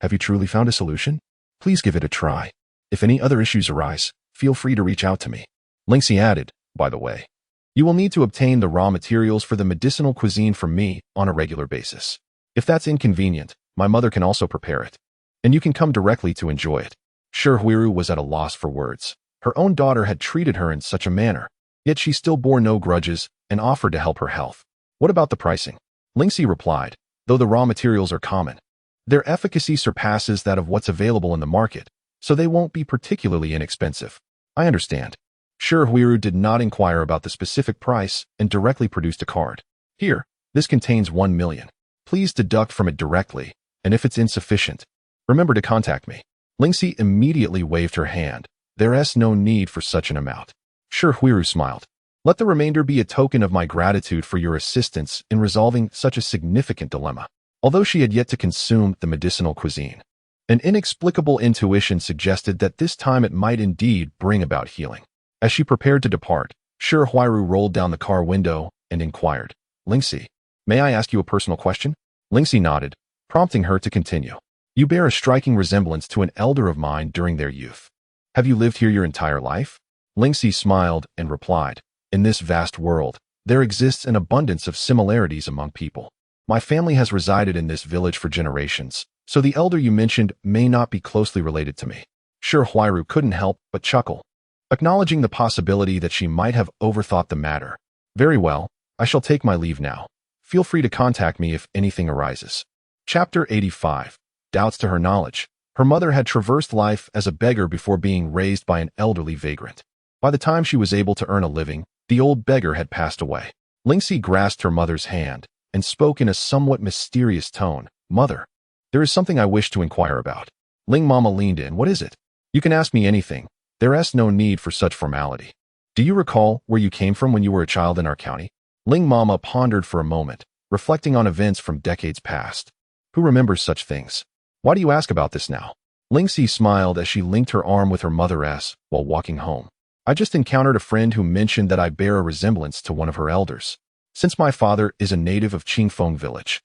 Have you truly found a solution? Please give it a try. If any other issues arise, feel free to reach out to me. Ling Xi added, by the way, you will need to obtain the raw materials for the medicinal cuisine from me on a regular basis. If that's inconvenient, my mother can also prepare it, and you can come directly to enjoy it. Shi Huiru was at a loss for words. Her own daughter had treated her in such a manner, yet she still bore no grudges and offered to help her health. What about the pricing? Ling Xi replied, though the raw materials are common, their efficacy surpasses that of what's available in the market, so they won't be particularly inexpensive. I understand. Shi Huiru did not inquire about the specific price and directly produced a card. Here, this contains 1 million. Please deduct from it directly, and if it's insufficient, remember to contact me. Ling Xi immediately waved her hand. There's no need for such an amount. Shi Huiru smiled. Let the remainder be a token of my gratitude for your assistance in resolving such a significant dilemma. Although she had yet to consume the medicinal cuisine, an inexplicable intuition suggested that this time it might indeed bring about healing. As she prepared to depart, Shi Huiru rolled down the car window and inquired, Ling Xi, may I ask you a personal question? Ling Xi nodded, prompting her to continue. You bear a striking resemblance to an elder of mine during their youth. Have you lived here your entire life? Ling Xi smiled and replied, in this vast world, there exists an abundance of similarities among people. My family has resided in this village for generations, so the elder you mentioned may not be closely related to me. Shi Huiru couldn't help but chuckle, acknowledging the possibility that she might have overthought the matter. Very well, I shall take my leave now. Feel free to contact me if anything arises. Chapter 85. Doubts to her knowledge. Her mother had traversed life as a beggar before being raised by an elderly vagrant. By the time she was able to earn a living, the old beggar had passed away. Ling Xi grasped her mother's hand and spoke in a somewhat mysterious tone. Mother, there is something I wish to inquire about. Ling Mama leaned in. What is it? You can ask me anything. There's no need for such formality. Do you recall where you came from when you were a child in our county? Ling Mama pondered for a moment, reflecting on events from decades past. Who remembers such things? Why do you ask about this now? Ling Xi smiled as she linked her arm with her mother's while walking home. I just encountered a friend who mentioned that I bear a resemblance to one of her elders. Since my father is a native of Qingfeng village,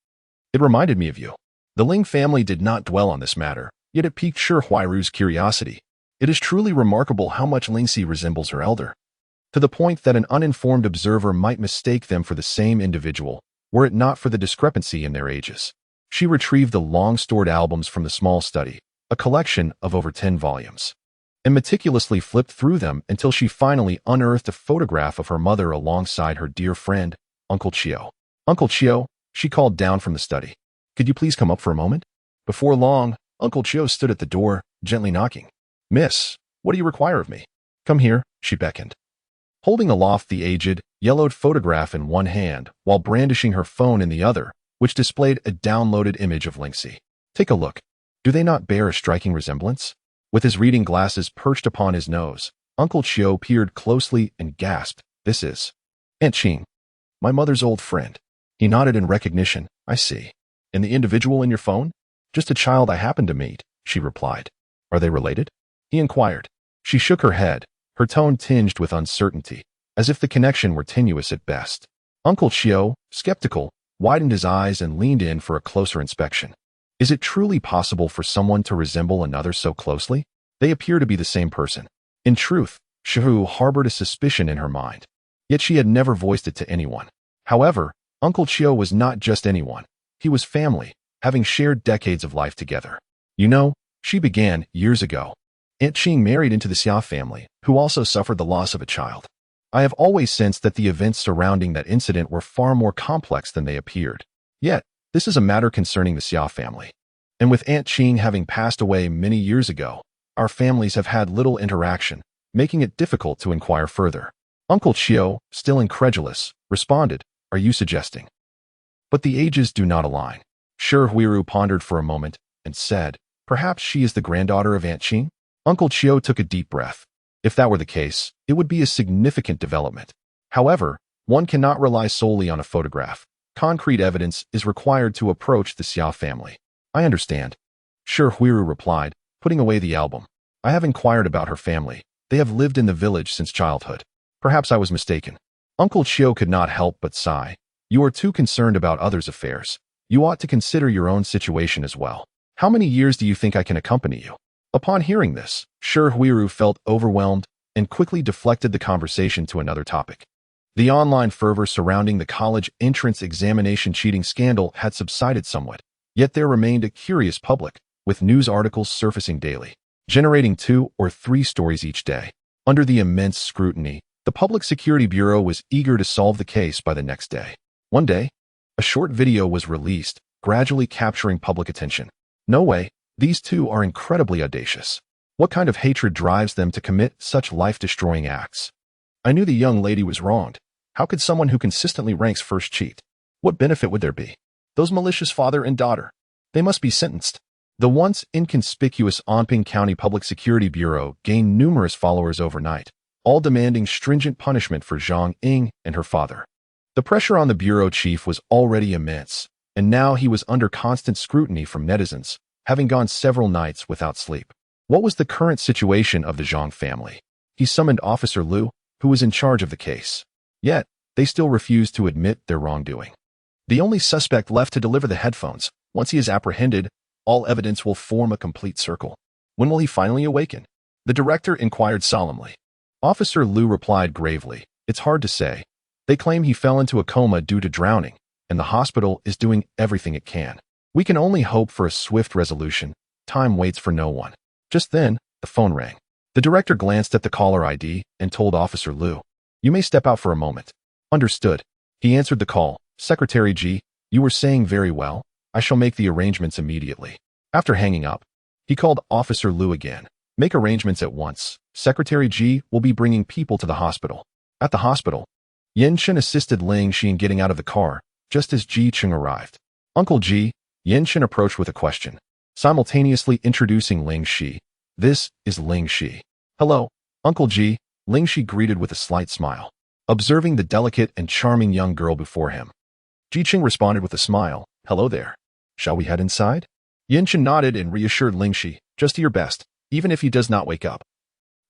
it reminded me of you. The Ling family did not dwell on this matter, yet it piqued Shi Huiru's curiosity. It is truly remarkable how much Ling Xi resembles her elder, to the point that an uninformed observer might mistake them for the same individual. were it not for the discrepancy in their ages. She retrieved the long-stored albums from the small study, a collection of over 10 volumes, and meticulously flipped through them until she finally unearthed a photograph of her mother alongside her dear friend, Uncle Chio. Uncle Chio, she called down from the study. Could you please come up for a moment? Before long, Uncle Chio stood at the door, gently knocking. Miss, what do you require of me? Come here, she beckoned. Holding aloft the aged, yellowed photograph in one hand while brandishing her phone in the other, which displayed a downloaded image of Ling Xi. Take a look. Do they not bear a striking resemblance? With his reading glasses perched upon his nose, Uncle Chio peered closely and gasped, This is Aunt Qing, my mother's old friend. He nodded in recognition. I see. And the individual in your phone? Just a child I happened to meet, she replied. Are they related? He inquired. She shook her head, her tone tinged with uncertainty, as if the connection were tenuous at best. Uncle Chio, skeptical, widened his eyes and leaned in for a closer inspection. Is it truly possible for someone to resemble another so closely? They appear to be the same person. In truth, Shahu harbored a suspicion in her mind, yet she had never voiced it to anyone. However, Uncle Chio was not just anyone. He was family, having shared decades of life together. You know, she began years ago. Aunt Qing married into the Xia family, who also suffered the loss of a child. I have always sensed that the events surrounding that incident were far more complex than they appeared. Yet, this is a matter concerning the Xia family. And with Aunt Qing having passed away many years ago, our families have had little interaction, making it difficult to inquire further. Uncle Chio, still incredulous, responded, Are you suggesting? But the ages do not align. Sure Huiru pondered for a moment and said, Perhaps she is the granddaughter of Aunt Qing? Uncle Chio took a deep breath. If that were the case, it would be a significant development. However, one cannot rely solely on a photograph. Concrete evidence is required to approach the Xia family. I understand. Sure Huiru replied, putting away the album. I have inquired about her family. They have lived in the village since childhood. Perhaps I was mistaken. Uncle Chio could not help but sigh. You are too concerned about others' affairs. You ought to consider your own situation as well. How many years do you think I can accompany you? Upon hearing this, Sure Huiru felt overwhelmed and quickly deflected the conversation to another topic. The online fervor surrounding the college entrance examination cheating scandal had subsided somewhat, yet there remained a curious public, with news articles surfacing daily, generating 2 or 3 stories each day. Under the immense scrutiny, the Public Security Bureau was eager to solve the case by the next day. One day, a short video was released, gradually capturing public attention. No way, these two are incredibly audacious. What kind of hatred drives them to commit such life-destroying acts? I knew the young lady was wronged. How could someone who consistently ranks first cheat? What benefit would there be? Those malicious father and daughter. They must be sentenced. The once inconspicuous Anping County Public Security Bureau gained numerous followers overnight, all demanding stringent punishment for Zhang Ying and her father. The pressure on the bureau chief was already immense, and now he was under constant scrutiny from netizens, having gone several nights without sleep. What was the current situation of the Zhang family? He summoned Officer Liu, who was in charge of the case. Yet, they still refused to admit their wrongdoing. The only suspect left to deliver the headphones. Once he is apprehended, all evidence will form a complete circle. When will he finally awaken? The director inquired solemnly. Officer Liu replied gravely, It's hard to say. They claim he fell into a coma due to drowning, and the hospital is doing everything it can. We can only hope for a swift resolution. Time waits for no one. Just then, the phone rang. The director glanced at the caller ID and told Officer Liu, You may step out for a moment. Understood. He answered the call. Secretary G, you were saying very well. I shall make the arrangements immediately. After hanging up, he called Officer Liu again. Make arrangements at once. Secretary G will be bringing people to the hospital. At the hospital, Yenshin assisted Ling Xi in getting out of the car, just as Ji Cheng arrived. Uncle Ji, Yenshin approached with a question, simultaneously introducing Ling Xi. This is Ling Xi. Hello, Uncle Ji, Ling Xi greeted with a slight smile, observing the delicate and charming young girl before him. Ji Cheng responded with a smile. Hello there. Shall we head inside? Yenshin nodded and reassured Ling Xi, just do your best, even if he does not wake up.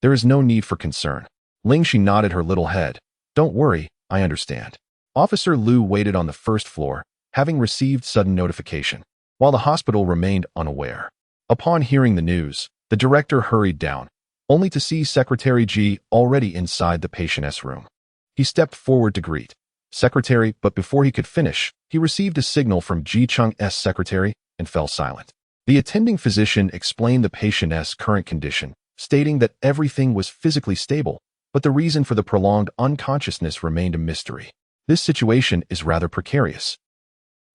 There is no need for concern. Ling Xi nodded her little head. Don't worry, I understand. Officer Liu waited on the first floor, having received sudden notification, while the hospital remained unaware. Upon hearing the news, the director hurried down, only to see Secretary G already inside the patient's room. He stepped forward to greet. Secretary, but before he could finish, he received a signal from Ji Chung's secretary and fell silent. The attending physician explained the patient's current condition, stating that everything was physically stable, but the reason for the prolonged unconsciousness remained a mystery. This situation is rather precarious.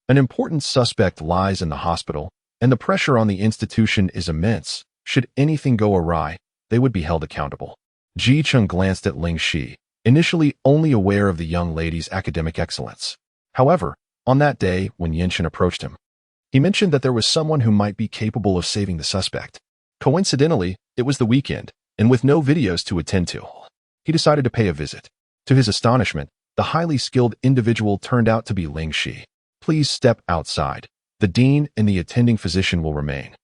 An important suspect lies in the hospital, and the pressure on the institution is immense. Should anything go awry, they would be held accountable. Ji Chung glanced at Ling Xi, initially only aware of the young lady's academic excellence. However, on that day when Yinchen approached him, he mentioned that there was someone who might be capable of saving the suspect. Coincidentally, it was the weekend, and with no videos to attend to, he decided to pay a visit. To his astonishment, the highly skilled individual turned out to be Ling Xi. Please step outside. The dean and the attending physician will remain,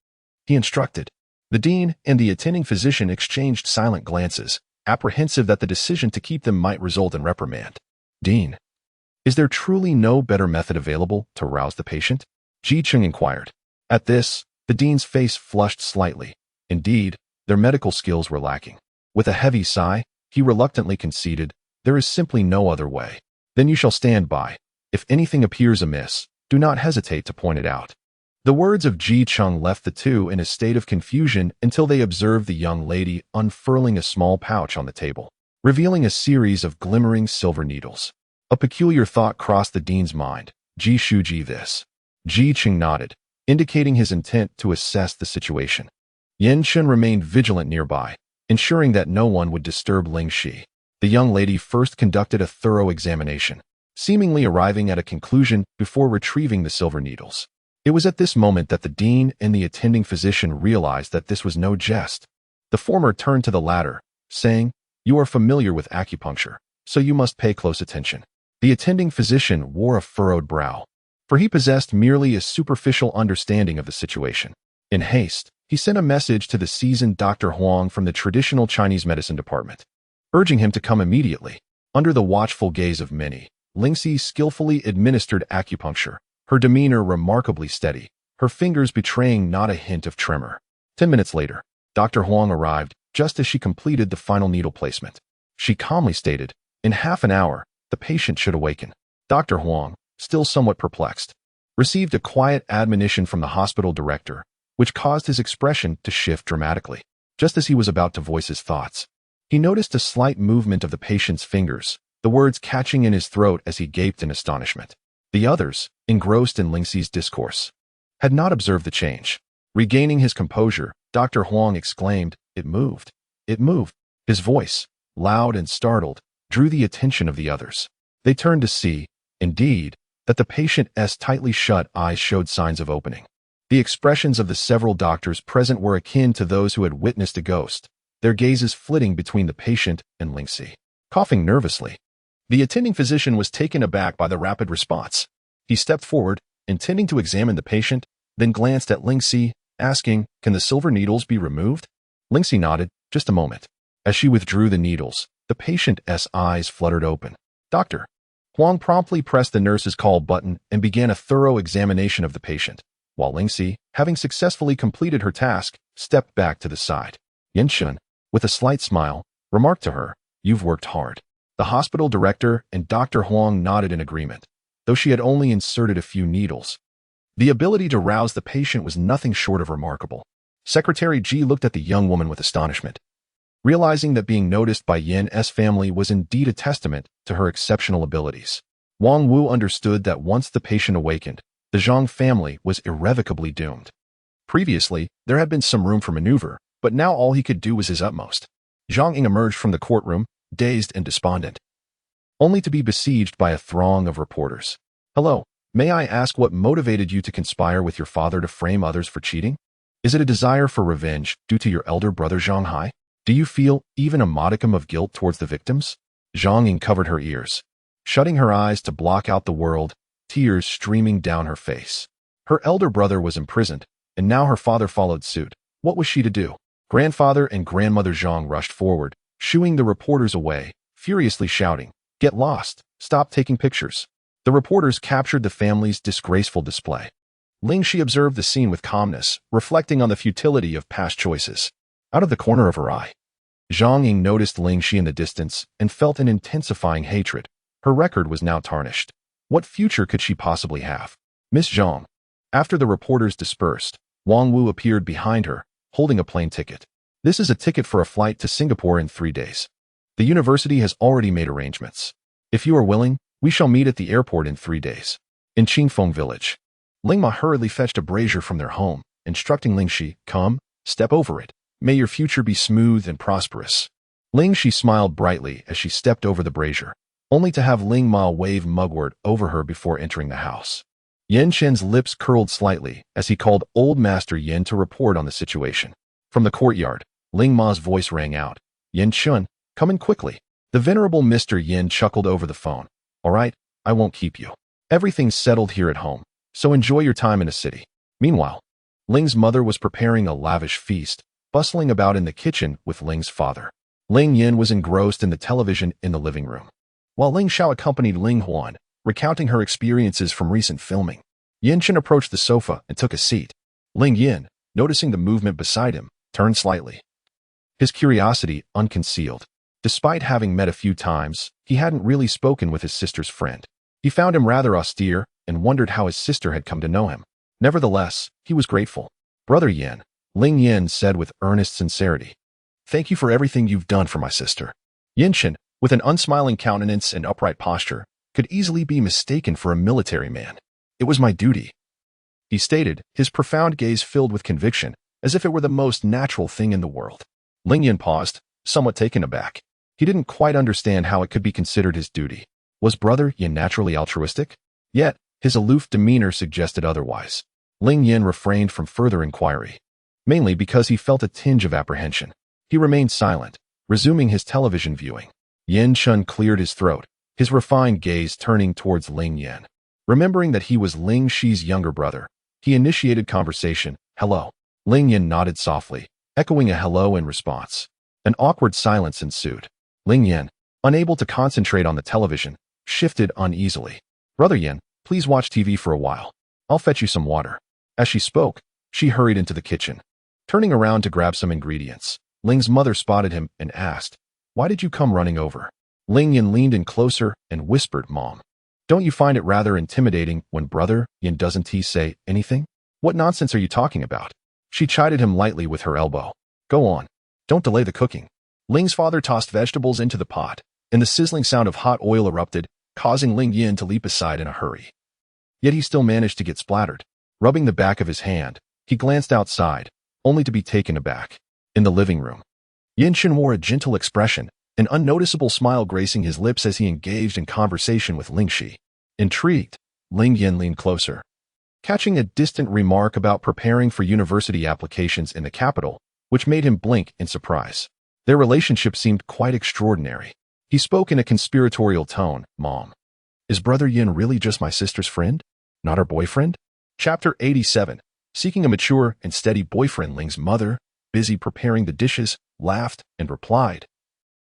he instructed. The dean and the attending physician exchanged silent glances, apprehensive that the decision to keep them might result in reprimand. Dean, is there truly no better method available to rouse the patient? Ji Chung inquired. At this, the dean's face flushed slightly. Indeed, their medical skills were lacking. With a heavy sigh, he reluctantly conceded, there is simply no other way. Then you shall stand by. If anything appears amiss, do not hesitate to point it out. The words of Ji Chung left the two in a state of confusion until they observed the young lady unfurling a small pouch on the table, revealing a series of glimmering silver needles. A peculiar thought crossed the dean's mind. Ji Shuji this. Ji Chung nodded, indicating his intent to assess the situation. Yin Chen remained vigilant nearby, ensuring that no one would disturb Ling Xi. The young lady first conducted a thorough examination, seemingly arriving at a conclusion before retrieving the silver needles. It was at this moment that the dean and the attending physician realized that this was no jest. The former turned to the latter, saying, you are familiar with acupuncture, so you must pay close attention. The attending physician wore a furrowed brow, for he possessed merely a superficial understanding of the situation. In haste, he sent a message to the seasoned Dr. Huang from the traditional Chinese medicine department, urging him to come immediately. Under the watchful gaze of many, Ling Xi skillfully administered acupuncture, her demeanor remarkably steady, her fingers betraying not a hint of tremor. 10 minutes later, Dr. Huang arrived just as she completed the final needle placement. She calmly stated, in half an hour, the patient should awaken. Dr. Huang, still somewhat perplexed, received a quiet admonition from the hospital director, which caused his expression to shift dramatically. Just as he was about to voice his thoughts, he noticed a slight movement of the patient's fingers, the words catching in his throat as he gaped in astonishment. The others, engrossed in Ling Xi's discourse, had not observed the change. Regaining his composure, Dr. Huang exclaimed, it moved. It moved. His voice, loud and startled, drew the attention of the others. They turned to see, indeed, that the patient's tightly shut eyes showed signs of opening. The expressions of the several doctors present were akin to those who had witnessed a ghost, their gazes flitting between the patient and Ling Xi. Coughing nervously, the attending physician was taken aback by the rapid response. He stepped forward, intending to examine the patient, then glanced at Ling Xi, asking, can the silver needles be removed? Ling Xi nodded, just a moment. As she withdrew the needles, the patient's eyes fluttered open. Doctor. Huang promptly pressed the nurse's call button and began a thorough examination of the patient, while Ling Xi, having successfully completed her task, stepped back to the side. Yin Chen, with a slight smile, remarked to her, you've worked hard. The hospital director and Dr. Huang nodded in agreement, though she had only inserted a few needles. The ability to rouse the patient was nothing short of remarkable. Secretary Ji looked at the young woman with astonishment, realizing that being noticed by Yin's family was indeed a testament to her exceptional abilities. Wang Wu understood that once the patient awakened, the Zhang family was irrevocably doomed. Previously, there had been some room for maneuver, but now all he could do was his utmost. Zhang Ying emerged from the courtroom, dazed and despondent, only to be besieged by a throng of reporters. Hello, may I ask what motivated you to conspire with your father to frame others for cheating? Is it a desire for revenge due to your elder brother Zhang Hai? Do you feel even a modicum of guilt towards the victims? Zhang Ying covered her ears, shutting her eyes to block out the world, tears streaming down her face. Her elder brother was imprisoned, and now her father followed suit. What was she to do? Grandfather and grandmother Zhang rushed forward, shooing the reporters away, furiously shouting, "Get lost! Stop taking pictures!" The reporters captured the family's disgraceful display. Ling Xi observed the scene with calmness, reflecting on the futility of past choices. Out of the corner of her eye, Zhang Ying noticed Ling Xi in the distance and felt an intensifying hatred, Her record was now tarnished. What future could she possibly have? Miss Zhang. After the reporters dispersed, Wang Wu appeared behind her, holding a plane ticket. This is a ticket for a flight to Singapore in 3 days. The university has already made arrangements. If you are willing, we shall meet at the airport in 3 days. In Qingfeng village. Ling Ma hurriedly fetched a brazier from their home, instructing Ling Xi, come, step over it. May your future be smooth and prosperous. Ling Xi smiled brightly as she stepped over the brazier, only to have Ling Ma wave mugwort over her before entering the house. Yan Chen's lips curled slightly as he called Old Master Yin to report on the situation. From the courtyard, Ling Ma's voice rang out, Yan Chen, come in quickly. The venerable Mr. Yin chuckled over the phone. All right, I won't keep you. Everything's settled here at home, so enjoy your time in the city. Meanwhile, Ling's mother was preparing a lavish feast, bustling about in the kitchen with Ling's father. Ling Yin was engrossed in the television in the living room, while Ling Xiao accompanied Ling Huan, recounting her experiences from recent filming. Yin Chen approached the sofa and took a seat. Ling Yin, noticing the movement beside him, turned slightly. His curiosity unconcealed. Despite having met a few times, he hadn't really spoken with his sister's friend. He found him rather austere and wondered how his sister had come to know him. Nevertheless, he was grateful. Brother Yin, Ling Yin said with earnest sincerity. Thank you for everything you've done for my sister. Yin Chen, with an unsmiling countenance and upright posture, could easily be mistaken for a military man. It was my duty, he stated, his profound gaze filled with conviction, as if it were the most natural thing in the world. Ling Yin paused, somewhat taken aback. He didn't quite understand how it could be considered his duty. Was Brother Yin naturally altruistic? Yet, his aloof demeanor suggested otherwise. Ling Yin refrained from further inquiry, mainly because he felt a tinge of apprehension. He remained silent, resuming his television viewing. Yin Chun cleared his throat, his refined gaze turning towards Ling Yin. Remembering that he was Ling Xi's younger brother, he initiated conversation. Hello. Ling Yin nodded softly, echoing a hello in response. An awkward silence ensued. Ling Yin, unable to concentrate on the television, shifted uneasily. Brother Yin, please watch TV for a while. I'll fetch you some water. As she spoke, she hurried into the kitchen. Turning around to grab some ingredients, Ling's mother spotted him and asked, why did you come running over? Ling Yin leaned in closer and whispered, Mom. Don't you find it rather intimidating when Brother Yin doesn't say anything? What nonsense are you talking about? She chided him lightly with her elbow. Go on. Don't delay the cooking. Ling's father tossed vegetables into the pot, and the sizzling sound of hot oil erupted, causing Ling Yin to leap aside in a hurry. Yet he still managed to get splattered. Rubbing the back of his hand, he glanced outside, only to be taken aback. In the living room, Yin Chen wore a gentle expression, an unnoticeable smile gracing his lips as he engaged in conversation with Ling Xi. Intrigued, Ling Yin leaned closer, catching a distant remark about preparing for university applications in the capital, which made him blink in surprise. Their relationship seemed quite extraordinary. He spoke in a conspiratorial tone. Mom, is Brother Yin really just my sister's friend? Not her boyfriend? Chapter 87. Seeking a mature and steady boyfriend. Ling's mother, busy preparing the dishes, laughed and replied,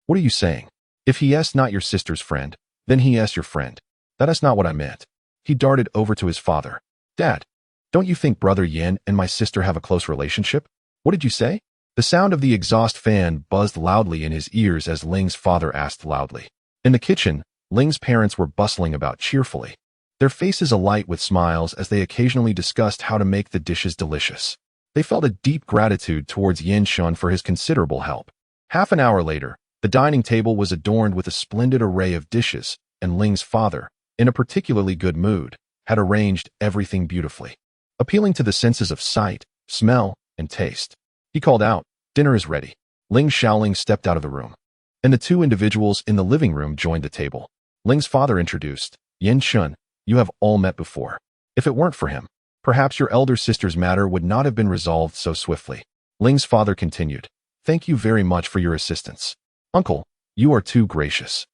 what are you saying? If he is not your sister's friend, then he is your friend. That is not what I meant. He darted over to his father. Dad, don't you think Brother Yin and my sister have a close relationship? What did you say? The sound of the exhaust fan buzzed loudly in his ears as Ling's father asked loudly. In the kitchen, Ling's parents were bustling about cheerfully, their faces alight with smiles as they occasionally discussed how to make the dishes delicious. They felt a deep gratitude towards Yin Shun for his considerable help. Half an hour later, the dining table was adorned with a splendid array of dishes, and Ling's father, in a particularly good mood, had arranged everything beautifully, appealing to the senses of sight, smell, and taste. He called out, dinner is ready. Ling Xiaoling stepped out of the room, and the two individuals in the living room joined the table. Ling's father introduced, Yin Shun, you have all met before. If it weren't for him, perhaps your elder sister's matter would not have been resolved so swiftly. Ling's father continued, thank you very much for your assistance. Uncle, you are too gracious.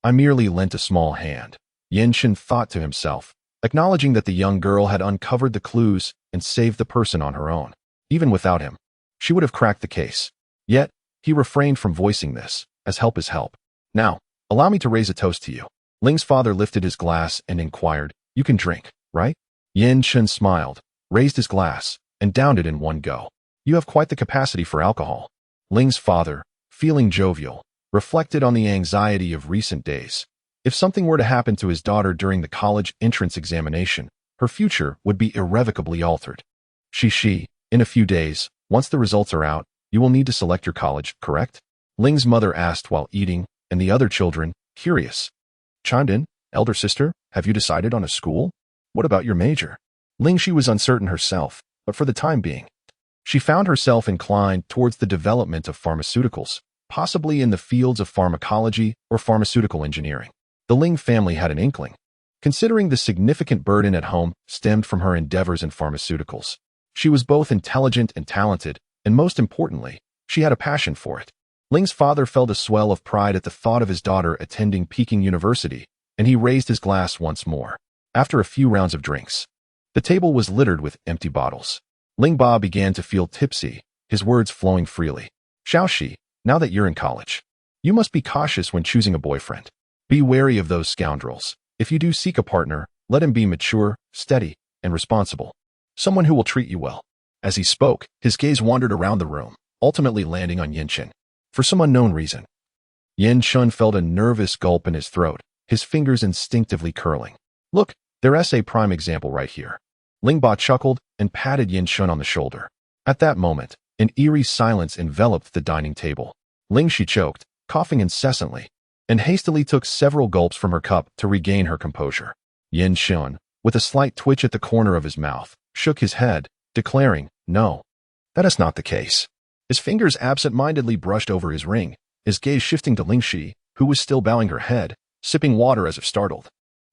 I merely lent a small hand. Yin Shin thought to himself, acknowledging that the young girl had uncovered the clues and saved the person on her own. Even without him, she would have cracked the case. Yet, he refrained from voicing this, as help is help. Now, allow me to raise a toast to you. Ling's father lifted his glass and inquired, you can drink, right? Yin Shin smiled, raised his glass, and downed it in one go. You have quite the capacity for alcohol. Ling's father, feeling jovial, reflected on the anxiety of recent days. If something were to happen to his daughter during the college entrance examination, her future would be irrevocably altered. She, in a few days, once the results are out, you will need to select your college, correct? Ling's mother asked while eating, and the other children, curious, chimed in. Elder sister, have you decided on a school? What about your major? Ling Xi was uncertain herself, but for the time being, she found herself inclined towards the development of pharmaceuticals, possibly in the fields of pharmacology or pharmaceutical engineering. The Ling family had an inkling, considering the significant burden at home stemmed from her endeavors in pharmaceuticals. She was both intelligent and talented, and most importantly, she had a passion for it. Ling's father felt a swell of pride at the thought of his daughter attending Peking University, and he raised his glass once more. After a few rounds of drinks, the table was littered with empty bottles. Ling Ba began to feel tipsy, his words flowing freely. Xiaoxi, now that you're in college, you must be cautious when choosing a boyfriend. Be wary of those scoundrels. If you do seek a partner, let him be mature, steady, and responsible. Someone who will treat you well. As he spoke, his gaze wandered around the room, ultimately landing on Yin Chen. For some unknown reason, Yin Chen felt a nervous gulp in his throat, his fingers instinctively curling. Look, there's a prime example right here. Ling Ba chuckled and patted Yin Chen on the shoulder. At that moment, an eerie silence enveloped the dining table. Ling Xi choked, coughing incessantly, and hastily took several gulps from her cup to regain her composure. Yin Chen, with a slight twitch at the corner of his mouth, shook his head, declaring, no, that is not the case. His fingers absent-mindedly brushed over his ring, his gaze shifting to Ling Xi, who was still bowing her head, sipping water as if startled.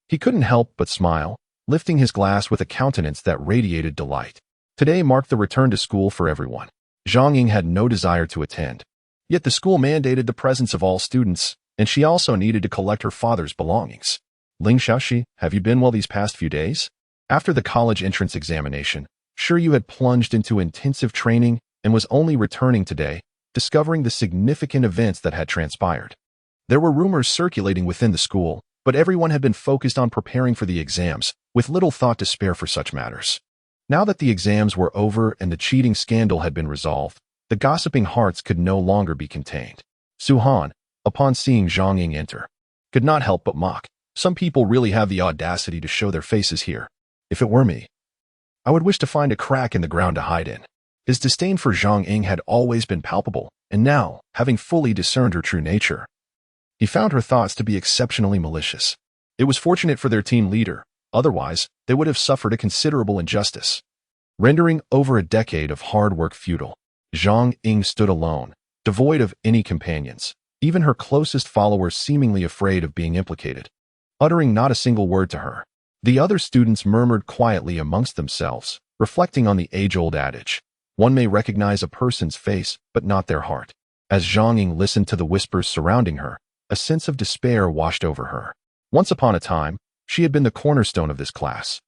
He couldn't help but smile, lifting his glass with a countenance that radiated delight. Today marked the return to school for everyone. Zhang Ying had no desire to attend. Yet the school mandated the presence of all students, and she also needed to collect her father's belongings. Ling Xiaoxi, have you been well these past few days? After the college entrance examination, sure you had plunged into intensive training and was only returning today, discovering the significant events that had transpired. There were rumors circulating within the school, but everyone had been focused on preparing for the exams, with little thought to spare for such matters. Now that the exams were over and the cheating scandal had been resolved, the gossiping hearts could no longer be contained. Su Han, upon seeing Zhang Ying enter, could not help but mock. Some people really have the audacity to show their faces here. If it were me, I would wish to find a crack in the ground to hide in. His disdain for Zhang Ying had always been palpable, and now, having fully discerned her true nature, he found her thoughts to be exceptionally malicious. It was fortunate for their team leader, otherwise they would have suffered a considerable injustice, rendering over a decade of hard work futile. Zhang Ying stood alone, devoid of any companions, even her closest followers seemingly afraid of being implicated, uttering not a single word to her. The other students murmured quietly amongst themselves, reflecting on the age-old adage, one may recognize a person's face, but not their heart. As Zhang Ying listened to the whispers surrounding her, a sense of despair washed over her. Once upon a time, she had been the cornerstone of this class.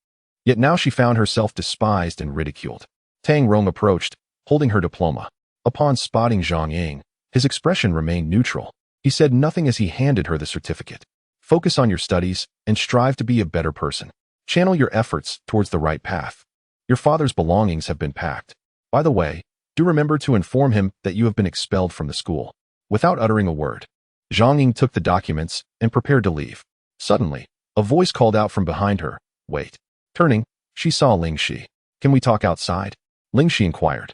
Yet now she found herself despised and ridiculed. Tang Rong approached, holding her diploma. Upon spotting Zhang Ying, his expression remained neutral. He said nothing as he handed her the certificate. Focus on your studies and strive to be a better person. Channel your efforts towards the right path. Your father's belongings have been packed. By the way, do remember to inform him that you have been expelled from the school. Without uttering a word, Zhang Ying took the documents and prepared to leave. Suddenly, a voice called out from behind her, wait. Turning, she saw Ling Xi. Can we talk outside? Ling Xi inquired.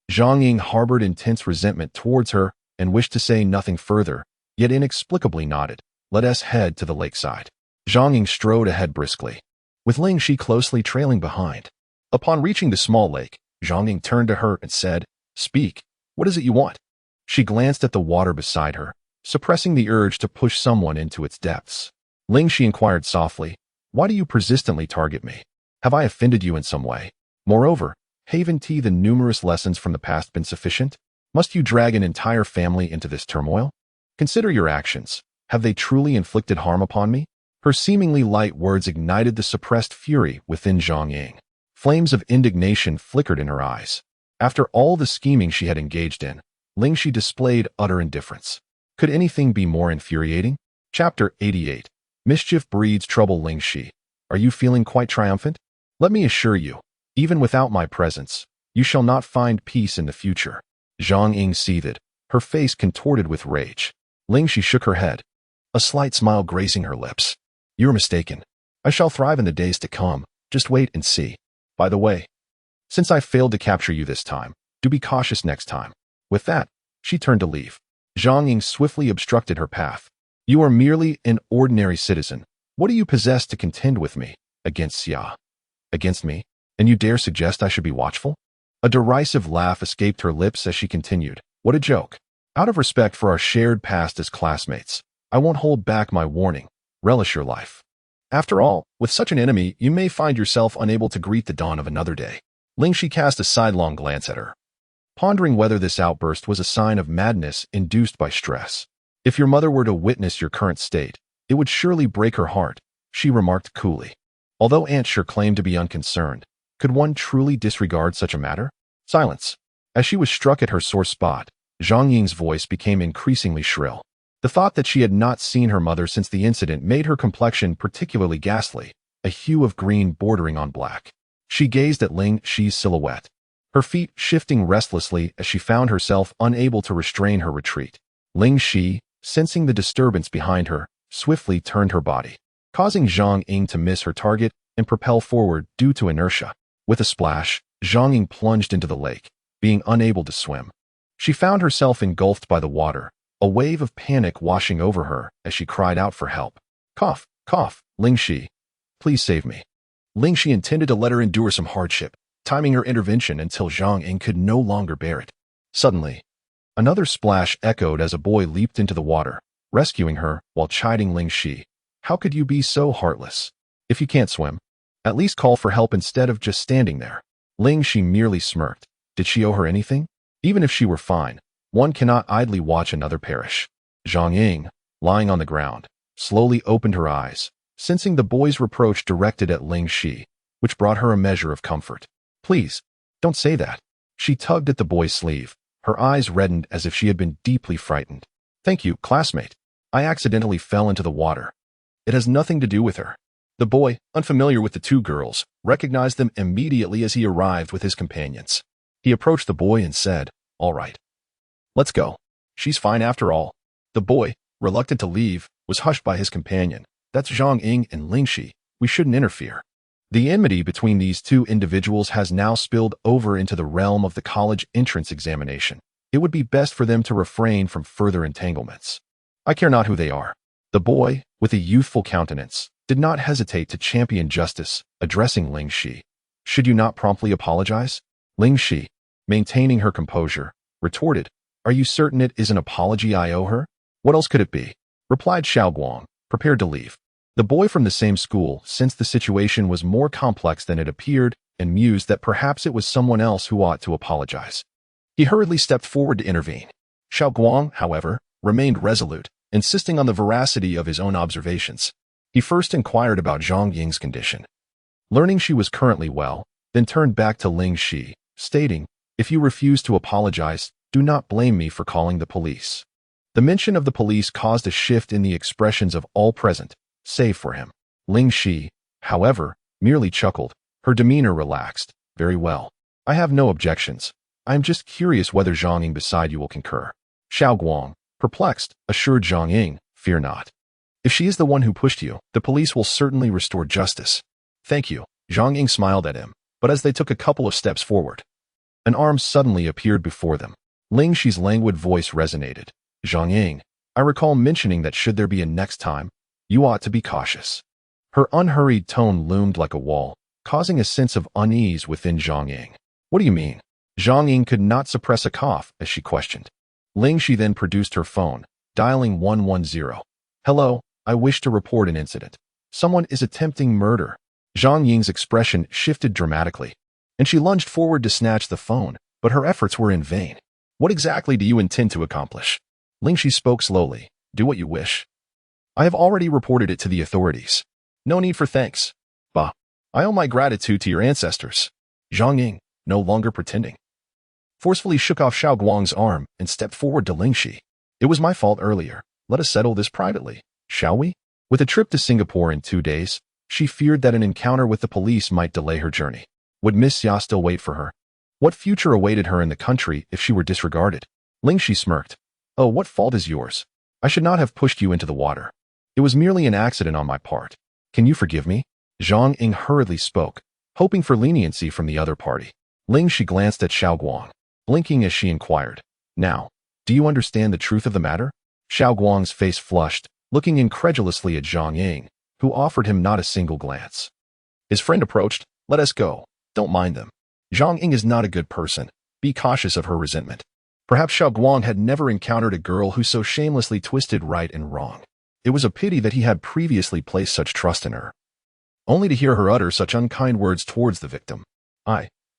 Zhang Ying harbored intense resentment towards her and wished to say nothing further, yet inexplicably nodded. Let us head to the lakeside. Zhang Ying strode ahead briskly, with Ling Xi closely trailing behind. Upon reaching the small lake, Zhang Ying turned to her and said, speak, what is it you want? She glanced at the water beside her, suppressing the urge to push someone into its depths. Ling Xi inquired softly, why do you persistently target me? Have I offended you in some way? Moreover, haven't the numerous lessons from the past been sufficient? Must you drag an entire family into this turmoil? Consider your actions. Have they truly inflicted harm upon me? Her seemingly light words ignited the suppressed fury within Zhang Ying. Flames of indignation flickered in her eyes. After all the scheming she had engaged in, Ling Xi displayed utter indifference. Could anything be more infuriating? Chapter 88. Mischief breeds trouble. Ling Xi, are you feeling quite triumphant? Let me assure you, even without my presence, you shall not find peace in the future. Zhang Ying seethed, her face contorted with rage. Ling Xi shook her head. a slight smile gracing her lips. "You are mistaken. I shall thrive in the days to come. Just wait and see. By the way, since I failed to capture you this time, do be cautious next time." With that, she turned to leave. Zhang Ying swiftly obstructed her path. "You are merely an ordinary citizen. What do you possess to contend with me? Against Xia? Against me? And you dare suggest I should be watchful?" A derisive laugh escaped her lips as she continued. "What a joke. Out of respect for our shared past as classmates, I won't hold back my warning. Relish your life. After all, with such an enemy, you may find yourself unable to greet the dawn of another day." Ling Xi cast a sidelong glance at her, pondering whether this outburst was a sign of madness induced by stress. "If your mother were to witness your current state, it would surely break her heart," she remarked coolly. Although Aunt Sure claimed to be unconcerned, could one truly disregard such a matter? Silence. As she was struck at her sore spot, Zhang Ying's voice became increasingly shrill. The thought that she had not seen her mother since the incident made her complexion particularly ghastly, a hue of green bordering on black. She gazed at Ling Xi's silhouette, her feet shifting restlessly as she found herself unable to restrain her retreat. Ling Xi, sensing the disturbance behind her, swiftly turned her body, causing Zhang Ying to miss her target and propel forward due to inertia. With a splash, Zhang Ying plunged into the lake, being unable to swim. She found herself engulfed by the water, a wave of panic washing over her as she cried out for help. "Cough, cough, Ling Xi. Please save me." Ling Xi intended to let her endure some hardship, timing her intervention until Zhang Ying could no longer bear it. Suddenly, another splash echoed as a boy leaped into the water, rescuing her while chiding Ling Xi. "How could you be so heartless? If you can't swim, at least call for help instead of just standing there." Ling Xi merely smirked. Did she owe her anything? Even if she were fine, one cannot idly watch another perish. Zhang Ying, lying on the ground, slowly opened her eyes, sensing the boy's reproach directed at Ling Xi, which brought her a measure of comfort. "Please, don't say that." She tugged at the boy's sleeve, her eyes reddened as if she had been deeply frightened. "Thank you, classmate. I accidentally fell into the water. It has nothing to do with her." The boy, unfamiliar with the two girls, recognized them immediately as he arrived with his companions. He approached the boy and said, "All right. Let's go. She's fine after all." The boy, reluctant to leave, was hushed by his companion. "That's Zhang Ying and Ling Xi. We shouldn't interfere." The enmity between these two individuals has now spilled over into the realm of the college entrance examination. It would be best for them to refrain from further entanglements. "I care not who they are." The boy, with a youthful countenance, did not hesitate to champion justice, addressing Ling Xi. "Should you not promptly apologize?" Ling Xi, maintaining her composure, retorted, "Are you certain it is an apology I owe her?" "What else could it be?" replied Xiao Guang, prepared to leave. The boy from the same school sensed the situation was more complex than it appeared and mused that perhaps it was someone else who ought to apologize. He hurriedly stepped forward to intervene. Xiao Guang, however, remained resolute, insisting on the veracity of his own observations. He first inquired about Zhang Ying's condition. Learning she was currently well, then turned back to Ling Xi, stating, "If you refuse to apologize, do not blame me for calling the police." The mention of the police caused a shift in the expressions of all present, save for him. Ling Xi, however, merely chuckled, her demeanor relaxed. "Very well. I have no objections. I am just curious whether Zhang Ying beside you will concur." Xiao Guang, perplexed, assured Zhang Ying, "Fear not. If she is the one who pushed you, the police will certainly restore justice." "Thank you." Zhang Ying smiled at him, but as they took a couple of steps forward, an arm suddenly appeared before them. Ling Xi's languid voice resonated. "Zhang Ying, I recall mentioning that should there be a next time, you ought to be cautious." Her unhurried tone loomed like a wall, causing a sense of unease within Zhang Ying. "What do you mean?" Zhang Ying could not suppress a cough as she questioned. Ling Xi then produced her phone, dialing 110. "Hello, I wish to report an incident. Someone is attempting murder." Zhang Ying's expression shifted dramatically, and she lunged forward to snatch the phone, but her efforts were in vain. "What exactly do you intend to accomplish?" Ling Xi spoke slowly. "Do what you wish. I have already reported it to the authorities. No need for thanks. Bah, I owe my gratitude to your ancestors." Zhang Ying, no longer pretending, forcefully shook off Xiao Guang's arm and stepped forward to Ling Xi. "It was my fault earlier. Let us settle this privately, shall we?" With a trip to Singapore in 2 days, she feared that an encounter with the police might delay her journey. Would Miss Xia still wait for her? What future awaited her in the country if she were disregarded? Ling Xi smirked. "Oh, what fault is yours? I should not have pushed you into the water." It was merely an accident on my part. Can you forgive me? Zhang Ying hurriedly spoke, hoping for leniency from the other party. Ling Xi glanced at Xiao Guang, blinking as she inquired, "Now, do you understand the truth of the matter?" Xiao Guang's face flushed, looking incredulously at Zhang Ying, who offered him not a single glance. His friend approached. "Let us go. Don't mind them. Zhang Ying is not a good person. Be cautious of her resentment." Perhaps Xiao Guang had never encountered a girl who so shamelessly twisted right and wrong. It was a pity that he had previously placed such trust in her, only to hear her utter such unkind words towards the victim.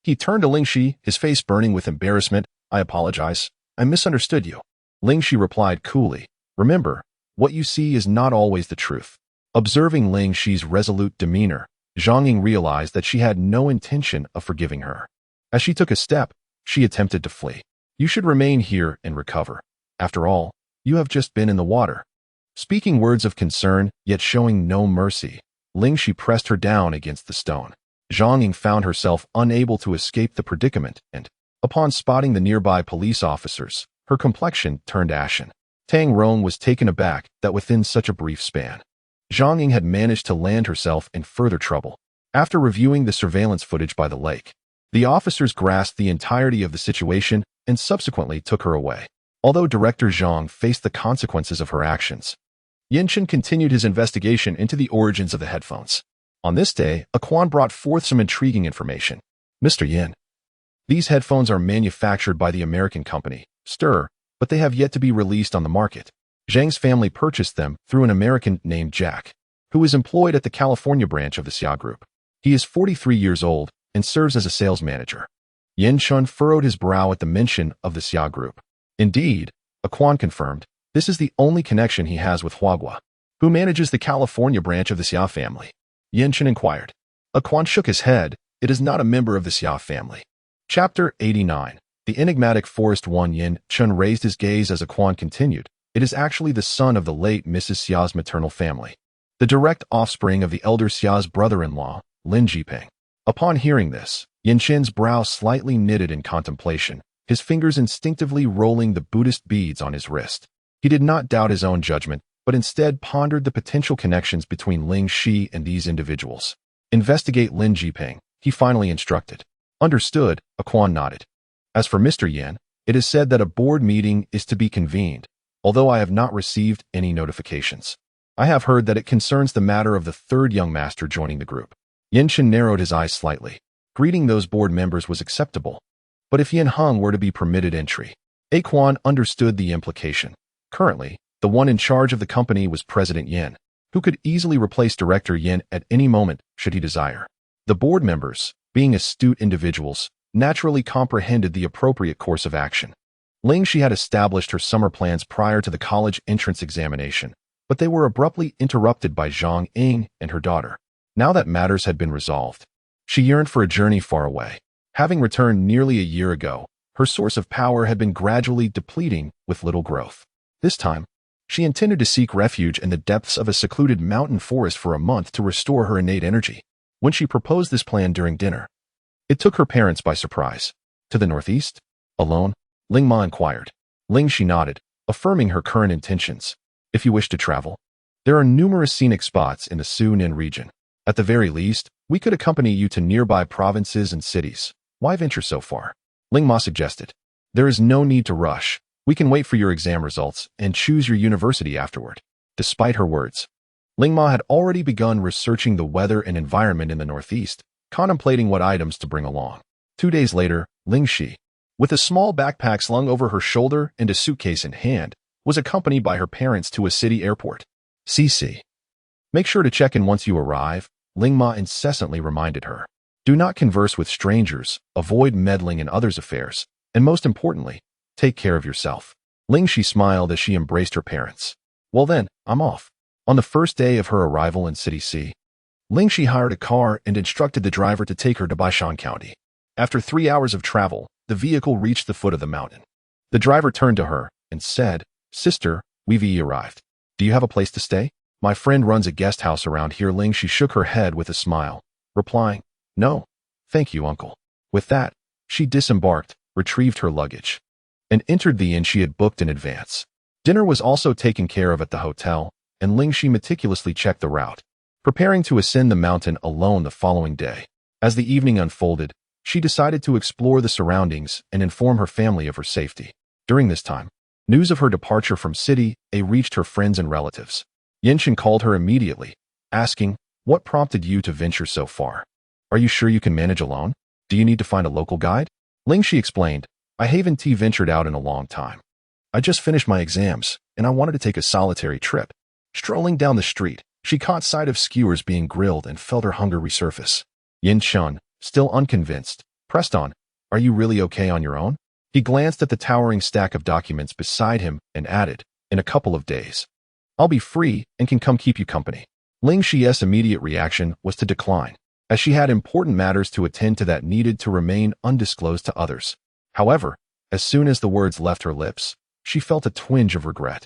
He turned to Ling Xi, his face burning with embarrassment. "I apologize. I misunderstood you." Ling Xi replied coolly, "Remember, what you see is not always the truth." Observing Ling Xi's resolute demeanor, Zhang Ying realized that she had no intention of forgiving her. As she took a step, she attempted to flee. "You should remain here and recover. After all, you have just been in the water." Speaking words of concern, yet showing no mercy, Ling Xi pressed her down against the stone. Zhang Ying found herself unable to escape the predicament, and, upon spotting the nearby police officers, her complexion turned ashen. Tang Rong was taken aback that within such a brief span, Zhang Ying had managed to land herself in further trouble. After reviewing the surveillance footage by the lake, the officers grasped the entirety of the situation and subsequently took her away. Although Director Zhang faced the consequences of her actions, Yanchen continued his investigation into the origins of the headphones. On this day, Quan brought forth some intriguing information. "Mr. Yin, these headphones are manufactured by the American company, Stir, but they have yet to be released on the market. Zhang's family purchased them through an American named Jack, who is employed at the California branch of the Xia Group. He is 43 years old and serves as a sales manager." Yin Chun furrowed his brow at the mention of the Xia Group. Indeed, Quan confirmed, this is the only connection he has with Huagua, who manages the California branch of the Xia family. Yin Chun inquired. Quan shook his head. It is not a member of the Xia family. Chapter 89. The enigmatic Forest One. Yin Chun raised his gaze as Quan continued. It is actually the son of the late Mrs. Xia's maternal family, the direct offspring of the elder Xia's brother-in-law, Lin Jiping. Upon hearing this, Yin Chen's brow slightly knitted in contemplation, his fingers instinctively rolling the Buddhist beads on his wrist. He did not doubt his own judgment, but instead pondered the potential connections between Ling Xi and these individuals. "Investigate Lin Jiping," he finally instructed. "Understood," Quan nodded. "As for Mr. Yan, it is said that a board meeting is to be convened, although I have not received any notifications. I have heard that it concerns the matter of the third young master joining the group." Yin Chen narrowed his eyes slightly. Greeting those board members was acceptable, but if Yin Hung were to be permitted entry, Quan understood the implication. Currently, the one in charge of the company was President Yin, who could easily replace Director Yin at any moment should he desire. The board members, being astute individuals, naturally comprehended the appropriate course of action. Ling Xi had established her summer plans prior to the college entrance examination, but they were abruptly interrupted by Zhang Ying and her daughter. Now that matters had been resolved, she yearned for a journey far away. Having returned nearly a year ago, her source of power had been gradually depleting with little growth. This time, she intended to seek refuge in the depths of a secluded mountain forest for a month to restore her innate energy. When she proposed this plan during dinner, it took her parents by surprise. "To the northeast? Alone?" Ling Ma inquired. Ling Xi nodded, affirming her current intentions. "If you wish to travel, there are numerous scenic spots in the Sunan region. At the very least, we could accompany you to nearby provinces and cities. Why venture so far?" Ling Ma suggested. "There is no need to rush. We can wait for your exam results and choose your university afterward." Despite her words, Ling Ma had already begun researching the weather and environment in the northeast, contemplating what items to bring along. 2 days later, Ling Xi, with a small backpack slung over her shoulder and a suitcase in hand, was accompanied by her parents to a city airport. "CC. Make sure to check in once you arrive," Ling Ma incessantly reminded her. "Do not converse with strangers, avoid meddling in others' affairs, and most importantly, take care of yourself." Ling Xi smiled as she embraced her parents. "Well then, I'm off." On the first day of her arrival in City C, Ling Xi hired a car and instructed the driver to take her to Baishan County. After 3 hours of travel, the vehicle reached the foot of the mountain. The driver turned to her and said, "Sister, we've arrived. Do you have a place to stay?" "My friend runs a guest house around here." Ling Xi shook her head with a smile, replying, "No, thank you, uncle." With that, she disembarked, retrieved her luggage, and entered the inn she had booked in advance. Dinner was also taken care of at the hotel, and Ling Xi meticulously checked the route, preparing to ascend the mountain alone the following day. As the evening unfolded, she decided to explore the surroundings and inform her family of her safety. During this time, news of her departure from City A reached her friends and relatives. Yanchen called her immediately, asking, "What prompted you to venture so far? Are you sure you can manage alone? Do you need to find a local guide?" Ling Xi explained, "I haven't ventured out in a long time. I just finished my exams, and I wanted to take a solitary trip." Strolling down the street, she caught sight of skewers being grilled and felt her hunger resurface. Yin Chun, still unconvinced, pressed on, "Are you really okay on your own?" He glanced at the towering stack of documents beside him and added, "In a couple of days, I'll be free and can come keep you company." Ling Xi's immediate reaction was to decline, as she had important matters to attend to that needed to remain undisclosed to others. However, as soon as the words left her lips, she felt a twinge of regret.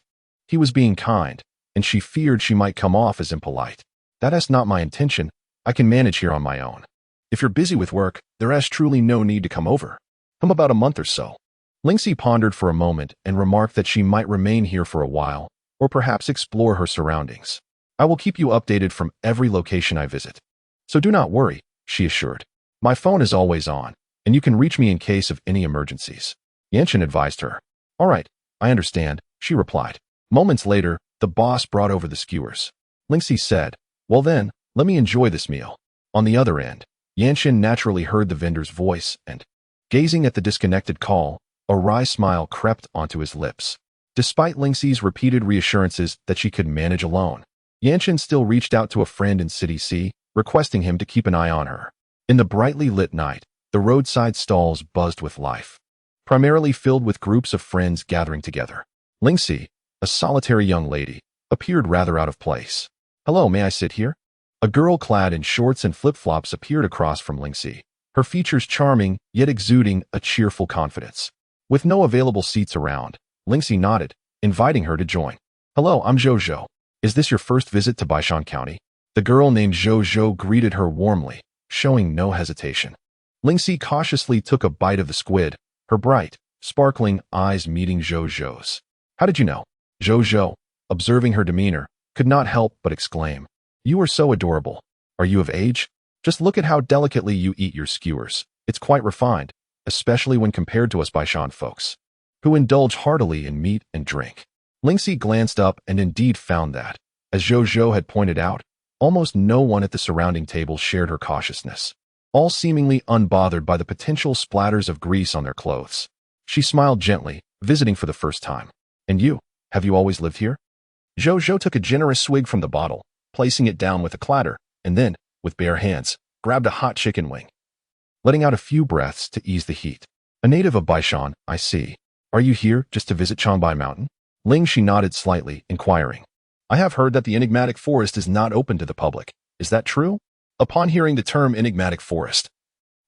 He was being kind, and she feared she might come off as impolite. "That is not my intention. I can manage here on my own. If you're busy with work, there is truly no need to come over. Come about a month or so." Ling Xi pondered for a moment and remarked that she might remain here for a while, or perhaps explore her surroundings. "I will keep you updated from every location I visit. So do not worry," she assured. "My phone is always on, and you can reach me in case of any emergencies." Yanchen advised her. "All right, I understand," she replied. Moments later, the boss brought over the skewers. Ling Xi said, "Well then, let me enjoy this meal." On the other end, Yanchen naturally heard the vendor's voice and, gazing at the disconnected call, a wry smile crept onto his lips. Despite Ling Xi's repeated reassurances that she could manage alone, Yanchen still reached out to a friend in City C, requesting him to keep an eye on her. In the brightly lit night, the roadside stalls buzzed with life, primarily filled with groups of friends gathering together. Ling Xi, a solitary young lady, appeared rather out of place. "Hello, may I sit here?" A girl clad in shorts and flip-flops appeared across from Ling Xi, her features charming, yet exuding a cheerful confidence. With no available seats around, Ling Xi nodded, inviting her to join. "Hello, I'm Zhou. Is this your first visit to Baishan County?" The girl named Zhou greeted her warmly, showing no hesitation. Ling Xi cautiously took a bite of the squid, her bright, sparkling eyes meeting Zhou's. "How did you know?" Zhou, observing her demeanor, could not help but exclaim, "You are so adorable. Are you of age? Just look at how delicately you eat your skewers. It's quite refined, especially when compared to us Baishan folks, who indulge heartily in meat and drink." Ling Xi glanced up and indeed found that, as Zhou had pointed out, almost no one at the surrounding table shared her cautiousness, all seemingly unbothered by the potential splatters of grease on their clothes. She smiled gently, visiting for the first time. "And you, have you always lived here?" Zhou took a generous swig from the bottle, placing it down with a clatter, and then, with bare hands, grabbed a hot chicken wing, letting out a few breaths to ease the heat. "A native of Baishan, I see. Are you here just to visit Changbai Mountain?" Ling Xi nodded slightly, inquiring. "I have heard that the enigmatic forest is not open to the public. Is that true?" Upon hearing the term enigmatic forest,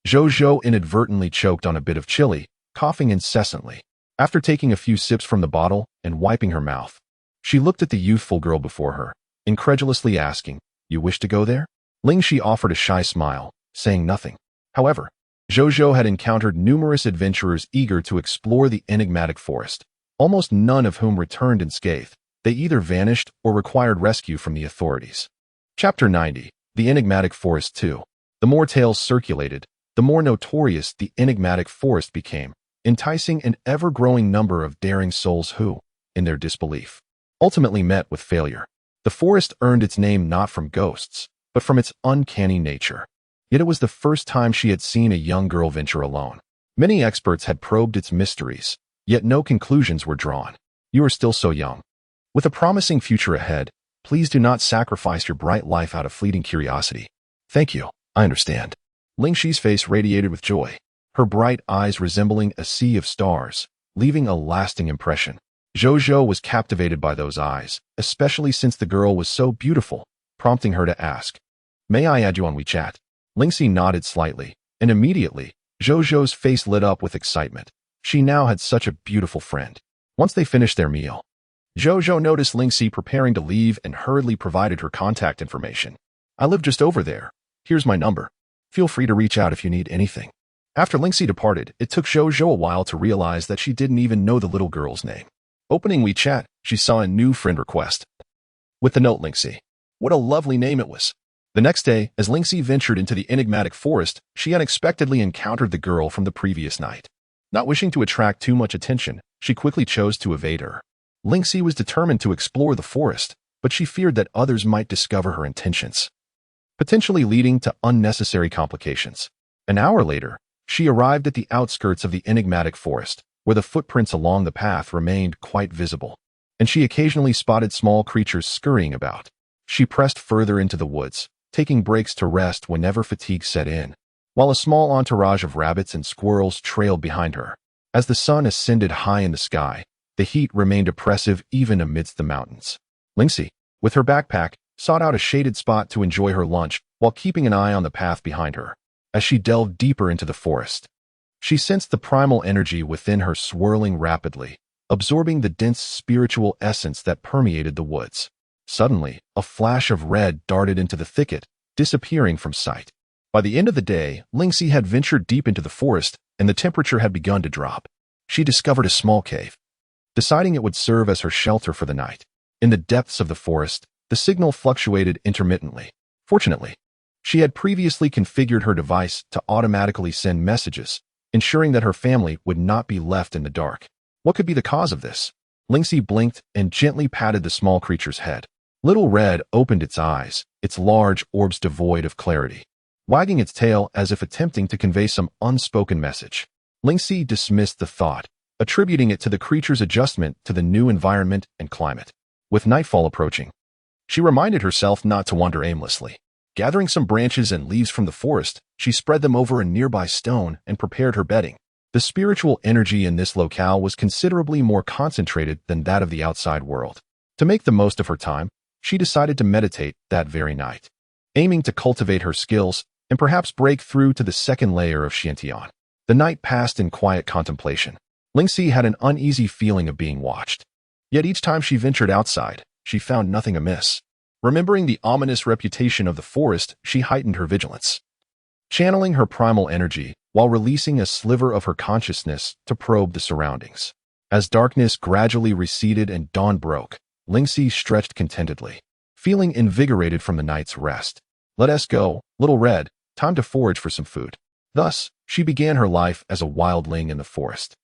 Zhou inadvertently choked on a bit of chili, coughing incessantly. After taking a few sips from the bottle and wiping her mouth, she looked at the youthful girl before her, incredulously asking, "You wish to go there?" Ling Xi offered a shy smile, saying nothing. However, Zhou had encountered numerous adventurers eager to explore the enigmatic forest, almost none of whom returned unscathed. They either vanished or required rescue from the authorities. Chapter 90, The Enigmatic Forest 2. The more tales circulated, the more notorious the enigmatic forest became, enticing an ever-growing number of daring souls who, in their disbelief, ultimately met with failure. The forest earned its name not from ghosts, but from its uncanny nature. Yet it was the first time she had seen a young girl venture alone. Many experts had probed its mysteries, yet no conclusions were drawn. "You are still so young. With a promising future ahead, please do not sacrifice your bright life out of fleeting curiosity." "Thank you, I understand." Ling Xi's face radiated with joy, her bright eyes resembling a sea of stars, leaving a lasting impression. Zhou was captivated by those eyes, especially since the girl was so beautiful, prompting her to ask, "May I add you on WeChat?" Ling Xi nodded slightly, and immediately, Zhou's face lit up with excitement. She now had such a beautiful friend. Once they finished their meal, Zhou noticed Ling Xi preparing to leave and hurriedly provided her contact information. "I live just over there. Here's my number. Feel free to reach out if you need anything." After Ling Xi departed, it took Zhou a while to realize that she didn't even know the little girl's name. Opening WeChat, she saw a new friend request. with the note Ling Xi. What a lovely name it was. The next day, as Ling Xi ventured into the enigmatic forest, she unexpectedly encountered the girl from the previous night. Not wishing to attract too much attention, she quickly chose to evade her. Ling Xi was determined to explore the forest, but she feared that others might discover her intentions, potentially leading to unnecessary complications. An hour later, she arrived at the outskirts of the enigmatic forest, where the footprints along the path remained quite visible, and she occasionally spotted small creatures scurrying about. She pressed further into the woods, taking breaks to rest whenever fatigue set in, while a small entourage of rabbits and squirrels trailed behind her. As the sun ascended high in the sky, the heat remained oppressive even amidst the mountains. Ling Xi, with her backpack, sought out a shaded spot to enjoy her lunch while keeping an eye on the path behind her. As she delved deeper into the forest, she sensed the primal energy within her swirling rapidly, absorbing the dense spiritual essence that permeated the woods. Suddenly, a flash of red darted into the thicket, disappearing from sight. By the end of the day, Ling Xi had ventured deep into the forest, and the temperature had begun to drop. She discovered a small cave, deciding it would serve as her shelter for the night. In the depths of the forest, the signal fluctuated intermittently. Fortunately, she had previously configured her device to automatically send messages, ensuring that her family would not be left in the dark. What could be the cause of this? Ling Xi blinked and gently patted the small creature's head. Little Red opened its eyes, its large orbs devoid of clarity, wagging its tail as if attempting to convey some unspoken message. Ling Xi dismissed the thought, attributing it to the creature's adjustment to the new environment and climate. With nightfall approaching, she reminded herself not to wander aimlessly. Gathering some branches and leaves from the forest, she spread them over a nearby stone and prepared her bedding. The spiritual energy in this locale was considerably more concentrated than that of the outside world. To make the most of her time, she decided to meditate that very night, aiming to cultivate her skills and perhaps break through to the second layer of Xiantian. The night passed in quiet contemplation. Ling Xi had an uneasy feeling of being watched. Yet each time she ventured outside, she found nothing amiss. Remembering the ominous reputation of the forest, she heightened her vigilance, channeling her primal energy while releasing a sliver of her consciousness to probe the surroundings. As darkness gradually receded and dawn broke, Ling Xi stretched contentedly, feeling invigorated from the night's rest. Let us go, Little Red, time to forage for some food. Thus, she began her life as a wildling in the forest.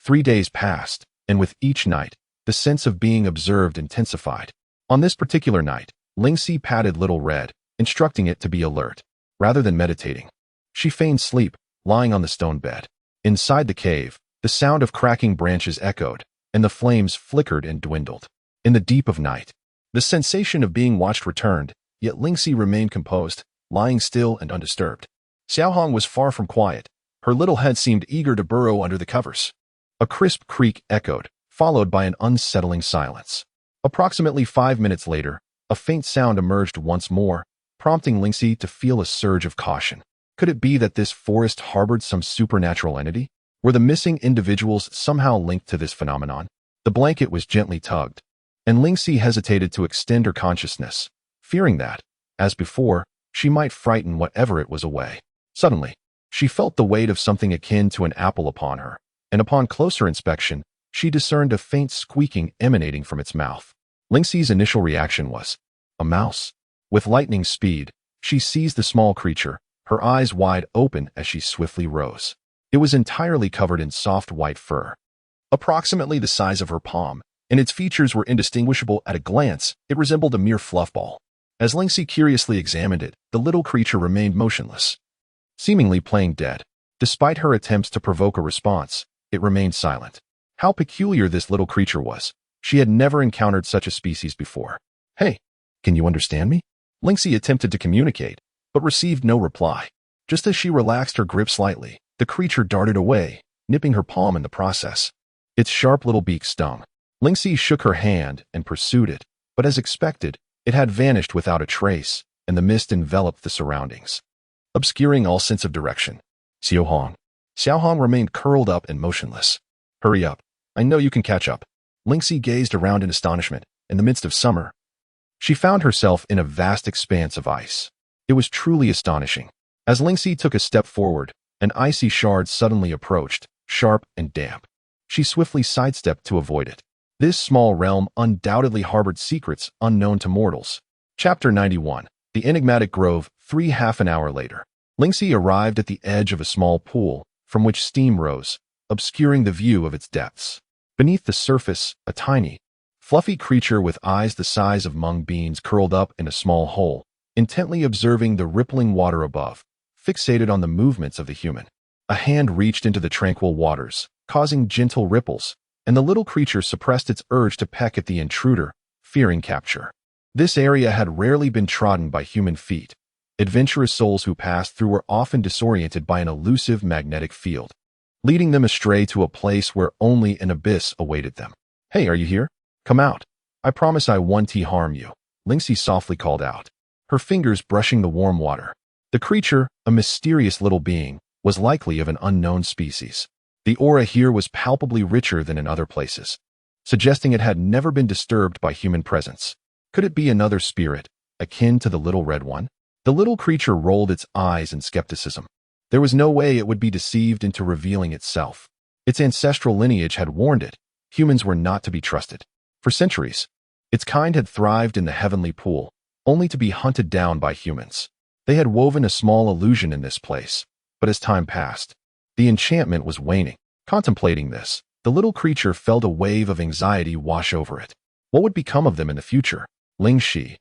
3 days passed, and with each night, the sense of being observed intensified. On this particular night, Ling Xi patted Little Red, instructing it to be alert. Rather than meditating, she feigned sleep, lying on the stone bed. Inside the cave, the sound of cracking branches echoed, and the flames flickered and dwindled. In the deep of night, the sensation of being watched returned, yet Ling Xi remained composed, lying still and undisturbed. Xiaohong was far from quiet. Her little head seemed eager to burrow under the covers. A crisp creak echoed, followed by an unsettling silence. Approximately 5 minutes later, a faint sound emerged once more, prompting Ling Xi to feel a surge of caution. Could it be that this forest harbored some supernatural entity? Were the missing individuals somehow linked to this phenomenon? The blanket was gently tugged, and Ling Xi hesitated to extend her consciousness, fearing that, as before, she might frighten whatever it was away. Suddenly, she felt the weight of something akin to an apple upon her, and upon closer inspection, she discerned a faint squeaking emanating from its mouth. Ling Xi's initial reaction was, a mouse. With lightning speed, she seized the small creature, her eyes wide open as she swiftly rose. It was entirely covered in soft white fur, approximately the size of her palm, and its features were indistinguishable at a glance. It resembled a mere fluff ball. As Ling Xi curiously examined it, the little creature remained motionless, seemingly playing dead. Despite her attempts to provoke a response, it remained silent. How peculiar this little creature was. She had never encountered such a species before. Hey, can you understand me? Ling Xi attempted to communicate, but received no reply. Just as she relaxed her grip slightly, the creature darted away, nipping her palm in the process. Its sharp little beak stung. Ling Xi shook her hand and pursued it, but as expected, it had vanished without a trace, and the mist enveloped the surroundings, obscuring all sense of direction. Xiaohong remained curled up and motionless. Hurry up. I know you can catch up. Ling Xi gazed around in astonishment. In the midst of summer, she found herself in a vast expanse of ice. It was truly astonishing. As Ling Xi took a step forward, an icy shard suddenly approached, sharp and damp. She swiftly sidestepped to avoid it. This small realm undoubtedly harbored secrets unknown to mortals. Chapter 91. The Enigmatic Grove. 3.5 hours later, Ling Xi arrived at the edge of a small pool, from which steam rose, obscuring the view of its depths. Beneath the surface, a tiny, fluffy creature with eyes the size of mung beans curled up in a small hole, intently observing the rippling water above, fixated on the movements of the human. A hand reached into the tranquil waters, causing gentle ripples, and the little creature suppressed its urge to peck at the intruder, fearing capture. This area had rarely been trodden by human feet. Adventurous souls who passed through were often disoriented by an elusive magnetic field, leading them astray to a place where only an abyss awaited them. "Hey, are you here? Come out. I promise I won't harm you," Ling Xi softly called out, her fingers brushing the warm water. The creature, a mysterious little being, was likely of an unknown species. The aura here was palpably richer than in other places, suggesting it had never been disturbed by human presence. Could it be another spirit, akin to the little red one? The little creature rolled its eyes in skepticism. There was no way it would be deceived into revealing itself. Its ancestral lineage had warned it. Humans were not to be trusted. For centuries, its kind had thrived in the heavenly pool, only to be hunted down by humans. They had woven a small illusion in this place, but as time passed, the enchantment was waning. Contemplating this, the little creature felt a wave of anxiety wash over it. What would become of them in the future? "Ling Xi,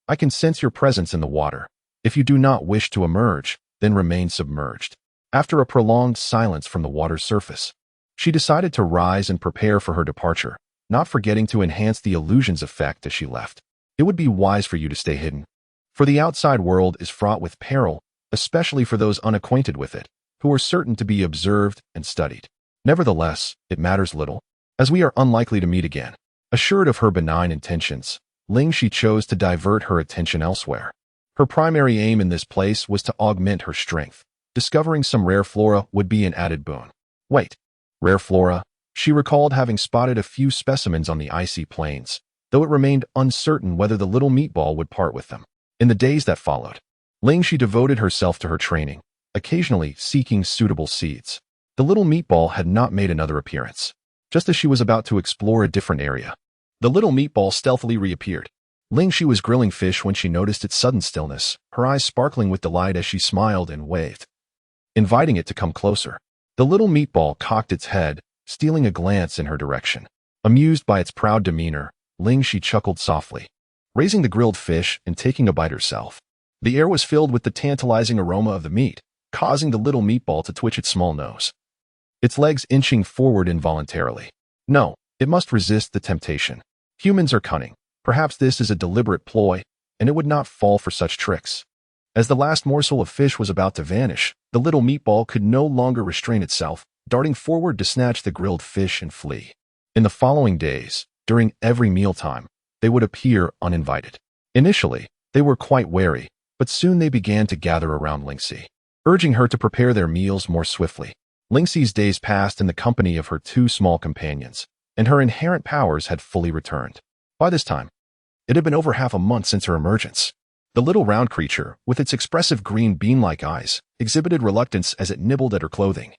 I can sense your presence in the water. If you do not wish to emerge, then remain submerged." After a prolonged silence from the water's surface, she decided to rise and prepare for her departure, not forgetting to enhance the illusion's effect as she left. "It would be wise for you to stay hidden, for the outside world is fraught with peril, especially for those unacquainted with it, who are certain to be observed and studied. Nevertheless, it matters little, as we are unlikely to meet again." Assured of her benign intentions, Ling Xi chose to divert her attention elsewhere. Her primary aim in this place was to augment her strength. Discovering some rare flora would be an added boon. Wait, rare flora? She recalled having spotted a few specimens on the icy plains, though it remained uncertain whether the little meatball would part with them. In the days that followed, Ling Xi devoted herself to her training, occasionally seeking suitable seeds. The little meatball had not made another appearance. Just as she was about to explore a different area, the little meatball stealthily reappeared. Ling Xi was grilling fish when she noticed its sudden stillness, her eyes sparkling with delight as she smiled and waved, inviting it to come closer. The little meatball cocked its head, stealing a glance in her direction. Amused by its proud demeanor, Ling Xi chuckled softly, raising the grilled fish and taking a bite herself. The air was filled with the tantalizing aroma of the meat, causing the little meatball to twitch its small nose, its legs inching forward involuntarily. No, it must resist the temptation. Humans are cunning. Perhaps this is a deliberate ploy, and it would not fall for such tricks. As the last morsel of fish was about to vanish, the little meatball could no longer restrain itself, darting forward to snatch the grilled fish and flee. In the following days, during every mealtime, they would appear uninvited. Initially, they were quite wary, but soon they began to gather around Ling Xi, urging her to prepare their meals more swiftly. Ling Xi's days passed in the company of her two small companions, and her inherent powers had fully returned. By this time, it had been over half a month since her emergence. The little round creature, with its expressive green bean-like eyes, exhibited reluctance as it nibbled at her clothing,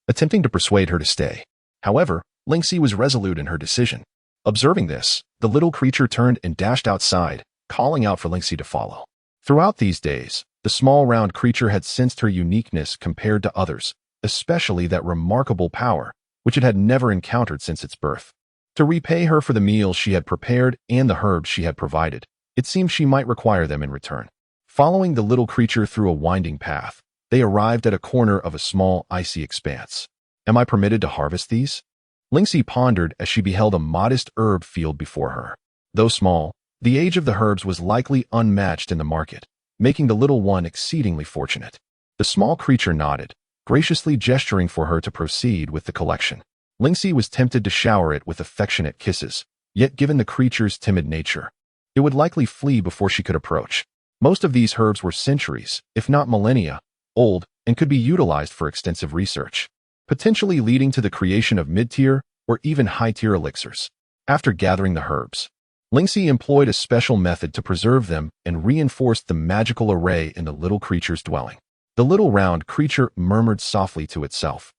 attempting to persuade her to stay. However, Ling Xi was resolute in her decision. Observing this, the little creature turned and dashed outside, calling out for Ling Xi to follow. Throughout these days, the small round creature had sensed her uniqueness compared to others, especially that remarkable power, which it had never encountered since its birth. To repay her for the meals she had prepared and the herbs she had provided, it seemed she might require them in return. Following the little creature through a winding path, they arrived at a corner of a small, icy expanse. "Am I permitted to harvest these?" Ling Xi pondered as she beheld a modest herb field before her. Though small, the age of the herbs was likely unmatched in the market, making the little one exceedingly fortunate. The small creature nodded, graciously gesturing for her to proceed with the collection. Ling Xi was tempted to shower it with affectionate kisses, yet given the creature's timid nature, it would likely flee before she could approach. Most of these herbs were centuries, if not millennia, old and could be utilized for extensive research, potentially leading to the creation of mid-tier or even high-tier elixirs. After gathering the herbs, Ling Xi employed a special method to preserve them and reinforced the magical array in the little creature's dwelling. The little round creature murmured softly to itself,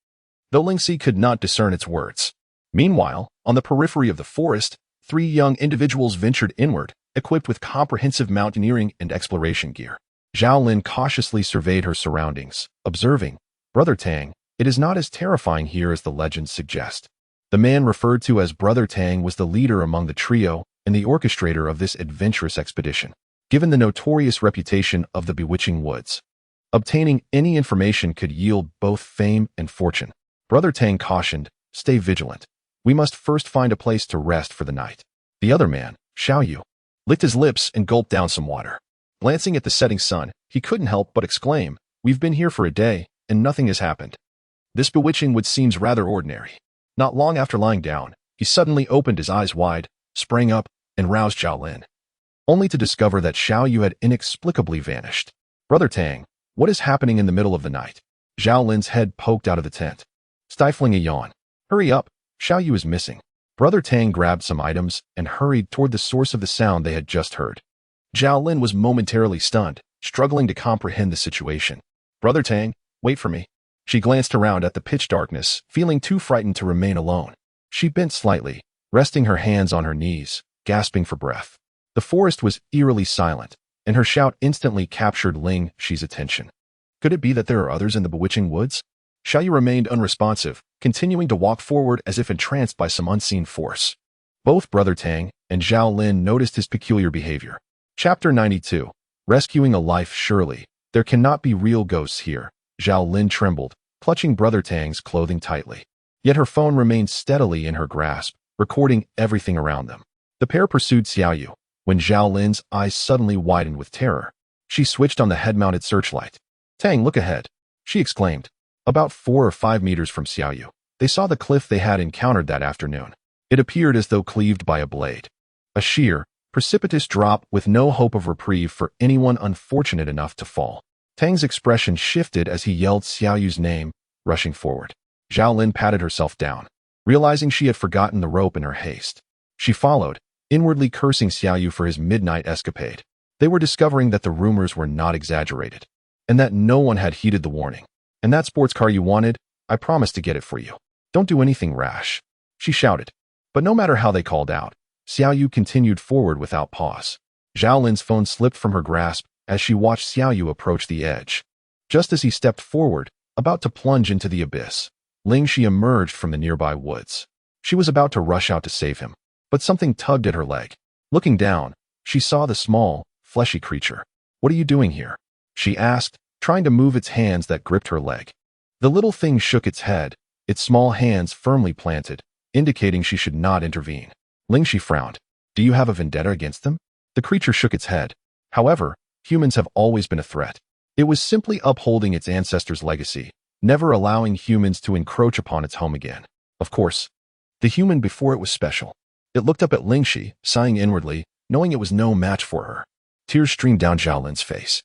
though Ling Xi could not discern its words. Meanwhile, on the periphery of the forest, three young individuals ventured inward, equipped with comprehensive mountaineering and exploration gear. Zhao Lin cautiously surveyed her surroundings, observing, "Brother Tang, it is not as terrifying here as the legends suggest." The man referred to as Brother Tang was the leader among the trio and the orchestrator of this adventurous expedition. Given the notorious reputation of the bewitching woods, obtaining any information could yield both fame and fortune. Brother Tang cautioned, "Stay vigilant. We must first find a place to rest for the night." The other man, Xiao Yu, licked his lips and gulped down some water. Glancing at the setting sun, he couldn't help but exclaim, "We've been here for a day, and nothing has happened." This bewitching wood seems rather ordinary. Not long after lying down, he suddenly opened his eyes wide, sprang up, and roused Zhao Lin, only to discover that Xiao Yu had inexplicably vanished. "Brother Tang, what is happening in the middle of the night?" Zhao Lin's head poked out of the tent, stifling a yawn. "Hurry up, Xiao Yu is missing." Brother Tang grabbed some items and hurried toward the source of the sound they had just heard. Zhao Lin was momentarily stunned, struggling to comprehend the situation. "Brother Tang, wait for me." She glanced around at the pitch darkness, feeling too frightened to remain alone. She bent slightly, resting her hands on her knees, gasping for breath. The forest was eerily silent, and her shout instantly captured Ling Xi's attention. Could it be that there are others in the bewitching woods? Xiao Yu remained unresponsive, continuing to walk forward as if entranced by some unseen force. Both Brother Tang and Zhao Lin noticed his peculiar behavior. Chapter 92. Rescuing a life surely. There cannot be real ghosts here. Zhao Lin trembled, clutching Brother Tang's clothing tightly. Yet her phone remained steadily in her grasp, recording everything around them. The pair pursued Xiao Yu, when Zhao Lin's eyes suddenly widened with terror. She switched on the head-mounted searchlight. "Tang, look ahead," she exclaimed. About 4 or 5 meters from Xiao Yu, they saw the cliff they had encountered that afternoon. It appeared as though cleaved by a blade. A sheer, precipitous drop with no hope of reprieve for anyone unfortunate enough to fall. Tang's expression shifted as he yelled Xiao Yu's name, rushing forward. Zhao Lin patted herself down, realizing she had forgotten the rope in her haste. She followed, inwardly cursing Xiao Yu for his midnight escapade. They were discovering that the rumors were not exaggerated, and that no one had heeded the warning. "And that sports car you wanted, I promised to get it for you. Don't do anything rash," she shouted. But no matter how they called out, Xiao Yu continued forward without pause. Zhao Lin's phone slipped from her grasp as she watched Xiao Yu approach the edge. Just as he stepped forward, about to plunge into the abyss, Ling Xi emerged from the nearby woods. She was about to rush out to save him, but something tugged at her leg. Looking down, she saw the small, fleshy creature. "What are you doing here?" she asked, trying to move its hands that gripped her leg. The little thing shook its head, its small hands firmly planted, indicating she should not intervene. Ling Xi frowned. "Do you have a vendetta against them?" The creature shook its head. "However, humans have always been a threat. It was simply upholding its ancestors' legacy, never allowing humans to encroach upon its home again. Of course, the human before it was special." It looked up at Ling Xi, sighing inwardly, knowing it was no match for her. Tears streamed down Zhao Lin's face.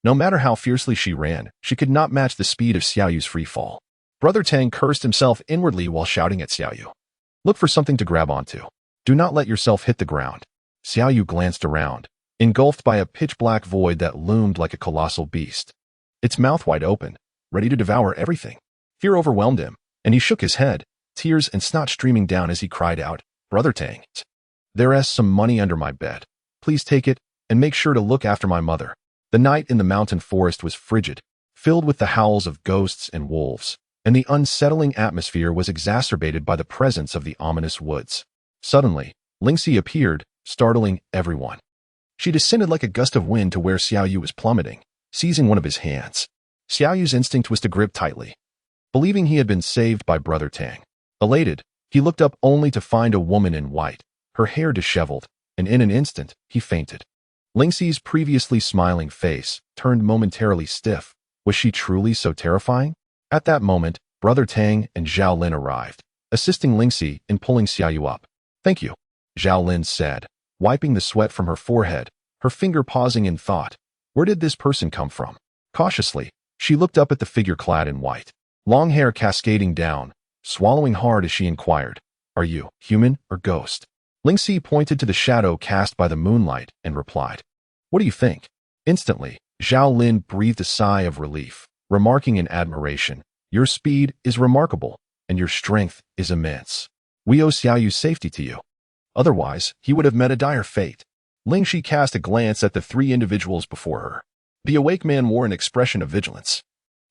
No matter how fiercely she ran, she could not match the speed of Xiao Yu's free fall. Brother Tang cursed himself inwardly while shouting at Xiao Yu. "Look for something to grab onto. Do not let yourself hit the ground." Xiao Yu glanced around, engulfed by a pitch-black void that loomed like a colossal beast. Its mouth wide open, ready to devour everything. Fear overwhelmed him, and he shook his head, tears and snot streaming down as he cried out, "Brother Tang, there is some money under my bed. Please take it, and make sure to look after my mother." The night in the mountain forest was frigid, filled with the howls of ghosts and wolves, and the unsettling atmosphere was exacerbated by the presence of the ominous woods. Suddenly, Ling Xi appeared, startling everyone. She descended like a gust of wind to where Xiao Yu was plummeting, seizing one of his hands. Xiao Yu's instinct was to grip tightly, believing he had been saved by Brother Tang. Elated, he looked up only to find a woman in white, her hair disheveled, and in an instant, he fainted. Ling Xi's previously smiling face turned momentarily stiff. Was she truly so terrifying? At that moment, Brother Tang and Zhao Lin arrived, assisting Ling Xi in pulling Xiao Yu up. "Thank you," Zhao Lin said, wiping the sweat from her forehead, her finger pausing in thought. Where did this person come from? Cautiously, she looked up at the figure clad in white, long hair cascading down, swallowing hard as she inquired, "Are you human or ghost?" Ling Xi pointed to the shadow cast by the moonlight and replied, "What do you think?" Instantly, Zhao Lin breathed a sigh of relief, remarking in admiration, "Your speed is remarkable, and your strength is immense." We owe Xiaoyu's safety to you. Otherwise, he would have met a dire fate. Ling Xi cast a glance at the three individuals before her. The awake man wore an expression of vigilance.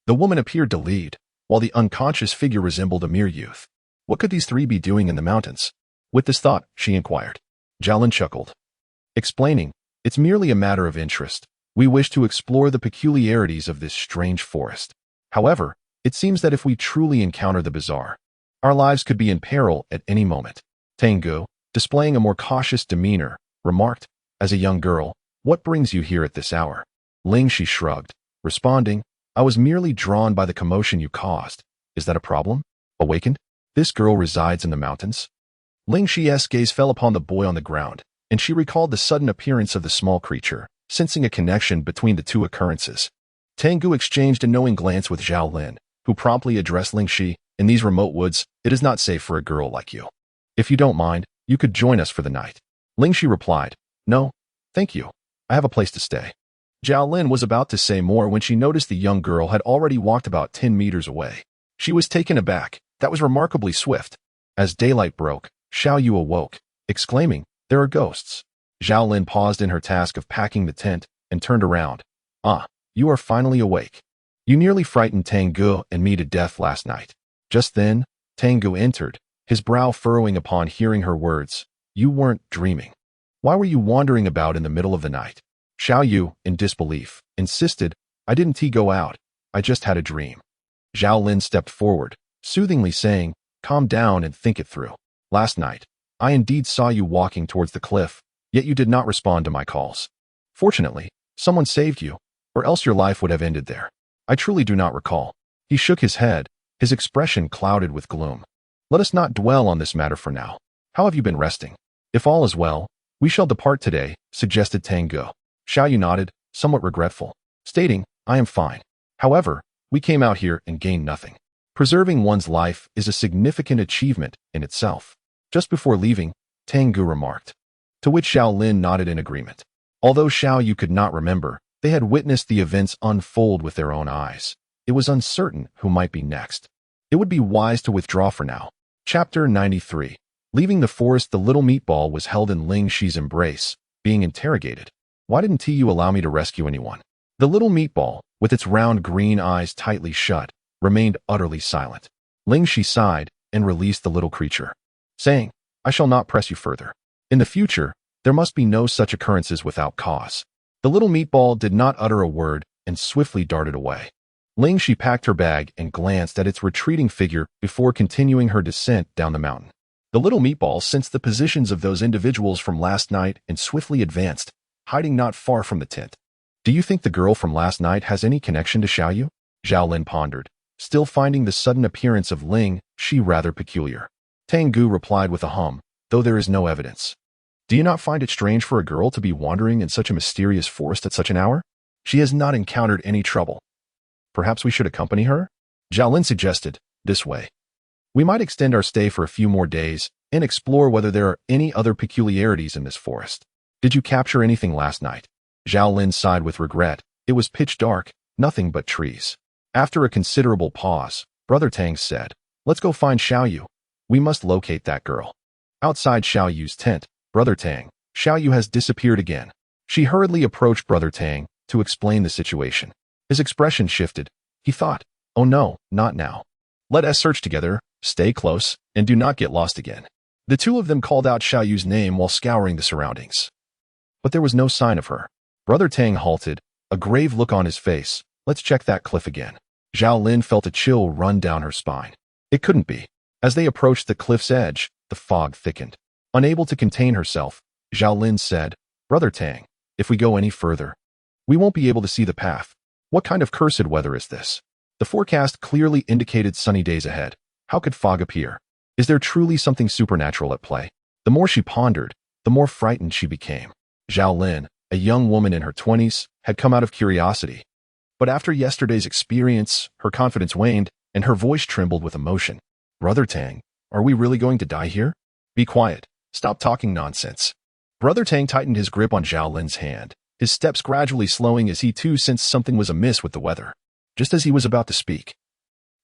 The woman appeared to lead, while the unconscious figure resembled a mere youth. What could these three be doing in the mountains? With this thought, she inquired. Zhao Lin chuckled, explaining, it's merely a matter of interest. We wish to explore the peculiarities of this strange forest. However, it seems that if we truly encounter the bizarre, our lives could be in peril at any moment. Tengu, displaying a more cautious demeanor, remarked, as a young girl, what brings you here at this hour? Ling Xi shrugged, responding, I was merely drawn by the commotion you caused. Is that a problem? Awakened? This girl resides in the mountains? Ling Xi's gaze fell upon the boy on the ground, and she recalled the sudden appearance of the small creature, sensing a connection between the two occurrences. Tengu exchanged a knowing glance with Zhao Lin, who promptly addressed Ling Xi, in these remote woods, it is not safe for a girl like you. If you don't mind, you could join us for the night. Ling Xi replied, no, thank you. I have a place to stay. Zhao Lin was about to say more when she noticed the young girl had already walked about 10 meters away. She was taken aback. That was remarkably swift. As daylight broke, Xiaoyu awoke, exclaiming, there are ghosts. Zhao Lin paused in her task of packing the tent and turned around. Ah, you are finally awake. You nearly frightened Tengu and me to death last night. Just then, Tengu entered, his brow furrowing upon hearing her words. You weren't dreaming. Why were you wandering about in the middle of the night? Xiaoyu, in disbelief, insisted, I didn't go out. I just had a dream. Zhao Lin stepped forward, soothingly saying, calm down and think it through. Last night, I indeed saw you walking towards the cliff, yet you did not respond to my calls. Fortunately, someone saved you, or else your life would have ended there. I truly do not recall. He shook his head, his expression clouded with gloom. Let us not dwell on this matter for now. How have you been resting? If all is well, we shall depart today, suggested Tengu. Xiaoyu nodded, somewhat regretful, stating, I am fine. However, we came out here and gained nothing. Preserving one's life is a significant achievement in itself. Just before leaving, Tengu remarked, to which Zhao Lin nodded in agreement. Although Xiaoyu could not remember, they had witnessed the events unfold with their own eyes. It was uncertain who might be next. It would be wise to withdraw for now. Chapter 93. Leaving the forest, the little meatball was held in Ling Xi's embrace, being interrogated. Why didn't you allow me to rescue anyone? The little meatball, with its round green eyes tightly shut, remained utterly silent. Ling Xi sighed and released the little creature, saying, I shall not press you further. In the future, there must be no such occurrences without cause. The little meatball did not utter a word and swiftly darted away. Ling Xi packed her bag and glanced at its retreating figure before continuing her descent down the mountain. The little meatball sensed the positions of those individuals from last night and swiftly advanced, hiding not far from the tent. Do you think the girl from last night has any connection to Xiaoyu? Zhao Lin pondered, still finding the sudden appearance of Ling Xi rather peculiar. Tengu replied with a hum, though there is no evidence. Do you not find it strange for a girl to be wandering in such a mysterious forest at such an hour? She has not encountered any trouble. Perhaps we should accompany her? Zhao Lin suggested, this way. We might extend our stay for a few more days and explore whether there are any other peculiarities in this forest. Did you capture anything last night? Zhao Lin sighed with regret. It was pitch dark, nothing but trees. After a considerable pause, Brother Tang said, let's go find Xiaoyu. We must locate that girl. Outside Xiaoyu's tent, Brother Tang, Xiaoyu has disappeared again. She hurriedly approached Brother Tang to explain the situation. His expression shifted. He thought, oh no, not now. Let us search together, stay close, and do not get lost again. The two of them called out Xiaoyu's name while scouring the surroundings. But there was no sign of her. Brother Tang halted, a grave look on his face. Let's check that cliff again. Zhao Lin felt a chill run down her spine. It couldn't be. As they approached the cliff's edge, the fog thickened. Unable to contain herself, Zhao Lin said, Brother Tang, if we go any further, we won't be able to see the path. What kind of cursed weather is this? The forecast clearly indicated sunny days ahead. How could fog appear? Is there truly something supernatural at play? The more she pondered, the more frightened she became. Zhao Lin, a young woman in her 20s, had come out of curiosity. But after yesterday's experience, her confidence waned, and her voice trembled with emotion. Brother Tang, are we really going to die here? Be quiet. Stop talking nonsense. Brother Tang tightened his grip on Zhao Lin's hand, his steps gradually slowing as he too sensed something was amiss with the weather. Just as he was about to speak,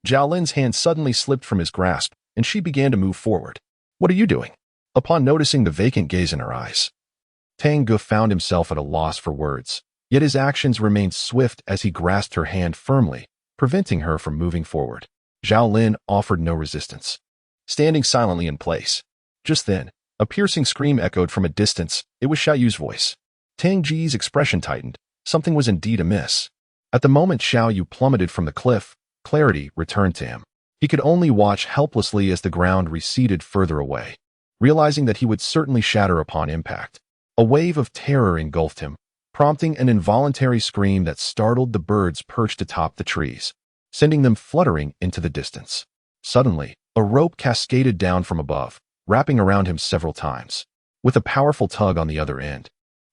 Zhao Lin's hand suddenly slipped from his grasp, and she began to move forward. What are you doing? Upon noticing the vacant gaze in her eyes, Tang Ge found himself at a loss for words, yet his actions remained swift as he grasped her hand firmly, preventing her from moving forward. Zhao Lin offered no resistance, standing silently in place. Just then, a piercing scream echoed from a distance. It was Xiao Yu's voice. Tang Ji's expression tightened. Something was indeed amiss. At the moment Xiao Yu plummeted from the cliff, clarity returned to him. He could only watch helplessly as the ground receded further away, realizing that he would certainly shatter upon impact. A wave of terror engulfed him, prompting an involuntary scream that startled the birds perched atop the trees, sending them fluttering into the distance. Suddenly, a rope cascaded down from above, wrapping around him several times. With a powerful tug on the other end,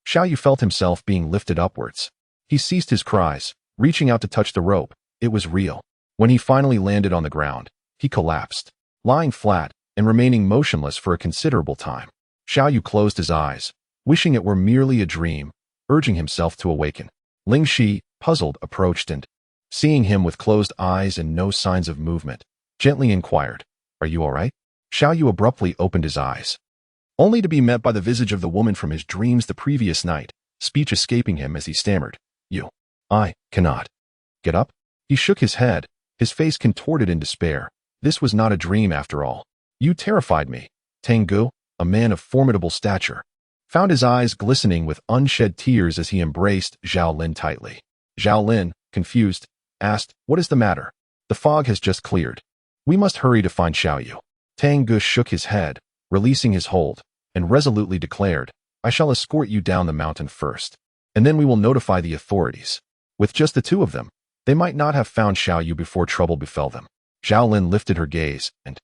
Xiao Yu felt himself being lifted upwards. He ceased his cries, reaching out to touch the rope. It was real. When he finally landed on the ground, he collapsed, lying flat and remaining motionless for a considerable time. Xiao Yu closed his eyes, wishing it were merely a dream, urging himself to awaken. Ling Xi, puzzled, approached and, seeing him with closed eyes and no signs of movement, gently inquired, "Are you all right?" Xiao Yu abruptly opened his eyes, only to be met by the visage of the woman from his dreams the previous night, speech escaping him as he stammered, I cannot get up." He shook his head, his face contorted in despair. This was not a dream after all. "You terrified me." Tang Ge, a man of formidable stature, found his eyes glistening with unshed tears as he embraced Zhao Lin tightly. Zhao Lin, confused, asked, "What is the matter?" "The fog has just cleared. We must hurry to find Xiao Yu." Tang Ge shook his head, releasing his hold, and resolutely declared, "I shall escort you down the mountain first, and then we will notify the authorities." With just the two of them, they might not have found Xiao Yu before trouble befell them. Zhao Lin lifted her gaze, and,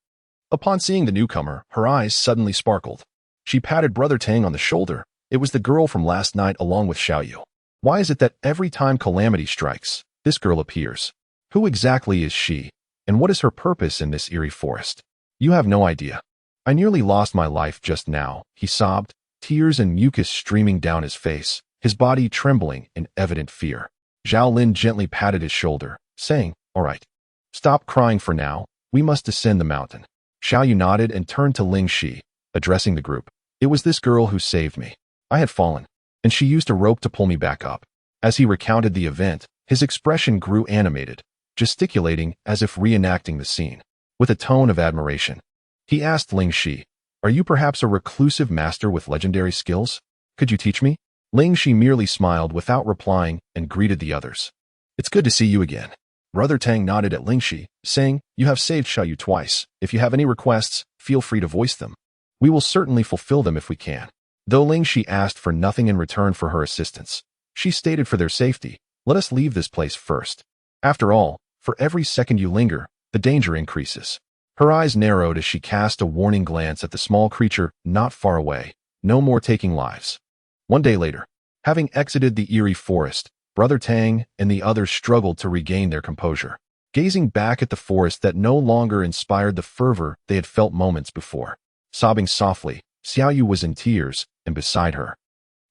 upon seeing the newcomer, her eyes suddenly sparkled. She patted Brother Tang on the shoulder. It was the girl from last night along with Xiao Yu. Why is it that every time calamity strikes, this girl appears? Who exactly is she, and what is her purpose in this eerie forest? You have no idea. I nearly lost my life just now, he sobbed, tears and mucus streaming down his face, his body trembling in evident fear. Zhao Lin gently patted his shoulder, saying, "All right. Stop crying for now. We must descend the mountain." Xiao Yu nodded and turned to Ling Xi, addressing the group. "It was this girl who saved me. I had fallen, and she used a rope to pull me back up." As he recounted the event, his expression grew animated, gesticulating as if reenacting the scene. With a tone of admiration, he asked Ling Xi, "Are you perhaps a reclusive master with legendary skills? Could you teach me?" Ling Xi merely smiled without replying and greeted the others. "It's good to see you again." Brother Tang nodded at Ling Xi, saying, "You have saved Xiao Yu twice. If you have any requests, feel free to voice them. We will certainly fulfill them if we can." Though Ling Xi asked for nothing in return for her assistance, she stated for their safety, "Let us leave this place first. After all, for every second you linger, the danger increases." Her eyes narrowed as she cast a warning glance at the small creature not far away. No more taking lives. One day later, having exited the eerie forest, Brother Tang and the others struggled to regain their composure, gazing back at the forest that no longer inspired the fervor they had felt moments before. Sobbing softly, Xiao Yu was in tears, and beside her,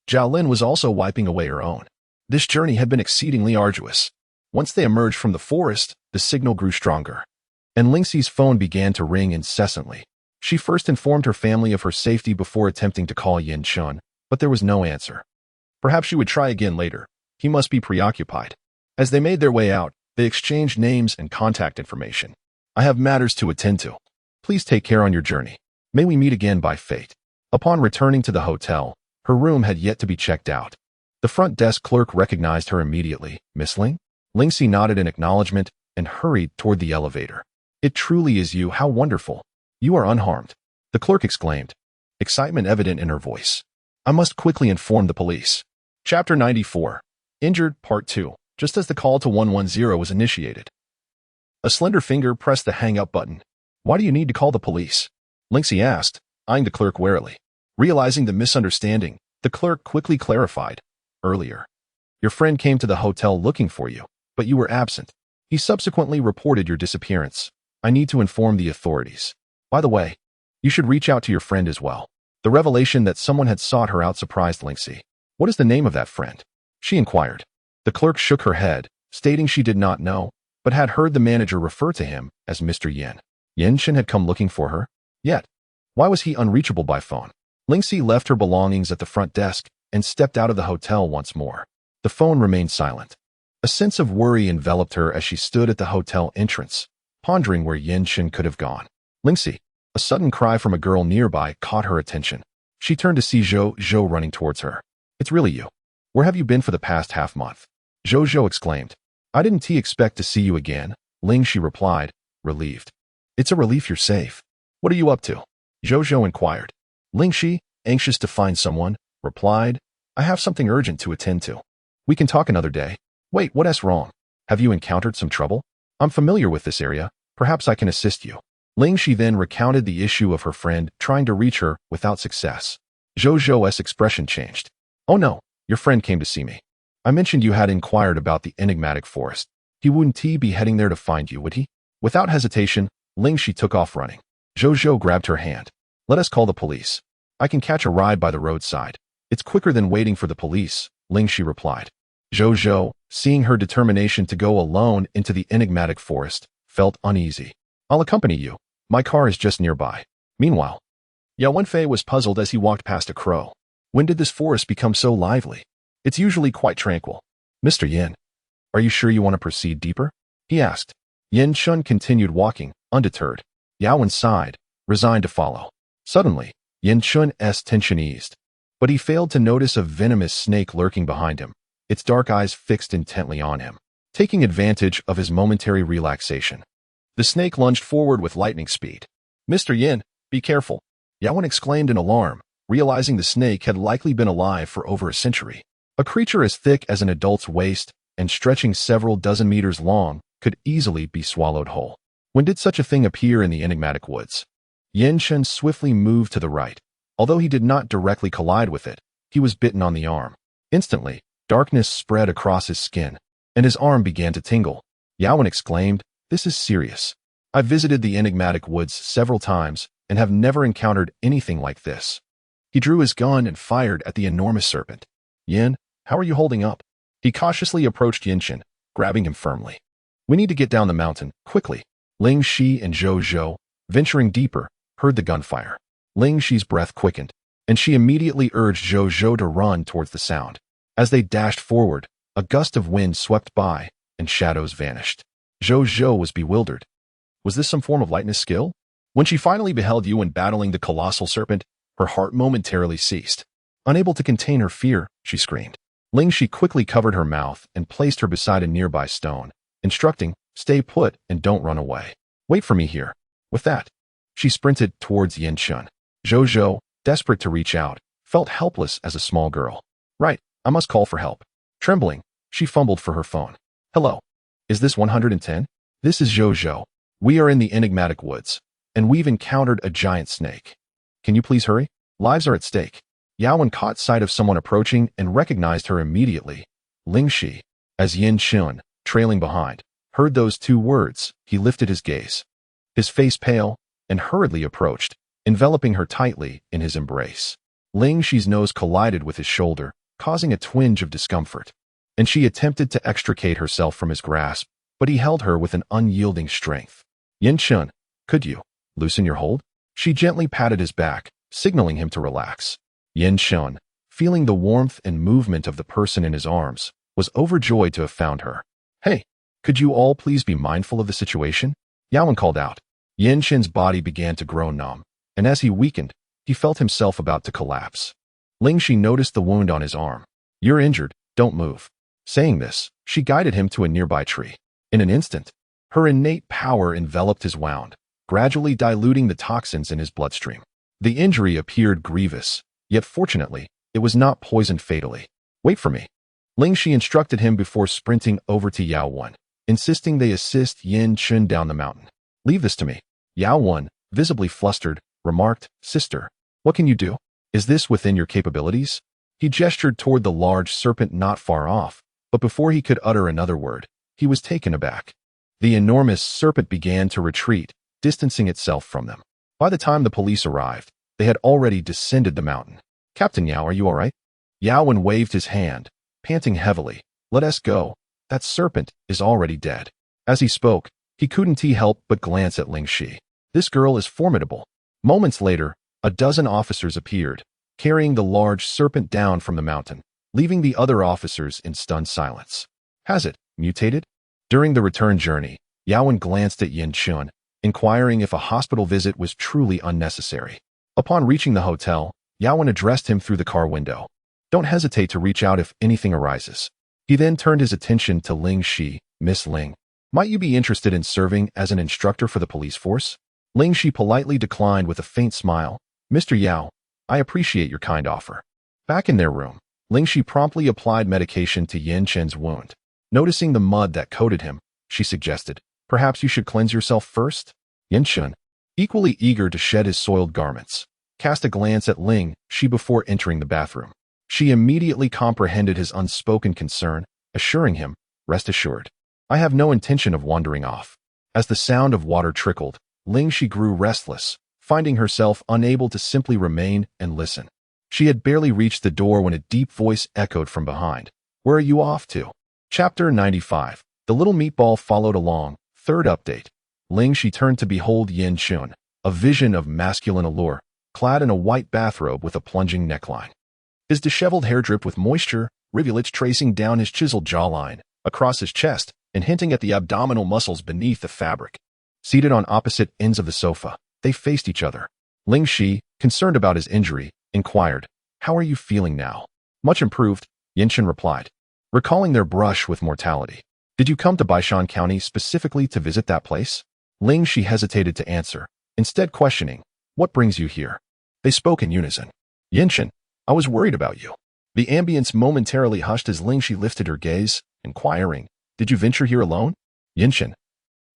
Zhao Lin was also wiping away her own. This journey had been exceedingly arduous. Once they emerged from the forest, the signal grew stronger, and Ling Xi's phone began to ring incessantly. She first informed her family of her safety before attempting to call Yin Chun, but there was no answer. Perhaps she would try again later. He must be preoccupied. As they made their way out, they exchanged names and contact information. "I have matters to attend to. Please take care on your journey. May we meet again by fate." Upon returning to the hotel, her room had yet to be checked out. The front desk clerk recognized her immediately. "Miss Ling?" Ling Xi nodded in acknowledgement and hurried toward the elevator. "It truly is you. How wonderful. You are unharmed," the clerk exclaimed, excitement evident in her voice. "I must quickly inform the police." Chapter 94. Injured, Part 2. Just as the call to 110 was initiated, a slender finger pressed the hang-up button. "Why do you need to call the police?" Ling Xi asked, eyeing the clerk warily. Realizing the misunderstanding, the clerk quickly clarified. "Earlier, your friend came to the hotel looking for you, but you were absent. He subsequently reported your disappearance. I need to inform the authorities. By the way, you should reach out to your friend as well." The revelation that someone had sought her out surprised Ling Xi. "What is the name of that friend?" she inquired. The clerk shook her head, stating she did not know, but had heard the manager refer to him as Mr. Yin. Yin Chen had come looking for her? Yet, Why was he unreachable by phone? Ling Xi left her belongings at the front desk and stepped out of the hotel once more. The phone remained silent. A sense of worry enveloped her as she stood at the hotel entrance, pondering where Yin Shin could have gone. Ling Xi. A sudden cry from a girl nearby caught her attention. She turned to see Zhou running towards her. It's really you. Where have you been for the past half-month? Zhou exclaimed. I didn't expect to see you again, Ling Xi replied, relieved. It's a relief you're safe. What are you up to? Zhou inquired. Ling Xi, anxious to find someone, replied, I have something urgent to attend to. We can talk another day. Wait, what's wrong? Have you encountered some trouble? I'm familiar with this area. Perhaps I can assist you. Ling Xi then recounted the issue of her friend trying to reach her without success. Zhou's expression changed. Oh no, your friend came to see me. I mentioned you had inquired about the enigmatic forest. He wouldn't be heading there to find you, would he? Without hesitation, Ling Xi took off running. Zhou grabbed her hand. Let us call the police. I can catch a ride by the roadside. It's quicker than waiting for the police, Ling Xi replied. Zhou, seeing her determination to go alone into the enigmatic forest, felt uneasy. I'll accompany you. My car is just nearby. Meanwhile, Yao Wenfei was puzzled as he walked past a crow. When did this forest become so lively? It's usually quite tranquil. Mr. Yin, are you sure you want to proceed deeper? He asked. Yin Shun continued walking, undeterred. Yao Wen sighed, resigned to follow. Suddenly, Yin Shun's tension eased. But he failed to notice a venomous snake lurking behind him, its dark eyes fixed intently on him. Taking advantage of his momentary relaxation, the snake lunged forward with lightning speed. Mr. Yin, be careful, Yao Wen exclaimed in alarm, realizing the snake had likely been alive for over a century. A creature as thick as an adult's waist and stretching several dozen meters long could easily be swallowed whole. When did such a thing appear in the enigmatic woods? Yin Shen swiftly moved to the right. Although he did not directly collide with it, he was bitten on the arm. Instantly, darkness spread across his skin, and his arm began to tingle. Yao Wen exclaimed, This is serious. I've visited the enigmatic woods several times and have never encountered anything like this. He drew his gun and fired at the enormous serpent. Yin, how are you holding up? He cautiously approached Yinshin, grabbing him firmly. We need to get down the mountain, quickly. Ling Xi and Zhou, venturing deeper, heard the gunfire. Ling Xi's breath quickened, and she immediately urged Zhou to run towards the sound. As they dashed forward, a gust of wind swept by, and shadows vanished. Zhou was bewildered. Was this some form of lightning skill? When she finally beheld Yuan battling the colossal serpent, her heart momentarily ceased. Unable to contain her fear, she screamed. Ling Xi quickly covered her mouth and placed her beside a nearby stone, instructing, Stay put and don't run away. Wait for me here. With that, she sprinted towards Yin Shun. Zhou, desperate to reach out, felt helpless as a small girl. Right, I must call for help. Trembling, she fumbled for her phone. Hello. Is this 110? This is Zhou. We are in the enigmatic woods, and we've encountered a giant snake. Can you please hurry? Lives are at stake. Yao Wen caught sight of someone approaching and recognized her immediately. Ling Xi. As Yin Shun, trailing behind, heard those two words, he lifted his gaze. His face pale, and hurriedly approached, enveloping her tightly in his embrace. Ling Xi's nose collided with his shoulder, causing a twinge of discomfort, and she attempted to extricate herself from his grasp, but he held her with an unyielding strength. Yin Shun, could you loosen your hold? She gently patted his back, signaling him to relax. Yin Shun, feeling the warmth and movement of the person in his arms, was overjoyed to have found her. Hey, could you all please be mindful of the situation? Yao Wen called out. Yin Shin's body began to grow numb, and as he weakened, he felt himself about to collapse. Ling Xi noticed the wound on his arm. You're injured, don't move. Saying this, she guided him to a nearby tree. In an instant, her innate power enveloped his wound, gradually diluting the toxins in his bloodstream. The injury appeared grievous, yet fortunately, it was not poisoned fatally. Wait for me. Ling Xi instructed him before sprinting over to Yao Wen, insisting they assist Yin Shun down the mountain. Leave this to me. Yao Wen, visibly flustered, remarked, Sister, what can you do? Is this within your capabilities? He gestured toward the large serpent not far off, but before he could utter another word, he was taken aback. The enormous serpent began to retreat, distancing itself from them. By the time the police arrived, they had already descended the mountain. Captain Yao, are you all right? Yao Wen waved his hand, panting heavily. Let us go. That serpent is already dead. As he spoke, he couldn't help but glance at Ling Xi. This girl is formidable. Moments later, A dozen officers appeared, carrying the large serpent down from the mountain, leaving the other officers in stunned silence. Has it mutated? During the return journey, Yawen glanced at Yin Chun, inquiring if a hospital visit was truly unnecessary. Upon reaching the hotel, Yawen addressed him through the car window. Don't hesitate to reach out if anything arises. He then turned his attention to Ling Xi. Miss Ling, might you be interested in serving as an instructor for the police force? Ling Xi politely declined with a faint smile. Mr. Yao, I appreciate your kind offer. Back in their room, Ling Xi promptly applied medication to Yin Chen's wound. Noticing the mud that coated him, she suggested, perhaps you should cleanse yourself first? Yin Chen, equally eager to shed his soiled garments, cast a glance at Ling Xi before entering the bathroom. She immediately comprehended his unspoken concern, assuring him, rest assured, I have no intention of wandering off. As the sound of water trickled, Ling Xi grew restless, finding herself unable to simply remain and listen. She had barely reached the door when a deep voice echoed from behind. Where are you off to? Chapter 95. The little meatball followed along. Third update. Ling Xi turned to behold Yin Chun, a vision of masculine allure, clad in a white bathrobe with a plunging neckline. His disheveled hair dripped with moisture, rivulets tracing down his chiseled jawline, across his chest, and hinting at the abdominal muscles beneath the fabric. Seated on opposite ends of the sofa, they faced each other. Ling Xi, concerned about his injury, inquired, how are you feeling now? Much improved, Yin Chen replied, recalling their brush with mortality. Did you come to Baishan County specifically to visit that place? Ling Xi hesitated to answer, instead questioning, what brings you here? They spoke in unison. Yin Chen, I was worried about you. The ambience momentarily hushed as Ling Xi lifted her gaze, inquiring, did you venture here alone? Yin Chen,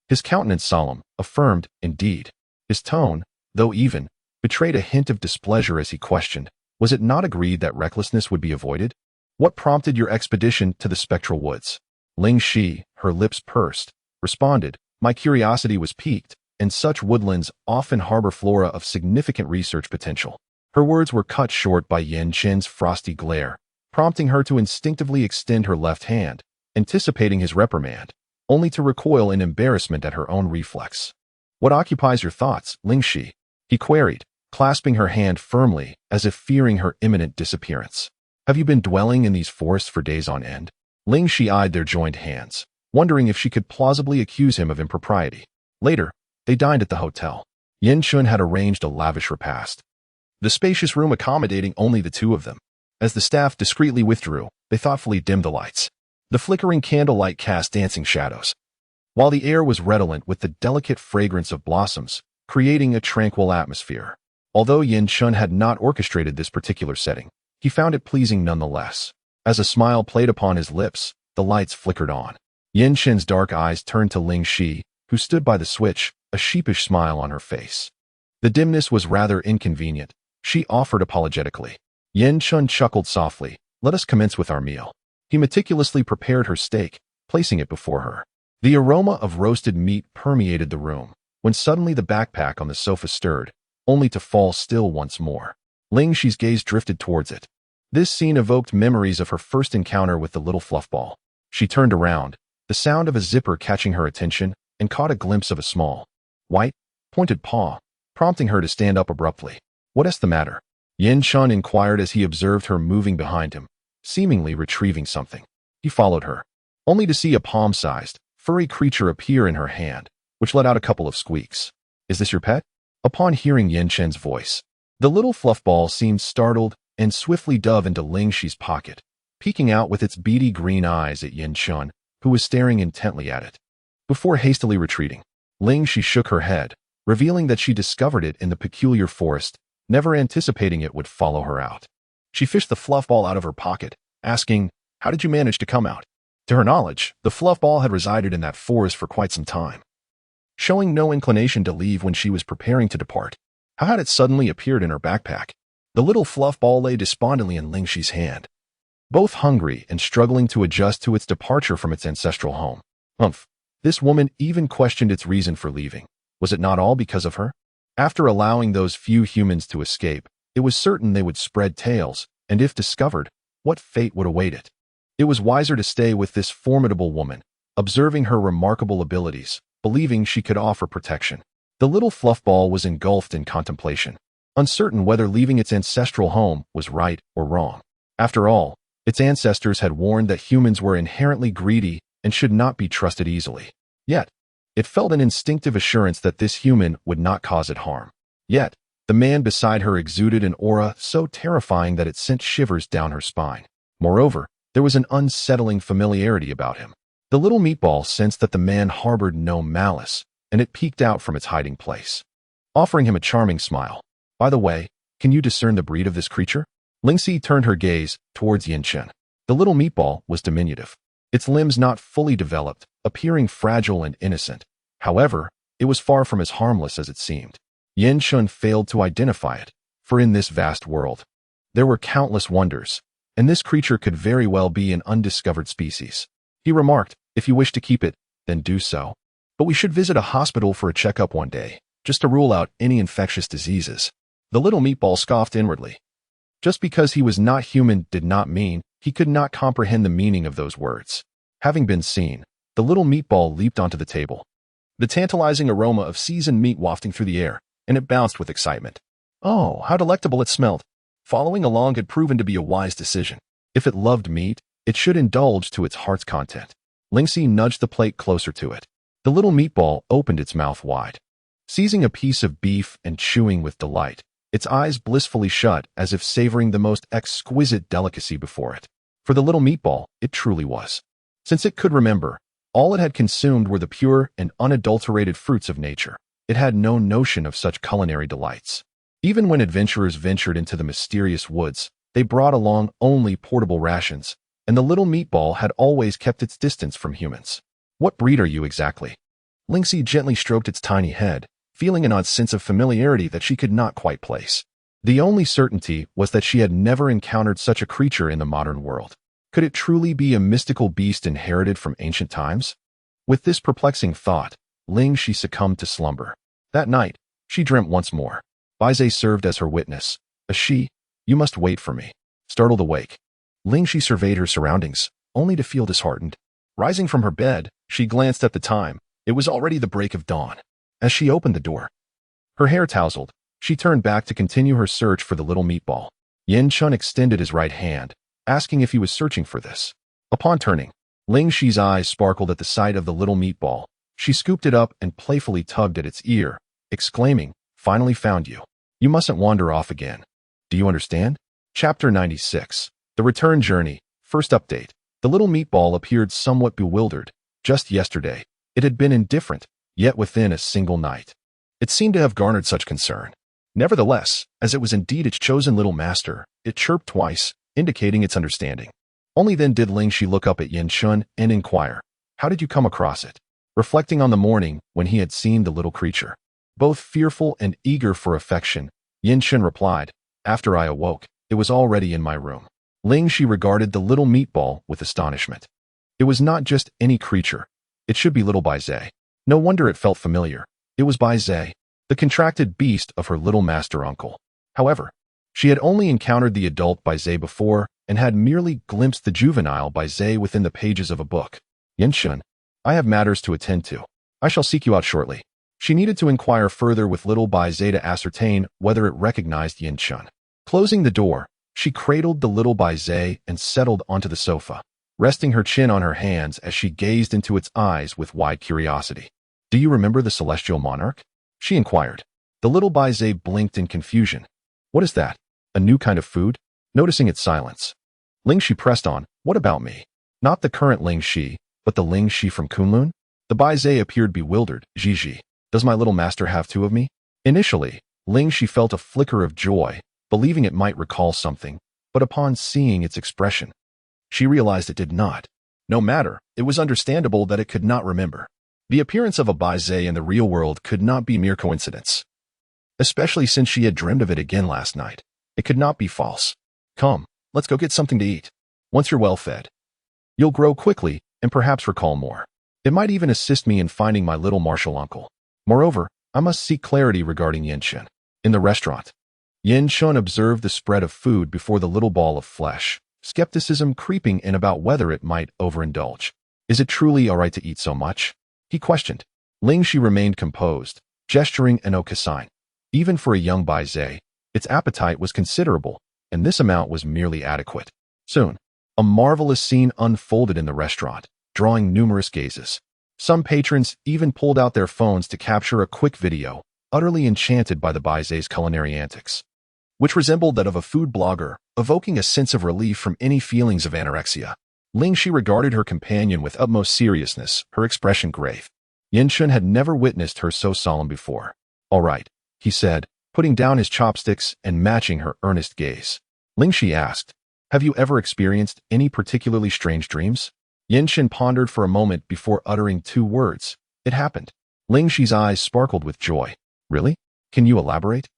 his countenance solemn, affirmed, indeed. His tone, though even, betrayed a hint of displeasure as he questioned, was it not agreed that recklessness would be avoided? What prompted your expedition to the spectral woods? Ling Xi, her lips pursed, responded, my curiosity was piqued, and such woodlands often harbor flora of significant research potential. Her words were cut short by Yin Chen's frosty glare, prompting her to instinctively extend her left hand, anticipating his reprimand, only to recoil in embarrassment at her own reflex. What occupies your thoughts, Ling Xi? He queried, clasping her hand firmly as if fearing her imminent disappearance. Have you been dwelling in these forests for days on end? Ling Xi eyed their joined hands, wondering if she could plausibly accuse him of impropriety. Later, they dined at the hotel. Yin Chun had arranged a lavish repast, the spacious room accommodating only the two of them. As the staff discreetly withdrew, they thoughtfully dimmed the lights. The flickering candlelight cast dancing shadows, while the air was redolent with the delicate fragrance of blossoms, creating a tranquil atmosphere. Although Yin Chun had not orchestrated this particular setting, he found it pleasing nonetheless. As a smile played upon his lips, the lights flickered on. Yin Chun's dark eyes turned to Ling Xi, who stood by the switch, a sheepish smile on her face. The dimness was rather inconvenient, she offered apologetically. Yin Chun chuckled softly, let us commence with our meal. He meticulously prepared her steak, placing it before her. The aroma of roasted meat permeated the room, when suddenly the backpack on the sofa stirred, only to fall still once more. Ling Xi's gaze drifted towards it. This scene evoked memories of her first encounter with the little fluffball. She turned around, the sound of a zipper catching her attention, and caught a glimpse of a small, white, pointed paw, prompting her to stand up abruptly. What's the matter? Yin Chun inquired as he observed her moving behind him, seemingly retrieving something. He followed her, only to see a palm-sized, furry creature appear in her hand, which let out a couple of squeaks. Is this your pet? Upon hearing Yin Chen's voice, the little fluffball seemed startled and swiftly dove into Ling Xi's pocket, peeking out with its beady green eyes at Yin Chun, who was staring intently at it. Before hastily retreating, Ling Xi shook her head, revealing that she discovered it in the peculiar forest, never anticipating it would follow her out. She fished the fluffball out of her pocket, asking, how did you manage to come out? To her knowledge, the fluffball had resided in that forest for quite some time, showing no inclination to leave when she was preparing to depart. How had it suddenly appeared in her backpack? The little fluffball lay despondently in Ling Xi's hand, both hungry and struggling to adjust to its departure from its ancestral home. This woman even questioned its reason for leaving. Was it not all because of her? After allowing those few humans to escape, it was certain they would spread tales, and if discovered, what fate would await it? It was wiser to stay with this formidable woman, observing her remarkable abilities, believing she could offer protection. The little fluffball was engulfed in contemplation, uncertain whether leaving its ancestral home was right or wrong. After all, its ancestors had warned that humans were inherently greedy and should not be trusted easily. Yet, it felt an instinctive assurance that this human would not cause it harm. Yet, the man beside her exuded an aura so terrifying that it sent shivers down her spine. Moreover, there was an unsettling familiarity about him. The little meatball sensed that the man harbored no malice, and it peeked out from its hiding place, offering him a charming smile. By the way, can you discern the breed of this creature? Ling Xi turned her gaze towards Yin-Chen. The little meatball was diminutive, its limbs not fully developed, appearing fragile and innocent. However, it was far from as harmless as it seemed. Yin-Chen failed to identify it, for in this vast world, there were countless wonders, and this creature could very well be an undiscovered species. He remarked, if you wish to keep it, then do so. But we should visit a hospital for a checkup one day, just to rule out any infectious diseases. The little meatball scoffed inwardly. Just because he was not human did not mean he could not comprehend the meaning of those words. Having been seen, the little meatball leaped onto the table, the tantalizing aroma of seasoned meat wafting through the air, and it bounced with excitement. Oh, how delectable it smelled! Following along had proven to be a wise decision. If it loved meat, it should indulge to its heart's content. Ling Xi nudged the plate closer to it. The little meatball opened its mouth wide, seizing a piece of beef and chewing with delight, its eyes blissfully shut as if savoring the most exquisite delicacy before it. For the little meatball, it truly was. Since it could remember, all it had consumed were the pure and unadulterated fruits of nature. It had no notion of such culinary delights. Even when adventurers ventured into the mysterious woods, they brought along only portable rations, and the little meatball had always kept its distance from humans. What breed are you exactly? Ling Xi gently stroked its tiny head, feeling an odd sense of familiarity that she could not quite place. The only certainty was that she had never encountered such a creature in the modern world. Could it truly be a mystical beast inherited from ancient times? With this perplexing thought, Ling Xi succumbed to slumber. That night, she dreamt once more. Bai Zhe served as her witness. A she, you must wait for me. Startled awake, Ling Xi surveyed her surroundings, only to feel disheartened. Rising from her bed, she glanced at the time. It was already the break of dawn. As she opened the door, her hair tousled, she turned back to continue her search for the little meatball. Yin-Chen extended his right hand, asking if he was searching for this. Upon turning, Ling Xi's eyes sparkled at the sight of the little meatball. She scooped it up and playfully tugged at its ear, exclaiming, "Finally found you. You mustn't wander off again. Do you understand?" Chapter 96. The Return Journey. First update. The little meatball appeared somewhat bewildered. Just yesterday, it had been indifferent, yet within a single night, it seemed to have garnered such concern. Nevertheless, as it was indeed its chosen little master, it chirped twice, indicating its understanding. Only then did Ling Xi look up at Yin-Chen and inquire, "How did you come across it?" Reflecting on the morning when he had seen the little creature, both fearful and eager for affection, Yin-Chen replied, "After I awoke, it was already in my room." Ling Xi regarded the little meatball with astonishment. It was not just any creature. It should be little Bai Zhe. No wonder it felt familiar. It was Bai Zhe, the contracted beast of her little master uncle. However, she had only encountered the adult Bai Zhe before and had merely glimpsed the juvenile Bai Zhe within the pages of a book. "Yin-Chen, I have matters to attend to. I shall seek you out shortly." She needed to inquire further with little Bai Zhe to ascertain whether it recognized Yin-Chen. Closing the door, she cradled the little Bai Zhe and settled onto the sofa, resting her chin on her hands as she gazed into its eyes with wide curiosity. "Do you remember the celestial monarch?" she inquired. The little Bai Zhe blinked in confusion. "What is that? A new kind of food?" Noticing its silence, Ling Xi pressed on, "What about me? Not the current Ling Xi, but the Ling Xi from Kunlun?" The Bai Zhe appeared bewildered. "Ji, does my little master have two of me?" Initially, Ling Xi felt a flicker of joy, believing it might recall something, but upon seeing its expression, she realized it did not. No matter, it was understandable that it could not remember. The appearance of a Bai Zhe in the real world could not be mere coincidence, especially since she had dreamed of it again last night. It could not be false. "Come, let's go get something to eat. Once you're well fed, you'll grow quickly and perhaps recall more. It might even assist me in finding my little martial uncle. Moreover, I must seek clarity regarding Yin-Chen." In the restaurant, Yin-Chen observed the spread of food before the little ball of flesh, skepticism creeping in about whether it might overindulge. "Is it truly all right to eat so much?" he questioned. Ling Xi remained composed, gesturing an okay sign. Even for a young Bai Zhe, Its appetite was considerable, and this amount was merely adequate. Soon, a marvelous scene unfolded in the restaurant, drawing numerous gazes. Some patrons even pulled out their phones to capture a quick video, utterly enchanted by the baise's culinary antics, which resembled that of a food blogger, evoking a sense of relief from any feelings of anorexia. Ling Xi regarded her companion with utmost seriousness, her expression grave. Yin-chun had never witnessed her so solemn before. "All right," he said, putting down his chopsticks and matching her earnest gaze. Ling Xi asked, "Have you ever experienced any particularly strange dreams?" Yin-chun pondered for a moment before uttering 2 words. "It happened." Ling Xi's eyes sparkled with joy. "Really? Can you elaborate?"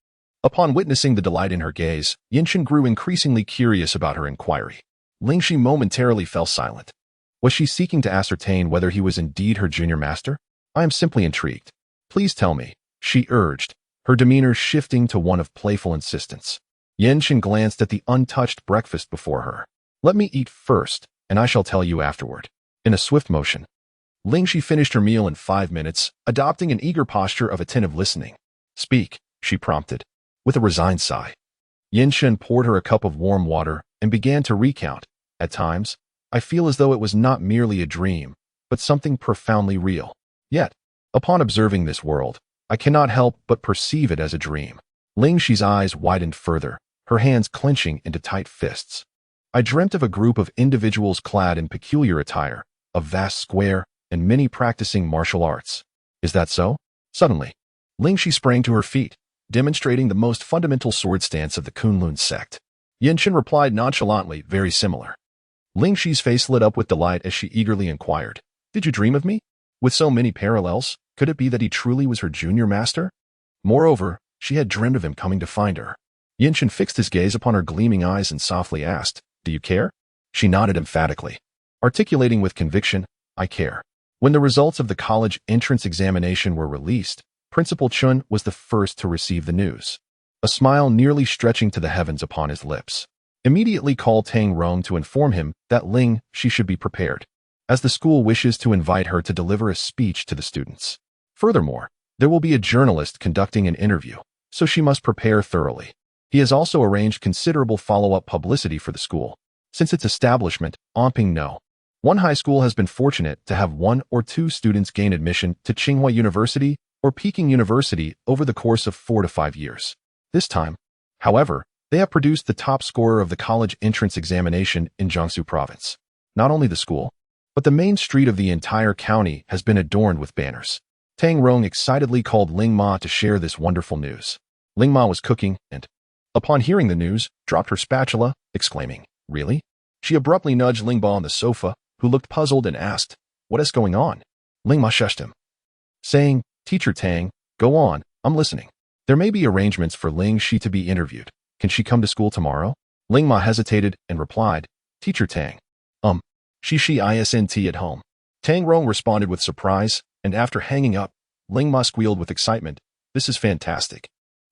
Upon witnessing the delight in her gaze, Yin-chun grew increasingly curious about her inquiry. Ling Xi momentarily fell silent. Was she seeking to ascertain whether he was indeed her junior master? "I am simply intrigued. Please tell me," she urged, her demeanor shifting to one of playful insistence. Yin-chun glanced at the untouched breakfast before her. "Let me eat first, and I shall tell you afterward." In a swift motion, Ling Xi finished her meal in 5 minutes, adopting an eager posture of attentive listening. "Speak," she prompted, with a resigned sigh. Yin-chun poured her a cup of warm water and began to recount. "At times, I feel as though it was not merely a dream, but something profoundly real. Yet, upon observing this world, I cannot help but perceive it as a dream." Ling Xi's eyes widened further, her hands clenching into tight fists. "I dreamt of a group of individuals clad in peculiar attire, a vast square, and many practicing martial arts. Is that so?" Suddenly, Ling Xi sprang to her feet, demonstrating the most fundamental sword stance of the Kunlun sect. Yin-chun replied nonchalantly, "Very similar." Ling Xi's face lit up with delight as she eagerly inquired, "Did you dream of me? With so many parallels, could it be that he truly was her junior master?" Moreover, she had dreamed of him coming to find her. Yin-chun fixed his gaze upon her gleaming eyes and softly asked, "Do you care?" She nodded emphatically, articulating with conviction, "I care." When the results of the college entrance examination were released, Principal Chun was the first to receive the news, a smile nearly stretching to the heavens upon his lips. Immediately called Tang Rong to inform him that Ling Xi should be prepared, as the school wishes to invite her to deliver a speech to the students. Furthermore, there will be a journalist conducting an interview, so she must prepare thoroughly. He has also arranged considerable follow-up publicity for the school. Since its establishment, Onping No. 1 high school has been fortunate to have 1 or 2 students gain admission to Tsinghua University or Peking University over the course of 4 to 5 years. This time, however, they have produced the top scorer of the college entrance examination in Jiangsu province. Not only the school, but the main street of the entire county has been adorned with banners. Tang Rong excitedly called Ling Ma to share this wonderful news. Ling Ma was cooking and, upon hearing the news, dropped her spatula, exclaiming, "Really?" She abruptly nudged Ling Ba on the sofa, who looked puzzled and asked, "What is going on?" Ling Ma shushed him, saying, "Teacher Tang, go on, I'm listening. There may be arrangements for Ling Xi to be interviewed. Can she come to school tomorrow?" Ling Ma hesitated and replied, "Teacher Tang, she isn't at home." Tang Rong responded with surprise, and after hanging up, Ling Ma squealed with excitement, "This is fantastic."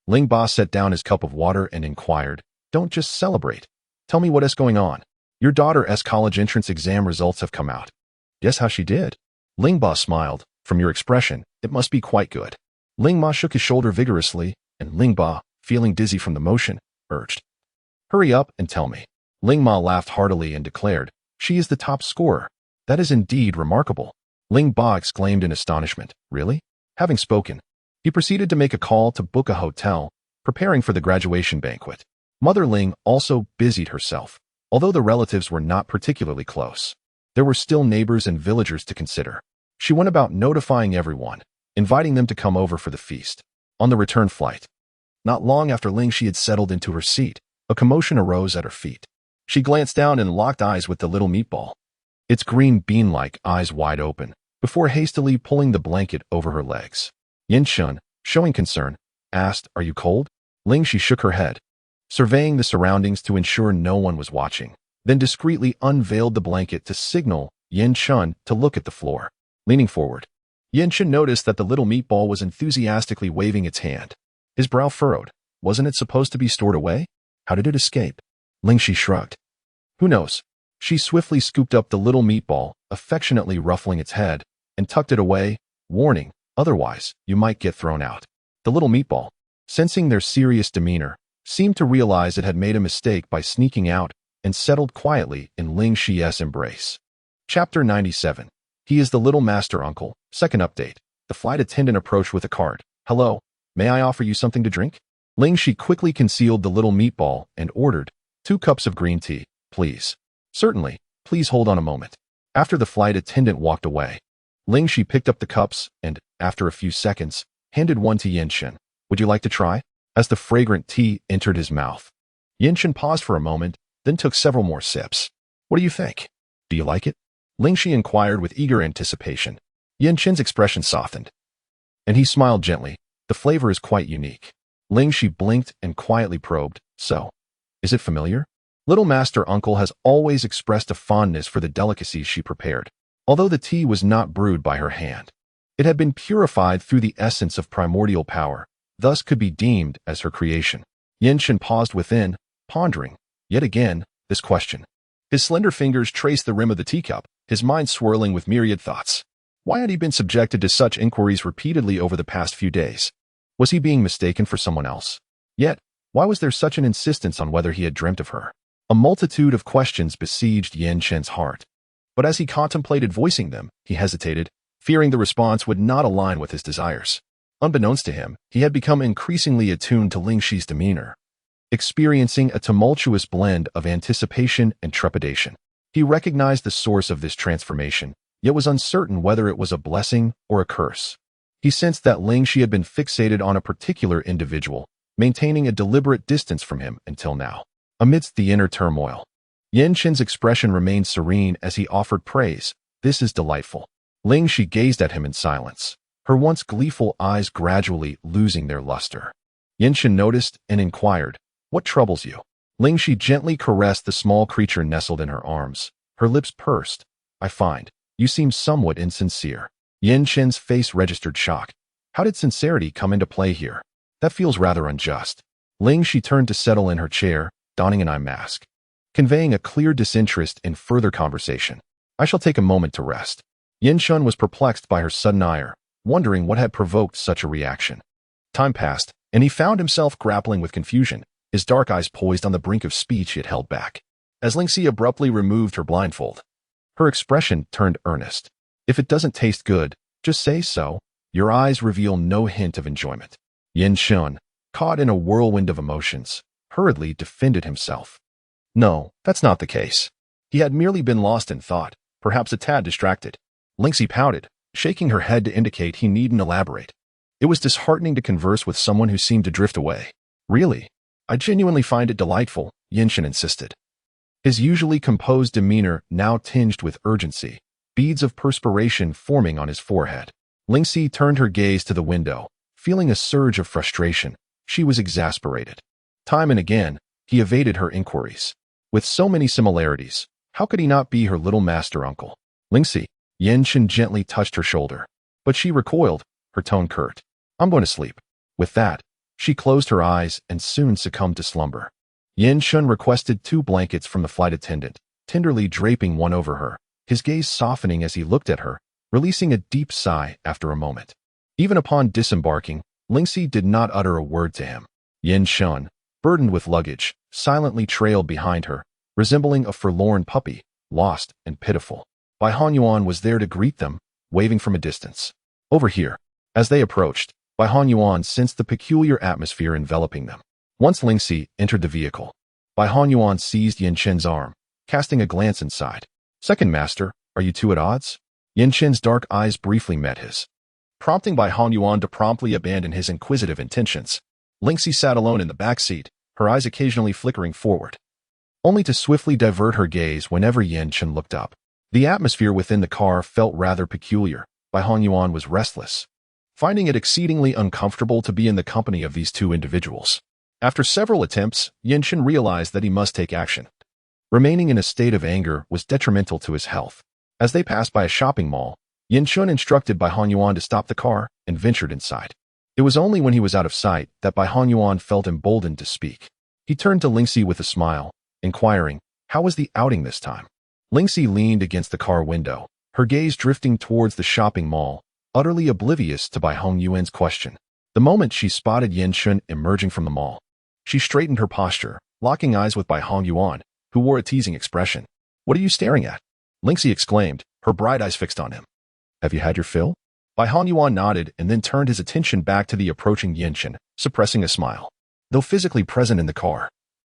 Ling Ba set down his cup of water and inquired, "Don't just celebrate. Tell me what is going on. Your daughter's college entrance exam results have come out." "Yes, how she did?" Ling Ba smiled. "From your expression, it must be quite good." Ling Ma shook his shoulder vigorously, and Ling Ba, feeling dizzy from the motion, urged, "Hurry up and tell me." Ling Ma laughed heartily and declared, "She is the top scorer. That is indeed remarkable." Ling Ba exclaimed in astonishment, "Really?" Having spoken, he proceeded to make a call to book a hotel, preparing for the graduation banquet. Mother Ling also busied herself. Although the relatives were not particularly close, there were still neighbors and villagers to consider. She went about notifying everyone, inviting them to come over for the feast. On the return flight, not long after Ling Xi had settled into her seat, a commotion arose at her feet. She glanced down and locked eyes with the little meatball, its green bean-like eyes wide open, before hastily pulling the blanket over her legs. Yin-chun, showing concern, asked, "Are you cold?" Ling Xi shook her head, surveying the surroundings to ensure no one was watching, then discreetly unveiled the blanket to signal Yin-chun to look at the floor. Leaning forward, Yin-chun noticed that the little meatball was enthusiastically waving its hand. His brow furrowed. Wasn't it supposed to be stored away? How did it escape? Ling Xi shrugged. Who knows? She swiftly scooped up the little meatball, affectionately ruffling its head, and tucked it away, warning, "Otherwise, you might get thrown out." The little meatball, sensing their serious demeanor, seemed to realize it had made a mistake by sneaking out and settled quietly in Ling Xi's embrace. Chapter 97. He is the little master uncle. Second update. The flight attendant approached with a card. Hello, may I offer you something to drink? Ling Xi quickly concealed the little meatball and ordered, 2 cups of green tea, please. Certainly, please hold on a moment. After the flight attendant walked away, Ling Xi picked up the cups and, after a few seconds, handed one to Yanchen. Would you like to try? As the fragrant tea entered his mouth, Yanchen paused for a moment, then took several more sips. What do you think? Do you like it? Ling Xi inquired with eager anticipation. Yanchen's expression softened, and he smiled gently. The flavor is quite unique. Ling Xi blinked and quietly probed. So, is it familiar? Little Master Uncle has always expressed a fondness for the delicacies she prepared. Although the tea was not brewed by her hand, it had been purified through the essence of primordial power, thus could be deemed as her creation. Yanchen paused within, pondering, yet again, this question. His slender fingers traced the rim of the teacup, his mind swirling with myriad thoughts. Why had he been subjected to such inquiries repeatedly over the past few days? Was he being mistaken for someone else? Yet, why was there such an insistence on whether he had dreamt of her? A multitude of questions besieged Yanchen's heart. But as he contemplated voicing them, he hesitated, fearing the response would not align with his desires. Unbeknownst to him, he had become increasingly attuned to Ling Xi's demeanor, experiencing a tumultuous blend of anticipation and trepidation. He recognized the source of this transformation, yet was uncertain whether it was a blessing or a curse. He sensed that Ling Xi had been fixated on a particular individual, maintaining a deliberate distance from him until now. Amidst the inner turmoil, Yanchen's expression remained serene as he offered praise. This is delightful. Ling Xi gazed at him in silence, her once gleeful eyes gradually losing their luster. Yanchen noticed and inquired, what troubles you? Ling Xi gently caressed the small creature nestled in her arms. Her lips pursed. I find you seem somewhat insincere. Yanchen's face registered shock. How did sincerity come into play here? That feels rather unjust. Ling Xi turned to settle in her chair, donning an eye mask, conveying a clear disinterest in further conversation. I shall take a moment to rest. Yanchen was perplexed by her sudden ire, wondering what had provoked such a reaction. Time passed, and he found himself grappling with confusion, his dark eyes poised on the brink of speech he had held back. As Ling Xi abruptly removed her blindfold, her expression turned earnest. If it doesn't taste good, just say so. Your eyes reveal no hint of enjoyment. Yanchen, caught in a whirlwind of emotions, hurriedly defended himself. No, that's not the case. He had merely been lost in thought, perhaps a tad distracted. Ling Xi pouted, shaking her head to indicate he needn't elaborate. It was disheartening to converse with someone who seemed to drift away. Really? I genuinely find it delightful, Yanchen insisted. His usually composed demeanor now tinged with urgency, beads of perspiration forming on his forehead. Ling Xi turned her gaze to the window, feeling a surge of frustration. She was exasperated. Time and again, he evaded her inquiries. With so many similarities, how could he not be her little master uncle? Ling Xi, Yanchen gently touched her shoulder, but she recoiled, her tone curt. I'm going to sleep. With that, she closed her eyes and soon succumbed to slumber. Yanchen requested 2 blankets from the flight attendant, tenderly draping one over her, his gaze softening as he looked at her, releasing a deep sigh after a moment. Even upon disembarking, Ling Xi did not utter a word to him. Yanchen, burdened with luggage, silently trailed behind her, resembling a forlorn puppy, lost and pitiful. Bai Hanyuan was there to greet them, waving from a distance. Over here. As they approached, Bai Hanyuan sensed the peculiar atmosphere enveloping them. Once Ling Xi entered the vehicle, Bai Hanyuan seized Yanchen's arm, casting a glance inside. Second master, are you two at odds? Yanchen's dark eyes briefly met his, prompting Bai Hanyuan to promptly abandon his inquisitive intentions. Ling Xi sat alone in the back seat, her eyes occasionally flickering forward, only to swiftly divert her gaze whenever Yanchen looked up. The atmosphere within the car felt rather peculiar. Bai Hanyuan was restless, finding it exceedingly uncomfortable to be in the company of these 2 individuals. After several attempts, Yanchen realized that he must take action. Remaining in a state of anger was detrimental to his health. As they passed by a shopping mall, Yanchen instructed Bai Hanyuan to stop the car and ventured inside. It was only when he was out of sight that Bai Hanyuan felt emboldened to speak. He turned to Ling Xi with a smile, inquiring, how was the outing this time? Ling Xi leaned against the car window, her gaze drifting towards the shopping mall, utterly oblivious to Bai Hongyuan's question. The moment she spotted Yanchen emerging from the mall, She straightened her posture, locking eyes with Bai Hongyuan, who wore a teasing expression. "What are you staring at?" Ling Xi exclaimed, her bright eyes fixed on him. "Have you had your fill?" Bai Hongyuan nodded and then turned his attention back to the approaching Yinshin, suppressing a smile. Though physically present in the car,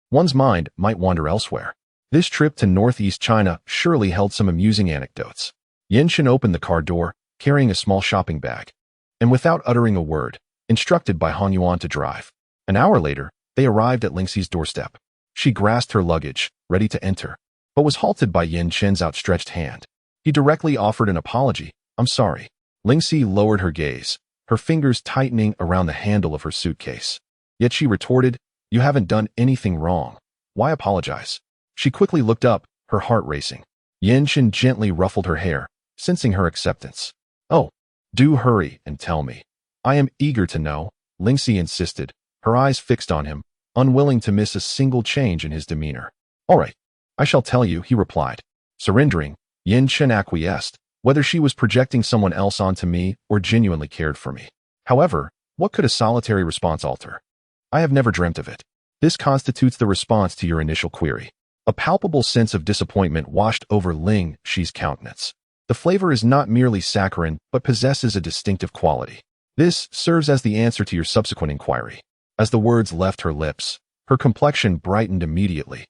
one's mind might wander elsewhere. This trip to northeast China surely held some amusing anecdotes. Yinshin opened the car door, carrying a small shopping bag, and without uttering a word, instructed Bai Hongyuan to drive. An hour later, they arrived at Ling Xi's doorstep. She grasped her luggage, ready to enter, but was halted by Yinshin's outstretched hand. He directly offered an apology. "I'm sorry." Ling Xi lowered her gaze, her fingers tightening around the handle of her suitcase. Yet she retorted, "You haven't done anything wrong. Why apologize?" She quickly looked up, her heart racing. Yinshin gently ruffled her hair, sensing her acceptance. "Oh, do hurry and tell me. I am eager to know," Ling Xi insisted, her eyes fixed on him, unwilling to miss a single change in his demeanor. "All right, I shall tell you," he replied. Surrendering, Yinshin acquiesced, whether she was projecting someone else onto me or genuinely cared for me. However, what could a solitary response alter? "I have never dreamt of it." This constitutes the response to your initial query. A palpable sense of disappointment washed over Ling Xi's countenance. The flavor is not merely saccharine, but possesses a distinctive quality. This serves as the answer to your subsequent inquiry. As the words left her lips, her complexion brightened immediately,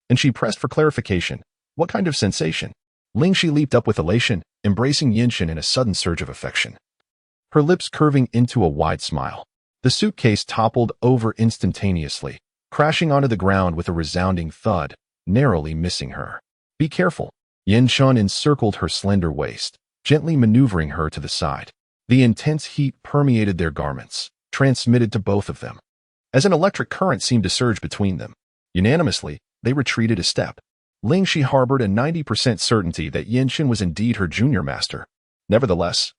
and she pressed for clarification. "What kind of sensation?" Ling Xi leaped up with elation, embracing Yinshin in a sudden surge of affection, her lips curving into a wide smile. The suitcase toppled over instantaneously, crashing onto the ground with a resounding thud, narrowly missing her. "Be careful." Yinshin encircled her slender waist, gently maneuvering her to the side. The intense heat permeated their garments, transmitted to both of them. As an electric current seemed to surge between them, unanimously, they retreated a step. Ling Xi harbored a 90% certainty that Yinshin was indeed her junior master. Nevertheless,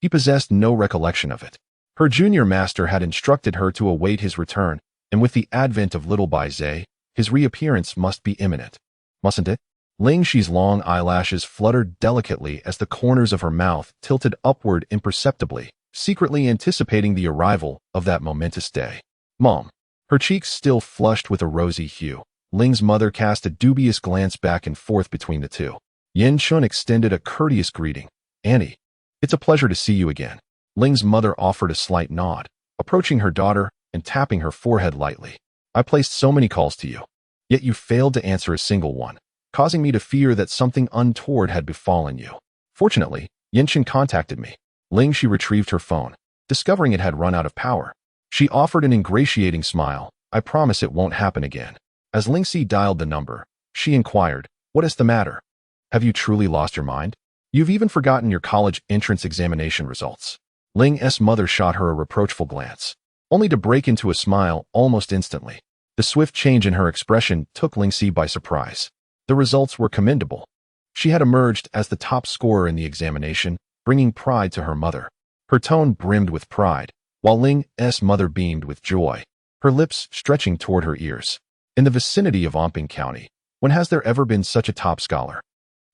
he possessed no recollection of it. Her junior master had instructed her to await his return, and with the advent of little Bai Zhe, his reappearance must be imminent. Mustn't it? Ling Xi's long eyelashes fluttered delicately as the corners of her mouth tilted upward imperceptibly, secretly anticipating the arrival of that momentous day. "Mom." Her cheeks still flushed with a rosy hue, Ling's mother cast a dubious glance back and forth between the two. Yinshin extended a courteous greeting. "Annie, it's a pleasure to see you again." Ling's mother offered a slight nod, approaching her daughter and tapping her forehead lightly. "I placed so many calls to you, yet you failed to answer a single one, causing me to fear that something untoward had befallen you. Fortunately, Yinshin contacted me." Ling Xi retrieved her phone, discovering it had run out of power. She offered an ingratiating smile. "I promise it won't happen again." As Ling Xi dialed the number, she inquired, "What is the matter? Have you truly lost your mind? You've even forgotten your college entrance examination results." Ling's mother shot her a reproachful glance, only to break into a smile almost instantly. The swift change in her expression took Ling Xi by surprise. The results were commendable. She had emerged as the top scorer in the examination, bringing pride to her mother. Her tone brimmed with pride, while Ling's mother beamed with joy, her lips stretching toward her ears. In the vicinity of Anping County, when has there ever been such a top scholar?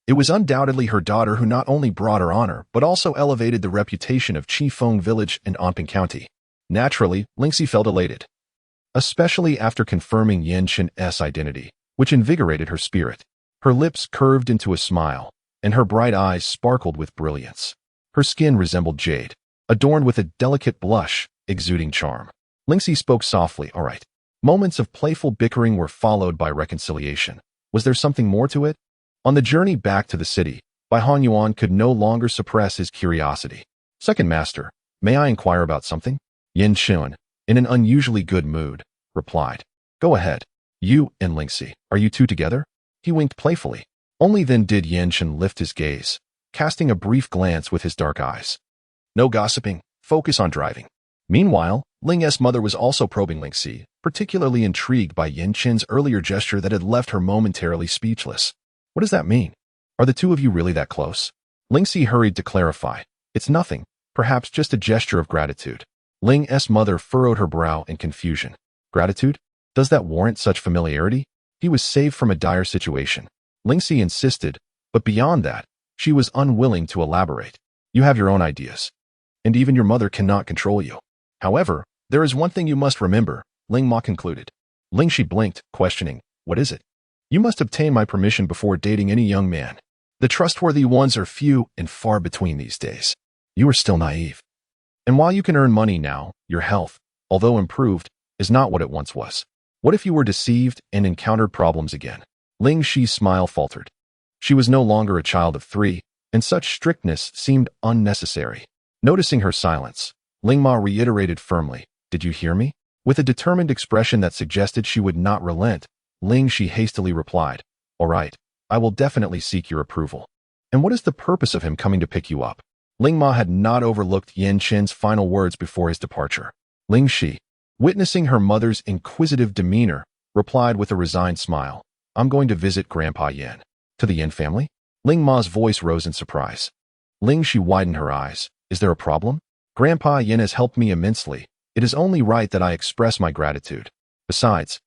It was undoubtedly her daughter who not only brought her honor, but also elevated the reputation of Qifeng Village and Anping County. Naturally, Ling Xi felt elated, especially after confirming Yinshin's identity, which invigorated her spirit. Her lips curved into a smile, and her bright eyes sparkled with brilliance. Her skin resembled jade, adorned with a delicate blush, exuding charm. Ling Xi spoke softly. "All right." Moments of playful bickering were followed by reconciliation. Was there something more to it? On the journey back to the city, Bai Hongyuan could no longer suppress his curiosity. "Second master, may I inquire about something?" Yinshin, in an unusually good mood, replied. "Go ahead. You and Ling Xi, are you two together?" He winked playfully. Only then did Yinshin lift his gaze, casting a brief glance with his dark eyes. "No gossiping. Focus on driving." Meanwhile, Ling's mother was also probing Ling Xi, particularly intrigued by Yinshin's earlier gesture that had left her momentarily speechless. "What does that mean? Are the two of you really that close?" Ling Xi hurried to clarify. "It's nothing, perhaps just a gesture of gratitude." Ling's mother furrowed her brow in confusion. "Gratitude? Does that warrant such familiarity?" He was saved from a dire situation. Ling Xi insisted, but beyond that, she was unwilling to elaborate. "You have your own ideas, and even your mother cannot control you. However, there is one thing you must remember," Ling Ma concluded. Ling Xi blinked, questioning, "What is it?" "You must obtain my permission before dating any young man. The trustworthy ones are few and far between these days. You are still naive. And while you can earn money now, your health, although improved, is not what it once was. What if you were deceived and encountered problems again?" Ling Xi's smile faltered. She was no longer a child of 3, and such strictness seemed unnecessary. Noticing her silence, Ling Ma reiterated firmly, "Did you hear me?" With a determined expression that suggested she would not relent, Ling Xi hastily replied, "All right, I will definitely seek your approval. And what is the purpose of him coming to pick you up?" Ling Ma had not overlooked Yan Qin's final words before his departure. Ling Xi, witnessing her mother's inquisitive demeanor, replied with a resigned smile, "I'm going to visit Grandpa Yan." "To the Yan family?" Ling Ma's voice rose in surprise. Ling Xi widened her eyes. "Is there a problem?" "Grandpa Yan has helped me immensely. It is only right that I express my gratitude. Besides,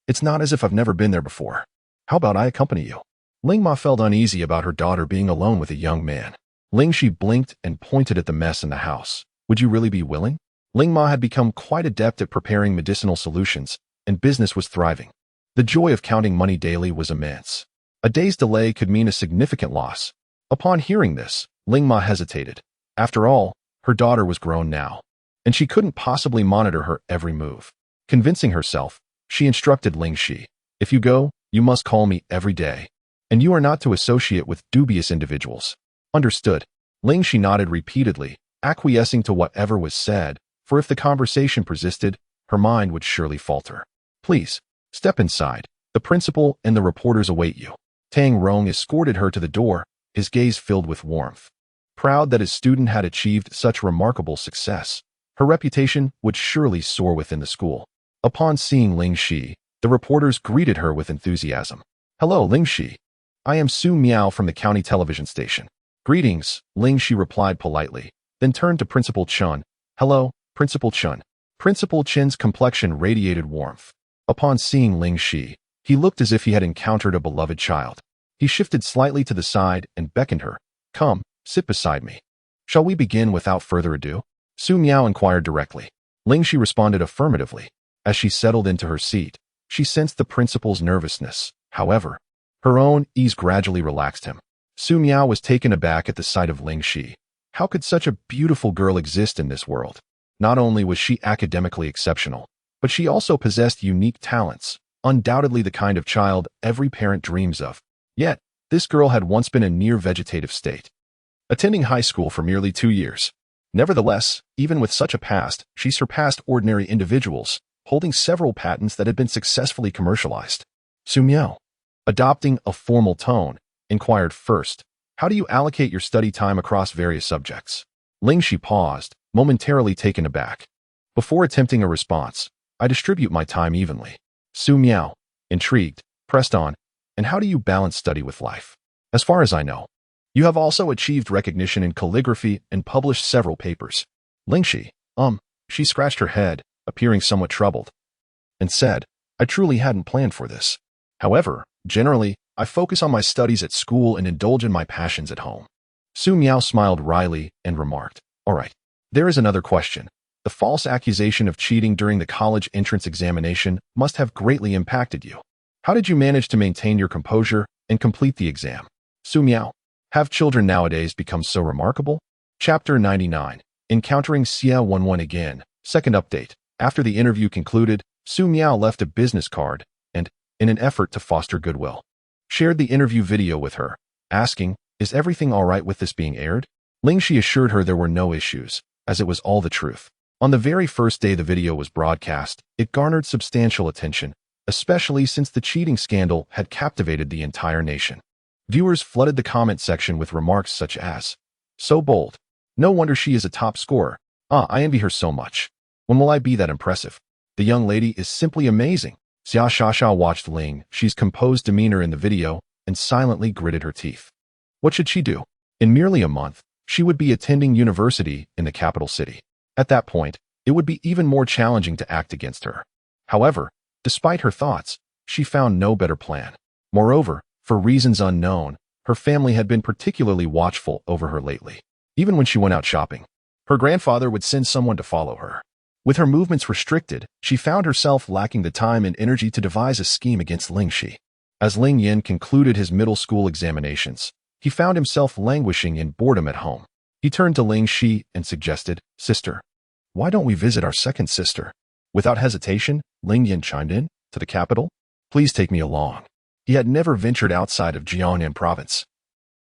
it's not as if I've never been there before. How about I accompany you?" Ling Ma felt uneasy about her daughter being alone with a young man. Ling Xi blinked and pointed at the mess in the house. "Would you really be willing?" Ling Ma had become quite adept at preparing medicinal solutions, and business was thriving. The joy of counting money daily was immense. A day's delay could mean a significant loss. Upon hearing this, Ling Ma hesitated. After all, her daughter was grown now, and she couldn't possibly monitor her every move. Convincing herself, she instructed Ling Xi, "If you go, you must call me every day, and you are not to associate with dubious individuals." "Understood." Ling Xi nodded repeatedly, acquiescing to whatever was said, for if the conversation persisted, her mind would surely falter. "Please, step inside. The principal and the reporters await you." Tang Rong escorted her to the door, his gaze filled with warmth. Proud that his student had achieved such remarkable success, her reputation would surely soar within the school. Upon seeing Ling Xi, the reporters greeted her with enthusiasm. "Hello, Ling Xi. I am Su Miao from the county television station." "Greetings," Ling Xi replied politely, then turned to Principal Chun. "Hello, Principal Chun." Principal Chen's complexion radiated warmth. Upon seeing Ling Xi, he looked as if he had encountered a beloved child. He shifted slightly to the side and beckoned her. "Come, sit beside me." "Shall we begin without further ado?" Su Miao inquired directly. Ling Xi responded affirmatively. As she settled into her seat, she sensed the principal's nervousness. However, her own ease gradually relaxed him. Su Miao was taken aback at the sight of Ling Xi. How could such a beautiful girl exist in this world? Not only was she academically exceptional, but she also possessed unique talents, undoubtedly the kind of child every parent dreams of. Yet, this girl had once been a near vegetative state, attending high school for merely 2 years. Nevertheless, even with such a past, she surpassed ordinary individuals, holding several patents that had been successfully commercialized. Su Miao, adopting a formal tone, inquired first, "How do you allocate your study time across various subjects?" Ling Xi paused, momentarily taken aback. Before attempting a response, "I distribute my time evenly." Su Miao, intrigued, pressed on, "And how do you balance study with life?" "As far as I know, you have also achieved recognition in calligraphy and published several papers." Ling Xi, she scratched her head, appearing somewhat troubled, and said, "I truly hadn't planned for this. However, generally, I focus on my studies at school and indulge in my passions at home." Su Miao smiled wryly and remarked, "All right, there is another question. The false accusation of cheating during the college entrance examination must have greatly impacted you. How did you manage to maintain your composure and complete the exam?" Su Miao, have children nowadays become so remarkable? Chapter 99, Encountering Xia 11 again, second update. After the interview concluded, Su Miao left a business card and, in an effort to foster goodwill, shared the interview video with her, asking, "Is everything all right with this being aired?" Ling Xi assured her there were no issues, as it was all the truth. On the very first day the video was broadcast, it garnered substantial attention, especially since the cheating scandal had captivated the entire nation. Viewers flooded the comment section with remarks such as, "So bold. No wonder she is a top scorer. I envy her so much. When will I be that impressive? The young lady is simply amazing." Xia Shasha watched Ling Xi's composed demeanor in the video and silently gritted her teeth. What should she do? In merely a month, she would be attending university in the capital city. At that point, it would be even more challenging to act against her. However, despite her thoughts, she found no better plan. Moreover, for reasons unknown, her family had been particularly watchful over her lately. Even when she went out shopping, her grandfather would send someone to follow her. With her movements restricted, she found herself lacking the time and energy to devise a scheme against Ling Xi. As Ling Yin concluded his middle school examinations, he found himself languishing in boredom at home. He turned to Ling Xi and suggested, "Sister, why don't we visit our second sister?" Without hesitation, Ling Yin chimed in, "To the capital? Please take me along." He had never ventured outside of Jiangnan province,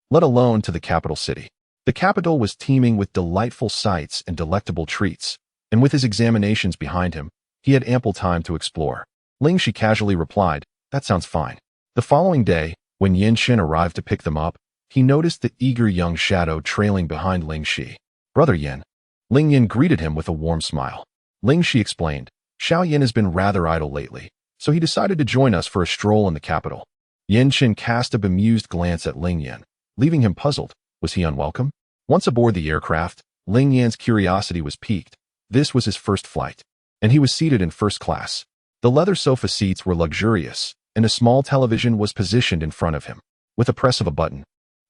let alone to the capital city. The capital was teeming with delightful sights and delectable treats, and with his examinations behind him, he had ample time to explore. Ling Xi casually replied, "That sounds fine." The following day, when Yin Shen arrived to pick them up, he noticed the eager young shadow trailing behind Ling Xi. "Brother Yin." Ling Yin greeted him with a warm smile. Ling Xi explained, "Xiao Yin has been rather idle lately, so he decided to join us for a stroll in the capital." Yin Shen cast a bemused glance at Ling Yin, leaving him puzzled. Was he unwelcome? Once aboard the aircraft, Ling Yan's curiosity was piqued. This was his first flight, and he was seated in first class. The leather sofa seats were luxurious, and a small television was positioned in front of him. With a press of a button,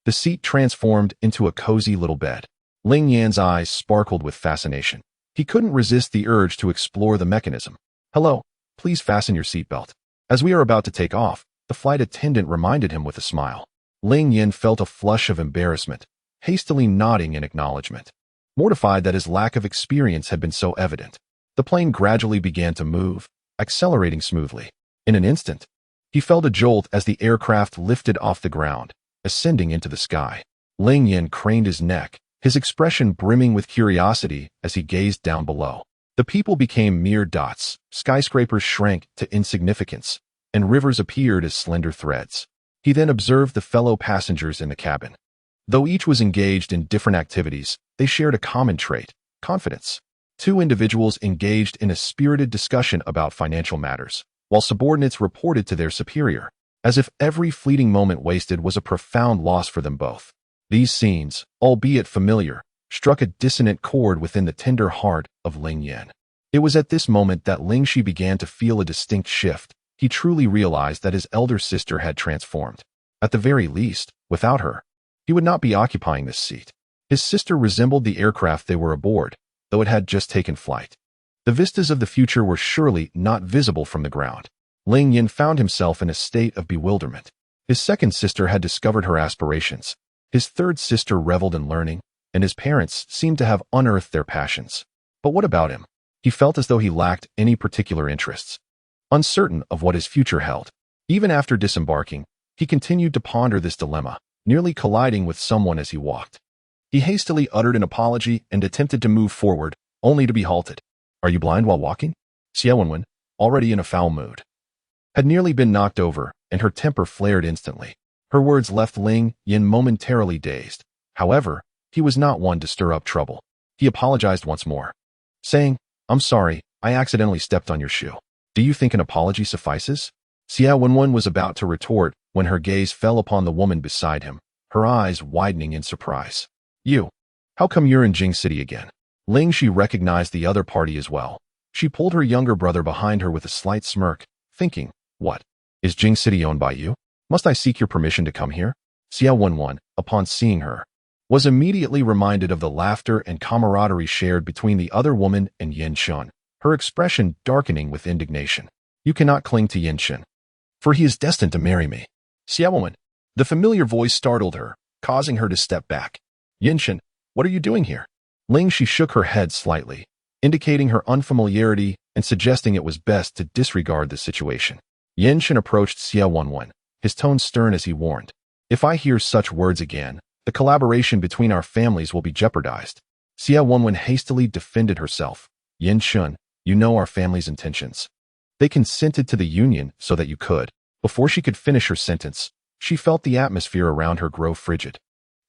the seat transformed into a cozy little bed. Ling Yan's eyes sparkled with fascination. He couldn't resist the urge to explore the mechanism. "Hello, please fasten your seatbelt." As we are about to take off, the flight attendant reminded him with a smile. Ling Yin felt a flush of embarrassment, hastily nodding in acknowledgement. Mortified that his lack of experience had been so evident, the plane gradually began to move, accelerating smoothly. In an instant, he felt a jolt as the aircraft lifted off the ground, ascending into the sky. Ling Yin craned his neck, his expression brimming with curiosity as he gazed down below. The people became mere dots, skyscrapers shrank to insignificance, and rivers appeared as slender threads. He then observed the fellow passengers in the cabin. Though each was engaged in different activities, they shared a common trait: confidence. Two individuals engaged in a spirited discussion about financial matters, while subordinates reported to their superior, as if every fleeting moment wasted was a profound loss for them both. These scenes, albeit familiar, struck a dissonant chord within the tender heart of Ling Yin. It was at this moment that Ling Xi began to feel a distinct shift. He truly realized that his elder sister had transformed. At the very least, without her, he would not be occupying this seat. His sister resembled the aircraft they were aboard, though it had just taken flight. The vistas of the future were surely not visible from the ground. Ling Yin found himself in a state of bewilderment. His second sister had discovered her aspirations. His third sister reveled in learning, and his parents seemed to have unearthed their passions. But what about him? He felt as though he lacked any particular interests. Uncertain of what his future held, even after disembarking, he continued to ponder this dilemma, nearly colliding with someone as he walked. He hastily uttered an apology and attempted to move forward, only to be halted. "Are you blind while walking?" Xie Wenwen, already in a foul mood, had nearly been knocked over, and her temper flared instantly. Her words left Ling Yin momentarily dazed. However, he was not one to stir up trouble. He apologized once more, saying, "I'm sorry, I accidentally stepped on your shoe." "Do you think an apology suffices?" Xie Wenwen was about to retort when her gaze fell upon the woman beside him, her eyes widening in surprise. "You? How come you're in Jing City again?" Ling Xi recognized the other party as well. She pulled her younger brother behind her with a slight smirk, thinking, "What? Is Jing City owned by you? Must I seek your permission to come here?" Xie Wenwen, upon seeing her, was immediately reminded of the laughter and camaraderie shared between the other woman and Yin Shen, her expression darkening with indignation. "You cannot cling to Yin Shen, for he is destined to marry me." "Xie Wenwen." The familiar voice startled her, causing her to step back. "Yin Shen, what are you doing here?" Ling Xi shook her head slightly, indicating her unfamiliarity and suggesting it was best to disregard the situation. Yin Shen approached Xie Wenwen, his tone stern as he warned, "If I hear such words again, the collaboration between our families will be jeopardized." Xie Wenwen hastily defended herself. "Yin Shen, you know our family's intentions. They consented to the union so that you could." Before she could finish her sentence, she felt the atmosphere around her grow frigid,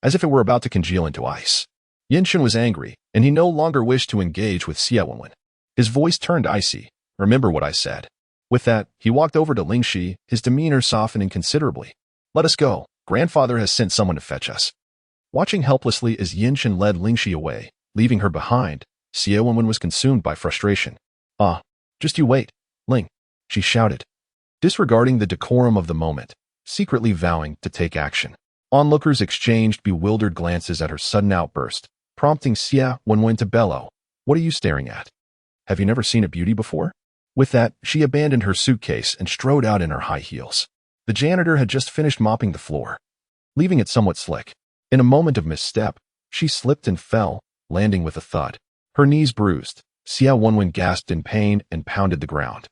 as if it were about to congeal into ice. Yin Shen was angry, and he no longer wished to engage with Xie Wenwen. His voice turned icy. "Remember what I said." With that, he walked over to Ling Xi, his demeanor softening considerably. "Let us go. Grandfather has sent someone to fetch us." Watching helplessly as Yin Shen led Ling Xi away, leaving her behind, Xie Wenwen was consumed by frustration. "Ah, just you wait, Ling," she shouted, disregarding the decorum of the moment, secretly vowing to take action. Onlookers exchanged bewildered glances at her sudden outburst, prompting Xie Wenwen to bellow, "What are you staring at? Have you never seen a beauty before? With that, she abandoned her suitcase and strode out in her high heels. The janitor had just finished mopping the floor, leaving it somewhat slick. In a moment of misstep, she slipped and fell, landing with a thud. Her knees bruised. Xiao Wenwen gasped in pain and pounded the ground,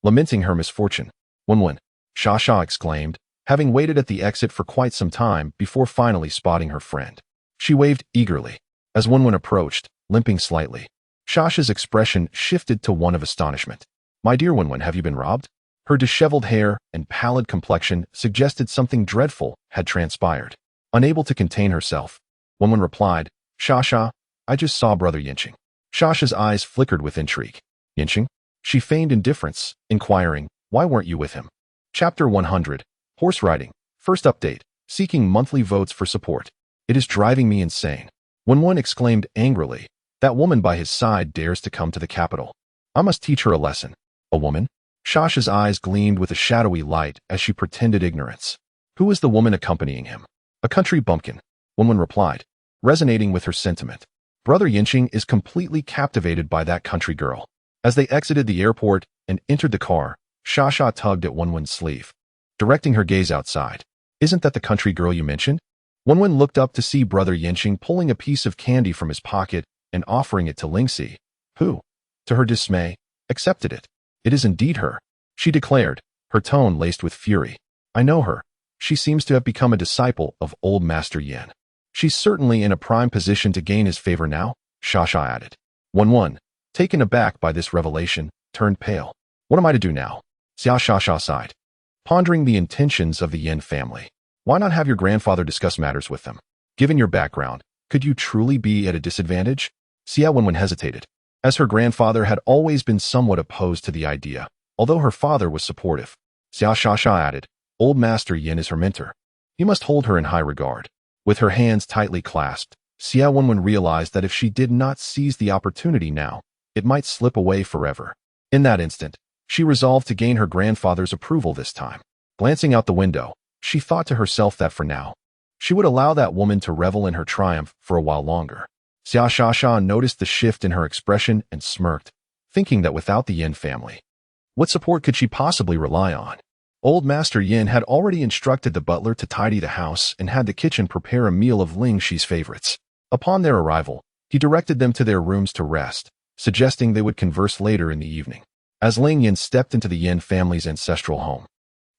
lamenting her misfortune. Wenwen, Sha exclaimed, having waited at the exit for quite some time before finally spotting her friend. She waved eagerly. As Wenwen approached, limping slightly, Shasha's expression shifted to one of astonishment. My dear Wenwen, have you been robbed? Her disheveled hair and pallid complexion suggested something dreadful had transpired. Unable to contain herself, Wenwen replied, Shasha, I just saw Brother Yinqing. Shasha's eyes flickered with intrigue. Yinqing? She feigned indifference, inquiring, why weren't you with him? Chapter 100. Horse Riding. First update. Seeking monthly votes for support. It is driving me insane. Wenwen exclaimed angrily, that woman by his side dares to come to the capital. I must teach her a lesson. A woman? Shasha's eyes gleamed with a shadowy light as she pretended ignorance. Who is the woman accompanying him? A country bumpkin, Wenwen replied, resonating with her sentiment. Brother Yinqing is completely captivated by that country girl. As they exited the airport and entered the car, Shasha tugged at Wenwen's sleeve, directing her gaze outside. Isn't that the country girl you mentioned? Wenwen looked up to see Brother Yinqing pulling a piece of candy from his pocket and offering it to Ling Xi, who, to her dismay, accepted it. It is indeed her, she declared, her tone laced with fury. I know her. She seems to have become a disciple of old Master Yin. She's certainly in a prime position to gain his favor now, Shasha added. Wenwen, taken aback by this revelation, turned pale. What am I to do now? Shasha sighed, pondering the intentions of the Yin family. Why not have your grandfather discuss matters with them? Given your background, could you truly be at a disadvantage? Xia Wenwen hesitated, as her grandfather had always been somewhat opposed to the idea, although her father was supportive. Shasha added, Old Master Yin is her mentor. You must hold her in high regard. With her hands tightly clasped, Xia Wenwen realized that if she did not seize the opportunity now, it might slip away forever. In that instant, she resolved to gain her grandfather's approval this time. Glancing out the window, she thought to herself that for now, she would allow that woman to revel in her triumph for a while longer. Shasha noticed the shift in her expression and smirked, thinking that without the Yin family, what support could she possibly rely on? Old Master Yin had already instructed the butler to tidy the house and had the kitchen prepare a meal of Ling Xi's favorites. Upon their arrival, he directed them to their rooms to rest, suggesting they would converse later in the evening. As Ling Yin stepped into the Yin family's ancestral home,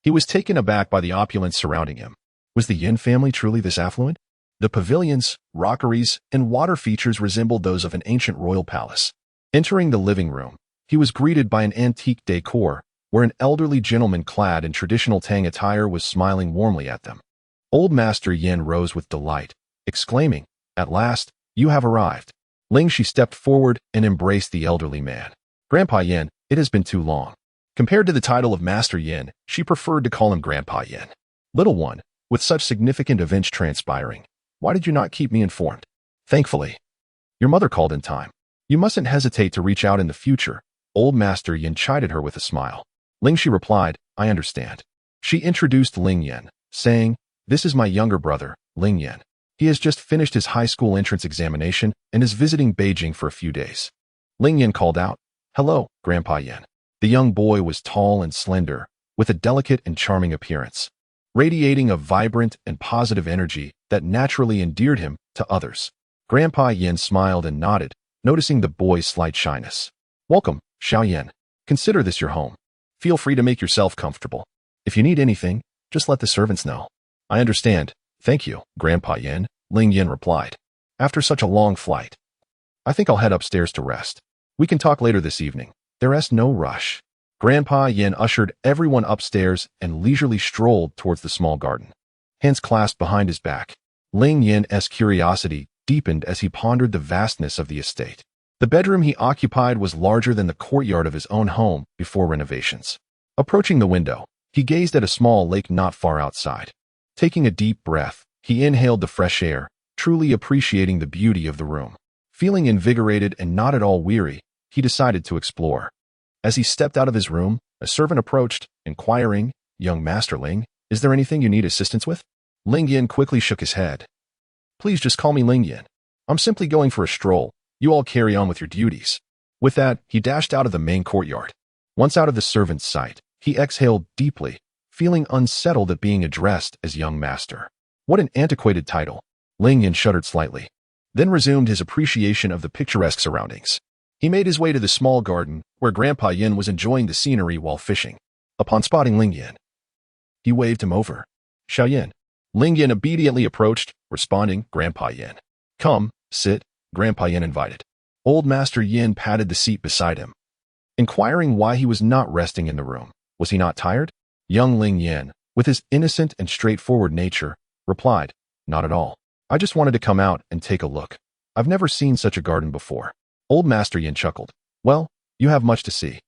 he was taken aback by the opulence surrounding him. Was the Yin family truly this affluent? The pavilions, rockeries, and water features resembled those of an ancient royal palace. Entering the living room, he was greeted by an antique decor, where an elderly gentleman clad in traditional Tang attire was smiling warmly at them. Old Master Yin rose with delight, exclaiming, At last, you have arrived. Ling Xi stepped forward and embraced the elderly man. Grandpa Yin, it has been too long. Compared to the title of Master Yin, she preferred to call him Grandpa Yin. Little one, with such significant events transpiring, why did you not keep me informed? Thankfully, your mother called in time. You mustn't hesitate to reach out in the future. Old Master Yin chided her with a smile. Ling Xi replied, I understand. She introduced Ling Yin, saying, This is my younger brother, Ling Yin. He has just finished his high school entrance examination and is visiting Beijing for a few days. Ling Yin called out, Hello, Grandpa Yin. The young boy was tall and slender, with a delicate and charming appearance, radiating a vibrant and positive energy that naturally endeared him to others. Grandpa Yin smiled and nodded, noticing the boy's slight shyness. Welcome, Xiao Yin. Consider this your home. Feel free to make yourself comfortable. If you need anything, just let the servants know. I understand. Thank you, Grandpa Yin, Ling Yin replied. After such a long flight, I think I'll head upstairs to rest. We can talk later this evening. There is no rush. Grandpa Yin ushered everyone upstairs and leisurely strolled towards the small garden, hands clasped behind his back. Ling Yin's curiosity deepened as he pondered the vastness of the estate. The bedroom he occupied was larger than the courtyard of his own home before renovations. Approaching the window, he gazed at a small lake not far outside. Taking a deep breath, he inhaled the fresh air, truly appreciating the beauty of the room. Feeling invigorated and not at all weary, he decided to explore. As he stepped out of his room, a servant approached, inquiring, Young Master Ling, is there anything you need assistance with? Ling Yin quickly shook his head. Please just call me Ling Yin. I'm simply going for a stroll. You all carry on with your duties. With that, he dashed out of the main courtyard. Once out of the servant's sight, he exhaled deeply, feeling unsettled at being addressed as young master. What an antiquated title. Ling Yin shuddered slightly, then resumed his appreciation of the picturesque surroundings. He made his way to the small garden, where Grandpa Yin was enjoying the scenery while fishing. Upon spotting Ling Yin, he waved him over. Xiao Yin. Ling Yin obediently approached, responding, Grandpa Yin. Come, sit, Grandpa Yin invited. Old Master Yin patted the seat beside him, inquiring why he was not resting in the room. Was he not tired? Young Ling Yin, with his innocent and straightforward nature, replied, Not at all. I just wanted to come out and take a look. I've never seen such a garden before. Old Master Yin chuckled. Well, you have much to see.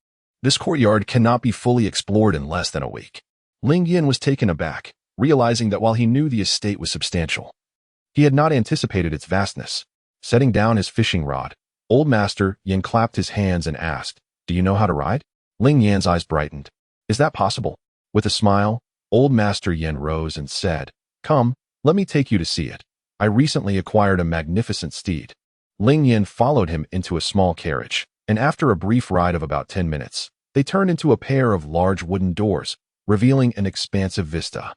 This courtyard cannot be fully explored in less than a week. Ling Yin was taken aback, realizing that while he knew the estate was substantial, he had not anticipated its vastness. Setting down his fishing rod, Old Master Yin clapped his hands and asked, Do you know how to ride? Ling Yan's eyes brightened. Is that possible? With a smile, Old Master Yin rose and said, Come, let me take you to see it. I recently acquired a magnificent steed. Ling Yin followed him into a small carriage, and after a brief ride of about 10 minutes, they turned into a pair of large wooden doors, revealing an expansive vista.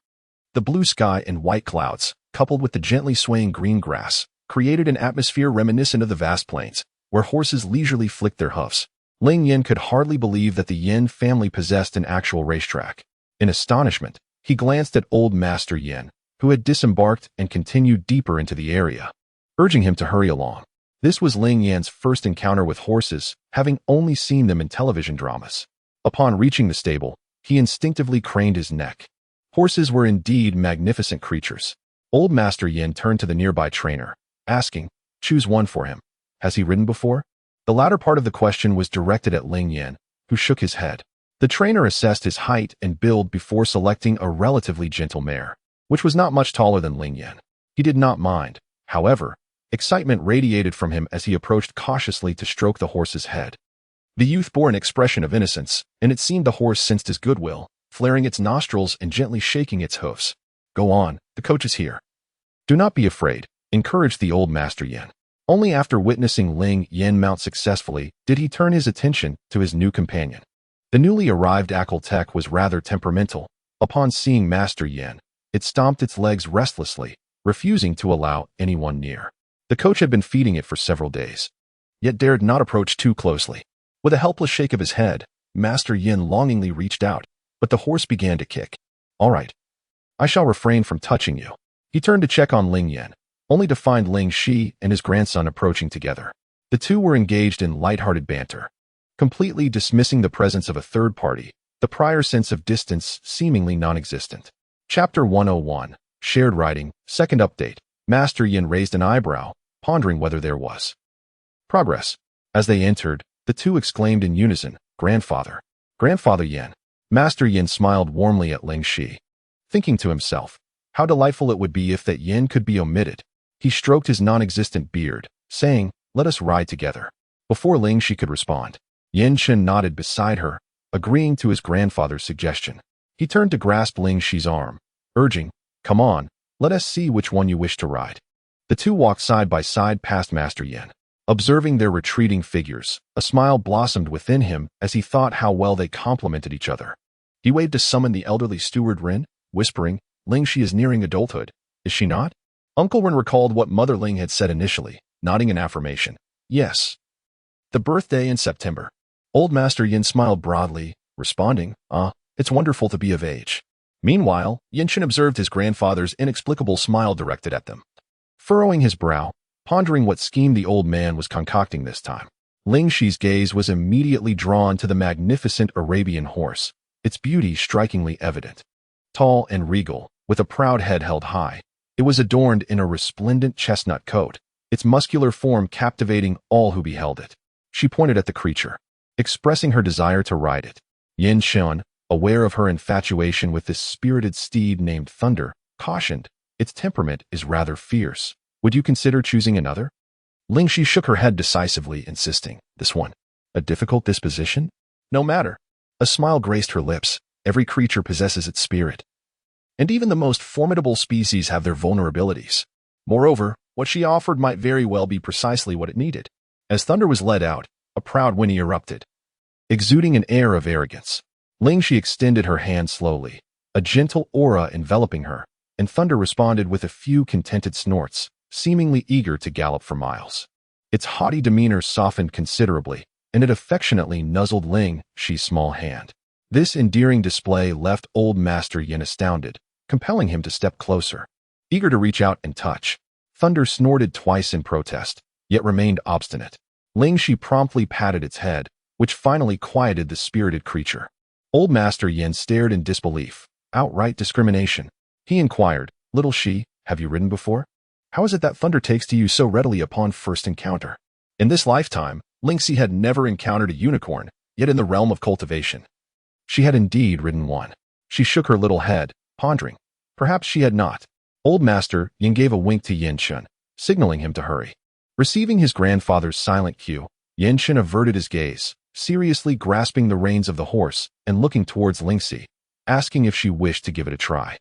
The blue sky and white clouds, coupled with the gently swaying green grass, created an atmosphere reminiscent of the vast plains, where horses leisurely flicked their hoofs. Ling Yin could hardly believe that the Yin family possessed an actual racetrack. In astonishment, he glanced at Old Master Yin, who had disembarked and continued deeper into the area, urging him to hurry along. This was Ling Yan's first encounter with horses, having only seen them in television dramas. Upon reaching the stable, he instinctively craned his neck. Horses were indeed magnificent creatures. Old Master Yin turned to the nearby trainer, asking, Choose one for him. Has he ridden before? The latter part of the question was directed at Ling Yin, who shook his head. The trainer assessed his height and build before selecting a relatively gentle mare, which was not much taller than Ling Yin. He did not mind. However, excitement radiated from him as he approached cautiously to stroke the horse's head. The youth bore an expression of innocence, and it seemed the horse sensed his goodwill, flaring its nostrils and gently shaking its hoofs. Go on, the coach is here. Do not be afraid, encouraged the Old Master Yin. Only after witnessing Ling Yin mount successfully did he turn his attention to his new companion. The newly arrived Akeltech was rather temperamental. Upon seeing Master Yin, it stomped its legs restlessly, refusing to allow anyone near. The coach had been feeding it for several days, yet dared not approach too closely. With a helpless shake of his head, Master Yin longingly reached out, but the horse began to kick. All right. I shall refrain from touching you. He turned to check on Ling Yin, only to find Ling Xi and his grandson approaching together. The two were engaged in light-hearted banter, completely dismissing the presence of a third party, the prior sense of distance seemingly non-existent. Chapter 101, Shared Writing, Second Update. Master Yin raised an eyebrow, pondering whether there was progress. As they entered, the two exclaimed in unison, Grandfather. Grandfather Yin. Master Yin smiled warmly at Ling Xi, thinking to himself, how delightful it would be if that Yin could be omitted. He stroked his non-existent beard, saying, Let us ride together. Before Ling Xi could respond, Yin Chen nodded beside her, agreeing to his grandfather's suggestion. He turned to grasp Ling Xi's arm, urging, Come on, let us see which one you wish to ride. The two walked side by side past Master Yin. Observing their retreating figures, a smile blossomed within him as he thought how well they complemented each other. He waved to summon the elderly steward Rin, whispering, Ling Xi is nearing adulthood, is she not? Uncle Rin recalled what Mother Ling had said initially, nodding in affirmation. Yes. The birthday in September. Old Master Yin smiled broadly, responding, it's wonderful to be of age. Meanwhile, Yin Chen observed his grandfather's inexplicable smile directed at them. Furrowing his brow, pondering what scheme the old man was concocting this time, Ling Xi's gaze was immediately drawn to the magnificent Arabian horse, its beauty strikingly evident. Tall and regal, with a proud head held high, it was adorned in a resplendent chestnut coat, its muscular form captivating all who beheld it. She pointed at the creature, expressing her desire to ride it. Yin Chen, aware of her infatuation with this spirited steed named Thunder, cautioned, its temperament is rather fierce. Would you consider choosing another? Ling Xi shook her head decisively, insisting, This one. A difficult disposition? No matter. A smile graced her lips. Every creature possesses its spirit. And even the most formidable species have their vulnerabilities. Moreover, what she offered might very well be precisely what it needed. As Thunder was led out, a proud whinny erupted, exuding an air of arrogance. Ling Xi extended her hand slowly, a gentle aura enveloping her, and Thunder responded with a few contented snorts, seemingly eager to gallop for miles. Its haughty demeanor softened considerably, and it affectionately nuzzled Ling Xi's small hand. This endearing display left Old Master Yin astounded, compelling him to step closer. Eager to reach out and touch, Thunder snorted twice in protest, yet remained obstinate. Ling Xi promptly patted its head, which finally quieted the spirited creature. Old Master Yin stared in disbelief, outright discrimination. He inquired, "Little Xi, have you ridden before? How is it that Thunder takes to you so readily upon first encounter?" In this lifetime, Ling Xi had never encountered a unicorn, yet in the realm of cultivation, she had indeed ridden one. She shook her little head, pondering. Perhaps she had not. Old Master Yin gave a wink to Yin Shun, signaling him to hurry. Receiving his grandfather's silent cue, Yin Shun averted his gaze, seriously grasping the reins of the horse and looking towards Ling Xi, asking if she wished to give it a try.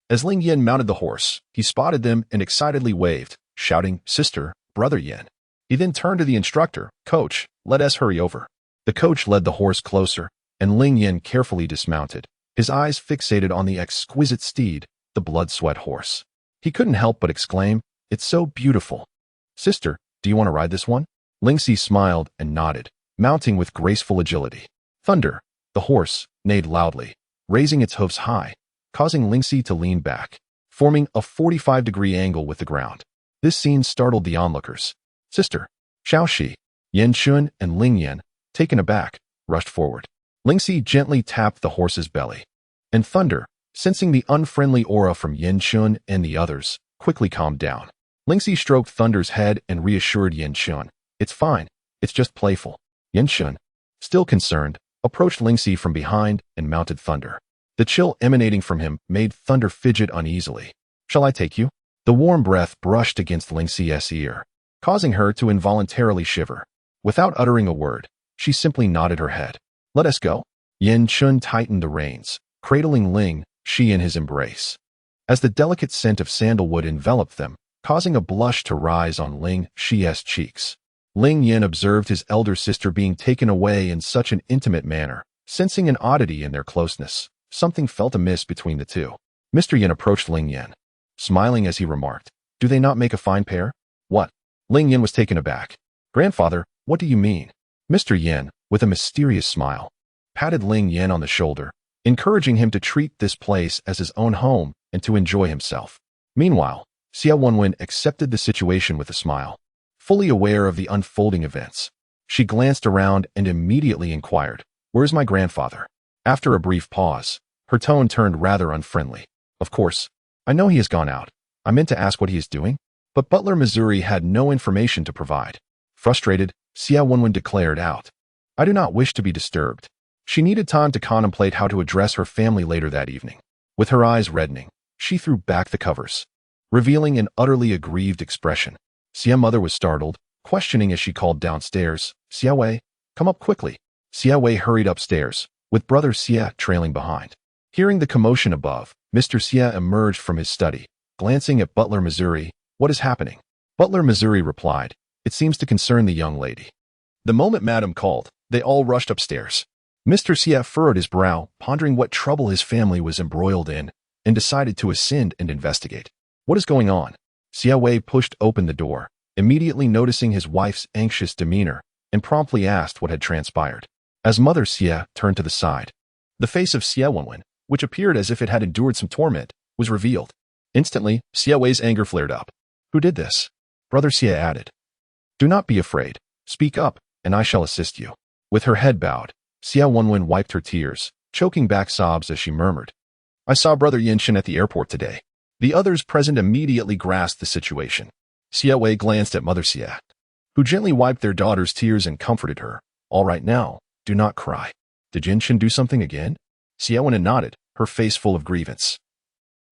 As Ling Yin mounted the horse, he spotted them and excitedly waved, shouting, "Sister, Brother Yin." He then turned to the instructor, "Coach, let us hurry over." The coach led the horse closer, and Ling Yin carefully dismounted, his eyes fixated on the exquisite steed, the blood-sweat horse. He couldn't help but exclaim, "It's so beautiful." "Sister, do you want to ride this one?" Ling Xi smiled and nodded, mounting with graceful agility. Thunder, the horse, neighed loudly, raising its hoofs high, causing Ling Xi to lean back, forming a 45-degree angle with the ground. This scene startled the onlookers. "Sister, Xiaoxi," Yin Shun and Ling Yin, taken aback, rushed forward. Ling Xi gently tapped the horse's belly. And Thunder, sensing the unfriendly aura from Yin Shun and the others, quickly calmed down. Ling Xi stroked Thunder's head and reassured Yin Shun. "It's fine. It's just playful." Yin Shun, still concerned, approached Ling Xi from behind and mounted Thunder. The chill emanating from him made Thunder fidget uneasily. "Shall I take you?" The warm breath brushed against Ling Xi's ear, causing her to involuntarily shiver. Without uttering a word, she simply nodded her head. "Let us go." Yin Shun tightened the reins, cradling Ling Xi in his embrace. As the delicate scent of sandalwood enveloped them, causing a blush to rise on Ling Xi's cheeks, Ling Yin observed his elder sister being taken away in such an intimate manner. Sensing an oddity in their closeness, something felt amiss between the two. Mr. Yin approached Ling Yin, smiling as he remarked, "Do they not make a fine pair?" "What?" Ling Yin was taken aback. "Grandfather, what do you mean?" Mr. Yin, with a mysterious smile, patted Ling Yin on the shoulder, encouraging him to treat this place as his own home and to enjoy himself. Meanwhile, Xia Wenwen accepted the situation with a smile. Fully aware of the unfolding events, she glanced around and immediately inquired, "Where's my grandfather?" After a brief pause, her tone turned rather unfriendly. "Of course, I know he has gone out. I meant to ask what he is doing." But Butler Missouri had no information to provide. Frustrated, Xia Wenwen declared out, "I do not wish to be disturbed." She needed time to contemplate how to address her family later that evening. With her eyes reddening, she threw back the covers, revealing an utterly aggrieved expression. Xia Mother was startled, questioning as she called downstairs, "Xia Wei, come up quickly." Xia Wei hurried upstairs, with brother Xia trailing behind. Hearing the commotion above, Mr. Xia emerged from his study, glancing at Butler Missouri. "What is happening?" Butler Missouri replied, "It seems to concern the young lady." The moment Madam called, they all rushed upstairs. Mr. Xia furrowed his brow, pondering what trouble his family was embroiled in, and decided to ascend and investigate. "What is going on?" Xia Wei pushed open the door, immediately noticing his wife's anxious demeanor, and promptly asked what had transpired. As Mother Xia turned to the side, the face of Xia Wenwen, which appeared as if it had endured some torment, was revealed. Instantly, Xia Wei's anger flared up. "Who did this?" Brother Xia added, "Do not be afraid. Speak up, and I shall assist you." With her head bowed, Xia Wenwen wiped her tears, choking back sobs as she murmured, "I saw Brother Yinshin at the airport today." The others present immediately grasped the situation. Xia Wei glanced at Mother Xia, who gently wiped their daughter's tears and comforted her. "All right now, do not cry. Did Yinshin do something again?" Xia Wenwen nodded, her face full of grievance,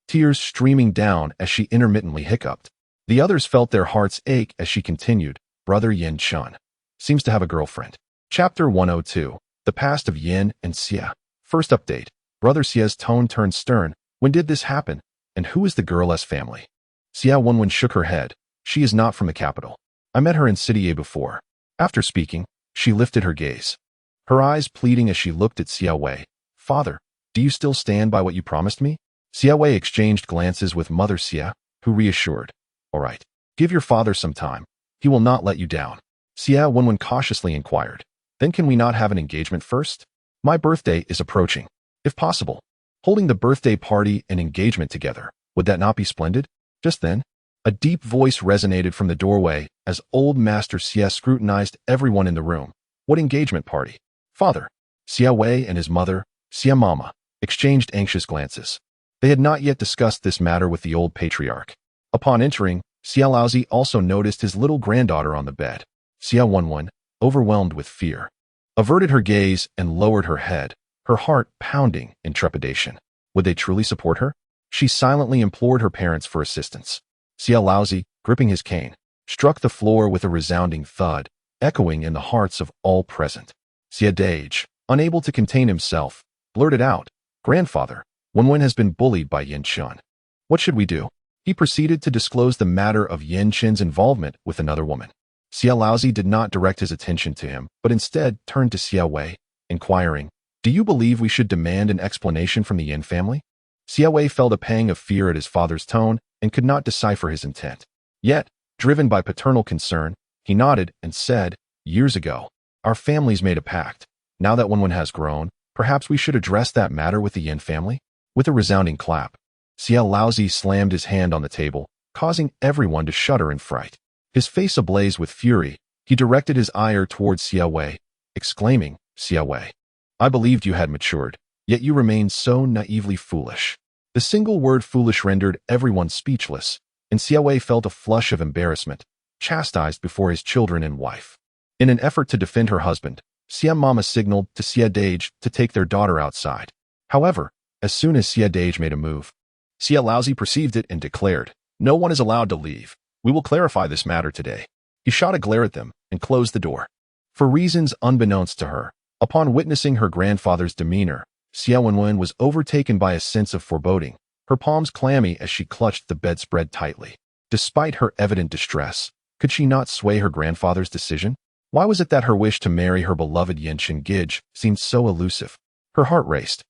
tears streaming down as she intermittently hiccuped. The others felt their hearts ache as she continued, "Brother Yin Shun seems to have a girlfriend." Chapter 102, The Past of Yin and Xia. First update. Brother Xia's tone turned stern. "When did this happen? And who is the girl's family?" Xia Wenwen shook her head. "She is not from the capital. I met her in City A before." After speaking, She lifted her gaze, her eyes pleading as she looked at Xia Wei. Father, do you still stand by what you promised me? Xia Wei exchanged glances with Mother Xia, who reassured. All right. Give your father some time. He will not let you down. Xia Wenwen cautiously inquired. Then can we not have an engagement first? My birthday is approaching. If possible, holding the birthday party and engagement together, would that not be splendid? Just then, a deep voice resonated from the doorway as old Master Xia scrutinized everyone in the room. What engagement party? Father. Xia Wei and his mother, Xia Mama, exchanged anxious glances. They had not yet discussed this matter with the old patriarch. Upon entering, Xia Laozi also noticed his little granddaughter on the bed. Xia Wenwen, overwhelmed with fear, averted her gaze and lowered her head, her heart pounding in trepidation. Would they truly support her? She silently implored her parents for assistance. Xia Laozi, gripping his cane, struck the floor with a resounding thud, echoing in the hearts of all present. Xia Dage, unable to contain himself, blurted out, Grandfather, Wenwen has been bullied by Yin Chun. What should we do? He proceeded to disclose the matter of Yin Chen's involvement with another woman. Xia Laozi did not direct his attention to him, but instead turned to Xia Wei, inquiring, Do you believe we should demand an explanation from the Yin family? Xia Wei felt a pang of fear at his father's tone and could not decipher his intent. Yet, driven by paternal concern, he nodded and said, Years ago, our families made a pact. Now that Wenwen has grown, perhaps we should address that matter with the Yin family? With a resounding clap, Xia Laozi slammed his hand on the table, causing everyone to shudder in fright. His face ablaze with fury, he directed his ire towards Xia Wei, exclaiming, Xia Wei, I believed you had matured, yet you remain so naively foolish. The single word foolish rendered everyone speechless, and Xia Wei felt a flush of embarrassment, chastised before his children and wife. In an effort to defend her husband, Xia Mama signaled to Xia Dage to take their daughter outside. However, as soon as Xia Dage made a move, Xia Laozi perceived it and declared, No one is allowed to leave. We will clarify this matter today. He shot a glare at them and closed the door. For reasons unbeknownst to her, upon witnessing her grandfather's demeanor, Xia Wenwen was overtaken by a sense of foreboding, her palms clammy as she clutched the bedspread tightly. Despite her evident distress, could she not sway her grandfather's decision? Why was it that her wish to marry her beloved Yinshin Gij seemed so elusive? Her heart raced,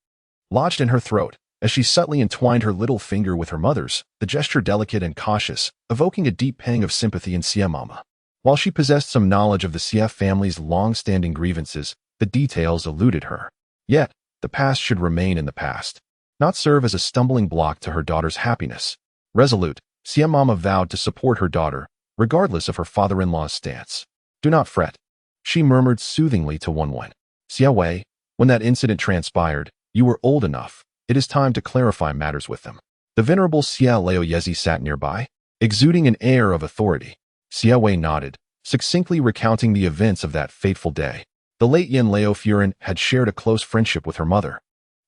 lodged in her throat, as she subtly entwined her little finger with her mother's, the gesture delicate and cautious, evoking a deep pang of sympathy in Xia Mama. While she possessed some knowledge of the Xia family's long-standing grievances, the details eluded her. Yet, the past should remain in the past, not serve as a stumbling block to her daughter's happiness. Resolute, Xia Mama vowed to support her daughter, regardless of her father-in-law's stance. Do not fret, she murmured soothingly to Wenwen. Xia Wei, when that incident transpired, you were old enough. It is time to clarify matters with them. The venerable Xia Leo Yezi sat nearby, exuding an air of authority. Xia Wei nodded, succinctly recounting the events of that fateful day. The late Yin Leo Furin had shared a close friendship with her mother,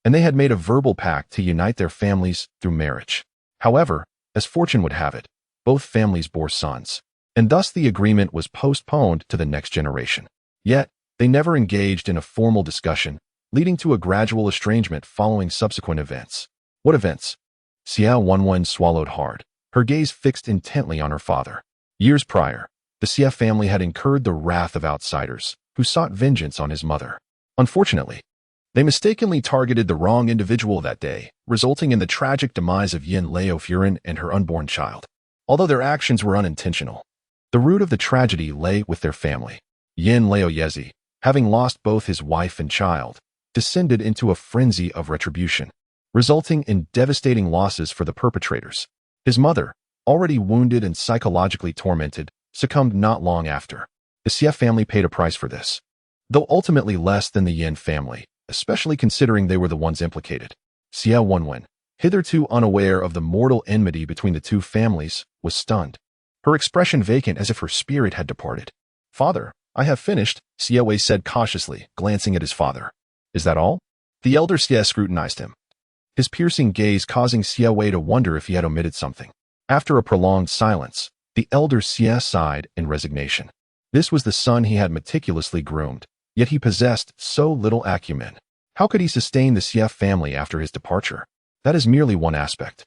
and they had made a verbal pact to unite their families through marriage. However, as fortune would have it, both families bore sons, and thus the agreement was postponed to the next generation. Yet, they never engaged in a formal discussion, leading to a gradual estrangement following subsequent events. What events? Xia Wenwen swallowed hard, her gaze fixed intently on her father. Years prior, the Xia family had incurred the wrath of outsiders, who sought vengeance on his mother. Unfortunately, they mistakenly targeted the wrong individual that day, resulting in the tragic demise of Yin Leo Furin and her unborn child. Although their actions were unintentional, the root of the tragedy lay with their family. Yin Leo Yezi, having lost both his wife and child, descended into a frenzy of retribution, resulting in devastating losses for the perpetrators. His mother, already wounded and psychologically tormented, succumbed not long after. The Xia family paid a price for this, though ultimately less than the Yin family, especially considering they were the ones implicated. Xia Wenwen, hitherto unaware of the mortal enmity between the two families, was stunned, her expression vacant as if her spirit had departed. Father, I have finished, Xia Wei said cautiously, glancing at his father. Is that all? The elder Xia scrutinized him, his piercing gaze causing Xia Wei to wonder if he had omitted something. After a prolonged silence, the elder Xia sighed in resignation. This was the son he had meticulously groomed, yet he possessed so little acumen. How could he sustain the Xia family after his departure? That is merely one aspect.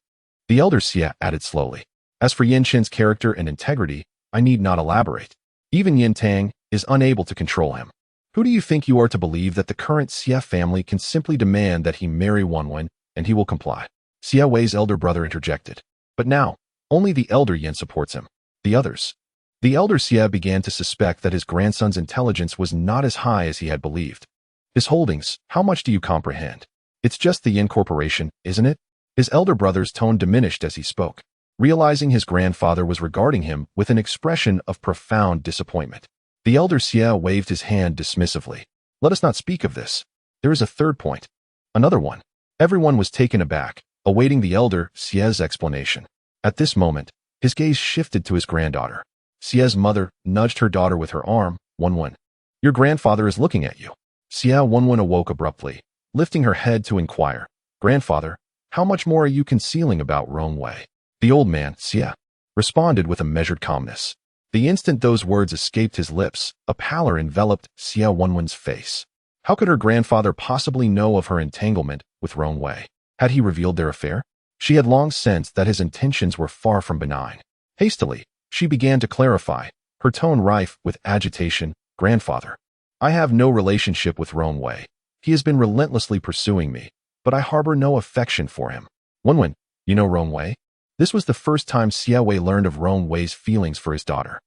The elder Xia added slowly. As for Yin Chen's character and integrity, I need not elaborate. Even Yin Tang is unable to control him. Who do you think you are to believe that the current Xie family can simply demand that he marry Wanwen and he will comply? Xie Wei's elder brother interjected. But now, only the elder Yin supports him. The others. The elder Xie began to suspect that his grandson's intelligence was not as high as he had believed. His holdings, how much do you comprehend? It's just the Yin Corporation, isn't it? His elder brother's tone diminished as he spoke, realizing his grandfather was regarding him with an expression of profound disappointment. The elder Xie waved his hand dismissively. Let us not speak of this. There is a third point. Another one. Everyone was taken aback, awaiting the elder Xie's explanation. At this moment, his gaze shifted to his granddaughter. Xie's mother nudged her daughter with her arm. Wanwen, your grandfather is looking at you. Xie Wanwen awoke abruptly, lifting her head to inquire. Grandfather, how much more are you concealing about Rongwei? The old man, Xie, responded with a measured calmness. The instant those words escaped his lips, a pallor enveloped Xie Wanwen's face. How could her grandfather possibly know of her entanglement with Rongwei? Had he revealed their affair? She had long sensed that his intentions were far from benign. Hastily, she began to clarify, her tone rife with agitation. Grandfather, I have no relationship with Rongwei. He has been relentlessly pursuing me, but I harbor no affection for him. Wanwen, you know Rongwei? This was the first time Xie Wei learned of Rongwei's feelings for his daughter.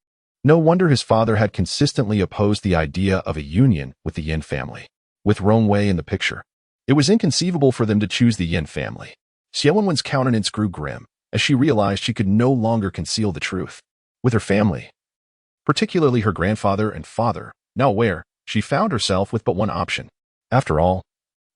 No wonder his father had consistently opposed the idea of a union with the Yin family. With Rongwei in the picture, it was inconceivable for them to choose the Yin family. Xie Wanwen's countenance grew grim as she realized she could no longer conceal the truth. With her family, particularly her grandfather and father, now aware, she found herself with but one option. After all,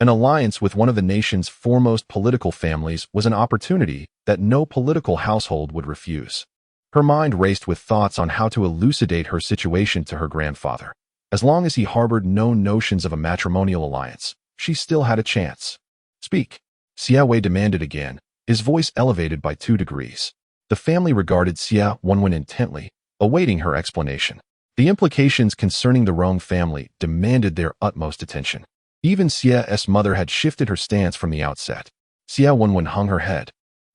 an alliance with one of the nation's foremost political families was an opportunity that no political household would refuse. Her mind raced with thoughts on how to elucidate her situation to her grandfather. As long as he harbored no notions of a matrimonial alliance, she still had a chance. Speak, Xie Wei demanded again, his voice elevated by 2 degrees. The family regarded Xie Wanwen intently, awaiting her explanation. The implications concerning the Rong family demanded their utmost attention. Even Xie's mother had shifted her stance from the outset. Xie Wanwen hung her head,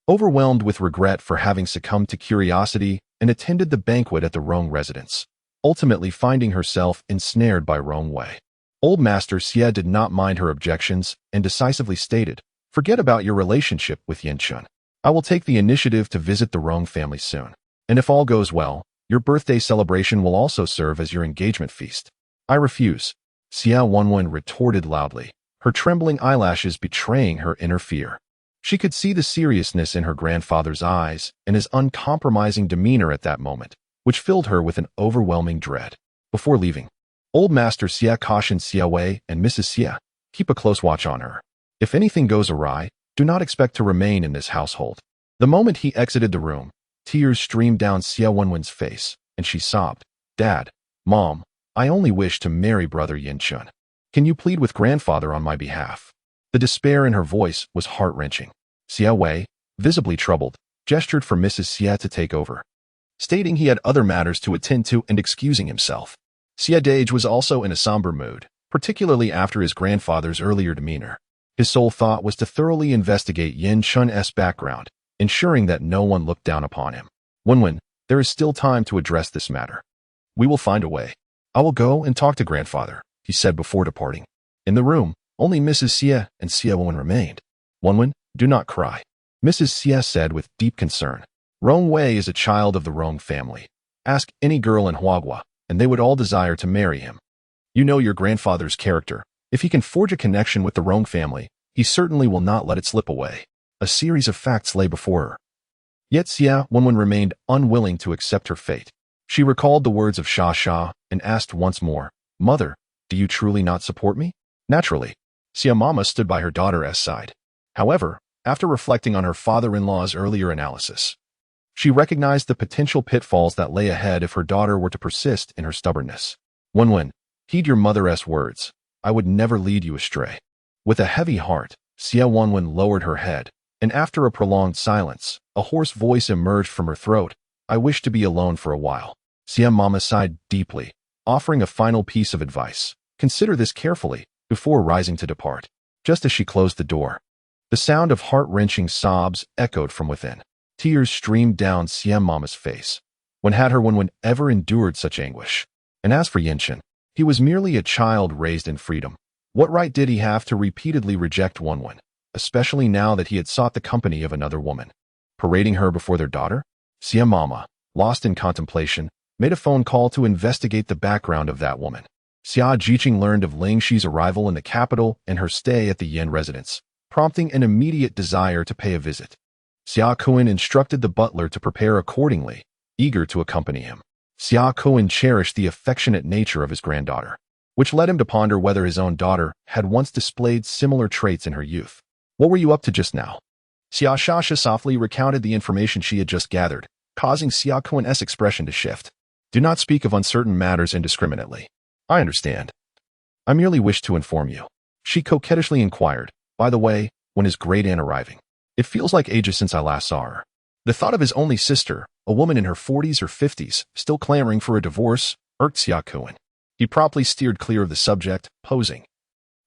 overwhelmed with regret for having succumbed to curiosity and attended the banquet at the Rong residence, ultimately finding herself ensnared by Rongwei. Old Master Xie did not mind her objections and decisively stated, forget about your relationship with Yinchun. I will take the initiative to visit the Rong family soon. And if all goes well, your birthday celebration will also serve as your engagement feast. I refuse, Xie Wanwen retorted loudly, her trembling eyelashes betraying her inner fear. She could see the seriousness in her grandfather's eyes and his uncompromising demeanor at that moment, which filled her with an overwhelming dread. Before leaving, Old Master Xie cautioned Xie Wei and Mrs. Xie, keep a close watch on her. If anything goes awry, do not expect to remain in this household. The moment he exited the room, tears streamed down Xie Wanwen's face, and she sobbed, Dad, Mom, I only wish to marry brother Yinchun. Can you plead with grandfather on my behalf? The despair in her voice was heart-wrenching. Xie Wei, visibly troubled, gestured for Mrs. Xie to take over, stating he had other matters to attend to and excusing himself. Xie Dage was also in a somber mood, particularly after his grandfather's earlier demeanor. His sole thought was to thoroughly investigate Yin Chun's background, ensuring that no one looked down upon him. Wanwen, there is still time to address this matter. We will find a way. I will go and talk to grandfather, he said before departing. In the room, only Mrs. Xie and Xie Wanwen remained. Wanwen, do not cry, Mrs. Xie said with deep concern. Rongwei is a child of the Rong family. Ask any girl in Huagua, and they would all desire to marry him. You know your grandfather's character. If he can forge a connection with the Rong family, he certainly will not let it slip away. A series of facts lay before her. Yet Xie Wanwen remained unwilling to accept her fate. She recalled the words of Sha Sha and asked once more, Mother, do you truly not support me? Naturally, Xie Mama stood by her daughter's side. However, after reflecting on her father-in-law's earlier analysis, she recognized the potential pitfalls that lay ahead if her daughter were to persist in her stubbornness. Wanwen, heed your mother's words. I would never lead you astray. With a heavy heart, Xie Wanwen lowered her head, and after a prolonged silence, a hoarse voice emerged from her throat. I wish to be alone for a while. Xie Mama sighed deeply, offering a final piece of advice. Consider this carefully before rising to depart. Just as she closed the door, the sound of heart-wrenching sobs echoed from within. Tears streamed down Xie Mama's face. When had her Wanwen ever endured such anguish? And as for Yinchun, He was merely a child raised in freedom. What right did he have to repeatedly reject one, especially now that he had sought the company of another woman? Parading her before their daughter? Xia Mama, lost in contemplation, made a phone call to investigate the background of that woman. Xia Jiqing learned of Ling Xi's arrival in the capital and her stay at the Yin residence, prompting an immediate desire to pay a visit. Xia Kuan instructed the butler to prepare accordingly, eager to accompany him. Xia Kuan cherished the affectionate nature of his granddaughter, which led him to ponder whether his own daughter had once displayed similar traits in her youth. What were you up to just now? Xia Shasha softly recounted the information she had just gathered, causing Xia Kuan's expression to shift. Do not speak of uncertain matters indiscriminately. I understand. I merely wish to inform you. She coquettishly inquired, by the way, when is great aunt arriving? It feels like ages since I last saw her. The thought of his only sister, a woman in her 40s or 50s, still clamoring for a divorce, irked Xia Kuan. He promptly steered clear of the subject, posing.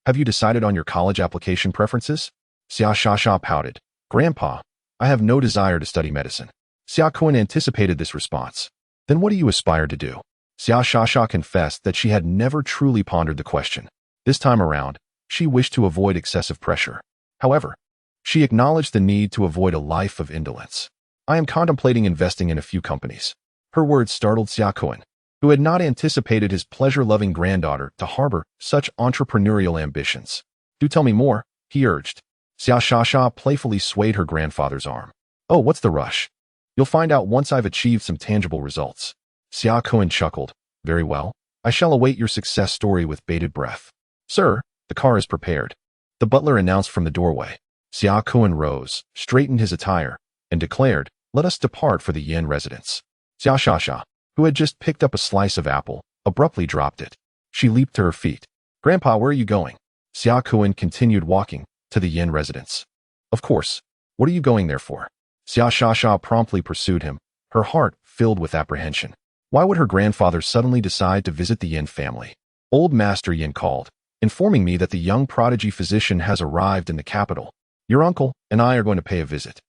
Have you decided on your college application preferences? Xia Shasha pouted. Grandpa, I have no desire to study medicine. Xia Kuan anticipated this response. Then what do you aspire to do? Xia Shasha confessed that she had never truly pondered the question. This time around, she wished to avoid excessive pressure. However, she acknowledged the need to avoid a life of indolence. I am contemplating investing in a few companies. Her words startled Xia Kuan, who had not anticipated his pleasure-loving granddaughter to harbor such entrepreneurial ambitions. Do tell me more, he urged. Xia Shasha playfully swayed her grandfather's arm. Oh, what's the rush? You'll find out once I've achieved some tangible results. Xia Kuan chuckled. Very well. I shall await your success story with bated breath. Sir, the car is prepared. The butler announced from the doorway. Xia Kuan rose, straightened his attire, and declared, let us depart for the Yin residence. Xia Shasha, who had just picked up a slice of apple, abruptly dropped it. She leaped to her feet. Grandpa, where are you going? Xia Kuan continued walking to the Yin residence. Of course. What are you going there for? Xia Shasha promptly pursued him, her heart filled with apprehension. Why would her grandfather suddenly decide to visit the Yin family? Old Master Yin called, informing me that the young prodigy physician has arrived in the capital. Your uncle and I are going to pay a visit.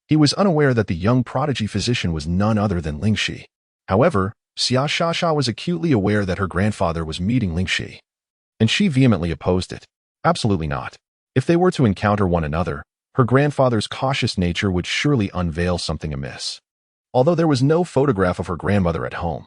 He was unaware that the young prodigy physician was none other than Ling Xi. However, Xia Shasha was acutely aware that her grandfather was meeting Ling Xi, and she vehemently opposed it. Absolutely not. If they were to encounter one another, her grandfather's cautious nature would surely unveil something amiss. Although there was no photograph of her grandmother at home,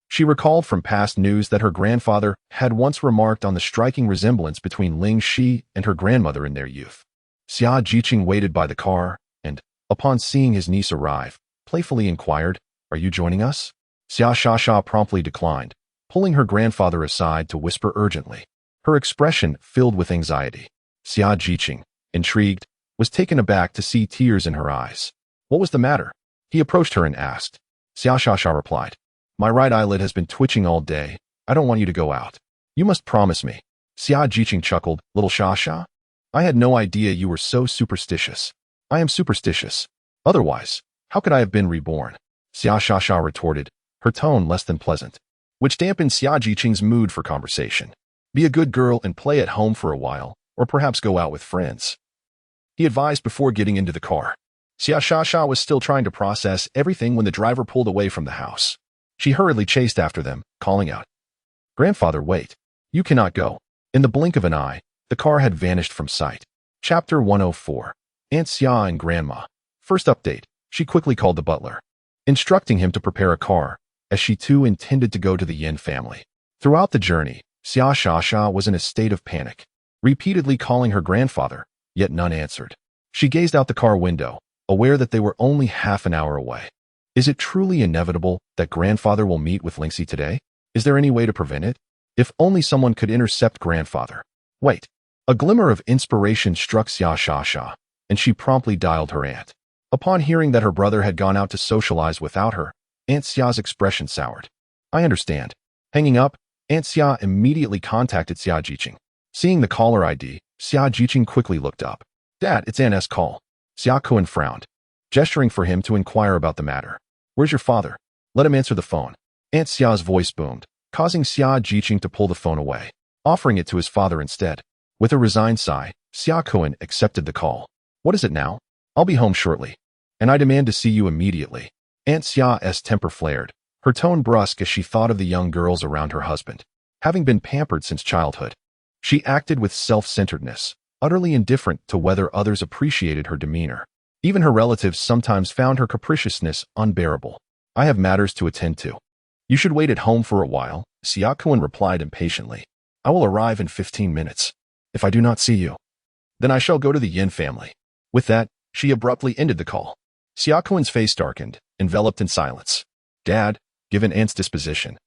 she recalled from past news that her grandfather had once remarked on the striking resemblance between Ling Xi and her grandmother in their youth. Xia Jiqing waited by the car and, upon seeing his niece arrive, playfully inquired, Are you joining us? Xia Shasha promptly declined, pulling her grandfather aside to whisper urgently. Her expression filled with anxiety. Xia Jiqing, intrigued, was taken aback to see tears in her eyes. What was the matter? He approached her and asked. Xia Shasha replied, My right eyelid has been twitching all day. I don't want you to go out. You must promise me. Xia Jiqing chuckled, Little Shasha? I had no idea you were so superstitious. I am superstitious. Otherwise, how could I have been reborn? Xia Shasha retorted, her tone less than pleasant, which dampened Xia Jiqing's mood for conversation. Be a good girl and play at home for a while, or perhaps go out with friends, he advised before getting into the car. Xia Shasha was still trying to process everything when the driver pulled away from the house. She hurriedly chased after them, calling out, Grandfather, wait. You cannot go. In the blink of an eye, the car had vanished from sight. Chapter 104. Aunt Xia and Grandma. First update, she quickly called the butler, instructing him to prepare a car, as she too intended to go to the Yin family. Throughout the journey, Xia Shasha was in a state of panic, repeatedly calling her grandfather, yet none answered. She gazed out the car window, aware that they were only half an hour away. Is it truly inevitable that grandfather will meet with Ling Xi today? Is there any way to prevent it? If only someone could intercept grandfather. Wait. A glimmer of inspiration struck Xia Shasha, and she promptly dialed her aunt. Upon hearing that her brother had gone out to socialize without her, Aunt Xia's expression soured. I understand. Hanging up, Aunt Xia immediately contacted Xia Jiqing. Seeing the caller ID, Xia Jiqing quickly looked up. Dad, it's Aunt S. call. Xia Kuan frowned, gesturing for him to inquire about the matter. Where's your father? Let him answer the phone. Aunt Xia's voice boomed, causing Xia Jiqing to pull the phone away, offering it to his father instead. With a resigned sigh, Xia Kuan accepted the call. What is it now? I'll be home shortly, and I demand to see you immediately. Aunt Xia's temper flared, her tone brusque as she thought of the young girls around her husband. having been pampered since childhood. She acted with self-centeredness, utterly indifferent to whether others appreciated her demeanor. Even her relatives sometimes found her capriciousness unbearable. I have matters to attend to. You should wait at home for a while, Xiaokuan replied impatiently. I will arrive in 15 minutes. If I do not see you, then I shall go to the Yin family. With that, she abruptly ended the call. Xiaokuan's face darkened, enveloped in silence. Dad, given Aunt's disposition,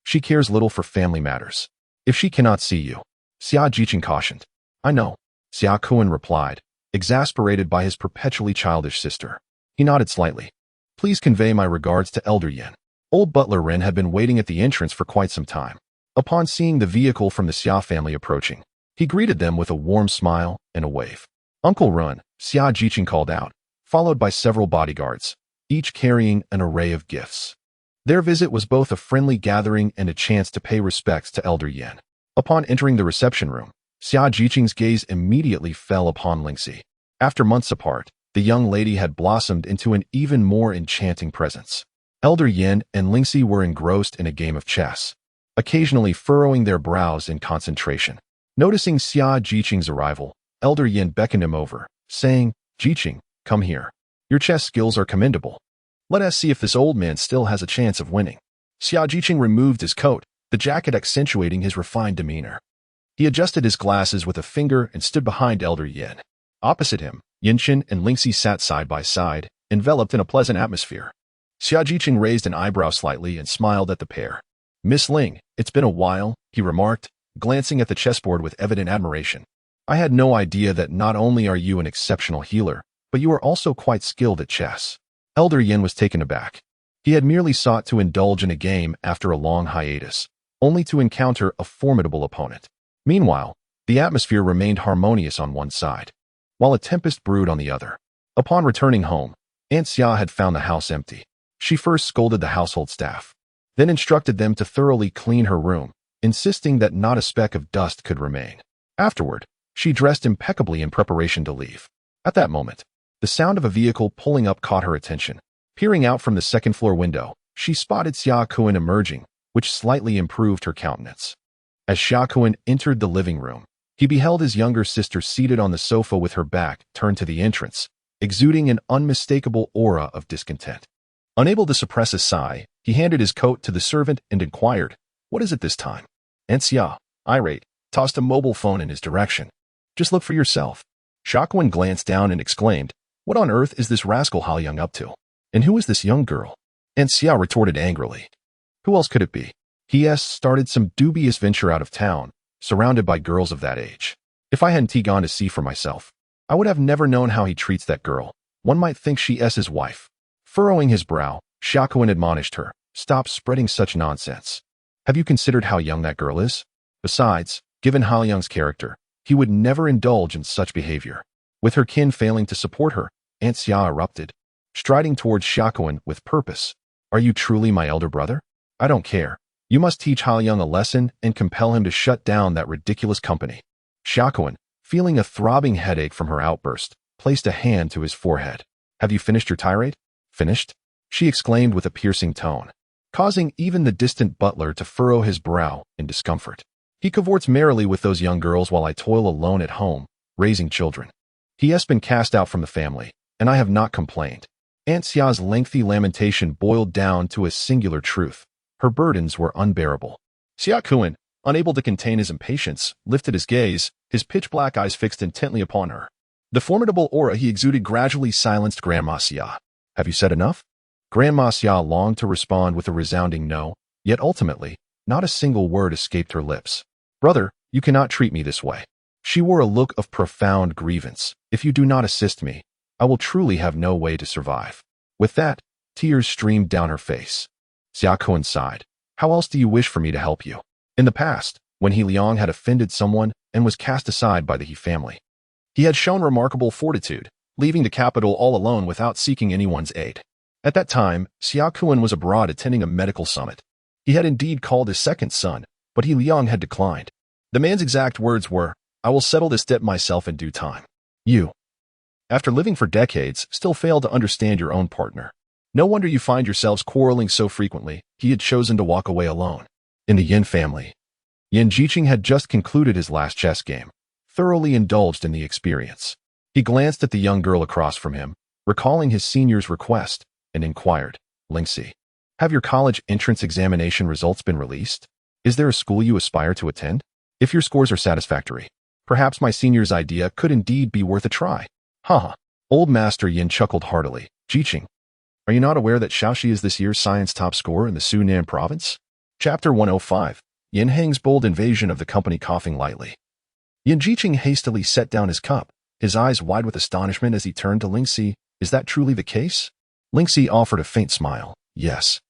she cares little for family matters. If she cannot see you, Xia Jiqing cautioned. I know, Xiaokuan replied, exasperated by his perpetually childish sister. He nodded slightly. Please convey my regards to Elder Yin. Old Butler Ren had been waiting at the entrance for quite some time. Upon seeing the vehicle from the Xia family approaching, he greeted them with a warm smile and a wave. Uncle Run, Xia Jiqing called out, followed by several bodyguards, each carrying an array of gifts. Their visit was both a friendly gathering and a chance to pay respects to Elder Yin. Upon entering the reception room, Xia Jiqing's gaze immediately fell upon Ling Xi. After months apart, the young lady had blossomed into an even more enchanting presence. Elder Yin and Ling Xi were engrossed in a game of chess, occasionally furrowing their brows in concentration. Noticing Xia Jiqing's arrival, Elder Yin beckoned him over, saying, Jiqing, come here. Your chess skills are commendable. Let us see if this old man still has a chance of winning. Xia Jiqing removed his coat, the jacket accentuating his refined demeanor. He adjusted his glasses with a finger and stood behind Elder Yin. Opposite him, Yinchen and Ling Xi sat side by side, enveloped in a pleasant atmosphere. Xia Jiqing raised an eyebrow slightly and smiled at the pair. Miss Ling, it's been a while, he remarked, glancing at the chessboard with evident admiration. I had no idea that not only are you an exceptional healer, but you are also quite skilled at chess. Elder Yin was taken aback. He had merely sought to indulge in a game after a long hiatus, only to encounter a formidable opponent. Meanwhile, the atmosphere remained harmonious on one side, while a tempest brewed on the other. Upon returning home, Aunt Xia had found the house empty. She first scolded the household staff, then instructed them to thoroughly clean her room, insisting that not a speck of dust could remain. Afterward, she dressed impeccably in preparation to leave. At that moment, the sound of a vehicle pulling up caught her attention. Peering out from the second-floor window, she spotted Xiaokuan emerging, which slightly improved her countenance. As Xiaokuan entered the living room, he beheld his younger sister seated on the sofa with her back turned to the entrance, exuding an unmistakable aura of discontent. Unable to suppress a sigh, he handed his coat to the servant and inquired, What is it this time? Aunt Xia, irate, tossed a mobile phone in his direction. Just look for yourself. Xiaokuan glanced down and exclaimed, What on earth is this rascal Haoyang up to? And who is this young girl? Aunt Xia retorted angrily. Who else could it be? He started some dubious venture out of town, surrounded by girls of that age. If I hadn't gone to see for myself, I would have never known how he treats that girl. One might think she is his wife. Furrowing his brow, Xiaokuan admonished her, Stop spreading such nonsense. Have you considered how young that girl is? Besides, given Haoyang's character, he would never indulge in such behavior. With her kin failing to support her, Aunt Xia erupted, striding towards Xiaokuan with purpose. Are you truly my elder brother? I don't care. You must teach Haoyang a lesson and compel him to shut down that ridiculous company. Xiaokuan, feeling a throbbing headache from her outburst, placed a hand to his forehead. Have you finished your tirade? Finished? She exclaimed with a piercing tone, causing even the distant butler to furrow his brow in discomfort. He cavorts merrily with those young girls while I toil alone at home, raising children. He has been cast out from the family, and I have not complained. Aunt Xia's lengthy lamentation boiled down to a singular truth. Her burdens were unbearable. Xiaokuan, unable to contain his impatience, lifted his gaze, his pitch-black eyes fixed intently upon her. The formidable aura he exuded gradually silenced Grandma Xia. Have you said enough? Grandma Xia longed to respond with a resounding no, yet ultimately, not a single word escaped her lips. Brother, you cannot treat me this way. She wore a look of profound grievance. If you do not assist me, I will truly have no way to survive. With that, tears streamed down her face. Xiaokuan sighed. How else do you wish for me to help you? In the past, when He Liang had offended someone and was cast aside by the He family, he had shown remarkable fortitude, leaving the capital all alone without seeking anyone's aid. At that time, Xiaokuan was abroad attending a medical summit. He had indeed called his second son, but He Liang had declined. The man's exact words were, I will settle this debt myself in due time. You, after living for decades, still fail to understand your own partner. No wonder you find yourselves quarreling so frequently. He had chosen to walk away alone. In the Yin family, Yin Jiqing had just concluded his last chess game, thoroughly indulged in the experience. He glanced at the young girl across from him, recalling his senior's request, and inquired, Ling Xi, have your college entrance examination results been released? Is there a school you aspire to attend? If your scores are satisfactory, perhaps my senior's idea could indeed be worth a try. Haha. Old Master Yin chuckled heartily. Jiqing, are you not aware that Shaoxi is this year's science top scorer in the Sunan province? Chapter 105. Yin Heng's bold invasion of the company. Coughing lightly, Yin Jiqing hastily set down his cup, his eyes wide with astonishment as he turned to Ling Xi. Is that truly the case? Ling Xi offered a faint smile. Yes.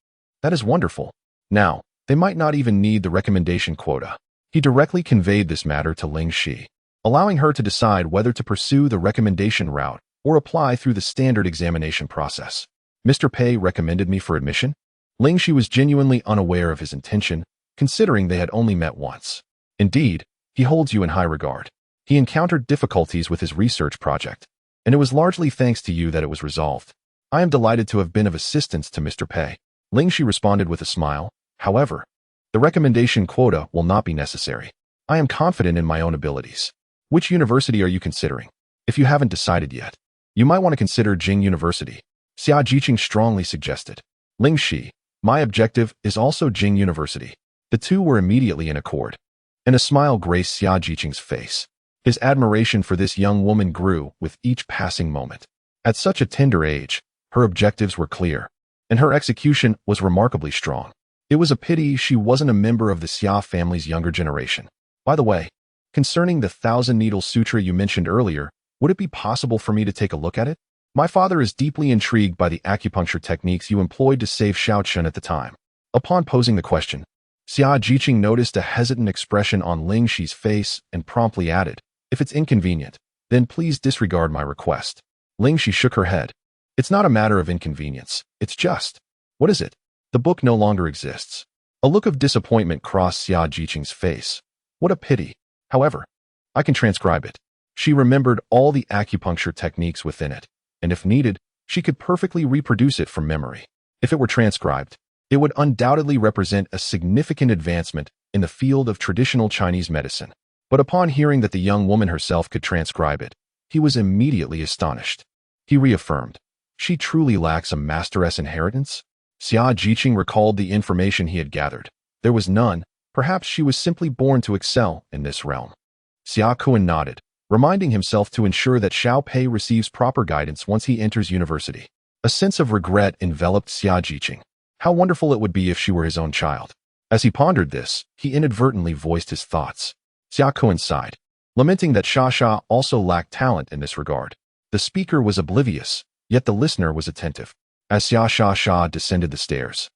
That is wonderful. Now, they might not even need the recommendation quota. He directly conveyed this matter to Ling Xi, allowing her to decide whether to pursue the recommendation route or apply through the standard examination process. Mr. Pei recommended me for admission? Ling Xi was genuinely unaware of his intention, considering they had only met once. Indeed, he holds you in high regard. He encountered difficulties with his research project, and it was largely thanks to you that it was resolved. I am delighted to have been of assistance to Mr. Pei. Ling Xi responded with a smile. However, the recommendation quota will not be necessary. I am confident in my own abilities. Which university are you considering? If you haven't decided yet, you might want to consider Jing University, Xia Jiqing strongly suggested. Ling Xi, my objective is also Jing University. The two were immediately in accord, and a smile graced Xia Jiqing's face. His admiration for this young woman grew with each passing moment. At such a tender age, her objectives were clear, and her execution was remarkably strong. It was a pity she wasn't a member of the Xia family's younger generation. By the way, concerning the Thousand Needles Sutra you mentioned earlier, would it be possible for me to take a look at it? My father is deeply intrigued by the acupuncture techniques you employed to save Shaochen at the time. Upon posing the question, Xia Jiqing noticed a hesitant expression on Ling Xi's face and promptly added, if it's inconvenient, then please disregard my request. Ling Xi shook her head. It's not a matter of inconvenience. It's just. What is it? The book no longer exists. A look of disappointment crossed Xia Jiqing's face. What a pity. However, I can transcribe it. She remembered all the acupuncture techniques within it, and if needed, she could perfectly reproduce it from memory. If it were transcribed, it would undoubtedly represent a significant advancement in the field of traditional Chinese medicine. But upon hearing that the young woman herself could transcribe it, he was immediately astonished. He reaffirmed, she truly lacks a masteress inheritance? Xia Jiqing recalled the information he had gathered. There was none. Perhaps she was simply born to excel in this realm. Xia Kuan nodded, reminding himself to ensure that Xiao Pei receives proper guidance once he enters university. A sense of regret enveloped Xia Jiqing. How wonderful it would be if she were his own child. As he pondered this, he inadvertently voiced his thoughts. Xia Kuan sighed, lamenting that Sha also lacked talent in this regard. The speaker was oblivious, yet the listener was attentive. As Xia descended the stairs,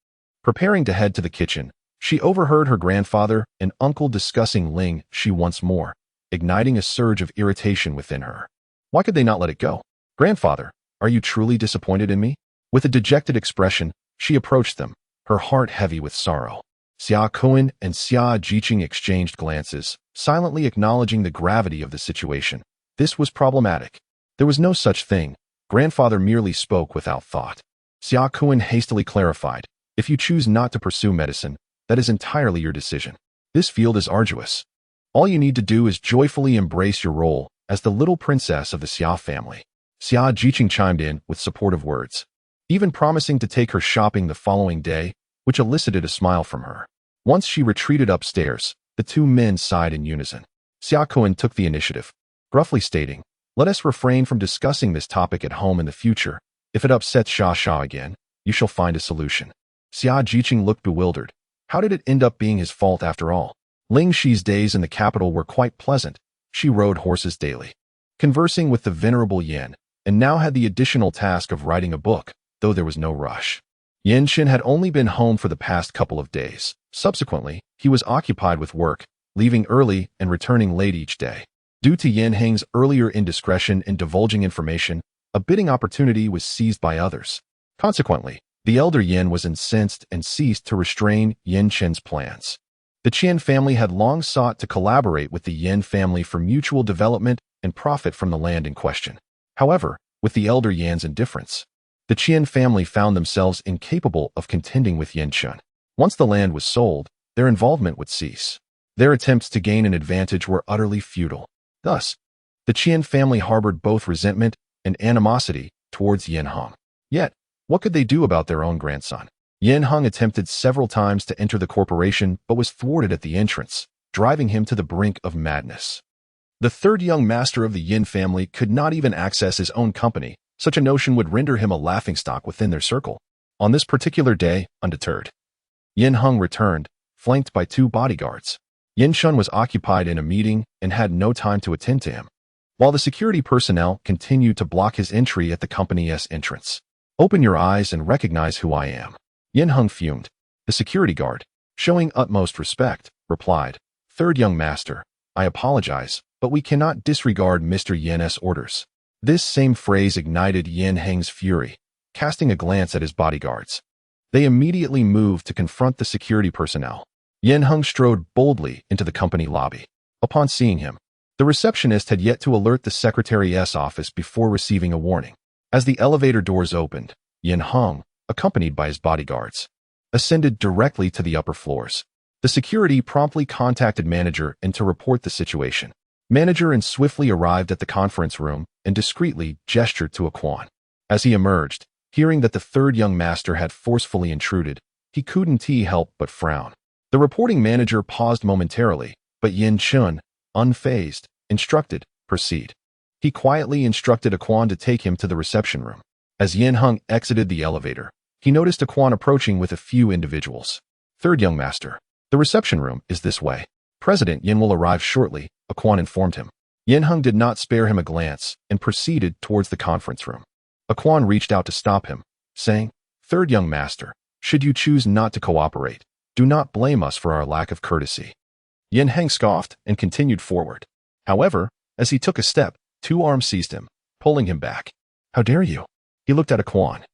preparing to head to the kitchen, she overheard her grandfather and uncle discussing Ling Xi once more, igniting a surge of irritation within her. Why could they not let it go? Grandfather, are you truly disappointed in me? With a dejected expression, she approached them, her heart heavy with sorrow. Xia Kuan and Xia Jiqing exchanged glances, silently acknowledging the gravity of the situation. This was problematic. There was no such thing. Grandfather merely spoke without thought. Xia Kuan hastily clarified, if you choose not to pursue medicine, that is entirely your decision. This field is arduous. All you need to do is joyfully embrace your role as the little princess of the Xia family. Xia Jiqing chimed in with supportive words, even promising to take her shopping the following day, which elicited a smile from her. Once she retreated upstairs, the two men sighed in unison. Xia Kuan took the initiative, gruffly stating, let us refrain from discussing this topic at home in the future. If it upsets Sha again, you shall find a solution. Xia Jiqing looked bewildered. How did it end up being his fault after all? Ling Xi's days in the capital were quite pleasant. She rode horses daily, conversing with the venerable Yin, and now had the additional task of writing a book, though there was no rush. Yin Shin had only been home for the past couple of days. Subsequently, he was occupied with work, leaving early and returning late each day. Due to Yin Heng's earlier indiscretion in divulging information, a bidding opportunity was seized by others. Consequently, the elder Yin was incensed and ceased to restrain Yin Chen's plans. The Qian family had long sought to collaborate with the Yin family for mutual development and profit from the land in question. However, with the elder Yan's indifference, the Qian family found themselves incapable of contending with Yin Chen. Once the land was sold, their involvement would cease. Their attempts to gain an advantage were utterly futile. Thus, the Qian family harbored both resentment and animosity towards Yin Heng. Yet, what could they do about their own grandson? Yin Heng attempted several times to enter the corporation but was thwarted at the entrance, driving him to the brink of madness. The third young master of the Yin family could not even access his own company. Such a notion would render him a laughingstock within their circle. On this particular day, undeterred, Yin Heng returned, flanked by 2 bodyguards. Yin Shun was occupied in a meeting and had no time to attend to him, while the security personnel continued to block his entry at the company's entrance. "Open your eyes and recognize who I am." Yin Heng fumed. The security guard, showing utmost respect, replied, "Third young master, I apologize, but we cannot disregard Mr. Yin's orders." This same phrase ignited Yin Heng's fury. Casting a glance at his bodyguards, they immediately moved to confront the security personnel. Yin Heng strode boldly into the company lobby. Upon seeing him, the receptionist had yet to alert the secretary's office before receiving a warning. As the elevator doors opened, Yin Heng, accompanied by his bodyguards, ascended directly to the upper floors. The security promptly contacted manager and to report the situation. Manager and swiftly arrived at the conference room and discreetly gestured to Quan. As he emerged, hearing that the third young master had forcefully intruded, he couldn't help but frown. The reporting manager paused momentarily, but Yin Chun, unfazed, instructed, "Proceed." He quietly instructed Quan to take him to the reception room. As Yin Heng exited the elevator, he noticed Quan approaching with a few individuals. "Third young master, the reception room is this way. President Yin will arrive shortly," Quan informed him. Yin Heng did not spare him a glance and proceeded towards the conference room. Quan reached out to stop him, saying, "Third young master, should you choose not to cooperate, do not blame us for our lack of courtesy." Yin Heng scoffed and continued forward. However, as he took a step, 2 arms seized him, pulling him back. "How dare you?" He looked at Quan.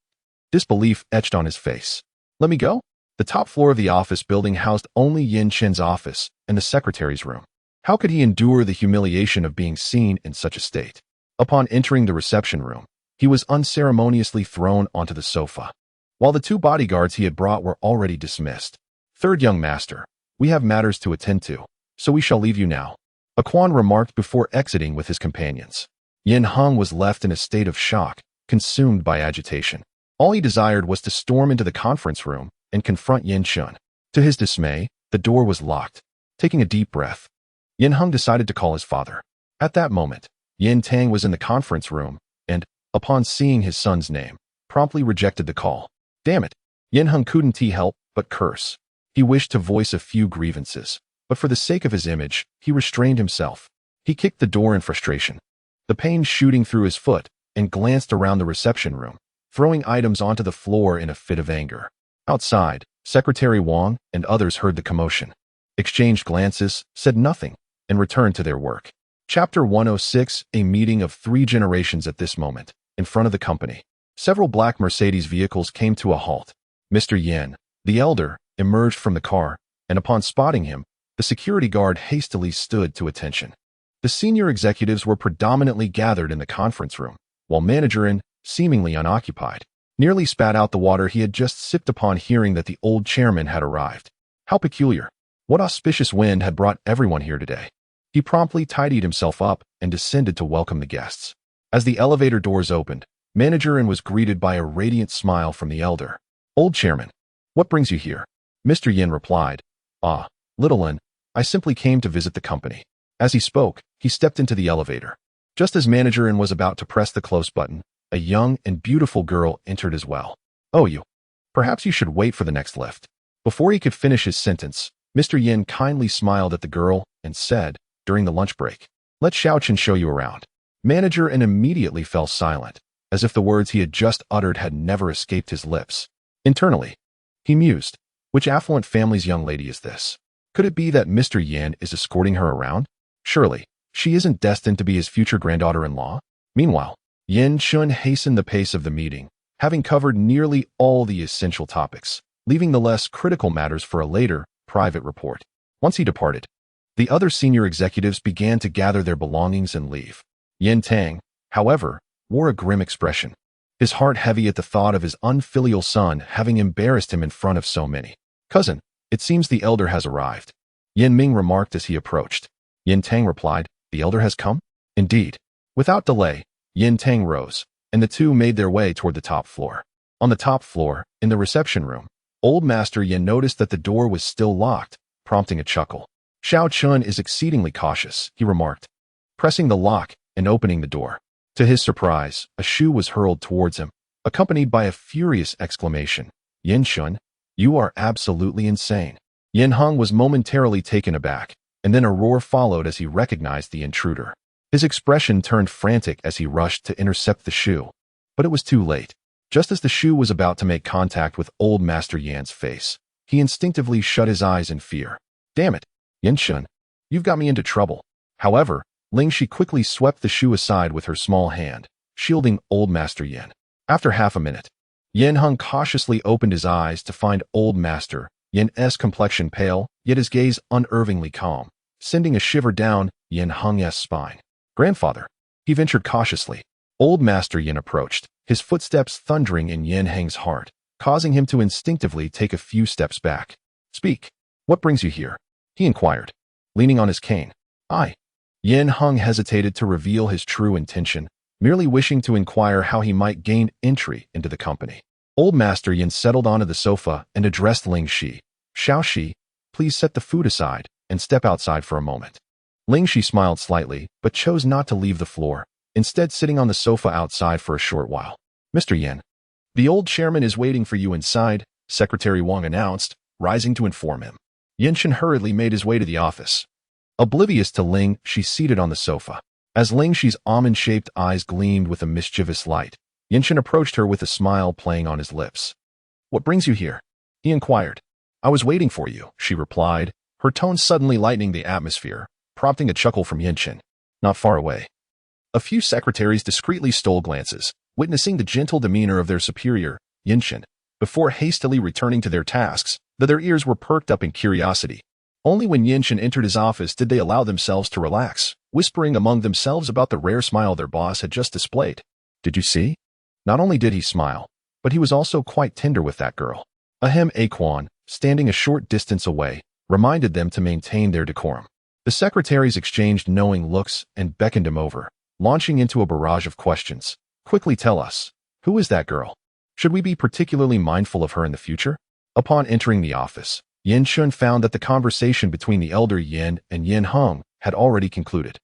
Disbelief etched on his face. "Let me go?" The top floor of the office building housed only Yin Chen's office and the secretary's room. How could he endure the humiliation of being seen in such a state? Upon entering the reception room, he was unceremoniously thrown onto the sofa, while the 2 bodyguards he had brought were already dismissed. "Third young master, we have matters to attend to, so we shall leave you now," Quan remarked before exiting with his companions. Yin Heng was left in a state of shock, consumed by agitation. All he desired was to storm into the conference room and confront Yin Shun. To his dismay, the door was locked. Taking a deep breath, Yin Heng decided to call his father. At that moment, Yin Tang was in the conference room and, upon seeing his son's name, promptly rejected the call. Damn it! Yin Heng couldn't help but curse. He wished to voice a few grievances, but for the sake of his image, he restrained himself. He kicked the door in frustration, the pain shooting through his foot, and glanced around the reception room, throwing items onto the floor in a fit of anger. Outside, Secretary Wang and others heard the commotion, exchanged glances, said nothing, and returned to their work. Chapter 106, a meeting of 3 generations. At this moment, in front of the company, several black Mercedes vehicles came to a halt. Mr. Yin, the elder, emerged from the car, and upon spotting him, the security guard hastily stood to attention. The senior executives were predominantly gathered in the conference room, while Managerin, seemingly unoccupied, nearly spat out the water he had just sipped upon hearing that the old chairman had arrived. How peculiar! What auspicious wind had brought everyone here today? He promptly tidied himself up and descended to welcome the guests. As the elevator doors opened, Managerin was greeted by a radiant smile from the elder. "Old chairman, what brings you here?" Mr. Yin replied, "Ah, little Lin, I simply came to visit the company." As he spoke, he stepped into the elevator. Just as Managerin was about to press the close button, a young and beautiful girl entered as well. "Oh, you. Perhaps you should wait for the next lift." Before he could finish his sentence, Mr. Yin kindly smiled at the girl and said, during the lunch break, "Let Xiaochen show you around." Managerin immediately fell silent, as if the words he had just uttered had never escaped his lips. Internally, he mused, which affluent family's young lady is this? Could it be that Mr. Yin is escorting her around? Surely, she isn't destined to be his future granddaughter-in-law? Meanwhile, Yin Chun hastened the pace of the meeting, having covered nearly all the essential topics, leaving the less critical matters for a later, private report. Once he departed, the other senior executives began to gather their belongings and leave. Yin Tang, however, wore a grim expression, his heart heavy at the thought of his unfilial son having embarrassed him in front of so many. "Cousin, it seems the elder has arrived." Yin Ming remarked as he approached. Yin Tang replied, "The elder has come?" "Indeed." Without delay, Yin Tang rose, and the two made their way toward the top floor. On the top floor, in the reception room, Old Master Yin noticed that the door was still locked, prompting a chuckle. "Xiao Chun is exceedingly cautious," he remarked, pressing the lock and opening the door. To his surprise, a shoe was hurled towards him, accompanied by a furious exclamation. "Yin Chun, you are absolutely insane." Yin Hung was momentarily taken aback, and then a roar followed as he recognized the intruder. His expression turned frantic as he rushed to intercept the shoe. But it was too late. Just as the shoe was about to make contact with Old Master Yan's face, he instinctively shut his eyes in fear. "Damn it, Yin Chun, you've got me into trouble." However, Ling Xi quickly swept the shoe aside with her small hand, shielding Old Master Yin. After half a minute, Yin Hung cautiously opened his eyes to find Old Master Yin's complexion pale, yet his gaze unervingly calm, sending a shiver down Yin Hung's spine. "Grandfather," he ventured cautiously. Old Master Yin approached, his footsteps thundering in Yin Hang's heart, causing him to instinctively take a few steps back. "Speak. What brings you here?" he inquired, leaning on his cane. Yin Hung hesitated to reveal his true intention, merely wishing to inquire how he might gain entry into the company. Old Master Yin settled onto the sofa and addressed Ling Xi. "Xiao Xi, please set the food aside and step outside for a moment." Ling Xi smiled slightly, but chose not to leave the floor, instead sitting on the sofa outside for a short while. "Mr. Yin, the old chairman is waiting for you inside," Secretary Wang announced, rising to inform him. Yin Shen hurriedly made his way to the office. Oblivious to Ling, she seated on the sofa. As Ling Xi's almond-shaped eyes gleamed with a mischievous light, Yin Shen approached her with a smile playing on his lips. "What brings you here?" he inquired. "I was waiting for you," she replied, her tone suddenly lightening the atmosphere, prompting a chuckle from Yin Shen. Not far away, a few secretaries discreetly stole glances, witnessing the gentle demeanor of their superior, Yin Shen, before hastily returning to their tasks, though their ears were perked up in curiosity. Only when Yin Shen entered his office did they allow themselves to relax, whispering among themselves about the rare smile their boss had just displayed. "Did you see?" Not only did he smile, but he was also quite tender with that girl. Ahem Aquan, standing a short distance away, reminded them to maintain their decorum. The secretaries exchanged knowing looks and beckoned him over, launching into a barrage of questions. "Quickly tell us, who is that girl? Should we be particularly mindful of her in the future?" Upon entering the office, Yin Shun found that the conversation between the elder Yin and Yin Hung had already concluded.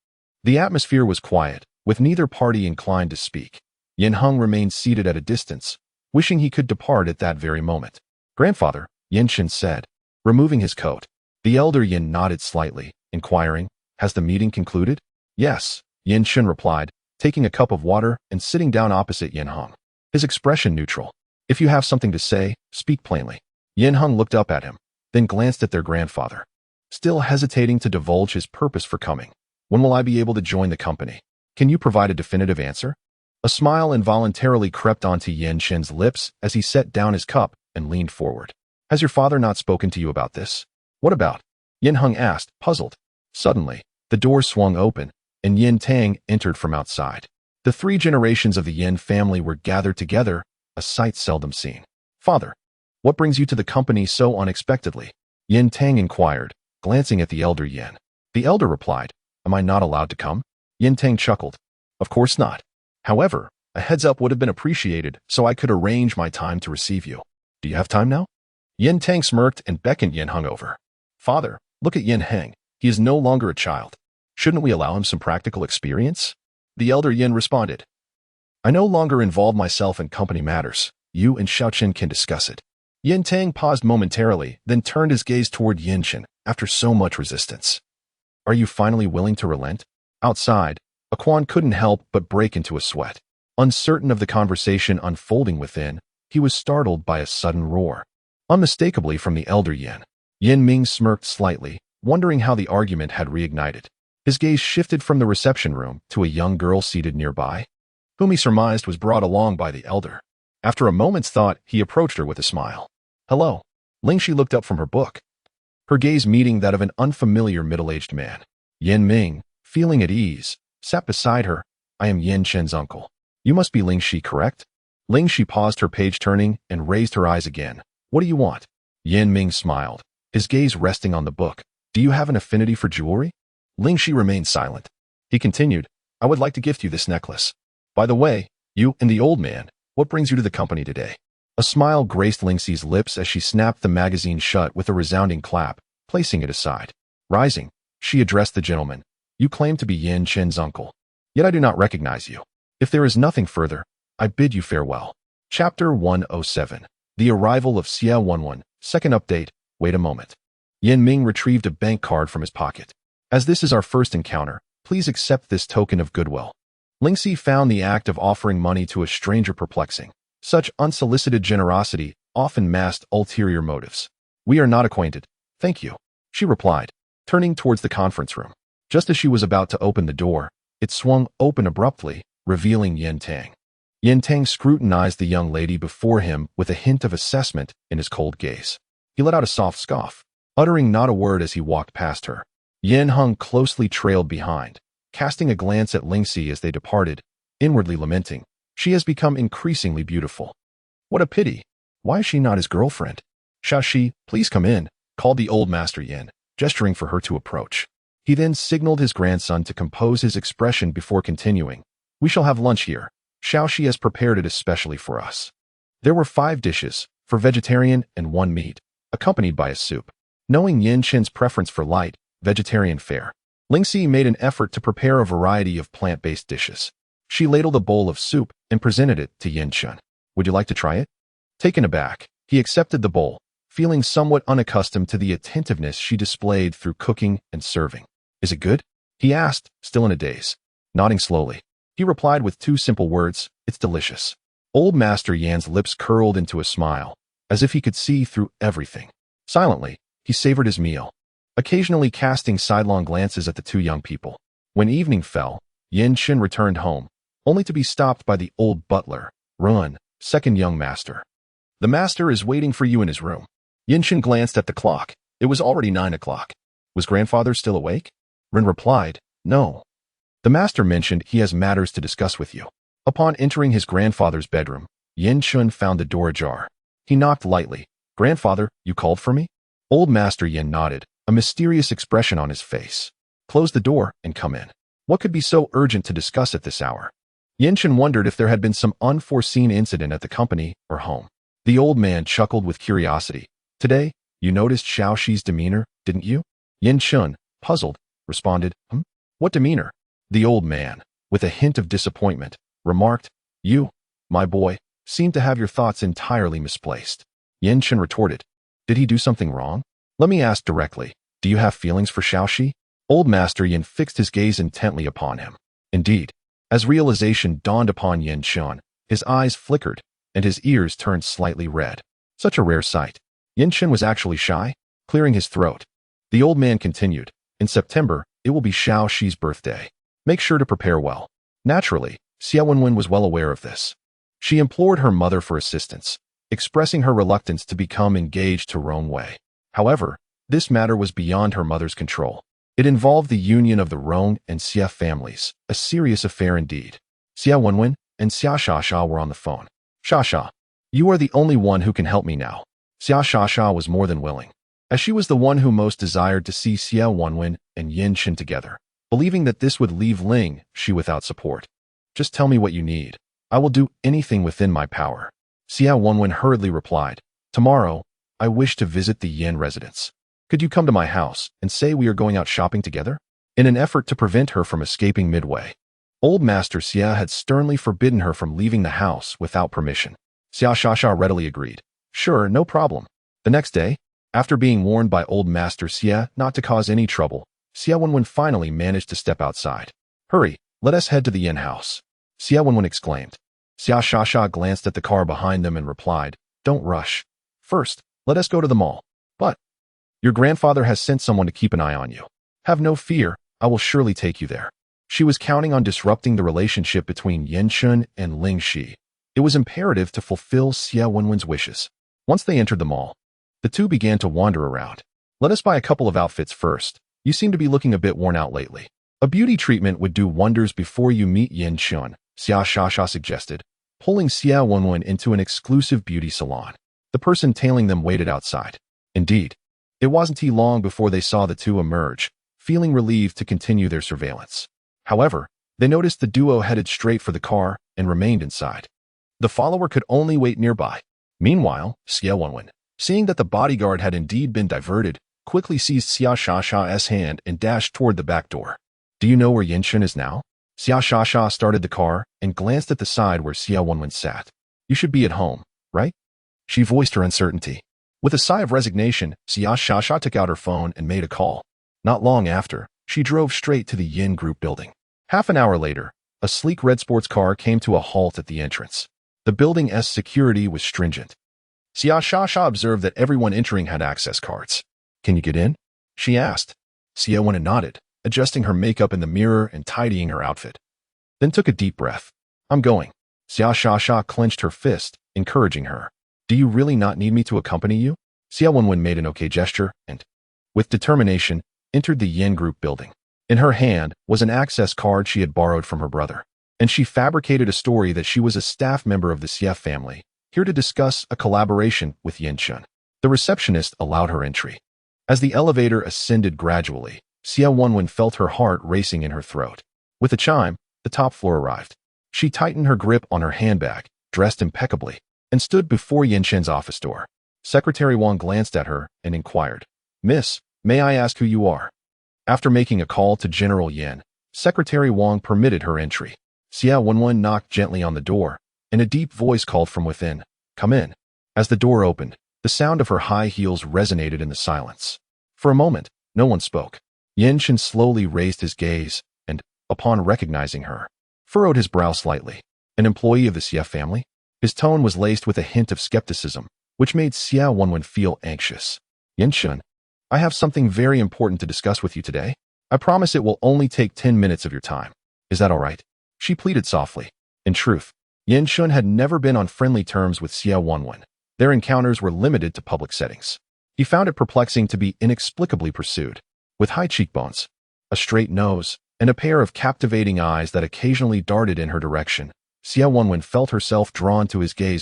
The atmosphere was quiet, with neither party inclined to speak. Yin Hung remained seated at a distance, wishing he could depart at that very moment. "Grandfather," Yin Shun said, removing his coat. The elder Yin nodded slightly, inquiring, "Has the meeting concluded?" "Yes," Yin Shun replied, taking a cup of water and sitting down opposite Yin Hung. His expression neutral. "If you have something to say, speak plainly." Yin Hung looked up at him, then glanced at their grandfather, still hesitating to divulge his purpose for coming. "When will I be able to join the company? Can you provide a definitive answer?" A smile involuntarily crept onto Yin Shen's lips as he set down his cup and leaned forward. "Has your father not spoken to you about this?" "What about?" Yin Hung asked, puzzled. Suddenly, the door swung open, and Yin Tang entered from outside. The 3 generations of the Yin family were gathered together, a sight seldom seen. "Father, what brings you to the company so unexpectedly?" Yin Tang inquired, glancing at the elder Yin. The elder replied, "Am I not allowed to come?" Yin Tang chuckled. "Of course not. However, a heads-up would have been appreciated so I could arrange my time to receive you. Do you have time now?" Yin Tang smirked and beckoned Yin Hung over. "Father, look at Yin Hang. He is no longer a child. Shouldn't we allow him some practical experience?" The elder Yin responded, "I no longer involve myself in company matters. You and Xiaoqin can discuss it." Yin Tang paused momentarily, then turned his gaze toward Yin Shen after so much resistance. "Are you finally willing to relent?" Outside, Aquan couldn't help but break into a sweat. Uncertain of the conversation unfolding within, he was startled by a sudden roar. Unmistakably from the elder Yin. Yin Ming smirked slightly, wondering how the argument had reignited. His gaze shifted from the reception room to a young girl seated nearby, whom he surmised was brought along by the elder. After a moment's thought, he approached her with a smile. "Hello." Ling Xi looked up from her book, her gaze meeting that of an unfamiliar middle-aged man. Yin Ming, feeling at ease, sat beside her. "I am Yin Chen's uncle. You must be Ling Xi, correct?" Ling Xi paused her page turning and raised her eyes again. "What do you want?" Yin Ming smiled, his gaze resting on the book. Do you have an affinity for jewelry? Ling Xi remained silent. He continued, I would like to gift you this necklace. By the way, you and the old man, what brings you to the company today? A smile graced Ling Xi's lips as she snapped the magazine shut with a resounding clap, placing it aside. Rising, she addressed the gentleman. You claim to be Yin Chen's uncle. Yet I do not recognize you. If there is nothing further, I bid you farewell. Chapter 107. The Arrival of Xia Wenwen. Second update. Wait a moment. Yin Ming retrieved a bank card from his pocket. As this is our first encounter, please accept this token of goodwill. Ling Xi found the act of offering money to a stranger perplexing. Such unsolicited generosity often masked ulterior motives. We are not acquainted. Thank you, she replied, turning towards the conference room. Just as she was about to open the door, it swung open abruptly, revealing Yin Tang. Yin Tang scrutinized the young lady before him with a hint of assessment in his cold gaze. He let out a soft scoff, uttering not a word as he walked past her. Yin Hung closely trailed behind, casting a glance at Ling Xi as they departed, inwardly lamenting, she has become increasingly beautiful. What a pity. Why is she not his girlfriend? Shaoxi, please come in, called the old master Yin, gesturing for her to approach. He then signaled his grandson to compose his expression before continuing. We shall have lunch here. Shaoxi has prepared it especially for us. There were 5 dishes, for vegetarian and 1 meat, accompanied by a soup. Knowing Yin Chen's preference for light, vegetarian fare, Ling Xi made an effort to prepare a variety of plant-based dishes. She ladled a bowl of soup and presented it to Yin Chen. Would you like to try it? Taken aback, he accepted the bowl, feeling somewhat unaccustomed to the attentiveness she displayed through cooking and serving. Is it good? He asked, still in a daze. Nodding slowly, he replied with 2 simple words, it's delicious. Old Master Yan's lips curled into a smile, as if he could see through everything. Silently, he savored his meal, occasionally casting sidelong glances at the 2 young people. When evening fell, Yin Chen returned home, only to be stopped by the old butler, Run, second young master. The master is waiting for you in his room. Yin Chen glanced at the clock. It was already 9 o'clock. Was grandfather still awake? Ren replied, no. The master mentioned he has matters to discuss with you. Upon entering his grandfather's bedroom, Yin Chen found the door ajar. He knocked lightly. Grandfather, you called for me? Old Master Yin nodded, a mysterious expression on his face. Close the door and come in. What could be so urgent to discuss at this hour? Yin Chen wondered if there had been some unforeseen incident at the company or home. The old man chuckled with curiosity. Today, you noticed Shaoxi's demeanor, didn't you? Yin Chen, puzzled, responded, What demeanor? The old man, with a hint of disappointment, remarked, You, my boy, seem to have your thoughts entirely misplaced. Yin Chen retorted, Did he do something wrong? Let me ask directly, do you have feelings for Shaoxi? Old Master Yin fixed his gaze intently upon him. Indeed, as realization dawned upon Yin Chen, his eyes flickered, and his ears turned slightly red. Such a rare sight. Yin Chen was actually shy, clearing his throat. The old man continued, In September, it will be Shaoxi's birthday. Make sure to prepare well. Naturally, Xia Wenwen was well aware of this. She implored her mother for assistance, expressing her reluctance to become engaged to Rong Wei. However, this matter was beyond her mother's control. It involved the union of the Rong and Xia families, a serious affair indeed. Xia Wenwen and Xia Shasha were on the phone. Shasha, you are the only one who can help me now. Xia Shasha was more than willing, as she was the one who most desired to see Xia Wenwen and Yin Chen together, believing that this would leave Ling Xi without support. Just tell me what you need. I will do anything within my power. Xia Wenwen hurriedly replied, Tomorrow, I wish to visit the Yin residence. Could you come to my house and say we are going out shopping together? In an effort to prevent her from escaping midway, Old Master Xia had sternly forbidden her from leaving the house without permission. Xia Shasha readily agreed. Sure, no problem. The next day, after being warned by Old Master Xia not to cause any trouble, Xia Wenwen finally managed to step outside. Hurry, let us head to the Yin house. Xia Wenwen exclaimed. Xia Shasha glanced at the car behind them and replied, Don't rush. First, let us go to the mall. But your grandfather has sent someone to keep an eye on you. Have no fear, I will surely take you there. She was counting on disrupting the relationship between Yin Chen and Ling Xi. It was imperative to fulfill Xia Wenwen's wishes. Once they entered the mall, the two began to wander around. Let us buy a couple of outfits first. You seem to be looking a bit worn out lately. A beauty treatment would do wonders before you meet Yin Chen, Xia Shasha suggested, pulling Xia Wenwen into an exclusive beauty salon. The person tailing them waited outside. Indeed, It wasn't long before they saw the two emerge, feeling relieved to continue their surveillance. However, they noticed the duo headed straight for the car and remained inside. The follower could only wait nearby. Meanwhile, Xia Wenwen, seeing that the bodyguard had indeed been diverted, quickly seized Xia Shasha's hand and dashed toward the back door. Do you know where Yinshen is now? Xia Shasha started the car and glanced at the side where Xia Wenwen sat. You should be at home, right? She voiced her uncertainty. With a sigh of resignation, Xia Shasha took out her phone and made a call. Not long after, she drove straight to the Yin Group building. Half an hour later, a sleek red sports car came to a halt at the entrance. The building's security was stringent. Xia Shasha observed that everyone entering had access cards. Can you get in? She asked. Xia Wenwen nodded, adjusting her makeup in the mirror and tidying her outfit. Then took a deep breath. I'm going. Xia Shasha clenched her fist, encouraging her. Do you really not need me to accompany you? Xia Wenwen made an okay gesture and, with determination, entered the Yin Group building. In her hand was an access card she had borrowed from her brother, and she fabricated a story that she was a staff member of the Xie family, here to discuss a collaboration with Yinshen. The receptionist allowed her entry. As the elevator ascended gradually, Xia Wenwen felt her heart racing in her throat. With a chime, the top floor arrived. She tightened her grip on her handbag, dressed impeccably, and stood before Yinshen's office door. Secretary Wang glanced at her and inquired, Miss, may I ask who you are? After making a call to General Yin, Secretary Wang permitted her entry. Xia Wenwen knocked gently on the door, and a deep voice called from within, Come in. As the door opened, the sound of her high heels resonated in the silence. For a moment, no one spoke. Yinshen slowly raised his gaze and, upon recognizing her, furrowed his brow slightly. An employee of the Xie family? His tone was laced with a hint of skepticism, which made Xia Wenwen feel anxious. Yinshen, I have something very important to discuss with you today. I promise it will only take 10 minutes of your time. Is that all right? She pleaded softly. In truth, Yinshen had never been on friendly terms with Xia Wenwen. Their encounters were limited to public settings. He found it perplexing to be inexplicably pursued. With high cheekbones, a straight nose, and a pair of captivating eyes that occasionally darted in her direction, Xia Wenwen felt herself drawn to his gaze